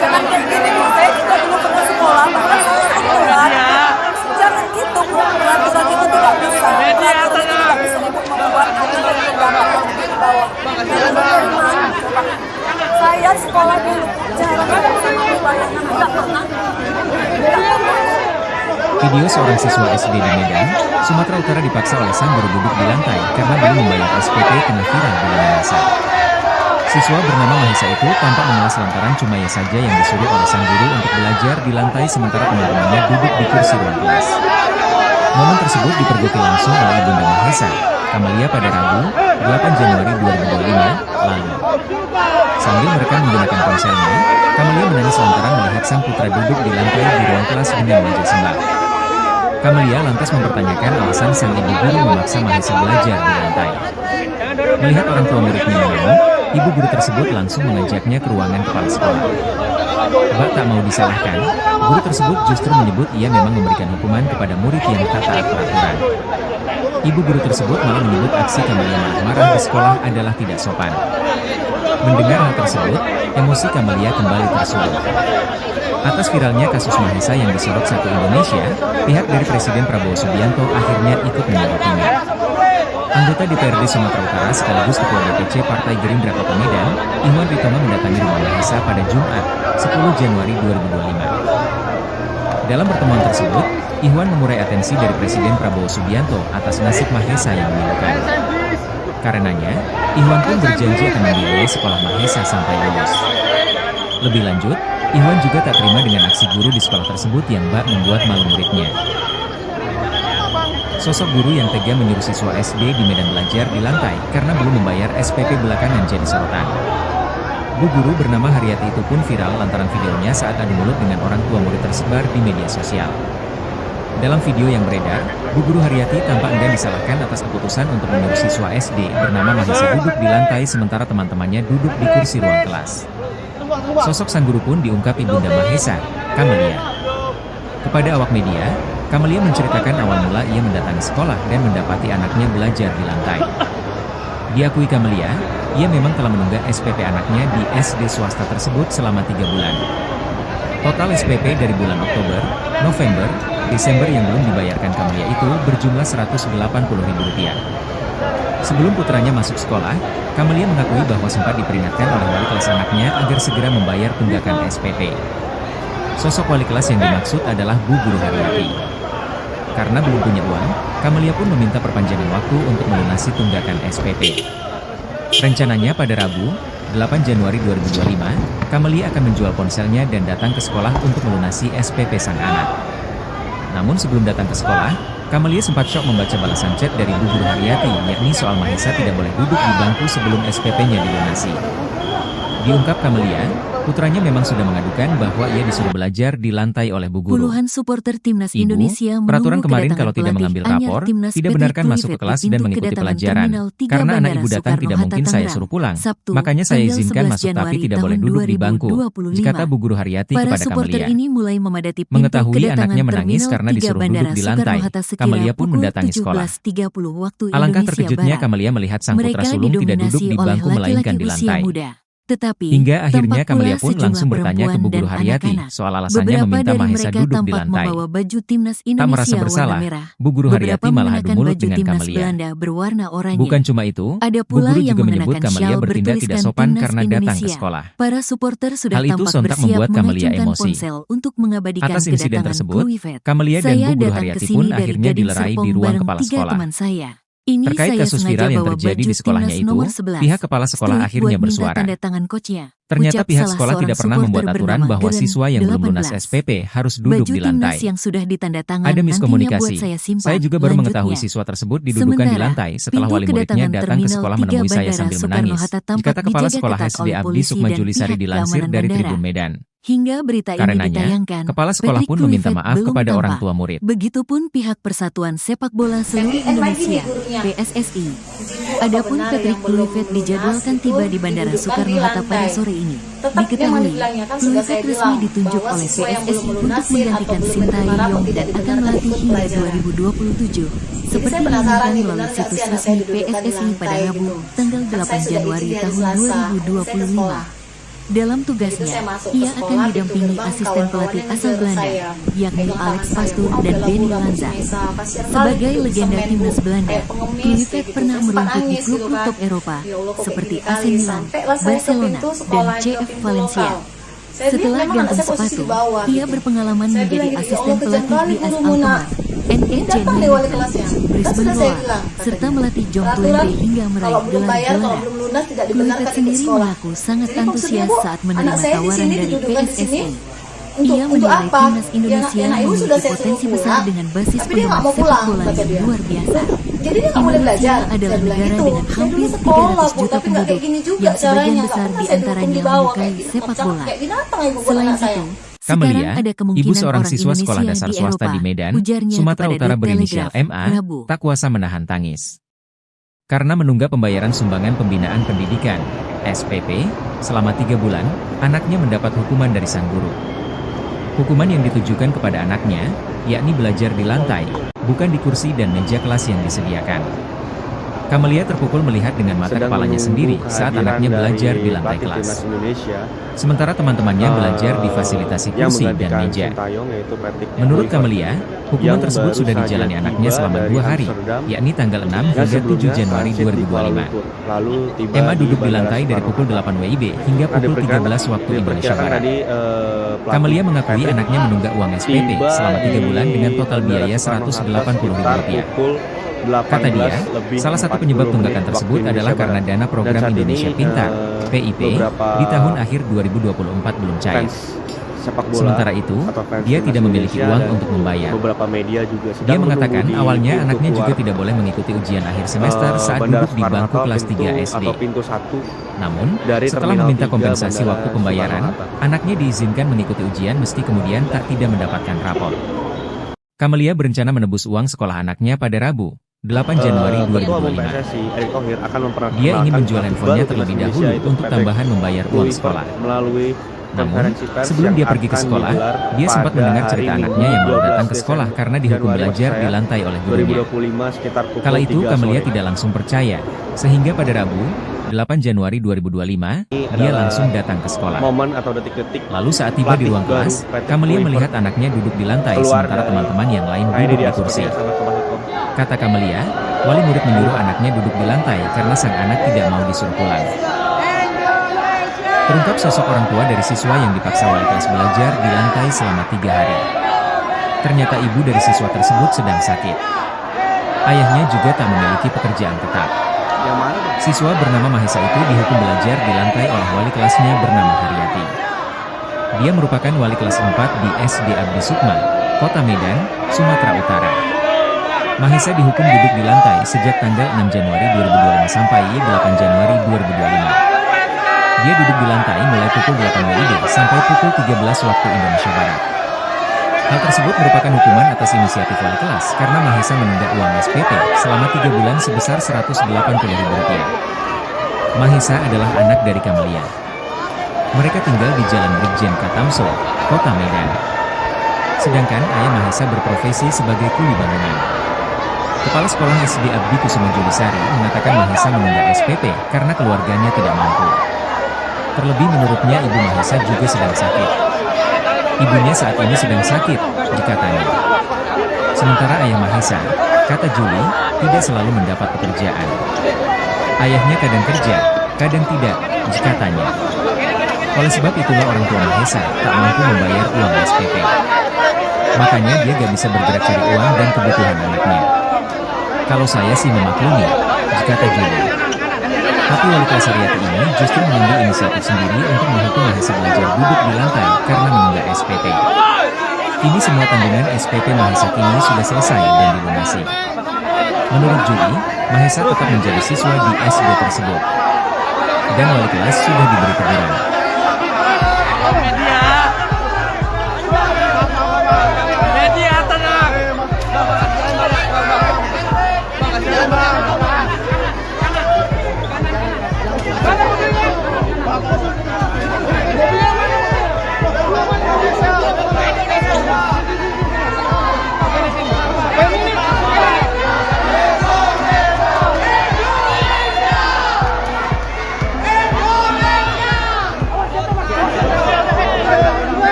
jangan kayak gini, Bu. Saya juga dulu pernah sekolah, bahkan saya sekolah. Jangan gitu, Bu. Peraturan itu tidak bisa. Peraturan itu tidak bisa Ibu membuat anak yang berdampak yang di bawah. Saya sekolah dulu, jarang ada sama keluarga anak nggak pernah. Video seorang siswa SD di Medan, Sumatera Utara dipaksa oleh sang guru duduk di lantai karena belum membayar SPP tengah viral di lini masa. Siswa bernama Mahesha itu tampak mengelas lantaran cuma ia saja yang disuruh oleh sang guru untuk belajar di lantai sementara teman-temannya duduk di kursi ruang kelas. Momen tersebut dipergoki langsung oleh Ibunda Mahesha, Camelia pada Rabu, 8 Januari 2025 lalu. Sambil merekam menggunakan ponselnya, Camelia menangis lantaran melihat sang putra duduk di lantai di ruang kelas dengan wajah sembah. Camelia lantas mempertanyakan alasan sang ibu guru memaksa Mahesha belajar di lantai. Melihat orang tua muridnya mengamuk, ibu guru tersebut langsung mengajaknya ke ruangan kepala sekolah. Bak tak mau disalahkan, guru tersebut justru menyebut ia memang memberikan hukuman kepada murid yang tak taat peraturan. Ibu guru tersebut malah menyebut aksi Camelia marah-marah di sekolah adalah tidak sopan. Mendengar hal tersebut, emosi Camelia kembali tersulut. Atas viralnya kasus Mahesha yang disorot satu Indonesia, pihak dari Presiden Prabowo Subianto akhirnya ikut menyorotinya. Anggota DPRD Sumatera Utara sekaligus Ketua DPC Partai Gerindra Kota Medan, Ihwan Ritonga mendatangi rumah Mahesha pada Jumat, 10 Januari 2025. Dalam pertemuan tersebut, Ihwan mengurai atensi dari Presiden Prabowo Subianto atas nasib Mahesha yang memilukan. Karenanya, Ihwan pun berjanji akan membiayai sekolah Mahesha sampai lulus. Lebih lanjut, Ihwan juga tak terima dengan aksi guru di sekolah tersebut yang bak membuat malu muridnya. Sosok guru yang tega menyuruh siswa SD di Medan belajar di lantai karena belum membayar SPP belakangan jadi sorotan. Bu guru bernama Haryati itu pun viral lantaran videonya saat adu mulut dengan orang tua murid tersebar di media sosial. Dalam video yang beredar, Bu Guru Haryati tampak enggan disalahkan atas keputusan untuk menyuruh siswa SD bernama Mahesha duduk di lantai sementara teman-temannya duduk di kursi ruang kelas. Sosok sang guru pun diungkap Ibunda Mahesha, Camelia. Kepada awak media, Kamelia menceritakan awal mula ia mendatangi sekolah dan mendapati anaknya belajar di lantai. Diakui Kamelia, ia memang telah menunggak SPP anaknya di SD swasta tersebut selama 3 bulan. Total SPP dari bulan Oktober, November, Desember yang belum dibayarkan Kamelia itu berjumlah Rp180.000. Sebelum putranya masuk sekolah, Kamelia mengakui bahwa sempat diperingatkan oleh wali kelas anaknya agar segera membayar tunggakan SPP. Sosok wali kelas yang dimaksud adalah Bu Guru Haryati. Karena belum punya uang, Kamelia pun meminta perpanjangan waktu untuk melunasi tunggakan SPP. Rencananya pada Rabu, 8 Januari 2025, Kamelia akan menjual ponselnya dan datang ke sekolah untuk melunasi SPP sang anak. Namun sebelum datang ke sekolah, Kamelia sempat syok membaca balasan chat dari Bu Guru Haryati, yakni soal Mahesa tidak boleh duduk di bangku sebelum SPP-nya dilunasi. Diungkap Kamelia, putranya memang sudah mengadukan bahwa ia disuruh belajar di lantai oleh Bu Guru. Puluhan supporter timnas Ibu, Indonesia peraturan menunggu kemarin kedatangan kalau tidak pelatih mengambil anyar rapor, timnas tidak Patrick benarkan masuk ke Kluivert kelas di dan pintu mengikuti kedatangan pelajaran. Terminal 3 Karena anak Bandara ibu datang Soekarno tidak Hatta mungkin saya Tangerang. suruh pulang. Sabtu, Makanya saya tanggal izinkan 11 masuk tapi Januari tidak boleh tahun duduk di bangku, 2025. kata Bu Guru Haryati Para kepada supporter Kamelia. ini mulai memadati pintu Mengetahui kedatangan anaknya menangis Terminal karena 3 disuruh Bandara duduk di Soekarno lantai, Hatta sekira Kamelia pun pukul mendatangi sekolah. 17.30 waktu Alangkah Indonesia terkejutnya Barat. Kamelia melihat sang putra Mereka sulung tidak duduk didominasi di oleh bangku melainkan laki-laki di usia lantai. muda. Tetapi, Hingga akhirnya tampak pula Kamelia pun sejumlah langsung bertanya ke Bu perempuan Guru dan Haryati anak-anak. soal alasannya Beberapa meminta dari Mahesa mereka duduk di tampak lantai. membawa baju timnas Tak merasa Indonesia warna bersalah, merah. Bu Guru Beberapa Haryati malah adu mengenakan mulut baju dengan timnas Kamelia. Belanda berwarna oranye. Bukan cuma itu, Ada Bu pula Guru yang juga menyebut mengenakan Kamelia syal bertindak tidak bertuliskan sopan timnas karena datang ke Indonesia. sekolah. Para supporter sudah Hal itu tampak sontak bersiap membuat Kamelia mengacungkan emosi. ponsel untuk mengabadikan Atas insiden kedatangan tersebut, Kluivert. Kamelia dan Saya Bu Guru datang ke Haryati sini pun dari akhirnya Gading dilerai Serpong di ruang bareng kepala 3 sekolah. teman saya. Ini Terkait saya kasus sengaja viral yang bawa terjadi baju di sekolahnya timnas itu, nomor 11. pihak kepala sekolah Street akhirnya buat minta bersuara. tanda tangan coachnya. Ternyata Ucap pihak salah sekolah seorang tidak pernah supporter membuat aturan bernama bahwa Geren, siswa yang belum lunas 18. SPP harus duduk Baju di timnas lantai. yang sudah ditanda tangan Ada nantinya buat miskomunikasi. saya simpan. Saya juga baru mengetahui Lanjutnya. siswa tersebut didudukkan di Sementara, lantai setelah pintu wali muridnya kedatangan datang ke Terminal sekolah 3 menemui saya Bandara sambil Soekarno menangis. Hatta tampak Dikata Kepala dijaga Sekolah ketat SD oleh Abdi polisi Sukma dan Julisari pihak dilansir keamanan dari bandara. Tribun Medan. Hingga berita ini Karenanya, ditayangkan, kepala sekolah Patrick pun meminta Kluivert maaf belum kepada orang tampak. tua murid. Begitupun pihak Persatuan Sepak Bola Seluruh Indonesia (PSSI). Adapun Patrick Kluivert dijadwalkan tiba di Bandara Soekarno Hatta pada sore ini. Diketahui, Kluivert resmi ditunjuk oleh PSSI untuk menggantikan Sintayong dan akan melatih hingga 2027. Seperti diumumkan melalui situs resmi PSSI pada Rabu, tanggal 8 Januari tahun 2025. Dalam tugasnya, ia akan didampingi asisten pelatih asal Belanda, yakni Alex Pastoor dan Benny Lanza. Sebagai legenda timnas Belanda, Kluivert pernah merumput di klub-klub top Eropa seperti AC Milan, Barcelona, dan CF Valencia. Setelah gantung sepatu, ia berpengalaman menjadi asisten pelatih di AS Alkmaar, NEC Nijmegen, Brisbane Roar, serta melatih Jong Twente hingga meraih gelar juara. Kluivert sendiri mengaku sangat antusias saat menerima tawaran dari PSSI. Ia menilai timnas Indonesia memiliki potensi besar dengan basis penggemar sepak bola yang luar biasa. Indonesia adalah negara dengan hampir 300 juta penduduk yang sebagian besar diantaranya menyukai sepak bola. Selain itu, Kamelia, sekarang ada kemungkinan ibu seorang orang siswa sekolah Indonesia dasar di swasta Eropa, di Medan, ujarnya Sumatera kepada Utara The berinisial Telegraph, MA, Rabu. tak kuasa menahan tangis. Karena menunggak pembayaran sumbangan pembinaan pendidikan, SPP, selama 3 bulan, anaknya mendapat hukuman dari sang guru. Hukuman yang ditujukan kepada anaknya, yakni belajar di lantai, bukan di kursi dan meja kelas yang disediakan. Kamelia terpukul melihat dengan mata Sedang kepalanya menunggu sendiri saat kehadiran anaknya belajar dari di lantai pelatih kelas. timnas Indonesia Sementara teman-temannya belajar di fasilitasi yang kursi dan menggantikan meja. Sintayong, yaitu Patrick Menurut Kluivert, Kamelia, hukuman yang tersebut baru sudah saja dijalani anaknya tiba selama dari 2 hari, Amsterdam, yakni tanggal 6 yang hingga 7 sebelumnya Januari transit di Kuala 2025. Lumpur, lalu tiba Emma di duduk di Bandara lantai dari Soekarno pukul Hatta. 8 WIB hingga pukul 13 waktu Indonesia Diperkirakan Barat. tadi, Kamelia pelatih mengakui Patrick anaknya menunggak uang SPP tiba selama 3 bulan dengan di total Bandara biaya Soekarno Hatta Rp180.000. sekitar pukul Kata dia, 18 salah satu 40 penyebab menit tunggakan waktu tersebut Indonesia adalah karena Barat. dana program Dan saat Indonesia ini, Pintar, PIP, beberapa di tahun akhir 2024 belum cair. fans sepak bola Sementara itu, atau fans dia timnas tidak memiliki Indonesia uang dan untuk membayar. Beberapa media juga Dia sedang mengatakan menunggu di awalnya pintu anaknya juga keluar, tidak boleh mengikuti ujian akhir semester saat Bandara duduk di Soekarno bangku Hatta, kelas 3 pintu SD. atau pintu 1 Namun, dari setelah Terminal meminta 3 kompensasi Bandara waktu pembayaran, Soekarno Hatta. anaknya diizinkan mengikuti ujian meski kemudian tidak mendapatkan rapor. Kamelia berencana menebus uang sekolah anaknya pada Rabu, 8 Januari Ketua Umum 2025. PSSI Erick Thohir akan memperkenalkan Dia ingin menjual pelatih handphonenya baru terlebih timnas dahulu Indonesia, yaitu untuk Patrick tambahan membayar uang Kluivert sekolah. melalui Namun, konferensi pers sebelum yang dia pergi ke akan sekolah, digelar dia sempat pada mendengar hari cerita Minggu, anaknya yang baru 12 datang ke sekolah Desember, karena dihukum Januari belajar maksud di saya, lantai oleh gurunya. 2025 sekitar pukul Kala itu 3 Kamelia sore. tidak langsung percaya, sehingga pada Rabu, 8 Januari 2025, Ini dia adalah langsung datang ke sekolah. momen atau detik-detik Lalu saat tiba di pelatih ruang baru kelas, Patrick Kamelia Kluivert melihat anaknya duduk di lantai keluar sementara dari teman-teman yang lain Nah, ini duduk dia di kursi. sepertinya sahabat Kompas Hukum. Kata Kamelia, wali murid menyuruh anaknya duduk di lantai karena sang anak tidak mau disuruh pulang. Terungkap sosok orang tua dari siswa yang dipaksa wali kelas belajar di lantai selama 3 hari. Ternyata ibu dari siswa tersebut sedang sakit. Ayahnya juga tak memiliki pekerjaan tetap. Yang mana? Siswa bernama Mahesa itu dihukum belajar di lantai oleh wali kelasnya bernama Haryati. Dia merupakan wali kelas 4 di SD Abdi Sukma, Kota Medan, Sumatera Utara. Mahesa dihukum duduk di lantai sejak tanggal 6 Januari 2025 sampai 8 Januari 2025. Dia duduk di lantai mulai pukul 8 WIB sampai pukul 13 waktu Indonesia Barat. Hal tersebut merupakan hukuman atas inisiatif wali kelas karena Mahesa menunda uang SPP selama 3 bulan sebesar Rp180.000. Mahesa adalah anak dari Kamelia. Mereka tinggal di Jalan Brigjen Katamso, Kota Medan. Sedangkan ayah Mahesa berprofesi sebagai kuli bangunan. Kepala Sekolah SD Abdi Kusuma Julisari mengatakan Mahesa menunda SPP karena keluarganya tidak mampu. Terlebih menurutnya ibu Mahesa juga sedang sakit. Ibunya saat ini sedang sakit, dikatanya. Sementara ayah Mahesa, kata Juli, tidak selalu mendapat pekerjaan. Ayahnya kadang kerja, kadang tidak, dikatanya. Oleh sebab itulah orang tua Mahesa tak mampu membayar uang SPP. Makanya dia gak bisa bergerak cari uang dan kebutuhan anaknya. Kalau saya sih memaklumi, dikata Juli. Tapi wali kelas Haryati ini justru mengambil inisiatif sendiri untuk menghukum Mahesa belajar duduk di lantai karena menunda SPP. Kini semua tanggungan SPP Mahesa kini sudah selesai dan dilunasi. Menurut Juli, Mahesa tetap menjadi siswa di SD tersebut. Dan wali kelas sudah diberi teguran.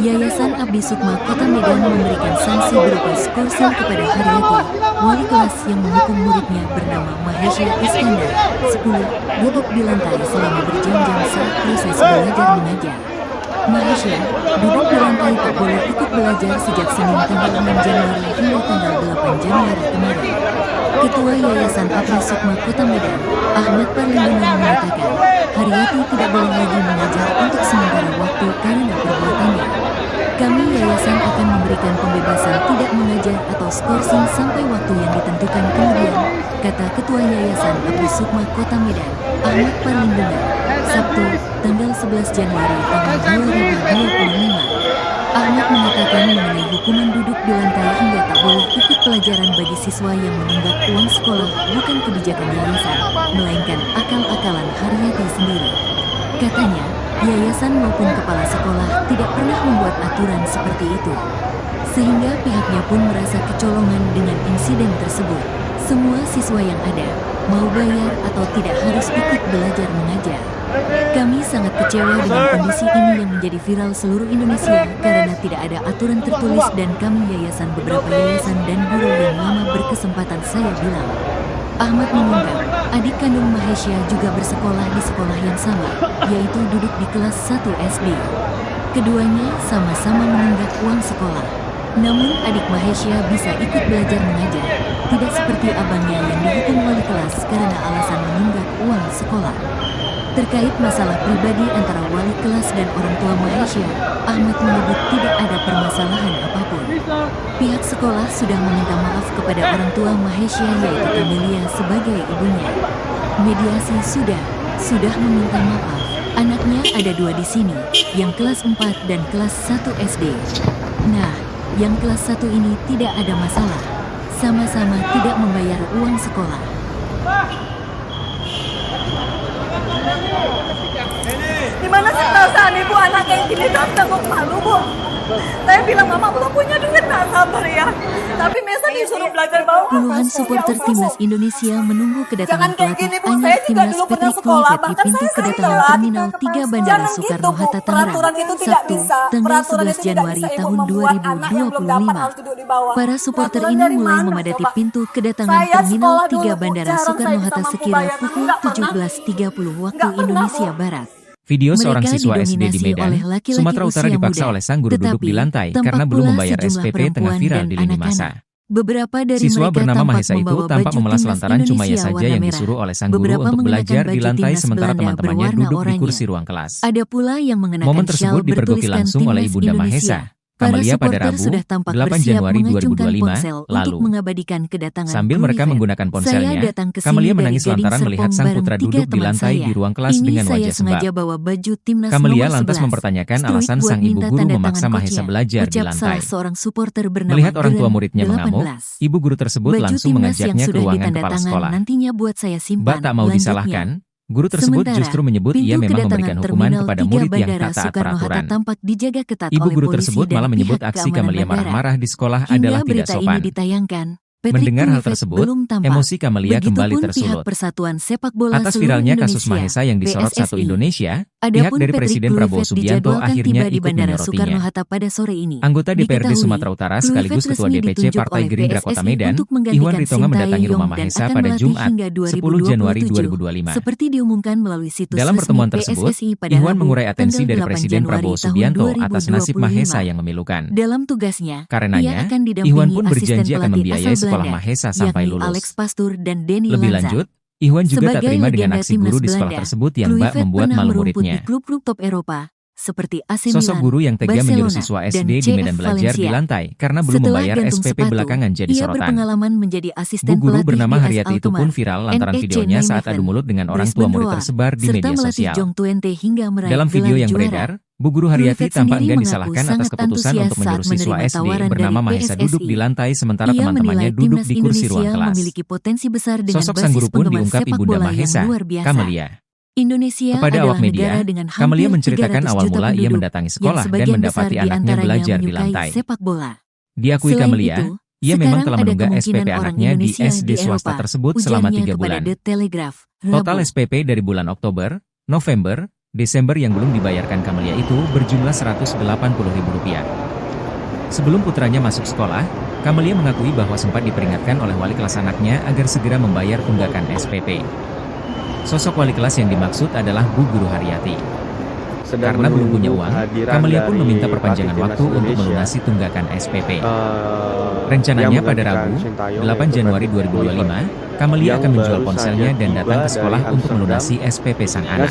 Yayasan Abdi Sukma Kota Medan memberikan sanksi berupa skorsing kepada Haryati, wali kelas yang menghukum muridnya bernama Mahesha Iskandar, 10, duduk di lantai selama berjam-jam saat proses belajar mengajar. Mahesha duduk di lantai tak boleh ikut belajar sejak Senin tanggal 6 Januari hingga tanggal 8 Januari kemarin. Ketua Yayasan Abdi Sukma Kota Medan, Ahmad Parlindungan mengatakan, Haryati tidak boleh lagi mengajar untuk sementara waktu karena perbuatannya. Kami yayasan akan memberikan pembebasan tidak mengajar atau skorsing sampai waktu yang ditentukan kemudian, kata Ketua Yayasan Abdi Sukma Kota Medan, Ahmad Parlindungan, Sabtu, tanggal 11 Januari tahun 2025. Ahmad mengatakan mengenai hukuman duduk di lantai hingga tak boleh ikut pelajaran bagi siswa yang menunggak uang sekolah bukan kebijakan yayasan, melainkan akal-akalan Haryati sendiri. Katanya, yayasan maupun kepala sekolah tidak pernah membuat aturan seperti itu. Sehingga pihaknya pun merasa kecolongan dengan insiden tersebut. Semua siswa yang ada, mau bayar atau tidak harus ikut belajar mengajar. Kami sangat kecewa dengan kondisi ini yang menjadi viral seluruh Indonesia karena tidak ada aturan tertulis dan kami yayasan beberapa yayasan dan guru yang lama berkesempatan saya bilang. Ahmad mengungkap, adik kandung Mahesha juga bersekolah di sekolah yang sama, yaitu duduk di kelas 1 SD. Keduanya sama-sama menunggak uang sekolah. Namun adik Mahesha bisa ikut belajar mengajar. tidak seperti abangnya yang dihukum wali kelas karena alasan menunggak uang sekolah. Terkait masalah pribadi antara wali kelas dan orang tua Mahesha, Ahmad menyebut tidak ada permasalahan apapun. Pihak sekolah sudah meminta maaf kepada orang tua Mahesha yaitu Kamelia sebagai ibunya. Mediasi sudah meminta maaf. Anaknya ada 2 di sini, yang kelas 4 dan kelas 1 SD. Nah, yang kelas 1 ini tidak ada masalah. Sama-sama tidak membayar uang sekolah. Gimana sih perasaan ibu anak kayak gini datang kok malu bu? Saya bilang mama belum punya duit, tak sabar ya. Tapi Mesa disuruh belajar bawa. Puluhan supporter timnas Indonesia menunggu kedatangan Jangan kayak pelatih gini, Bu. anyar Saya juga timnas dulu pernah Patrick sekolah, Kluivert di bahkan pintu saya sering kedatangan telat. Terminal 3 Bandara Jangan Soekarno-Hatta gitu, Bu. Tangerang, Peraturan itu tidak Sabtu, bisa. tanggal Peraturan 11 itu tidak Januari bisa, Ibu, tahun membuat anak yang belum dapat 2025. harus duduk di bawah. Para supporter Peraturan ini dari mulai mana, memadati coba? pintu kedatangan Saya Terminal sekolah 3 dulu, Bu. Bandara Jarang saya Soekarno-Hatta bisa mampu sekira bayar, tapi pukul nggak pernah, Bu. 17.30 waktu Nggak pernah, Indonesia Bu. Barat. Video seorang Mereka siswa SD di didominasi Medan, oleh laki-laki Sumatera Utara usia dipaksa muda, oleh sang guru duduk tetapi di lantai tampak karena belum pula membayar sejumlah SPP tengah perempuan viral dan di lini anak-anak. masa. Beberapa dari Siswa mereka bernama tampak Mahesa itu membawa tampak baju memelas timnas lantaran cuma ia Indonesia saja warna yang merah. disuruh oleh sang guru Beberapa untuk mengenakan belajar di baju lantai timnas sementara Belanda teman-temannya berwarna duduk di oranye. kursi ruang kelas. Ada pula yang mengenakan Momen shawl tersebut dipergoki bertuliskan langsung oleh Timnas Ibunda Indonesia. Mahesa, Para Kamelia pada supporter Rabu, sudah tampak 8 bersiap Januari mengacungkan 2025 ponsel untuk lalu. mengabadikan kedatangan Sambil mereka Kluivert. menggunakan Saya ponselnya, datang ke sini Kamelia dari menangis Gading lantaran melihat Serpong sang bareng putra 3 duduk di teman lantai saya. di ruang kelas Ini dengan saya wajah sengaja sembab. bawa baju timnas Kamelia nomor lantas 11. mempertanyakan Street alasan buat sang ibu minta guru tanda memaksa tangan Mahesa coachnya, belajar di ucap lantai. salah seorang supporter bernama Melihat orang tua Geren, muridnya mengamuk, 18. ibu guru tersebut Baju langsung timnas yang mengajaknya ke sudah ruangan ditanda kepala tangan sekolah. nantinya buat saya simpan. Mbak tak mau Lanjutnya, disalahkan, guru tersebut sementara, justru menyebut ia pintu memang kedatangan memberikan hukuman Terminal kepada 3 murid yang Bandara tak taat Soekarno-Hatta peraturan. tampak dijaga ketat Ibu oleh guru polisi tersebut dan malah menyebut pihak aksi keamanan Kamelia negara. marah-marah di sekolah Hingga adalah tidak berita ini sopan. ditayangkan, Patrick Mendengar hal Kluivert tersebut, belum tampak. emosi Kamelia kembali Begitupun tersulut. pihak Persatuan Sepak Bola Atas Seluruh viralnya Indonesia, kasus Mahesa yang disorot Satu PSSI. Indonesia, pihak Adapun dari Patrick Presiden Prabowo Kluivert Subianto dijadwalkan akhirnya tiba di ikut Bandara menyorotnya. Soekarno-Hatta pada sore ini. Anggota DPRD Diketahui, Sumatera Utara Kluivert sekaligus Ketua resmi DPC ditunjuk Partai oleh Gerindra Kota PSSI Medan, untuk Iwan menggantikan Ritonga mendatangi Sintayong rumah dan Mahesa akan pada melatih Jumat, hingga 10 Januari 2027. 2025. Seperti diumumkan melalui situs Dalam resmi pertemuan tersebut, PSSI pada Iwan Rabu, mengurai atensi tanggal dari 8 Presiden Januari Prabowo tahun Subianto atas nasib 2025. Mahesa yang memilukan. Dalam tugasnya, Karenanya, ia akan Iwan didampingi pun asisten berjanji akan pelatih membiayai asal sekolah Belanda, Mahesa sampai yakni lulus. Alex Pastur dan Denny Lebih Lanza. lanjut, Iwan juga tak Sebagai terima dengan legenda aksi guru timnas di sekolah Belanda, tersebut yang bak Kluivert membuat pernah malu merumput muridnya. di klub-klub top Eropa seperti AC Sosok Milan, guru yang tega menyuruh Barcelona, siswa dan SD di CF Medan belajar di Valencia. lantai karena belum Setelah membayar gantung SPP sepatu, belakangan jadi ia sorotan. berpengalaman menjadi asisten Bu guru pelatih bernama di AS Haryati itu pun Alkmaar, viral lantaran NEC videonya saat Nijmegen, adu mulut dengan orang tua Brisbane murid Roar, tersebar di serta media melatih sosial. Jong Twente hingga meraih Dalam video gelar yang juara. beredar, Bu guru Haryati Kluivert tampak sendiri enggan mengaku disalahkan atas sangat keputusan antusias untuk menyuruh saat siswa menerima SD tawaran bernama dari Mahesa duduk di PSSI. lantai sementara Ia teman-temannya menilai duduk timnas di kursi ruang Indonesia kelas. memiliki potensi besar dengan Sosok sang basis guru pun penggemar diungkap sepak Ibunda bola yang Mahesa, luar biasa. Kamelia. Indonesia Kepada adalah awak media, negara dengan Kamelia hampir menceritakan 300 awal juta mula ia penduduk, mendatangi yang sekolah dan sebagian besar mendapati di anaknya antaranya belajar di menyukai lantai. sepak bola. Diakui Selain Kamelia, itu, ia memang sekarang telah ada menunggak kemungkinan SPP orang anaknya di Indonesia SD di swasta Eropa, tersebut selama ujarnya 3 kepada bulan. The Telegraph, Total Rabu. SPP dari bulan Oktober, November, Desember yang belum dibayarkan Kamelia itu berjumlah Rp180.000. Sebelum putranya masuk sekolah, Kamelia mengakui bahwa sempat diperingatkan oleh wali kelas anaknya agar segera membayar tunggakan SPP. Sosok wali kelas yang dimaksud adalah Bu Guru Haryati. Karena belum punya uang, Kamelia pun meminta perpanjangan waktu untuk melunasi tunggakan SPP. Rencananya pada Rabu, 8 Januari 2025, Kamelia akan menjual ponselnya dan datang ke sekolah untuk melunasi SPP sang anak.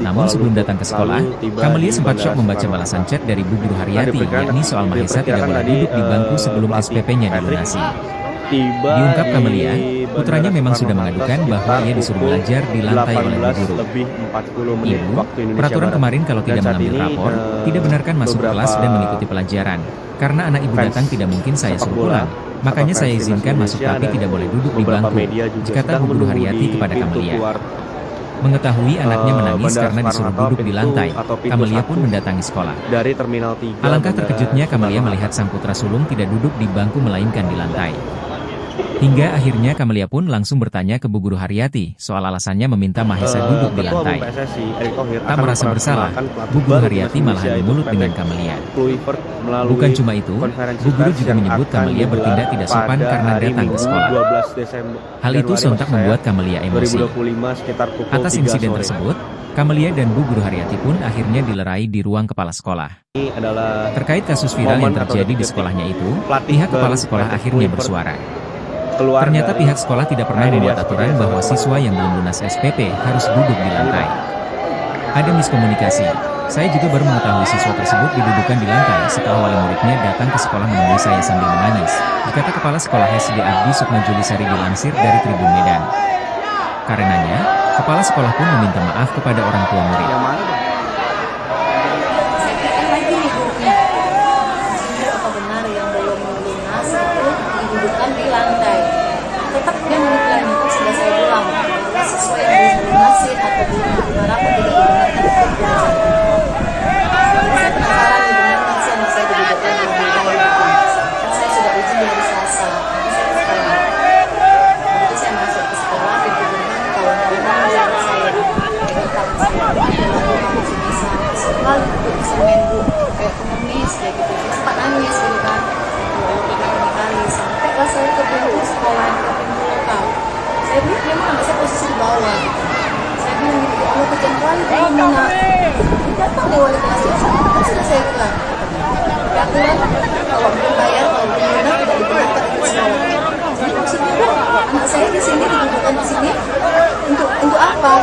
Namun sebelum datang ke sekolah, Kamelia sempat syok membaca balasan chat dari Bu Guru Haryati, yakni soal Mahesa tidak boleh duduk di bangku sebelum SPP-nya dilunasi. Diungkap Kamelia, putranya memang sudah mengadukan bahwa ia disuruh belajar di lantai oleh Bu Guru. Ibu, peraturan kemarin kalau tidak mengambil rapor, tidak benarkan masuk kelas dan mengikuti pelajaran. Karena anak ibu datang tidak mungkin saya suruh pulang. Makanya saya izinkan masuk tapi tidak boleh duduk di bangku, kata Bu Guru Haryati kepada Kamelia. Mengetahui anaknya menangis karena disuruh duduk di lantai, Kamelia pun mendatangi sekolah. Dari Terminal 3 Alangkah terkejutnya Kamelia melihat sang putra sulung tidak duduk di bangku melainkan di lantai. Hingga akhirnya Kamelia pun langsung bertanya ke Bu Guru Haryati soal alasannya meminta Mahesa duduk di lantai. Tak merasa bersalah, Bu Guru Haryati malah adu mulut dengan Kamelia. Bukan cuma itu, Bu Guru juga menyebut Kamelia bertindak tidak sopan karena datang ke sekolah. Hal itu sontak membuat Kamelia emosi. Atas insiden tersebut, Kamelia dan Bu Guru Haryati pun akhirnya dilerai di ruang kepala sekolah. Terkait kasus viral yang terjadi di sekolahnya itu, pihak kepala sekolah akhirnya bersuara. keluar Ternyata dari- pihak sekolah tidak pernah Nah, ini membuat dia aturan seperti bahwa itu. siswa yang belum lunas SPP harus duduk di lantai. Ada miskomunikasi. Saya juga baru mengetahui siswa tersebut didudukkan di lantai setelah wali muridnya datang ke sekolah menemui saya sambil menangis, dikata Kepala Sekolah SD Abdi Sukma Julisari dilansir dari Tribun Medan. Karenanya, Kepala Sekolah pun meminta maaf kepada orang tua murid. Yang mana tuh? Saya katakan lagi nih gurunya, "Ibu, apa benar yang belum lunas itu didudukkan di lantai?" Tetap dia mengklaim, itu sudah saya bilang bahwa siswa yang belum lunasin atau belum menerima rapor tidak dibenarkan ikut belajar. Jadi saya penasaran nih benar sih anak saya didudukkan di lantai. Kan saya sudah uji di hari Selasa, nanti saya ke sekolah. Begitu saya masuk ke sekolah, pintu gerbang kawan-kawan menjaga saya. Pegang tangan saya, "Ayo, kamu bisa." Sekali duduk di semen bu, kayak pengemis kayak gitu. Saya sempat nangis gitu kan. Ya Allah, berkali kali sampailah saya ke pintu sekolah, ke pintu lokal. Saya bilang memang anak saya posisi di bawah. Saya bilang gitu, "Ya Allah, kejam kali kamu nak." Datang nih wali kelas dia, "Kan sudah saya bilang." Ya bilang, "Kalau belum bayar, kalau belum lunas tidak dibenarkan ikut sekolah." Jadi maksudnya bu, anak saya di sini didudukkan di sini untuk apa?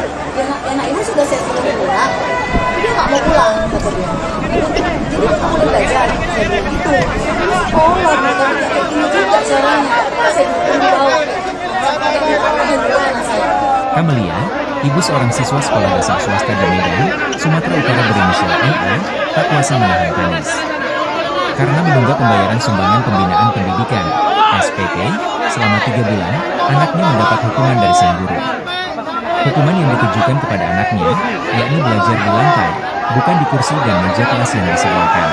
Anak ibu sudah saya suruh pulang, tapi dia nggak mau pulang kata dia. Jadi nggak boleh belajar. Saya bilang gitu. Ini sekolah mereka tidak kayak gini juga caranya. Saya dudukkan di bawah. Ada juga anak saya. Kamelia, ibu seorang siswa sekolah dasar swasta di Medan, Sumatera Utara berinisial MA, tak kuasa menahan tangis. Karena menunggak pembayaran sumbangan pembinaan pendidikan, SPP, selama 3 bulan, anaknya mendapat hukuman dari sang guru. Hukuman yang ditujukan kepada anaknya, yakni belajar di lantai, bukan di kursi dan meja kelas yang disediakan.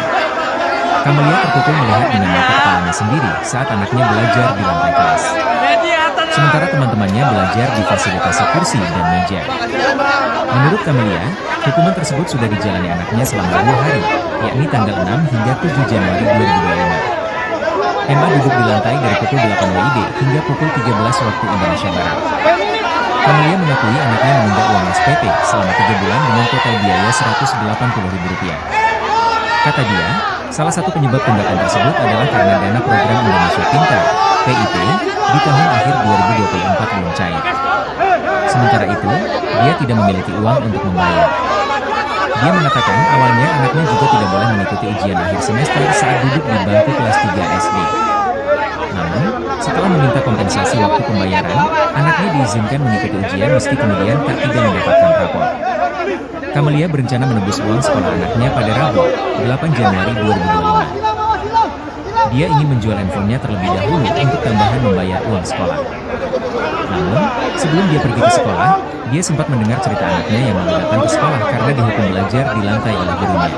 Kamelia terpukul melihat dengan mata kepalanya sendiri saat anaknya belajar di lantai kelas. Sementara teman-temannya belajar di fasilitasi kursi dan meja. Menurut Kamelia, hukuman tersebut sudah dijalani anaknya selama 2 hari, yakni tanggal 6 hingga 7 Januari 2025. Emma duduk di lantai dari pukul 8 WIB hingga pukul 13 waktu Indonesia Barat. Kamelia mengakui anaknya menunggak uang SPP selama 3 bulan dengan total biaya Rp180.000. Kata dia, salah satu penyebab tunggakan tersebut adalah karena dana program Indonesia Pintar, PIP, di tahun akhir 2024 belum cair. Sementara itu, dia tidak memiliki uang untuk membayar. Dia mengatakan awalnya anaknya juga tidak boleh mengikuti ujian akhir semester saat duduk di bangku kelas 3 SD. Namun, setelah meminta kompensasi waktu pembayaran, anaknya diizinkan mengikuti ujian meski kemudian tidak mendapatkan rapor. Kamelia berencana menebus uang sekolah anaknya pada Rabu, 8 Januari 2025. Dia ingin menjual handphonenya terlebih dahulu untuk tambahan membayar uang sekolah. Namun, sebelum dia pergi ke sekolah, dia sempat mendengar cerita anaknya yang mau datang ke sekolah karena dihukum belajar di lantai oleh gurunya.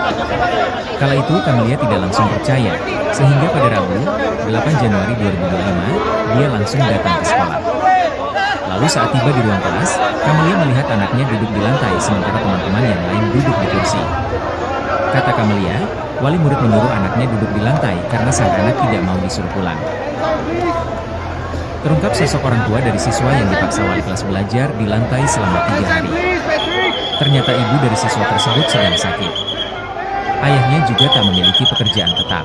Kala itu Kamelia tidak langsung percaya, sehingga pada Rabu, 8 Januari 2025, dia langsung datang ke sekolah. Lalu saat tiba di ruang kelas, Kamelia melihat anaknya duduk di lantai sementara teman-teman yang lain duduk di kursi. Kata Kamelia, wali murid menyuruh anaknya duduk di lantai karena sang anak tidak mau disuruh pulang. Terungkap sosok orang tua dari siswa yang dipaksa wali kelas belajar di lantai selama 3 hari. Ternyata ibu dari siswa tersebut sedang sakit. Ayahnya juga tak memiliki pekerjaan tetap.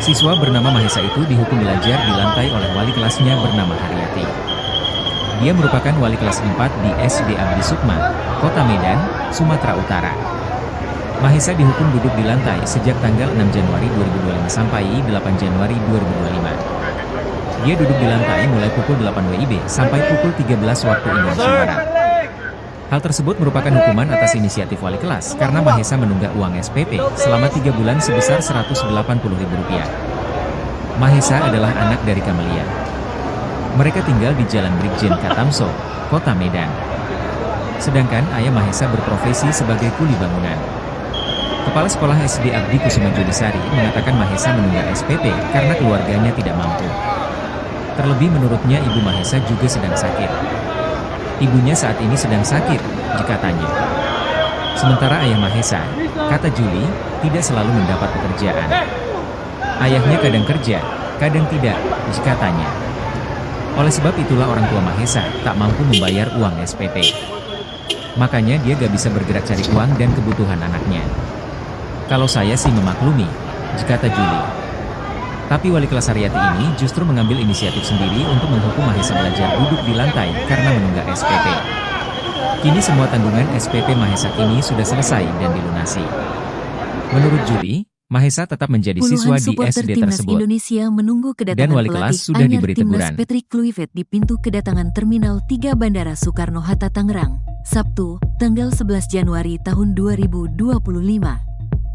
Siswa bernama Mahesa itu dihukum belajar di lantai oleh wali kelasnya bernama Haryati. Dia merupakan wali kelas 4 di SD Abdi Sukma, Kota Medan, Sumatera Utara. Mahesa dihukum duduk di lantai sejak tanggal 6 Januari 2025 sampai 8 Januari 2025. Dia duduk di lantai mulai pukul 8 WIB sampai pukul 13 waktu Indonesia Barat. Hal tersebut merupakan hukuman atas inisiatif wali kelas karena Mahesa menunggak uang SPP selama 3 bulan sebesar Rp180.000. Mahesa adalah anak dari Kamelia. Mereka tinggal di Jalan Brigjen Katamso, Kota Medan. Sedangkan ayah Mahesa berprofesi sebagai kuli bangunan. Kepala Sekolah SD Abdi Kusuma Julisari mengatakan Mahesa menunggak SPP karena keluarganya tidak mampu. Terlebih menurutnya ibu Mahesa juga sedang sakit. Ibunya saat ini sedang sakit, dikatanya. Sementara ayah Mahesa, kata Juli, tidak selalu mendapat pekerjaan. Ayahnya kadang kerja, kadang tidak, dikatanya. Oleh sebab itulah orang tua Mahesa tak mampu membayar uang SPP. Makanya dia gak bisa bergerak cari uang dan kebutuhan anaknya. Kalau saya sih memaklumi, kata Juli. Tapi wali kelas Haryati ini justru mengambil inisiatif sendiri untuk menghukum Mahesa belajar duduk di lantai karena menunggak SPP. Kini semua tanggungan SPP Mahesa kini sudah selesai dan dilunasi. Menurut juri, Mahesa tetap menjadi siswa Puluhan di supporter SD timnas tersebut. Indonesia menunggu kedatangan Dan wali kelas pelatih sudah anyar diberi timnas teguran. Patrick Kluivert di pintu kedatangan Terminal 3 Bandara Soekarno-Hatta Tangerang, Sabtu, tanggal 11 Januari tahun 2025.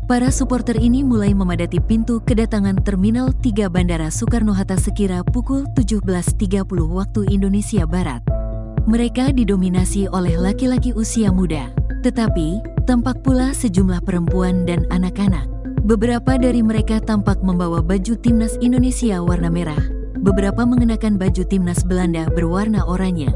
Para supporter ini mulai memadati pintu kedatangan Terminal 3 Bandara Soekarno-Hatta sekira pukul 17.30 waktu Indonesia Barat. Mereka didominasi oleh laki-laki usia muda, tetapi tampak pula sejumlah perempuan dan anak-anak. Beberapa dari mereka tampak membawa baju timnas Indonesia warna merah, beberapa mengenakan baju timnas Belanda berwarna oranye.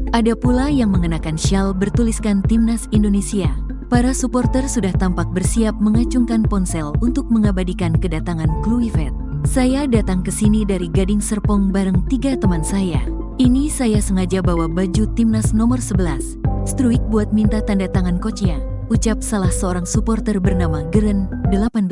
Ada pula yang mengenakan syal bertuliskan Timnas Indonesia. Para supporter sudah tampak bersiap mengacungkan ponsel untuk mengabadikan kedatangan Kluivert. Saya datang ke sini dari Gading Serpong bareng 3 teman saya. Ini saya sengaja bawa baju timnas nomor 11. Struik buat minta tanda tangan coachnya, ucap salah seorang supporter bernama Geren, 18.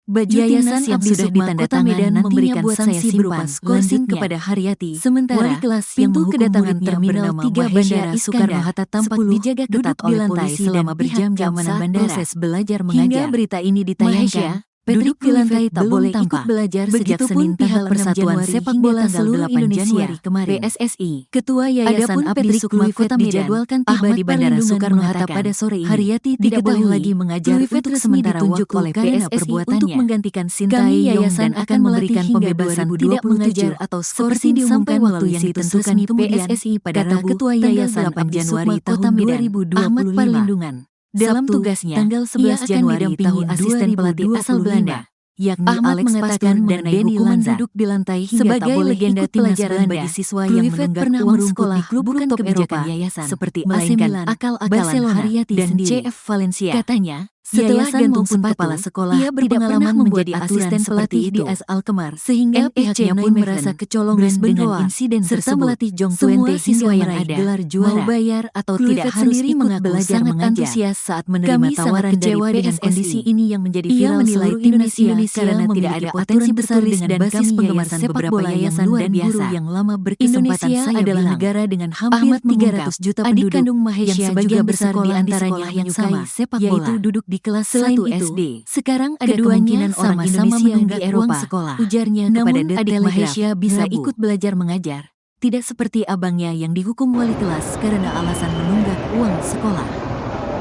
Baju Yayasan timnas yang Abdi sudah Sukma ditandatangan Kota Medan memberikan buat saya sanksi simpan. berupa skorsing Selanjutnya, kepada Haryati. Sementara, Wali kelas yang pintu menghukum kedatangan muridnya Terminal bernama 3 Mahesha Bandara Iskandar, Soekarno-Hatta tampak 10, dijaga ketat duduk di oleh lantai polisi selama dan pihak berjam-jam keamanan saat bandara. proses belajar Hingga mengajar. berita ini ditayangkan, Patrick duduk di lantai Kluivert tak belum boleh ikut tampak. belajar sejak Begitupun Senin pihak tanggal 6 Persatuan Januari Sepak hingga Bola tanggal Seluruh 8 Indonesia Januari kemarin. PSSI. Ketua Yayasan Adapun Abdi Patrick Sukma Kluivert Kota Medan, dijadwalkan tiba Ahmad di Bandara Perlindungan Soekarno-Hatta mengatakan, pada sore ini. Haryati tidak Diketahui boleh lagi mengajar Kluivert untuk resmi sementara ditunjuk waktu oleh karena PSSI perbuatannya. untuk menggantikan Kami Sintayong yayasan dan akan memberikan hingga pembebasan tidak 2027 mengajar atau seperti skorsing diumumkan sampai waktu melalui yang situs ditentukan resmi kemudian, PSSI pada kata Rabu, Ketua tanggal Yayasan 8 Abdi Januari Sukma tahun Kota Medan, 2025. Ahmad Perlindungan. Dalam Sabtu, tugasnya, tanggal ia 11 akan Januari didampingi tahun asisten pelatih asal 2025, Belanda, yakni Ahmad Alex mengatakan Pastoor dan mengenai Denny hukuman Lanza. duduk di lantai hingga Sebagai tak boleh legenda ikut timnas pelajaran Belanda, bagi siswa yang Kluivert menunggak pernah uang merungkut sekolah di klub-klub bukan top kebijakan Eropa, yayasan seperti AC melainkan Milan, akal-akalan Barcelona, Haryati dan sendiri. CF Valencia. Katanya, Setelah yayasan gantung maupun sepatu, kepala sekolah ia tidak berpengalaman pernah membuat menjadi aturan asisten seperti pelatih itu di AS Alkmaar, sehingga LFC pihaknya pun Nijmegen, merasa kecolongan Brisbane dengan Roar, insiden serta tersebut. melatih Jong Semua Twente siswa hingga yang meraih ada, gelar juara. mau bayar atau Kluivert tidak harus sendiri ikut mengaku belajar sangat mengajar. antusias saat menerima Kami sangat tawaran dari kecewa dengan PSSI. kondisi ini yang menjadi Ia viral menilai seluruh timnas Indonesia karena tidak memiliki ada potensi potensi besar tertulis dengan dan basis kami penggemar yayasan sepak beberapa bola yang yayasan luar dan biasa. guru yang lama Indonesia saya adalah bilang. negara dengan hampir Ahmad 300 juta adik penduduk kandung yang Mahesha sebagian juga besar bersekolah di di antaranya sekolah yang menyukai sama, sepak yaitu bola. duduk di kelas Selain 1 itu, SD. sekarang ada Keduanya kemungkinan orang sama-sama Indonesia menunggak menunggak uang uang sekolah. sekolah. Ujarnya Namun kepada The adik Telegraph, Mahesha bisa Rabu. ikut belajar mengajar. Tidak seperti abangnya yang dihukum wali kelas karena alasan menunggak uang sekolah.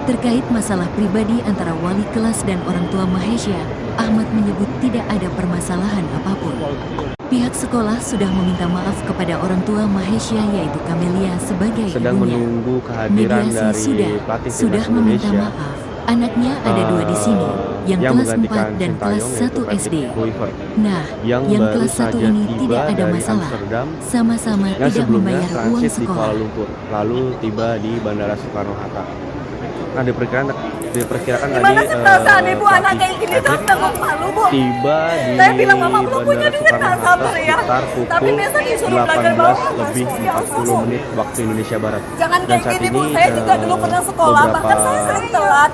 Terkait masalah pribadi antara wali kelas dan orang tua Mahesha, Ahmad menyebut tidak ada permasalahan apapun. Pihak sekolah sudah meminta maaf kepada orang tua Mahesha yaitu Camelia sebagai Sedang ibunya. menunggu kehadiran Mediasi dari sudah pelatih sudah timnas meminta Indonesia maaf. Anaknya ada 2 di sini, yang kelas 4 menggantikan dan kelas Sintayong, yaitu 1 SD. Patrick Kluivert Nah, yang yang baru kelas 1 saja ini tiba tidak ada dari masalah. Amsterdam Sama-sama yang tidak sebelumnya membayar uang transit di sekolah. Kuala Lumpur, lalu tiba di Bandara Soekarno-Hatta. Nah, diperkirakan tadi Gimana sih perasaan ibu anak pelatih kayak gini tuh Patrick tanggung malu bu. tiba di Saya bilang mama belum punya Bandara duit, tak Soekarno-Hatta sabar ya. sekitar Tapi pukul biasa disuruh belajar bawah, 18 lebih Mas. 40 menit waktu Indonesia Barat. Jangan Dan kayak saat gini ini bu, saya juga dulu pernah sekolah, bahkan saya sering telat.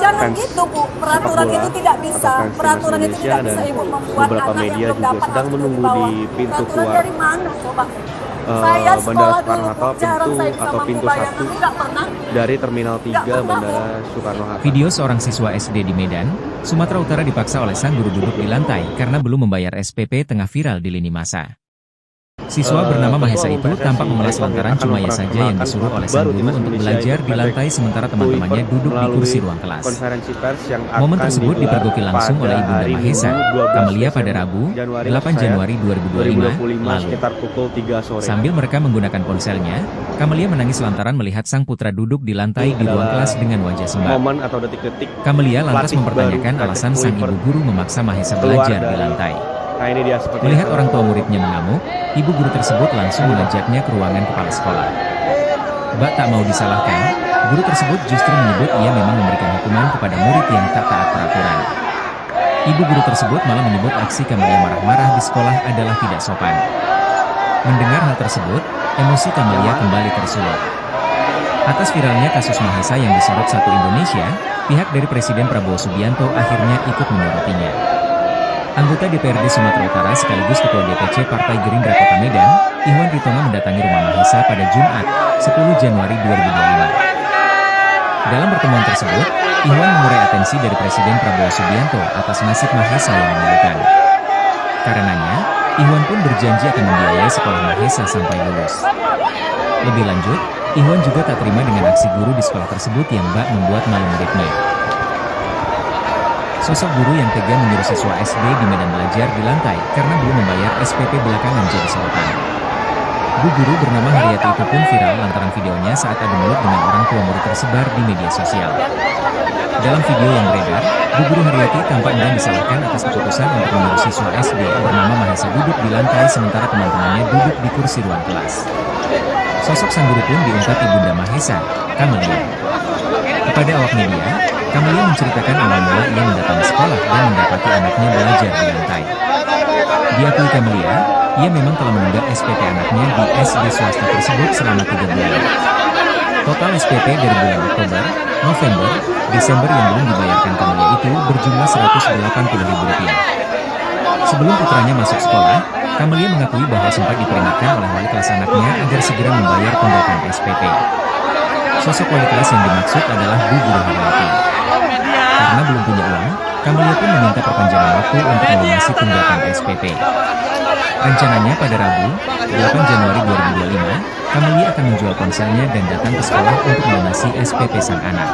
Jangan fans gitu bu, peraturan sepak bola itu tidak atau bisa. fans Peraturan timnas itu tidak Indonesia bisa dan ibu membuat beberapa anak media yang belum juga dapat sedang harus duduk menunggu bawah. di pintu Peraturan keluar dari mana coba? Saya Bandara sekolah dulu Soekarno-Hatta, bu, jarang saya bisa atau mampu pintu bayar. 1 Nggak pernah. dari Terminal 3 Nggak pernah, Bandara Soekarno-Hatta. Video seorang siswa SD di Medan, Sumatera Utara dipaksa oleh sang guru duduk di lantai karena belum membayar SPP tengah viral di lini masa. Siswa bernama Mahesa itu tampak memelas lantaran cuma ia saja yang disuruh oleh sang guru untuk belajar di lantai sementara teman-temannya duduk di kursi ruang kelas. Konferensi pers yang Momen akan tersebut digelar dipergoki langsung pada oleh Ibunda hari Mahesa, Minggu 12 Camelia pada Desember Rabu, 8 maksud saya, Januari 2025 lalu. sekitar pukul 3 sore. Sambil mereka menggunakan ponselnya, Camelia menangis lantaran melihat sang putra duduk di lantai di ruang kelas dengan wajah sembab. Momen atau detik-detik Camelia lantas pelatih mempertanyakan baru, alasan Patrick sang ibu Kluivert, guru memaksa Mahesa keluar belajar di dari- lantai. Nah, ini dia seperti Melihat itu. orang tua muridnya mengamuk, ibu guru tersebut langsung mengajaknya ke ruangan kepala sekolah. Bak tak mau disalahkan, guru tersebut justru menyebut ia memang memberikan hukuman kepada murid yang tak taat peraturan. Ibu guru tersebut malah menyebut aksi Camelia marah-marah di sekolah adalah tidak sopan. Mendengar hal tersebut, emosi Camelia kembali tersulut. Atas viralnya kasus Mahesa yang disorot Satu Indonesia, pihak dari Presiden Prabowo Subianto akhirnya ikut menyorotinya. Anggota DPRD Sumatera Utara sekaligus Ketua DPC Partai Gerindra Kota Medan, Ihwan Ritonga mendatangi rumah Mahesa pada Jumat, 10 Januari 2025. Dalam pertemuan tersebut, Ihwan mengurai atensi dari Presiden Prabowo Subianto atas nasib Mahesa yang memilukan. Karenanya, Ihwan pun berjanji akan membiayai sekolah Mahesa sampai lulus. Lebih lanjut, Ihwan juga tak terima dengan aksi guru di sekolah tersebut yang bak membuat malu muridnya. Sosok guru yang tega menyuruh siswa SD di medan belajar di lantai karena belum membayar SPP belakangan jadi sorotan. Bu guru bernama Haryati itu pun viral lantaran videonya saat adu mulut dengan orang tua murid tersebar di media sosial. Dalam video yang beredar, Bu guru Haryati tampak enggan disalahkan atas keputusan untuk menyuruh siswa SD bernama Mahesa duduk di lantai sementara teman-temannya duduk di kursi ruang kelas. Sosok sang guru pun diungkap Ibunda Mahesa, Kamelia. Kepada awak media, Kamelia menceritakan awal mula ia mendatangi sekolah dan mendapati anaknya belajar di lantai. Diakui Kamelia, ia memang telah menunggak SPP anaknya di SD swasta tersebut selama 3 bulan. Total SPP dari bulan Oktober, November, Desember yang belum dibayarkan Kamelia itu berjumlah Rp180.000. Sebelum putranya masuk sekolah, Kamelia mengakui bahwa sempat diperingatkan oleh wali kelas anaknya agar segera membayar tunggakan SPP. Sosok wali kelas yang dimaksud adalah Bu Guru Haryati. Karena belum punya uang, Kamelia pun meminta perpanjangan waktu untuk melunasi tunggakan SPP. Rencananya pada Rabu, 8 Januari 2025, Kamelia akan menjual ponselnya dan datang ke sekolah untuk melunasi SPP sang anak.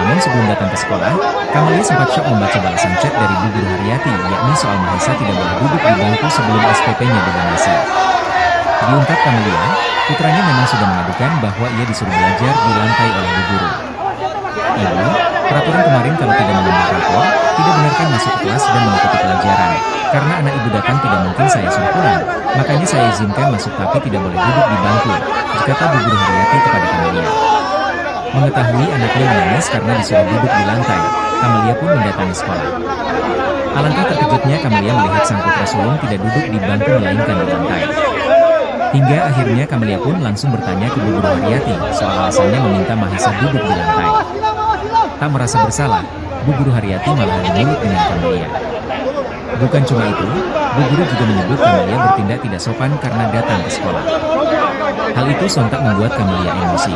Namun sebelum datang ke sekolah, Kamelia sempat syok membaca balasan chat dari Bu Guru Haryati, yakni soal Mahesa tidak boleh duduk di bangku sebelum SPP-nya dilunasi. Diungkap Kamelia, putranya memang sudah mengadukan bahwa ia disuruh belajar di lantai oleh Bu Guru. Ibu, peraturan kemarin kalau tidak mengambil rapor, tidak benarkan masuk kelas dan mengikuti pelajaran. Karena anak ibu datang tidak mungkin saya suruh pulang, makanya saya izinkan masuk tapi tidak boleh duduk di bangku, kata Bu Guru Haryati kepada Kamelia. Mengetahui anaknya menangis karena disuruh duduk di lantai, Kamelia pun mendatangi sekolah. Alangkah terkejutnya Kamelia melihat sang putra sulung tidak duduk di bangku melainkan di lantai. Hingga akhirnya Kamelia pun langsung bertanya ke Bu Guru Haryati soal alasannya meminta Mahesa duduk di lantai. Tak merasa bersalah, Bu Guru Haryati malah mulut dengan Kamelia. Bukan cuma itu, Bu Guru juga menyebut Kamelia bertindak tidak sopan karena datang ke sekolah. Hal itu sontak membuat Kamelia emosi.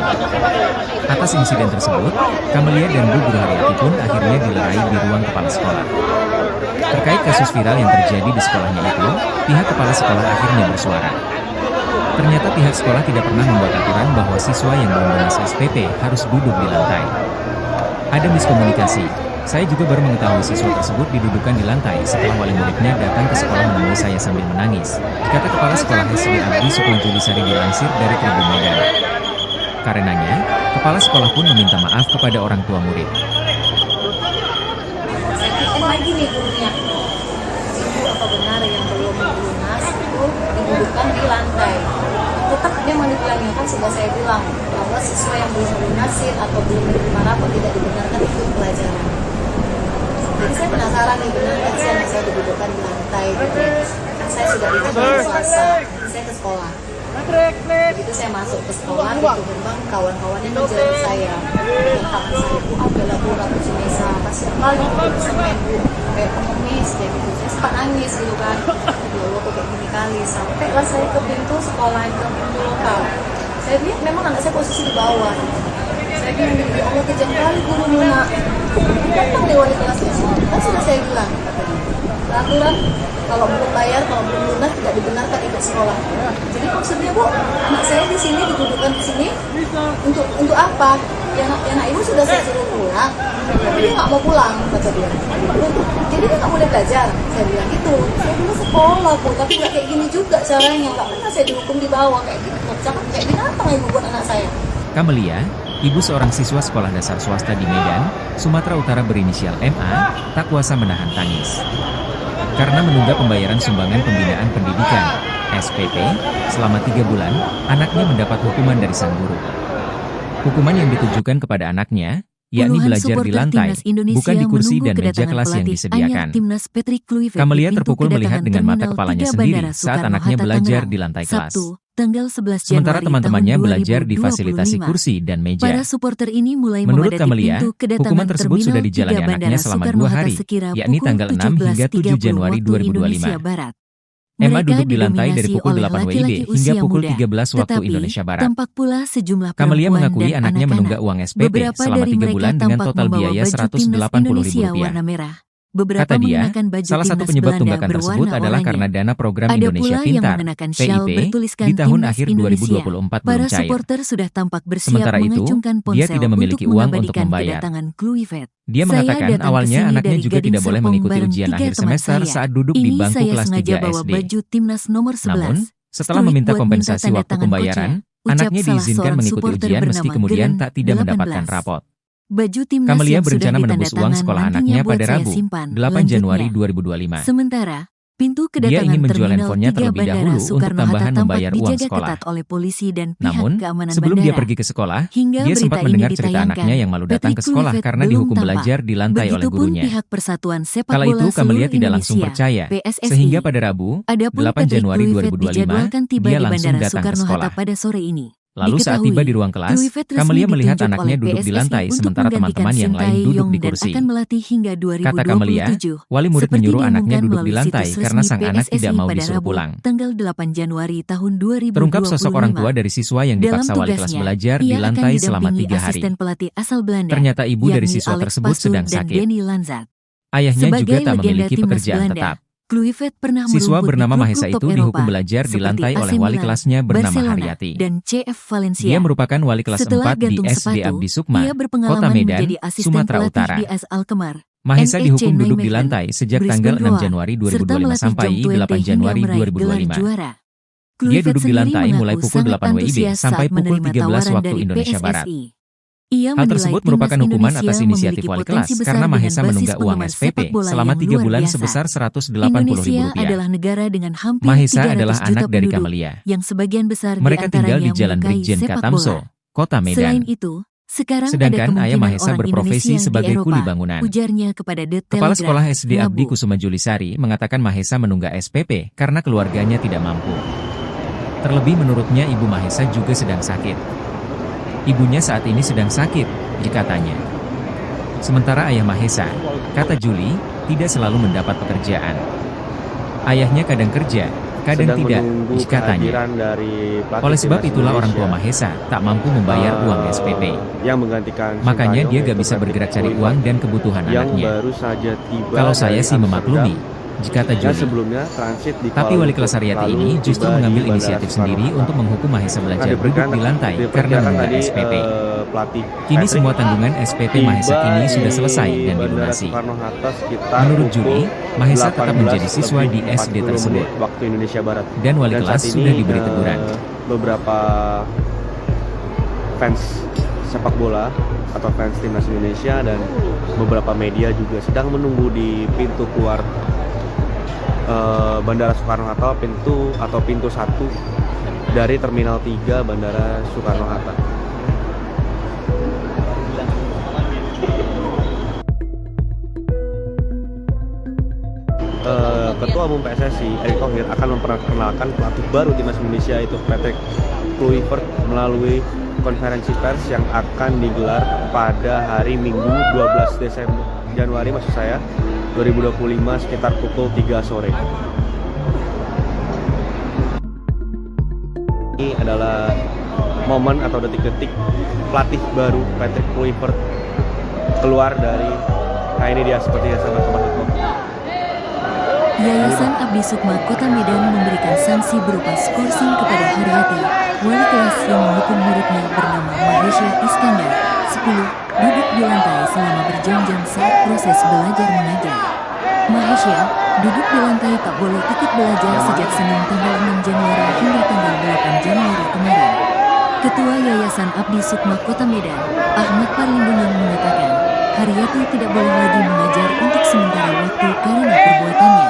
Atas insiden tersebut, Kamelia dan Bu Guru Haryati pun akhirnya dilerai di ruang kepala sekolah. Terkait kasus viral yang terjadi di sekolahnya itu, pihak kepala sekolah akhirnya bersuara. Ternyata pihak sekolah tidak pernah membuat aturan bahwa siswa yang belum lunas SPP harus duduk di lantai. Ada miskomunikasi. Saya juga baru mengetahui siswa tersebut didudukan di lantai setelah wali muridnya datang ke sekolah menemui saya sambil menangis, kata Kepala Sekolah SD Abdi Sukma Julisari dilansir dari Tribun Medan. Karenanya, Kepala Sekolah pun meminta maaf kepada orang tua murid. Lagi nih gurunya, ibu apa benar yang belum lunas itu didudukkan di lantai? Tetap memang dibilangnya kan sudah saya bilang bahwa siswa yang belum lunasin atau belum menerima rapor tidak dibenarkan ikut pelajaran. Jadi saya penasaran nih, benar nggak sih anak saya didudukkan di lantai gitu ya? Kan saya sudah lihat hari Selasa, nanti saya ke sekolah. Begitu saya masuk ke sekolah, di gerbang kawan-kawannya ngejar saya. Tangan saya, Bu, adalah Bu Ratu Cimesa, kasih kali semen Bu, kayak pengemis kayak gitu. Saya sempat nangis gitu kan. Ya Allah, kok kayak gini kali. Sampailah saya ke pintu sekolah, ke pintu lokal. Saya lihat memang anak saya posisi di bawah. Saya bilang, ya Allah, kejam kali guru Luna. Datang deh wali kelasnya. Kan sudah saya bilang, katanya. Peraturan kalau belum bayar, kalau belum lunas tidak dibenarkan ikut sekolah. Jadi maksudnya Bu, anak saya di sini didudukkan di sini untuk apa? Ya anak ibu sudah saya suruh pulang, tapi dia nggak mau pulang, kata dia. Jadi dia nggak boleh belajar. Saya bilang gitu. Saya dulu sekolah Bu, tapi nggak kayak gini juga caranya. Nggak pernah saya dihukum di bawah kayak gitu. Kayak binatang ibu buat anak saya. Kamelia, ibu seorang siswa sekolah dasar swasta di Medan, Sumatera Utara berinisial MA, tak kuasa menahan tangis. Karena menunda pembayaran sumbangan pembinaan pendidikan, SPP, selama 3 bulan, anaknya mendapat hukuman dari sang guru. Hukuman yang ditujukan kepada anaknya, yakni Puluhan belajar di supporter lantai, Timnas Indonesia bukan di kursi menunggu dan meja kedatangan kelas yang pelatih disediakan. anyar Timnas Patrick Kluivert Kamelia di pintu terpukul melihat kedatangan dengan mata Terminal kepalanya 3 sendiri Bandara saat Soekarno anaknya Hatta belajar Tangerang, di lantai kelas. Sabtu, tanggal 11 Sementara Januari teman-temannya tahun belajar difasilitasi 2025. kursi dan meja. Para supporter ini mulai Menurut memadati Camelia, pintu kedatangan hukuman tersebut Terminal sudah dijalani 3 anaknya Bandara selama 2 Soekarno-Hatta hari, sekira yakni pukul tanggal 6 hingga 7 17.30 Januari waktu Indonesia 2025. Barat. Emma Mereka duduk di lantai dari didominasi pukul oleh 8 WIB laki-laki hingga usia pukul muda, 13 waktu tetapi Indonesia Barat. tampak pula sejumlah Camelia perempuan mengakui dan anaknya menunggak anak-anak. uang SPP Beberapa selama dari 3 mereka bulan dengan tampak total membawa biaya baju timnas Rp180.000. Indonesia warna merah. Beberapa Kata dia, mengenakan baju salah satu timnas penyebab Belanda tunggakan tersebut berwarna adalah oranye. karena dana program Ada Indonesia pula yang Pintar mengenakan syal (PIP) bertuliskan di tahun Timnas akhir Indonesia. 2024 Para belum cair. supporter sudah tampak bersiap Sementara itu, mengacungkan dia ponsel tidak memiliki untuk uang untuk mengabadikan membayar. kedatangan Kluivert. Dia Saya mengatakan datang ke awalnya sini anaknya dari juga Gading tidak boleh Serpong mengikuti bareng ujian 3 akhir teman semester saya. saat duduk di Ini bangku saya kelas sengaja 3 bawa SD. baju timnas nomor 11. Namun, setelah Strui meminta buat kompensasi tanda waktu tangan pembayaran, coachnya, anaknya ucap salah diizinkan seorang mengikuti supporter ujian meski bernama kemudian Geren, tak tidak 18. mendapatkan rapot. Baju timnas Camelia yang sudah berencana ditanda menebus uang tangan sekolah nantinya anaknya buat pada saya Rabu, simpan. 8 Januari Lanjutnya. 2025. Sementara, pintu Dia kedatangan ingin menjual Terminal handphonenya 3 terlebih Bandara dahulu untuk Soekarno-Hatta tambahan tampak membayar uang dijaga sekolah. ketat oleh polisi dan pihak Namun, keamanan sebelum bandara. dia pergi ke sekolah, Hingga dia berita sempat ini mendengar cerita ditayangkan, anaknya yang malu datang ke Patrick sekolah Kluivert karena belum dihukum tampak. belajar di lantai oleh Begitupun gurunya. pihak Persatuan Sepak Kala Bola itu Camelia Seluruh tidak langsung Indonesia, percaya, PSSI. sehingga pada Rabu, Adapun 8 Patrick Januari Kluivert 2025, dijadwalkan tiba dia di langsung Bandara datang ke Soekarno-Hatta sekolah. pada sore ini. Lalu saat tiba di ruang kelas, Kluivert resmi Camelia melihat ditunjuk anaknya oleh duduk di PSSI lantai untuk sementara menggantikan teman-teman yang lain duduk Sintayong di dan kursi. akan melatih hingga Kata Camelia, 2027. wali murid Seperti menyuruh anaknya diumumkan duduk di melalui lantai situs karena resmi sang anak tidak PSSI mau pada disuruh Rabu, pulang. tanggal 8 Januari tahun 2025. Terungkap sosok orang tua dari siswa yang Dalam dipaksa wali kelas tugasnya, belajar di ia akan lantai selama didampingi 3 hari. asisten pelatih asal Belanda, Ternyata ibu dari yakni siswa Alex tersebut Pastoor sedang dan sakit. Denny Lanzat. Ayahnya Sebagai juga tak legenda memiliki timnas pekerjaan Belanda, tetap. Kluivert pernah Siswa merumput bernama di Mahesa klub-klub itu dihukum Eropa, belajar di seperti lantai AC oleh wali Milan, kelasnya bernama Barcelona, Haryati. dan CF Valencia. Dia merupakan wali kelas Setelah 4 di gantung SD sepatu, Abdi Sukma, ia Kota berpengalaman Medan, menjadi asisten Sumatera pelatih Utara. di AS Alkmaar, Mahesa NEC dihukum duduk di Nijmegen, lantai sejak Brisbane tanggal 6 Roar, Januari serta 2025 melatih sampai Jong Twente 8 hingga Januari meraih gelar 2025. juara. Dia Kluivert duduk di sendiri lantai mulai mengaku pukul sangat 8 WIB antusias sampai saat pukul menerima 13 tawaran waktu dari Indonesia Barat. PSSI. Ia Hal menilai tersebut timnas merupakan hukuman Indonesia atas inisiatif memiliki wali potensi kelas besar karena dengan Mahesa basis menunggak uang penggemar sepak SPP bola selama yang 3 luar bulan biasa. sebesar Indonesia Rp180.000. adalah negara dengan hampir Mahesa 300 adalah juta anak dari penduduk, Camelia. yang sebagian besar Mereka tinggal di diantaranya Jalan menyukai Brigjen sepak Katamso, bola. Kota Selain Medan. itu, sekarang ada Sedangkan ayah kemungkinan Mahesa orang berprofesi Indonesia sebagai di kuli Eropa, bangunan. ujarnya kepada The Kepala Telegraph, Sekolah SD Abdi Rabu. Kusuma Julisari mengatakan Mahesa menunggak SPP karena keluarganya tidak mampu. Terlebih menurutnya ibu Mahesa juga sedang sakit. Ibunya saat ini sedang sakit, dikatanya. Sementara ayah Mahesa, kata Juli, tidak selalu mendapat pekerjaan. Ayahnya kadang kerja, kadang Sedang tidak, menunggu katanya. kehadiran dari pelatih Oleh sebab timnas itulah orang tua Indonesia, Mahesa tak mampu membayar uang SPP. yang menggantikan Makanya Sintayong, dia gak yaitu bisa Patrick bergerak cari Kluivert, uang dan kebutuhan yang anaknya. baru saja tiba Kalau saya dari sih memaklumi, Amsterdam, jika yang Juli. sebelumnya transit di Tapi Kuala wali Lumpur, kelas Haryati lalu ini justru tiba mengambil di Bandara inisiatif sendiri Soekarno-Hatta. untuk menghukum Mahesa belajar duduk di lantai karena diperkirakan menunggak tadi SPP. pelatih Kini Patrick semua tanggungan SPP Mahesa tiba kini sudah di selesai dan Bandara dilunasi. Soekarno-Hatta sekitar Menurut Juli, pukul Mahesa tetap 18 menjadi siswa di lebih SD 40 tersebut. menit waktu Indonesia Barat. Dan wali Dan kelas saat sudah ini, diberi teguran. beberapa fans sepak bola atau fans timnas Indonesia dan beberapa media juga sedang menunggu di pintu keluar Bandara Soekarno-Hatta, pintu 1 dari Terminal 3 Bandara Soekarno-Hatta. Ketua Umum PSSI Erick Thohir akan memperkenalkan pelatih baru timnas Indonesia, yaitu Patrick Kluivert, melalui konferensi pers yang akan digelar pada hari Minggu 12 Januari 2025 sekitar pukul 3 sore. Ini adalah momen atau detik-detik pelatih baru Patrick Kluivert keluar dari, nah ini dia seperti yang sama Sobat Hikmah. Yayasan Abdi Sukma Kota Medan memberikan sanksi berupa skorsing kepada Haryati, wali kelas yang menghukum muridnya bernama Mahesa Iskandar, 10, duduk di lantai selama berjam-jam saat proses belajar mengajar. Mahesa duduk di lantai tak boleh ikut belajar sejak Senin tanggal 6 Januari hingga tanggal 8 Januari kemarin. Ketua Yayasan Abdi Sukma Kota Medan, Ahmad Parlindungan mengatakan, Haryati tidak boleh lagi mengajar untuk sementara waktu karena perbuatannya.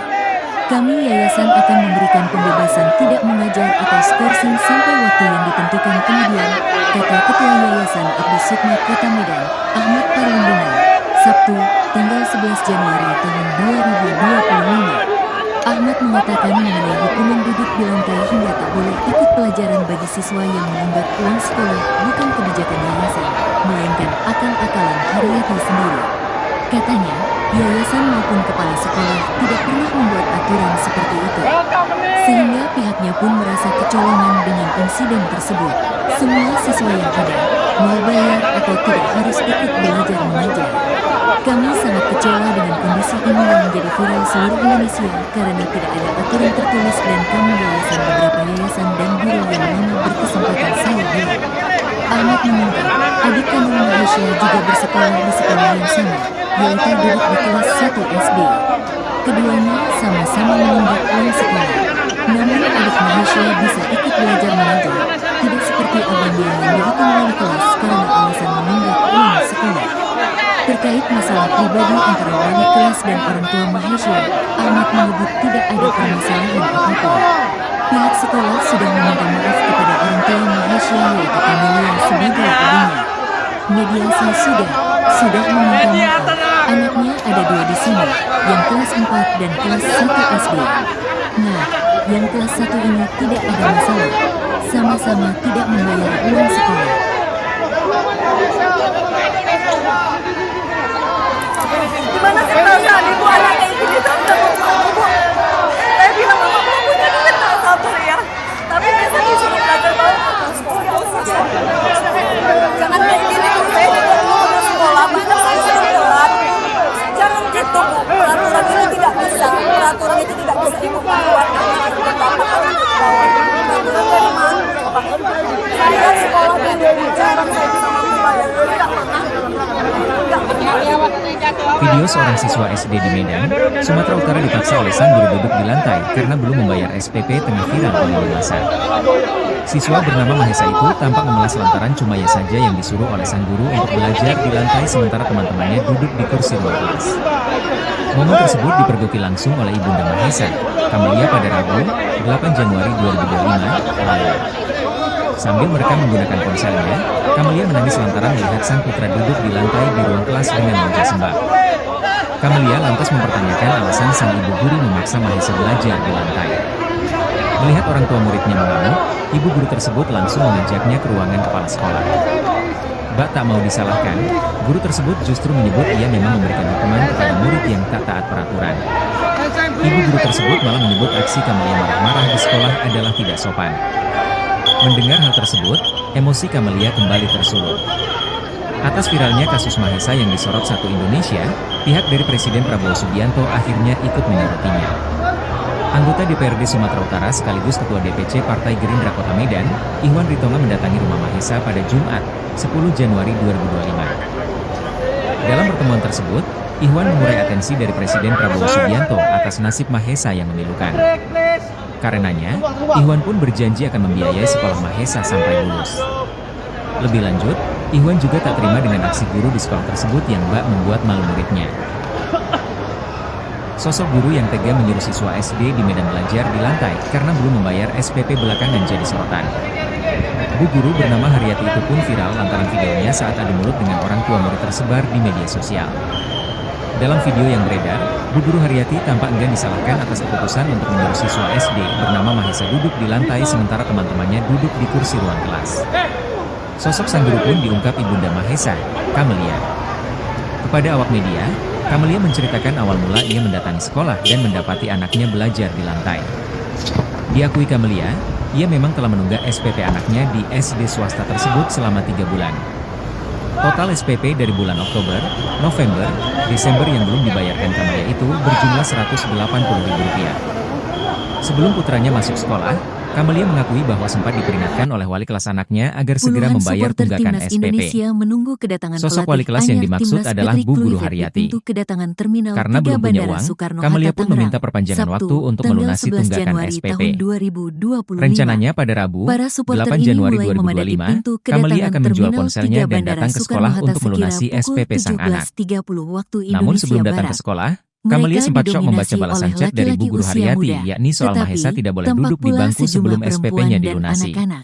Kami yayasan akan memberikan pembebasan tidak mengajar atau skorsing sampai waktu yang ditentukan kemudian, kata Ketua Yayasan Abdi Sukma Kota Medan, Ahmad Parlindungan, Sabtu, tanggal 11 Januari tahun 2025. Ahmad mengatakan mengenai hukuman duduk di lantai hingga tak boleh ikut pelajaran bagi siswa yang menunggak uang sekolah bukan kebijakan yayasan, melainkan akal-akalan Haryati sendiri. Katanya, yayasan maupun kepala sekolah tidak pernah membuat aturan seperti itu. Sehingga pihaknya pun merasa kecolongan dengan insiden tersebut. Semua siswa yang ada, mau bayar atau tidak harus ikut belajar mengajar. Kami sangat kecewa dengan kondisi ini yang menjadi viral seluruh Indonesia karena tidak ada aturan tertulis dan kami yayasan beberapa yayasan dan guru yang mana berkesempatan saya bilang. Ahmad meminta, adik kandung Malaysia juga bersekolah di sekolah yang sama, yaitu duduk di kelas 1 SD. Keduanya sama-sama menunggak uang sekolah. Namun adik Malaysia bisa ikut belajar mengajar, tidak seperti abangnya yang dihukum wali kelas karena alasan menunggak uang sekolah. Terkait masalah pribadi antara wali kelas dan orang tua Malaysia, Ahmad menyebut tidak ada permasalahan apapun. Pihak sekolah sudah meminta maaf kepada orang tua Malaysia yaitu Camelia sebagai ibunya. Mediasi sudah meminta maaf. Anaknya ada 2 di sini, yang kelas 4 dan kelas 1 SD. Nah, yang kelas 1 ini tidak ada masalah. Sama-sama tidak membayar uang sekolah. Gimana sih perasaan ibu anaknya itu udah mau ibu? Saya bilang mama belum punya duit tak sabar ya. Tapi biasa disuruh belajar banget. Jangan kayak gini bu, saya juga dulu udah sekolah, banyak saya telat. Jangan gitu bu, peraturan itu tidak bisa. Peraturan itu tidak bisa ibu buat anak berbapak orang ke bawah. Peraturan dari mana? Saya sekolah dan jarang saya bisa membayar. Tidak pernah. Video seorang siswa SD di Medan, Sumatera Utara dipaksa oleh sang guru duduk di lantai karena belum membayar SPP tengah viral di lini masa. Siswa bernama Mahesa itu tampak memelas lantaran cuma ia saja yang disuruh oleh sang guru untuk belajar di lantai sementara teman-temannya duduk di kursi ruang kelas. Momen tersebut dipergoki langsung oleh Ibunda Mahesa, Camelia pada Rabu, 8 Januari 2025 lalu. Sambil merekam menggunakan ponselnya, Camelia menangis lantaran melihat sang putra duduk di lantai di ruang kelas dengan meja sembah. Camelia lantas mempertanyakan alasan sang ibu guru memaksa Mahesa belajar di lantai. Melihat orang tua muridnya mengamuk, ibu guru tersebut langsung mengajaknya ke ruangan kepala sekolah. Bak tak mau disalahkan, guru tersebut justru menyebut ia memang memberikan hukuman kepada murid yang tak taat peraturan. Ibu guru tersebut malah menyebut aksi Camelia marah-marah di sekolah adalah tidak sopan. Mendengar hal tersebut, emosi Camelia kembali tersulut. Atas viralnya kasus Mahesa yang disorot satu Indonesia, pihak dari Presiden Prabowo Subianto akhirnya ikut menyorotnya. Anggota DPRD Sumatera Utara sekaligus Ketua DPC Partai Gerindra Kota Medan, Ihwan Ritonga mendatangi rumah Mahesa pada Jumat, 10 Januari 2025. Dalam pertemuan tersebut, Ihwan mengurai atensi dari Presiden Prabowo Subianto atas nasib Mahesa yang memilukan. Karenanya, Ihwan pun berjanji akan membiayai sekolah Mahesa sampai lulus. Lebih lanjut, Ihwan juga tak terima dengan aksi guru di sekolah tersebut yang bak membuat malu muridnya. Sosok guru yang tega menyuruh siswa SD di Medan belajar di lantai karena belum membayar SPP belakangan jadi sorotan. Bu guru bernama Haryati itu pun viral lantaran videonya saat adu mulut dengan orang tua murid tersebar di media sosial. Dalam video yang beredar, Bu Guru Haryati tampak enggan disalahkan atas keputusan untuk menyuruh siswa SD bernama Mahesa duduk di lantai sementara teman-temannya duduk di kursi ruang kelas. Sosok sang guru pun diungkap Ibunda Mahesa, Camelia. Kepada awak media, Camelia menceritakan awal mula ia mendatangi sekolah dan mendapati anaknya belajar di lantai. Diakui Camelia, ia memang telah menunggak SPP anaknya di SD swasta tersebut selama 3 bulan. Total SPP dari bulan Oktober, November, Desember yang belum dibayarkan Camelia itu berjumlah Rp180.000. Sebelum putranya masuk sekolah, Camelia mengakui bahwa sempat diperingatkan oleh wali kelas anaknya agar segera Puluhan membayar supporter tunggakan Timnas SPP. Indonesia menunggu kedatangan Sosok pelatih wali kelas yang anyar dimaksud Timnas adalah Patrick Bu Guru Kluivert di Haryati. pintu kedatangan Terminal Karena 3 belum punya Bandara uang, Soekarno-Hatta Camelia pun Tangerang, meminta perpanjangan Sabtu, waktu untuk tanggal melunasi 11 tunggakan Januari SPP. tahun 2025. Rencananya pada Rabu, Para supporter 8 ini Januari mulai memadati 2025, pintu Camelia kedatangan akan menjual Terminal ponselnya 3 dan Bandara datang ke sekolah Soekarno-Hatta untuk sekira melunasi pukul SPP sang anak. 17.30 waktu Namun Indonesia sebelum datang ke Barat. sekolah, Camelia Mereka sempat syok membaca didominasi balasan oleh chat dari Bu laki-laki Guru usia Haryati, muda, yakni soal tetapi Mahesa tidak boleh tampak duduk di pula bangku sejumlah sebelum perempuan SPP-nya dan dilunasi. anak-anak.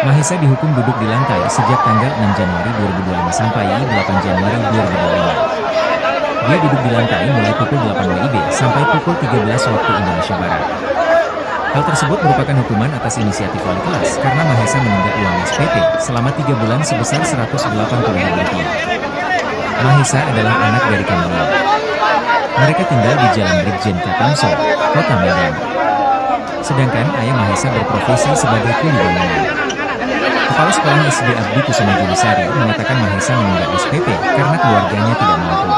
Mahesa dihukum duduk di lantai sejak tanggal 6 Januari 2025 sampai 8 Januari 2025. Dia duduk di lantai mulai pukul 8 WIB sampai pukul 13 waktu Indonesia Barat. Hal tersebut merupakan hukuman atas inisiatif wali kelas karena Mahesa menunggak uang SPP selama 3 bulan sebesar Rp180.000. Mahesa adalah anak dari Kamelia. Mereka tinggal di Jalan Brigjen Katamso, Kota Medan. Sedangkan ayah Mahesa berprofesi sebagai kuli bangunan. Kepala Sekolah SD Abdi Kusuma Julisari mengatakan Mahesa menunggak SPP karena keluarganya tidak mampu.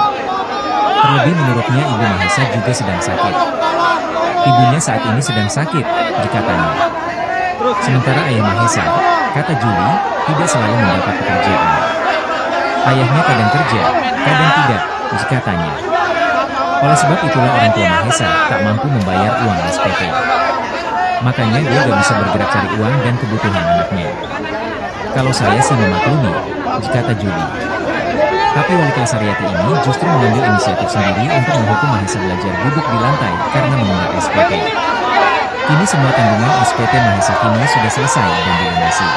Terlebih menurutnya ibu Mahesa juga sedang sakit. Ibunya saat ini sedang sakit, dikatanya. Sementara ayah Mahesa, kata Juli, tidak selalu mendapat pekerjaan. Ayahnya kadang kerja, kadang tidak, dikatanya. Oleh sebab itulah orang tua Mahesa tak mampu membayar uang SPP. Makanya dia gak bisa bergerak cari uang dan kebutuhan anaknya. Kalau saya sih memaklumi, dikata Juli. Tapi wali kelas Haryati ini justru mengambil inisiatif sendiri untuk menghukum Mahesa belajar duduk di lantai karena menunggak SPP. Kini semua tanggungan SPP Mahesa kini sudah selesai dan dilunasi.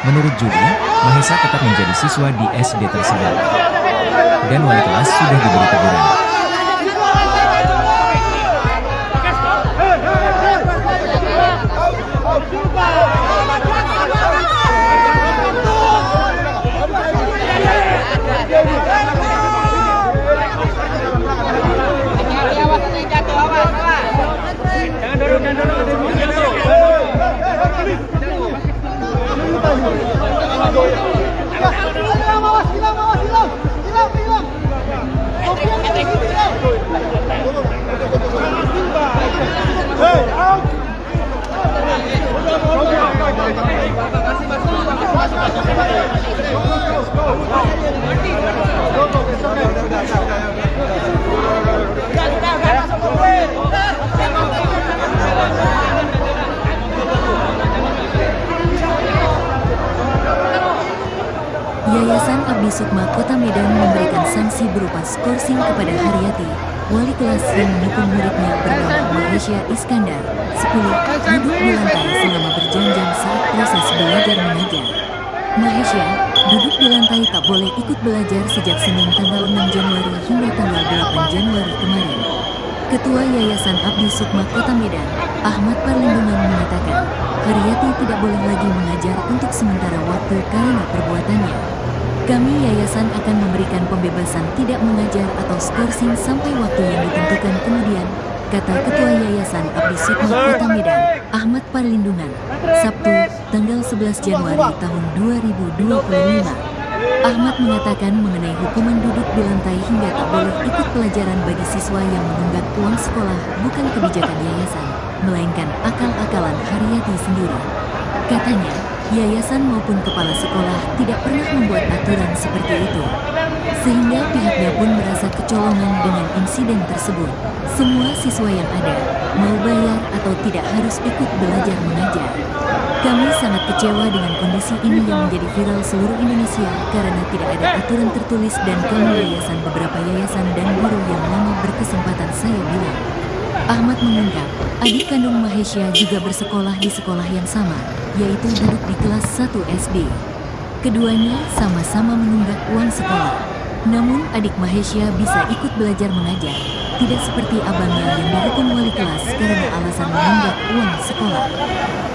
Menurut Juli, Mahesa tetap menjadi siswa di SD tersebut. Dan wali kelas sudah diberi teguran. Yayasan Abdi Sukma Kota Medan memberikan sanksi berupa skorsing kepada Haryati, wali kelas yang menghukum muridnya bernama Mahesya Iskandar, 10, duduk di lantai selama berjam-jam saat proses belajar mengajar. Mahesya, duduk di lantai tak boleh ikut belajar sejak Senin tanggal 6 Januari hingga tanggal 8 Januari kemarin. Ketua Yayasan Abdi Sukma Kota Medan, Ahmad Parlindungan mengatakan, Haryati tidak boleh lagi mengajar untuk sementara waktu karena perbuatannya. Kami yayasan akan memberikan pembebasan tidak mengajar atau skorsing sampai waktu yang ditentukan kemudian, kata Ketua Yayasan Abdi Sukma Kota Medan, Ahmad Parlindungan, Sabtu, tanggal 11 Januari tahun 2025. Ahmad mengatakan mengenai hukuman duduk di lantai hingga tak boleh ikut pelajaran bagi siswa yang menunggak uang sekolah bukan kebijakan yayasan, melainkan akal-akalan Haryati sendiri. Katanya, yayasan maupun kepala sekolah tidak pernah membuat aturan seperti itu. Sehingga pihaknya pun merasa kecolongan dengan insiden tersebut. Semua siswa yang ada, mau bayar atau tidak harus ikut belajar mengajar. Kami sangat kecewa dengan kondisi ini yang menjadi viral seluruh Indonesia karena tidak ada aturan tertulis dan kami yayasan beberapa yayasan dan guru yang lama berkesempatan saya bilang. Ahmad mengungkap, adik kandung Mahesya juga bersekolah di sekolah yang sama, yaitu duduk di kelas 1 SD. Keduanya sama-sama menunggak uang sekolah. Namun adik Mahesya bisa ikut belajar mengajar, tidak seperti abangnya yang dihukum wali kelas karena alasan menunggak uang sekolah.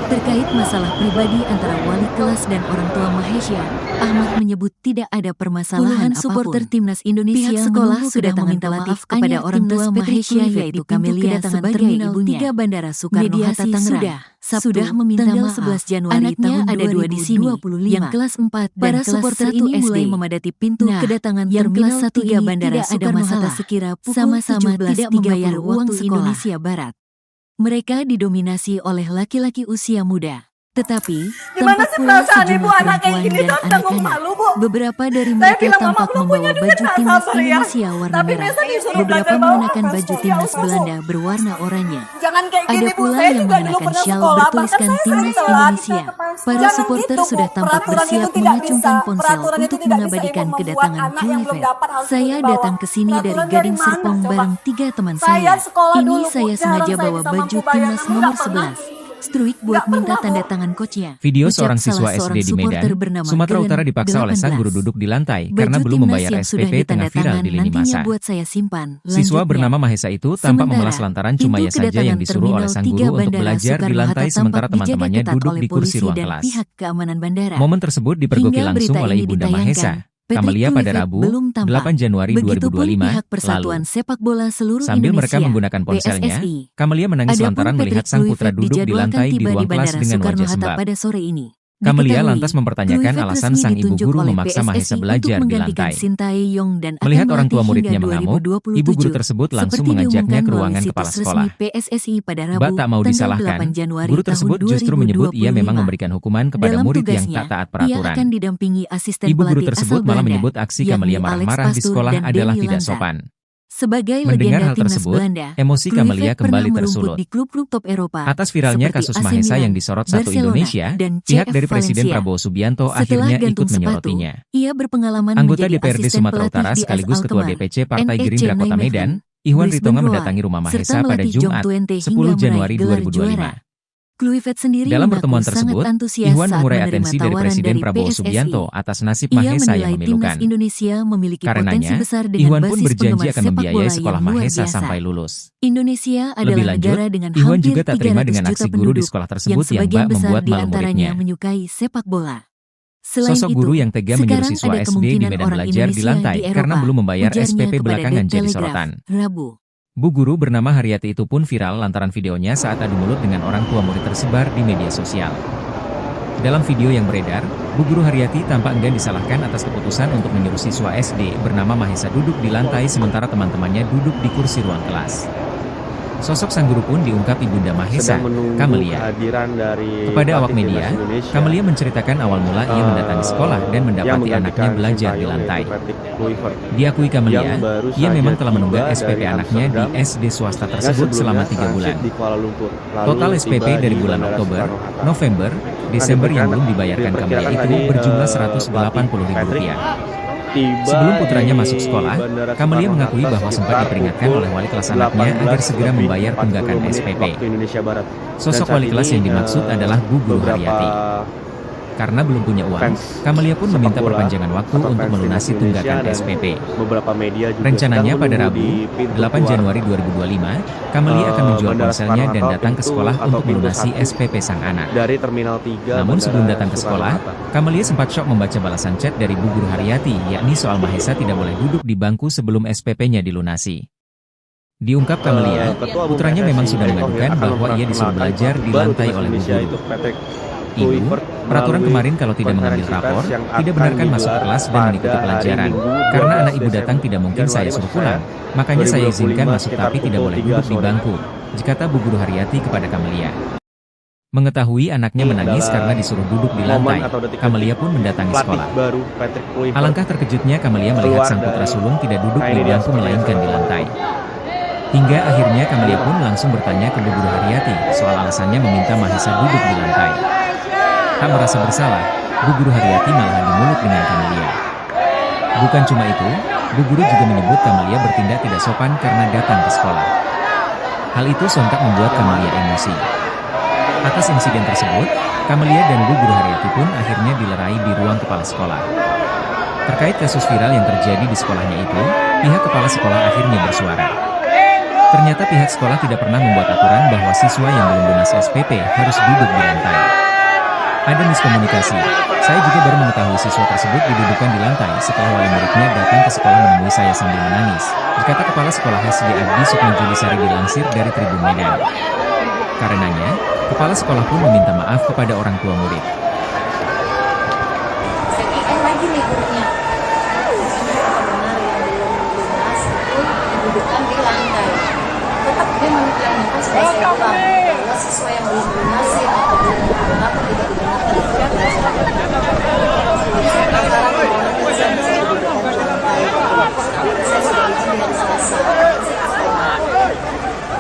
Terkait masalah pribadi antara wali kelas dan orang tua Mahesya, Ahmad menyebut tidak ada permasalahan apapun. Supporter timnas Indonesia pihak sekolah sudah meminta maaf kepada orang tua Mahesya yaitu Kamelia sebagai ibunya. 3 Bandara Soekarno-Hatta Tangerang sudah meminta maaf. 11 Januari anaknya ada 2 di sini, yang kelas 4 dan kelas supporter 1 ini mulai memadati pintu kedatangan yang kelas 1 Bandara Soekarno-Hatta sekira sama-sama tidak membayar uang Indonesia Barat. Mereka didominasi oleh laki-laki usia muda. Tetapi, Gimana tampak sih pula perasaan ibu sejumlah anak kayak perempuan gini dan tuh tanggung anak-anak. malu, Bu. Beberapa dari Saya mereka bilang tampak mama membawa punya duit baju tak timnas sabar ya. Indonesia warna Tapi merah. biasa disuruh Beberapa belajar bawa mengenakan kertas baju ya, timnas Bu. Belanda berwarna oranye. Jangan kayak Ada gini, Bu. pula Saya yang juga dulu mengenakan pernah syal sekolah, bahkan bertuliskan saya sering timnas telat. Indonesia. Para Jangan supporter gitu, Bu. sudah tampak Peraturan itu bersiap tidak mengacungkan bisa. ponsel Peraturan itu untuk tidak bisa mengabadikan membuat kedatangan anak yang belum Kluivert. dapat harus Saya dibawa. datang ke sini dari Peraturan Gading dari mana, Serpong coba? bareng 3 teman Saya saya. sekolah Ini dulu, Bu. saya Jarang sengaja saya bawa bisa baju mampu bayar. timnas Dulu nomor nggak pernah. 11. Struik buat minta tanda tangan coachnya. Video Ucap seorang siswa salah seorang SD di Medan, supporter bernama Sumatera Glenn, Utara dipaksa oleh sang 18. guru duduk di lantai Baju karena belum timnas membayar yang sudah SPP tengah viral ditandatangan di lini nantinya masa. buat saya simpan. Siswa Lanjutnya. bernama Mahesa itu tampak Sementara, memelas lantaran cuma pintu ya saja yang kedatangan disuruh oleh Terminal sang 3 guru untuk Bandara belajar di Soekarno-Hatta lantai sementara tampak dijaga teman-temannya ketat duduk oleh di kursi polisi ruang dan kelas. pihak keamanan bandara. Momen tersebut dipergoki Hingga langsung berita oleh ini Ibunda ditayangkan, Mahesa, Patrick Kamelia pada Kluivert Rabu, belum tampak. 8 Januari Begitupun 2025 pihak Persatuan lalu. Sepak Bola Seluruh Sambil Indonesia, merekam menggunakan ponselnya, PSSI. Kamelia menangis Adapun lantaran melihat Patrick sang putra Kluivert duduk di dijadwalkan lantai di tiba ruang di kelas Bandara dengan wajah Soekarno-Hatta sembab. pada sore ini. Kamelia Diketahui, lantas mempertanyakan Kluivert alasan resmi sang ibu ditunjuk guru oleh memaksa PSSI Mahesa untuk belajar di menggantikan lantai. Sintayong dan akan Melihat orang tua melatih muridnya hingga mengamuk, 2027. ibu guru tersebut langsung Seperti mengajaknya diumumkan ke ruangan melalui kepala situs sekolah. resmi PSSI pada Rabu, Bak tak mau tanggal disalahkan, 8 Januari guru tersebut tahun justru menyebut ia memang 2025. memberikan hukuman kepada Dalam murid yang tugasnya, tak taat ia peraturan. akan didampingi asisten Ibu guru pelatih tersebut asal malah Belanda, menyebut aksi yakni Kamelia Alex marah-marah di Pastoor sekolah dan adalah Denny tidak Lanza. sopan. Sebagai Mendengar legenda hal timnas tersebut, Belanda, emosi Kamelia Kluivert kembali pernah merumput tersulut. di klub-klub top Eropa. Atas viralnya seperti kasus AC Mahesa Milan, yang disorot Satu Barcelona, Indonesia, dan pihak CF dari Presiden Valencia. Prabowo Subianto Setelah akhirnya gantung ikut sepatu, menyorotnya. ia berpengalaman Anggota menjadi DPRD asisten Sumatera pelatih Utara di AS sekaligus Ketua Alkmaar, DPC Partai NEC Gerindra Kota Nijmegen, Medan, Iwan Brisbane Ritonga Roar, mendatangi rumah serta Mahesa pada melatih Jong Jumat, Twente 10 hingga Januari meraih gelar 2025. juara. Kluivert sendiri Dalam mengaku pertemuan sangat tersebut, antusias Iwan saat mengurai menerima atensi dari tawaran Presiden dari Prabowo PSSI. Subianto atas nasib Ia Mahesa yang menilai timnas memilukan. Indonesia memiliki potensi Karenanya, besar dengan Iwan pun basis berjanji penggemar akan sepak membiayai bola sekolah yang luar Mahesa biasa. sampai lulus. Indonesia Lebih adalah lanjut, negara dengan Iwan hampir juga tak terima 300 dengan juta aksi guru di penduduk, sekolah yang tersebut yang sebagian bak besar membuat di malu antaranya muridnya. menyukai sepak bola. Selain Sosok itu, guru yang tega sekarang menyuruh siswa ada SD di kemungkinan Medan orang belajar di Indonesia lantai di karena Eropa, belum membayar ujarnya SPP kepada belakangan The jadi Telegraph, sorotan. Rabu. Bu guru bernama Haryati itu pun viral lantaran videonya saat adu mulut dengan orang tua murid tersebar di media sosial. Dalam video yang beredar, Bu Guru Haryati tampak enggan disalahkan atas keputusan untuk menyuruh siswa SD bernama Mahesa duduk di lantai sementara teman-temannya duduk di kursi ruang kelas. Sosok sang guru pun diungkap Ibunda Mahesa, Sedang menunggu Kamelia. kehadiran dari Kepada awak pelatih media, timnas Indonesia Kamelia menceritakan awal mula ia mendatangi sekolah dan yang mendapati anaknya menggantikan belajar di Sintayong, lantai. yaitu Patrick Kluivert. Diakui Kamelia, yang baru ia saja memang telah menunggak tiba SPP dari anaknya di Amsterdam, SD swasta yang tersebut selama sebelumnya 3 bulan. transit di Kuala Lumpur, lalu Total SPP tiba dari di bulan Bandara Oktober, Soekarno-Hatta. November, Desember yang belum dibayarkan Kamelia itu tadi, berjumlah pelatih Rp180.000. tiba Sebelum putranya di masuk sekolah, Bandara Kamelia mengakui Soekarno-Hatta bahwa sempat sekitar diperingatkan pukul oleh wali kelas anaknya agar segera 18 membayar lebih tunggakan 40 menit SPP. waktu Indonesia Barat. Sosok Dan saat wali kelas ini, yang dimaksud adalah Bu Guru beberapa Haryati. Karena belum punya uang, fans Kamelia pun sepak meminta bola perpanjangan waktu atau untuk fans melunasi timnas tunggakan Indonesia dan SPP. beberapa media juga Rencananya sedang pada menunggu Rabu, di pintu 8 keluar Januari 2025, Kamelia akan menjual Bandara ponselnya dan Soekarno-Hatta, datang ke pintu sekolah atau untuk pintu melunasi 1 SPP sang anak. dari Terminal 3 Namun Bandara sebelum datang ke sekolah, Soekarno-Hatta. Kamelia sempat syok membaca balasan chat dari Bu Guru Haryati, yakni soal Mahesa tidak boleh duduk di bangku sebelum SPP-nya dilunasi. Diungkap Kamelia, Ketua Umum putranya PSSI, memang sudah Erick Thohir, mengadukan akan bahwa ia disuruh memperkenalkan belajar di baru lantai timnas oleh Bu Indonesia, Guru. yaitu Patrick Ibu, Kluivert, peraturan melalui kemarin kalau tidak mengambil konferensi rapor, pers yang tidak akan benarkan masuk digelar kelas dan pada mengikuti hari pelajaran. Minggu, Karena 12 anak ibu datang tidak mungkin saya Januari suruh pulang, makanya saya izinkan masuk sekitar tapi tidak pukul boleh 3 duduk di sore. bangku, kata Bu Guru Haryati kepada Kamelia. Mengetahui anaknya Ini menangis adalah karena disuruh duduk di momen lantai, atau detik Kamelia pun mendatangi pelatih sekolah. baru Patrick Kluivert. Alangkah terkejutnya Kamelia melihat Keluar sang putra dari- sulung tidak duduk Nah, di ini dia bangku seperti melainkan itu. di lantai. Hingga akhirnya Kamelia pun langsung bertanya ke Bu Guru Haryati soal alasannya meminta Mahesa duduk di lantai. Tak merasa bersalah, Bu Guru Haryati malah adu mulut dengan Kamelia. Bukan cuma itu, Bu Guru juga menyebut Kamelia bertindak tidak sopan karena datang ke sekolah. Hal itu sontak membuat Kamelia emosi. Atas insiden tersebut, Kamelia dan Bu Guru Haryati pun akhirnya dilerai di ruang kepala sekolah. Terkait kasus viral yang terjadi di sekolahnya itu, pihak kepala sekolah akhirnya bersuara. Ternyata pihak sekolah tidak pernah membuat aturan bahwa siswa yang belum lunas SPP harus duduk di lantai. Ada miskomunikasi. Saya juga baru mengetahui siswa tersebut didudukan di lantai setelah wali muridnya datang ke sekolah menemui saya sambil menangis, kata Kepala Sekolah SD Abdi Sukma Julisari dilansir dari Tribun Medan. Karenanya, Kepala sekolah pun meminta maaf kepada orang tua murid. Saya lagi nih gurunya. Benar yang belum lunas itu didudukkan di lantai. Tetap dia mengklaimkan sudah saya ulang. Kalau siswa yang belum lunas atau belum kenapa tidak digunakan untuk pelajaran. Jadi saya penasaran gimana bisa didudukkan di lantai. Saya sudah izin di hari Selasa.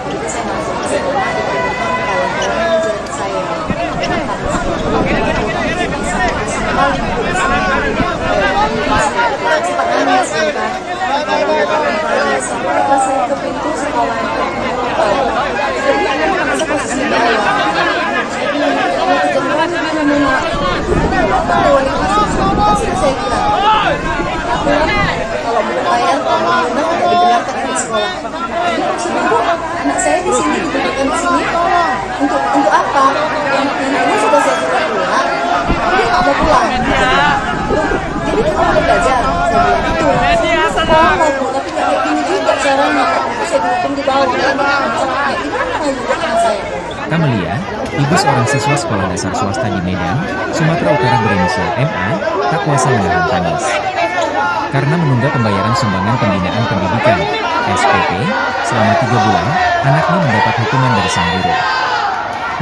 Jadi saya langsung ke sana diberitahu kawan-kawannya menjerit saya. Sempat nangis kan. Pas saya ke pintu sekolah itu, saya posisi bawah. sekolah. Ibu, anak saya di sini dititipkan di sini untuk apa? Yang ibu sudah saya suruh pulang, tapi dia nggak mau pulang. Jadi dia nggak boleh belajar. Saya bilang gitu. Sekolah mau pulang, tapi nggak kayak gini juga caranya. Saya dihukum di bawah. Gimana mau juga anak saya? Kamelia, ibu seorang siswa sekolah dasar swasta di Medan, Sumatera Utara berinisial MA, tak kuasa menahan tangis. Karena menunda pembayaran sumbangan pembinaan pendidikan, SPP, selama 3 bulan, anaknya mendapat hukuman dari sang guru.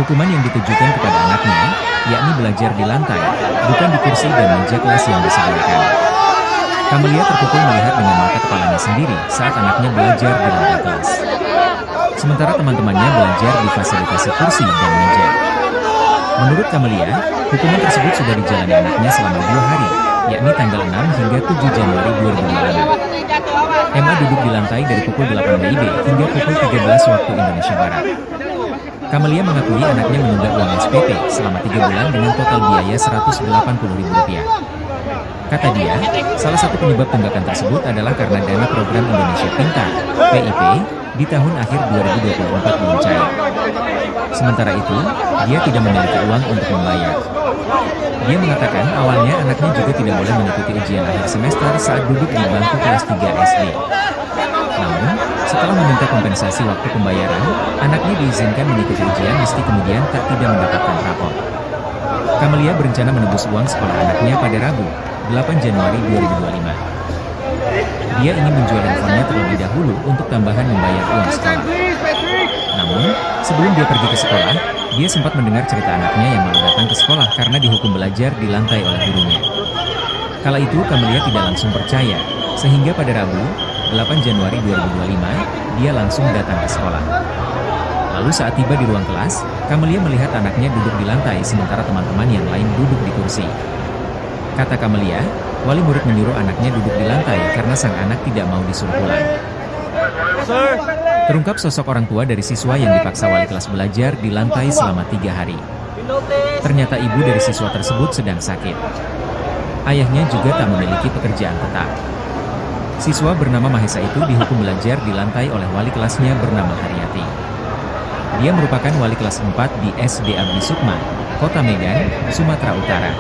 Hukuman yang ditujukan kepada anaknya, yakni belajar di lantai, bukan di kursi dan meja kelas yang disediakan. Kamelia terpukul melihat dengan mata kepalanya sendiri saat anaknya belajar di lantai kelas. Sementara teman-temannya belajar di fasilitasi kursi dan meja. Menurut Kamelia, hukuman tersebut sudah dijalani anaknya selama 2 hari, yakni tanggal 6 hingga 7 Januari 2025. Emma duduk di lantai dari pukul 8 WIB hingga pukul 13 waktu Indonesia Barat. Kamelia mengakui anaknya menunggak uang SPP selama 3 bulan dengan total biaya Rp180.000. Kata dia, salah satu penyebab tunggakan tersebut adalah karena dana program Indonesia Pintar, PIP, di tahun akhir 2024 belum cair. Sementara itu, dia tidak memiliki uang untuk membayar. Dia mengatakan awalnya anaknya juga tidak boleh mengikuti ujian akhir semester saat duduk di bangku kelas 3 SD. Namun, setelah meminta kompensasi waktu pembayaran, anaknya diizinkan mengikuti ujian meski kemudian tidak mendapatkan rapor. Kamelia berencana menebus uang sekolah anaknya pada Rabu, 8 Januari 2025. Dia ingin menjual handphonenya terlebih dahulu untuk tambahan membayar uang sekolah. Namun, sebelum dia pergi ke sekolah, dia sempat mendengar cerita anaknya yang malu datang ke sekolah karena dihukum belajar di lantai oleh gurunya. Kala itu Kamelia tidak langsung percaya, sehingga pada Rabu, 8 Januari 2025, dia langsung datang ke sekolah. Lalu saat tiba di ruang kelas, Kamelia melihat anaknya duduk di lantai sementara teman-teman yang lain duduk di kursi. Kata Kamelia, wali murid menyuruh anaknya duduk di lantai karena sang anak tidak mau disuruh pulang. Terungkap sosok orang tua dari siswa yang dipaksa wali kelas belajar di lantai selama 3 hari. Ternyata ibu dari siswa tersebut sedang sakit. Ayahnya juga tak memiliki pekerjaan tetap. Siswa bernama Mahesa itu dihukum belajar di lantai oleh wali kelasnya bernama Haryati. Dia merupakan wali kelas 4 di SD Abdi Sukma, Kota Medan, Sumatera Utara.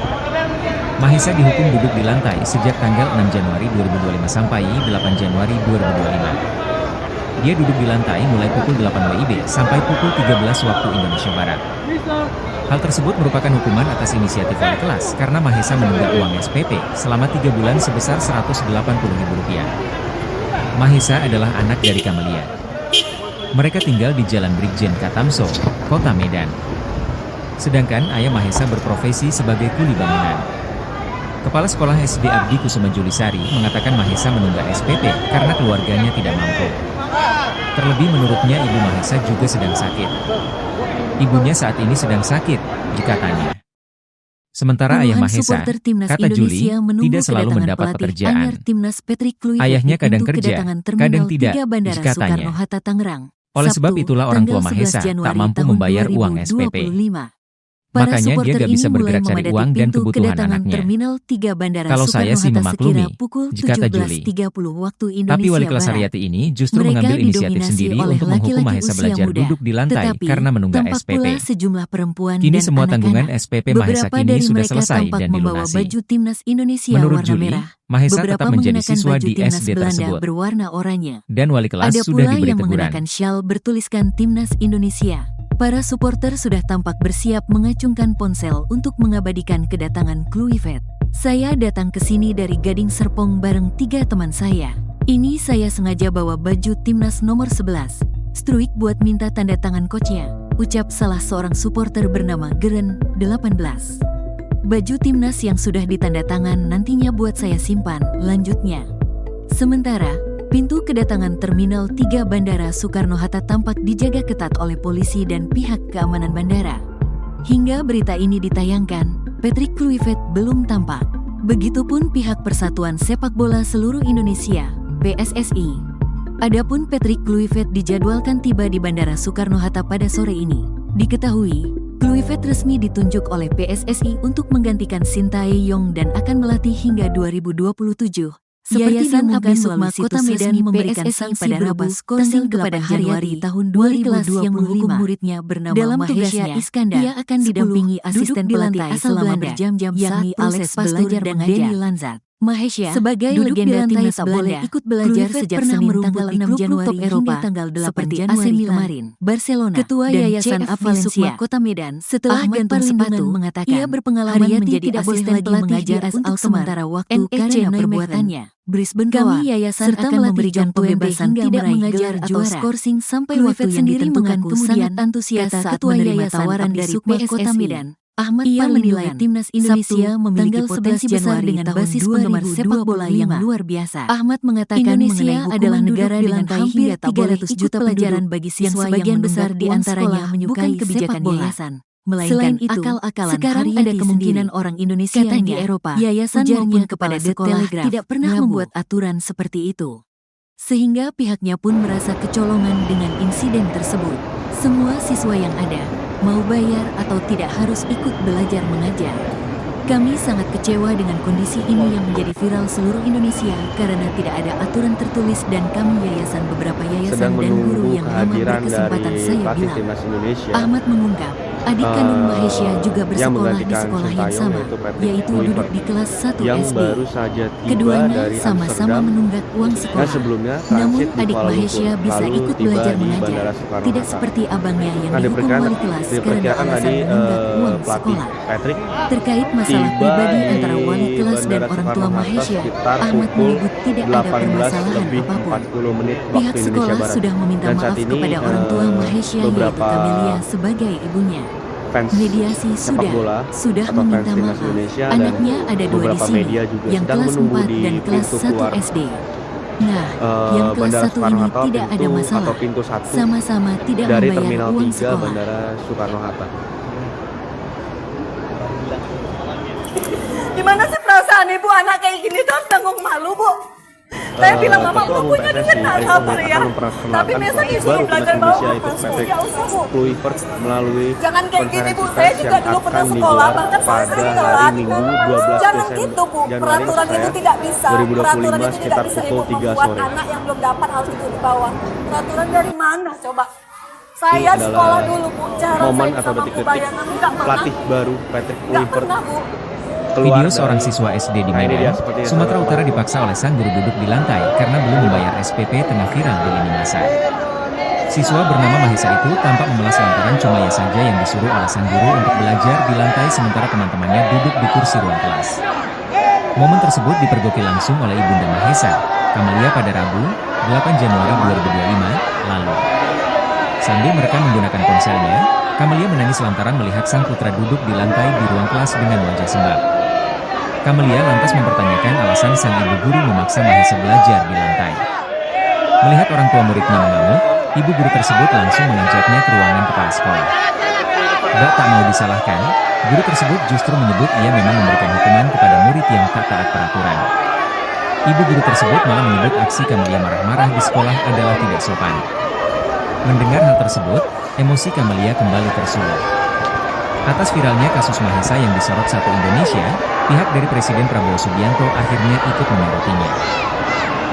Mahesa dihukum duduk di lantai sejak tanggal 6 Januari 2025 sampai 8 Januari 2025. Dia duduk di lantai mulai pukul 8 WIB sampai pukul 13 waktu Indonesia Barat. Hal tersebut merupakan hukuman atas inisiatif wali kelas karena Mahesa menunggak uang SPP selama 3 bulan sebesar Rp180.000. Mahesa adalah anak dari Kamelia. Mereka tinggal di Jalan Brigjen Katamso, Kota Medan. Sedangkan ayah Mahesa berprofesi sebagai kuli bangunan. Kepala Sekolah SD Abdi Kusuma Julisari mengatakan Mahesa menunggak SPP karena keluarganya tidak mampu. Terlebih menurutnya ibu Mahesa juga sedang sakit. Ibunya saat ini sedang sakit, dikatanya. Sementara ayah Mahesa, kata Juli, tidak selalu mendapat pekerjaan. Ayahnya kadang kerja, kadang tidak, dikatanya. Oleh sebab itulah orang tua Mahesa tak mampu membayar uang SPP. Makanya dia gak bisa bergerak cari uang dan kebutuhan anaknya. Kalau saya sih memaklumi, kata Juli. Tapi wali kelas Haryati ini justru mengambil inisiatif sendiri untuk menghukum Mahesa belajar duduk di lantai karena menunggak SPP. Kini semua tanggungan SPP Mahesa kini sudah selesai dan dilunasi. Menurut Juli, Mahesa tetap menjadi siswa di SD tersebut. Dan wali kelas sudah diberi teguran. Para supporter sudah tampak bersiap mengacungkan ponsel untuk mengabadikan kedatangan Kluivert. Saya datang ke sini dari Gading Serpong bareng 3 teman saya. Ini saya sengaja bawa baju timnas nomor 11. Struik buat minta tanda tangan coachnya, ucap salah seorang supporter bernama Geren, 18. Baju timnas yang sudah ditanda tangan nantinya buat saya simpan, lanjutnya. Sementara, pintu kedatangan Terminal 3 Bandara Soekarno-Hatta tampak dijaga ketat oleh polisi dan pihak keamanan bandara. Hingga berita ini ditayangkan, Patrick Kluivert belum tampak. Begitupun pihak Persatuan Sepak Bola Seluruh Indonesia, PSSI. Adapun Patrick Kluivert dijadwalkan tiba di Bandara Soekarno-Hatta pada sore ini. Diketahui, Kluivert resmi ditunjuk oleh PSSI untuk menggantikan Sintayong dan akan melatih hingga 2027. Yayasan Abdi Sukma Kota Medan memberikan sanksi pada Rabu tanggal kepada Januari tahun 2020 yang menghukum muridnya bernama dalam Mahesha Iskandar. Ia akan didampingi asisten pelatih asal Belanda berjam-jam yakni Alex Pastoor dan Denny Lanzat. Mahesha sebagai legenda timnas tak boleh ikut belajar sejak Senin tanggal 6 Januari hingga tanggal 8 Januari kemarin. Barcelona Ketua Yayasan Abdi Sukma Kota Medan setelah gantung sepatu mengatakan ia berpengalaman menjadi asisten pelatih di AS sementara waktu karena perbuatannya. Brisbane kami yayasan serta akan memberikan pembebasan tidak mengajar atau skorsing sampai waktu yang ditentukan. Kemudian antusias saat menerima tawaran dari Sukma Kota Medan. Ahmad ia menilai timnas Indonesia memiliki potensi besar dengan basis penggemar sepak bola yang luar biasa. Ahmad mengatakan Indonesia adalah negara dengan hampir 300 juta pelajaran bagi siswa yang sebagian besar di antaranya menyukai kebijakan yayasan. Melainkan akal-akalan sekarang ada kemungkinan orang Indonesia yang di Eropa, yayasan maupun kepada sekolah tidak pernah membuat aturan seperti itu. Sehingga pihaknya pun merasa kecolongan dengan insiden tersebut. Semua siswa yang ada, mau bayar atau tidak harus ikut belajar mengajar. Kami sangat kecewa dengan kondisi ini yang menjadi viral seluruh Indonesia karena tidak ada aturan tertulis dan kami yayasan beberapa yayasan dan guru yang lama berkesempatan saya bilang. Ahmad mengungkap, adik kandung Mahesha juga bersekolah di sekolah yang sama, yaitu duduk di kelas 1 SD. Keduanya sama-sama menunggak uang sekolah. Namun adik Mahesha bisa ikut belajar mengajar, tidak seperti abangnya yang dihukum wali kelas karena alasan menunggak uang sekolah. Terkait masalah pribadi antara wali kelas dan orang tua Mahesha, Ahmad menyebut tidak ada permasalahan apapun. Pihak sekolah sudah meminta maaf kepada orang tua Mahesha yaitu Camelia sebagai ibunya. Mediasi sudah meminta maaf. Anaknya ada 2 di sini, yang kelas 4 dan kelas 1 SD. Nah, yang kelas 1 ini tidak ada masalah. Sama-sama tidak membayar uang sekolah. Bandara Soekarno-Hatta. Gimana sih perasaan ibu anak kayak gini tuh tanggung malu bu? Saya bilang mama bukunya dengan sabar ya. Tapi besok disuruh belajar bawa ya usah bu. Kluivert melalui Jangan kayak gini bu, saya juga dulu pernah sekolah, bahkan saya sering telat. Jangan gitu bu, peraturan itu tidak bisa. Peraturan itu tidak bisa ibu membuat anak yang belum dapat harus ikut di bawah. Peraturan dari mana coba? Saya sekolah dulu bu, cara momen saya atau sama detik-detik bayangan enggak pernah. pelatih baru Patrick Enggak Kluivert pernah bu. Video seorang siswa SD di Medan, Sumatera Utara dipaksa oleh sang guru duduk di lantai karena belum membayar SPP tengah viral di lini masa. Siswa bernama Mahesa itu tampak memelas lantaran cuma ia saja yang disuruh oleh sang guru untuk belajar di lantai sementara teman-temannya duduk di kursi ruang kelas. Momen tersebut dipergoki langsung oleh ibunda Mahesa, Camelia pada Rabu, 8 Januari 2025, lalu. Sambil merekam menggunakan ponselnya, Camelia menangis lantaran melihat sang putra duduk di lantai di ruang kelas dengan wajah sembab. Camelia lantas mempertanyakan alasan sang ibu guru memaksa Mahesa belajar di lantai. Melihat orang tua muridnya mengamuk, ibu guru tersebut langsung mengajaknya ke ruangan kepala sekolah. Bak tak mau disalahkan, guru tersebut justru menyebut ia memang memberikan hukuman kepada murid yang tak taat peraturan. Ibu guru tersebut malah menyebut aksi Camelia marah-marah di sekolah adalah tidak sopan. Mendengar hal tersebut, emosi Camelia kembali tersulut. Atas viralnya kasus Mahesa yang disorot satu Indonesia, pihak dari Presiden Prabowo Subianto akhirnya ikut menyorotnya.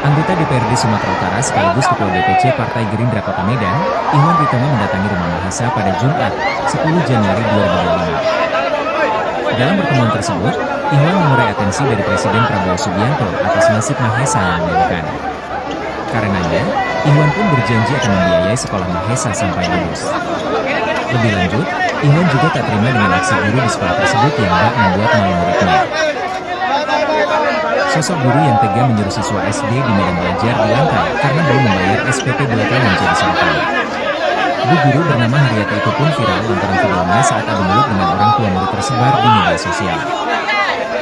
Anggota DPRD Sumatera Utara sekaligus Ketua DPC Partai Gerindra Kota Medan, Ihwan Ritomo mendatangi rumah Mahesa pada Jumat, 10 Januari 2025. Dalam pertemuan tersebut, Ihwan mengurai atensi dari Presiden Prabowo Subianto atas nasib Mahesa yang memilukan. Karenanya, Ihwan pun berjanji akan membiayai sekolah Mahesa sampai lulus. Lebih lanjut, Ihwan juga tak terima dengan aksi guru di sekolah tersebut yang bak membuat malu muridnya. Sosok guru yang tega menyuruh siswa SD di Medan belajar di lantai karena belum membayar SPP belakangan menjadi sorotan. Bu guru bernama Haryati itu pun viral lantaran videonya saat adu mulut dengan orang tua murid tersebar di media sosial.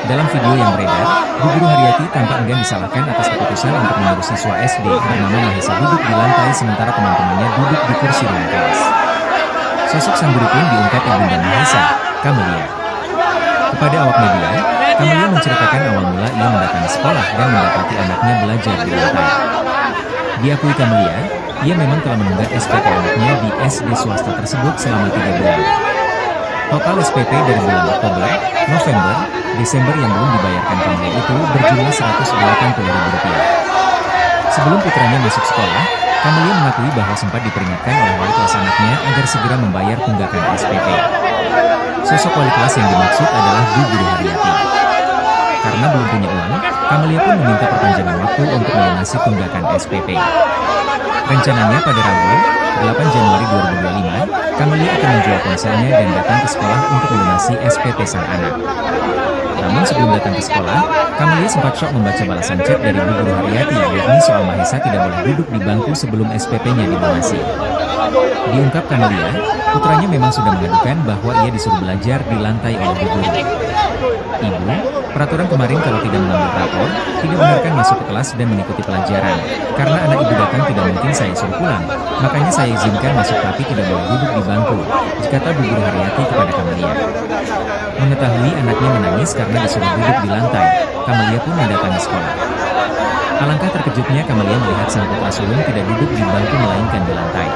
Dalam video yang beredar, Bu Guru Haryati tampak enggan disalahkan atas keputusan untuk menyuruh siswa SD bernama Mahesa duduk di lantai sementara teman-temannya duduk di kursi ruang kelas. Sosok sang guru pun diungkap ibunda Mahesa, Camelia. Kepada awak media, Camelia menceritakan awal mula ia mendatangi sekolah dan mendapati anaknya belajar di lantai. Diakui Camelia, ia memang telah menunggak SPP anaknya di SD swasta tersebut selama 3 bulan. Total SPP dari bulan Oktober, November, Desember yang belum dibayarkan Kamalia itu berjumlah Rp180.000. Sebelum putranya masuk sekolah, Kamalia mengakui bahwa sempat diperingatkan oleh wali kelas anaknya agar segera membayar tunggakan SPP. Sosok wali kelas yang dimaksud adalah Bu Guru Haryati. Karena belum punya uang, Kamalia pun meminta perpanjangan waktu untuk melunasi tunggakan SPP. Rencananya pada Rabu, 8 Januari 2025, Kamalia akan menjual ponselnya dan datang ke sekolah untuk melunasi SPP sang anak. Namun sebelum datang ke sekolah, Kamalia sempat syok membaca balasan chat dari Bu Guru Haryati, yakni soal Mahesa tidak boleh duduk di bangku sebelum SPP-nya dilunasi. Diungkap Kamalia, putranya memang sudah mengadukan bahwa ia disuruh belajar di lantai oleh Bu Guru. Ibu, peraturan kemarin kalau tidak mengambil rapor, tidak benarkan masuk ke kelas dan mengikuti pelajaran. Karena anak ibu datang tidak mungkin saya suruh pulang, makanya saya izinkan masuk tapi tidak boleh duduk di bangku, kata Bu Guru Haryati kepada Kamalia. Mengetahui anaknya menangis karena disuruh duduk di lantai, Kamalia pun mendatangi sekolah. Alangkah terkejutnya Kamalia melihat sang putra sulung tidak duduk di bangku melainkan di lantai.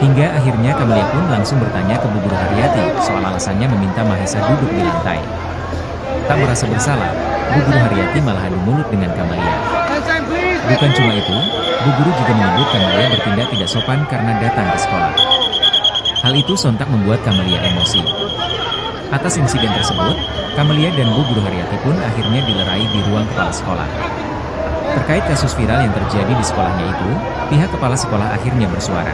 Hingga akhirnya Kamalia pun langsung bertanya ke Bu Guru Haryati soal alasannya meminta Mahesa duduk di lantai. Tak merasa bersalah, Bu Guru Haryati malah adu mulut dengan Kamalia. Bukan cuma itu, Bu Guru juga menyebut Kamalia bertindak tidak sopan karena datang ke sekolah. Hal itu sontak membuat Kamalia emosi. Atas insiden tersebut, Kamalia dan Bu Guru Haryati pun akhirnya dilerai di ruang kepala sekolah. Terkait kasus viral yang terjadi di sekolahnya itu, pihak kepala sekolah akhirnya bersuara.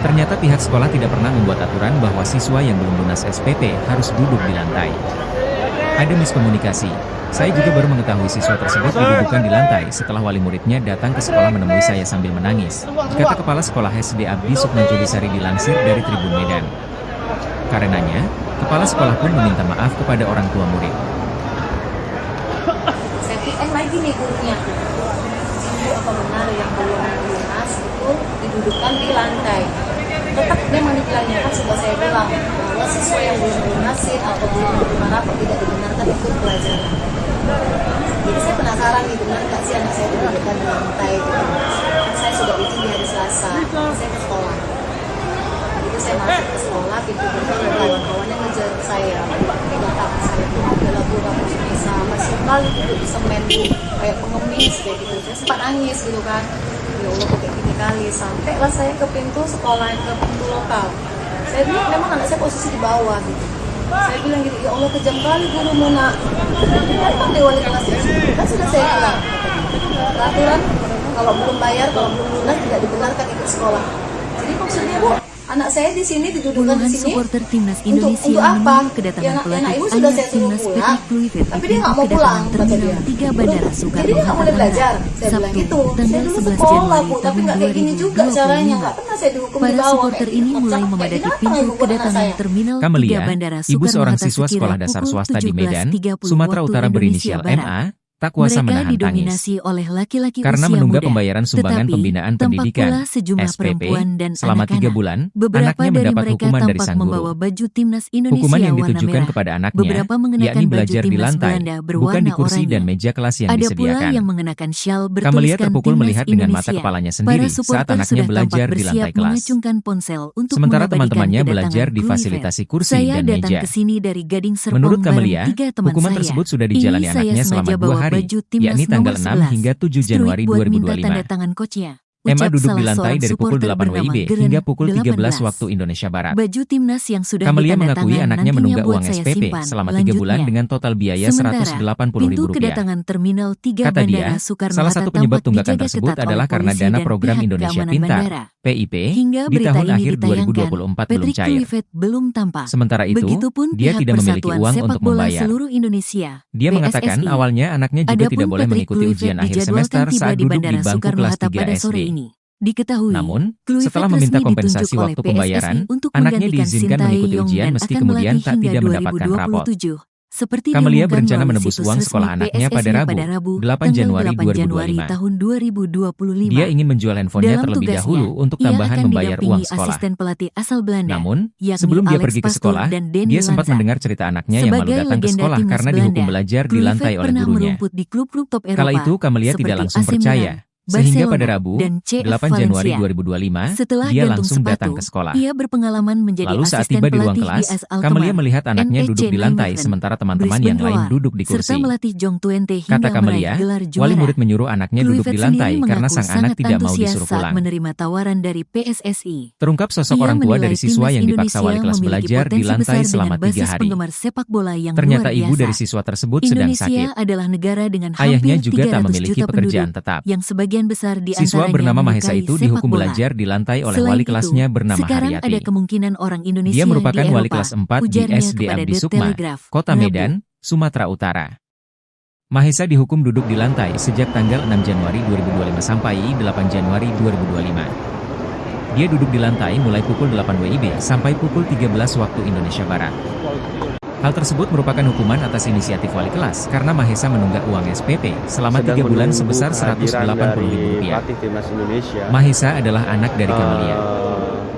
Ternyata pihak sekolah tidak pernah membuat aturan bahwa siswa yang belum lunas SPP harus duduk di lantai. Ada miskomunikasi. Saya juga baru mengetahui siswa tersebut didudukkan di lantai setelah wali muridnya datang ke sekolah menemui saya sambil menangis, kata Kepala Sekolah SD Abdi Sukmanjulisari dilansir dari Tribun Medan. Karenanya, kepala sekolah pun meminta maaf kepada orang tua murid. Saya PM lagi nih gurunya. Ibu apa benar yang belum lunas itu didudukkan di lantai. Tetap memang dibilangnya kan sudah saya bilang bahwa siswa yang belum lunasin atau belum menerima rapor tidak dibenarkan ikut pelajaran. Jadi saya penasaran nih benar nggak sih anak saya didudukkan di lantai gitu. Saya sudah izin di hari Selasa, saya ke sekolah. Itu saya masuk ke sekolah, pintu gerbang dan kawan-kawannya ngejar saya, pegang tangan saya tuh adalah Bu kamu bisa masih kali duduk di semen kayak pengemis kayak gitu. Saya sempat nangis gitu kan. Ya Allah kok kayak gini kali, sampailah saya ke pintu sekolah, ke pintu lokal. Saya bilang memang anak saya posisi di bawah gitu. Saya bilang gitu, ya Allah kejam kali gurumu nak. Datang deh wali kelas itu, kan sudah saya bilang. Peraturan kalau belum bayar, kalau belum lunas tidak dibenarkan ikut sekolah. Jadi maksudnya Bu, anak saya di sini didudukkan di Puluhan sini. supporter timnas Indonesia Untuk apa? menunggu kedatangan Anak pelatih ibu sudah anyar saya suruh timnas pulang, Patrick Kluivert tapi di dia nggak pintu mau pulang, kedatangan kata Terminal dia. 3 Bandara Jadi Soekarno dia nggak Hatta boleh belajar. Tangerang, Saya bilang Sabtu, gitu. Saya tanggal dulu 11 sekolah Januari Bu, tapi tahun nggak kayak gini juga caranya. Nggak 2025. pernah saya dihukum di Para bawah. supporter ini mulai memadati pintu kedatangan Terminal 3 Kamalia, Bandara ibu Soekarno seorang Hatta siswa sekolah sekira dasar pukul swasta di Medan, 17.30 Sumatera waktu Utara Indonesia berinisial Barat. MA, tak kuasa Mereka menahan tangis. didominasi oleh laki-laki Karena usia menunggak muda, pembayaran sumbangan tetapi pembinaan tampak pendidikan, pula sejumlah SPP, perempuan dan selama 3 anak-anak. bulan, Beberapa anaknya dari mendapat mereka hukuman dari tampak sang membawa guru. baju timnas Indonesia Hukuman yang warna ditujukan merah. kepada anaknya, Beberapa mengenakan yakni baju belajar di timnas lantai, Belanda bukan berwarna di kursi dan oranye. meja kelas yang Ada pula disediakan. yang mengenakan syal Kamalia bertuliskan terpukul timnas melihat dengan mata Indonesia. kepalanya Para sendiri saat supporter anaknya sudah belajar tampak di bersiap lantai kelas. mengacungkan ponsel untuk Sementara mengabadikan teman-temannya kedatangan belajar di Kluivert. fasilitasi kursi Saya dan datang meja. ke sini dari Gading Serpong Menurut bareng Kamalia, 3 teman hukuman saya. tersebut sudah Ini dijalani saya anaknya selama sengaja 2 bawa hari, baju timnas yakni tanggal nomor 6 hingga 7 11. Januari Buat minta tanda 2025. tangan coachnya. Emma Ucap duduk di salah lantai seorang dari pukul supporter 8 bernama WIB Geren, hingga pukul 13 18. waktu Indonesia Barat. Baju timnas yang sudah Kamalia ditanda mengakui tangan anaknya nantinya menunggak buat uang saya SPP simpan. selama 3 bulan Lanjutnya, dengan total biaya sementara Rp180.000. pintu kedatangan Terminal 3 Kata dia, Bandara Soekarno salah Hatta satu penyebab tampak tunggakan dijaga tersebut ketat adalah oleh karena polisi dana dan program pihak Indonesia keamanan Pintar bandara. (PIP) Hingga di berita tahun ini akhir ditayangkan, 2024 belum Patrick cair. Kluivert belum tampak. Sementara itu, Begitupun dia pihak tidak memiliki Persatuan uang Sepak untuk Bola membayar. Seluruh Indonesia Dia mengatakan (PSSI). awalnya anaknya juga Adapun tidak boleh Patrick mengikuti Kluivert ujian akhir dijadwalkan semester tiba saat di duduk di Bandara bangku Soekarno kelas Hatta 3 pada SD. sore ini. Diketahui, Namun, Kluivert setelah resmi meminta ditunjuk kompensasi oleh waktu PSSI pembayaran, untuk anaknya menggantikan diizinkan Sintayong mengikuti ujian dan meski akan kemudian melatih tak hingga tidak mendapatkan rapot. 2027. Seperti Kamalia diumumkan berencana melalui menebus situs uang resmi sekolah anaknya pada PSSI pada Rabu, Rabu, 8 tanggal Januari 8 Januari 2025. tahun 2025. Dia ingin menjual handphonenya Dalam terlebih tugasnya, dahulu untuk ia tambahan akan membayar didampingi uang sekolah. asisten pelatih asal Belanda, Namun, yakni sebelum dia Alex pergi ke Pastoor sekolah, dan Denny dia sempat Lanza. mendengar cerita anaknya yang malu Sebagai datang ke legenda sekolah timnas karena dihukum Belanda, belajar di Kluivert lantai oleh pernah gurunya. merumput di klub-klub top Eropa Kala itu Kamalia tidak seperti langsung AC percaya. Milan, Sehingga pada Barcelona, Rabu, dan CF 8 Januari Valencia. 2025, Setelah dia gantung langsung sepatu, datang ke sekolah. ia berpengalaman menjadi Lalu saat asisten tiba di ruang pelatih kelas, AS Alkmaar, Camelia melihat anaknya NEC duduk di lantai Nijmegen, sementara teman-teman Brisbane yang lain Roar, duduk di serta kursi. melatih Jong Twente hingga Kata meraih Camelia, gelar wali juara. murid menyuruh anaknya duduk Kluivert di lantai sendiri karena mengaku sang anak sangat tidak mau antusias disuruh saat pulang. menerima tawaran dari PSSI. Terungkap sosok Ia orang tua menilai dari siswa timnas yang dipaksa Indonesia wali kelas memiliki belajar di potensi lantai besar selama dengan 3 basis hari. penggemar sepak bola yang Ternyata luar ibu biasa. dari siswa tersebut sedang Indonesia sakit. adalah negara dengan Ayahnya hampir juga tak 300 memiliki juta pekerjaan penduduk, tetap. yang sebagian besar di Siswa antaranya bernama Mahesa menyukai itu sepak dihukum bola. belajar di lantai oleh Selain wali itu, kelasnya bernama sekarang Haryati. ada kemungkinan orang Indonesia Dia merupakan di wali Eropa, kelas 4 di ujarnya SD kepada Abdi The Sukma, Telegraph, Kota Rabu. Medan, Sumatera Utara. Mahesa dihukum duduk di lantai sejak tanggal 6 Januari 2025 sampai 8 Januari 2025. Dia duduk di lantai mulai pukul 8 WIB sampai pukul 13 waktu Indonesia Barat. Hal tersebut merupakan hukuman atas inisiatif wali kelas karena Mahesa menunggak uang SPP selama 3 bulan sebesar Rp180.000. Pelatih timnas Indonesia. Mahesa adalah anak dari Camelia.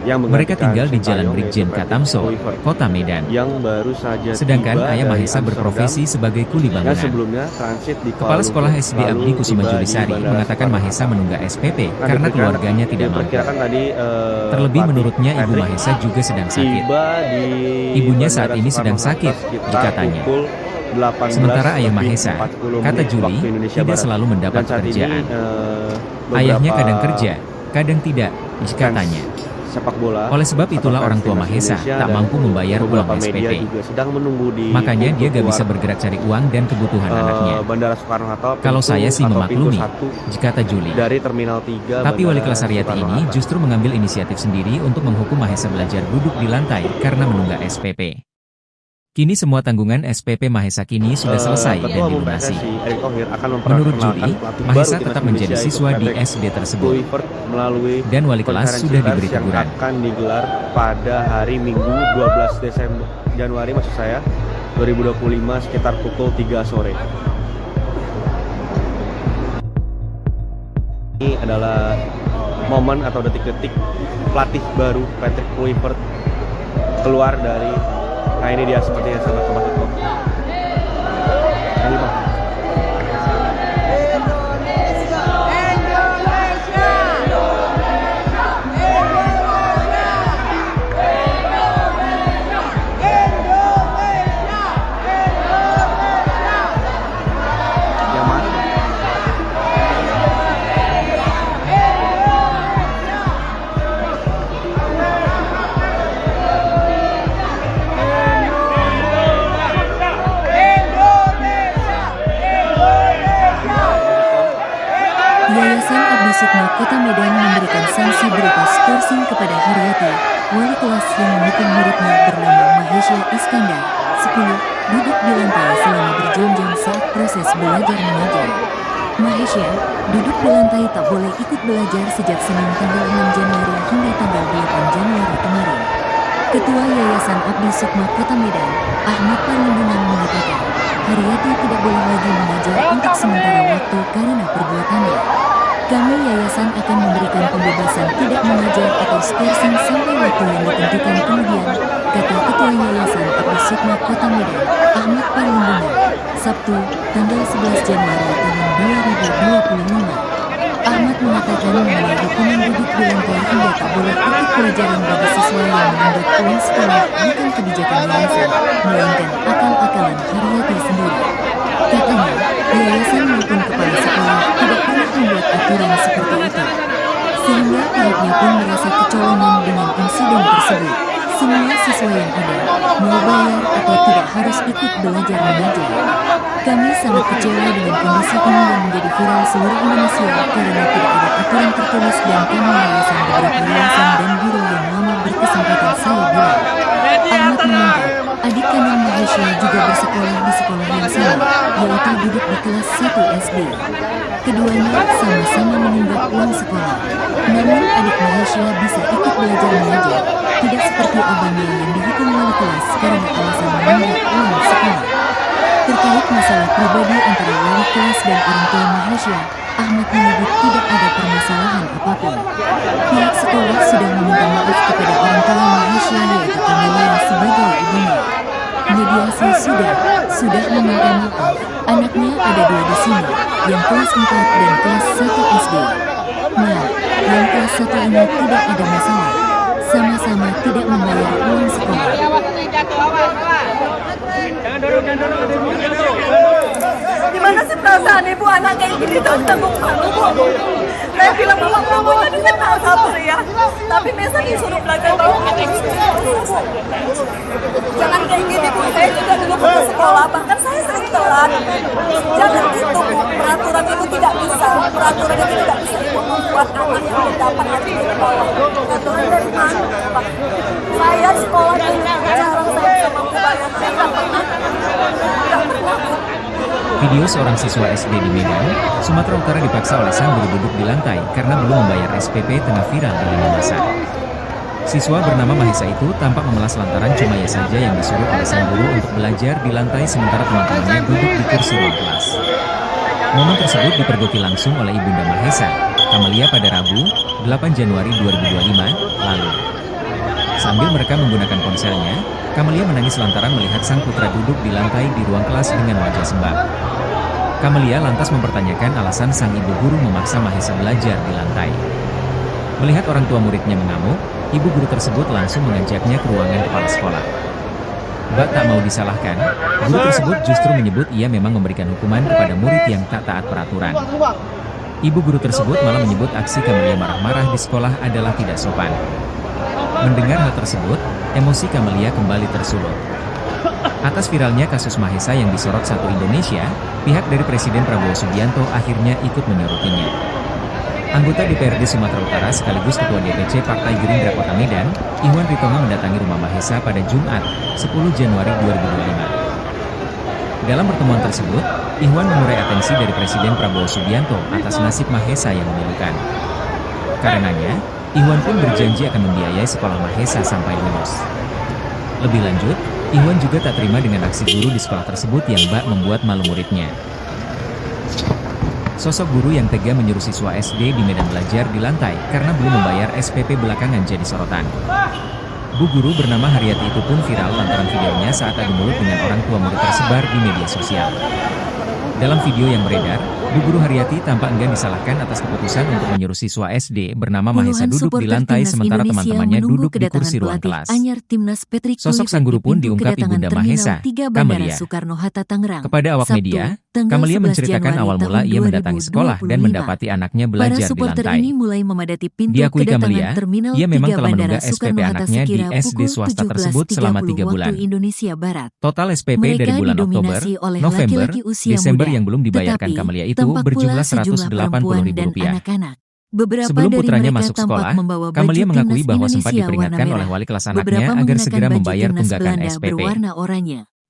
Yang Mereka menggantikan tinggal di Jalan Sintayong, Brigjen yaitu Patrick Katamso, Kluivert, Kota Medan. yang baru saja Sedangkan tiba ayah dari Mahesa berprofesi Amsterdam, sebagai kuli yang bangunan. sebelumnya transit di Kepala Kuala Sekolah Lumpur, SD lalu Abdi Kusuma tiba di Judisari Bandara mengatakan Soekarno Mahesa Hatta. menunggak SPP Nah, karena keluarganya tidak mampu. diperkirakan tadi Terlebih pelatih menurutnya ibu Patrick Mahesa juga sedang sakit. tiba di Ibunya saat Bandara ini sedang Soekarno sakit, Hatta sekitar dikatanya. pukul 18 Sementara ayah lebih Mahesa, 40 kata menit Juli, waktu Indonesia tidak Barat. selalu mendapat Dan saat ini, pekerjaan. beberapa Ayahnya kadang kerja, kadang tidak, katanya. sepak bola. Oleh sebab itulah atau orang tua timnas Mahesa Indonesia tak dan mampu membayar beberapa uang media SPP. juga sedang menunggu di Makanya dia pintu gak bisa keluar, bergerak cari uang dan kebutuhan anaknya. Bandara Soekarno Hatta. Kalau pintu saya sih atau memaklumi, pintu 1 kata Juli. dari Terminal 3 Tapi wali Bandara kelas Haryati Soekarno ini Hatta. justru mengambil inisiatif sendiri untuk menghukum Mahesa belajar duduk di lantai karena menunggak SPP. Kini semua tanggungan SPP Mahesa kini sudah selesai dan Ketua Umum dilunasi. PSSI Erick Thohir akan Menurut Juli, memperkenalkan pelatih Mahesa baru tetap timnas menjadi Indonesia, siswa yaitu di Patrick SD tersebut. Kluivert, melalui Dan wali kelas konferensi sudah pers diberi yang teguran. akan digelar pada hari Minggu 12 Desember Januari maksud saya 2025 sekitar pukul 3 sore. Ini adalah momen atau detik-detik pelatih baru Patrick Kluivert keluar dari, nah ini dia sepertinya sama Mas Eko. Ini Bang. Yang mana? Yayasan Abdi Sukma Kota Medan memberikan sanksi berupa skorsing kepada Haryati, wali kelas yang memukul muridnya bernama Mahesha Iskandar, 10, duduk di lantai selama berjam-jam saat proses belajar mengajar. Mahesha duduk di lantai tak boleh ikut belajar sejak Senin tanggal 6 Januari hingga tanggal 8 Januari kemarin. Ketua Yayasan Abdi Sukma Kota Medan, Ahmad Parlindungan mengatakan, Haryati tidak boleh lagi mengajar untuk sementara waktu karena perbuatannya. Kami yayasan akan memberikan pembebasan tidak mengajar atau skorsing sampai waktu yang ditentukan kemudian, kata Ketua Yayasan Abdi Sukma Kota Medan, Ahmad Parlindungan, Sabtu, tanggal 11 Januari tahun 2025. Ahmad mengatakan mengenai hukuman duduk di lantai hingga tak boleh ikut pelajaran bagi siswa yang menunggak uang sekolah bukan kebijakan yayasan, melainkan akal-akalan Haryati sendiri. Katanya, yayasan maupun kepala sekolah tidak pernah membuat aturan seperti itu. Sehingga pihaknya pun merasa kecolongan dengan insiden tersebut. Semua siswa yang ada, mau bayar atau tidak harus ikut belajar mengajar. Kami sangat kecewa dengan kondisi ini yang menjadi viral seluruh Indonesia karena tidak ada aturan tertulis dan kami yayasan beberapa yayasan dan guru yang lama berkesempatan saya bilang. Ahmad menganggap, adik kandung Mahesha juga bersekolah di sekolah yang sama, yaitu duduk di kelas 1 SD. Keduanya sama-sama menunggak uang sekolah. Namun adik Mahesha bisa ikut belajar mengajar, tidak seperti abangnya yang dihukum wali kelas karena alasan menunggak uang sekolah. Terkait masalah pribadi antara wali kelas dan orang tua Mahesha, Ahmad menyebut tidak ada permasalahan apapun. Pihak sekolah sudah meminta maaf kepada orang tua Mahesha yaitu Camelia sebagai ibunya. Mediasi sudah meminta maaf. Anaknya ada 2 di sini, yang kelas 4 dan kelas 1 SD. Nah, yang kelas 1 ini tidak ada masalah. Sama-sama tidak membayar uang sekolah. Gimana sih perasaan ibu anak kayak gini terus tanggung malu bu? Saya bilang bapak ini kan tak sabar ya, tapi Mesa disuruh belajar jangan kayak gini bu, saya juga dulu ke sekolah, bahkan saya sering telat. Jangan gitu bu, peraturan itu tidak bisa, peraturan itu tidak bisa ibu membuat anak yang mendapat hati di sekolah. Peraturan dari mana Pak? Saya sekolah dulu jarang saya bisa mampu bayar, saya nggak pernah. Video seorang siswa SD di Medan, Sumatera Utara dipaksa oleh sang guru duduk di lantai karena belum membayar SPP tengah viral di lini masa. Siswa bernama Mahesa itu tampak memelas lantaran cuma ia saja yang disuruh oleh sang guru untuk belajar di lantai sementara teman-temannya duduk di kursi ruang kelas. Momen tersebut dipergoki langsung oleh Ibunda Mahesa, Kamelia pada Rabu, 8 Januari 2025, lalu. Sambil merekam menggunakan ponselnya, Kamelia menangis lantaran melihat sang putra duduk di lantai di ruang kelas dengan wajah sembab. Kamelia lantas mempertanyakan alasan sang ibu guru memaksa Mahesa belajar di lantai. Melihat orang tua muridnya mengamuk, ibu guru tersebut langsung mengajaknya ke ruangan kepala sekolah. Bak tak mau disalahkan, guru tersebut justru menyebut ia memang memberikan hukuman kepada murid yang tak taat peraturan. Ibu guru tersebut malah menyebut aksi Kamelia marah-marah di sekolah adalah tidak sopan. Mendengar hal tersebut, emosi Kamelia kembali tersulut. Atas viralnya kasus Mahesa yang disorot satu Indonesia, pihak dari Presiden Prabowo Subianto akhirnya ikut menyorotnya. Anggota DPRD Sumatera Utara sekaligus Ketua DPC Partai Gerindra Kota Medan, Ihwan Ritonga mendatangi rumah Mahesa pada Jumat, 10 Januari 2025. Dalam pertemuan tersebut, Ihwan mengurai atensi dari Presiden Prabowo Subianto atas nasib Mahesa yang memilukan. Karenanya, Ihwan pun berjanji akan membiayai sekolah Mahesa sampai lulus. Lebih lanjut, Ihwan juga tak terima dengan aksi guru di sekolah tersebut yang bak membuat malu muridnya. Sosok guru yang tega menyuruh siswa SD di Medan belajar di lantai karena belum membayar SPP belakangan jadi sorotan. Bu guru bernama Haryati itu pun viral lantaran videonya saat adu mulut dengan orang tua murid tersebar di media sosial. Dalam video yang beredar, Bu Guru Haryati tampak enggan disalahkan atas keputusan untuk menyuruh siswa SD bernama Mahesa duduk di lantai sementara teman-temannya duduk di kursi ruang kelas. Sosok sang guru pun diungkap Ibunda Mahesa, Kamelia. Kepada awak media, Kamelia menceritakan awal mula ia mendatangi sekolah dan mendapati anaknya belajar di lantai. Diakui Kamelia, ia memang telah menunggak SPP anaknya di SD swasta tersebut selama 3 bulan. Total SPP dari bulan Oktober, November, Desember yang belum dibayarkan Kamelia itu berjumlah Rp180.000. Sebelum putranya masuk sekolah, Kamelia mengakui bahwa sempat diperingatkan oleh wali kelas anaknya agar segera membayar tunggakan SPP.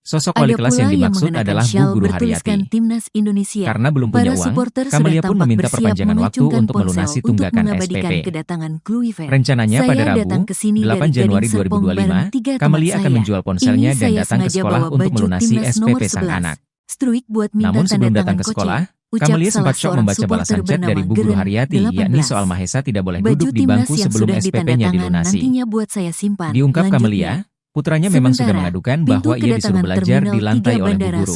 Sosok wali kelas yang dimaksud adalah Bu Guru Haryati. Karena belum punya uang, Kamelia pun meminta perpanjangan waktu untuk melunasi tunggakan SPP. Rencananya pada Rabu, 8 Januari 2025, Kamelia akan menjual ponselnya dan datang ke sekolah untuk melunasi SPP sang anak. Namun sebelum datang ke sekolah, Kamelia sempat syok membaca balasan chat dari Bu Guru Haryati, yakni soal Mahesa tidak boleh duduk di bangku sebelum SPP-nya dilunasi. Diungkap Kamelia, putranya memang sudah mengadukan bahwa ia disuruh belajar di lantai oleh Bu Guru.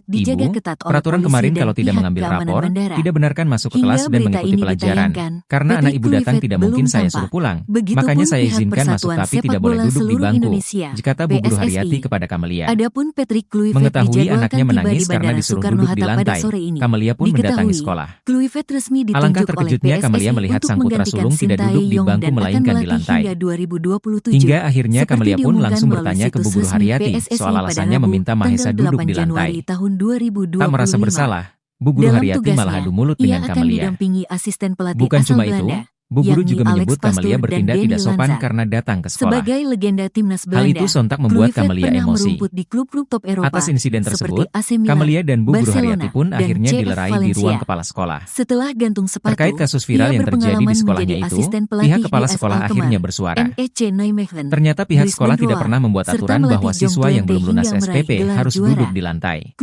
Ibu, peraturan kemarin kalau tidak mengambil rapor, tidak benarkan masuk ke kelas dan mengikuti pelajaran. Karena anak ibu datang tidak mungkin saya suruh pulang. Makanya saya izinkan masuk tapi tidak boleh duduk di bangku, kata Bu Guru Haryati kepada Kamelia. Mengetahui anaknya menangis karena disuruh duduk di lantai, Kamelia pun mendatangi sekolah. Alangkah terkejutnya Kamelia melihat sang putra sulung tidak duduk di bangku melainkan di lantai. Hingga akhirnya Kamelia pun langsung bertanya ke Bu Guru Haryati soal alasannya meminta Mahesa duduk di lantai. Tak merasa bersalah, Bu Guru Haryati malah adu mulut dengan Kamelia. Bukan cuma itu, Bu Guru juga menyebut Kamelia bertindak tidak sopan karena datang ke sekolah. Hal itu sontak membuat Kamelia emosi. Atas insiden tersebut, Kamelia dan Bu Guru Haryati pun akhirnya dilerai di ruang kepala sekolah. Terkait kasus viral yang terjadi di sekolahnya itu, pihak kepala sekolah akhirnya bersuara. Ternyata pihak sekolah tidak pernah membuat aturan bahwa siswa yang belum lunas SPP harus duduk di lantai.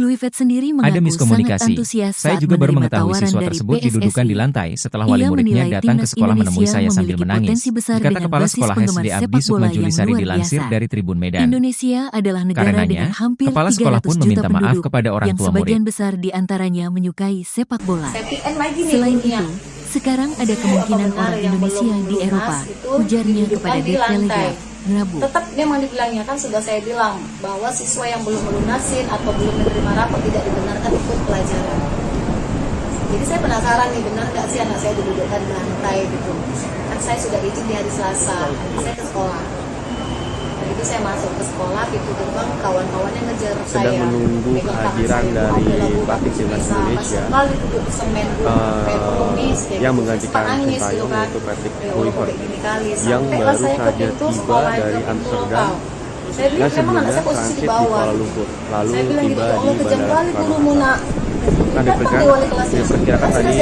Ada miskomunikasi. Saya juga baru mengetahui siswa tersebut didudukan di lantai setelah wali muridnya datang ke sekolah menemui Indonesia saya sambil memiliki menangis, potensi besar berkata dengan Kepala basis Sekolah penggemar SD Abdi sepak Sukma bola yang Julisari luar dilansir biasa. dari Tribun Medan. Indonesia adalah negara dengan Karenanya, hampir kepala sekolah 300 pun juta meminta maaf penduduk kepada orang yang tua sebagian murid. besar di antaranya menyukai sepak bola. Septic and my gini Selain bunyinya. itu, sekarang ada kemungkinan Apa benar orang yang Indonesia belum di lunas Eropa, itu ujarnya didudukkan kepada di The lantai. Telegraph, Rabu. Tetap memang dibilangnya kan sudah saya bilang bahwa siswa yang belum melunasin atau belum menerima rapor tidak dibenarkan ikut pelajaran. Jadi saya penasaran nih, benar nggak sih anak saya didudukkan di lantai gitu. Kan saya sudah izin di hari Selasa, saya ke sekolah. Dan itu saya masuk ke sekolah, pintu gerbang kawan-kawannya ngejar saya. Sedang menunggu Pegang tangan kehadiran saya, dari "Alhamdulillah, Bu, pelatih aku timnas bisa." Indonesia, Pas sekali duduk di semen, Bu, kayak pengemis, kayak yang gitu. menggantikan Sempat nangis Sintayong, gitu kan. yaitu Patrick Ya Allah, Kluivert, kok kayak gini kali. yang Sampailah baru saya ke saja pintu tiba sekolah, dari ke pintu Amsterdam. lokal. Saya Yang bilang, memang sebelumnya anak saya posisi transit di di bawah. Kuala Lumpur, lalu Saya bilang tiba gitu, di Allah kejam Bandara kali guru Soekarno Muna. Hatta. Nah, diperkirakan tadi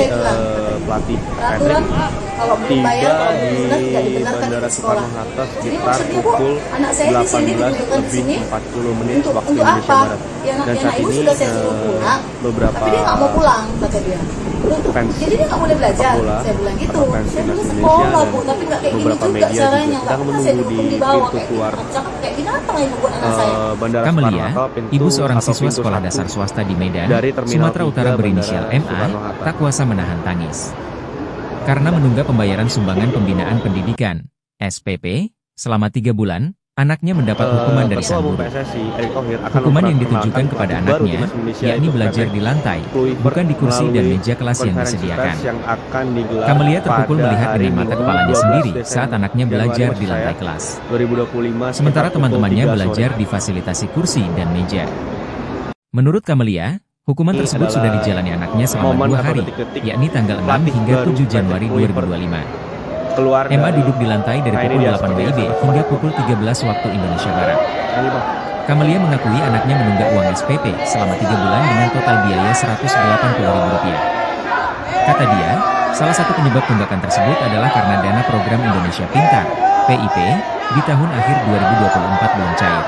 pelatih peraturan Patrick kalau belum bayar, kalau belum tiba lunas tidak di dibenarkan Bandara di sekolah. Soekarno Hatta Jadi sekitar maksudnya, Bu, pukul anak saya di sini 18 didudukkan di lebih sini 40 menit untuk waktu untuk Indonesia apa? Barat. Ya Dan anak saat ibu ini sudah saya suruh pulang, beberapa tapi dia nggak mau pulang, kata dia. Loh, fans jadi dia nggak boleh belajar. sepak bola Saya bilang gitu. atau fans Saya timnas bilang Indonesia sekolah, dan Bu, tapi nggak kayak gini beberapa juga media caranya. juga Nggak sedang pernah saya menunggu di dihukum di bawah pintu keluar kayak binatang ibu buat anak saya. Bandara Kamelia, Soekarno Hatta, pintu ibu seorang atau siswa pintu sekolah satu dasar swasta di Medan, dari Terminal Sumatera 3 Utara berinisial Bandara MA, Soekarno Hatta. tak kuasa menahan tangis. Karena menunggak pembayaran sumbangan pembinaan pendidikan, SPP, selama 3 bulan, anaknya mendapat hukuman dari Ketua sang Umum guru. PSSI Erick Thohir akan Hukuman yang memperkenalkan ditujukan kepada pelatih baru anaknya, timnas Indonesia, yakni yaitu belajar Patrick di lantai, Kluivert, bukan di kursi dan melalui meja kelas yang konferensi disediakan. pers yang akan digelar Kamelia terpukul pada melihat hari dengan mata Minggu, kepalanya 12 sendiri Desember saat anaknya belajar di lantai kelas. 2025 Sementara sekitar teman-temannya pukul 3 belajar sore. di fasilitasi kursi dan meja. Menurut Kamelia, hukuman Ini tersebut adalah sudah dijalani anaknya selama momen 2 atau hari, detik-detik yakni tanggal 6 pelatih hingga baru 7 Januari Patrick 2025. keluar Emma dari- duduk di lantai dari Nah, ini pukul dia 8 sepertinya WIB sama hingga seperti- pukul 13 waktu Indonesia Barat. Ini, Bang. Kamelia mengakui anaknya menunggak uang SPP selama 3 bulan dengan total biaya Rp180.000. Kata dia, salah satu penyebab tunggakan tersebut adalah karena dana program Indonesia Pintar, PIP, di tahun akhir 2024 belum cair.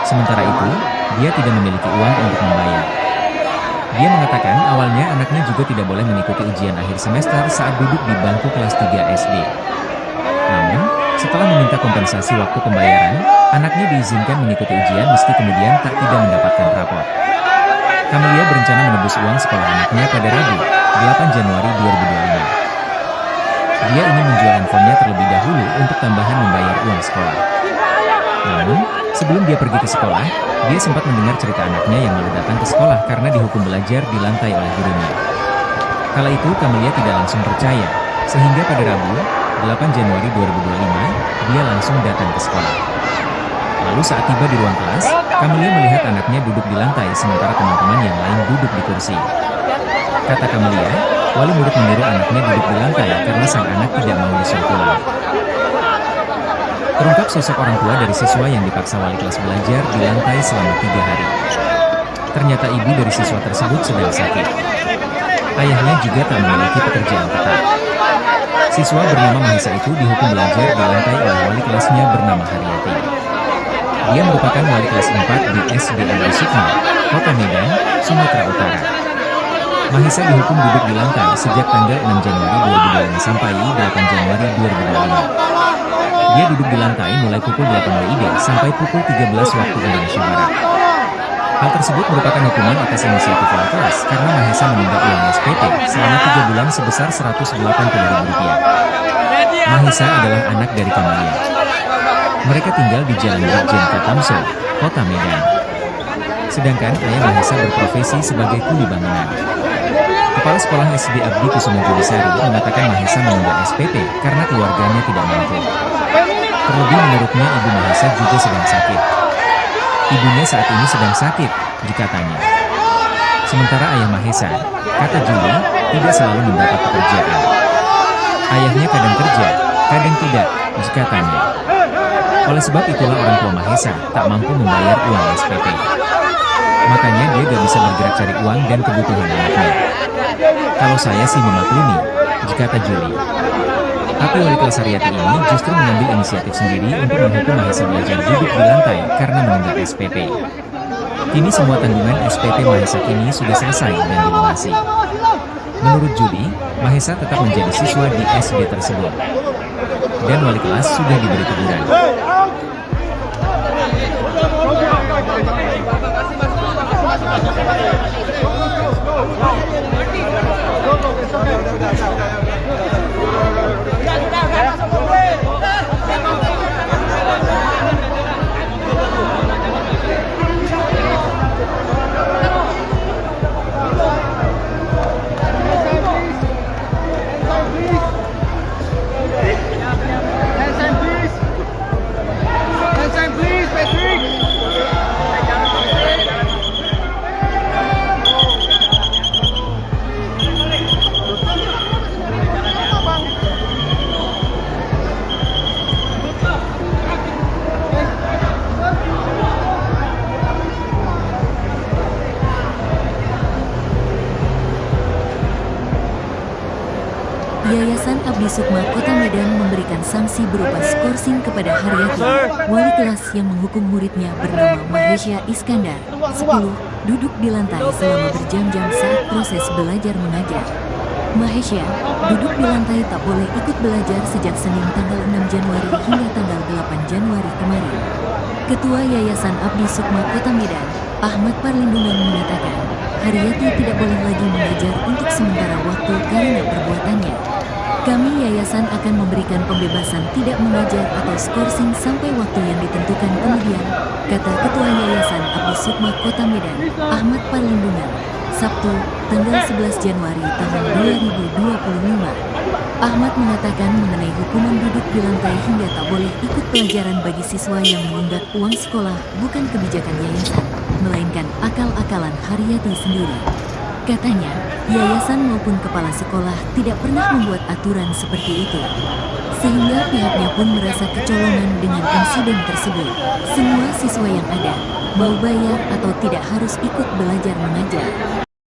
Sementara itu, dia tidak memiliki uang untuk membayar. Dia mengatakan awalnya anaknya juga tidak boleh mengikuti ujian akhir semester saat duduk di bangku kelas 3 SD. Namun, setelah meminta kompensasi waktu pembayaran, anaknya diizinkan mengikuti ujian meski kemudian tidak mendapatkan rapor. Kamelia berencana menebus uang sekolah anaknya pada Rabu, 8 Januari 2025. Dia ingin menjual handphonenya terlebih dahulu untuk tambahan membayar uang sekolah. Namun, sebelum dia pergi ke sekolah, dia sempat mendengar cerita anaknya yang malu datang ke sekolah karena dihukum belajar di lantai oleh gurunya. Kala itu Kamelia tidak langsung percaya, sehingga pada Rabu, 8 Januari 2025, dia langsung datang ke sekolah. Lalu saat tiba di ruang kelas, Kamelia melihat anaknya duduk di lantai sementara teman-teman yang lain duduk di kursi. Kata Kamelia, wali murid menyuruh anaknya duduk di lantai karena sang anak tidak mau disuruh pulang. Terungkap sosok orang tua dari siswa yang dipaksa wali kelas belajar di lantai selama 3 hari. Ternyata ibu dari siswa tersebut sedang sakit. Ayahnya juga tak memiliki pekerjaan tetap. Siswa bernama Mahisa itu dihukum belajar di lantai oleh wali kelasnya bernama Haryati. Dia merupakan wali kelas 4 di SD Abdi Sukma, Kota Medan, Sumatera Utara. Mahisa dihukum duduk di lantai sejak tanggal 6 Januari 2025 sampai 8 Januari 2025. Dia duduk di lantai mulai pukul 8 WIB sampai pukul 13 waktu Indonesia Barat. Hal tersebut merupakan hukuman atas inisiatif wali kelas karena Mahesa menunggak uang SPP selama 3 bulan sebesar Rp180.000. Mahesa adalah anak dari Kamelia. Mereka tinggal di Jalan Brigjen Katamso, Kota Medan. Sedangkan ayah Mahesa berprofesi sebagai kuli bangunan. Kepala Sekolah SD Abdi Kusuma Julisari mengatakan Mahesa menunggak SPP karena keluarganya tidak mampu. Terlebih menurutnya ibu Mahesa juga sedang sakit. Ibunya saat ini sedang sakit, dikatanya. Sementara ayah Mahesa, kata Juli, tidak selalu mendapat pekerjaan. Ayahnya kadang kerja, kadang tidak, dikatanya. Oleh sebab itulah orang tua Mahesa tak mampu membayar uang SPP. Makanya dia gak bisa bergerak cari uang dan kebutuhan anaknya. Kalau saya sih memaklumi, dikata Juli. Tapi wali kelas Haryati ini justru mengambil inisiatif sendiri untuk menghukum Mahesa belajar duduk di lantai karena menunggak SPP. Kini semua tanggungan SPP Mahesa kini sudah selesai dan dilunasi. Menurut Judi, Mahesa tetap menjadi siswa di SD tersebut. Dan wali kelas sudah diberi teguran. Yayasan Abdi Sukma Kota Medan memberikan sanksi berupa skorsing kepada Haryati, wali kelas yang menghukum muridnya bernama Mahesya Iskandar, 10, duduk di lantai selama berjam-jam saat proses belajar mengajar. Mahesya duduk di lantai tak boleh ikut belajar sejak Senin tanggal 6 Januari hingga tanggal 8 Januari kemarin. Ketua Yayasan Abdi Sukma Kota Medan, Ahmad Parlindungan mengatakan, Haryati tidak boleh lagi mengajar untuk sementara waktu karena perbuatannya. Kami yayasan akan memberikan pembebasan tidak mengajar atau skorsing sampai waktu yang ditentukan kemudian, kata Ketua Yayasan Abdi Sukma Kota Medan, Ahmad Parlindungan, Sabtu, tanggal 11 Januari tahun 2025. Ahmad mengatakan mengenai hukuman duduk di lantai hingga tak boleh ikut pelajaran bagi siswa yang menunggak uang sekolah bukan kebijakan yayasan, melainkan akal-akalan Haryati sendiri. Katanya, yayasan maupun kepala sekolah tidak pernah membuat aturan seperti itu. Sehingga pihaknya pun merasa kecolongan dengan insiden tersebut. Semua siswa yang ada, mau bayar atau tidak harus ikut belajar mengajar.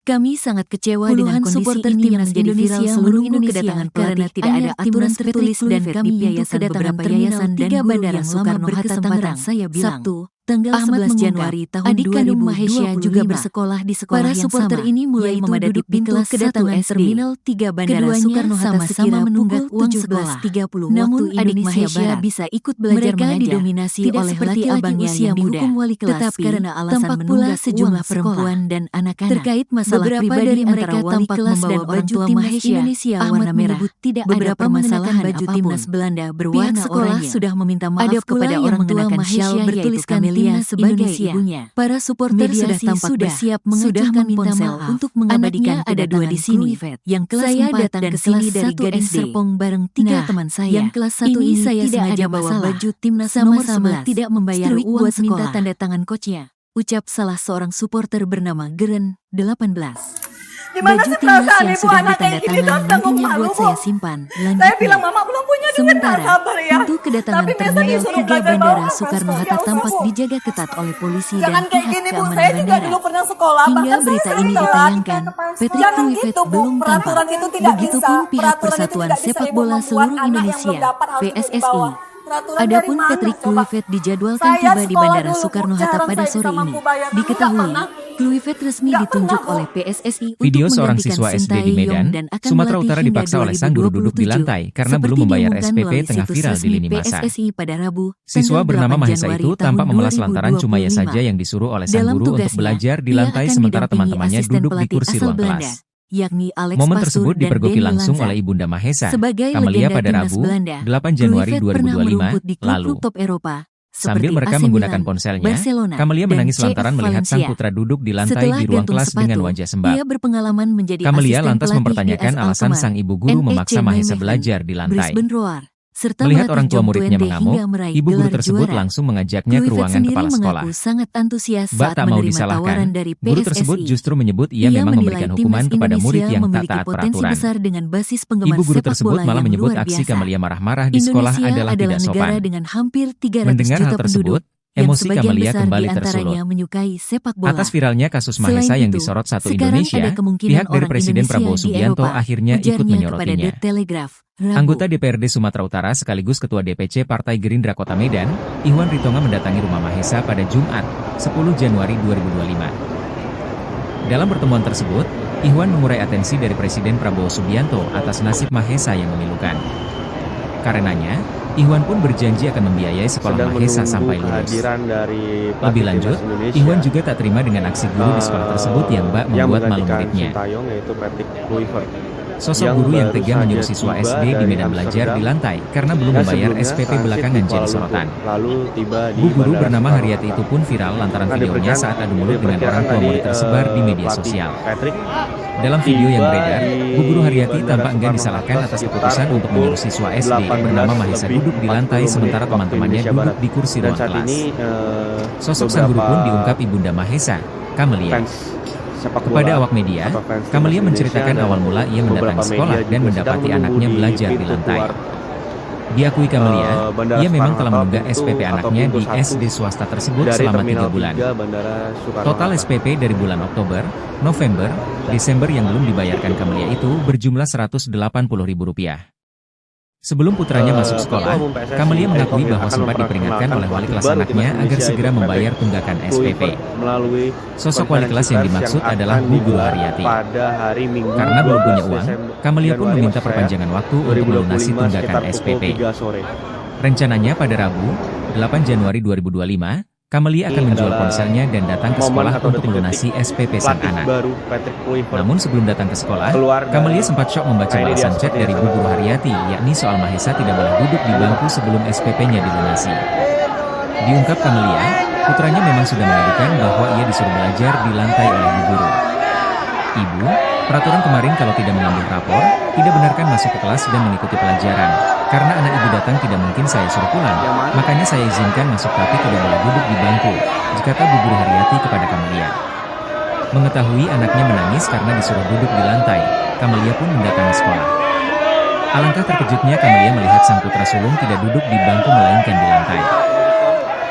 Kami sangat kecewa dengan kondisi supporter ini yang menjadi viral seluruh Indonesia kedatangan karena tidak ada aturan tertulis dan kami yayasan beberapa yayasan dan Bandara Soekarno-Hatta Tangerang. Saya bilang, Sabtu, tanggal 11 Januari tahun 2025 Mahesya juga bersekolah di sekolah yang sama. Para supporter ini mulai memadati pintu kedatangan Terminal 3 Bandara Soekarno-Hatta sekira menunggak uang 17.30. Namun adik Mahesya bisa ikut belajar mengajar. Mereka didominasi oleh laki-laki usia yang dihukum wali kelas tetapi karena alasan menunggak sejumlah perempuan dan anak-anak. Terkait masalah beberapa dari mereka tampak membawa baju timnas Indonesia warna merah. Tidak ada permasalahan baju timnas Belanda berwarna oranye. Sudah meminta maaf kepada orang tua Mahesya bertuliskan timnas sebagai ibunya. Para supporter sudah tampak bersiap mengajukan ponsel untuk mengabadikan ada dua di sini. Yang kelas 4 dan kelas 1 Gading Serpong bareng 3 teman saya. Yang kelas 1 ini saya sengaja bawa baju timnas sama-sama tidak membayar uang buat minta tanda tangan coachnya. Ucap salah seorang supporter bernama Geren, 18. Gimana sih perasaan ibu anak kayak gini tuh tanggung malu buat saya simpan. Saya bilang mama belum punya duit, Sementara, sabar ya. pintu kedatangan Terminal 3 Bandara Soekarno-Hatta tampak dijaga ketat oleh polisi Jangan dan kayak pihak gini Bu, keamanan saya juga bandara. dulu pernah sekolah. Hingga bahkan berita saya ini sering ditayangkan, telat. Patrick Jangan Kluivert gitu, Bu. belum tampak. Peraturan itu tidak Begitupun bisa. pihak Peraturan itu Persatuan tidak bisa Sepak Ibu Bola membuat Seluruh anak yang Indonesia, belum dapat harus duduk di PSSI. bawah. Peraturan dari Adapun mana, Patrick coba? Kluivert dijadwalkan Saya tiba di sekolah Bandara dulu, Bu. Soekarno-Hatta Jarang pada saya bisa sore ini. mampu bayar. Dulu Diketahui, nggak pernah. Kluivert resmi Nggak ditunjuk pernah, Bu. oleh PSSI Video untuk seorang menggantikan siswa SD di Sintayong Medan, dan akan Sumatera melatih Utara hingga dipaksa oleh sang guru duduk di 2027. lantai karena belum Seperti membayar diumumkan SPP melalui tengah situs viral di resmi lini masa. PSSI pada Rabu, Siswa tanggal bernama 8 Mahesa Januari itu tahun tampak memelas lantaran cuma ia 2025. saja yang disuruh oleh sang Dalam guru untuk tugasnya, belajar di ia lantai akan sementara didampingi teman-temannya asisten duduk di pelatih kursi asal ruang Belanda, kelas. yakni Alex Momen Pastur tersebut dan dipergoki Denny langsung Lanza. oleh Ibunda Mahesa, Sebagai Kamelia legenda pada timnas Rabu, Belanda, 8 Januari Kluivert pernah 2025, merumput di lalu. klub-klub top Eropa, Sambil seperti mereka AC menggunakan Milan, ponselnya, Barcelona, Kamelia dan menangis CF lantaran melihat sang Valencia. putra duduk di lantai Setelah di ruang gantung kelas dengan sepatu, wajah sembab. ia berpengalaman menjadi Kamelia asisten lantas pelatih mempertanyakan di AS alasan Alkmaar, sang ibu guru NEC memaksa Mahesa Nijmegen, belajar di lantai. Brisbane Roar, serta Melihat melatih orang tua John muridnya Twente mengamuk, hingga meraih ibu guru gelar tersebut juara. langsung mengajaknya ke Kluivert ruangan sendiri kepala sekolah. mengaku sangat antusias Bak saat tak mau menerima disalahkan, tawaran dari guru PSSI. tersebut justru menyebut ia memang menilai memberikan hukuman timnas kepada murid Indonesia yang tak memiliki taat potensi peraturan. besar dengan basis penggemar Ibu guru sepak tersebut bola malah yang menyebut luar aksi biasa. Kamelia marah-marah di sekolah Indonesia adalah tidak negara sopan. dengan hampir 300 Mendengar juta hal tersebut, penduduk, yang emosi sebagian Kamelia besar kembali diantaranya tersulut. menyukai sepak bola. Atas viralnya kasus Selain Mahesa yang itu, disorot Satu sekarang Indonesia, ada kemungkinan pihak dari orang Presiden Indonesia Prabowo di Subianto Eropa, akhirnya ikut ujarnya kepada menyorotnya. The Telegraph, Rabu. Anggota DPRD Sumatera Utara sekaligus Ketua DPC Partai Gerindra Kota Medan, Iwan Ritonga mendatangi rumah Mahesa pada Jumat, 10 Januari 2025. Dalam pertemuan tersebut, Ihwan mengurai atensi dari Presiden Prabowo Subianto atas nasib Mahesa yang memilukan. Karenanya, Ihwan pun berjanji akan membiayai sekolah sedang Mahesa menunggu sampai lulus. kehadiran dari Lebih pelatih lanjut, timnas Indonesia Ihwan juga tak terima dengan aksi guru di sekolah tersebut yang bak yang membuat malu menggantikan muridnya. Sintayong, yaitu Patrick Kluivert. Sosok yang guru yang baru tega saja menyuruh siswa tiba SD di dari medan belajar Amsterdam di lantai karena belum yang membayar sebelumnya SPP transit belakangan di jadi Kuala sorotan. Lumpur, lalu tiba di Bu guru Bandara bernama Soekarno Haryati Hatta. itu pun viral lantaran Nah, videonya saat adu mulut dengan orang tua murid tersebar di media pelatih sosial. Patrick Dalam video yang tiba beredar, di Bu guru Haryati Bandara tampak enggan Soekarno disalahkan Hatta atas sekitar keputusan untuk pukul menyuruh siswa SD 18 bernama Mahesa lebih duduk di 40 lantai menit sementara waktu teman-temannya Indonesia duduk Barat. di kursi Dan ruang saat kelas. ini Sosok sang guru pun diungkap Ibunda Mahesa, Kamelia. fans sepak bola Kepada awak media, atau fans Kamelia timnas menceritakan Indonesia awal dan mula ia beberapa mendatangi sekolah media dan juga mendapati sedang anaknya menunggu belajar di pintu lantai. keluar Diakui Kamelia, Bandara ia memang Soekarno telah Hatta, menunggah pintu SPP atau anaknya pintu di satu SD swasta tersebut dari selama 3 Terminal bulan. 3 Bandara Soekarno Total Hatta. SPP dari bulan Oktober, November, Desember yang belum dibayarkan Kamelia itu berjumlah Rp180.000. Sebelum putranya masuk sekolah, Ketua Umum PSSI, Kamelia mengakui Erick bahwa Thohir, sempat akan diperingatkan oleh wali memperkenalkan kelas pelatih anaknya baru agar timnas segera Indonesia, membayar Patrick tunggakan SPP. Kluivert melalui Sosok wali kelas yang dimaksud konferensi pers adalah yang Bu Guru akan Haryati. digelar pada hari Minggu Karena belum punya 12 uang, Desember Kamelia pun Januari meminta maksud saya, perpanjangan waktu untuk melunasi 2025 tunggakan sekitar pukul SPP. 3 sore. Rencananya pada Rabu, 8 Januari 2025, Kamelia akan Ini menjual adalah ponselnya dan datang ke momen sekolah atau untuk detik-detik melunasi SPP sang pelatih anak. baru Patrick Kluivert Namun sebelum datang ke sekolah, keluar dari- Kamelia sempat syok membaca Nah, ini dia balasan chat dari Bu Guru Haryati, yakni soal Mahesa tidak boleh duduk di bangku sebelum SPP-nya dilunasi. Diungkap Kamelia, putranya memang sudah mengadukan bahwa ia disuruh belajar di lantai oleh Bu Guru. Ibu, peraturan kemarin kalau tidak mengambil rapor, tidak benarkan masuk ke kelas dan mengikuti pelajaran. Karena anak ibu datang tidak mungkin saya suruh pulang, makanya saya izinkan masuk tapi tidak boleh duduk di bangku, kata Bu Guru Haryati kepada Kamelia. Mengetahui anaknya menangis karena disuruh duduk di lantai, Kamelia pun mendatangi sekolah. Alangkah terkejutnya Kamelia melihat sang putra sulung tidak duduk di bangku melainkan di lantai.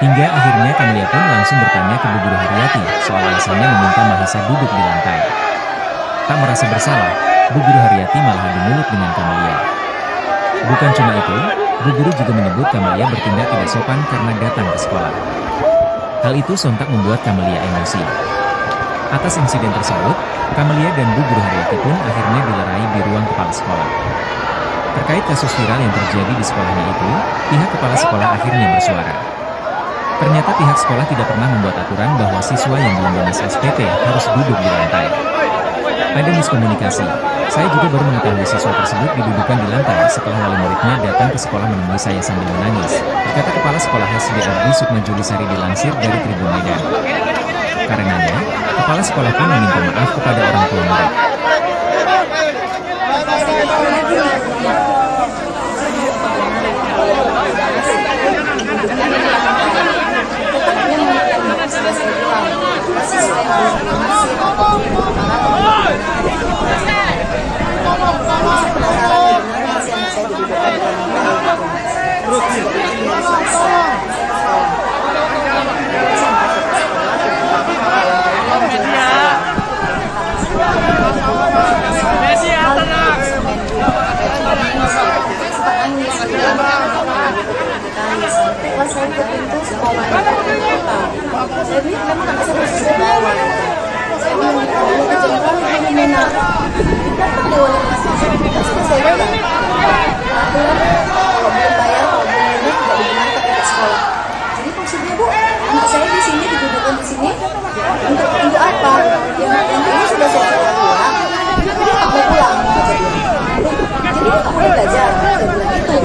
Hingga akhirnya Kamelia pun langsung bertanya ke Bu Guru Haryati soal alasannya meminta Mahesa duduk di lantai. Tak merasa bersalah, Bu Guru Haryati malah adu mulut dengan Kamelia. Bukan cuma itu, Bu Guru juga menyebut Kamelia bertindak tidak sopan karena datang ke sekolah. Hal itu sontak membuat Kamelia emosi. Atas insiden tersebut, Kamelia dan Bu Guru Haryati pun akhirnya dilerai di ruang kepala sekolah. Terkait kasus viral yang terjadi di sekolahnya itu, pihak kepala sekolah akhirnya bersuara. Ternyata pihak sekolah tidak pernah membuat aturan bahwa siswa yang belum lunas SPP harus duduk di lantai. Ada miskomunikasi. Saya juga baru mengetahui siswa tersebut didudukan di lantai setelah wali muridnya datang ke sekolah menemui saya sambil menangis, kata Kepala Sekolah SD Abdi Sukma Julisari dilansir dari Tribun Medan. Karenanya, Kepala Sekolah pun meminta maaf kepada orang tua murid. Pas saya ke pintu sekolah saya bilang kamu tak bisa masuk ke bawah. Saya bilang mau ke jengkol ini mana? Datang dia wali kelas. Sudah saya bilang kalau belum bayar kalau belum lunas tidak dibenarkan ke sekolah. Jadi maksudnya Bu, anak saya di sini didudukkan di sini untuk apa? Yang ini sudah saya suruh pulang, tapi dia tak mau pulang. Jadi dia tak boleh belajar. Saya bilang gitu.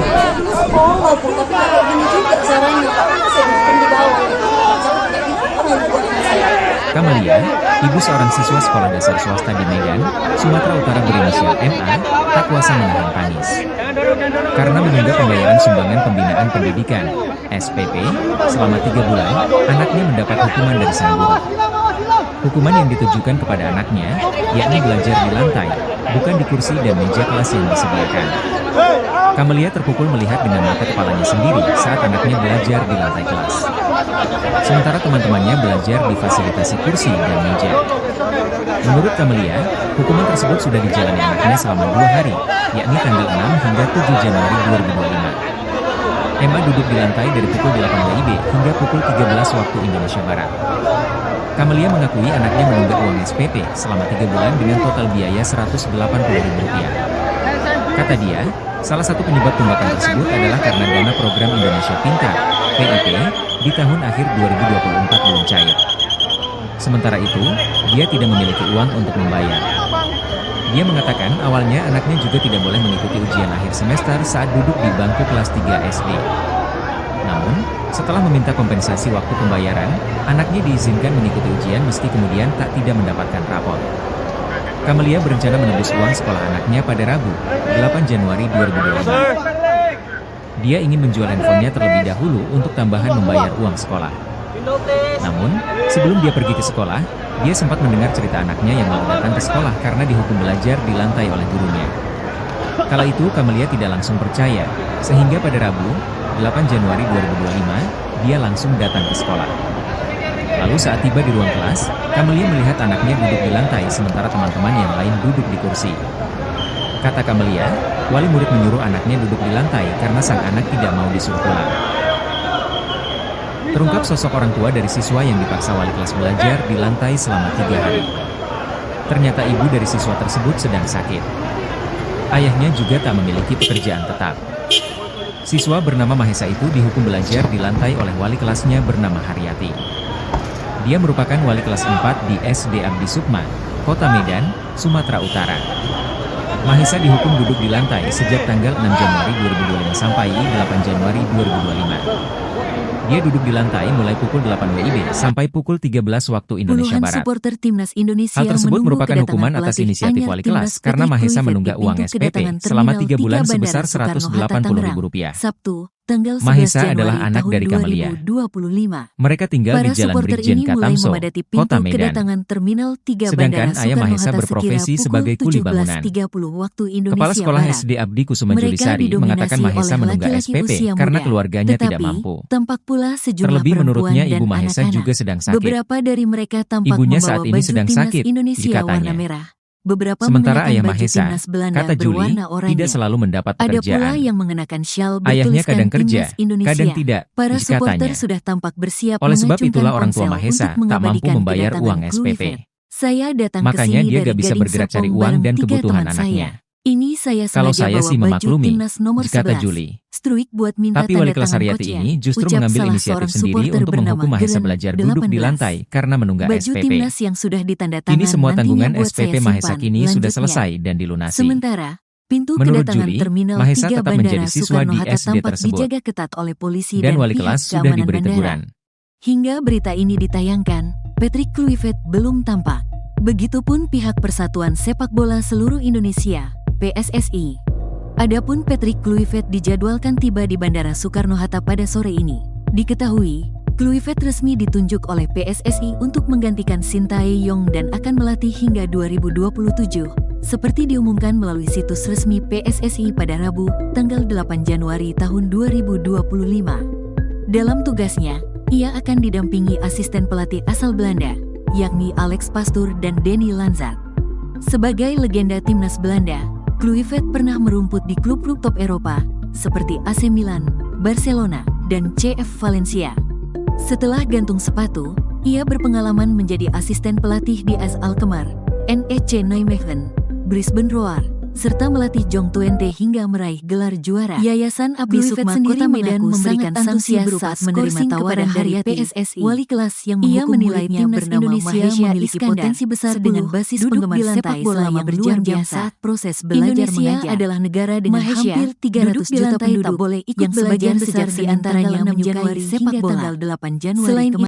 Oh nggak Bu, tapi kayak gini juga caranya. Saya dudukkan di bawah. Kamelia, ibu seorang siswa sekolah dasar swasta di Medan, Sumatera Utara berinisial MA, tak kuasa menahan tangis. Karena menunda pembayaran sumbangan pembinaan pendidikan, SPP, selama 3 bulan, anaknya mendapat hukuman dari sang guru. Hukuman yang ditujukan kepada anaknya, yakni belajar di lantai, bukan di kursi dan meja kelas yang disediakan. Kamelia terpukul melihat dengan mata kepalanya sendiri saat anaknya belajar di lantai kelas. Sementara teman-temannya belajar di fasilitasi kursi dan meja. Menurut Kamelia, hukuman tersebut sudah dijalani anaknya selama 2 hari, yakni tanggal 6 hingga 7 Januari 2025. Emma duduk di lantai dari pukul 8 WIB hingga pukul 13 waktu Indonesia Barat. Kamelia mengakui anaknya menunggak uang SPP selama 3 bulan dengan total biaya Rp180.000. Kata dia, salah satu penyebab tunggakan tersebut adalah karena dana program Indonesia Pintar (PIP) di tahun akhir 2024 belum cair. Sementara itu, dia tidak memiliki uang untuk membayar. Dia mengatakan awalnya anaknya juga tidak boleh mengikuti ujian akhir semester saat duduk di bangku kelas 3 SD. Namun, setelah meminta kompensasi waktu pembayaran, anaknya diizinkan mengikuti ujian meski kemudian tidak mendapatkan rapor. Kamelia berencana menebus uang sekolah anaknya pada Rabu, 8 Januari 2025. Dia ingin menjual handphonenya terlebih dahulu untuk tambahan membayar uang sekolah. Namun, sebelum dia pergi ke sekolah, dia sempat mendengar cerita anaknya yang mau datang ke sekolah karena dihukum belajar di lantai oleh gurunya. Kala itu Kamelia tidak langsung percaya, sehingga pada Rabu, 8 Januari 2025, dia langsung datang ke sekolah. Lalu saat tiba di ruang kelas, Kamelia melihat anaknya duduk di lantai sementara teman-teman yang lain duduk di kursi. Kata Kamelia, wali murid menyuruh anaknya duduk di lantai karena sang anak tidak mau disuruh pulang. Terungkap sosok orang tua dari siswa yang dipaksa wali kelas belajar di lantai selama 3 hari. Ternyata ibu dari siswa tersebut sedang sakit. Ayahnya juga tak memiliki pekerjaan tetap. Siswa bernama Mahesa itu dihukum belajar di lantai oleh wali kelasnya bernama Haryati. Dia merupakan wali kelas 4 di SD Abdi Sukma, Kota Medan, Sumatera Utara. Mahesa dihukum duduk di lantai sejak tanggal 6 Januari 2025 sampai 8 Januari 2025. Dia duduk di lantai mulai pukul 8 WIB sampai pukul 13 waktu Indonesia Puluhan Barat. supporter timnas Indonesia Hal tersebut menunggu merupakan kedatangan hukuman atas pelatih inisiatif anyar wali kelas timnas karena Patrick Mahesa Kluivert menunggak di uang pintu SPP kedatangan selama Terminal 3 bulan 3 sebesar Bandara Soekarno-Hatta Rp180.000. Sabtu, tanggal 11 Mahesa Januari adalah anak tahun dari Kamelia. 2025. Mereka tinggal Para di Jalan supporter Brigjen ini mulai Katamso, memadati pintu Kota Medan. kedatangan Terminal 3 Sedangkan Bandara ayah Mahesa Soekarno-Hatta berprofesi sekira sebagai pukul kuli bangunan. 17.30 waktu Indonesia Kepala Sekolah Barat. SD Abdi Kusuma Mereka Julisari didominasi mengatakan Mahesa oleh menunggak laki-laki SPP usia karena muda. keluarganya tidak Tetapi, mampu. tampak pula sejumlah Terlebih perempuan menurutnya dan ibu Mahesa anak-anak. juga sedang sakit. Beberapa dari mereka tampak Ibunya membawa saat ini baju sedang timnas sakit, Indonesia warna dikatanya. merah. Beberapa Sementara mengenakan ayah baju Mahesa, timnas Belanda kata Juli, berwarna oranye. tidak selalu mendapat Ada pula pekerjaan. yang mengenakan syal Ayahnya bertuliskan kadang kerja, timnas Indonesia. kadang tidak, Para supporter katanya. sudah tampak bersiap Oleh sebab mengacungkan itulah orang tua ponsel Mahesa untuk tak mampu mengabadikan membayar kedatangan uang SPP. Kluivert. Saya datang ke Makanya sini dia dari gak bisa Gading bergerak cari Serpong uang bareng dan 3 kebutuhan teman anaknya. saya. Ini saya Kalau sengaja saya bawa sih baju memaklumi, timnas nomor kata 11. Juli. Struik buat minta Tapi wali tanda kelas tangan Haryati coachnya. ini justru Ucap mengambil salah inisiatif seorang sendiri supporter untuk bernama menghukum Mahesa Geren, belajar duduk di 18. lantai karena menunggak Baju SPP. timnas yang sudah ditandatangan Kini semua tanggungan nantinya buat SPP saya Mahesa simpan. kini sudah Lanjutnya. selesai dan dilunasi. Sementara, pintu Menurut kedatangan Juli, Terminal Mahesa 3 tetap menjadi Bandara siswa di Soekarno-Hatta SD tampak tersebut. dijaga ketat oleh polisi Dan dan wali pihak kelas sudah keamanan diberi bandara. teguran. Hingga berita ini ditayangkan, Patrick Kluivert belum tampak. Begitupun pihak Persatuan Sepak Bola Seluruh Indonesia, PSSI. Adapun Patrick Kluivert dijadwalkan tiba di Bandara Soekarno-Hatta pada sore ini. Diketahui, Kluivert resmi ditunjuk oleh PSSI untuk menggantikan Sintayong dan akan melatih hingga 2027, seperti diumumkan melalui situs resmi PSSI pada Rabu, tanggal 8 Januari tahun 2025. Dalam tugasnya, ia akan didampingi asisten pelatih asal Belanda, yakni Alex Pastoor dan Denny Lanzat. Sebagai legenda timnas Belanda, Kluivert pernah merumput di klub-klub top Eropa, seperti AC Milan, Barcelona, dan CF Valencia. Setelah gantung sepatu, ia berpengalaman menjadi asisten pelatih di AS Alkmaar, NEC Nijmegen, Brisbane Roar, serta melatih Jong Twente hingga meraih gelar juara. Yayasan Abdi Sukma Kota Medan memberikan sanksi berupa menerima tawaran dari PSSI. Wali kelas yang menghukum muridnya bernama Mahesha memiliki potensi besar dengan basis penggemar sepak bola yang berjam-jam saat proses belajar mengajar. adalah negara dengan hampir 300 juta penduduk yang sebagian besar di antaranya menyukai sepak bola. Selain